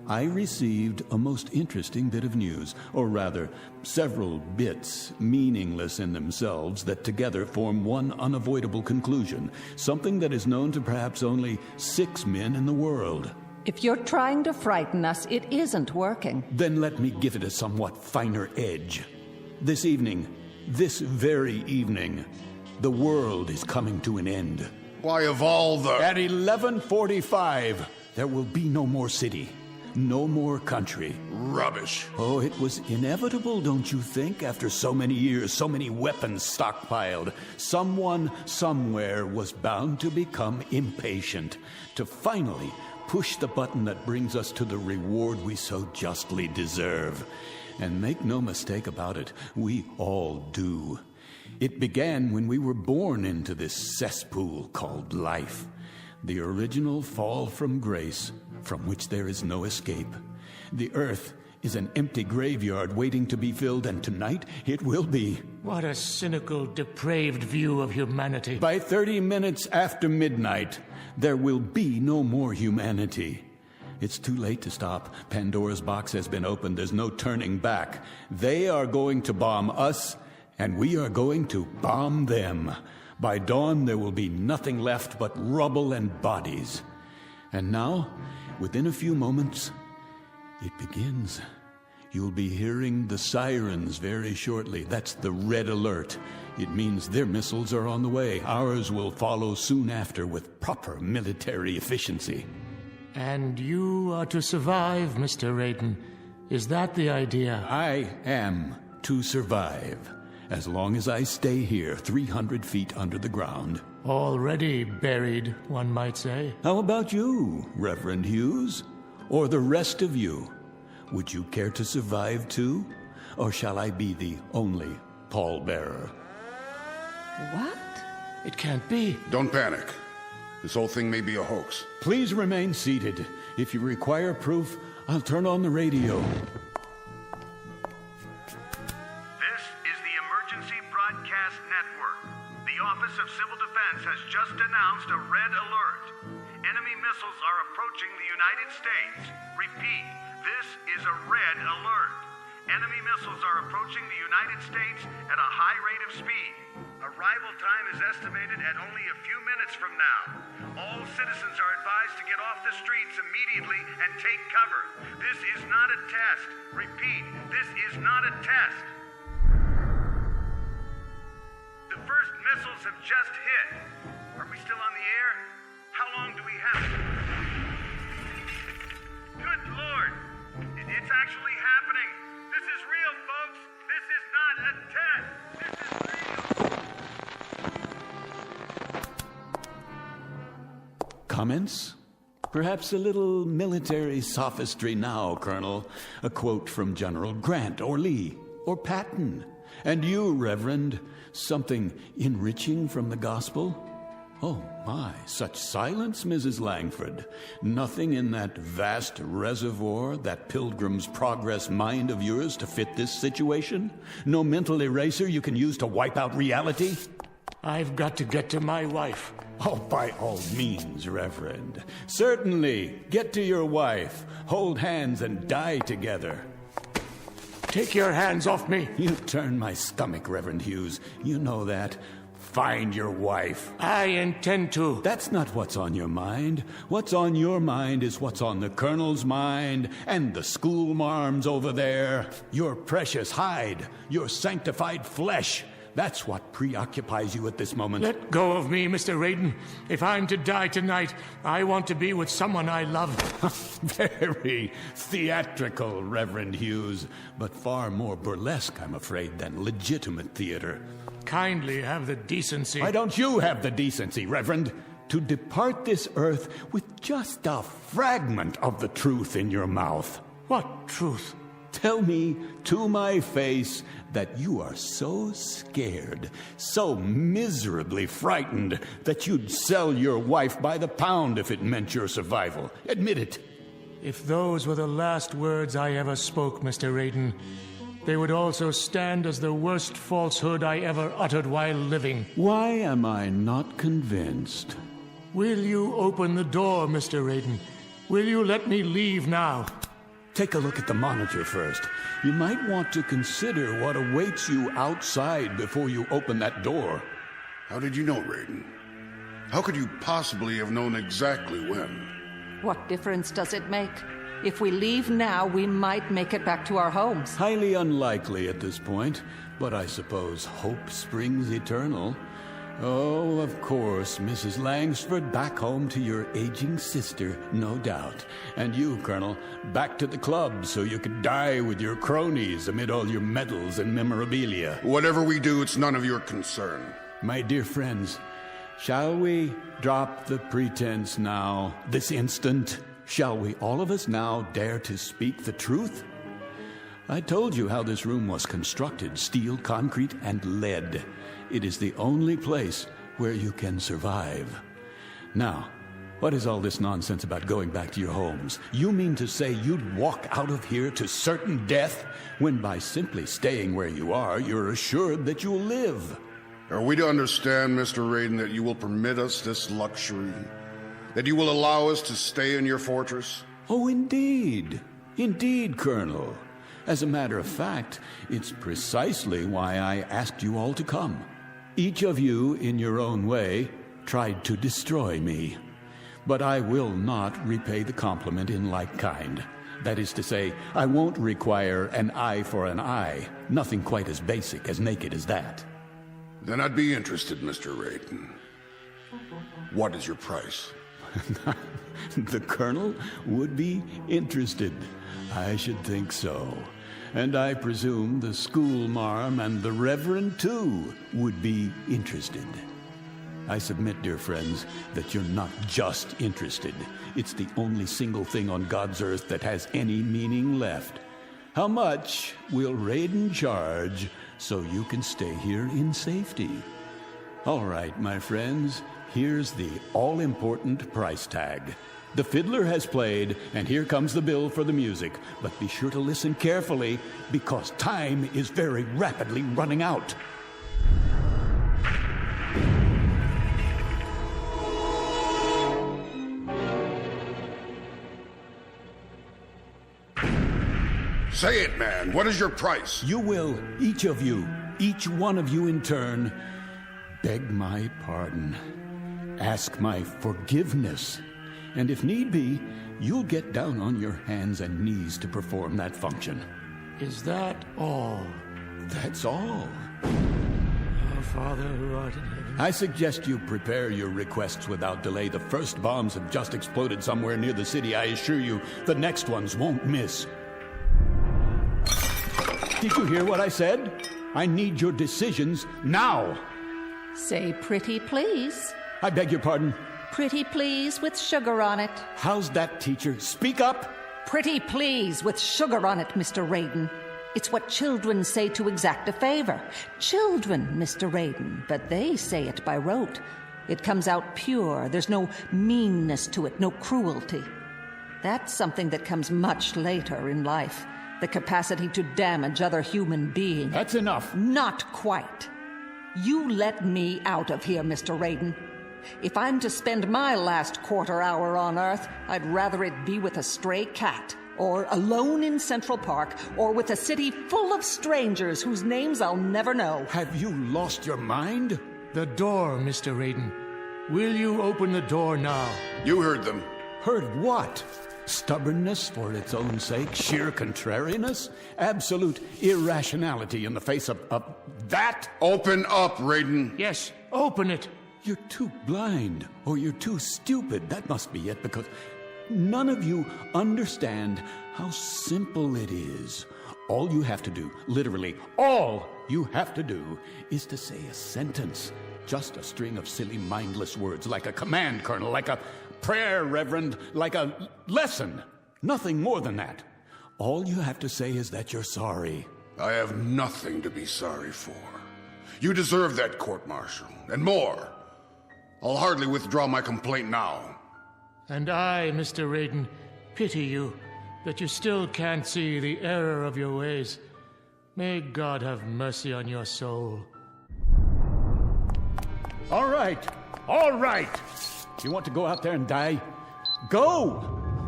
I received a most interesting bit of news, or rather, several bits, meaningless in themselves, that together form one unavoidable conclusion, something that is known to perhaps only 6 men in the world. If you're trying to frighten us, it isn't working. Then let me give it a somewhat finer edge. This evening, this very evening, the world is coming to an end. Why, of all the... At 11:45, there will be no more city. No more country. Rubbish. Oh, it was inevitable, don't you think? After so many years, so many weapons stockpiled, someone somewhere was bound to become impatient, to finally push the button that brings us to the reward we so justly deserve. And make no mistake about it, we all do. It began when we were born into this cesspool called life. The original fall from grace, from which there is no escape. The earth is an empty graveyard waiting to be filled, and tonight it will be. What a cynical, depraved view of humanity. By 30 minutes after midnight, there will be no more humanity. It's too late to stop. Pandora's box has been opened. There's no turning back. They are going to bomb us, and we are going to bomb them. By dawn, there will be nothing left but rubble and bodies. And now, within a few moments, it begins. You'll be hearing the sirens very shortly. That's the red alert. It means their missiles are on the way. Ours will follow soon after with proper military efficiency. And you are to survive, Mr. Raiden. Is that the idea? I am to survive, as long as I stay here 300 feet under the ground. Already buried, one might say. How about you, Reverend Hughes? Or the rest of you? Would you care to survive too? Or shall I be the only pallbearer? What? It can't be. Don't panic. This whole thing may be a hoax. Please remain seated. If you require proof, I'll turn on the radio. This is the Emergency Broadcast Network. The Office of Civil Defense has just announced a red alert. Enemy missiles are approaching the United States. Repeat, this is a red alert. Enemy missiles are approaching the United States at a high rate of speed. Arrival time is estimated at only a few minutes from now. All citizens are advised to get off the streets immediately and take cover. This is not a test. Repeat, this is not a test. The first missiles have just hit. Are we still on the air? How long do we have? Good Lord! It's actually happening. This is real, folks. This is not a test. This is real. Comments? Perhaps a little military sophistry now, Colonel. A quote from General Grant or Lee or Patton. And you, Reverend, something enriching from the gospel? Oh, my, such silence, Mrs. Langford. Nothing in that vast reservoir, that Pilgrim's Progress mind of yours to fit this situation? No mental eraser you can use to wipe out reality? I've got to get to my wife. Oh, by all means, Reverend. Certainly, get to your wife. Hold hands and die together. Take your hands off me. You turn my stomach, Reverend Hughes. You know that. Find your wife. I intend to. That's not what's on your mind. What's on your mind is what's on the Colonel's mind and the school marms over there. Your precious hide, your sanctified flesh. That's what preoccupies you at this moment. Let go of me, Mr. Raiden. If I'm to die tonight, I want to be with someone I love. Very theatrical, Reverend Hughes, but far more burlesque, I'm afraid, than legitimate theater. Kindly have the decency. Why don't you have the decency, Reverend, to depart this earth with just a fragment of the truth in your mouth? What truth? Tell me to my face that you are so scared, so miserably frightened, that you'd sell your wife by the pound if it meant your survival. Admit it. If those were the last words I ever spoke, Mr. Raiden, they would also stand as the worst falsehood I ever uttered while living. Why am I not convinced? Will you open the door, Mr. Raiden? Will you let me leave now? Take a look at the monitor first. You might want to consider what awaits you outside before you open that door. How did you know, Raiden? How could you possibly have known exactly when? What difference does it make? If we leave now, we might make it back to our homes. Highly unlikely at this point, but I suppose hope springs eternal. Oh, of course, Mrs. Langsford, back home to your aging sister, no doubt. And you, Colonel, back to the club so you could die with your cronies amid all your medals and memorabilia. Whatever we do, it's none of your concern. My dear friends, shall we drop the pretense now, this instant? Shall we all of us now dare to speak the truth? I told you how this room was constructed, steel, concrete, and lead. It is the only place where you can survive. Now, what is all this nonsense about going back to your homes? You mean to say you'd walk out of here to certain death, when by simply staying where you are, you're assured that you'll live? Are we to understand, Mr. Raiden, that you will permit us this luxury? That you will allow us to stay in your fortress? Oh, indeed. Indeed, Colonel. As a matter of fact, it's precisely why I asked you all to come. Each of you, in your own way, tried to destroy me. But I will not repay the compliment in like kind. That is to say, I won't require an eye for an eye. Nothing quite as basic, as naked as that. Then I'd be interested, Mr. Raiden. What is your price? The Colonel would be interested. I should think so. And I presume the schoolmarm and the Reverend, too, would be interested. I submit, dear friends, that you're not just interested. It's the only single thing on God's earth that has any meaning left. How much will Raiden charge so you can stay here in safety? All right, my friends, here's the all-important price tag. The fiddler has played, and here comes the bill for the music. But be sure to listen carefully, because time is very rapidly running out. Say it, man. What is your price? You will, each of you, each one of you in turn, beg my pardon, ask my forgiveness. And if need be, you'll get down on your hands and knees to perform that function. Is that all? That's all. Our Father who art in heaven. I suggest you prepare your requests without delay. The first bombs have just exploded somewhere near the city. I assure you, the next ones won't miss. Did you hear what I said? I need your decisions now. Say pretty please. I beg your pardon? Pretty please with sugar on it. How's that, teacher? Speak up! Pretty please with sugar on it, Mr. Raiden. It's what children say to exact a favor. Children, Mr. Raiden, but they say it by rote. It comes out pure. There's no meanness to it, no cruelty. That's something that comes much later in life. The capacity to damage other human beings. That's enough. Not quite. You let me out of here, Mr. Raiden. If I'm to spend my last quarter hour on Earth, I'd rather it be with a stray cat, or alone in Central Park, or with a city full of strangers whose names I'll never know. Have you lost your mind? The door, Mr. Raiden. Will you open the door now? You heard them. Heard what? Stubbornness for its own sake? Sheer contrariness? Absolute irrationality in the face of that? Open up, Raiden. Yes, open it. You're too blind, or you're too stupid. That must be it, because none of you understand how simple it is. All you have to do, literally all you have to do, is to say a sentence. Just a string of silly, mindless words, like a command, Colonel, like a prayer, Reverend, like a lesson. Nothing more than that. All you have to say is that you're sorry. I have nothing to be sorry for. You deserve that, court-martial, and more. I'll hardly withdraw my complaint now. And I, Mr. Raiden, pity you that you still can't see the error of your ways. May God have mercy on your soul. All right, all right. You want to go out there and die? Go!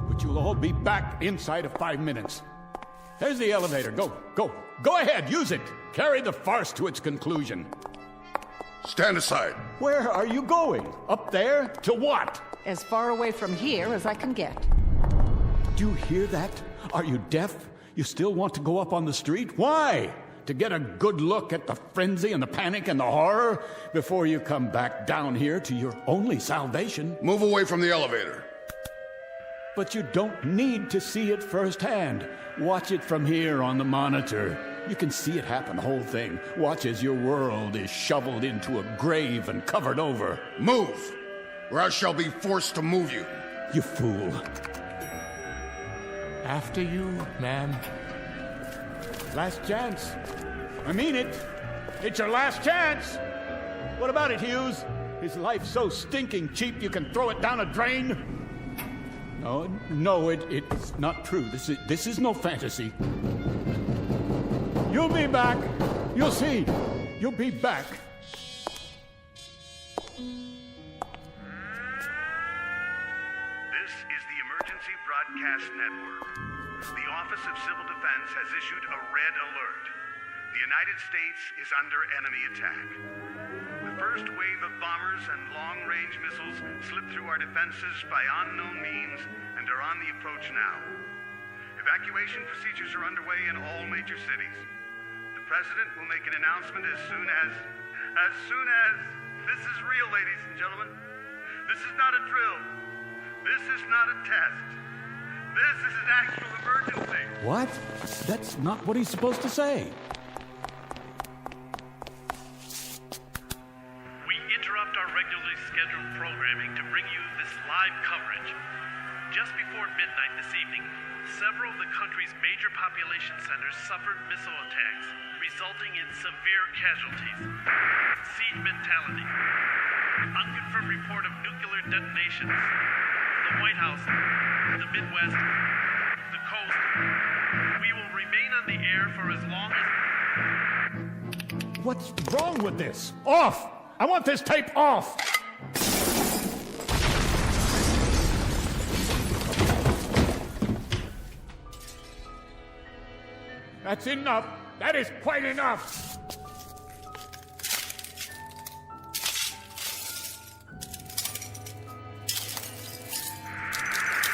But you'll all be back inside of 5 minutes. There's the elevator. Go. Go ahead, use it. Carry the farce to its conclusion. Stand aside. Where are you going? Up there? To what? As far away from here as I can get. Do you hear that? Are you deaf? You still want to go up on the street? Why? To get a good look at the frenzy and the panic and the horror before you come back down here to your only salvation? Move away from the elevator. But you don't need to see it firsthand. Watch it from here on the monitor. You can see it happen, the whole thing. Watch as your world is shoveled into a grave and covered over. Move, or I shall be forced to move you. You fool. After you, ma'am. Last chance. I mean it. It's your last chance. What about it, Hughes? Is life so stinking cheap you can throw it down a drain? No, it's not true. This is no fantasy. You'll be back. You'll see. You'll be back. This is the Emergency Broadcast Network. The Office of Civil Defense has issued a red alert. The United States is under enemy attack. The first wave of bombers and long-range missiles slipped through our defenses by unknown means and are on the approach now. Evacuation procedures are underway in all major cities. The President will make an announcement as soon as this is real, ladies and gentlemen. This is not a drill. This is not a test. This is an actual emergency. What? That's not what he's supposed to say. We interrupt our regularly scheduled programming to bring you this live coverage. Just before midnight this evening, several of the country's major population centers suffered missile attacks, resulting in severe casualties. Siege mentality. Unconfirmed report of nuclear detonations. The White House, the Midwest, the coast. We will remain on the air for as long as... What's wrong with this? Off! I want this tape off! That's enough. That is quite enough.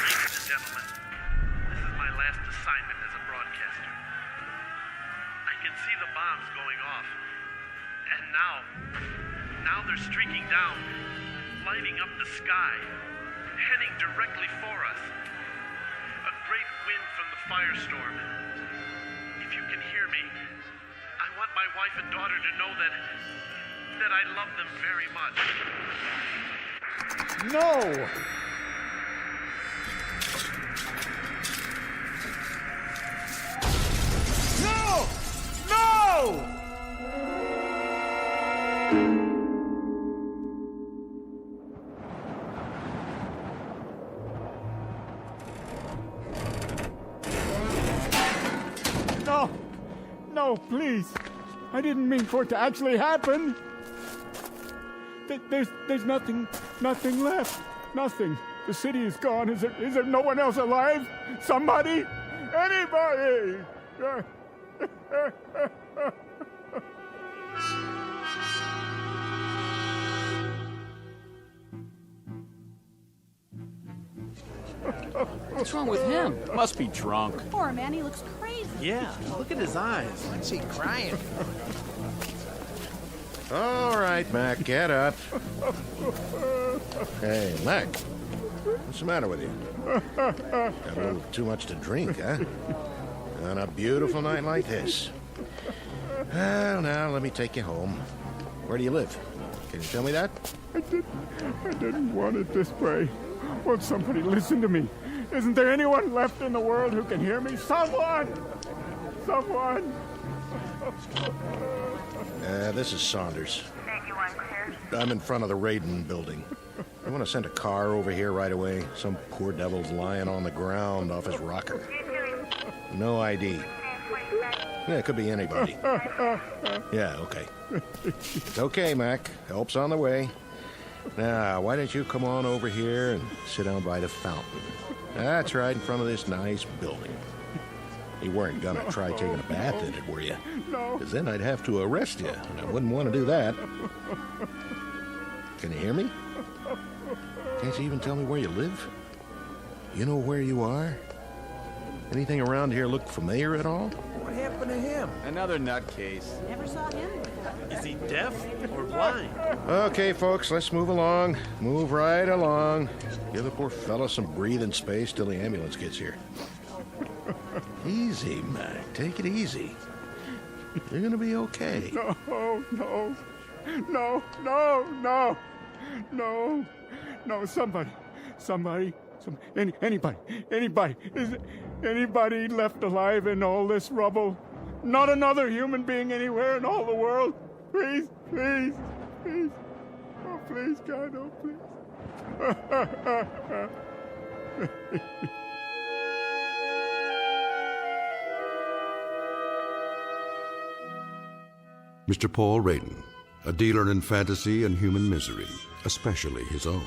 Ladies and gentlemen, this is my last assignment as a broadcaster. I can see the bombs going off. And now they're streaking down, lighting up the sky, heading directly for us. A great wind from the firestorm. If you can hear me, I want my wife and daughter to know that I love them very much. No! No! No! No, please. I didn't mean for it to actually happen. There's nothing left. Nothing. The city is gone. Is there no one else alive? Somebody? Anybody? What's wrong with him? Must be drunk. Poor man, he looks crazy. Yeah, look at his eyes. What's he crying? All right, Mac, get up. Hey, Mac, what's the matter with you? Got a little too much to drink, huh? On a beautiful night like this. Well, now, let me take you home. Where do you live? Can you tell me that? I didn't want it this way. Won't somebody listen to me? Isn't there anyone left in the world who can hear me? Someone! This is Saunders. I'm in front of the Raiden building. I want to send a car over here right away. Some poor devil's lying on the ground off his rocker. No ID. Yeah, it could be anybody. Yeah, okay. It's okay, Mac. Help's on the way. Now, why don't you come on over here and sit down by the fountain? That's right in front of this nice building. You weren't gonna try taking a bath in it, were you? No. Because then I'd have to arrest you, and I wouldn't want to do that. Can you hear me? Can't you even tell me where you live? You know where you are? Anything around here look familiar at all? What happened to him? Another nutcase. Never saw him. Is he deaf or blind? Okay, folks, let's move along. Move right along. Give the poor fella some breathing space till the ambulance gets here. Easy, Mac. Take it easy. You're gonna be okay. No, anybody. Is anybody left alive in all this rubble? Not another human being anywhere in all the world? Please. Oh, please, God, oh, please. Mr. Paul Radin, a dealer in fantasy and human misery, especially his own.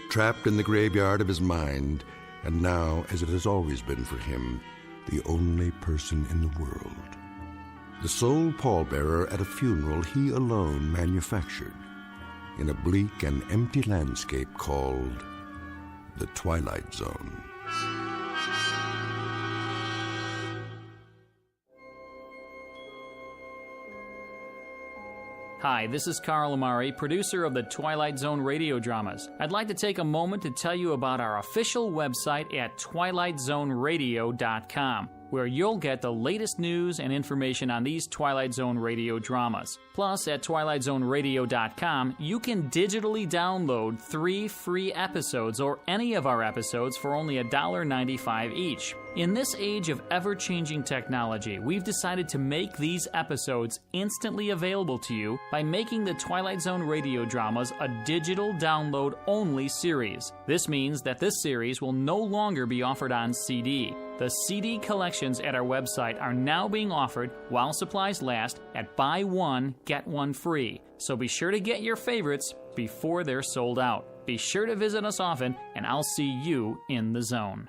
Trapped in the graveyard of his mind, and now, as it has always been for him, the only person in the world. The sole pallbearer at a funeral he alone manufactured, in a bleak and empty landscape called the Twilight Zone. Hi, this is Carl Amari, producer of the Twilight Zone Radio Dramas. I'd like to take a moment to tell you about our official website at twilightzoneradio.com, where you'll get the latest news and information on these Twilight Zone Radio dramas. Plus, at twilightzoneradio.com, you can digitally download 3 free episodes or any of our episodes for only $1.95 each. In this age of ever-changing technology, we've decided to make these episodes instantly available to you by making the Twilight Zone Radio Dramas a digital download-only series. This means that this series will no longer be offered on CD. The CD collections at our website are now being offered while supplies last at buy one, get one free. So be sure to get your favorites before they're sold out. Be sure to visit us often, and I'll see you in the zone.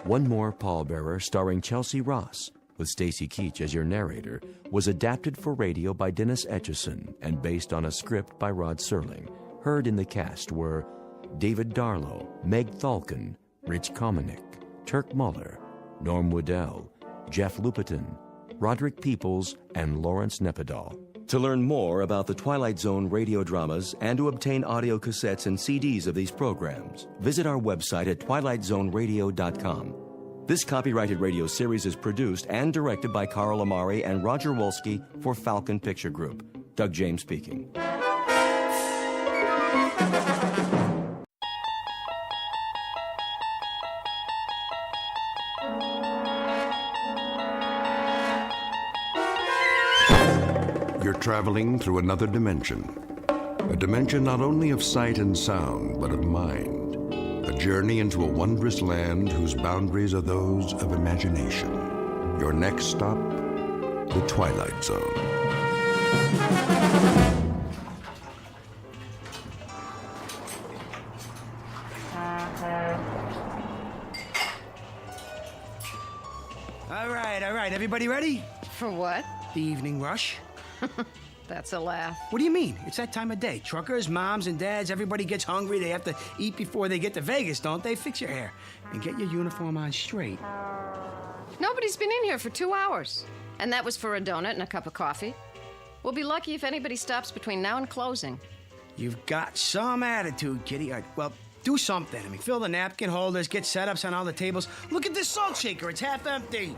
One More Pallbearer, starring Chelsea Ross, with Stacy Keach as your narrator, was adapted for radio by Dennis Etchison and based on a script by Rod Serling. Heard in the cast were David Darlow, Meg Thalken, Rich Komanek, Turk Muller, Norm Woodell, Jeff Lupiton, Roderick Peoples, and Lawrence Nepidal. To learn more about the Twilight Zone radio dramas and to obtain audio cassettes and CDs of these programs, visit our website at twilightzoneradio.com. This copyrighted radio series is produced and directed by Carl Amari and Roger Wolski for Falcon Picture Group. Doug James speaking. You're traveling through another dimension. A dimension not only of sight and sound, but of mind. A journey into a wondrous land whose boundaries are those of imagination. Your next stop, the Twilight Zone. All right. Everybody ready? For what? The evening rush. That's a laugh. What do you mean? It's that time of day. Truckers, moms, and dads, everybody gets hungry. They have to eat before they get to Vegas, don't they? Fix your hair and get your uniform on straight. Nobody's been in here for 2 hours. And that was for a donut and a cup of coffee. We'll be lucky if anybody stops between now and closing. You've got some attitude, Kitty. Well, do something. Fill the napkin holders, get setups on all the tables. Look at this salt shaker. It's half empty.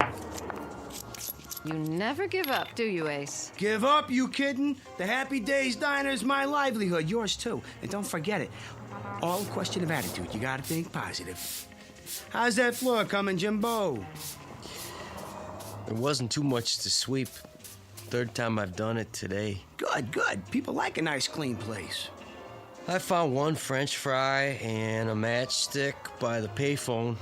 You never give up, do you, Ace? Give up, you kidding? The Happy Days Diner is my livelihood, yours too. And don't forget it, all a question of attitude. You gotta think positive. How's that floor coming, Jimbo? There wasn't too much to sweep. Third time I've done it today. Good. People like a nice, clean place. I found one French fry and a matchstick by the payphone.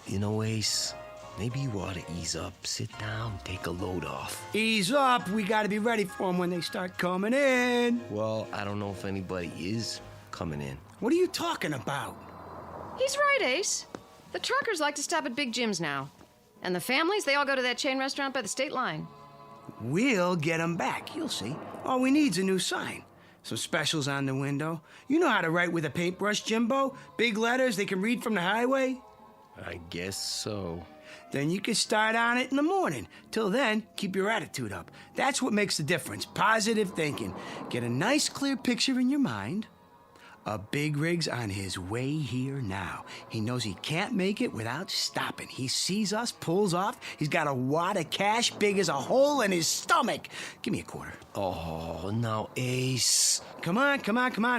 You know, Ace, maybe you ought to ease up. Sit down, take a load off. Ease up. We gotta be ready for them when they start coming in. Well, I don't know if anybody is coming in. What are you talking about? He's right, Ace. The truckers like to stop at big gyms now. And the families, they all go to that chain restaurant by the state line. We'll get them back. You'll see. All we need's a new sign. Some specials on the window. You know how to write with a paintbrush, Jimbo? Big letters they can read from the highway? I guess so. Then you can start on it in the morning. Till then, keep your attitude up. That's what makes the difference. Positive thinking. Get a nice, clear picture in your mind. A big rig's on his way here now. He knows he can't make it without stopping. He sees us, pulls off. He's got a wad of cash big as a hole in his stomach. Give me a quarter. Oh, now, Ace. Come on.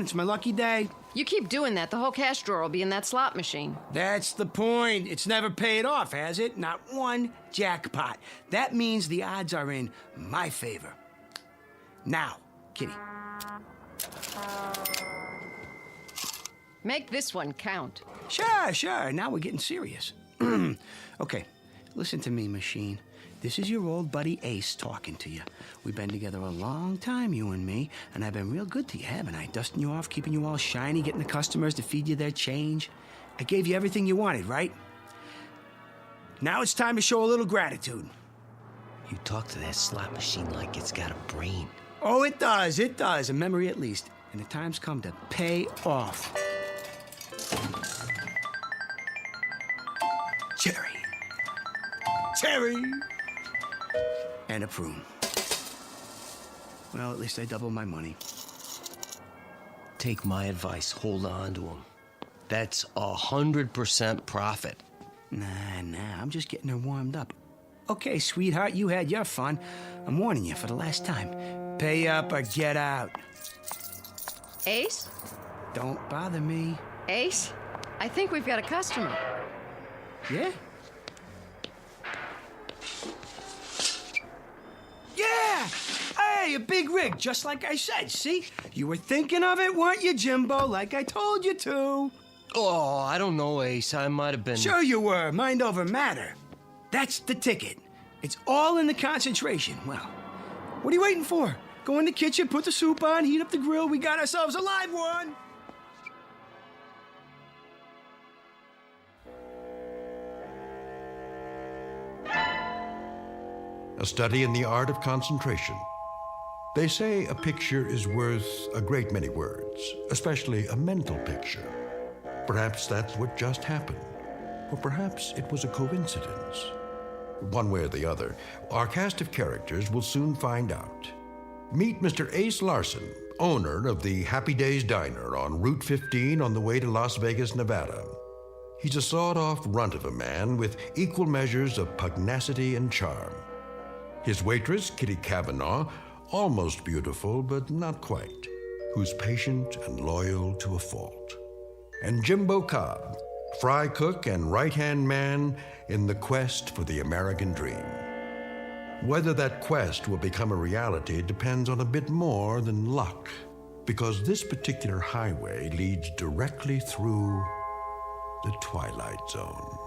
It's my lucky day. You keep doing that, the whole cash drawer will be in that slot machine. That's the point. It's never paid off, has it? Not one jackpot. That means the odds are in my favor. Now, Kitty. Make this one count. Sure. Now we're getting serious. Okay, listen to me, machine. This is your old buddy Ace talking to you. We've been together a long time, you and me, and I've been real good to you, haven't I? Dusting you off, keeping you all shiny, getting the customers to feed you their change. I gave you everything you wanted, right? Now it's time to show a little gratitude. You talk to that slot machine like it's got a brain. Oh, it does, a memory at least. And the time's come to pay off. Cherry. And a prune. Well, at least I doubled my money. Take my advice. Hold on to them. That's 100% profit. Nah. I'm just getting her warmed up. Okay, sweetheart, you had your fun. I'm warning you for the last time. Pay up or get out. Ace? Don't bother me. Ace? I think we've got a customer. Yeah? Yeah! Hey, a big rig, just like I said, see? You were thinking of it, weren't you, Jimbo? Like I told you to. Oh, I don't know, Ace. I might have been... Sure you were. Mind over matter. That's the ticket. It's all in the concentration. Well, what are you waiting for? Go in the kitchen, put the soup on, heat up the grill. We got ourselves a live one. A study in the art of concentration. They say a picture is worth a great many words, especially a mental picture. Perhaps that's what just happened, or perhaps it was a coincidence. One way or the other, our cast of characters will soon find out. Meet Mr. Ace Larson, owner of the Happy Days Diner on Route 15 on the way to Las Vegas, Nevada. He's a sawed-off runt of a man with equal measures of pugnacity and charm. His waitress, Kitty Cavanaugh, almost beautiful, but not quite, who's patient and loyal to a fault. And Jimbo Cobb, fry cook and right-hand man in the quest for the American dream. Whether that quest will become a reality depends on a bit more than luck, because this particular highway leads directly through the Twilight Zone.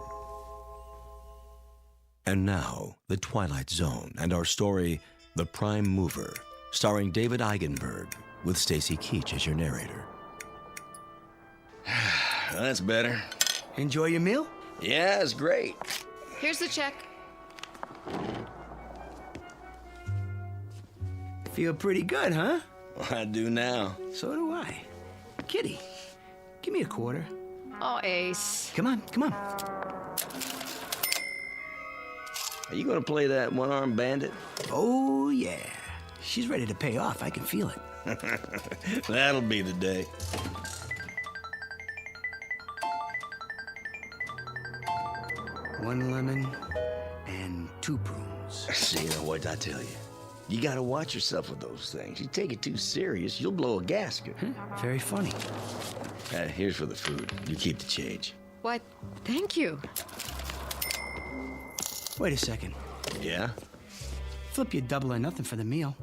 And now, The Twilight Zone and our story, The Prime Mover, starring David Eigenberg, with Stacy Keach as your narrator. That's better. Enjoy your meal? Yeah, it's great. Here's the check. Feel pretty good, huh? I do now. So do I. Kitty, give me a quarter. Oh, Ace. Come on. Are you gonna play that one-armed bandit? Oh, yeah. She's ready to pay off. I can feel it. That'll be the day. One lemon and 2 prunes. See, what I tell you? You gotta watch yourself with those things. You take it too serious, you'll blow a gasket. Very funny. Here's for the food. You keep the change. Why, thank you. Wait a second. Yeah? Flip you double or nothing for the meal.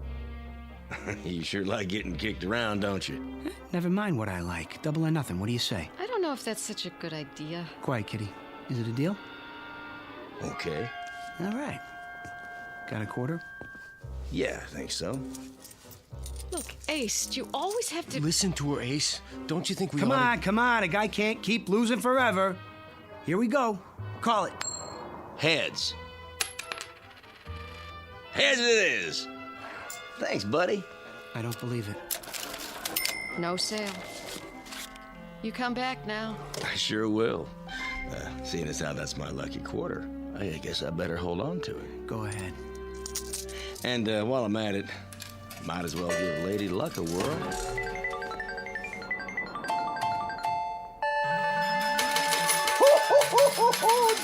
You sure like getting kicked around, don't you? Never mind what I like. Double or nothing. What do you say? I don't know if that's such a good idea. Quiet, Kitty. Is it a deal? Okay. All right. Got a quarter? Yeah, I think so. Look, Ace, you always have to... Listen to her, Ace. Don't you think we Come oughta- on, come on. A guy can't keep losing forever. Here we go. Call it. Heads. Heads it is. Thanks, buddy. I don't believe it. No sale. You come back now. I sure will. Seeing as how that's my lucky quarter, I guess I better hold on to it. Go ahead. And while I'm at it, might as well give Lady Luck a whirl.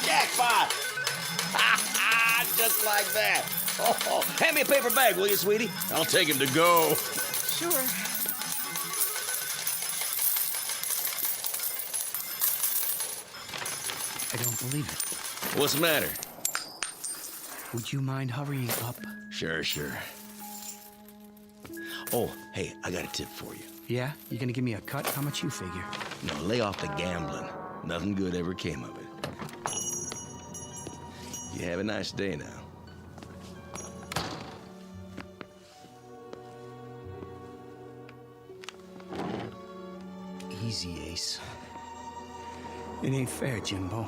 Jackpot! Just like that. Oh, hand me a paper bag, will you, sweetie? I'll take him to go. Sure. I don't believe it. What's the matter? Would you mind hurrying up? Sure. Oh, hey, I got a tip for you. Yeah? You gonna give me a cut? How much you figure? No, lay off the gambling. Nothing good ever came of it. You have a nice day now. Easy, Ace. It ain't fair, Jimbo.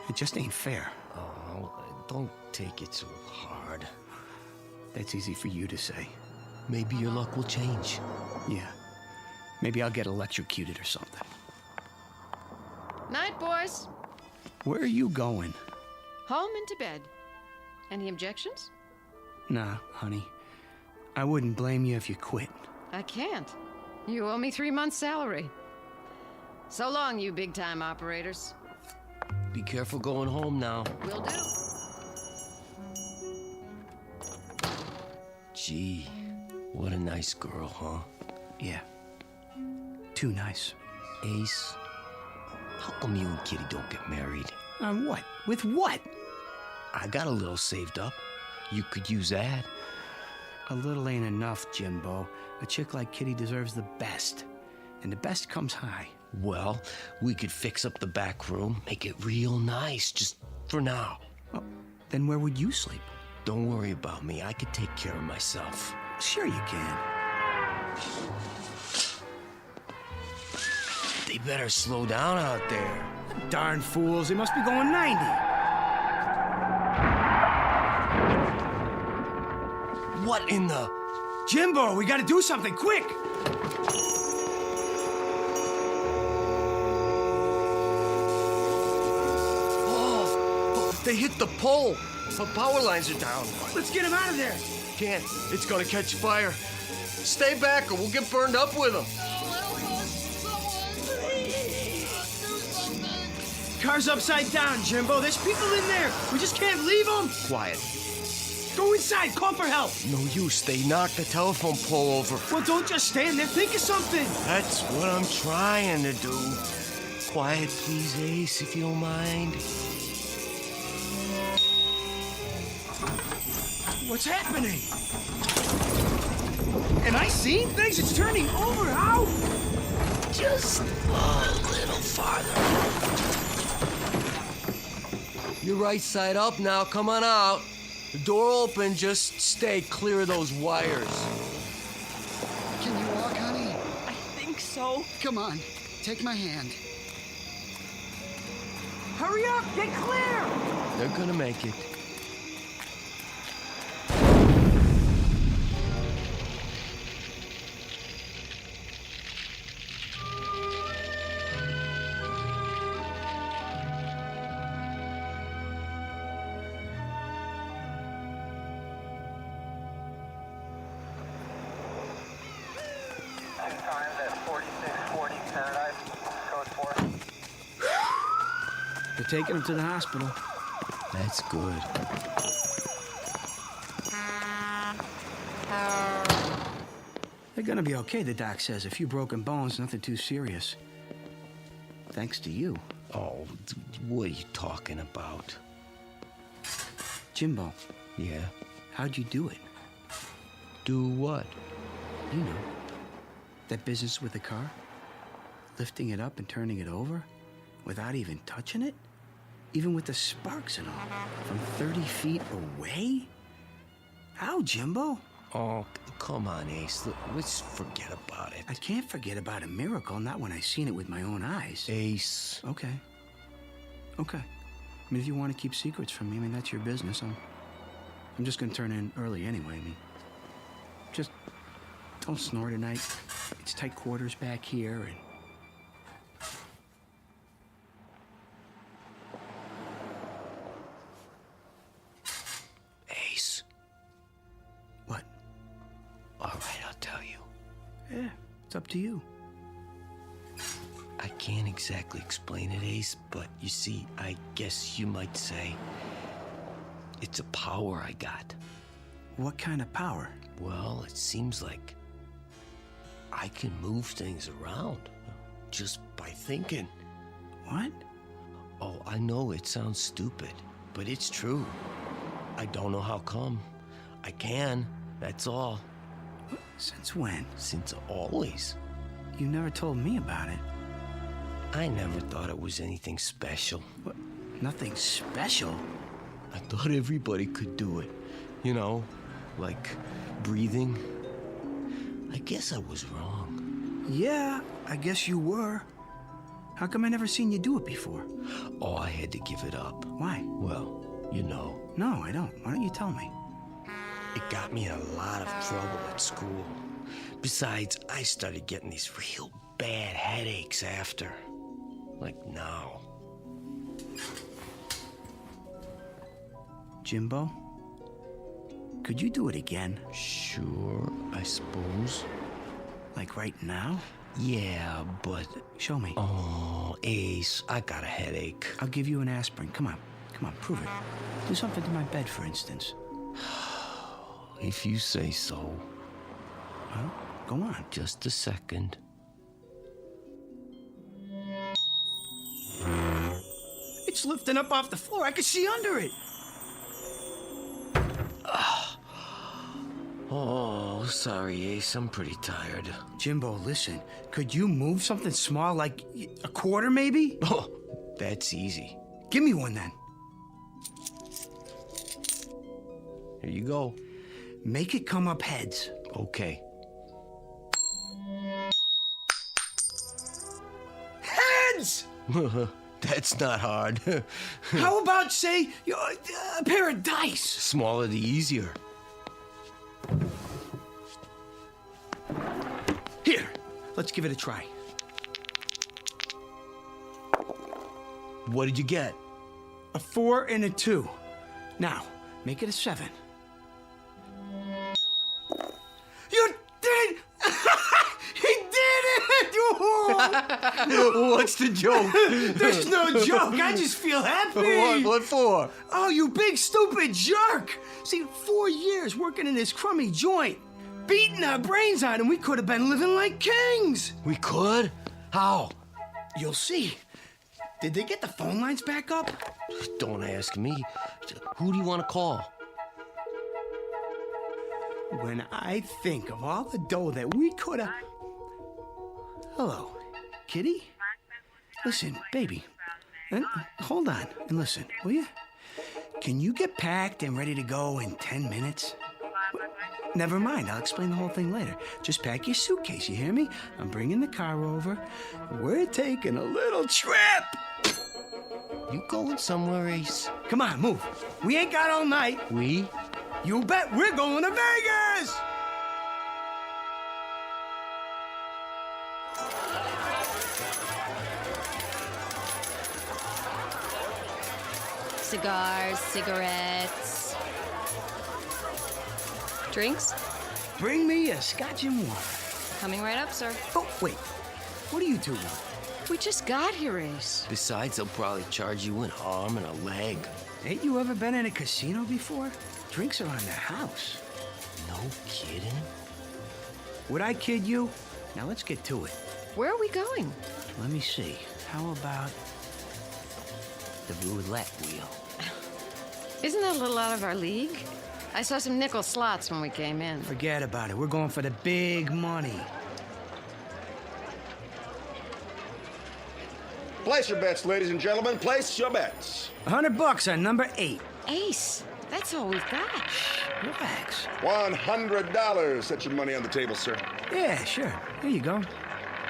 It just ain't fair. Oh, don't take it so hard. That's easy for you to say. Maybe your luck will change. Yeah. Maybe I'll get electrocuted or something. Night, boys. Where are you going? Home and to bed. Any objections? Nah, honey. I wouldn't blame you if you quit. I can't. You owe me 3 months' salary. So long, you big-time operators. Be careful going home now. Will do. Gee, what a nice girl, huh? Yeah. Too nice. Ace, how come you and Kitty don't get married? On what? With what? I got a little saved up. You could use that. A little ain't enough, Jimbo. A chick like Kitty deserves the best. And the best comes high. Well, we could fix up the back room, make it real nice, just for now. Well, then where would you sleep? Don't worry about me. I could take care of myself. Sure you can. They better slow down out there. Darn fools. They must be going 90. What in the... Jimbo, we gotta do something, quick! Oh, they hit the pole. The power lines are down. Let's get him out of there. Can't. It's gonna catch fire. Stay back or we'll get burned up with them. Car's upside down, Jimbo. There's people in there. We just can't leave them. Quiet. Go inside. Call for help. No use. They knocked the telephone pole over. Well, don't just stand there. Think of something. That's what I'm trying to do. Quiet, please, Ace, if you don't mind. What's happening? Am I seeing things? It's turning over. How? Just a little farther. You're right side up now. Come on out. The door open. Just stay clear of those wires. Can you walk, honey? I think so. Come on, take my hand. Hurry up. Get clear. They're gonna make it. They're taking him to the hospital. That's good. They're gonna be okay, the doc says. A few broken bones, nothing too serious. Thanks to you. Oh, what are you talking about? Jimbo. Yeah? How'd you do it? Do what? You know. That business with the car? Lifting it up and turning it over? Without even touching it? Even with the sparks and all. From 30 feet away? How, Jimbo? Oh, come on, Ace. Let's forget about it. I can't forget about a miracle, not when I seen it with my own eyes. Ace. Okay. Okay. I mean, if you want to keep secrets from me, I mean, that's your business. I'm just going to turn in early anyway. I mean, just don't snore tonight. It's tight quarters back here, and... Ace. What? All right, I'll tell you. Yeah, it's up to you. I can't exactly explain it, Ace, but you see, I guess you might say it's a power I got. What kind of power? Well, it seems like I can move things around just by thinking. What? Oh, I know it sounds stupid, but it's true. I don't know how come. I can, that's all. Since when? Since always. You never told me about it. I never thought it was anything special. What? Nothing special? I thought everybody could do it. You know, like breathing. I guess I was wrong. Yeah, I guess you were. How come I never seen you do it before? Oh, I had to give it up. Why? Well, you know. No, I don't. Why don't you tell me? It got me in a lot of trouble at school. Besides, I started getting these real bad headaches after. Like now. Jimbo? Could you do it again? Sure, I suppose. Like right now? Yeah, but... Show me. Oh, Ace, I got a headache. I'll give you an aspirin. Come on. Come on, prove it. Do something to my bed, for instance. If you say so. Well, go on. Just a second. It's lifting up off the floor. I can see under it. Oh, sorry, Ace. I'm pretty tired. Jimbo, listen. Could you move something small, like a quarter, maybe? Oh, that's easy. Give me one, then. Here you go. Make it come up heads. Okay. Heads! That's not hard. How about, say, a pair of dice? Smaller the easier. Here, let's give it a try. What did you get? A 4 and a 2. Now, make it a 7. You did! He did it! What's the joke? There's no joke. I just feel happy. What for? Oh, you big stupid jerk! See, 4 years working in this crummy joint, beating our brains out, and we could have been living like kings. We could? How? You'll see. Did they get the phone lines back up? Don't ask me. Who do you want to call? When I think of all the dough that we could have... Hello, Kitty? Listen, baby. Hold on and listen, will you? Can you get packed and ready to go in 10 minutes? Never mind, I'll explain the whole thing later. Just pack your suitcase, you hear me? I'm bringing the car over. We're taking a little trip. You going somewhere, Ace? Come on, move. We ain't got all night. We? You bet we're going to Vegas! Cigars, cigarettes. Drinks? Bring me a scotch and water. Coming right up, sir. Oh, wait. What are you two want? We just got here, Ace. Besides, they'll probably charge you an arm and a leg. Ain't you ever been in a casino before? Drinks are on the house. No kidding? Would I kid you? Now let's get to it. Where are we going? Let me see. How about the roulette wheel? Isn't that a little out of our league? I saw some nickel slots when we came in. Forget about it. We're going for the big money. Place your bets, ladies and gentlemen. Place your bets. $100 on number 8. Ace, that's all we've got. Relax. $100. Set your money on the table, sir. Yeah, sure. Here you go.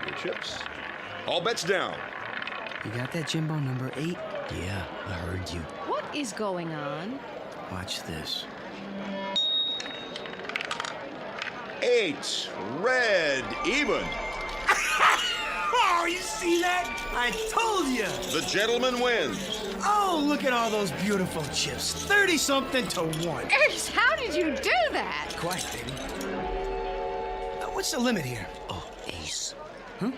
Your chips. All bets down. You got that, Jimbo, number 8? Yeah, I heard you. What is going on? Watch this. 8. Red. Even. Oh, you see that? I told you. The gentleman wins. Oh, look at all those beautiful chips. 30-something to 1. Ace, how did you do that? Quiet, baby. What's the limit here? Oh, Ace. Huh?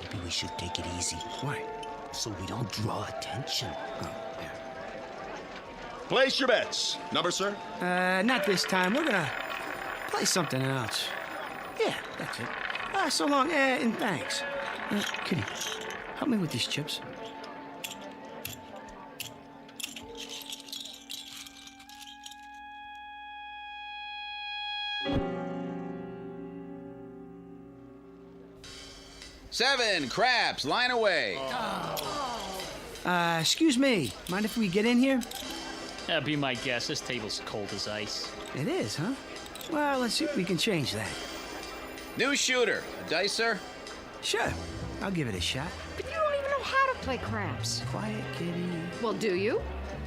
Maybe we should take it easy. Why? So we don't draw attention. Oh, yeah. Place your bets. Number, sir? Not this time. We're gonna play something else. Yeah, that's it. So long, and thanks. Kitty, help me with these chips. Seven craps, line away. Excuse me. Mind if we get in here? That'd be my guess. This table's cold as ice. It is, huh? Well, let's see if we can change that. New shooter. Dice, sir? Sure. I'll give it a shot. But you don't even know how to play craps. Quiet, kitty. Well, do you?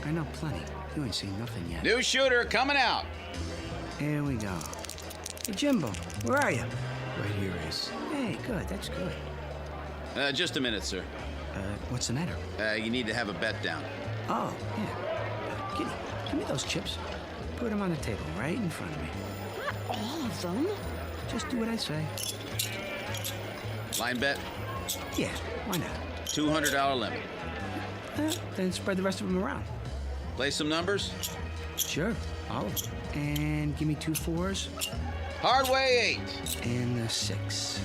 I know plenty. You ain't seen nothing yet. New shooter coming out. Here we go. Hey, Jimbo, where are you? Right here, Ace. Hey, good. That's good. Just a minute, sir. What's the matter? You need to have a bet down. Oh, yeah. Kitty, give me those chips. Put them on the table right in front of me. Not all of them. Just do what I say. Line bet? Yeah, why not? $200 limit. Then spread the rest of them around. Play some numbers? Sure, all of them. And give me 2 4s. Hard way 8. And a 6.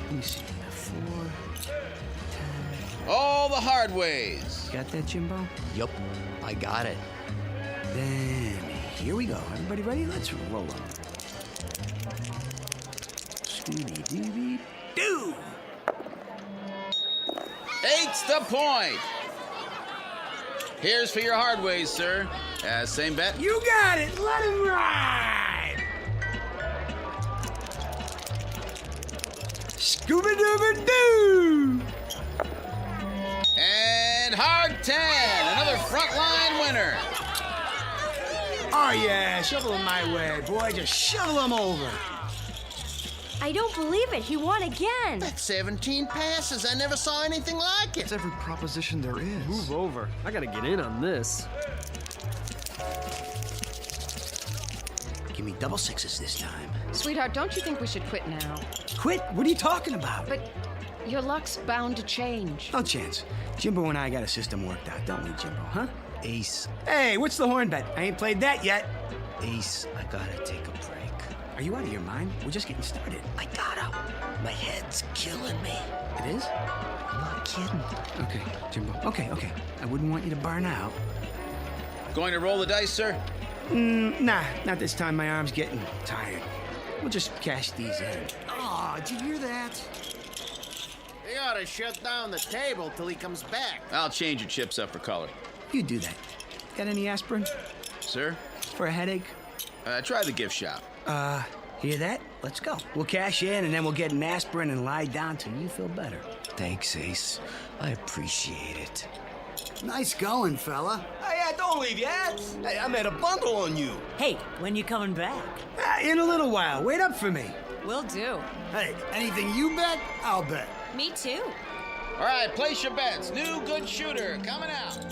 Let me see. 4, 10. All the hard ways. Got that, Jimbo? Yup, I got it. Then here we go. Everybody ready? Let's roll them. Scooby-Dooby-Doo! 8's the point. Here's for your hard ways, sir. Same bet? You got it. Let him ride. Scooby-Dooby-Doo! And hard 10. Another frontline winner. Oh, yeah. Shovel them my way, boy. Just shovel them over. I don't believe it. He won again. That's 17 passes. I never saw anything like it. It's every proposition there is. Move over. I gotta get in on this. Give me double 6s this time. Sweetheart, don't you think we should quit now? Quit? What are you talking about? But your luck's bound to change. No chance. Jimbo and I got a system worked out, don't we, Jimbo, huh? Ace. Hey, what's the horn bet? I ain't played that yet. Ace, I gotta take a break. Are you out of your mind? We're just getting started. I gotta. My head's killing me. It is? I'm not kidding. Okay, Jimbo. Okay. I wouldn't want you to burn out. Going to roll the dice, sir? Nah, not this time. My arm's getting tired. We'll just cash these in. Oh, did you hear that? They ought to shut down the table till he comes back. I'll change your chips up for color. You do that. Got any aspirin? Sir? For a headache? Try the gift shop. Hear that? Let's go. We'll cash in, and then we'll get an aspirin and lie down till you feel better. Thanks, Ace. I appreciate it. Nice going, fella. Hey, don't leave yet. Hey, I made a bundle on you. Hey, when you coming back? In a little while. Wait up for me. Will do. Hey, anything you bet, I'll bet. Me too. All right, place your bets. New good shooter coming out.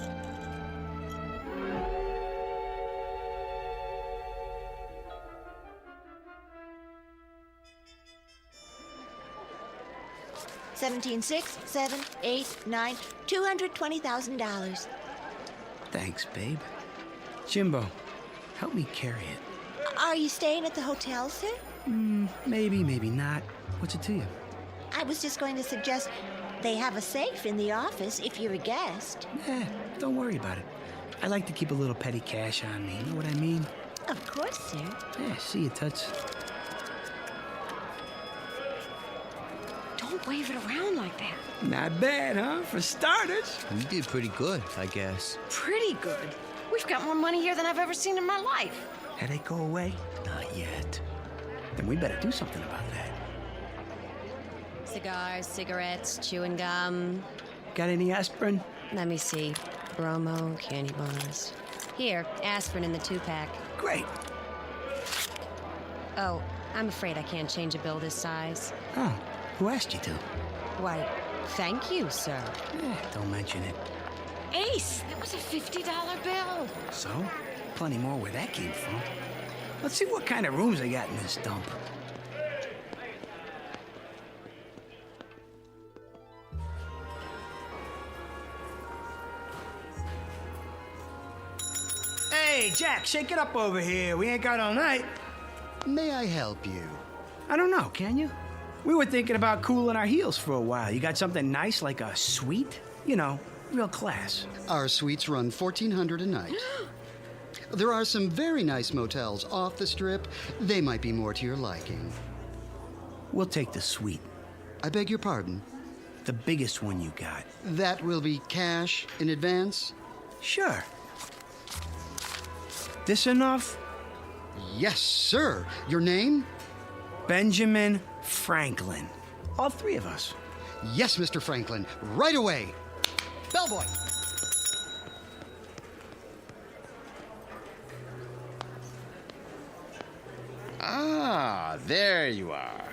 $17, 6, 7, 8, 9, $220,000. Thanks, babe. Jimbo, help me carry it. Are you staying at the hotel, sir? Maybe, maybe not. What's it to you? I was just going to suggest they have a safe in the office if you're a guest. Don't worry about it. I like to keep a little petty cash on me. You know what I mean? Of course, sir. Yeah, see you, Toots. Don't wave it around like that. Not bad, huh? For starters. You did pretty good, I guess. Pretty good. We've got more money here than I've ever seen in my life. Headache go away? Not yet. Then we better do something about that. Cigars, cigarettes, chewing gum. Got any aspirin? Let me see. Bromo, candy bars. Here, aspirin in the 2-pack. Great. Oh, I'm afraid I can't change a bill this size. Oh, who asked you to? Why, thank you, sir. Don't mention it. Ace, that was a $50 bill. So? Plenty more where that came from. Let's see what kind of rooms they got in this dump. Hey, Jack, shake it up over here. We ain't got all night. May I help you? I don't know, can you? We were thinking about cooling our heels for a while. You got something nice like a suite? You know, real class. Our suites run $1,400 a night. There are some very nice motels off the strip. They might be more to your liking. We'll take the suite. I beg your pardon? The biggest one you got. That will be cash in advance? Sure. This enough? Yes, sir. Your name? Benjamin Franklin. All three of us. Yes, Mr. Franklin. Right away. Bellboy. Ah, there you are.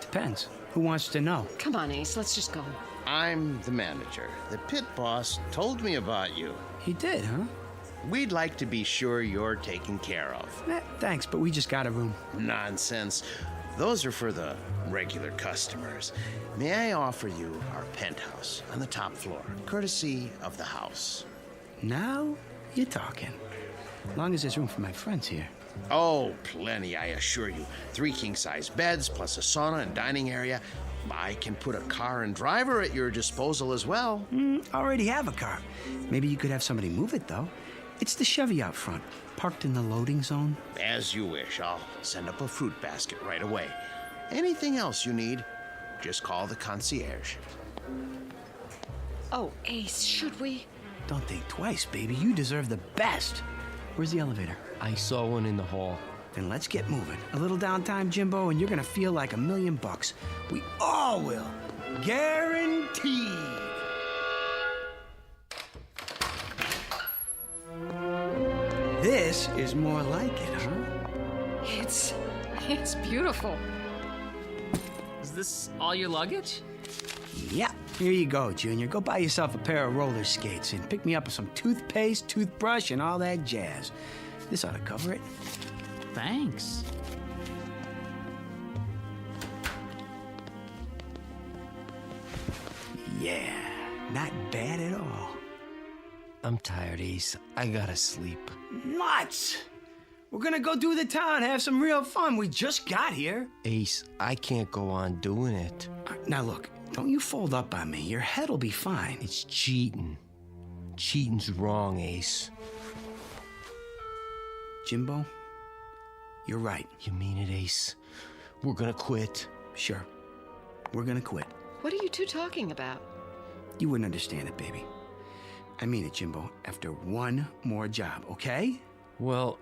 Depends. Who wants to know? Come on, Ace, let's just go. I'm the manager. The pit boss told me about you. He did, huh? We'd like to be sure you're taken care of. Thanks, but we just got a room. Nonsense. Those are for the regular customers. May I offer you our penthouse on the top floor, courtesy of the house? Now you're talking. As long as there's room for my friends here. Oh, plenty, I assure you. 3 king-size beds, plus a sauna and dining area. I can put a car and driver at your disposal as well. I already have a car. Maybe you could have somebody move it, though. It's the Chevy out front, parked in the loading zone. As you wish. I'll send up a fruit basket right away. Anything else you need, just call the concierge. Oh, Ace, should we? Don't think twice, baby. You deserve the best. Where's the elevator? I saw one in the hall. Then let's get moving. A little downtime, Jimbo, and you're gonna feel like $1,000,000. We all will. Guaranteed. This is more like it, huh? It's beautiful. Is this all your luggage? Yeah. Here you go, Junior. Go buy yourself a pair of roller skates and pick me up some toothpaste, toothbrush, and all that jazz. This ought to cover it. Thanks. Yeah, not bad at all. I'm tired, Ace. I gotta sleep. Nuts! We're gonna go do the town, have some real fun. We just got here. Ace, I can't go on doing it. Now look, don't you fold up on me. Your head'll be fine. It's cheating. Cheating's wrong, Ace. Jimbo, you're right. You mean it, Ace? We're gonna quit. Sure. We're gonna quit. What are you two talking about? You wouldn't understand it, baby. I mean it, Jimbo. After one more job, okay? Well,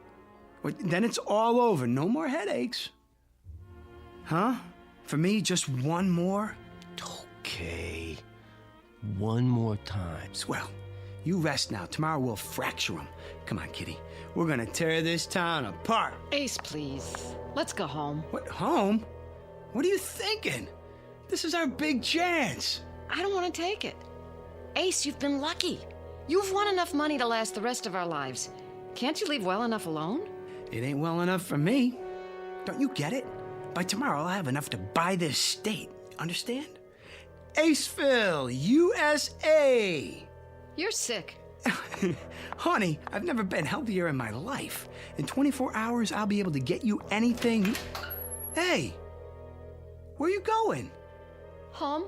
then it's all over. No more headaches. Huh? For me, just one more? Okay. One more time. Swell. You rest now. Tomorrow we'll fracture them. Come on, kitty. We're gonna tear this town apart. Ace, please. Let's go home. What, home? What are you thinking? This is our big chance. I don't want to take it. Ace, you've been lucky. You've won enough money to last the rest of our lives. Can't you leave well enough alone? It ain't well enough for me. Don't you get it? By tomorrow, I'll have enough to buy this state. Understand? Aceville, USA. You're sick. Honey, I've never been healthier in my life. In 24 hours, I'll be able to get you anything. Hey, where you going? Home.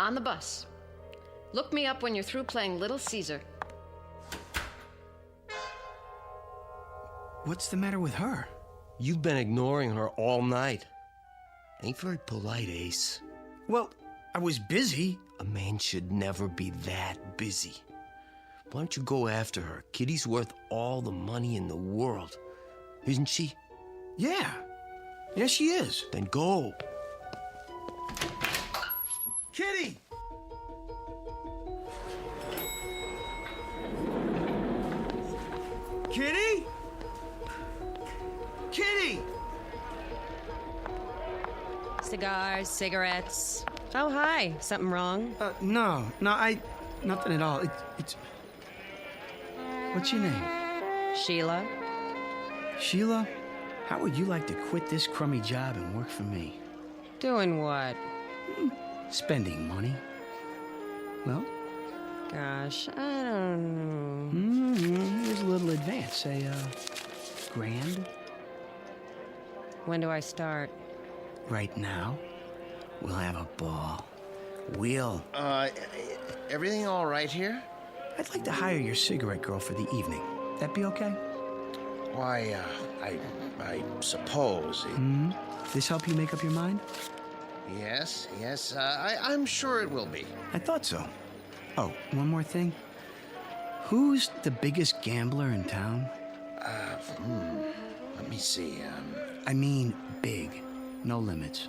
On the bus. Look me up when you're through playing Little Caesar. What's the matter with her? You've been ignoring her all night. Ain't very polite, Ace. Well, I was busy. A man should never be that busy. Why don't you go after her? Kitty's worth all the money in the world. Isn't she? Yeah. Yes, she is. Then go. Kitty! Kitty? Kitty! Cigars, cigarettes. Oh, hi. Something wrong? No, nothing at all. It's... What's your name? Sheila. Sheila, how would you like to quit this crummy job and work for me? Doing what? Spending money. Well? Gosh, I don't know. Here's a little advance. Say, $1,000? When do I start? Right now. We'll have a ball. Everything all right here? I'd like to hire your cigarette girl for the evening. That be okay? Why, I suppose. This help you make up your mind? Yes, I'm sure it will be. I thought so. Oh, one more thing. Who's the biggest gambler in town? Let me see. I mean big. No limits.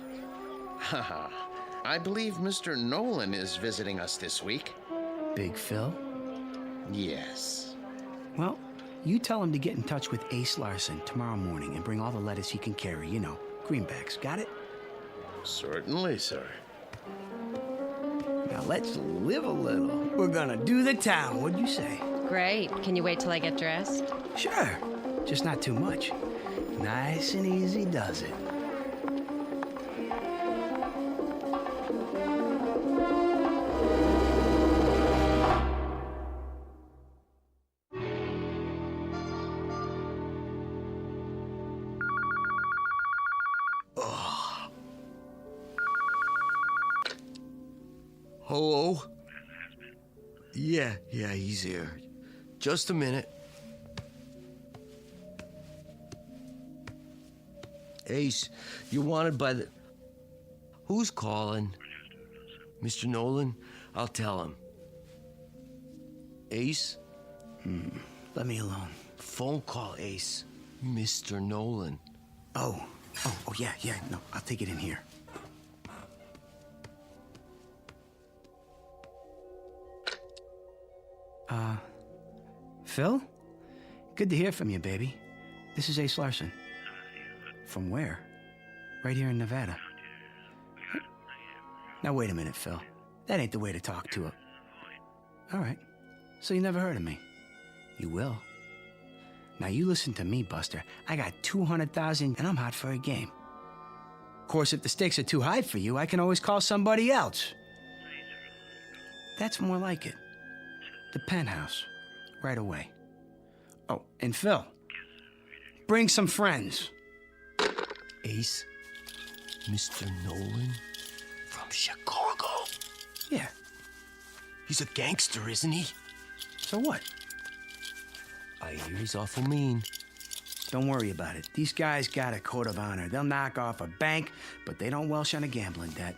I believe Mr. Nolan is visiting us this week. Big Phil? Yes. Well, you tell him to get in touch with Ace Larson tomorrow morning and bring all the lettuce he can carry. You know, greenbacks. Got it? Certainly, sir. Now let's live a little. We're gonna do the town. What'd you say? Great. Can you wait till I get dressed? Sure. Just not too much. Nice and easy does it. Hello? Yeah, he's here. Just a minute. Ace, you're wanted by the... Who's calling? Mr. Nolan? I'll tell him. Ace? Let me alone. Phone call, Ace. Mr. Nolan. Oh, yeah. No, I'll take it in here. Phil? Good to hear from you, baby. This is Ace Larson. From where? Right here in Nevada. Now, wait a minute, Phil. That ain't the way to talk to her. All right. So you never heard of me? You will. Now, you listen to me, Buster. I got 200,000 and I'm hot for a game. Of course, if the stakes are too high for you, I can always call somebody else. That's more like it. The penthouse. Right away. Oh, and Phil, bring some friends. Ace? Mr. Nolan? From Chicago? Yeah. He's a gangster, isn't he? So what? I hear he's awful mean. Don't worry about it. These guys got a code of honor. They'll knock off a bank, but they don't welsh on a gambling debt.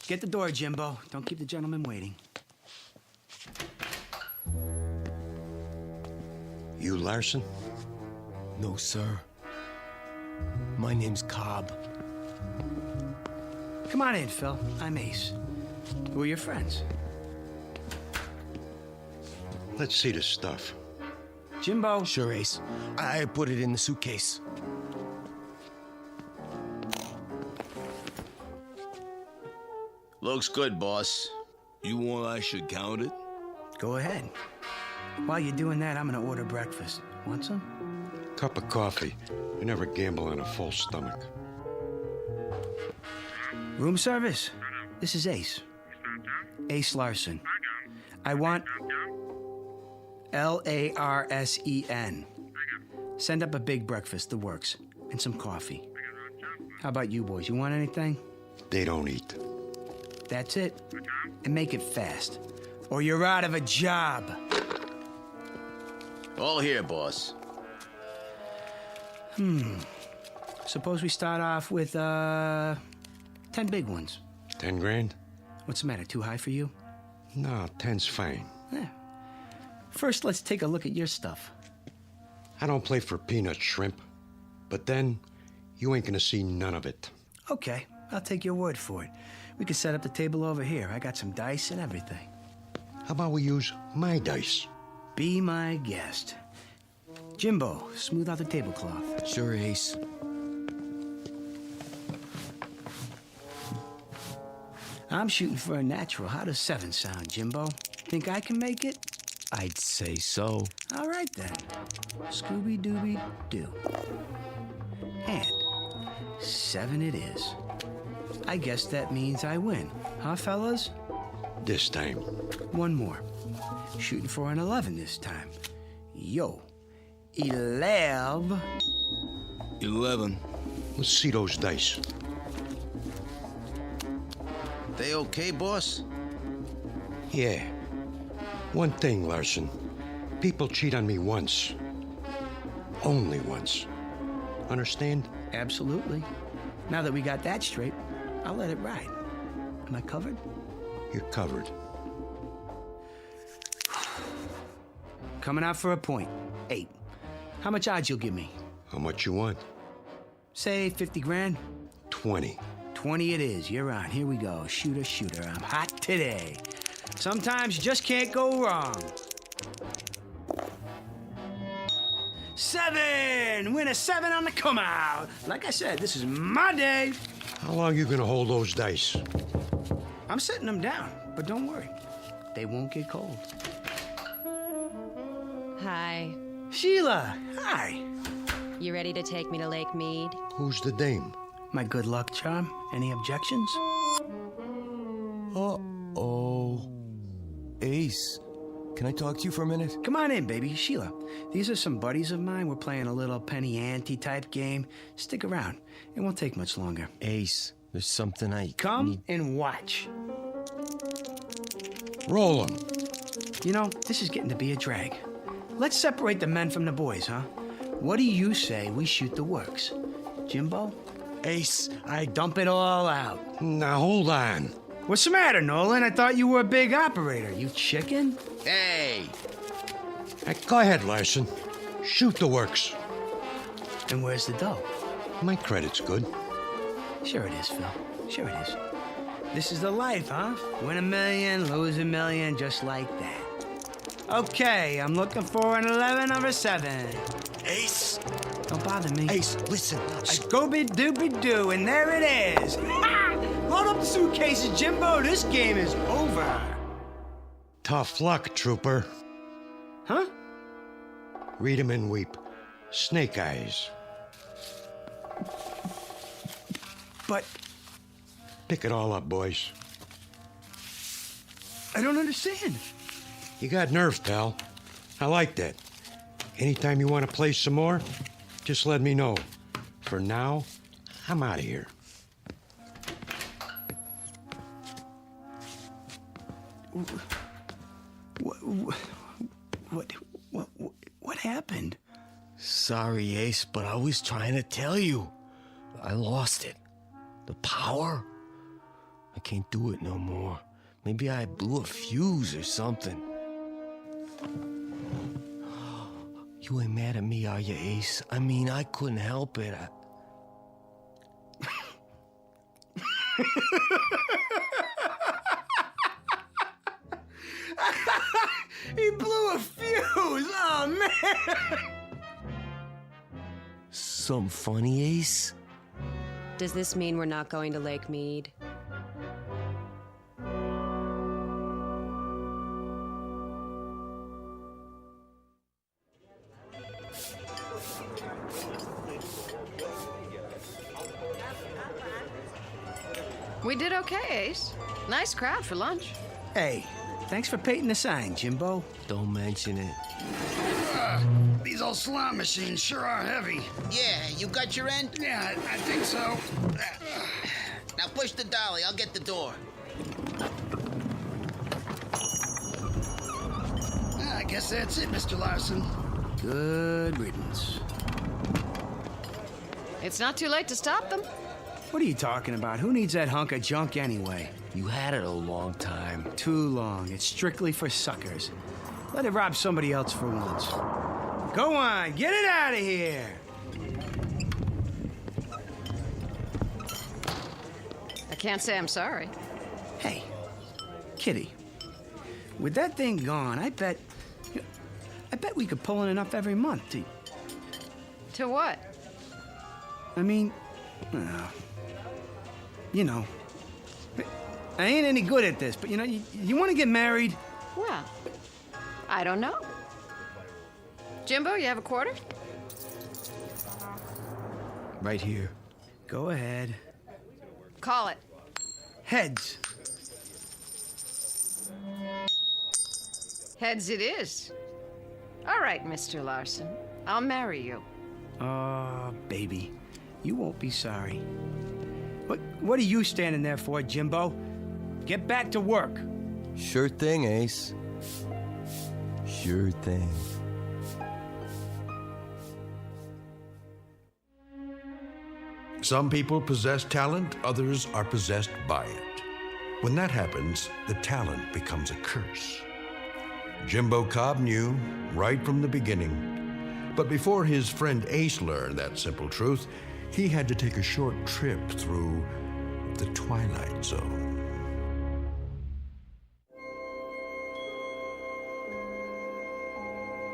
Get the door, Jimbo. Don't keep the gentleman waiting. You Larson? No, sir. My name's Cobb. Come on in, Phil. I'm Ace. Who are your friends? Let's see the stuff. Jimbo. Sure, Ace. I put it in the suitcase. Looks good, boss. You want I should count it? Go ahead. While you're doing that, I'm gonna order breakfast. Want some? Cup of coffee. You never gamble on a full stomach. Room service. This is Ace. Ace Larson. I want Larsen. Send up a big breakfast, the works, and some coffee. How about you boys? You want anything? They don't eat. That's it. And make it fast. or you're out of a job. All here, boss. Suppose we start off with, 10 big ones. 10 grand? What's the matter, too high for you? No, 10's fine. Yeah. First, let's take a look at your stuff. I don't play for peanut shrimp. But then, you ain't gonna see none of it. Okay, I'll take your word for it. We can set up the table over here. I got some dice and everything. How about we use my dice? Be my guest. Jimbo, smooth out the tablecloth. Sure, Ace. I'm shooting for a natural. How does 7 sound, Jimbo? Think I can make it? I'd say so. All right, then. Scooby-Dooby-Doo. And 7 it is. I guess that means I win. Huh, fellas? This time. One more. Shooting for an 11 this time. Yo. 11. 11. Let's see those dice. They okay, boss? Yeah. One thing, Larson. People cheat on me once. Only once. Understand? Absolutely. Now that we got that straight, I'll let it ride. Am I covered? You're covered. Coming out for a point. 8. How much odds you'll give me? How much you want? Say 50 grand. 20. 20 it is. You're on. Here we go. Shooter, shooter. I'm hot today. Sometimes you just can't go wrong. 7! Win a 7 on the come out. Like I said, this is my day. How long you gonna hold those dice? I'm setting them down, but don't worry. They won't get cold. Hi. Sheila, hi. You ready to take me to Lake Mead? Who's the dame? My good luck charm. Any objections? Uh-oh. Ace, can I talk to you for a minute? Come on in, baby. Sheila, these are some buddies of mine. We're playing a little penny ante type game. Stick around. It won't take much longer. Ace, there's something I Come need... and watch. Roll 'em. You know, this is getting to be a drag. Let's separate the men from the boys, huh? What do you say we shoot the works? Jimbo? Ace, I dump it all out. Now, hold on. What's the matter, Nolan? I thought you were a big operator. You chicken? Hey! Go ahead, Larson. Shoot the works. And where's the dough? My credit's good. Sure it is, Phil. Sure it is. This is the life, huh? Win $1 million, lose $1 million, just like that. Okay, I'm looking for an 11 or a 7. Ace! Don't bother me. Ace, listen. Scooby-Dooby-Doo, and there it is. Load up the suitcases, Jimbo. This game is over. Tough luck, trooper. Huh? Read 'em and weep. Snake eyes. But... Pick it all up, boys. I don't understand. You got nerve, pal. I like that. Anytime you want to play some more, just let me know. For now, I'm out of here. What happened? Sorry, Ace, but I was trying to tell you. I lost it. The power. I can't do it no more. Maybe I blew a fuse or something. You ain't mad at me, are you, Ace? I mean, I couldn't help it. He blew a fuse! Oh, man! Some funny, Ace? Does this mean we're not going to Lake Mead? We did okay, Ace. Nice crowd for lunch. Hey, thanks for painting the sign, Jimbo. Don't mention it. These old slot machines sure are heavy. Yeah, you got your end? Yeah, I think so. Now push the dolly. I'll get the door. I guess that's it, Mr. Larson. Good riddance. It's not too late to stop them. What are you talking about? Who needs that hunk of junk anyway? You had it a long time. Too long. It's strictly for suckers. Let it rob somebody else for once. Go on, get it out of here! I can't say I'm sorry. Hey, Kitty, with that thing gone, I bet we could pull in enough every month to... To what? I mean, you know, I ain't any good at this, but you want to get married? Well, I don't know. Jimbo, you have a quarter? Right here. Go ahead. Call it. Heads. Heads it is. All right, Mr. Larson. I'll marry you. Oh, baby. You won't be sorry. What are you standing there for, Jimbo? Get back to work. Sure thing, Ace. Sure thing. Some people possess talent, others are possessed by it. When that happens, the talent becomes a curse. Jimbo Cobb knew right from the beginning. But before his friend Ace learned that simple truth, he had to take a short trip through the Twilight Zone.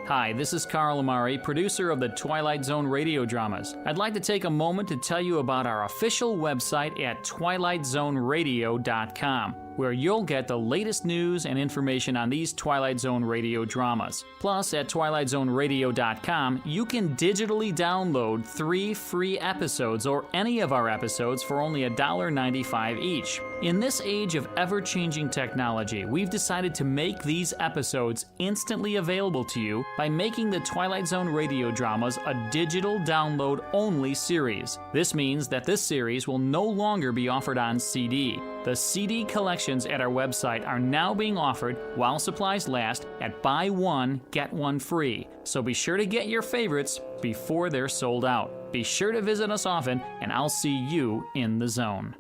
Hi, this is Carl Amari, producer of the Twilight Zone Radio Dramas. I'd like to take a moment to tell you about our official website at twilightzoneradio.com, where you'll get the latest news and information on these Twilight Zone radio dramas. Plus, at twilightzoneradio.com, you can digitally download 3 free episodes or any of our episodes for only $1.95 each. In this age of ever-changing technology, we've decided to make these episodes instantly available to you by making the Twilight Zone radio dramas a digital download-only series. This means that this series will no longer be offered on CD. The CD collections at our website are now being offered while supplies last at buy one, get one free. So be sure to get your favorites before they're sold out. Be sure to visit us often, and I'll see you in the zone.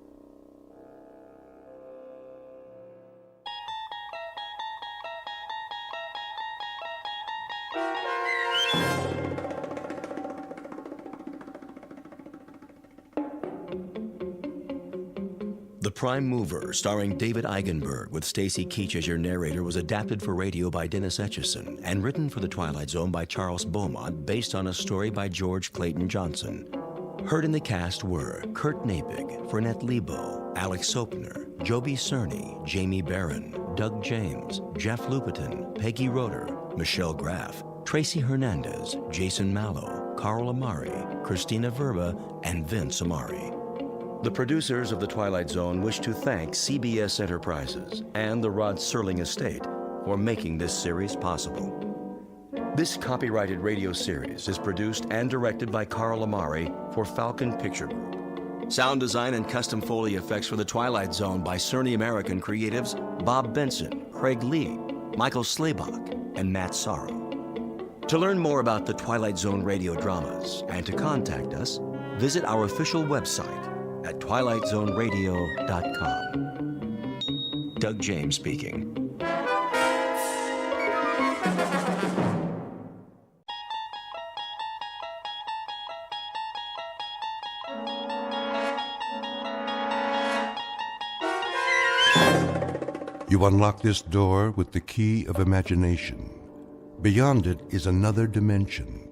The Prime Mover, starring David Eigenberg with Stacy Keach as your narrator, was adapted for radio by Dennis Etchison and written for The Twilight Zone by Charles Beaumont, based on a story by George Clayton Johnson. Heard in the cast were Kurt Nabig, Fernette Lebo, Alex Sopner, Joby Cerny, Jamie Barron, Doug James, Jeff Lupiton, Peggy Roeder, Michelle Graff, Tracy Hernandez, Jason Mallow, Carl Amari, Christina Verba, and Vince Amari. The producers of The Twilight Zone wish to thank CBS Enterprises and the Rod Serling Estate for making this series possible. This copyrighted radio series is produced and directed by Carl Amari for Falcon Picture Group. Sound design and custom Foley effects for The Twilight Zone by Cerny American creatives Bob Benson, Craig Lee, Michael Slaybach, and Matt Sorrow. To learn more about the Twilight Zone radio dramas and to contact us, visit our official website at twilightzoneradio.com. Doug James speaking. You unlock this door with the key of imagination. Beyond it is another dimension,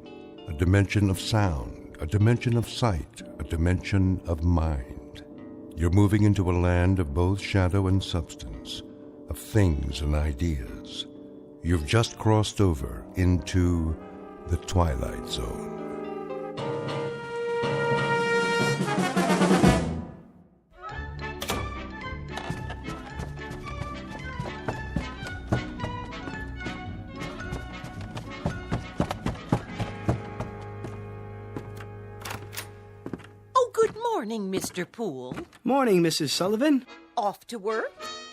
a dimension of sound, a dimension of sight, a dimension of mind. You're moving into a land of both shadow and substance, of things and ideas. You've just crossed over into the Twilight Zone. Morning, Mr. Poole. Morning, Mrs. Sullivan. Off to work?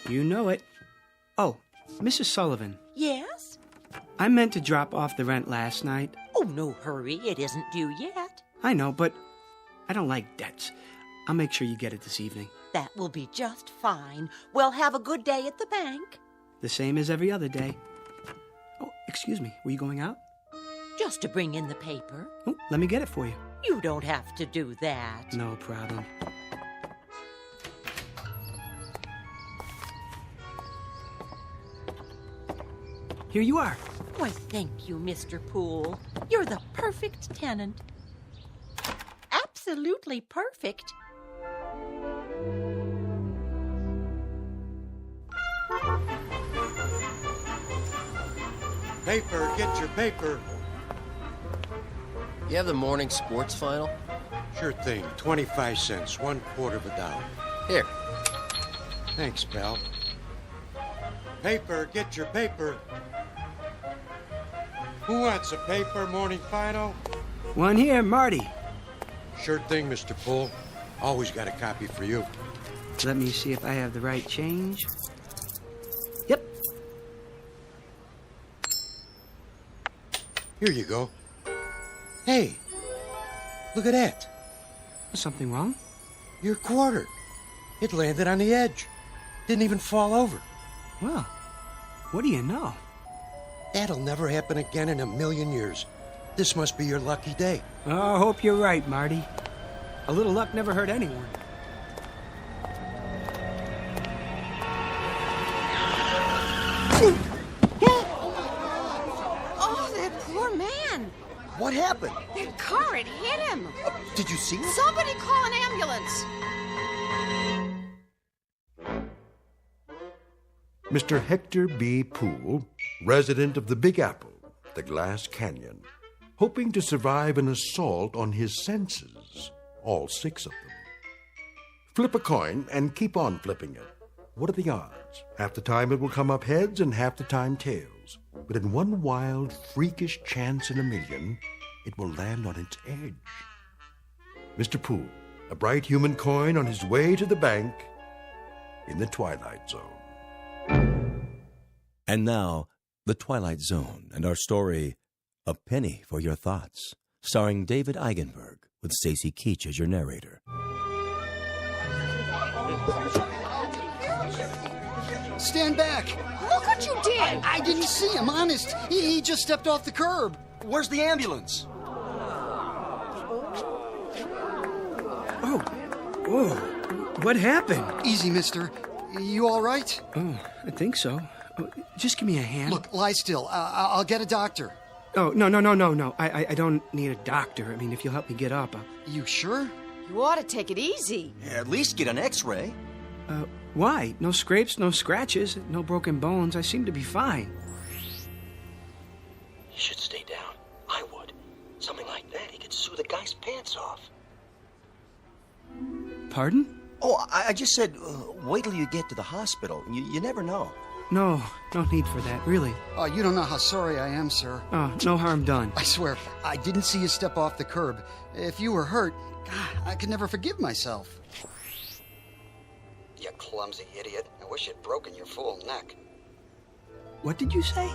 You know it. Oh, Mrs. Sullivan. Yes? I meant to drop off the rent last night. Oh, no hurry. It isn't due yet. I know, but I don't like debts. I'll make sure you get it this evening. That will be just fine. Well, have a good day at the bank. The same as every other day. Oh, excuse me. Were you going out? Just to bring in the paper. Oh, let me get it for you. You don't have to do that. No problem. Here you are. Why, thank you, Mr. Poole. You're the perfect tenant. Absolutely perfect. Paper, get your paper. You have the morning sports final? Sure thing. 25 cents, 1/4 of a dollar. Here. Thanks, pal. Paper, get your paper. Who wants a paper, morning final? One here, Marty. Sure thing, Mr. Poole. Always got a copy for you. Let me see if I have the right change. Yep. Here you go. Hey, look at that. Something wrong? Your quarter. It landed on the edge. Didn't even fall over. Well, what do you know? That'll never happen again in a million years. This must be your lucky day. Oh, I hope you're right, Marty. A little luck never hurt anyone. Oh, that poor man. What happened? That car, it hit him. Did you see it? Somebody call an ambulance. Mr. Hector B. Poole, resident of the Big Apple, the Glass Canyon, hoping to survive an assault on his senses, all 6 of them. Flip a coin and keep on flipping it. What are the odds? Half the time it will come up heads and half the time tails. But in one wild, freakish chance in a million, it will land on its edge. Mr. Poole, a bright human coin on his way to the bank in the Twilight Zone. And now, The Twilight Zone and our story, A Penny for Your Thoughts, starring David Eigenberg with Stacy Keach as your narrator. Stand back! Look what you did! I didn't see him, honest. He just stepped off the curb. Where's the ambulance? Oh, whoa. What happened? Easy, mister. You all right? Oh, I think so. Oh, just give me a hand. Look, lie still. I'll get a doctor. Oh, no. I don't need a doctor. I mean, if you'll help me get up. You sure? You ought to take it easy. At least get an x-ray. Why? No scrapes, no scratches, no broken bones. I seem to be fine. You should stay down. I would. Something like that, he could sue the guy's pants off. Pardon? Oh, I just said, wait till you get to the hospital. You never know. No need for that, really. Oh, you don't know how sorry I am, sir. Oh, no harm done. I swear, I didn't see you step off the curb. If you were hurt, God, I could never forgive myself. You clumsy idiot. I wish you'd broken your fool neck. What did you say?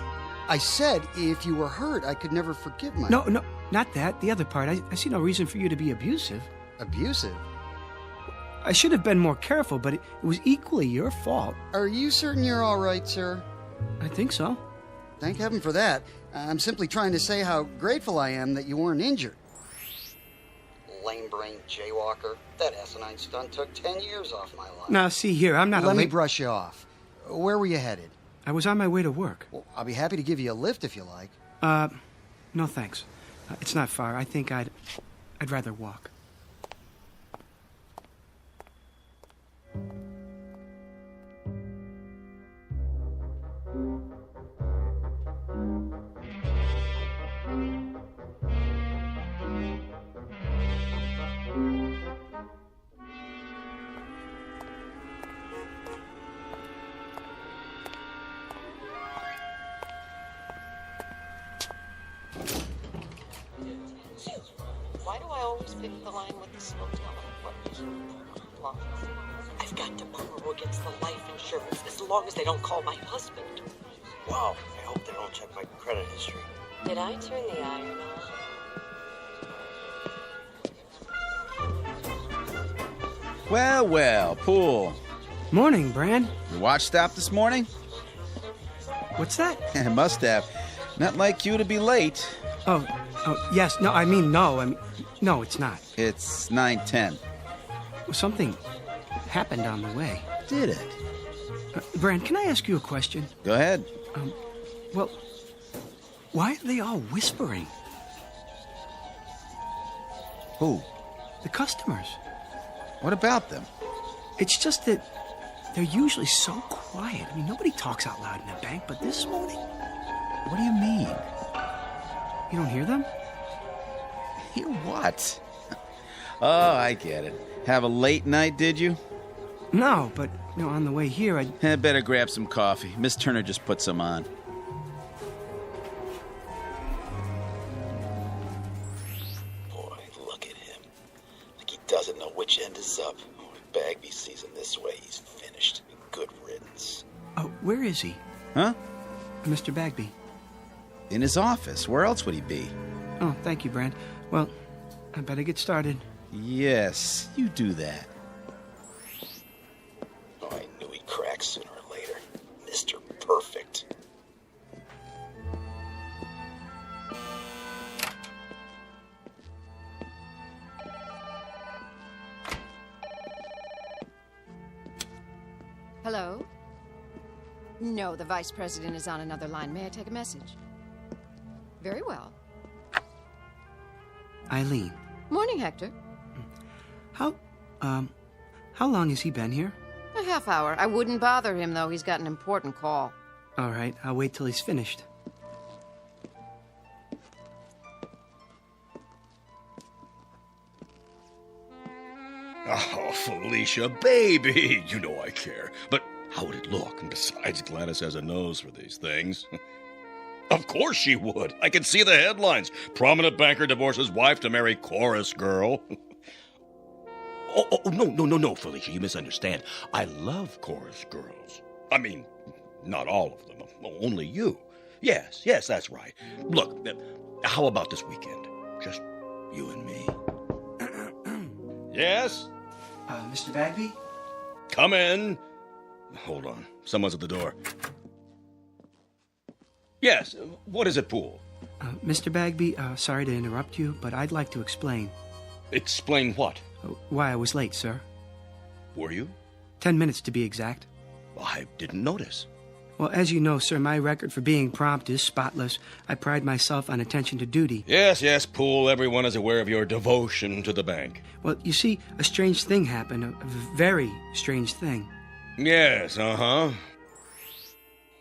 I said, if you were hurt, I could never forgive myself. No, not that. The other part. I see no reason for you to be abusive. Abusive? I should have been more careful, but it was equally your fault. Are you certain you're all right, sir? I think so. Thank heaven for that. I'm simply trying to say how grateful I am that you weren't injured. Lame-brained jaywalker. That asinine stunt took 10 years off my life. Now, see here, I'm not Let me brush you off. Where were you headed? I was on my way to work. Well, I'll be happy to give you a lift if you like. No thanks. It's not far. I think I'd rather walk. Why do I always pick the line with the slow teller? I've got to borrow against the life insurance as long as they don't call my husband. Wow, I hope they don't check my credit history. Did I turn the iron on? Well, well, Poole. Morning, Bran. Your watch stopped this morning? What's that? Must have. Not like you to be late. Oh, yes. No, no, it's not. It's 9:10. Well, something happened on the way. Did it? Bran, can I ask you a question? Go ahead. Well, why are they all whispering? Who? The customers. What about them? It's just that they're usually so quiet. I mean, nobody talks out loud in a bank, but this morning... What do you mean? You don't hear them? Hear what? Oh, I get it. Have a late night, did you? No, but, on the way here, I better grab some coffee. Miss Turner just put some on. Boy, look at him. Like he doesn't know which end is up. Oh, if Bagby sees him this way, he's finished. Good riddance. Oh, where is he? Huh? Mr. Bagby. In his office. Where else would he be? Oh, thank you, Brand. Well, I better get started. Yes, you do that. Oh, I knew he'd crack sooner or later. Mr. Perfect. Hello? No, the vice president is on another line. May I take a message? Very well. Eileen. Morning, Hector. How long has he been here? A half hour. I wouldn't bother him, though. He's got an important call. All right, I'll wait till he's finished. Oh, Felicia, baby! You know I care. But how would it look? And besides, Gladys has a nose for these things. Of course she would. I can see the headlines. Prominent banker divorces wife to marry chorus girl. No, Felicia, you misunderstand. I love chorus girls. I mean, not all of them. Only you. Yes, that's right. Look, how about this weekend? Just you and me. Yes? Mr. Bagby? Come in. Hold on. Someone's at the door. Yes, what is it, Poole? Mr. Bagby, sorry to interrupt you, but I'd like to explain. Explain what? Why I was late, sir. Were you? 10 minutes to be exact. I didn't notice. Well, as you know, sir, my record for being prompt is spotless. I pride myself on attention to duty. Yes, Poole, everyone is aware of your devotion to the bank. Well, you see, a strange thing happened, a very strange thing. Yes, uh-huh.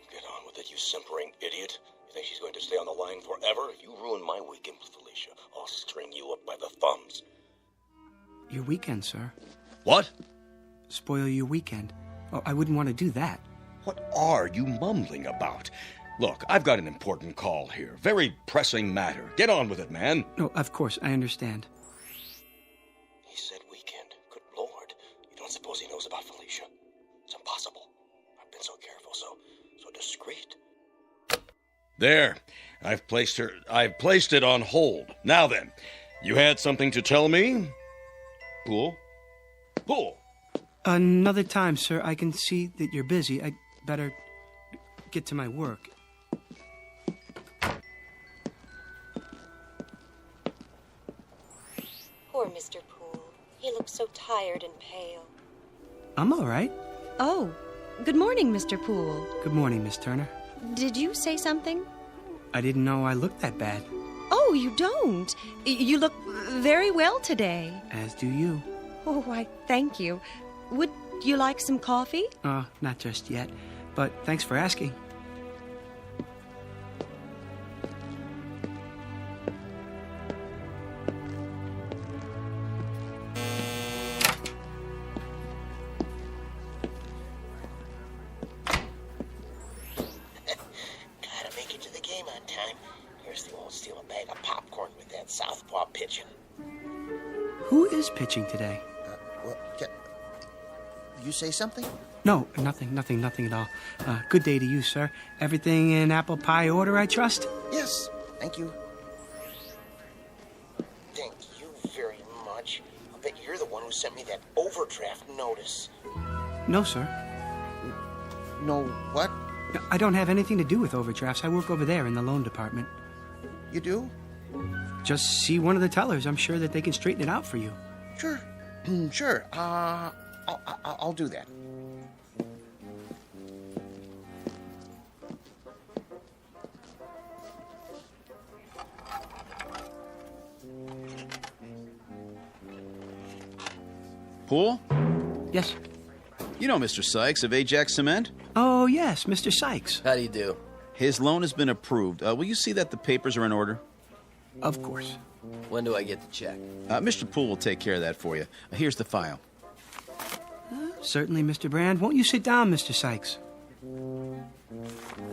Get on with it, you simpering idiot. You think she's going to stay on the line forever? If you ruin my weekend with Felicia, I'll string you up by the thumbs. Your weekend, sir. What? Spoil your weekend. Oh, I wouldn't want to do that. What are you mumbling about? Look, I've got an important call here. Very pressing matter. Get on with it, man. No, of course, I understand. He said weekend. Good Lord. You don't suppose he knows about Felicia? It's impossible. I've been so careful, so discreet. There. I've placed it on hold. Now then, you had something to tell me? Poole? Another time, sir. I can see that you're busy. I'd better get to my work. Poor Mr. Poole. He looks so tired and pale. I'm all right. Oh, good morning, Mr. Poole. Good morning, Miss Turner. Did you say something? I didn't know I looked that bad. Oh, you don't. You look very well today. As do you. Oh, why, thank you. Would you like some coffee? Not just yet, but thanks for asking. Gotta make it to the game on time. Kirsty won't steal a bag of popcorn with that southpaw pitching. Who is pitching today? You say something? No, nothing at all. Good day to you, sir. Everything in apple pie order, I trust? Yes, thank you. Thank you very much. I'll bet you're the one who sent me that overdraft notice. No, sir. No, what? I don't have anything to do with overdrafts. I work over there in the loan department. You do? Just see one of the tellers. I'm sure that they can straighten it out for you. Sure. Sure. I'll do that. Poole? Yes? You know Mr. Sykes of Ajax Cement? Oh, yes, Mr. Sykes. How do you do? His loan has been approved. Will you see that the papers are in order? Of course. When do I get the check? Mr. Poole will take care of that for you. Here's the file. Certainly, Mr. Brand. Won't you sit down, Mr. Sykes?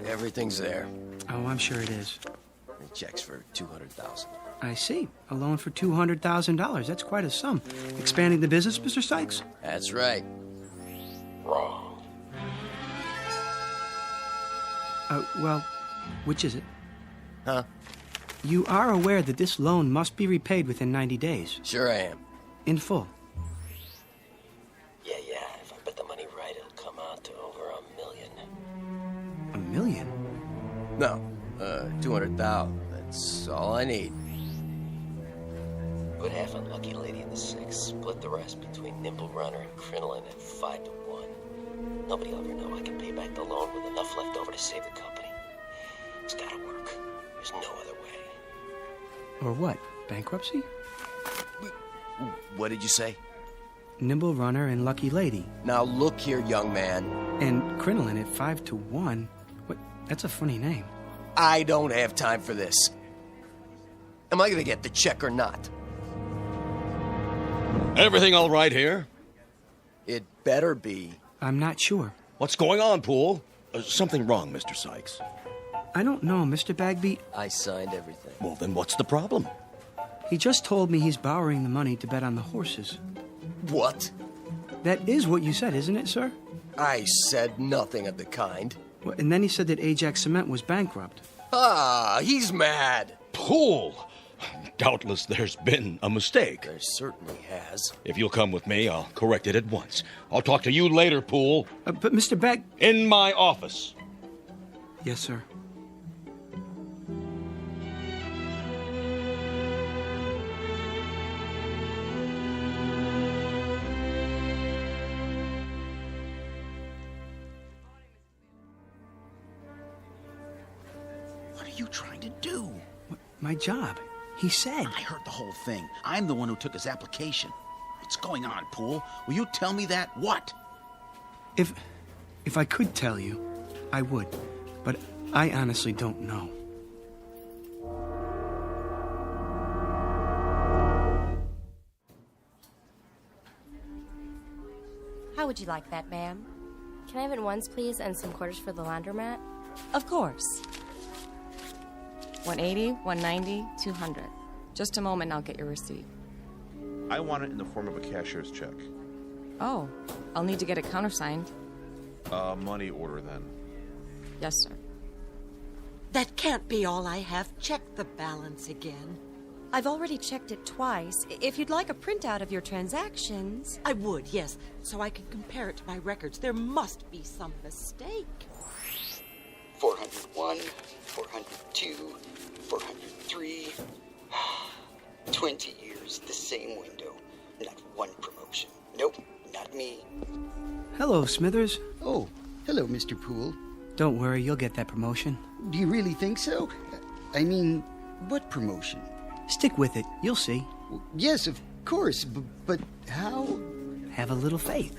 Everything's there. Oh, I'm sure it is. The check's for $200,000. I see. A loan for $200,000. That's quite a sum. Expanding the business, Mr. Sykes? That's right. Wrong. Well, which is it? Huh? You are aware that this loan must be repaid within 90 days. Sure I am. In full. Yeah. If I bet the money right, it'll come out to over $1 million. $1 million? No, 200,000. That's all I need. Put half on Lucky Lady in the 6. Split the rest between Nimble Runner and Crinoline at 5 to 1. Nobody will ever know I can pay back the loan with enough left over to save the company. It's gotta work. There's no other way. Or what? Bankruptcy? What did you say? Nimble Runner and Lucky Lady. Now look here, young man. And Crinoline at 5 to 1? What? That's a funny name. I don't have time for this. Am I gonna get the check or not? Everything all right here? It better be. I'm not sure. What's going on, Poole? Something wrong, Mr. Sykes. I don't know, Mr. Bagby. I signed everything. Well, then what's the problem? He just told me he's borrowing the money to bet on the horses. What? That is what you said, isn't it, sir? I said nothing of the kind. Well, and then he said that Ajax Cement was bankrupt. Ah, he's mad. Poole! Doubtless there's been a mistake. There certainly has. If you'll come with me, I'll correct it at once. I'll talk to you later, Poole. But Mr. Bag... In my office. Yes, sir. What are you trying to do? My job. He said. I heard the whole thing. I'm the one who took his application. What's going on, Poole? Will you tell me that? What? If I could tell you, I would. But I honestly don't know. How would you like that, ma'am? Can I have it once, please, and some quarters for the laundromat? Of course. 180, 190, 200. Just a moment and I'll get your receipt. I want it in the form of a cashier's check. Oh, I'll need to get it countersigned. Money order then. Yes, sir. That can't be all I have. Check the balance again. I've already checked it twice. If you'd like a printout of your transactions... I would, yes, so I can compare it to my records. There must be some mistake. 401, 402, 403. 20 years, the same window. Not one promotion. Nope, not me. Hello, Smithers. Oh, hello, Mr. Poole. Don't worry, you'll get that promotion. Do you really think so? I mean, what promotion? Stick with it. You'll see. Yes, of course, but how? Have a little faith.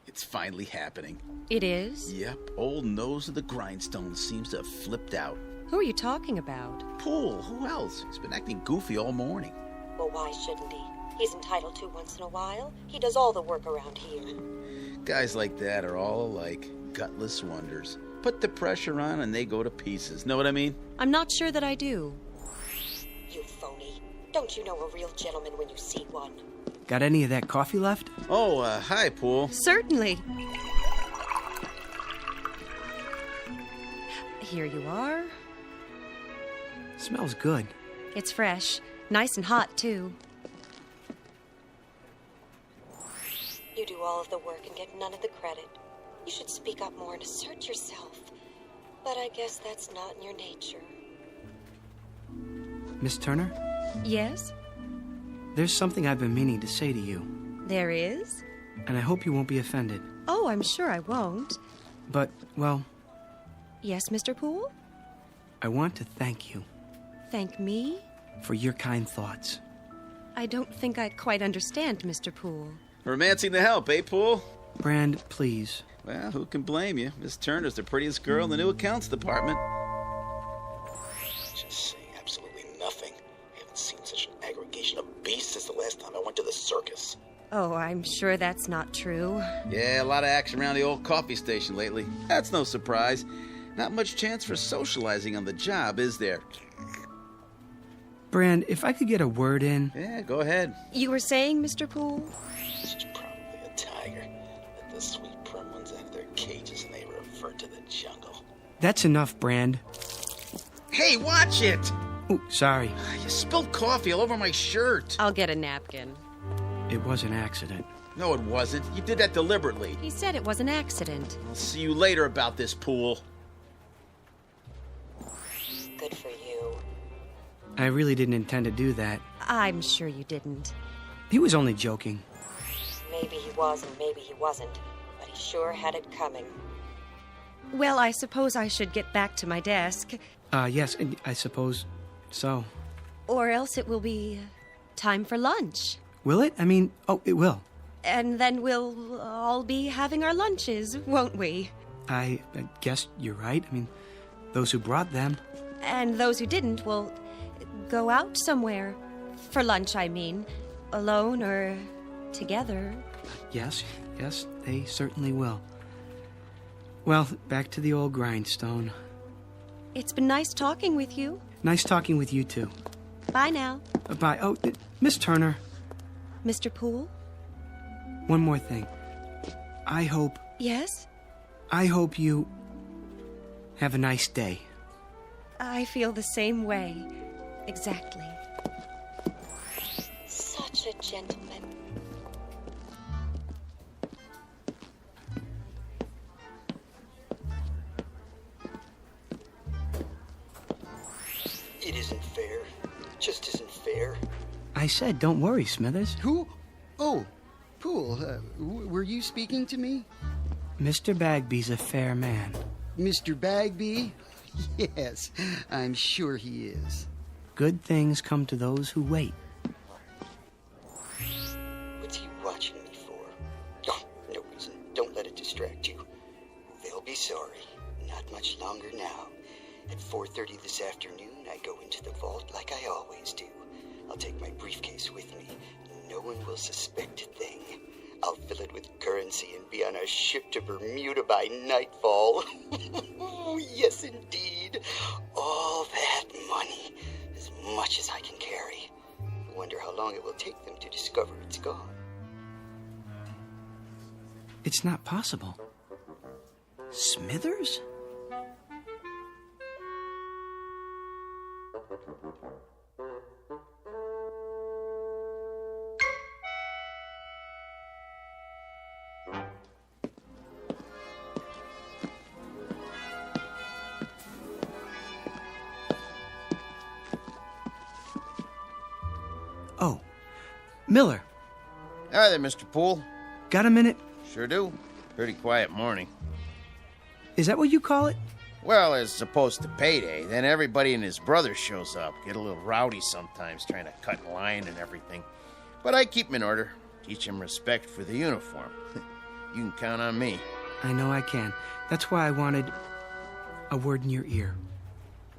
It's finally happening. It is? Yep, old nose of the grindstone seems to have flipped out. Who are you talking about? Poole, who else? He's been acting goofy all morning. Well, why shouldn't he? He's entitled to once in a while. He does all the work around here. Guys like that are all alike. gutless wonders. Put the pressure on and they go to pieces. Know what I mean? I'm not sure that I do. You phony. Don't you know a real gentleman when you see one? Got any of that coffee left? Oh, hi, Pool. Certainly. Here you are. Smells good. It's fresh. Nice and hot, too. You do all of the work and get none of the credit. You should speak up more and assert yourself. But I guess that's not in your nature. Miss Turner? Yes? There's something I've been meaning to say to you. There is? And I hope you won't be offended. Oh, I'm sure I won't. But, well... Yes, Mr. Poole? I want to thank you. Thank me? For your kind thoughts. I don't think I quite understand, Mr. Poole. Romancing the help, eh, Poole? Brand, please. Well, who can blame you? Miss Turner's the prettiest girl in the new accounts department. Just saying absolutely nothing. I haven't seen such an aggregation of beasts since the last time I went to the circus. Oh, I'm sure that's not true. Yeah, a lot of action around the old coffee station lately. That's no surprise. Not much chance for socializing on the job, is there? Brand, if I could get a word in... Yeah, go ahead. You were saying, Mr. Poole? She's probably a tiger. Let the sweet prim ones out of their cages and they revert to the jungle. That's enough, Brand. Hey, watch it! Oh, sorry. You spilled coffee all over my shirt. I'll get a napkin. It was an accident. No, it wasn't. You did that deliberately. He said it was an accident. I'll see you later about this, Poole. Good for you. I really didn't intend to do that. I'm sure you didn't. He was only joking. Maybe he was and maybe he wasn't. But he sure had it coming. Well, I suppose I should get back to my desk. Yes, I suppose so. Or else it will be time for lunch. Will it? I mean, oh, it will. And then we'll all be having our lunches, won't we? I guess you're right. I mean, those who brought them. And those who didn't will go out somewhere. For lunch, I mean. Alone or together. Yes, they certainly will. Well, back to the old grindstone. It's been nice talking with you. Nice talking with you, too. Bye now. Bye. Oh, Miss Turner. Mr. Poole? One more thing. I hope... Yes? I hope you have a nice day. I feel the same way. Exactly. Such a gentleman. It isn't fair. It just isn't fair. I said, don't worry, Smithers. Who? Oh, Poole, were you speaking to me? Mr. Bagby's a fair man. Mr. Bagby? Yes, I'm sure he is. Good things come to those who wait. What's he watching me for? Oh, no reason. Don't let it distract you. They'll be sorry. Not much longer now. At 4:30 this afternoon, I go into the vault like I always do. I'll take my briefcase with me. No one will suspect a thing. I'll fill it with currency and be on a ship to Bermuda by nightfall. Yes, indeed. All that money. As much as I can carry. I wonder how long it will take them to discover it's gone. It's not possible. Smithers? Oh, Miller. Hi there, Mr. Poole. Got a minute? Sure do. Pretty quiet morning. Is that what you call it? Well, as opposed to payday, then everybody and his brother shows up. Get a little rowdy sometimes, trying to cut in line and everything. But I keep 'em in order. Teach 'em respect for the uniform. You can count on me. I know I can. That's why I wanted a word in your ear.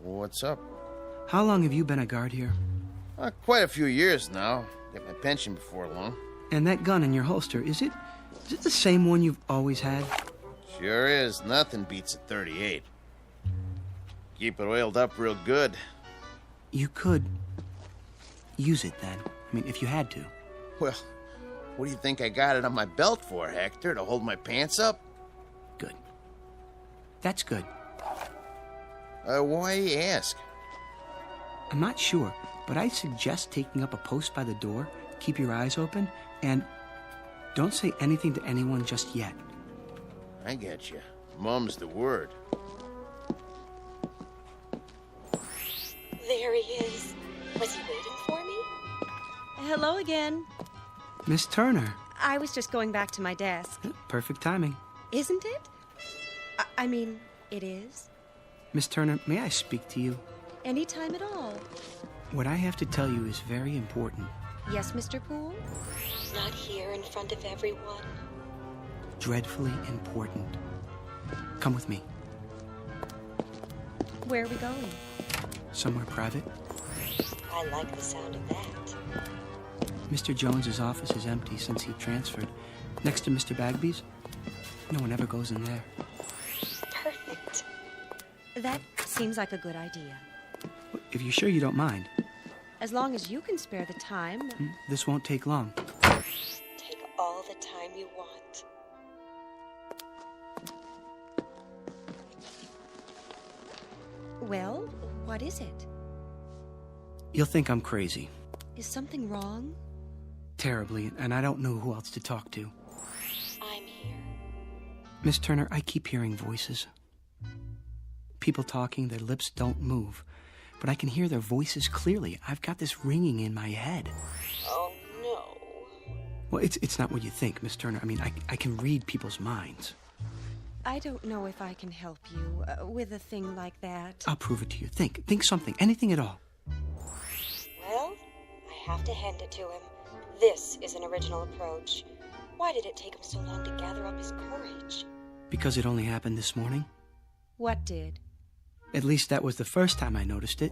What's up? How long have you been a guard here? Quite a few years now. Get my pension before long. And that gun in your holster, is it the same one you've always had? Sure is. Nothing beats a 38. Keep it oiled up real good. You could use it then. I mean, if you had to. Well, what do you think I got it on my belt for, Hector? To hold my pants up? Good. That's good. Why you ask? I'm not sure, but I suggest taking up a post by the door, keep your eyes open, and don't say anything to anyone just yet. I get you. Mum's the word. There he is. Was he waiting for me? Hello again. Miss Turner. I was just going back to my desk. Perfect timing. Isn't it? I mean, it is. Miss Turner, may I speak to you? Anytime at all. What I have to tell you is very important. Yes, Mr. Poole? Not here in front of everyone. Dreadfully important. Come with me. Where are we going? Somewhere private. I like the sound of that. Mr. Jones's office is empty since he transferred. Next to Mr. Bagby's. No one ever goes in there. Perfect. That seems like a good idea. If you're sure you don't mind. As long as you can spare the time. This won't take long. Take all the time you want. Well, what is it? You'll think I'm crazy. Is something wrong? Terribly, and I don't know who else to talk to. I'm here. Miss Turner, I keep hearing voices. People talking, their lips don't move. But I can hear their voices clearly. I've got this ringing in my head. Oh, no. Well, it's not what you think, Miss Turner. I mean, I can read people's minds. I don't know if I can help you with a thing like that. I'll prove it to you. Think something, anything at all. Well, I have to hand it to him. This is an original approach. Why did it take him so long to gather up his courage? Because it only happened this morning? What did? At least that was the first time I noticed it.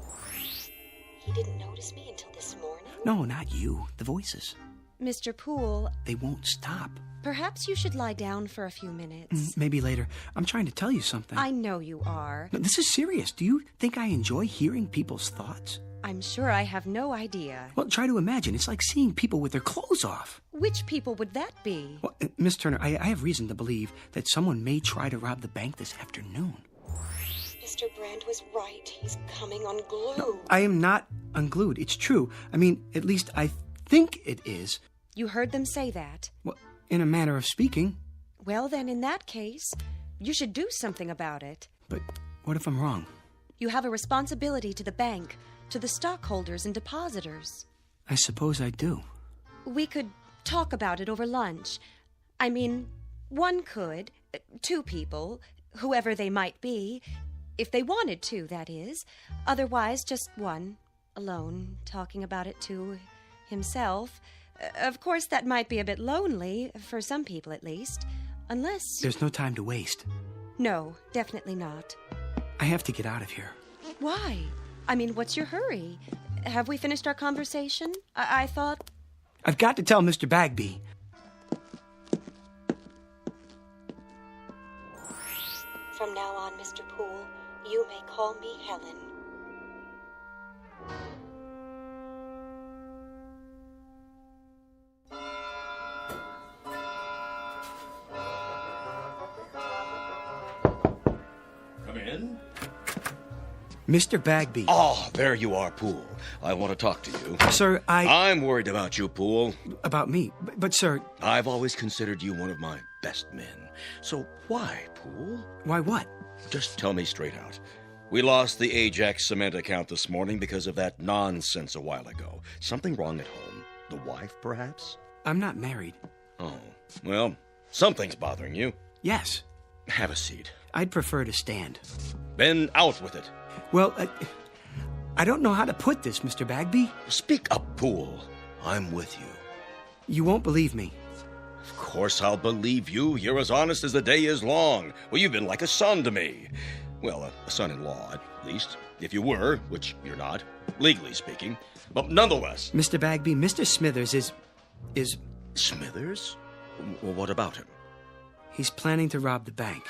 He didn't notice me until this morning? No, not you. The voices. Mr. Poole... They won't stop. Perhaps you should lie down for a few minutes. Maybe later. I'm trying to tell you something. I know you are. No, this is serious. Do you think I enjoy hearing people's thoughts? I'm sure I have no idea. Well, try to imagine. It's like seeing people with their clothes off. Which people would that be? Well, Miss Turner, I have reason to believe that someone may try to rob the bank this afternoon. Mr. Brand was right. He's coming unglued. No, I am not unglued. It's true. I mean, at least I think it is. You heard them say that? Well, in a manner of speaking. Well, then, in that case, you should do something about it. But what if I'm wrong? You have a responsibility to the bank, to the stockholders and depositors. I suppose I do. We could talk about it over lunch. I mean, one could, two people, whoever they might be, if they wanted to, that is. Otherwise, just one, alone, talking about it to himself. Of course, that might be a bit lonely, for some people at least, unless... There's no time to waste. No, definitely not. I have to get out of here. Why? I mean, what's your hurry? Have we finished our conversation? I thought... I've got to tell Mr. Bagby. From now on, Mr. Poole, you may call me Helen. Come in. Mr. Bagby. Oh, there you are, Poole. I want to talk to you. Sir, I'm worried about you, Poole. About me? But sir... I've always considered you one of my best men. So why, Poole? Why what? Just tell me straight out. We lost the Ajax cement account this morning because of that nonsense a while ago. Something wrong at home? The wife, perhaps? I'm not married. Oh, well, something's bothering you. Yes. Have a seat. I'd prefer to stand. Then out with it. Well, I don't know how to put this, Mr. Bagby. Speak up, Poole. I'm with you. You won't believe me. Of course I'll believe you. You're as honest as the day is long. Well, you've been like a son to me. Well, a son-in-law, at least. If you were, which you're not, legally speaking. But nonetheless... Mr. Bagby, Mr. Smithers is... Smithers? Well, what about him? He's planning to rob the bank.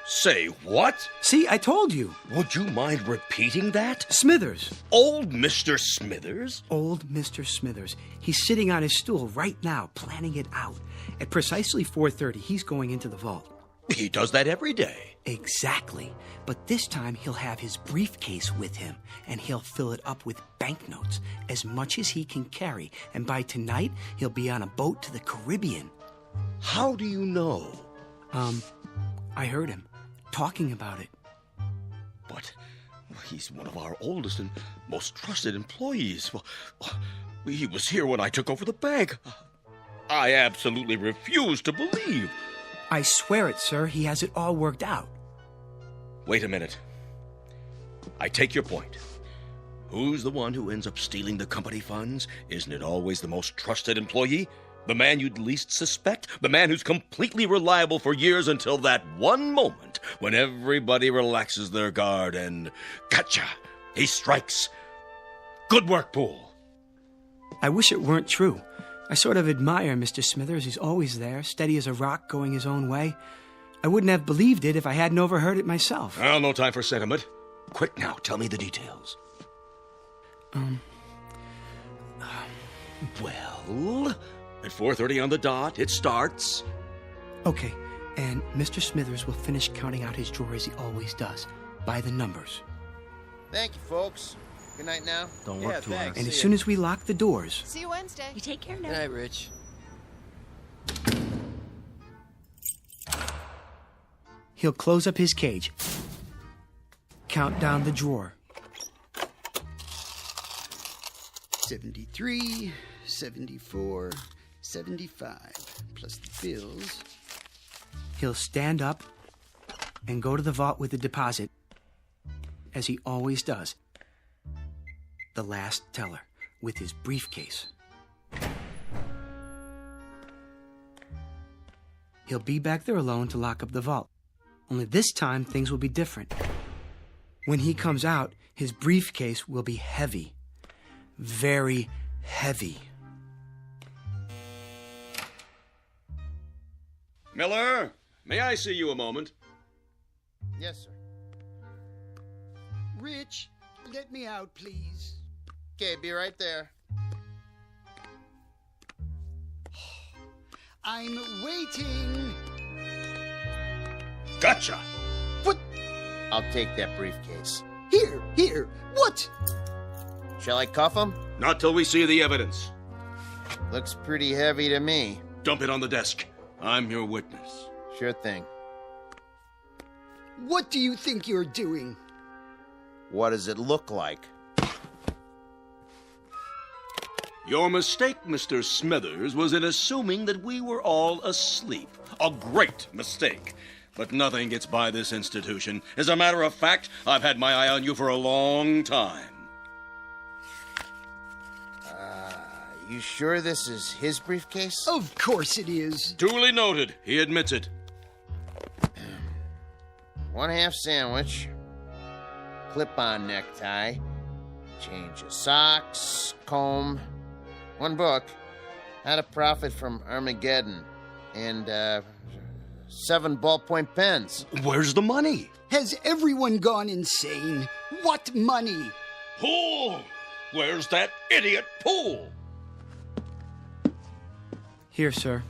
Say what? See, I told you. Would you mind repeating that? Smithers. Old Mr. Smithers? Old Mr. Smithers. He's sitting on his stool right now, planning it out. At precisely 4:30, he's going into the vault. He does that every day. Exactly. But this time, he'll have his briefcase with him, and he'll fill it up with banknotes, as much as he can carry. And by tonight, he'll be on a boat to the Caribbean. How do you know? I heard him talking about it. But he's one of our oldest and most trusted employees. Well, he was here when I took over the bank. I absolutely refuse to believe. I swear it, sir. He has it all worked out. Wait a minute. I take your point. Who's the one who ends up stealing the company funds? Isn't it always the most trusted employee? The man you'd least suspect? The man who's completely reliable for years until that one moment when everybody relaxes their guard and... Gotcha! He strikes. Good work, Poole. I wish it weren't true. I sort of admire Mr. Smithers. He's always there, steady as a rock, going his own way. I wouldn't have believed it if I hadn't overheard it myself. Well, no time for sentiment. Quick now, tell me the details. Well, at 4:30 on the dot, it starts. Okay, and Mr. Smithers will finish counting out his drawer as he always does, by the numbers. Thank you, folks. Good night now. Don't work too hard. And as soon as we lock the doors... See you Wednesday. You take care now. Good night, Rich. He'll close up his cage, count down the drawer. 73, 74, 75, plus the bills. He'll stand up and go to the vault with the deposit, as he always does. The last teller, with his briefcase. He'll be back there alone to lock up the vault. Only this time, things will be different. When he comes out, his briefcase will be heavy. Very heavy. Miller, may I see you a moment? Yes, sir. Rich, let me out, please. Okay, be right there. I'm waiting. Gotcha! What? I'll take that briefcase. Here. What? Shall I cuff him? Not till we see the evidence. Looks pretty heavy to me. Dump it on the desk. I'm your witness. Sure thing. What do you think you're doing? What does it look like? Your mistake, Mr. Smithers, was in assuming that we were all asleep. A great mistake. But nothing gets by this institution. As a matter of fact, I've had my eye on you for a long time. You sure this is his briefcase? Of course it is. Duly noted. He admits it. 1/2 sandwich. Clip-on necktie. Change of socks. Comb. 1 book. How to Profit from Armageddon. And, 7 ballpoint pens. Where's the money? Has everyone gone insane? What money? Poole! Where's that idiot Poole? Here, sir.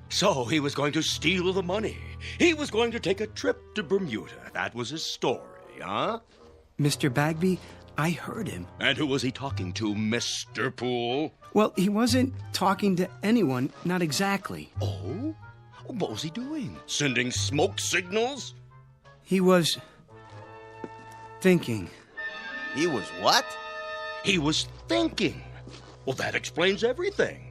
So he was going to steal the money. He was going to take a trip to Bermuda. That was his story, huh? Mr. Bagby, I heard him. And who was he talking to, Mr. Poole? Well, he wasn't talking to anyone, not exactly. Oh? What was he doing? Sending smoke signals? He was... thinking. He was what? He was thinking. Well, that explains everything.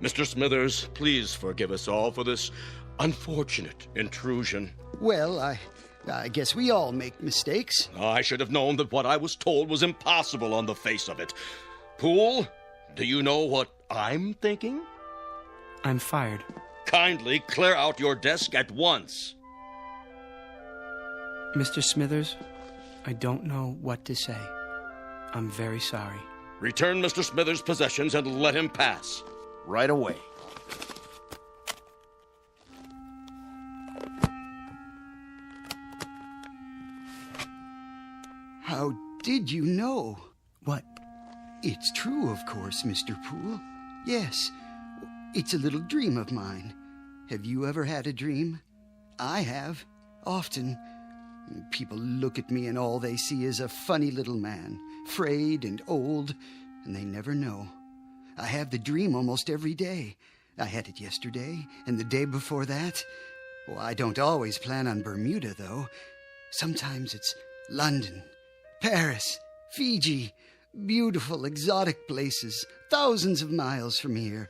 Mr. Smithers, please forgive us all for this unfortunate intrusion. Well, I guess we all make mistakes. I should have known that what I was told was impossible on the face of it. Poole, do you know what I'm thinking? I'm fired. Kindly clear out your desk at once. Mr. Smithers, I don't know what to say. I'm very sorry. Return Mr. Smithers' possessions and let him pass. Right away. How did you know? What? It's true, of course, Mr. Poole. Yes, it's a little dream of mine. Have you ever had a dream? I have, often. People look at me and all they see is a funny little man, frayed and old, and they never know. I have the dream almost every day. I had it yesterday and the day before that. Well, I don't always plan on Bermuda, though. Sometimes it's London, Paris, Fiji, beautiful, exotic places, thousands of miles from here.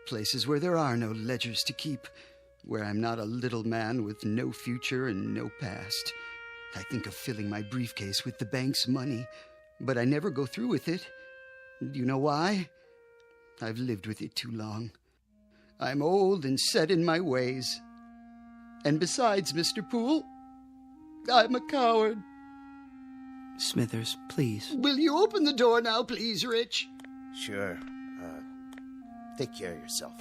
Places where there are no ledgers to keep, where I'm not a little man with no future and no past. I think of filling my briefcase with the bank's money, but I never go through with it. Do you know why? I've lived with it too long. I'm old and set in my ways. And besides, Mr. Poole, I'm a coward. Smithers, please. Will you open the door now, please, Rich? Sure. Take care of yourself.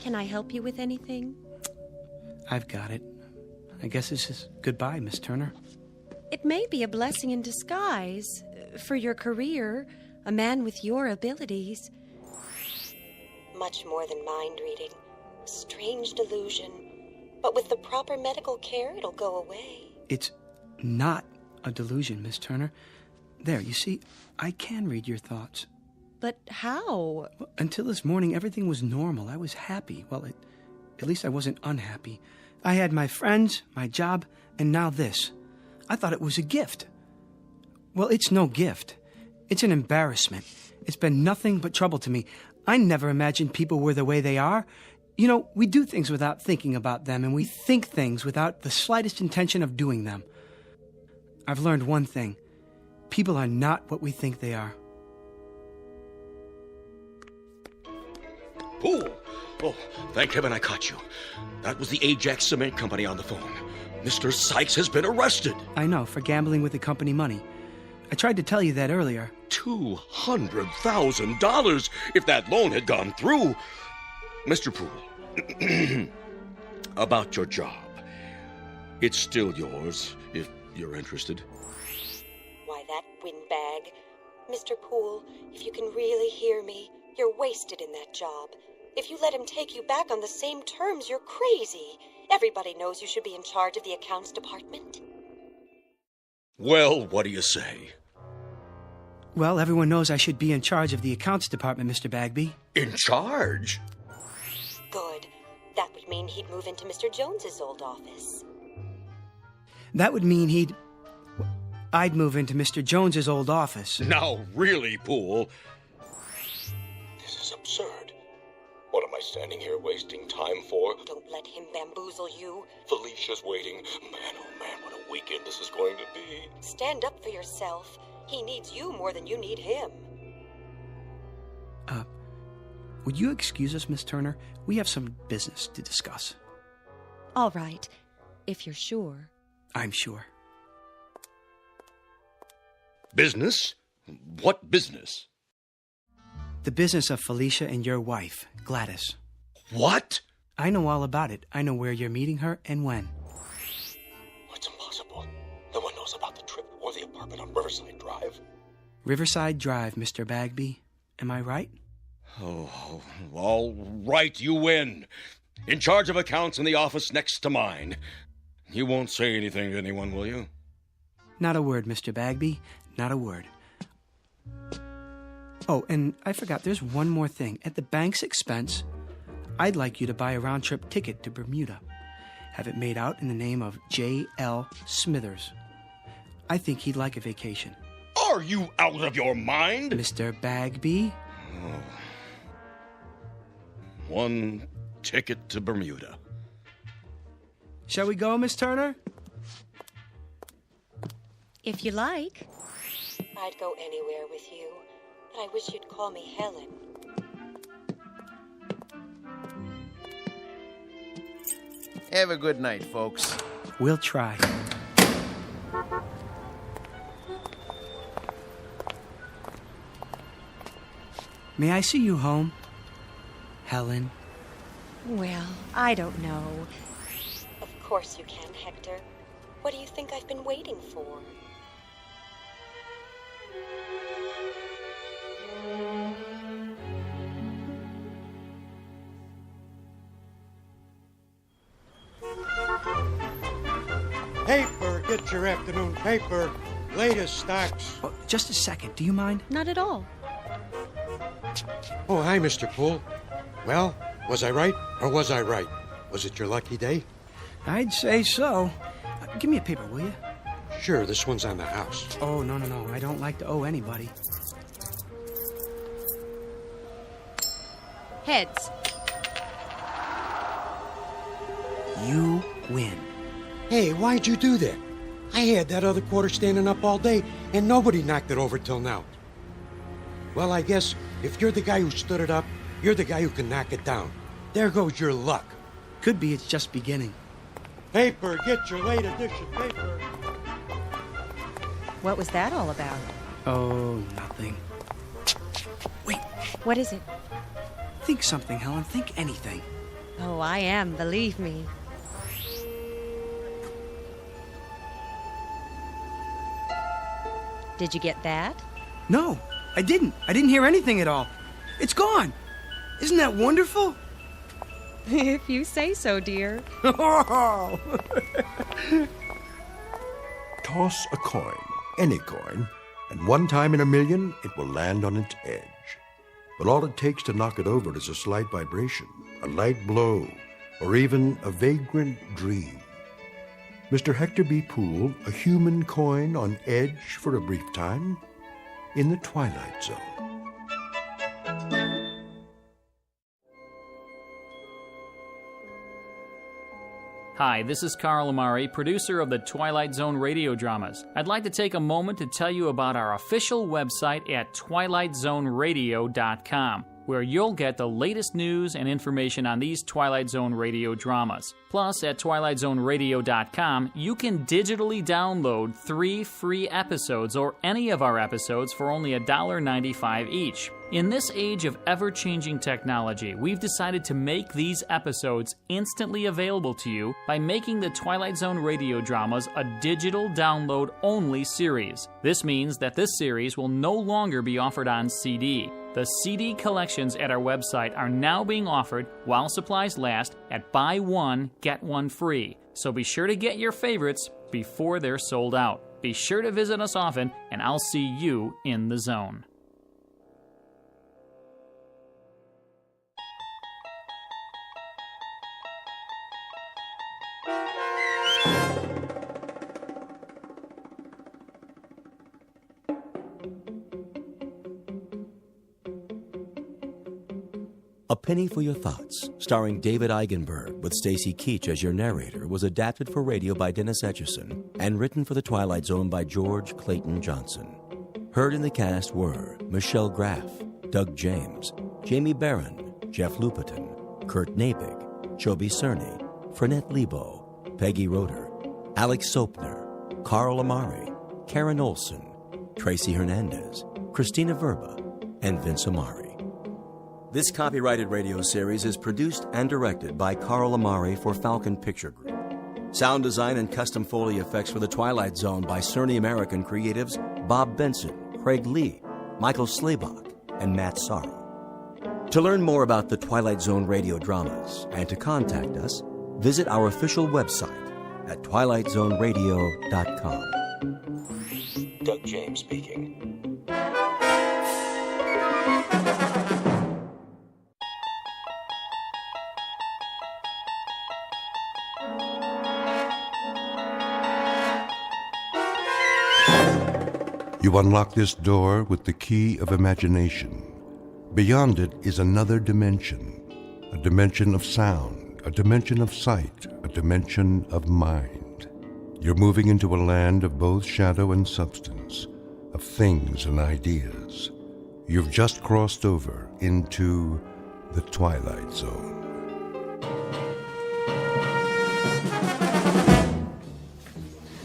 Can I help you with anything? I've got it. I guess this is goodbye, Miss Turner. It may be a blessing in disguise. For your career, a man with your abilities. Much more than mind reading. A strange delusion. But with the proper medical care, it'll go away. It's not a delusion, Miss Turner. There, you see, I can read your thoughts. But how? Well, until this morning, everything was normal. I was happy. Well, at least I wasn't unhappy. I had my friends, my job, and now this. I thought it was a gift. Well, it's no gift. It's an embarrassment. It's been nothing but trouble to me. I never imagined people were the way they are. You know, we do things without thinking about them, and we think things without the slightest intention of doing them. I've learned one thing. People are not what we think they are. Poole! Oh, thank heaven I caught you. That was the Ajax Cement Company on the phone. Mr. Sykes has been arrested. I know, for gambling with the company money. I tried to tell you that earlier. $200,000 if that loan had gone through. Mr. Poole, about your job. It's still yours, if you're interested. Why, that windbag. Mr. Poole, if you can really hear me, you're wasted in that job. If you let him take you back on the same terms, you're crazy. Everybody knows you should be in charge of the accounts department. Well, what do you say? Well, everyone knows I should be in charge of the accounts department, Mr. Bagby. In charge? Good. That would mean he'd move into Mr. Jones's old office. That would mean I'd move into Mr. Jones's old office. Now, really, Poole. This is absurd. What am I standing here wasting time for? Don't let him bamboozle you. Felicia's waiting. Man, oh man, what a weekend this is going to be. Stand up for yourself. He needs you more than you need him. Would you excuse us, Miss Turner? We have some business to discuss. All right, if you're sure. I'm sure. Business? What business? The business of Felicia and your wife, Gladys. What? I know all about it. I know where you're meeting her and when. It's impossible. No one knows about the trip or the apartment on Riverside Drive. Riverside Drive, Mr. Bagby. Am I right? Oh, all right, you win. In charge of accounts in the office next to mine. You won't say anything to anyone, will you? Not a word, Mr. Bagby. Not a word. Oh, and I forgot, there's one more thing. At the bank's expense, I'd like you to buy a round-trip ticket to Bermuda. Have it made out in the name of J.L. Smithers. I think he'd like a vacation. Are you out of your mind? Mr. Bagby? Oh. One ticket to Bermuda. Shall we go, Miss Turner? If you like. I'd go anywhere with you, but I wish you'd call me Helen. Have a good night, folks. We'll try. May I see you home, Helen? Well, I don't know. Of course you can, Hector. What do you think I've been waiting for? Paper, get your afternoon paper. Latest stocks. Oh, just a second, do you mind? Not at all. Oh, hi, Mr. Poole. Well, was I right or was I right? Was it your lucky day? I'd say so. Give me a paper, will you? Sure, this one's on the house. Oh, no. I don't like to owe anybody. Heads. You win. Hey, why'd you do that? I had that other quarter standing up all day, and nobody knocked it over till now. Well, I guess if you're the guy who stood it up, you're the guy who can knock it down. There goes your luck. Could be it's just beginning. Paper, get your late edition paper. What was that all about? Oh, nothing. Wait. What is it? Think something, Helen. Think anything. Oh, I am, believe me. Did you get that? No, I didn't. I didn't hear anything at all. It's gone. Isn't that wonderful? If you say so, dear. Toss a coin, any coin, and one time in a million it will land on its edge. But all it takes to knock it over is a slight vibration, a light blow, or even a vagrant dream. Mr. Hector B. Poole, a human coin on edge for a brief time in the Twilight Zone. Hi, this is Carl Amari, producer of the Twilight Zone Radio Dramas. I'd like to take a moment to tell you about our official website at twilightzoneradio.com, where you'll get the latest news and information on these Twilight Zone radio dramas. Plus, at twilightzoneradio.com, you can digitally download 3 free episodes or any of our episodes for only $1.95 each. In this age of ever-changing technology, we've decided to make these episodes instantly available to you by making the Twilight Zone radio dramas a digital download-only series. This means that this series will no longer be offered on CD. The CD collections at our website are now being offered, while supplies last, at buy one, get one free. So be sure to get your favorites before they're sold out. Be sure to visit us often, and I'll see you in the zone. A Penny for Your Thoughts, starring David Eigenberg with Stacy Keach as your narrator, was adapted for radio by Dennis Etchison and written for The Twilight Zone by George Clayton Johnson. Heard in the cast were Michelle Graff, Doug James, Jamie Barron, Jeff Lupetin, Kurt Nabig, Chobi Cerny, Frenette Lebo, Peggy Roeder, Alex Sopner, Carl Amari, Karen Olson, Tracy Hernandez, Christina Verba, and Vince Amari. This copyrighted radio series is produced and directed by Carl Amari for Falcon Picture Group. Sound design and custom Foley effects for The Twilight Zone by Cerny American creatives Bob Benson, Craig Lee, Michael Slaybach, and Matt Sorrow. To learn more about the Twilight Zone radio dramas and to contact us, visit our official website at twilightzoneradio.com. Doug James speaking. You unlock this door with the key of imagination. Beyond it is another dimension, a dimension of sound, a dimension of sight, a dimension of mind. You're moving into a land of both shadow and substance, of things and ideas. You've just crossed over into the Twilight Zone.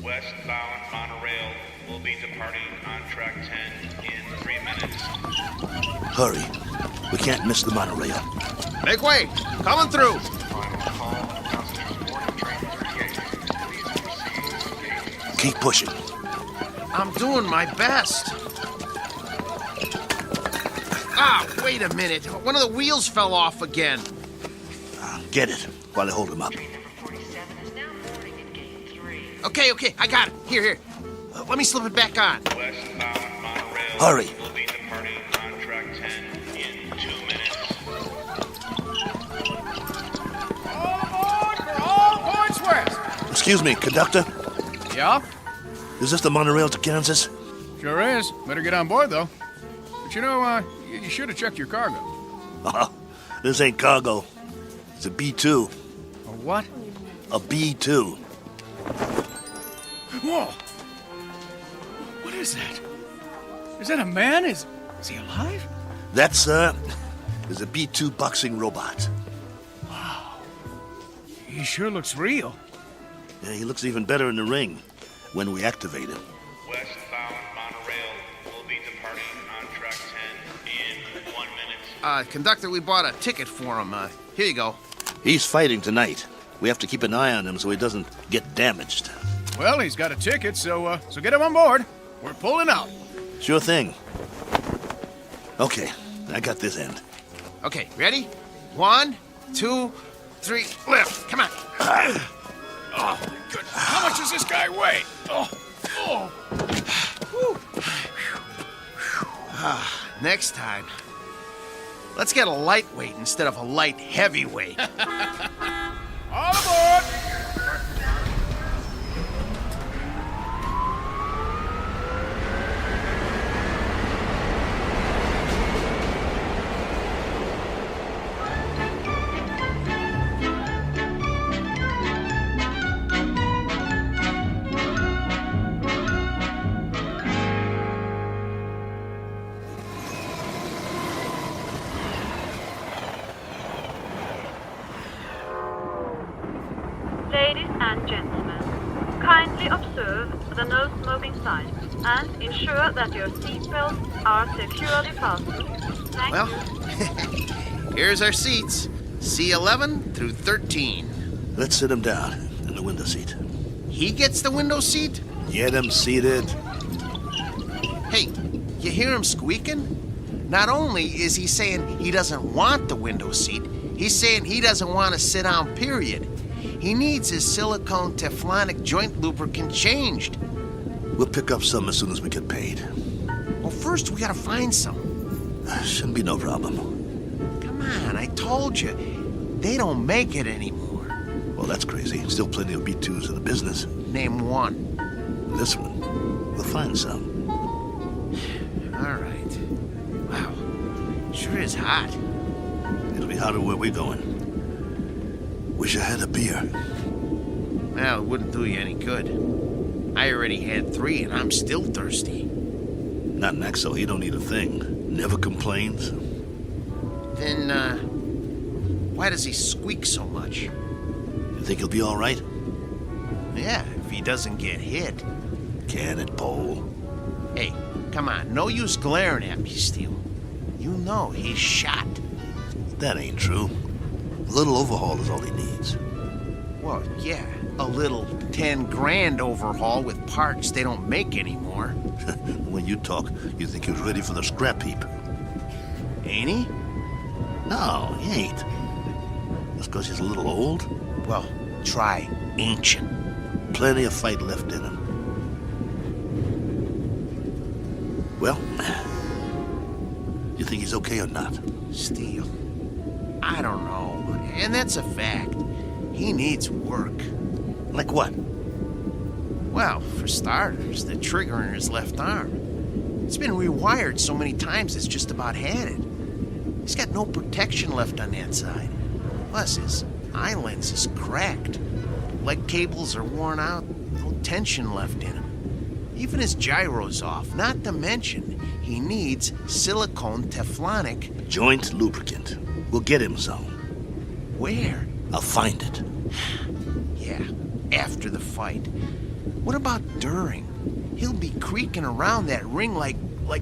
Westbound monorail will be departing on track 10 in 3 minutes. Hurry. We can't miss the monorail. Make way! Coming through! Keep pushing. I'm doing my best. Ah, wait a minute. One of the wheels fell off again. Get it while I hold him up. Okay, I got it. Here. Let me slip it back on. Hurry. Will be departing on track 10 in 2 minutes. All aboard for all points west. Excuse me, conductor. Yeah? Is this the monorail to Kansas? Sure is. Better get on board, though. But you should have checked your cargo. This ain't cargo. It's a B-2. A what? A B-2. Whoa! What is that? Is that a man? Is he alive? That, sir, is a B-2 boxing robot. Wow. He sure looks real. Yeah, he looks even better in the ring when we activate him. Westbound monorail will be departing on track 10 in 1 minute. Conductor, we bought a ticket for him. Here you go. He's fighting tonight. We have to keep an eye on him so he doesn't get damaged. Well, he's got a ticket, so get him on board. We're pulling out. Sure thing. Okay, I got this end. Okay, ready? 1, 2, 3, lift. Come on. Oh, my goodness. How much does this guy weigh? Oh. Next time, let's get a lightweight instead of a light heavyweight. All aboard! Ladies and gentlemen, kindly observe the no smoking sign and ensure that your seatbelts are securely fastened. Thank you. Here's our seats. C11 through 13. Let's sit him down in the window seat. He gets the window seat? Get him seated. Hey, you hear him squeaking? Not only is he saying he doesn't want the window seat, he's saying he doesn't want to sit down, period. He needs his silicone Teflonic joint lubricant changed. We'll pick up some as soon as we get paid. Well, first we gotta find some. Shouldn't be no problem. Come on, I told you. They don't make it anymore. Well, that's crazy. Still plenty of B2s in the business. Name one. This one. We'll find some. All right. Wow. Sure is hot. It'll be hotter where we're going. Wish I had a beer. Well, it wouldn't do you any good. I already had 3 and I'm still thirsty. Not Naxo, he don't need a thing. Never complains. Then, why does he squeak so much? You think he'll be all right? Yeah, if he doesn't get hit. Can it, Pole? Hey, come on, no use glaring at me, Steele. You know he's shot. That ain't true. A little overhaul is all he needs. Well, yeah, a little 10 grand overhaul with parts they don't make anymore. When you talk, you think he was ready for the scrap heap. Ain't he? No, he ain't. Just because he's a little old? Well, try ancient. Plenty of fight left in him. Well, you think he's okay or not? Steele, I don't know. And that's a fact. He needs work. Like what? Well, for starters, the trigger in his left arm. It's been rewired so many times it's just about had it. He's got no protection left on that side. Plus, his eye lens is cracked. Leg cables are worn out, no tension left in him. Even his gyro's off. Not to mention, he needs silicone Teflonic joint lubricant. We'll get him some. Where? I'll find it. Yeah, after the fight. What about during? He'll be creaking around that ring like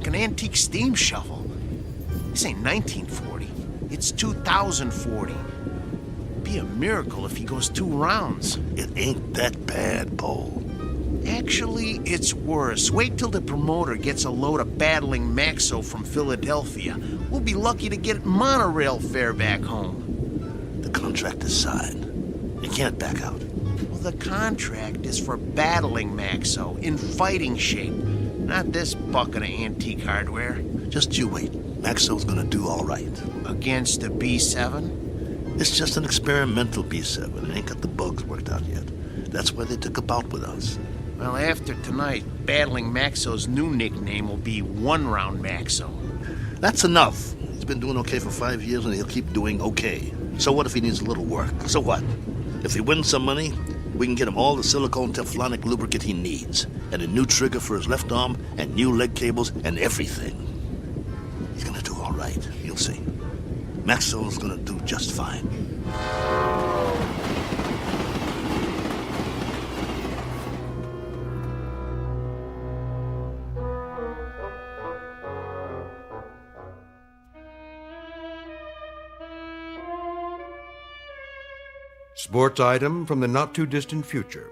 an antique steam shovel. This ain't 1940. It's 2040. Be a miracle if he goes 2 rounds. It ain't that bad, Bo. Actually, it's worse. Wait till the promoter gets a load of battling Maxo from Philadelphia. We'll be lucky to get monorail fare back home. The contract is signed. You can't back out. Well, the contract is for battling Maxo in fighting shape. Not this bucket of antique hardware. Just you wait. Maxo's gonna do all right. Against a B7? It's just an experimental B7. It ain't got the bugs worked out yet. That's why they took a bout with us. Well, after tonight, battling Maxo's new nickname will be One Round Maxo. That's enough. He's been doing okay for 5 years, and he'll keep doing okay. So what if he needs a little work? So what? If he wins some money, we can get him all the silicone Teflonic lubricant he needs, and a new trigger for his left arm, and new leg cables, and everything. He's gonna do all right. You'll see. Maxwell's gonna do just fine. Sports item from the not-too-distant future.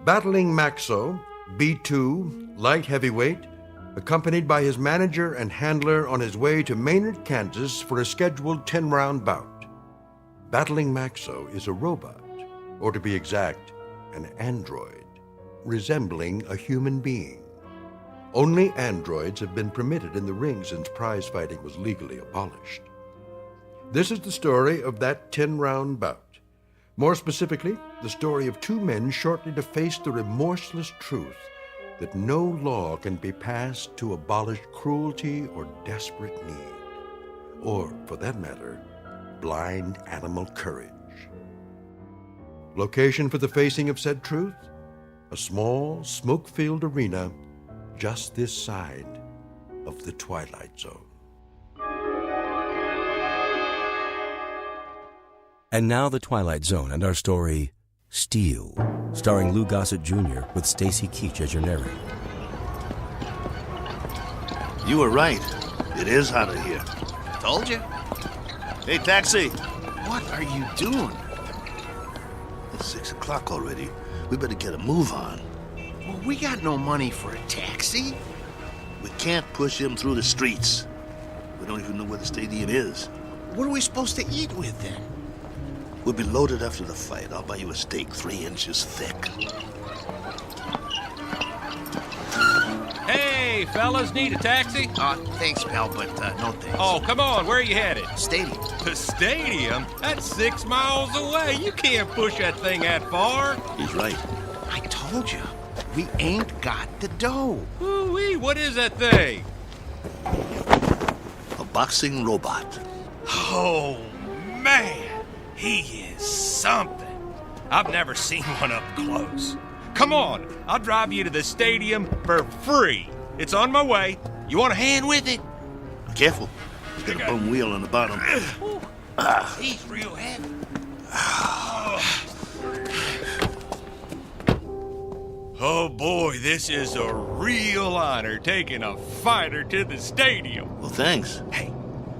Battling Maxo, B2, light heavyweight, accompanied by his manager and handler on his way to Maynard, Kansas for a scheduled 10-round bout. Battling Maxo is a robot, or to be exact, an android, resembling a human being. Only androids have been permitted in the ring since prize fighting was legally abolished. This is the story of that 10-round bout. More specifically, the story of 2 men shortly to face the remorseless truth that no law can be passed to abolish cruelty or desperate need, or, for that matter, blind animal courage. Location for the facing of said truth? A small, smoke-filled arena just this side of the Twilight Zone. And now the Twilight Zone and our story, Steel, starring Lou Gossett Jr. with Stacy Keach as your narrator. You were right. It is hotter here. Told you. Hey, taxi! What are you doing? It's 6 o'clock already. We better get a move on. Well, we got no money for a taxi. We can't push him through the streets. We don't even know where the stadium is. What are we supposed to eat with, then? We'll be loaded after the fight. I'll buy you a steak 3 inches thick. Hey, fellas, need a taxi? Thanks, pal, but no thanks. Oh, come on, where are you headed? Stadium. The stadium? That's 6 miles away. You can't push that thing that far. He's right. I told you, we ain't got the dough. Ooh-wee, what is that thing? A boxing robot. Oh, man. He is something. I've never seen one up close. Come on, I'll drive you to the stadium for free. It's on my way. You want a hand with it? Careful. He's got a bum wheel on the bottom. He's real heavy. Oh boy, this is a real honor taking a fighter to the stadium. Well, thanks. Hey,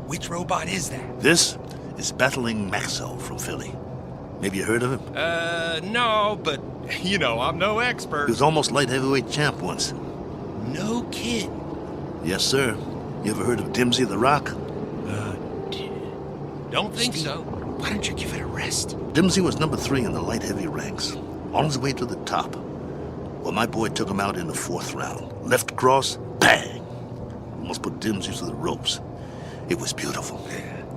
which robot is that? This is Battling Maxo from Philly. Maybe you heard of him? No, but, you know, I'm no expert. He was almost light heavyweight champ once. No kid. Yes, sir. You ever heard of Dimsy the Rock? Don't think so. Why don't you give it a rest? Dimsy was number 3 in the light heavy ranks, on his way to the top. Well, my boy took him out in the 4th round. Left cross, bang! Almost put Dimsy to the ropes. It was beautiful.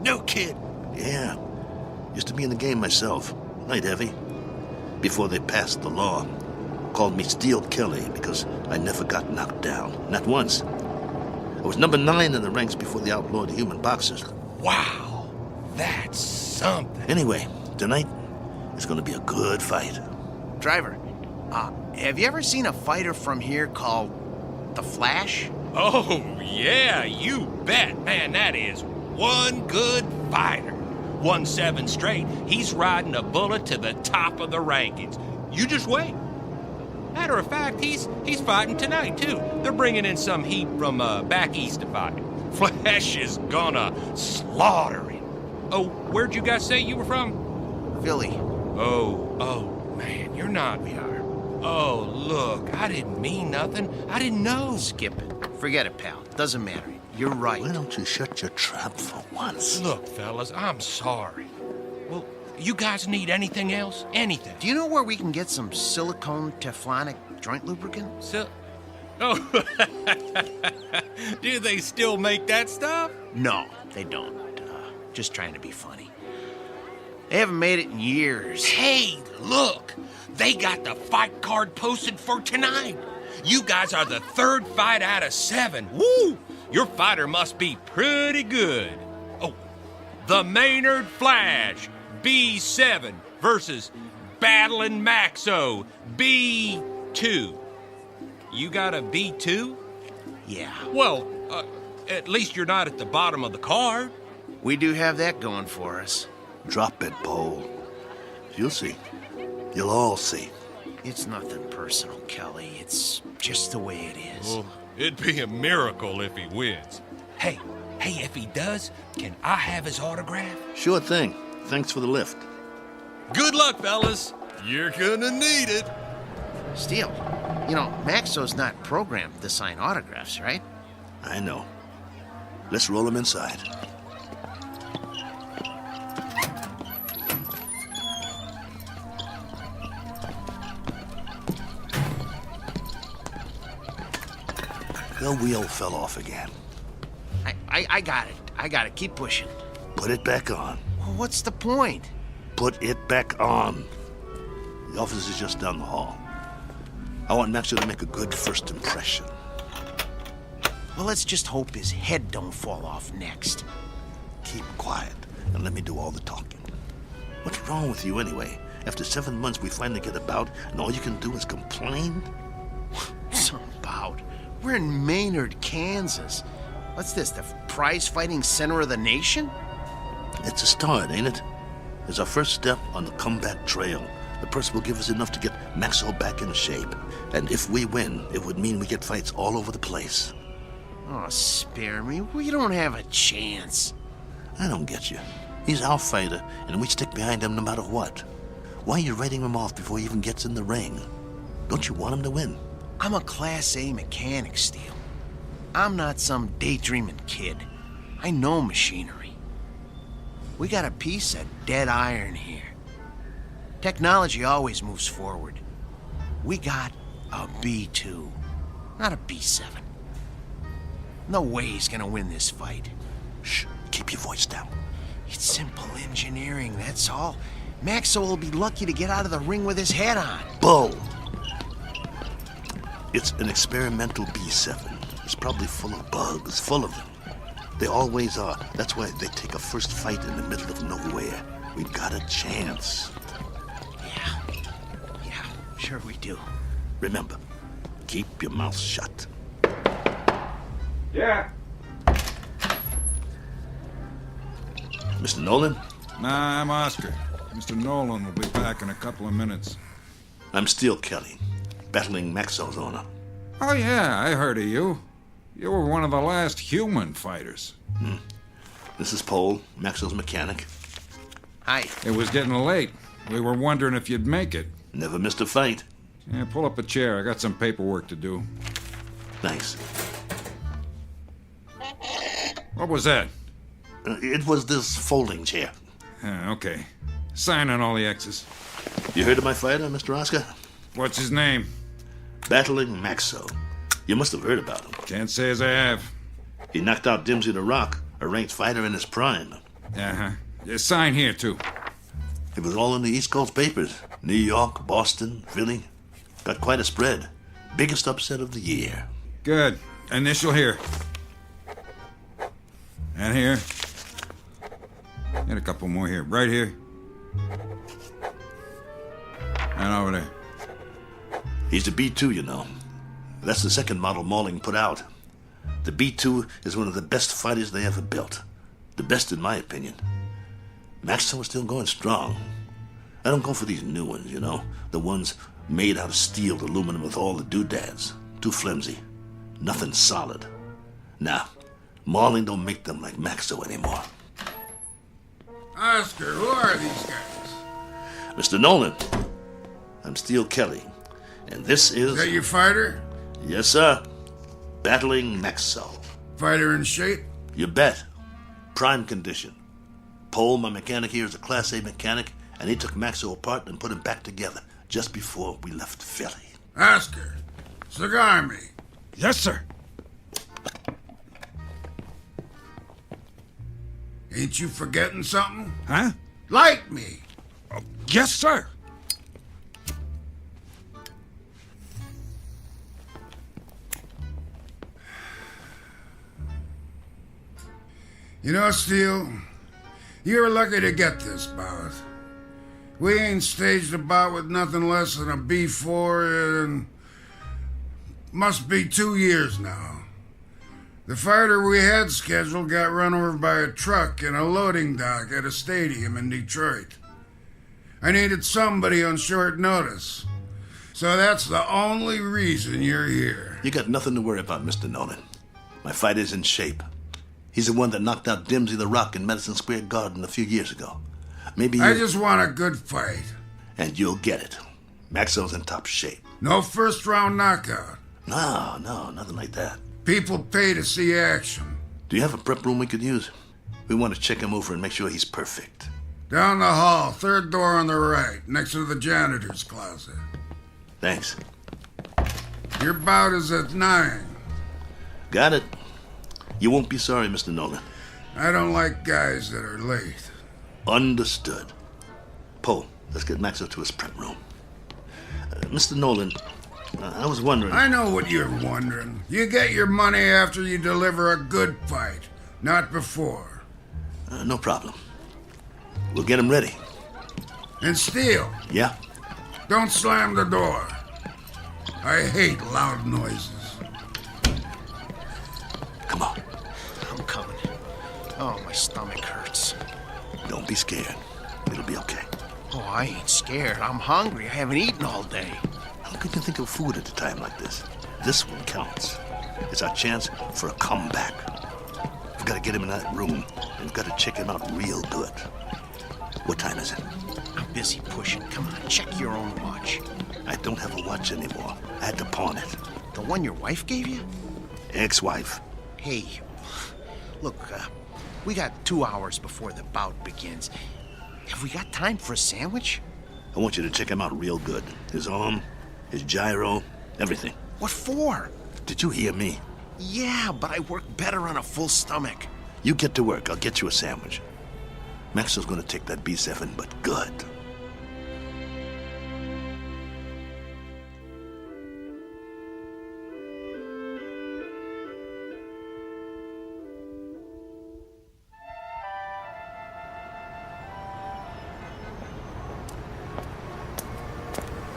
No kid. Yeah. Used to be in the game myself. Light heavy. Before they passed the law. Called me Steel Kelly because I never got knocked down. Not once. I was number 9 in the ranks before they outlawed human boxers. Wow. That's something. Anyway, tonight is going to be a good fight. Driver, have you ever seen a fighter from here called the Flash? Oh, yeah, you bet. Man, that is one good fighter. Won 7 straight. He's riding a bullet to the top of the rankings. You just wait. Matter of fact, he's fighting tonight, too. They're bringing in some heat from back east to fight. Flash is gonna slaughter him. Oh, where'd you guys say you were from? Philly. Oh, man, you're not... We are. Oh, look, I didn't mean nothing. I didn't know. Skip it. Forget it, pal. Doesn't matter. You're right. Why don't you shut your trap for once? Look, fellas, I'm sorry. Well, you guys need anything else? Anything? Do you know where we can get some silicone Teflonic joint lubricant? Oh, do they still make that stuff? No, they don't. Just trying to be funny. They haven't made it in years. Hey, look! They got the fight card posted for tonight. You guys are the 3rd fight out of 7. Woo! Your fighter must be pretty good. Oh, the Maynard Flash, B7 versus Battling Maxo, B2. You got a B2? Yeah. Well, at least you're not at the bottom of the card. We do have that going for us. Drop it, Pole. You'll see. You'll all see. It's nothing personal, Kelly. It's just the way it is. Well, it'd be a miracle if he wins. Hey, if he does, can I have his autograph? Sure thing. Thanks for the lift. Good luck, fellas. You're gonna need it. Steele, you know, Maxo's not programmed to sign autographs, right? I know. Let's roll him inside. The wheel fell off again. I got it. I got it. Keep pushing. Put it back on. Well, what's the point? Put it back on. The office is just down the hall. I want Maxo to make a good first impression. Well, let's just hope his head don't fall off next. Keep quiet and let me do all the talking. What's wrong with you anyway? After 7 months, we finally get about, and all you can do is complain? Some bout. We're in Maynard, Kansas. What's this, the prize-fighting center of the nation? It's a start, ain't it? It's our first step on the comeback trail. The purse will give us enough to get Maxo back in shape. And if we win, it would mean we get fights all over the place. Oh, spare me. We don't have a chance. I don't get you. He's our fighter, and we stick behind him no matter what. Why are you writing him off before he even gets in the ring? Don't you want him to win? I'm a Class A mechanic, Steele. I'm not some daydreaming kid. I know machinery. We got a piece of dead iron here. Technology always moves forward. We got a B2, not a B7. No way he's gonna win this fight. Shh, keep your voice down. It's simple engineering, that's all. Maxo will be lucky to get out of the ring with his head on. Bull! It's an experimental B7. It's probably full of bugs, full of them. They always are. That's why they take a first fight in the middle of nowhere. We've got a chance. Yeah, sure we do. Remember, keep your mouth shut. Yeah? Mr. Nolan? Nah, I'm Oscar. Mr. Nolan will be back in a couple of minutes. I'm Steele Kelly, battling Maxo's owner. Oh, yeah, I heard of you. You were one of the last human fighters. This is Pole, Maxo's mechanic. Hi. It was getting late. We were wondering if you'd make it. Never missed a fight. Yeah, pull up a chair. I got some paperwork to do. Thanks. What was that? It was this folding chair. Okay. Sign on all the X's. You heard of my fighter, Mr. Oscar? What's his name? Battling Maxo. You must have heard about him. Can't say as I have. He knocked out Dimsy the Rock, a ranked fighter in his prime. Uh-huh. Sign here, too. It was all in the East Coast papers. New York, Boston, Philly. Got quite a spread. Biggest upset of the year. Good. Initial here. And here. And a couple more here. Right here. And over there. He's the B2, you know. That's the second model Malling put out. The B2 is one of the best fighters they ever built. The best in my opinion. Maxwell is still going strong. I don't go for these new ones, you know. The ones made out of steel, aluminum with all the doodads. Too flimsy. Nothing solid. Nah, Malling don't make them like Maxwell anymore. Oscar, who are these guys? Mr. Nolan, I'm Steele Kelly, and this is... Is that your fighter? Yes, sir. Battling Maxwell. Fighter in shape? You bet. Prime condition. Paul, my mechanic here, is a Class A mechanic, and he took Maxwell apart and put him back together just before we left Philly. Oscar, cigar me. Yes, sir. Ain't you forgetting something? Huh? Light me. Oh, yes, sir. You know, Steele, you're lucky to get this bout. We ain't staged a bout with nothing less than a B4 in must be 2 years now. The fighter we had scheduled got run over by a truck in a loading dock at a stadium in Detroit. I needed somebody on short notice. So that's the only reason you're here. You got nothing to worry about, Mr. Nolan. My fighter's in shape. He's the one that knocked out Dimsey the Rock in Madison Square Garden a few years ago. Maybe you... I just want a good fight. And you'll get it. Maxwell's in top shape. No first-round knockout. No, nothing like that. People pay to see action. Do you have a prep room we could use? We want to check him over and make sure he's perfect. Down the hall, third door on the right, next to the janitor's closet. Thanks. Your bout is at 9. Got it. You won't be sorry, Mr. Nolan. I don't like guys that are late. Understood. Poe, let's get Maxwell to his prep room. Mr. Nolan, I was wondering... I know what you're wondering. You get your money after you deliver a good fight, not before. No problem. We'll get him ready. And Steele. Yeah? Don't slam the door. I hate loud noises. Come on. I'm coming. Oh, my stomach hurts. Don't be scared. It'll be okay. Oh, I ain't scared. I'm hungry. I haven't eaten all day. How could you think of food at a time like this? This one counts. It's our chance for a comeback. We've got to get him in that room, and we've got to check him out real good. What time is it? I'm busy pushing. Come on, check your own watch. I don't have a watch anymore. I had to pawn it. The one your wife gave you? Ex-wife. Hey, look, we got 2 hours before the bout begins. Have we got time for a sandwich? I want you to check him out real good. His arm, his gyro, everything. What for? Did you hear me? Yeah, but I work better on a full stomach. You get to work. I'll get you a sandwich. Maxwell's going to take that B7, but good.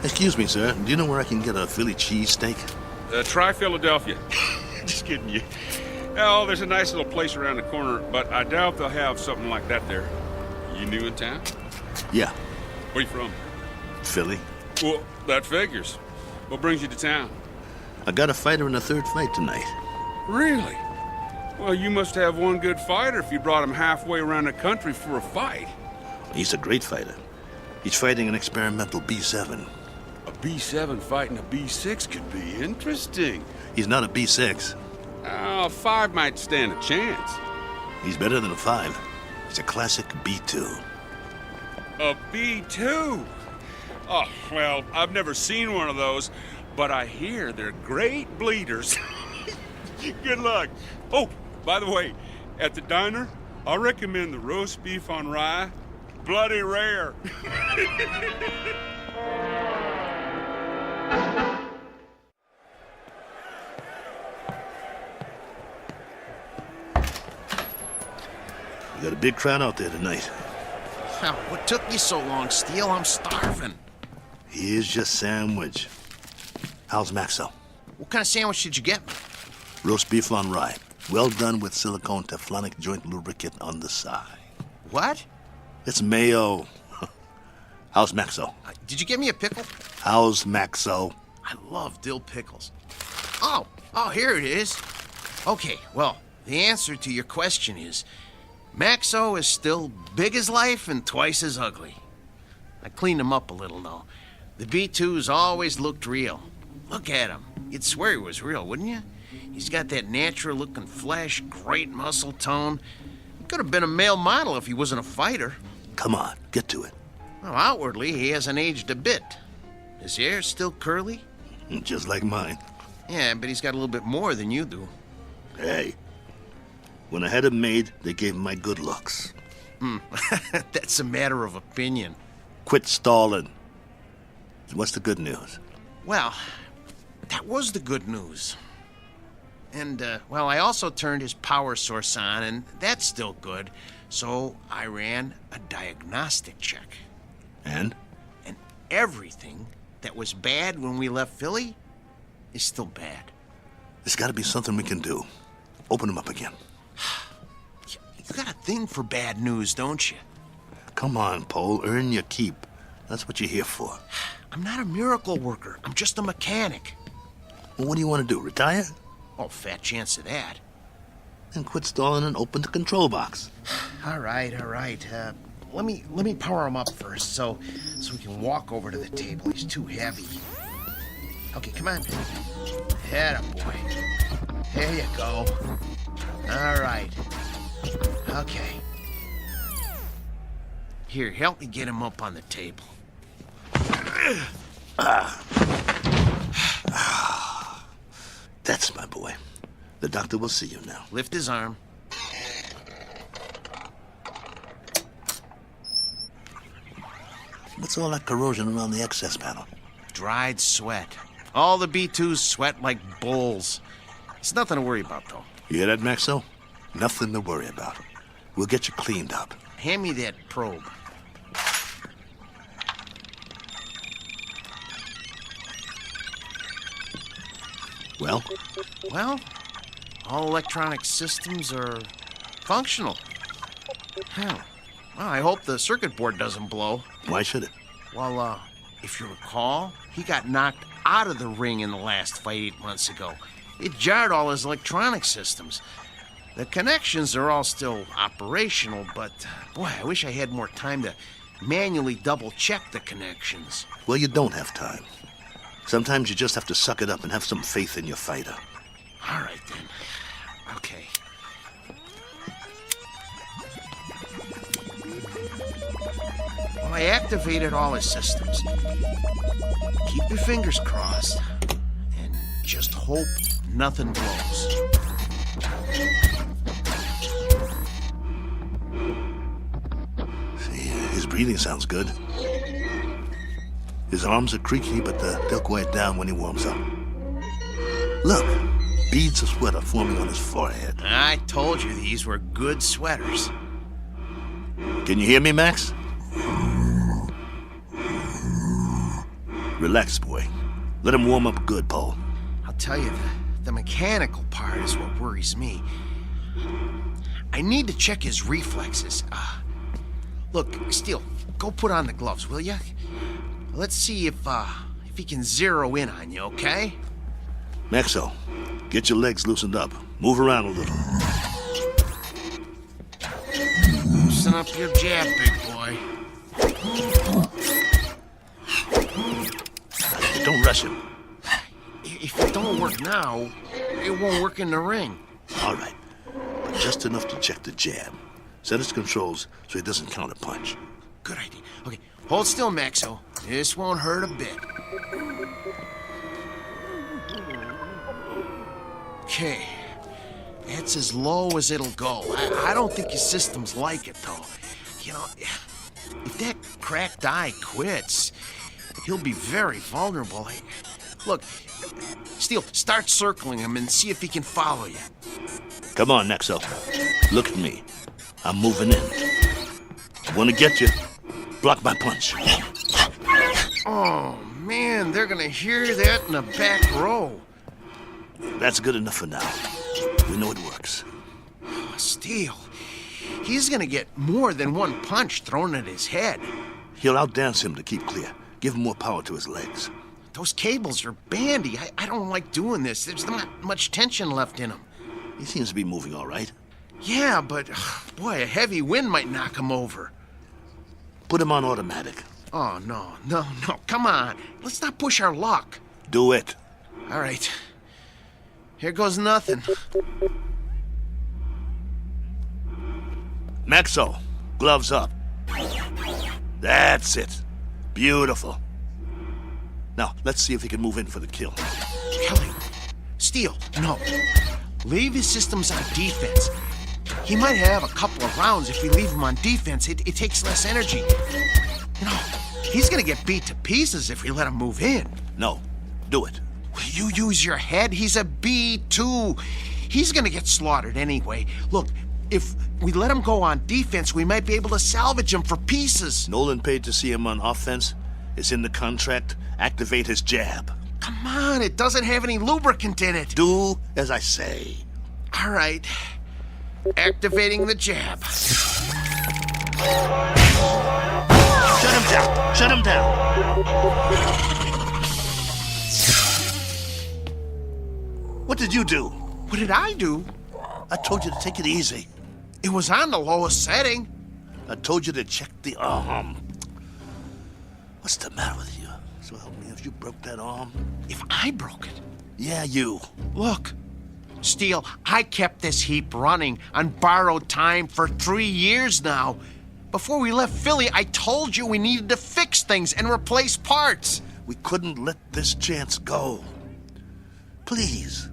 Excuse me, sir. Do you know where I can get a Philly cheesesteak? Try Philadelphia. Just kidding you. Oh, there's a nice little place around the corner, but I doubt they'll have something like that there. You new in town? Yeah. Where you from? Philly. Well, that figures. What brings you to town? I got a fighter in the third fight tonight. Really? Well, you must have one good fighter if you brought him halfway around the country for a fight. He's a great fighter. He's fighting an experimental B7. A B7 fighting a B6 could be interesting. He's not a B6. A 5 might stand a chance. He's better than a 5. He's a classic B2. A B2? Oh, well, I've never seen one of those, but I hear they're great bleeders. Good luck. Oh, by the way, at the diner, I recommend the roast beef on rye. Bloody rare. We got a big crowd out there tonight. Now, what took you so long, Steele? I'm starving. Here's your sandwich. How's Maxo? What kind of sandwich did you get me? Roast beef on rye. Well done with silicone Teflonic joint lubricant on the side. What? It's mayo. How's Maxo? Did you get me a pickle? How's Maxo? I love dill pickles. Oh, here it is. Okay, well, the answer to your question is Maxo is still big as life and twice as ugly. I cleaned him up a little, though. The B2's always looked real. Look at him. You'd swear he was real, wouldn't you? He's got that natural-looking flesh, great muscle tone. Could have been a male model if he wasn't a fighter. Come on, get to it. Well, outwardly, he hasn't aged a bit. His hair's still curly. Just like mine. Yeah, but he's got a little bit more than you do. Hey, when I had him made, they gave him my good looks. That's a matter of opinion. Quit stalling. What's the good news? Well, that was the good news. And, I also turned his power source on, and that's still good. So I ran a diagnostic check. And? And everything that was bad when we left Philly is still bad. There's got to be something we can do. Open him up again. You got a thing for bad news, don't you? Come on, Pole. Earn your keep. That's what you're here for. I'm not a miracle worker. I'm just a mechanic. Well, what do you want to do, retire? Oh, fat chance of that. Then quit stalling and open the control box. All right. Let me power him up first, so we can walk over to the table. He's too heavy. Okay, come on. Atta boy. There you go. All right. Okay. Here, help me get him up on the table. That's my boy. The doctor will see you now. Lift his arm. What's all that corrosion around the access panel? Dried sweat. All the B2s sweat like bulls. It's nothing to worry about, though. You hear that, Maxo? Nothing to worry about. We'll get you cleaned up. Hand me that probe. Well? Well, all electronic systems are functional. Hell, well, I hope the circuit board doesn't blow. Why should it? Well, if you recall, he got knocked out of the ring in the last fight 8 months ago. It jarred all his electronic systems. The connections are all still operational, but, boy, I wish I had more time to manually double-check the connections. Well, you don't have time. Sometimes you just have to suck it up and have some faith in your fighter. All right, then. Okay. Well, I activated all his systems. Keep your fingers crossed and just hope nothing blows. See, his breathing sounds good. His arms are creaky, but they'll quiet down when he warms up. Look, beads of sweat are forming on his forehead. I told you these were good sweaters. Can you hear me, Max? Relax, boy. Let him warm up good, Paul. I'll tell you, the mechanical part is what worries me. I need to check his reflexes. Look, Steele, go put on the gloves, will you? Let's see if he can zero in on you, okay? Maxo, get your legs loosened up. Move around a little. Loosen up your jab, big boy. Don't rush him. If it don't work now, it won't work in the ring. All right. But just enough to check the jab. Set his controls so he doesn't counter punch. Good idea. Okay, hold still, Maxo. This won't hurt a bit. Okay. That's as low as it'll go. I don't think his systems like it, though. You know, if that cracked eye quits, he'll be very vulnerable. Look, Steele, start circling him and see if he can follow you. Come on, Nexo. Look at me. I'm moving in. I want to get you. Block my punch. Oh, man, they're gonna hear that in the back row. That's good enough for now. We know it works. Steele, he's gonna get more than one punch thrown at his head. He'll outdance him to keep clear. Give him more power to his legs. Those cables are bandy. I don't like doing this. There's not much tension left in them. He seems to be moving all right. Yeah, but, boy, a heavy wind might knock him over. Put him on automatic. Oh, no. Come on. Let's not push our luck. Do it. All right. Here goes nothing. Maxo, gloves up. That's it. Beautiful. Now, let's see if he can move in for the kill. Kelly, Steele, no. Leave his systems on defense. He might have a couple of rounds if we leave him on defense. It takes less energy. You know, he's gonna get beat to pieces if we let him move in. No, do it. Will you use your head? He's a B2. He's gonna get slaughtered anyway. Look, if we let him go on defense, we might be able to salvage him for pieces. Nolan paid to see him on offense. It's in the contract. Activate his jab. Come on, it doesn't have any lubricant in it. Do as I say. All right. Activating the jab. Shut him down. Shut him down. What did you do? What did I do? I told you to take it easy. It was on the lowest setting. I told you to check the arm. What's the matter with you? So help me if you broke that arm. If I broke it? Yeah, you. Look, Steele, I kept this heap running on borrowed time for 3 years now. Before we left Philly, I told you we needed to fix things and replace parts. We couldn't let this chance go. Please,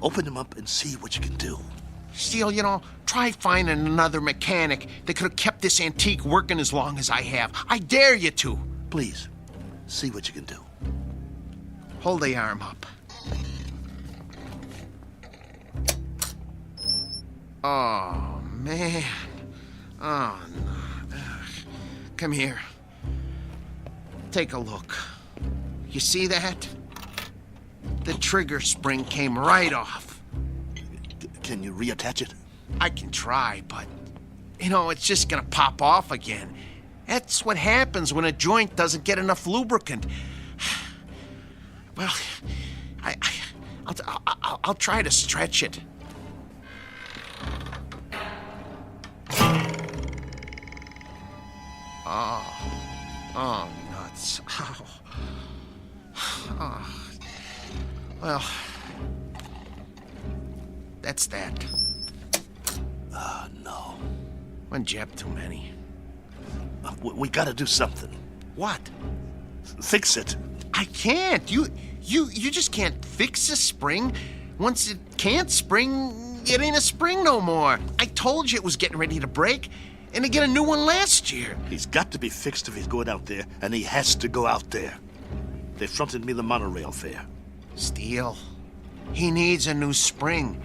open him up and see what you can do. Steele, you know, try finding another mechanic that could have kept this antique working as long as I have. I dare you to. Please, see what you can do. Hold the arm up. Oh, man. Oh, no. Ugh. Come here. Take a look. You see that? The trigger spring came right off. Can you reattach it? I can try, but, you know, it's just gonna pop off again. That's what happens when a joint doesn't get enough lubricant. Well, I'll try to stretch it. Oh, nuts. Oh. Well, that's that. No. One jab too many. We gotta do something. What? Fix it. I can't. You just can't fix a spring. Once it can't spring, it ain't a spring no more. I told you it was getting ready to break, and to get a new one last year. He's got to be fixed if he's going out there, and he has to go out there. They fronted me the monorail fare. Steele, he needs a new spring.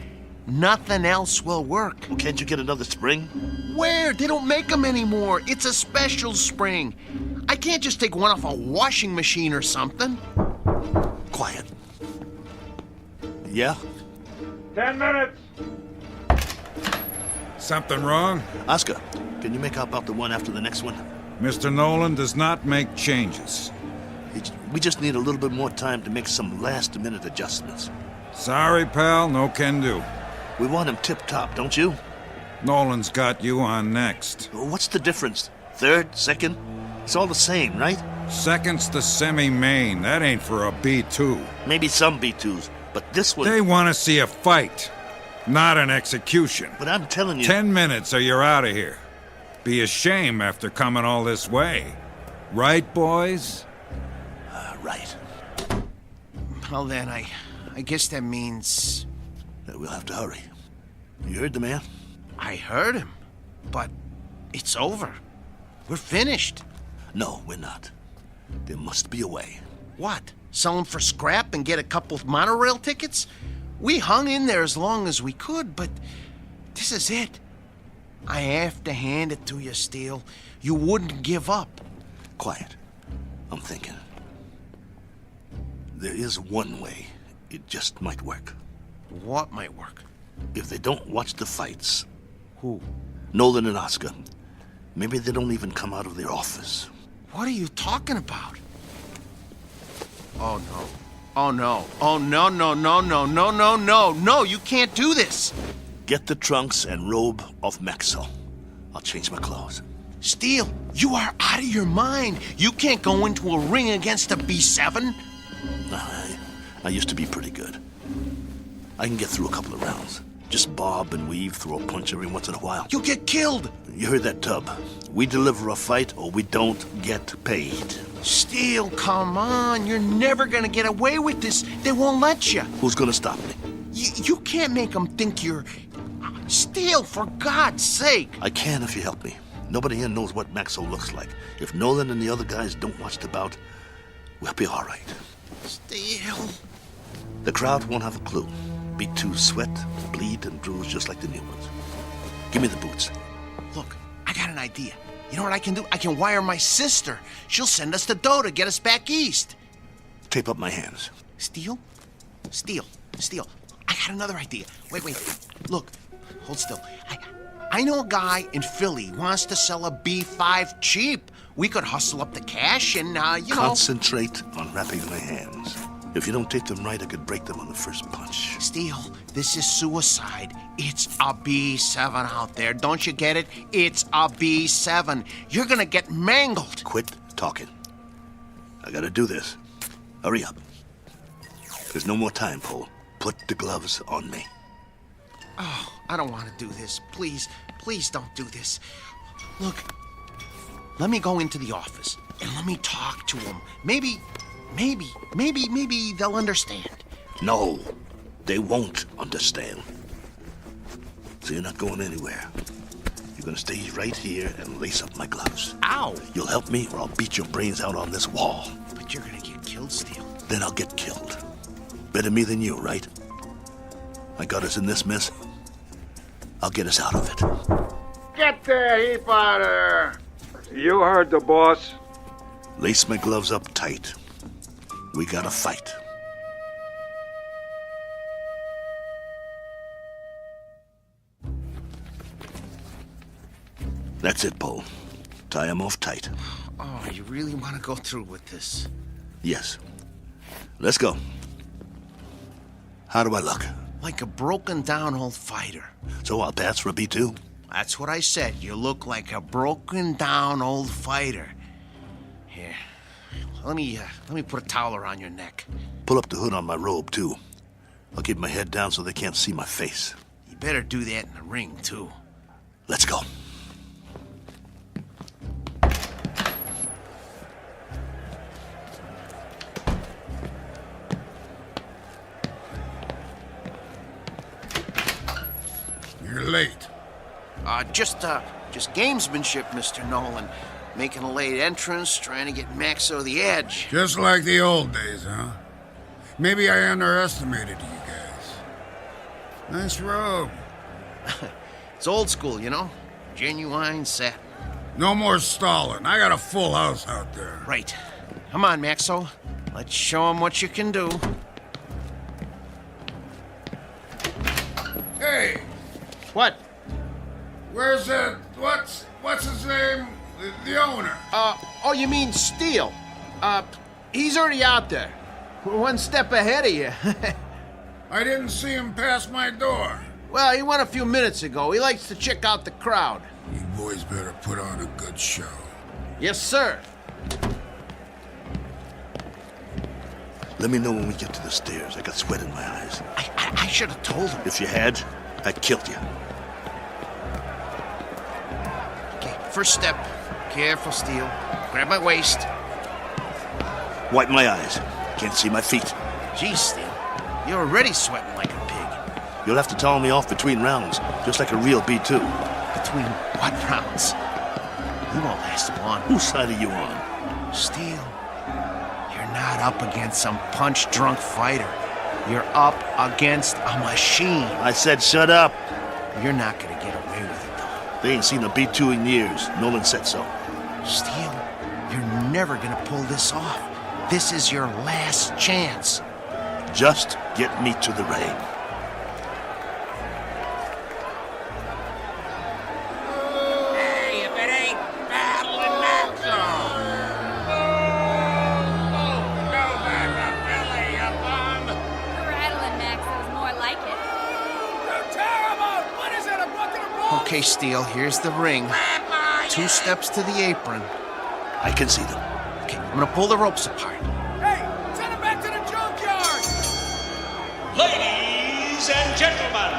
Nothing else will work. Well, can't you get another spring? Where? They don't make them anymore. It's a special spring. I can't just take one off a washing machine or something. Quiet. Yeah? 10 minutes. Something wrong? Oscar, can you make out about the one after the next one? Mr. Nolan does not make changes. We just need a little bit more time to make some last-minute adjustments. Sorry, pal, no can do. We want him tip-top, don't you? Nolan's got you on next. What's the difference? Third? Second? It's all the same, right? Second's the semi-main. That ain't for a B2. Maybe some B2s, but this one... They want to see a fight, not an execution. But I'm telling you... 10 minutes or you're out of here. Be a shame after coming all this way. Right, boys? Right. Well, then, I guess that means... that we'll have to hurry. You heard the man? I heard him, but it's over. We're finished. No, we're not. There must be a way. What? Sell them for scrap and get a couple of monorail tickets? We hung in there as long as we could, but this is it. I have to hand it to you, Steele. You wouldn't give up. Quiet. I'm thinking. There is one way. It just might work. What might work? If they don't watch the fights. Who? Nolan and Oscar. Maybe they don't even come out of their office. What are you talking about? Oh, no. Oh, no. Oh, no, no, no, no, no, no, no. No, you can't do this. Get the trunks and robe off Maxwell. I'll change my clothes. Steele, you are out of your mind. You can't go into a ring against a B7. I used to be pretty good. I can get through a couple of rounds. Just bob and weave, throw a punch every once in a while. You'll get killed. You heard that, Tub. We deliver a fight or we don't get paid. Steele, come on. You're never gonna get away with this. They won't let you. Who's gonna stop me? You can't make them think you're... Steele, for God's sake. I can if you help me. Nobody here knows what Maxwell looks like. If Nolan and the other guys don't watch the bout, we'll be all right. Steele. The crowd won't have a clue. B2 sweat, bleed, and bruise just like the new ones. Give me the boots. Look, I got an idea. You know what I can do? I can wire my sister. She'll send us the dough to get us back east. Tape up my hands. Steele? Steele. I got another idea. Wait. Look, hold still. I know a guy in Philly wants to sell a B5 cheap. We could hustle up the cash and, Concentrate on wrapping my hands. If you don't take them right, I could break them on the first punch. Steele, this is suicide. It's a B7 out there. Don't you get it? It's a B7. You're gonna get mangled. Quit talking. I gotta do this. Hurry up. There's no more time, Paul. Put the gloves on me. Oh, I don't want to do this. Please don't do this. Look, let me go into the office and let me talk to them. Maybe they'll understand. No, they won't understand. So you're not going anywhere. You're gonna stay right here and lace up my gloves. Ow! You'll help me or I'll beat your brains out on this wall. But you're gonna get killed, Steele. Then I'll get killed. Better me than you, right? I got us in this mess. I'll get us out of it. Get that heap out of there! You heard the boss. Lace my gloves up tight. We gotta fight. That's it, Paul. Tie him off tight. Oh, you really want to go through with this? Yes. Let's go. How do I look? Like a broken down old fighter. So I'll pass for a B2? That's what I said. You look like a broken down old fighter. Here. Let me put a towel around your neck. Pull up the hood on my robe, too. I'll keep my head down so they can't see my face. You better do that in the ring, too. Let's go. You're late. Just gamesmanship, Mr. Nolan. Making a late entrance, trying to get Max over the edge. Just like the old days, huh? Maybe I underestimated you guys. Nice robe. It's old school, you know? Genuine satin. No more stalling. I got a full house out there. Right. Come on, Maxo. Let's show him what you can do. Hey! What? Where's that... What's his name? The owner. Oh, you mean Steele? He's already out there. We're one step ahead of you. I didn't see him pass my door. Well, he went a few minutes ago. He likes to check out the crowd. You boys better put on a good show. Yes, sir. Let me know when we get to the stairs. I got sweat in my eyes. I should have told him. If you had, I'd killed you. Okay, first step. Careful, Steele. Grab my waist. Wipe my eyes. Can't see my feet. Geez, Steele. You're already sweating like a pig. You'll have to towel me off between rounds, just like a real B2. Between what rounds? You won't last long. Whose side are you on? Steele, you're not up against some punch-drunk fighter. You're up against a machine. I said shut up. You're not gonna get away with it, though. They ain't seen a B2 in years. Nolan said so. Steele, you're never gonna pull this off. This is your last chance. Just get me to the ray. Hey, if it ain't battling Maxo! Rattling Maxo's more like it. Okay, Steele, here's the ring. 2 steps to the apron. I can see them. Okay, I'm gonna pull the ropes apart. Hey, send him back to the junkyard! Ladies and gentlemen,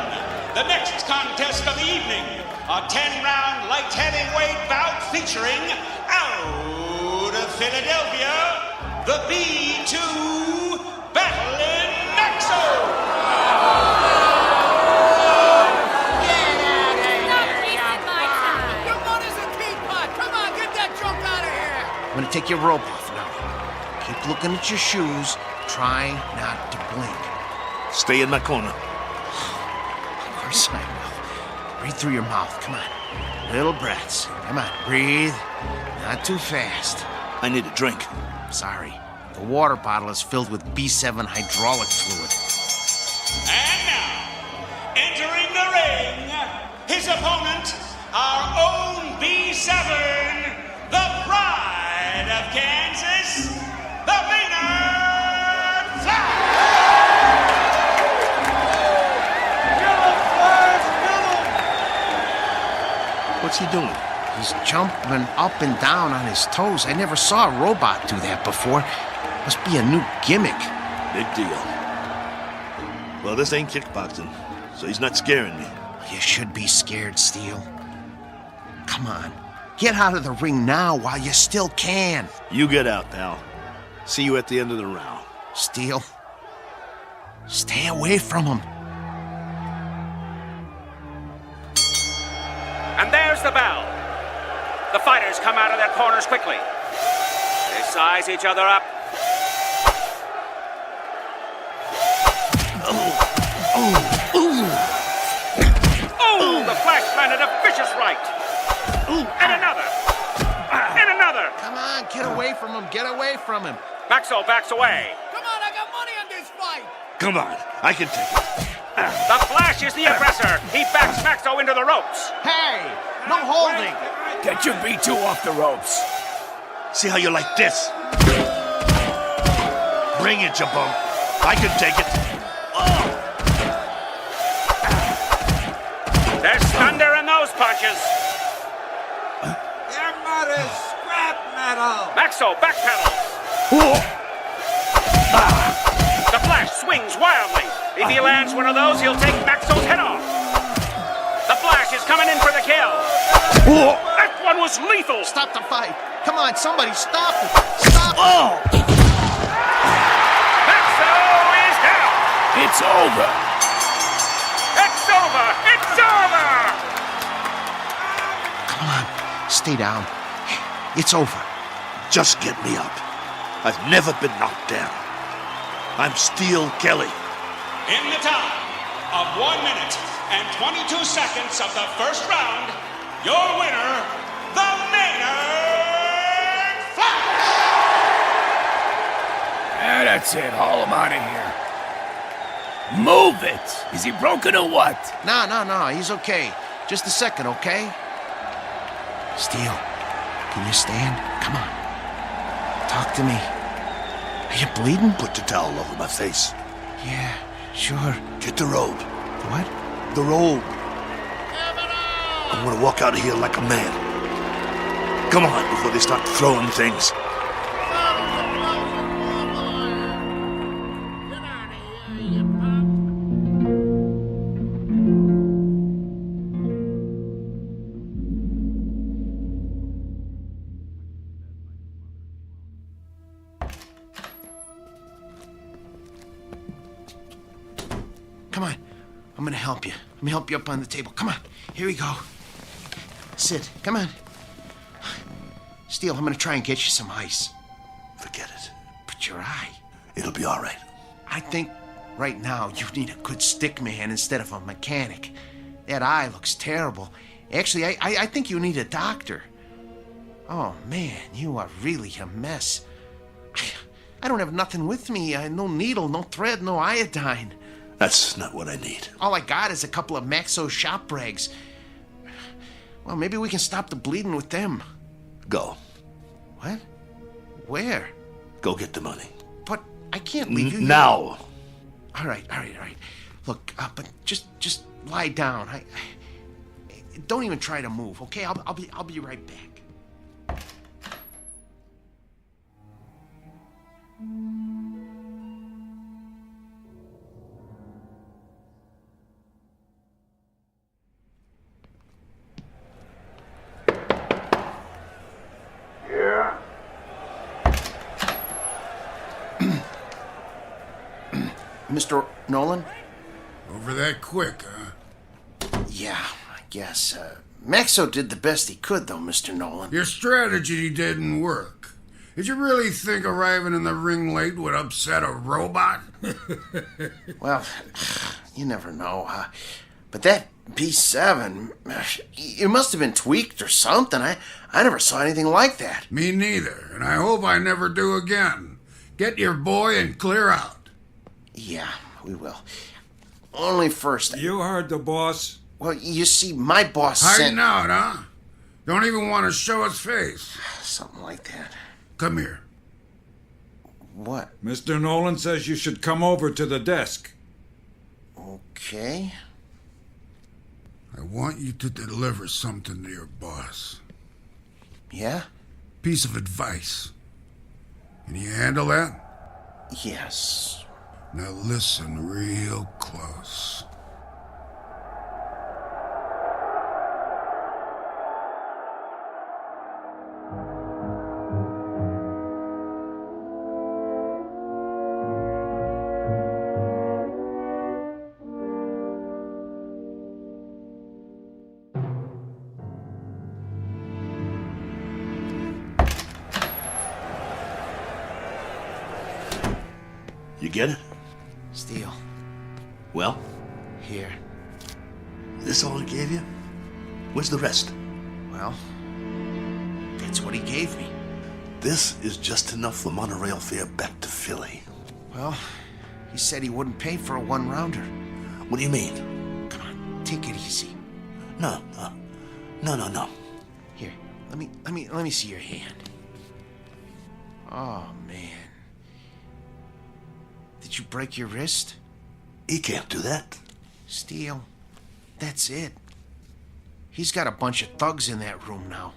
the next contest of the evening, a 10-round light heavyweight bout featuring out of Philadelphia, the B2 Battling Maxo! I'm gonna take your rope off now. Keep looking at your shoes. Try not to blink. Stay in my corner. Of course I will. Breathe through your mouth. Come on. Little breaths. Come on. Breathe. Not too fast. I need a drink. Sorry. The water bottle is filled with B7 hydraulic fluid. And now, entering the ring, his opponent, our own B7, the pride of Kansas, the Maynard Flash! What's he doing? He's jumping up and down on his toes. I never saw a robot do that before. Must be a new gimmick. Big deal. Well, this ain't kickboxing, so he's not scaring me. You should be scared, Steele. Come on. Get out of the ring now while you still can. You get out, pal. See you at the end of the round. Steele, stay away from him. And there's the bell. The fighters come out of their corners quickly. They size each other up. Oh, the Flash landed a vicious right. And another. And another. Come on, get away from him. Get away from him. Maxo backs away. Come on, I got money on this fight! Come on, I can take it. The Flash is the aggressor. He backs Maxo into the ropes. Hey, no holding. Get your B2 off the ropes. See how you like this? Bring it, you bum. I can take it. There's thunder in those punches. Your mother's scrap metal! Maxo backpedals. The Flash swings wildly. If he lands one of those, he'll take Maxo's head off. The Flash is coming in for the kill. That one was lethal. Stop the fight. Come on, somebody stop it. Stop it. Maxo is down. It's over. It's over. It's over. Come on, stay down. It's over. Just get me up. I've never been knocked down. I'm Steele Kelly. In the time of 1 minute and 22 seconds of the first round, your winner, the Maynard Flash! That's it. Haul him out of here. Move it! Is he broken or what? No, he's okay. Just a second, okay? Steele, can you stand? Come on. Talk to me. Are you bleeding? Put the towel over my face. Yeah, sure. Get the robe. What? The robe. I want to walk out of here like a man. Come on, before they start throwing things. Come on. I'm gonna help you. Let me help you up on the table. Come on. Here we go. Sit. Come on. Steele, I'm gonna try and get you some ice. Forget it. But your eye. It'll be all right. I think right now you need a good stick man instead of a mechanic. That eye looks terrible. Actually, I think you need a doctor. Oh, man, you are really a mess. I don't have nothing with me. No needle, no thread, no iodine. That's not what I need. All I got is a couple of Maxo shop rags. Well, maybe we can stop the bleeding with them. Go. What? Where? Go get the money. But I can't leave you now. All right. Look, but just lie down. I don't even try to move, okay? I'll be right back. Yeah? Mr. Nolan? Over that quick, huh? Yeah, I guess. Maxo did the best he could, though, Mr. Nolan. Your strategy didn't work. Did you really think arriving in the ring late would upset a robot? Well, you never know. But that B7, it must have been tweaked or something. I never saw anything like that. Me neither, and I hope I never do again. Get your boy and clear out. Yeah, we will. Only first... You heard the boss. Well, you see, my boss Hiding out, huh? Don't even want to show his face. Something like that. Come here. What? Mr. Nolan says you should come over to the desk. Okay. I want you to deliver something to your boss. Yeah? Piece of advice. Can you handle that? Yes. Now listen real close. You get it? Steel. Well? Here. This all he gave you? Where's the rest? Well, that's what he gave me. This is just enough for monorail fare back to Philly. Well, he said he wouldn't pay for a one-rounder. What do you mean? Come on, take it easy. No. Here, let me see your hand. Oh, man. Did you break your wrist? He can't do that. Steel, that's it. He's got a bunch of thugs in that room now.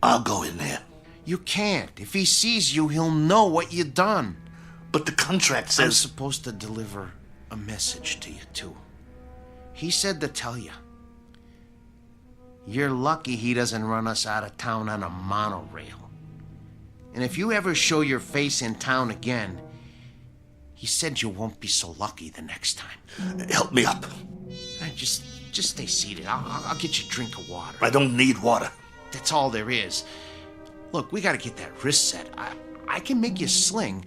I'll go in there. You can't. If he sees you, he'll know what you done. But the contract says... I'm supposed to deliver a message to you, too. He said to tell you. You're lucky he doesn't run us out of town on a monorail. And if you ever show your face in town again, he said you won't be so lucky the next time. Help me up. Just stay seated. I'll get you a drink of water. I don't need water. That's all there is. Look, we gotta get that wrist set. I can make you a sling.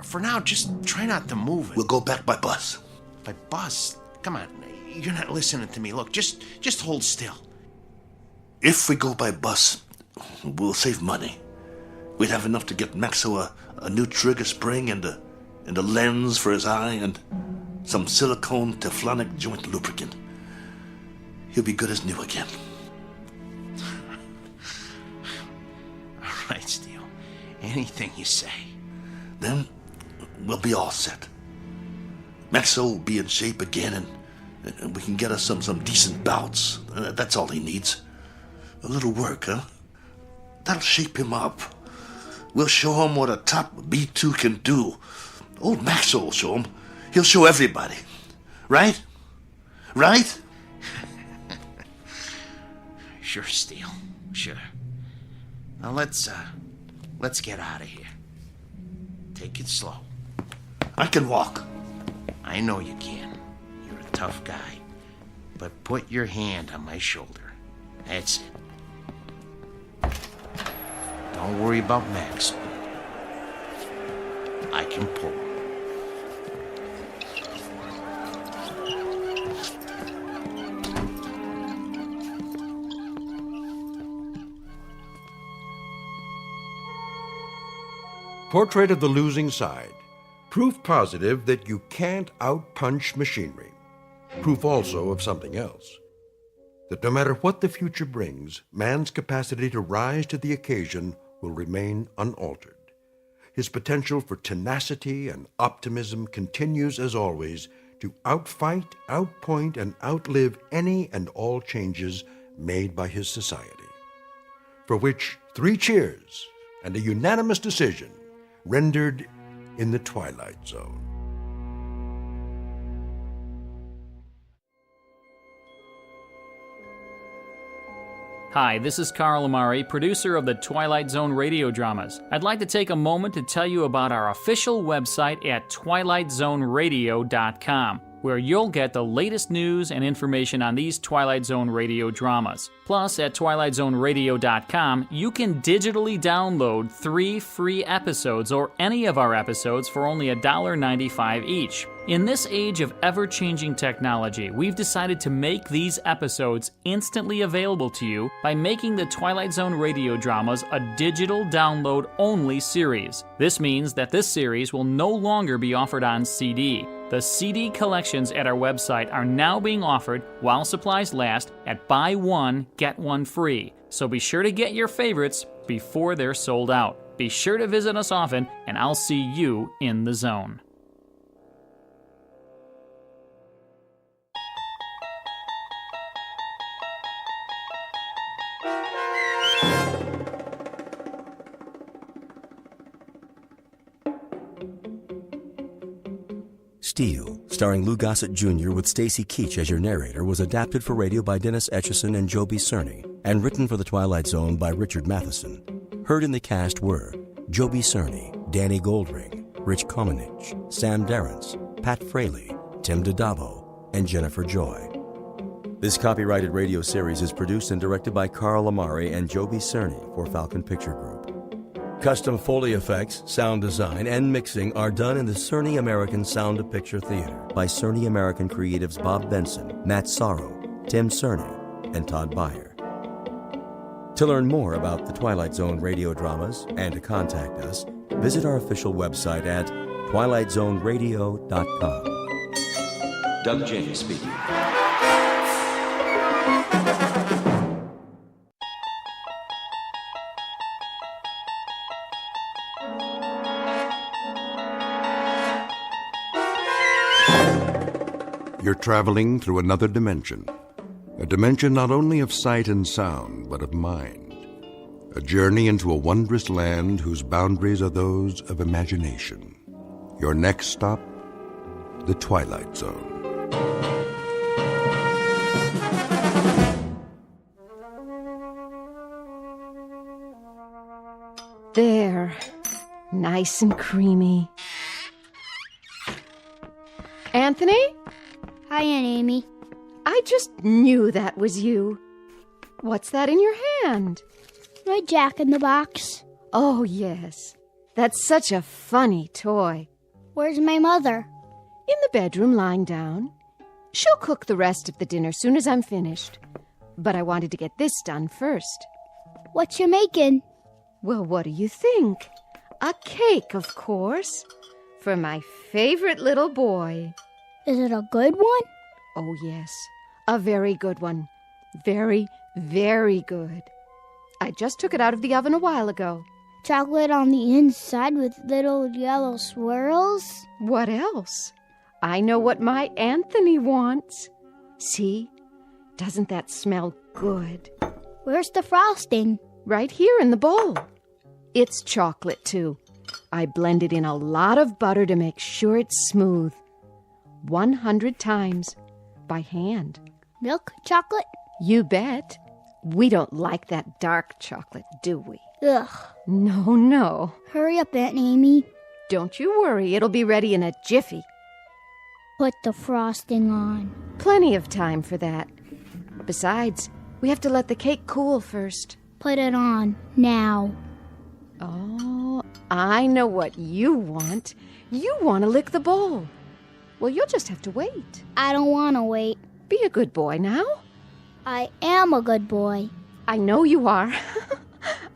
For now, just try not to move it. We'll go back by bus. By bus? Come on, you're not listening to me. Look, just hold still. If we go by bus, we'll save money. We'd have enough to get Maxo a new trigger spring and a lens for his eye and some silicone Teflonic joint lubricant. He'll be good as new again. All right, Steel. Anything you say. Then we'll be all set. Maxo will be in shape again, and we can get us some decent bouts. That's all he needs. A little work, huh? That'll shape him up. We'll show him what a top B2 can do. Old Maxo will show him. He'll show everybody. Right? Right? Sure, Steel. Sure. Now let's get out of here. Take it slow. I can walk. I know you can. You're a tough guy. But put your hand on my shoulder. That's it. Don't worry about Max. I can pull. portrait of the losing side. Proof positive that you can't outpunch machinery. Proof also of something else. That no matter what the future brings, man's capacity to rise to the occasion will remain unaltered. His potential for tenacity and optimism continues, as always, to outfight, outpoint, and outlive any and all changes made by his society. For which 3 cheers and a unanimous decision rendered in the Twilight Zone. Hi, this is Carl Amari, producer of the Twilight Zone Radio Dramas. I'd like to take a moment to tell you about our official website at twilightzoneradio.com, where you'll get the latest news and information on these Twilight Zone radio dramas. Plus, at twilightzoneradio.com, you can digitally download 3 free episodes or any of our episodes for only $1.95 each. In this age of ever-changing technology, we've decided to make these episodes instantly available to you by making the Twilight Zone radio dramas a digital download-only series. This means that this series will no longer be offered on CD. The CD collections at our website are now being offered, while supplies last, at buy one, get one free. So be sure to get your favorites before they're sold out. Be sure to visit us often, and I'll see you in the zone. Steel, starring Lou Gossett Jr. with Stacy Keach as your narrator, was adapted for radio by Dennis Etchison and Joby Cerny, and written for The Twilight Zone by Richard Matheson. Heard in the cast were Joby Cerny, Danny Goldring, Rich Komenich, Sam Darrence, Pat Fraley, Tim DiDavo, and Jennifer Joy. This copyrighted radio series is produced and directed by Carl Amari and Joby Cerny for Falcon Picture Group. Custom Foley effects, sound design, and mixing are done in the Cerny American Sound to Picture Theater by Cerny American creatives Bob Benson, Matt Sorrow, Tim Cerny, and Todd Byer. To learn more about the Twilight Zone radio dramas and to contact us, visit our official website at twilightzoneradio.com. Doug James speaking. You're traveling through another dimension. A dimension not only of sight and sound, but of mind. A journey into a wondrous land whose boundaries are those of imagination. Your next stop, the Twilight Zone. There. Nice and creamy. Anthony? Hi, Aunt Amy. I just knew that was you. What's that in your hand? My Jack-in-the-Box. Oh, yes. That's such a funny toy. Where's my mother? In the bedroom, lying down. She'll cook the rest of the dinner soon as I'm finished. But I wanted to get this done first. What you making? Well, what do you think? A cake, of course. For my favorite little boy. Is it a good one? Oh, yes. A very good one. Very, very good. I just took it out of the oven a while ago. Chocolate on the inside with little yellow swirls? What else? I know what my Anthony wants. See? Doesn't that smell good? Where's the frosting? Right here in the bowl. It's chocolate, too. I blended in a lot of butter to make sure it's smooth. 100 times. By hand. Milk chocolate? You bet. We don't like that dark chocolate, do we? Ugh. No. Hurry up, Aunt Amy. Don't you worry. It'll be ready in a jiffy. Put the frosting on. Plenty of time for that. Besides, we have to let the cake cool first. Put it on. Now. Oh, I know what you want. You want to lick the bowl. Well, you'll just have to wait. I don't want to wait. Be a good boy now. I am a good boy. I know you are.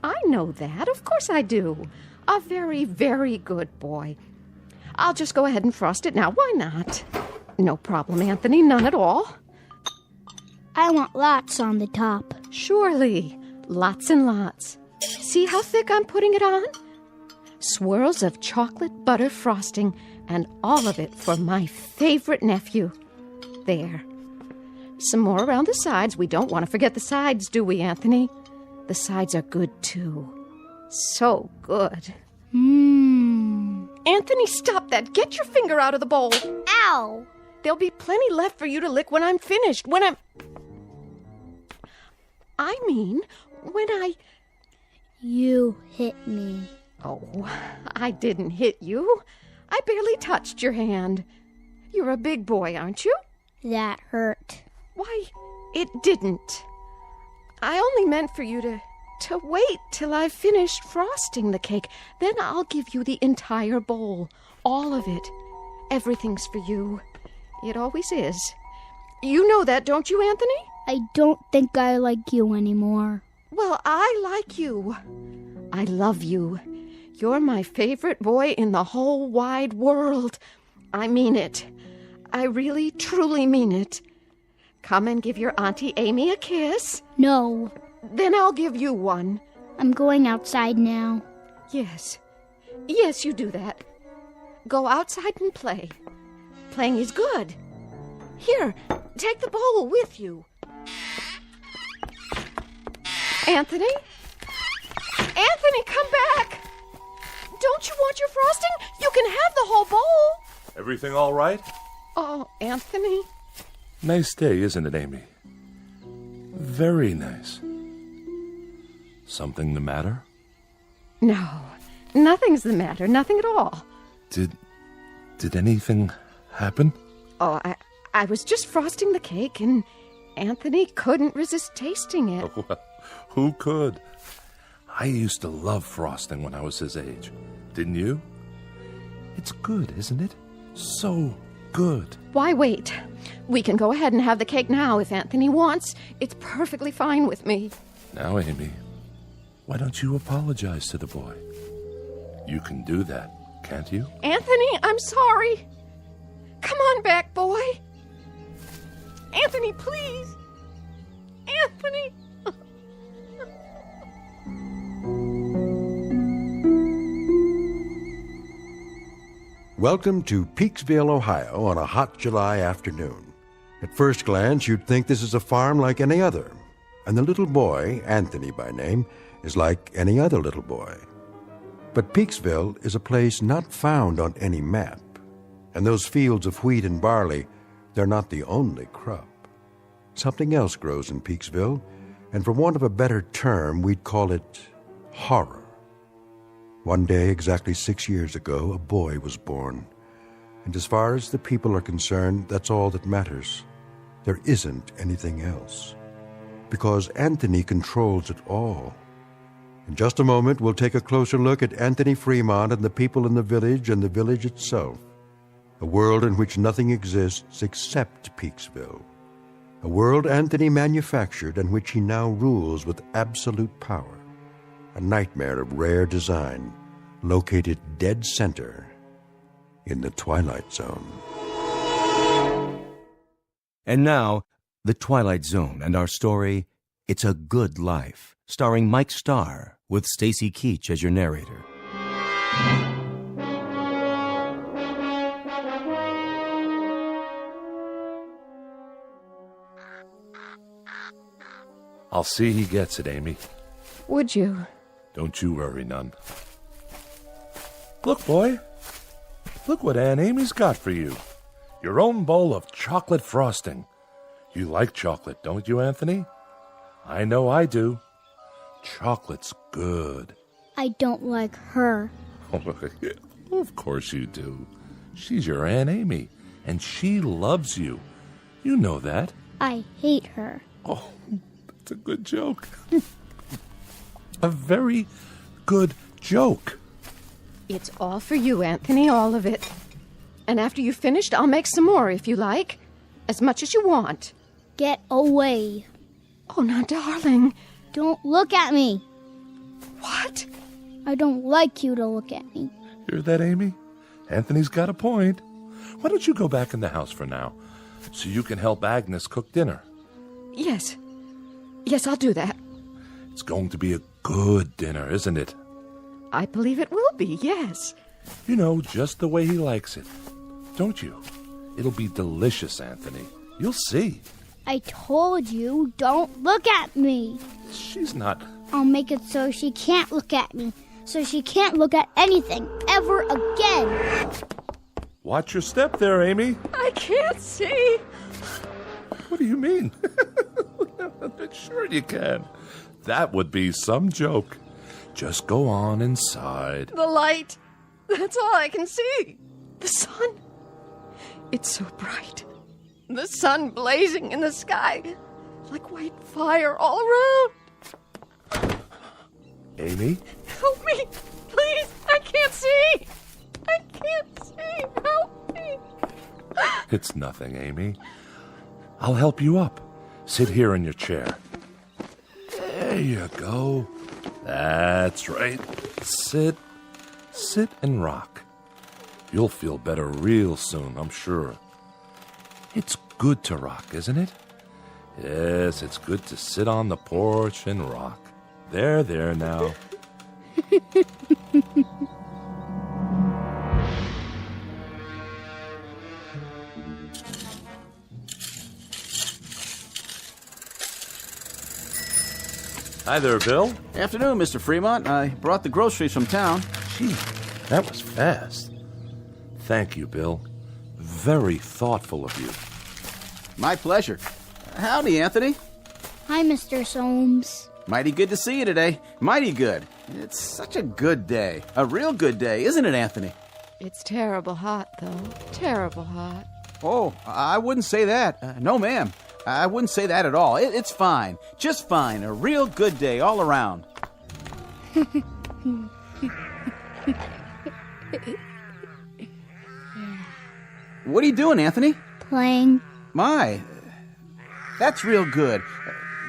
I know that. Of course I do. A very, very good boy. I'll just go ahead and frost it now. Why not? No problem, Anthony. None at all. I want lots on the top. Surely. Lots and lots. See how thick I'm putting it on? Swirls of chocolate butter frosting, and all of it for my favorite nephew. There. Some more around the sides. We don't want to forget the sides, do we, Anthony? The sides are good, too. So good. Anthony, stop that. Get your finger out of the bowl. Ow! There'll be plenty left for you to lick when I'm finished. When You hit me. Oh, I didn't hit you. I barely touched your hand. You're a big boy, aren't you? That hurt. Why, it didn't. I only meant for you to wait till I've finished frosting the cake. Then I'll give you the entire bowl. All of it. Everything's for you. It always is. You know that, don't you, Anthony? I don't think I like you anymore. Well, I like you. I love you. You're my favorite boy in the whole wide world. I mean it. I really, truly mean it. Come and give your Auntie Amy a kiss. No. Then I'll give you one. I'm going outside now. Yes. Yes, you do that. Go outside and play. Playing is good. Here, take the bowl with you. Anthony? Anthony, come back! Don't you want your frosting? You can have the whole bowl. Everything all right? Oh, Anthony. Nice day, isn't it, Amy? Very nice. Something the matter? No, nothing's the matter. Nothing at all. Did anything happen? Oh, I was just frosting the cake, and Anthony couldn't resist tasting it. Oh, well, who could? I used to love frosting when I was his age. Didn't you? It's good, isn't it? So good. Why wait? We can go ahead and have the cake now if Anthony wants. It's perfectly fine with me. Now, Amy, why don't you apologize to the boy? You can do that, can't you? Anthony, I'm sorry. Come on back, boy. Anthony, please. Anthony. Welcome to Peaksville, Ohio, on a hot July afternoon. At first glance, you'd think this is a farm like any other, and the little boy, Anthony by name, is like any other little boy. But Peaksville is a place not found on any map, and those fields of wheat and barley, they're not the only crop. Something else grows in Peaksville, and for want of a better term, we'd call it horror. One day, exactly 6 years ago, a boy was born. And as far as the people are concerned, that's all that matters. There isn't anything else. Because Anthony controls it all. In just a moment, we'll take a closer look at Anthony Fremont and the people in the village and the village itself. A world in which nothing exists except Peaksville. A world Anthony manufactured and which he now rules with absolute power. A nightmare of rare design, located dead center in the Twilight Zone. And now, The Twilight Zone and our story, It's a Good Life, starring Mike Starr, with Stacy Keach as your narrator. I'll see he gets it, Amy. Would you? Don't you worry none. Look, boy. Look what Aunt Amy's got for you. Your own bowl of chocolate frosting. You like chocolate, don't you, Anthony? I know I do. Chocolate's good. I don't like her. Of course you do. She's your Aunt Amy, and she loves you. You know that. I hate her. Oh, that's a good joke. A very good joke. It's all for you, Anthony, all of it. And after you've finished, I'll make some more if you like. As much as you want. Get away. Oh, now, darling. Don't look at me. What? I don't like you to look at me. Hear that, Amy? Anthony's got a point. Why don't you go back in the house for now, so you can help Agnes cook dinner? Yes. Yes, I'll do that. It's going to be a good dinner, isn't it? I believe it will be, yes. You know, just the way he likes it. Don't you? It'll be delicious, Anthony. You'll see. I told you, don't look at me. She's not... I'll make it so she can't look at me. So she can't look at anything ever again. Watch your step there, Amy. I can't see. What do you mean? Sure you can. That would be some joke. Just go on inside. The light. That's all I can see. The sun. It's so bright. The sun blazing in the sky. Like white fire all around. Amy? Help me. Please. I can't see. I can't see. Help me. It's nothing, Amy. I'll help you up. Sit here in your chair. There you go. That's right. Sit and rock. You'll feel better real soon, I'm sure. It's good to rock, isn't it? Yes, it's good to sit on the porch and rock. There now. Hi there, Bill. Afternoon, Mr. Fremont. I brought the groceries from town. Gee, that was fast. Thank you, Bill. Very thoughtful of you. My pleasure. Howdy, Anthony. Hi, Mr. Soames. Mighty good to see you today. Mighty good. It's such a good day. A real good day, isn't it, Anthony? It's terrible hot, though. Terrible hot. Oh, I wouldn't say that. No, ma'am. I wouldn't say that at all. It's fine. Just fine. A real good day all around. What are you doing, Anthony? Playing. My, that's real good.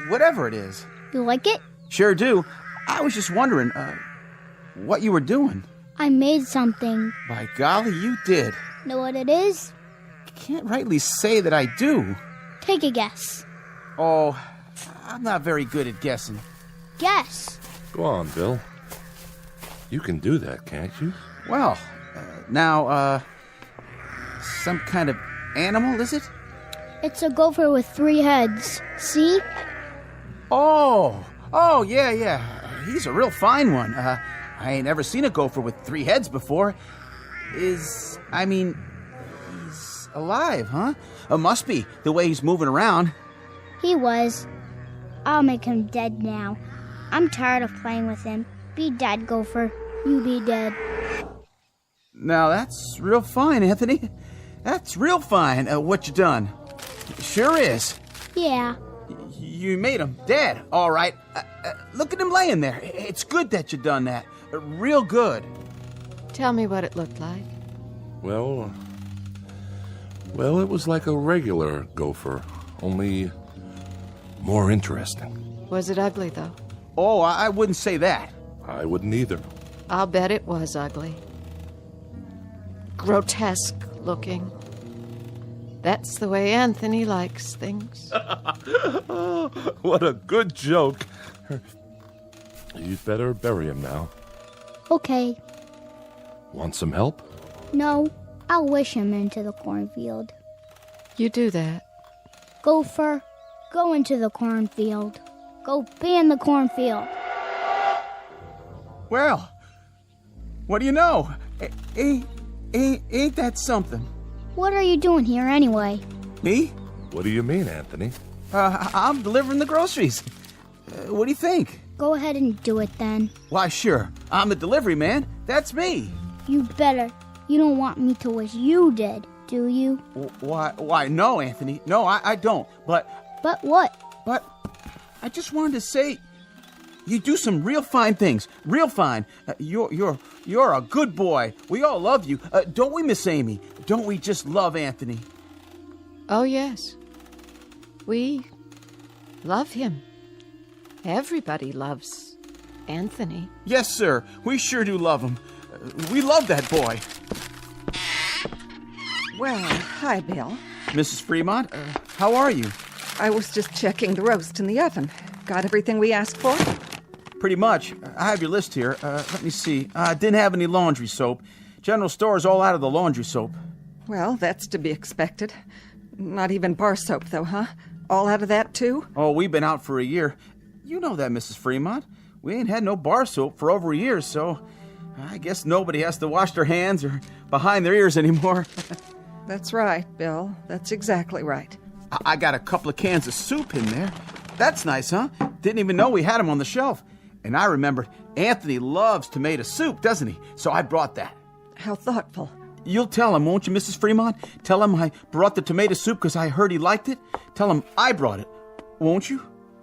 Whatever it is. You like it? Sure do. I was just wondering, what you were doing. I made something. By golly, you did. Know what it is? Can't rightly say that I do. Take a guess. Oh, I'm not very good at guessing. Guess. Go on, Bill. You can do that, can't you? Well, now, some kind of animal, is it? It's a gopher with 3 heads. See? Oh, yeah. He's a real fine one. I ain't ever seen a gopher with 3 heads before. He's alive, huh? Must be, the way he's moving around. He was. I'll make him dead now. I'm tired of playing with him. Be dead, gopher. You be dead. Now, that's real fine, Anthony. That's real fine, what you done. Sure is. Yeah. You made him dead, all right. Look at him laying there. It's good that you done that. Real good. Tell me what it looked like. Well, it was like a regular gopher, only more interesting. Was it ugly, though? Oh, I wouldn't say that. I wouldn't either. I'll bet it was ugly. Grotesque looking. That's the way Anthony likes things. What a good joke. You'd better bury him now. Okay. Want some help? No, I'll wish him into the cornfield. You do that. Gopher, go into the cornfield. Go be in the cornfield. Well, what do you know? Ain't that something? What are you doing here anyway? Me? What do you mean, Anthony? I'm delivering the groceries. What do you think? Go ahead and do it then. Why, sure. I'm the delivery man. That's me. You better. You don't want me to wish you did, do you? Why, no, Anthony. No, I don't. But what? But I just wanted to say, you do some real fine things. Real fine. You're a good boy. We all love you. Don't we, Miss Amy? Don't we just love Anthony? Oh, yes. We love him. Everybody loves Anthony. Yes, sir. We sure do love him. We love that boy. Well, hi, Bill. Mrs. Fremont, how are you? I was just checking the roast in the oven. Got everything we asked for? Pretty much. I have your list here. Let me see. Didn't have any laundry soap. General store's all out of the laundry soap. Well, that's to be expected. Not even bar soap, though, huh? All out of that, too? Oh, we've been out for a year. You know that, Mrs. Fremont. We ain't had no bar soap for over a year, so I guess nobody has to wash their hands or behind their ears anymore. That's right, Bill. That's exactly right. I got a couple of cans of soup in there. That's nice, huh? Didn't even know we had them on the shelf. And I remembered Anthony loves tomato soup, doesn't he? So I brought that. How thoughtful. You'll tell him, won't you, Mrs. Fremont? Tell him I brought the tomato soup because I heard he liked it. Tell him I brought it, won't you?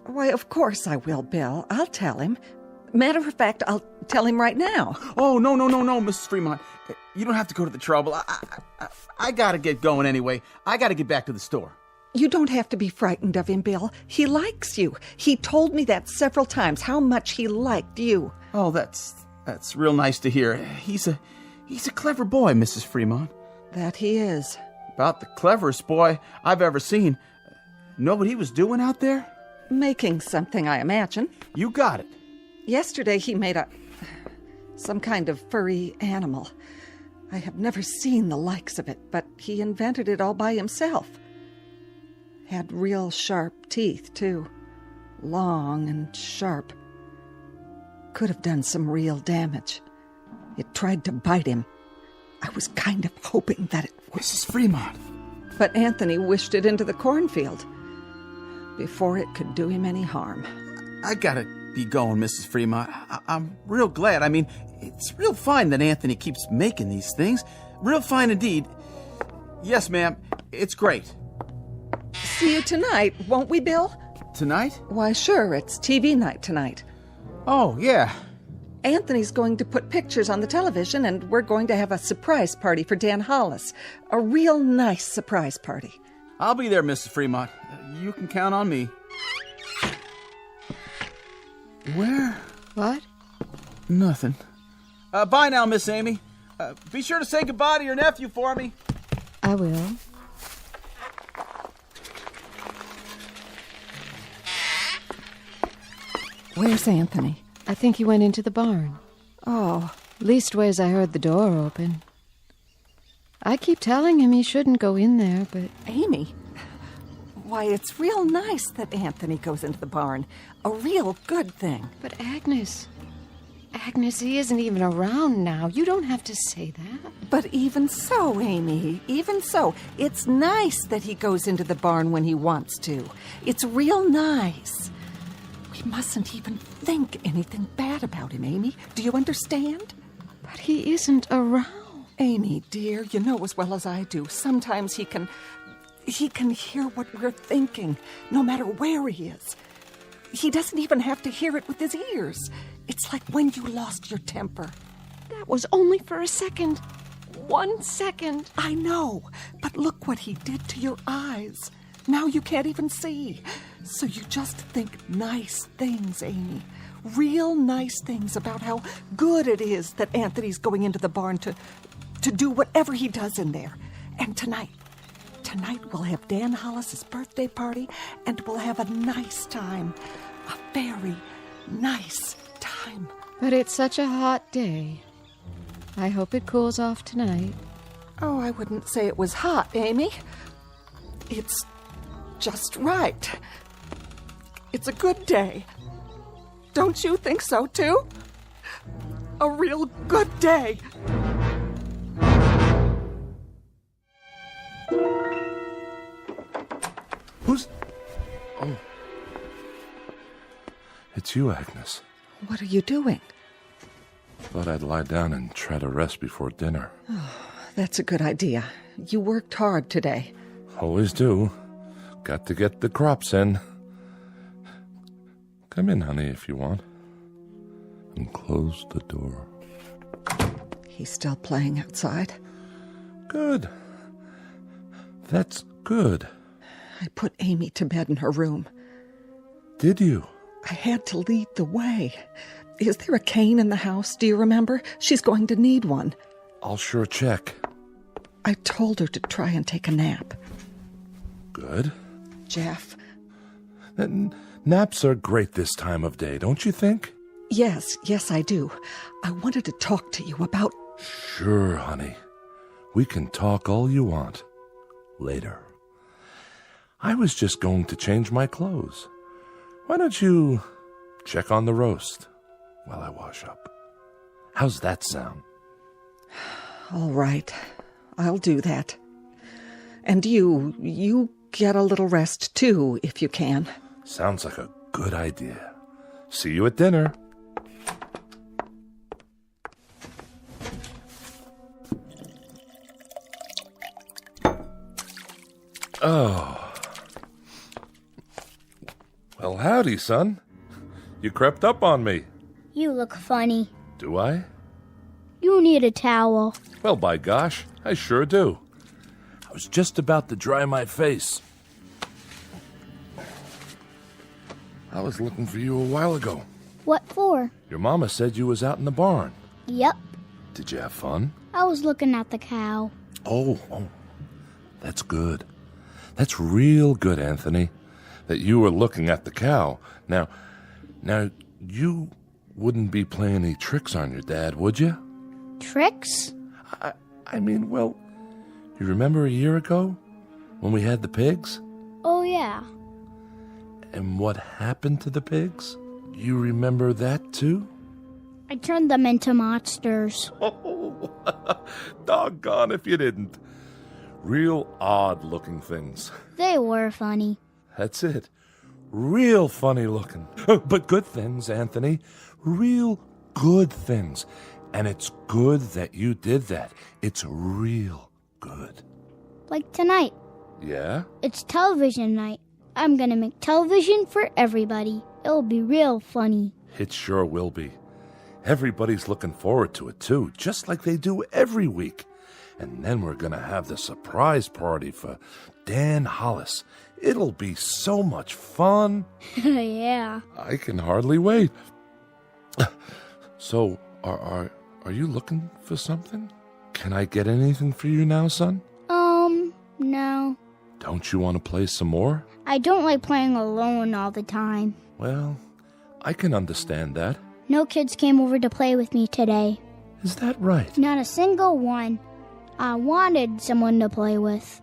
Why, of course I will, Bill. I'll tell him. Matter of fact, I'll tell him right now. Oh, no, Mrs. Fremont. You don't have to go to the trouble. I gotta get going anyway. I gotta get back to the store. You don't have to be frightened of him, Bill. He likes you. He told me that several times, how much he liked you. Oh, that's real nice to hear. He's a clever boy, Mrs. Fremont. That he is. About the cleverest boy I've ever seen. Know what he was doing out there? Making something, I imagine. You got it. Yesterday he made some kind of furry animal. I have never seen the likes of it, but he invented it all by himself. Had real sharp teeth, too. Long and sharp. Could have done some real damage. It tried to bite him. I was kind of hoping that it would. Mrs. Fremont. But Anthony wished it into the cornfield before it could do him any harm. I gotta be going, Mrs. Fremont. I'm real glad. I mean, it's real fine that Anthony keeps making these things. Real fine indeed. Yes, ma'am. It's great. See you tonight, won't we, Bill? Tonight? Why, sure. It's TV night tonight. Oh, yeah. Anthony's going to put pictures on the television, and we're going to have a surprise party for Dan Hollis. A real nice surprise party. I'll be there, Mrs. Fremont. You can count on me. Where? What? Nothing. Bye now, Miss Amy. Be sure to say goodbye to your nephew for me. I will. Where's Anthony? I think he went into the barn. Oh. Leastways, I heard the door open. I keep telling him he shouldn't go in there, but... Amy, why, it's real nice that Anthony goes into the barn. A real good thing. But Agnes, he isn't even around now. You don't have to say that. But even so, Amy, even so, it's nice that he goes into the barn when he wants to. It's real nice. We mustn't even think anything bad about him, Amy. Do you understand? But he isn't around. Amy, dear, you know as well as I do. Sometimes he can hear what we're thinking, no matter where he is. He doesn't even have to hear it with his ears. It's like when you lost your temper. That was only for a second. 1 second. I know, but look what he did to your eyes. Now you can't even see. So you just think nice things, Amy. Real nice things about how good it is that Anthony's going into the barn to do whatever he does in there. And tonight we'll have Dan Hollis's birthday party, and we'll have a nice time. A very nice time. But it's such a hot day. I hope it cools off tonight. Oh, I wouldn't say it was hot, Amy. It's just right. It's a good day. Don't you think so, too? A real good day. Who's... Oh. It's you, Agnes. What are you doing? Thought I'd lie down and try to rest before dinner. Oh, that's a good idea. You worked hard today. Always do. Got to get the crops in. Come in, honey, if you want. And close the door. He's still playing outside? Good. That's good. I put Amy to bed in her room. Did you? I had to lead the way. Is there a cane in the house? Do you remember? She's going to need one. I'll sure check. I told her to try and take a nap. Good. Jeff. Naps are great this time of day, don't you think? Yes, I do. I wanted to talk to you about... Sure, honey. We can talk all you want. Later. I was just going to change my clothes. Why don't you check on the roast while I wash up? How's that sound? All right. I'll do that. And you get a little rest, too, if you can. Sounds like a good idea. See you at dinner. Oh. Well, howdy, son. You crept up on me. You look funny. Do I? You need a towel. Well, by gosh, I sure do. I was just about to dry my face. I was looking for you a while ago. What for? Your mama said you was out in the barn. Yep. Did you have fun? I was looking at the cow. Oh, that's good. That's real good, Anthony, that you were looking at the cow. Now, you wouldn't be playing any tricks on your dad, would you? Tricks? I mean, well, you remember a year ago when we had the pigs? Oh, yeah. And what happened to the pigs? You remember that, too? I turned them into monsters. Oh, doggone if you didn't. Real odd-looking things. They were funny. That's it. Real funny looking. But good things, Anthony. Real good things. And it's good that you did that. It's real good. Like tonight. Yeah? It's television night. I'm gonna make television for everybody. It'll be real funny. It sure will be. Everybody's looking forward to it, too, just like they do every week. And then we're going to have the surprise party for Dan Hollis. It'll be so much fun. Yeah. I can hardly wait. So, are you looking for something? Can I get anything for you now, son? No. Don't you want to play some more? I don't like playing alone all the time. Well, I can understand that. No kids came over to play with me today. Is that right? Not a single one. I wanted someone to play with.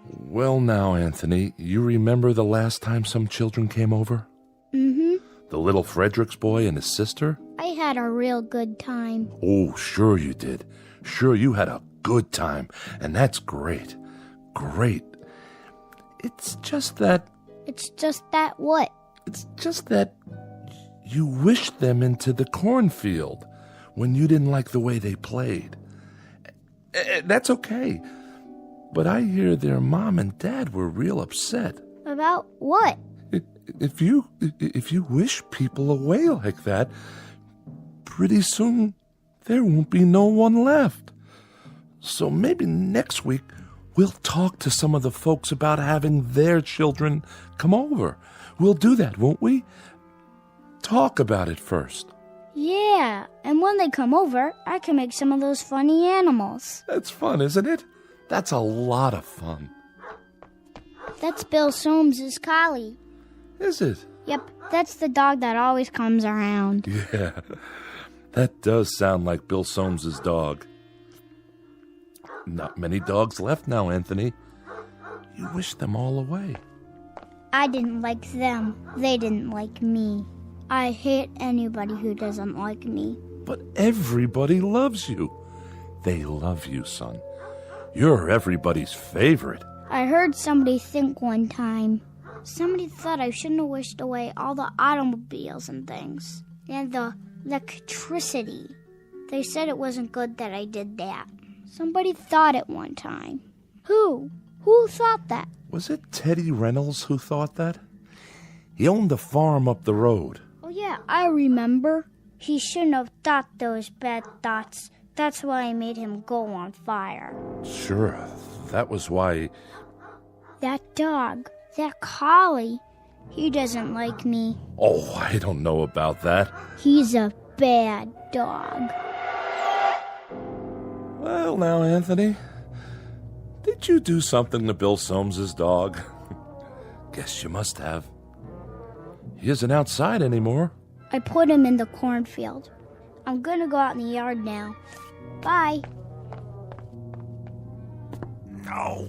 Well now, Anthony, you remember the last time some children came over? Mm-hmm. The little Fredericks boy and his sister? I had a real good time. Oh, sure you did. Sure you had a good time, and that's great. Great. It's just that... It's just that what? It's just that you wished them into the cornfield when you didn't like the way they played. That's okay. But I hear their mom and dad were real upset. About what? If you wish people away like that, pretty soon there won't be no one left. So maybe next week we'll talk to some of the folks about having their children come over. We'll do that, won't we? Talk about it first. Yeah, and when they come over, I can make some of those funny animals. That's fun, isn't it? That's a lot of fun. That's Bill Soames' collie. Is it? Yep, that's the dog that always comes around. Yeah, that does sound like Bill Soames' dog. Not many dogs left now, Anthony. You wish them all away. I didn't like them. They didn't like me. I hate anybody who doesn't like me. But everybody loves you. They love you, son. You're everybody's favorite. I heard somebody think one time. Somebody thought I shouldn't have wished away all the automobiles and things. And the electricity. They said it wasn't good that I did that. Somebody thought it one time. Who? Who thought that? Was it Teddy Reynolds who thought that? He owned a farm up the road. Oh yeah, I remember. He shouldn't have thought those bad thoughts. That's why I made him go on fire. Sure, that was why... That dog, that collie, he doesn't like me. Oh, I don't know about that. He's a bad dog. Well, now, Anthony, did you do something to Bill Soames's dog? Guess you must have. He isn't outside anymore. I put him in the cornfield. I'm gonna go out in the yard now. Bye. No.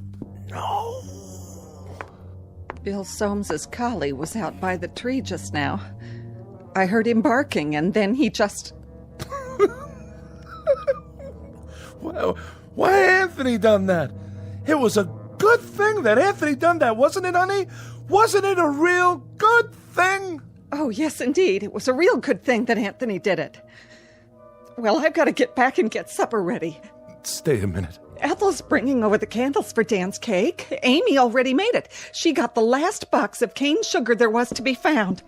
Bill Soames's collie was out by the tree just now. I heard him barking, and then he just... Well, why Anthony done that? It was a good thing that Anthony done that, wasn't it, honey? Wasn't it a real good thing? Oh, yes, indeed. It was a real good thing that Anthony did it. Well, I've got to get back and get supper ready. Stay a minute. Ethel's bringing over the candles for Dan's cake. Amy already made it. She got the last box of cane sugar there was to be found.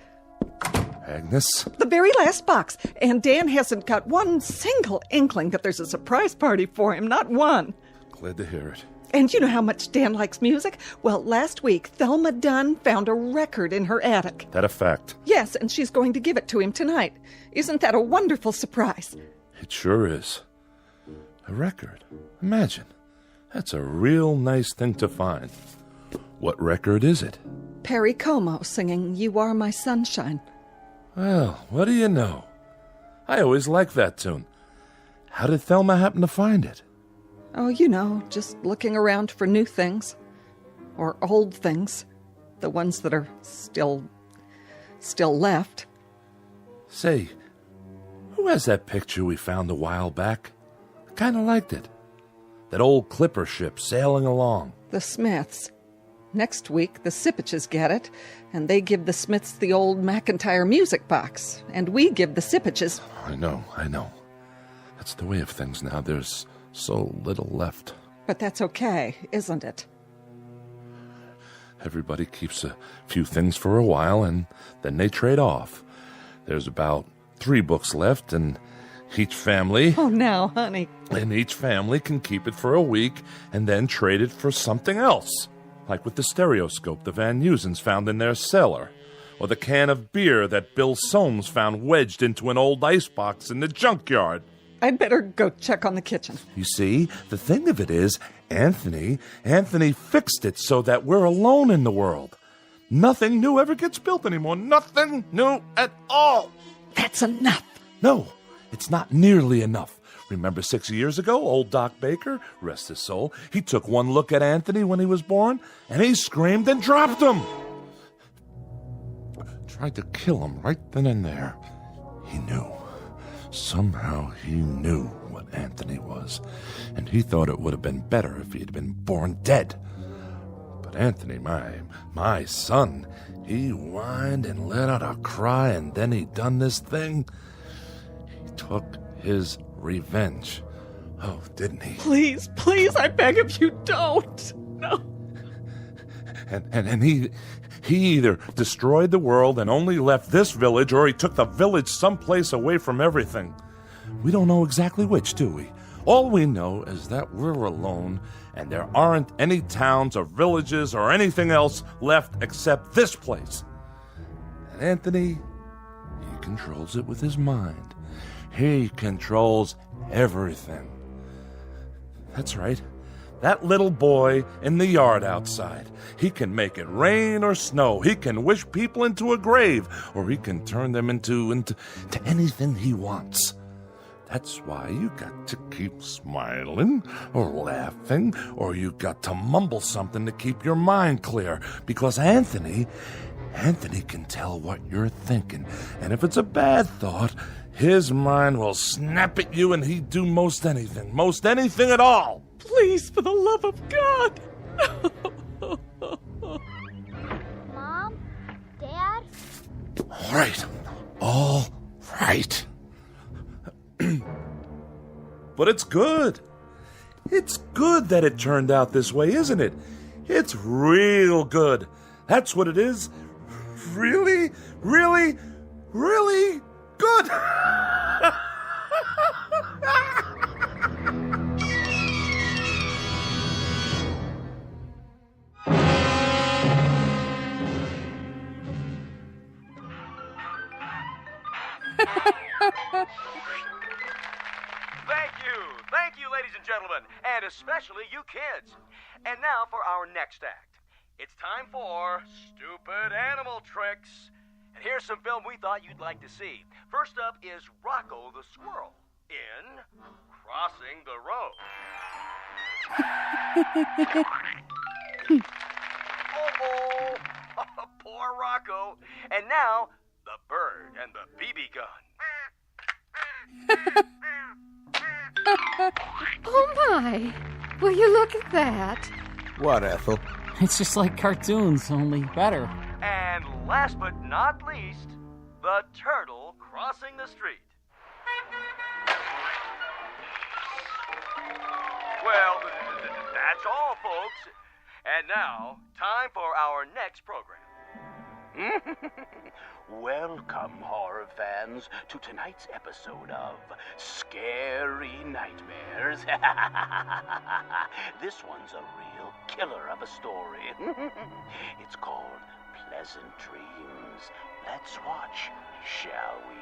Agnes? The very last box. And Dan hasn't got one single inkling that there's a surprise party for him. Not one. Glad to hear it. And you know how much Dan likes music? Well, last week, Thelma Dunn found a record in her attic. That a fact? Yes, and she's going to give it to him tonight. Isn't that a wonderful surprise? It sure is. A record. Imagine. That's a real nice thing to find. What record is it? Perry Como singing You Are My Sunshine. Well, what do you know? I always liked that tune. How did Thelma happen to find it? Oh, you know, just looking around for new things. Or old things. The ones that are still left. Say, who has that picture we found a while back? I kind of liked it. That old clipper ship sailing along. The Smiths. Next week, the Sipaches get it, and they give the Smiths the old McIntyre music box, and we give the Sipaches... I know. That's the way of things now. There's so little left. But that's okay, isn't it? Everybody keeps a few things for a while, and then they trade off. There's about 3 books left, and each family... Oh, now, honey. And each family can keep it for a week, and then trade it for something else. Like with the stereoscope the Van Nusens found in their cellar, or the can of beer that Bill Soames found wedged into an old icebox in the junkyard. I'd better go check on the kitchen. You see, the thing of it is, Anthony fixed it so that we're alone in the world. Nothing new ever gets built anymore. Nothing new at all. That's enough. No, it's not nearly enough. Remember 6 years ago, old Doc Baker, rest his soul, he took one look at Anthony when he was born, and he screamed and dropped him. Tried to kill him right then and there. He knew. Somehow he knew what Anthony was, and he thought it would have been better if he had been born dead. But Anthony, my son, he whined and let out a cry, and then he done this thing. He took his revenge. Oh, didn't he? Please, I beg of you, don't. No. And he either destroyed the world and only left this village, or he took the village someplace away from everything. We don't know exactly which, do we? All we know is that we're alone, and there aren't any towns or villages or anything else left except this place. And Anthony, he controls it with his mind. He controls everything. That's right. That little boy in the yard outside. He can make it rain or snow. He can wish people into a grave, or he can turn them into anything he wants. That's why you got to keep smiling or laughing, or you got to mumble something to keep your mind clear, because Anthony can tell what you're thinking. And if it's a bad thought, his mind will snap at you, and he'd do most anything at all. Please, for the love of God. Mom? Dad? All right. But it's good. It's good that it turned out this way, isn't it? It's real good. That's what it is. Really, really, really good. Thank you, ladies and gentlemen, and especially you kids. And now for our next act. It's time for Stupid Animal Tricks. And here's some film we thought you'd like to see. First up is Rocco the Squirrel in Crossing the Road. Oh, poor Rocco. And now, the bird and the BB gun. Oh, my. Will you look at that? What, Ethel? It's just like cartoons, only better. And last but not least, the turtle crossing the street. Well, that's all, folks. And now, time for our next program. Welcome, horror fans, to tonight's episode of Scary Nightmares. This one's a real killer of a story. It's called Pleasant Dreams. Let's watch, shall we?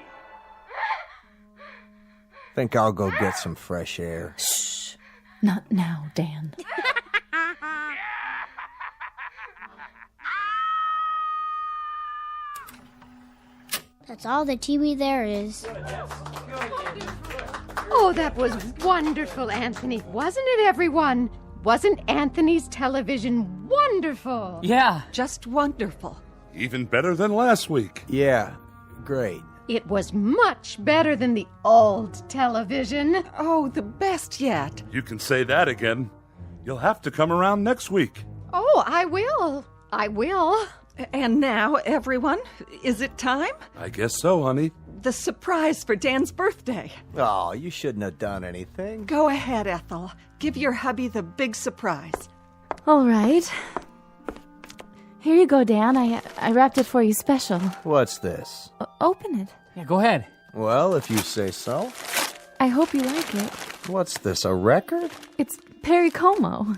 Think I'll go get some fresh air. Shh. Not now, Dan. That's all the TV there is. Oh, that was wonderful, Anthony. Wasn't it, everyone? Wasn't Anthony's television wonderful? Yeah. Just wonderful. Even better than last week. Yeah, great. It was much better than the old television. Oh, the best yet. You can say that again. You'll have to come around next week. Oh, I will. I will. And now, everyone, is it time? I guess so, honey. The surprise for Dan's birthday. Oh, you shouldn't have done anything. Go ahead, Ethel. Give your hubby the big surprise. All right. Here you go, Dan. I wrapped it for you special. What's this? Open it. Yeah, go ahead. Well, if you say so. I hope you like it. What's this, a record? It's Perry Como.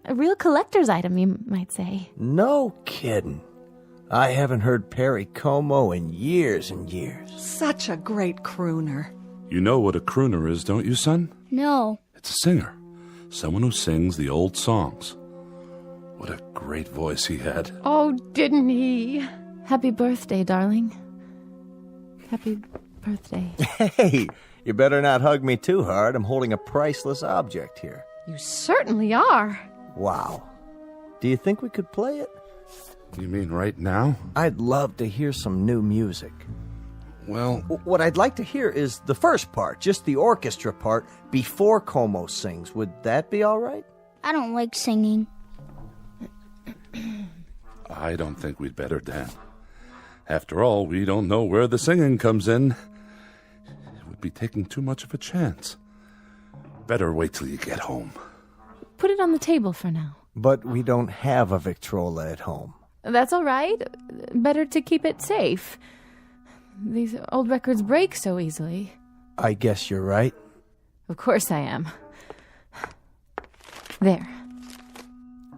A real collector's item, you might say. No kidding. I haven't heard Perry Como in years and years. Such a great crooner. You know what a crooner is, don't you, son? No. It's a singer. Someone who sings the old songs. What a great voice he had. Oh, didn't he? Happy birthday, darling. Happy birthday. Hey, you better not hug me too hard. I'm holding a priceless object here. You certainly are. Wow. Do you think we could play it? You mean right now? I'd love to hear some new music. Well... What I'd like to hear is the first part, just the orchestra part, before Como sings. Would that be all right? I don't like singing. I don't think we'd better, Dan. After all, we don't know where the singing comes in. It would be taking too much of a chance. Better wait till you get home. Put it on the table for now. But we don't have a Victrola at home. That's all right. Better to keep it safe. These old records break so easily. I guess you're right. Of course I am. There.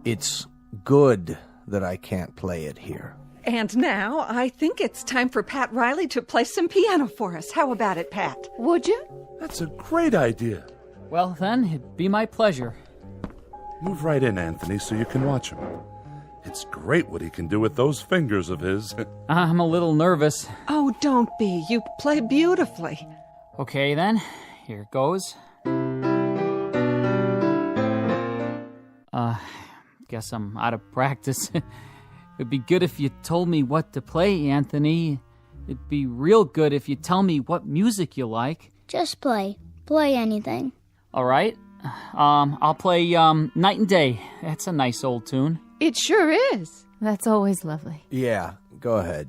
It's good that I can't play it here. And now, I think it's time for Pat Riley to play some piano for us. How about it, Pat? Would you? That's a great idea. Well, then, it'd be my pleasure. Move right in, Anthony, so you can watch him. It's great what he can do with those fingers of his. I'm a little nervous. Oh, don't be. You play beautifully. Okay, then. Here goes. Guess I'm out of practice. It'd be good if you told me what to play, Anthony. It'd be real good if you tell me what music you like. Just play. Play anything. All right. I'll play Night and Day. That's a nice old tune. It sure is. That's always lovely. Yeah, go ahead.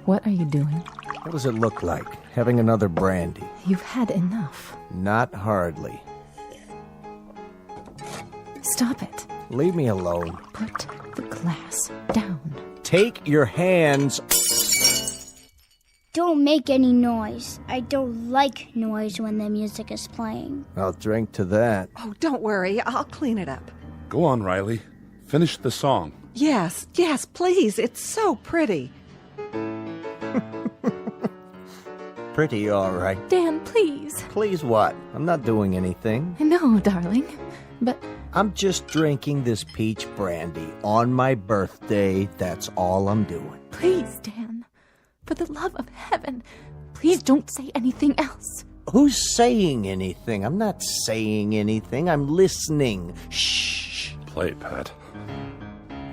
What are you doing? What does it look like? Having another brandy? You've had enough. Not hardly. Stop it. Leave me alone. Put the glass down. Take your hands. Don't make any noise. I don't like noise when the music is playing. I'll drink to that. Oh, don't worry. I'll clean it up. Go on, Riley. Finish the song. Yes, please. It's so pretty. Pretty, all right. Dan, please. Please what? I'm not doing anything. No, darling, but... I'm just drinking this peach brandy on my birthday. That's all I'm doing. Please, Dan. For the love of heaven, please don't say anything else. Who's saying anything? I'm not saying anything. I'm listening. Shh. Play, Pat.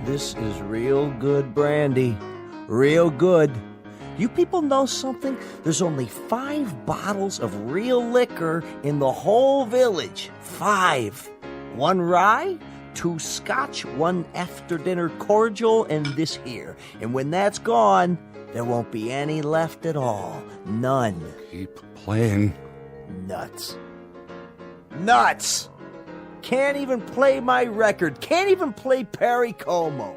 This is real good brandy. Real good. You people know something? There's only 5 bottles of real liquor in the whole village. 5. 1 rye, 2 scotch, 1 after-dinner cordial, and this here. And when that's gone, there won't be any left at all. None. Keep playing. Nuts. Nuts! Can't even play my record. Can't even play Perry Como.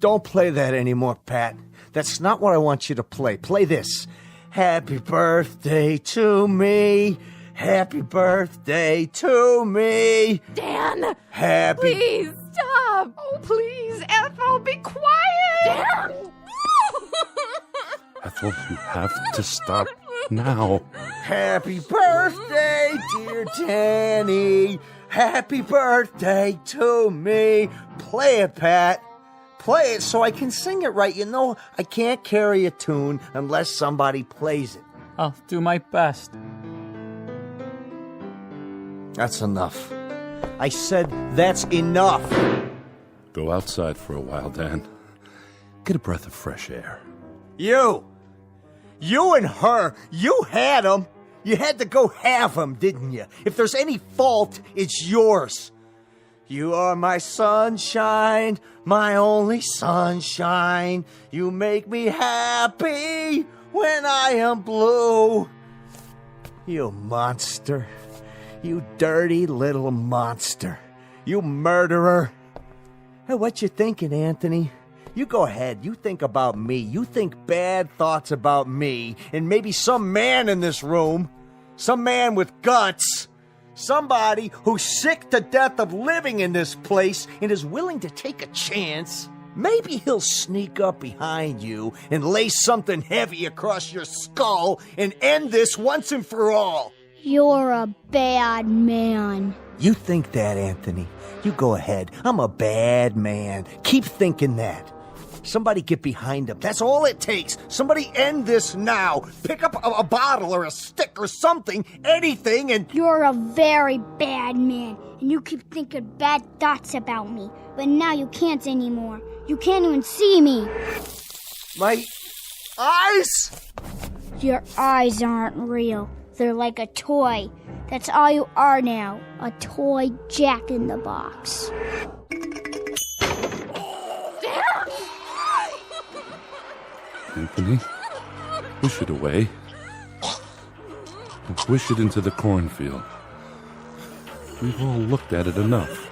Don't play that anymore, Pat. That's not what I want you to play. Play this. Happy birthday to me. Happy birthday to me. Dan! Happy... Please, stop! Oh, please, Ethel, be quiet! Dan! Ethel, you have to stop now. Happy birthday, dear Danny. Happy birthday to me. Play it, Pat. Play it so I can sing it right. You know, I can't carry a tune unless somebody plays it. I'll do my best. That's enough. I said that's enough. Go outside for a while, Dan. Get a breath of fresh air. You and her, you had them. You had to go have them, didn't you? If there's any fault, it's yours. You are my sunshine, my only sunshine. You make me happy when I am blue. You monster. You dirty little monster. You murderer. Hey, what you thinking, Anthony? You go ahead. You think about me. You think bad thoughts about me. And maybe some man in this room. Some man with guts. Somebody who's sick to death of living in this place and is willing to take a chance. Maybe he'll sneak up behind you and lay something heavy across your skull and end this once and for all. You're a bad man. You think that, Anthony. You go ahead. I'm a bad man. Keep thinking that. Somebody get behind him. That's all it takes. Somebody end this now. Pick up a bottle or a stick or something, anything, and... You're a very bad man, and you keep thinking bad thoughts about me. But now you can't anymore. You can't even see me. My eyes? Your eyes aren't real. They're like a toy. That's all you are now. A toy Jack-in-the-Box. Anthony, wish it away. Wish it into the cornfield. We've all looked at it enough.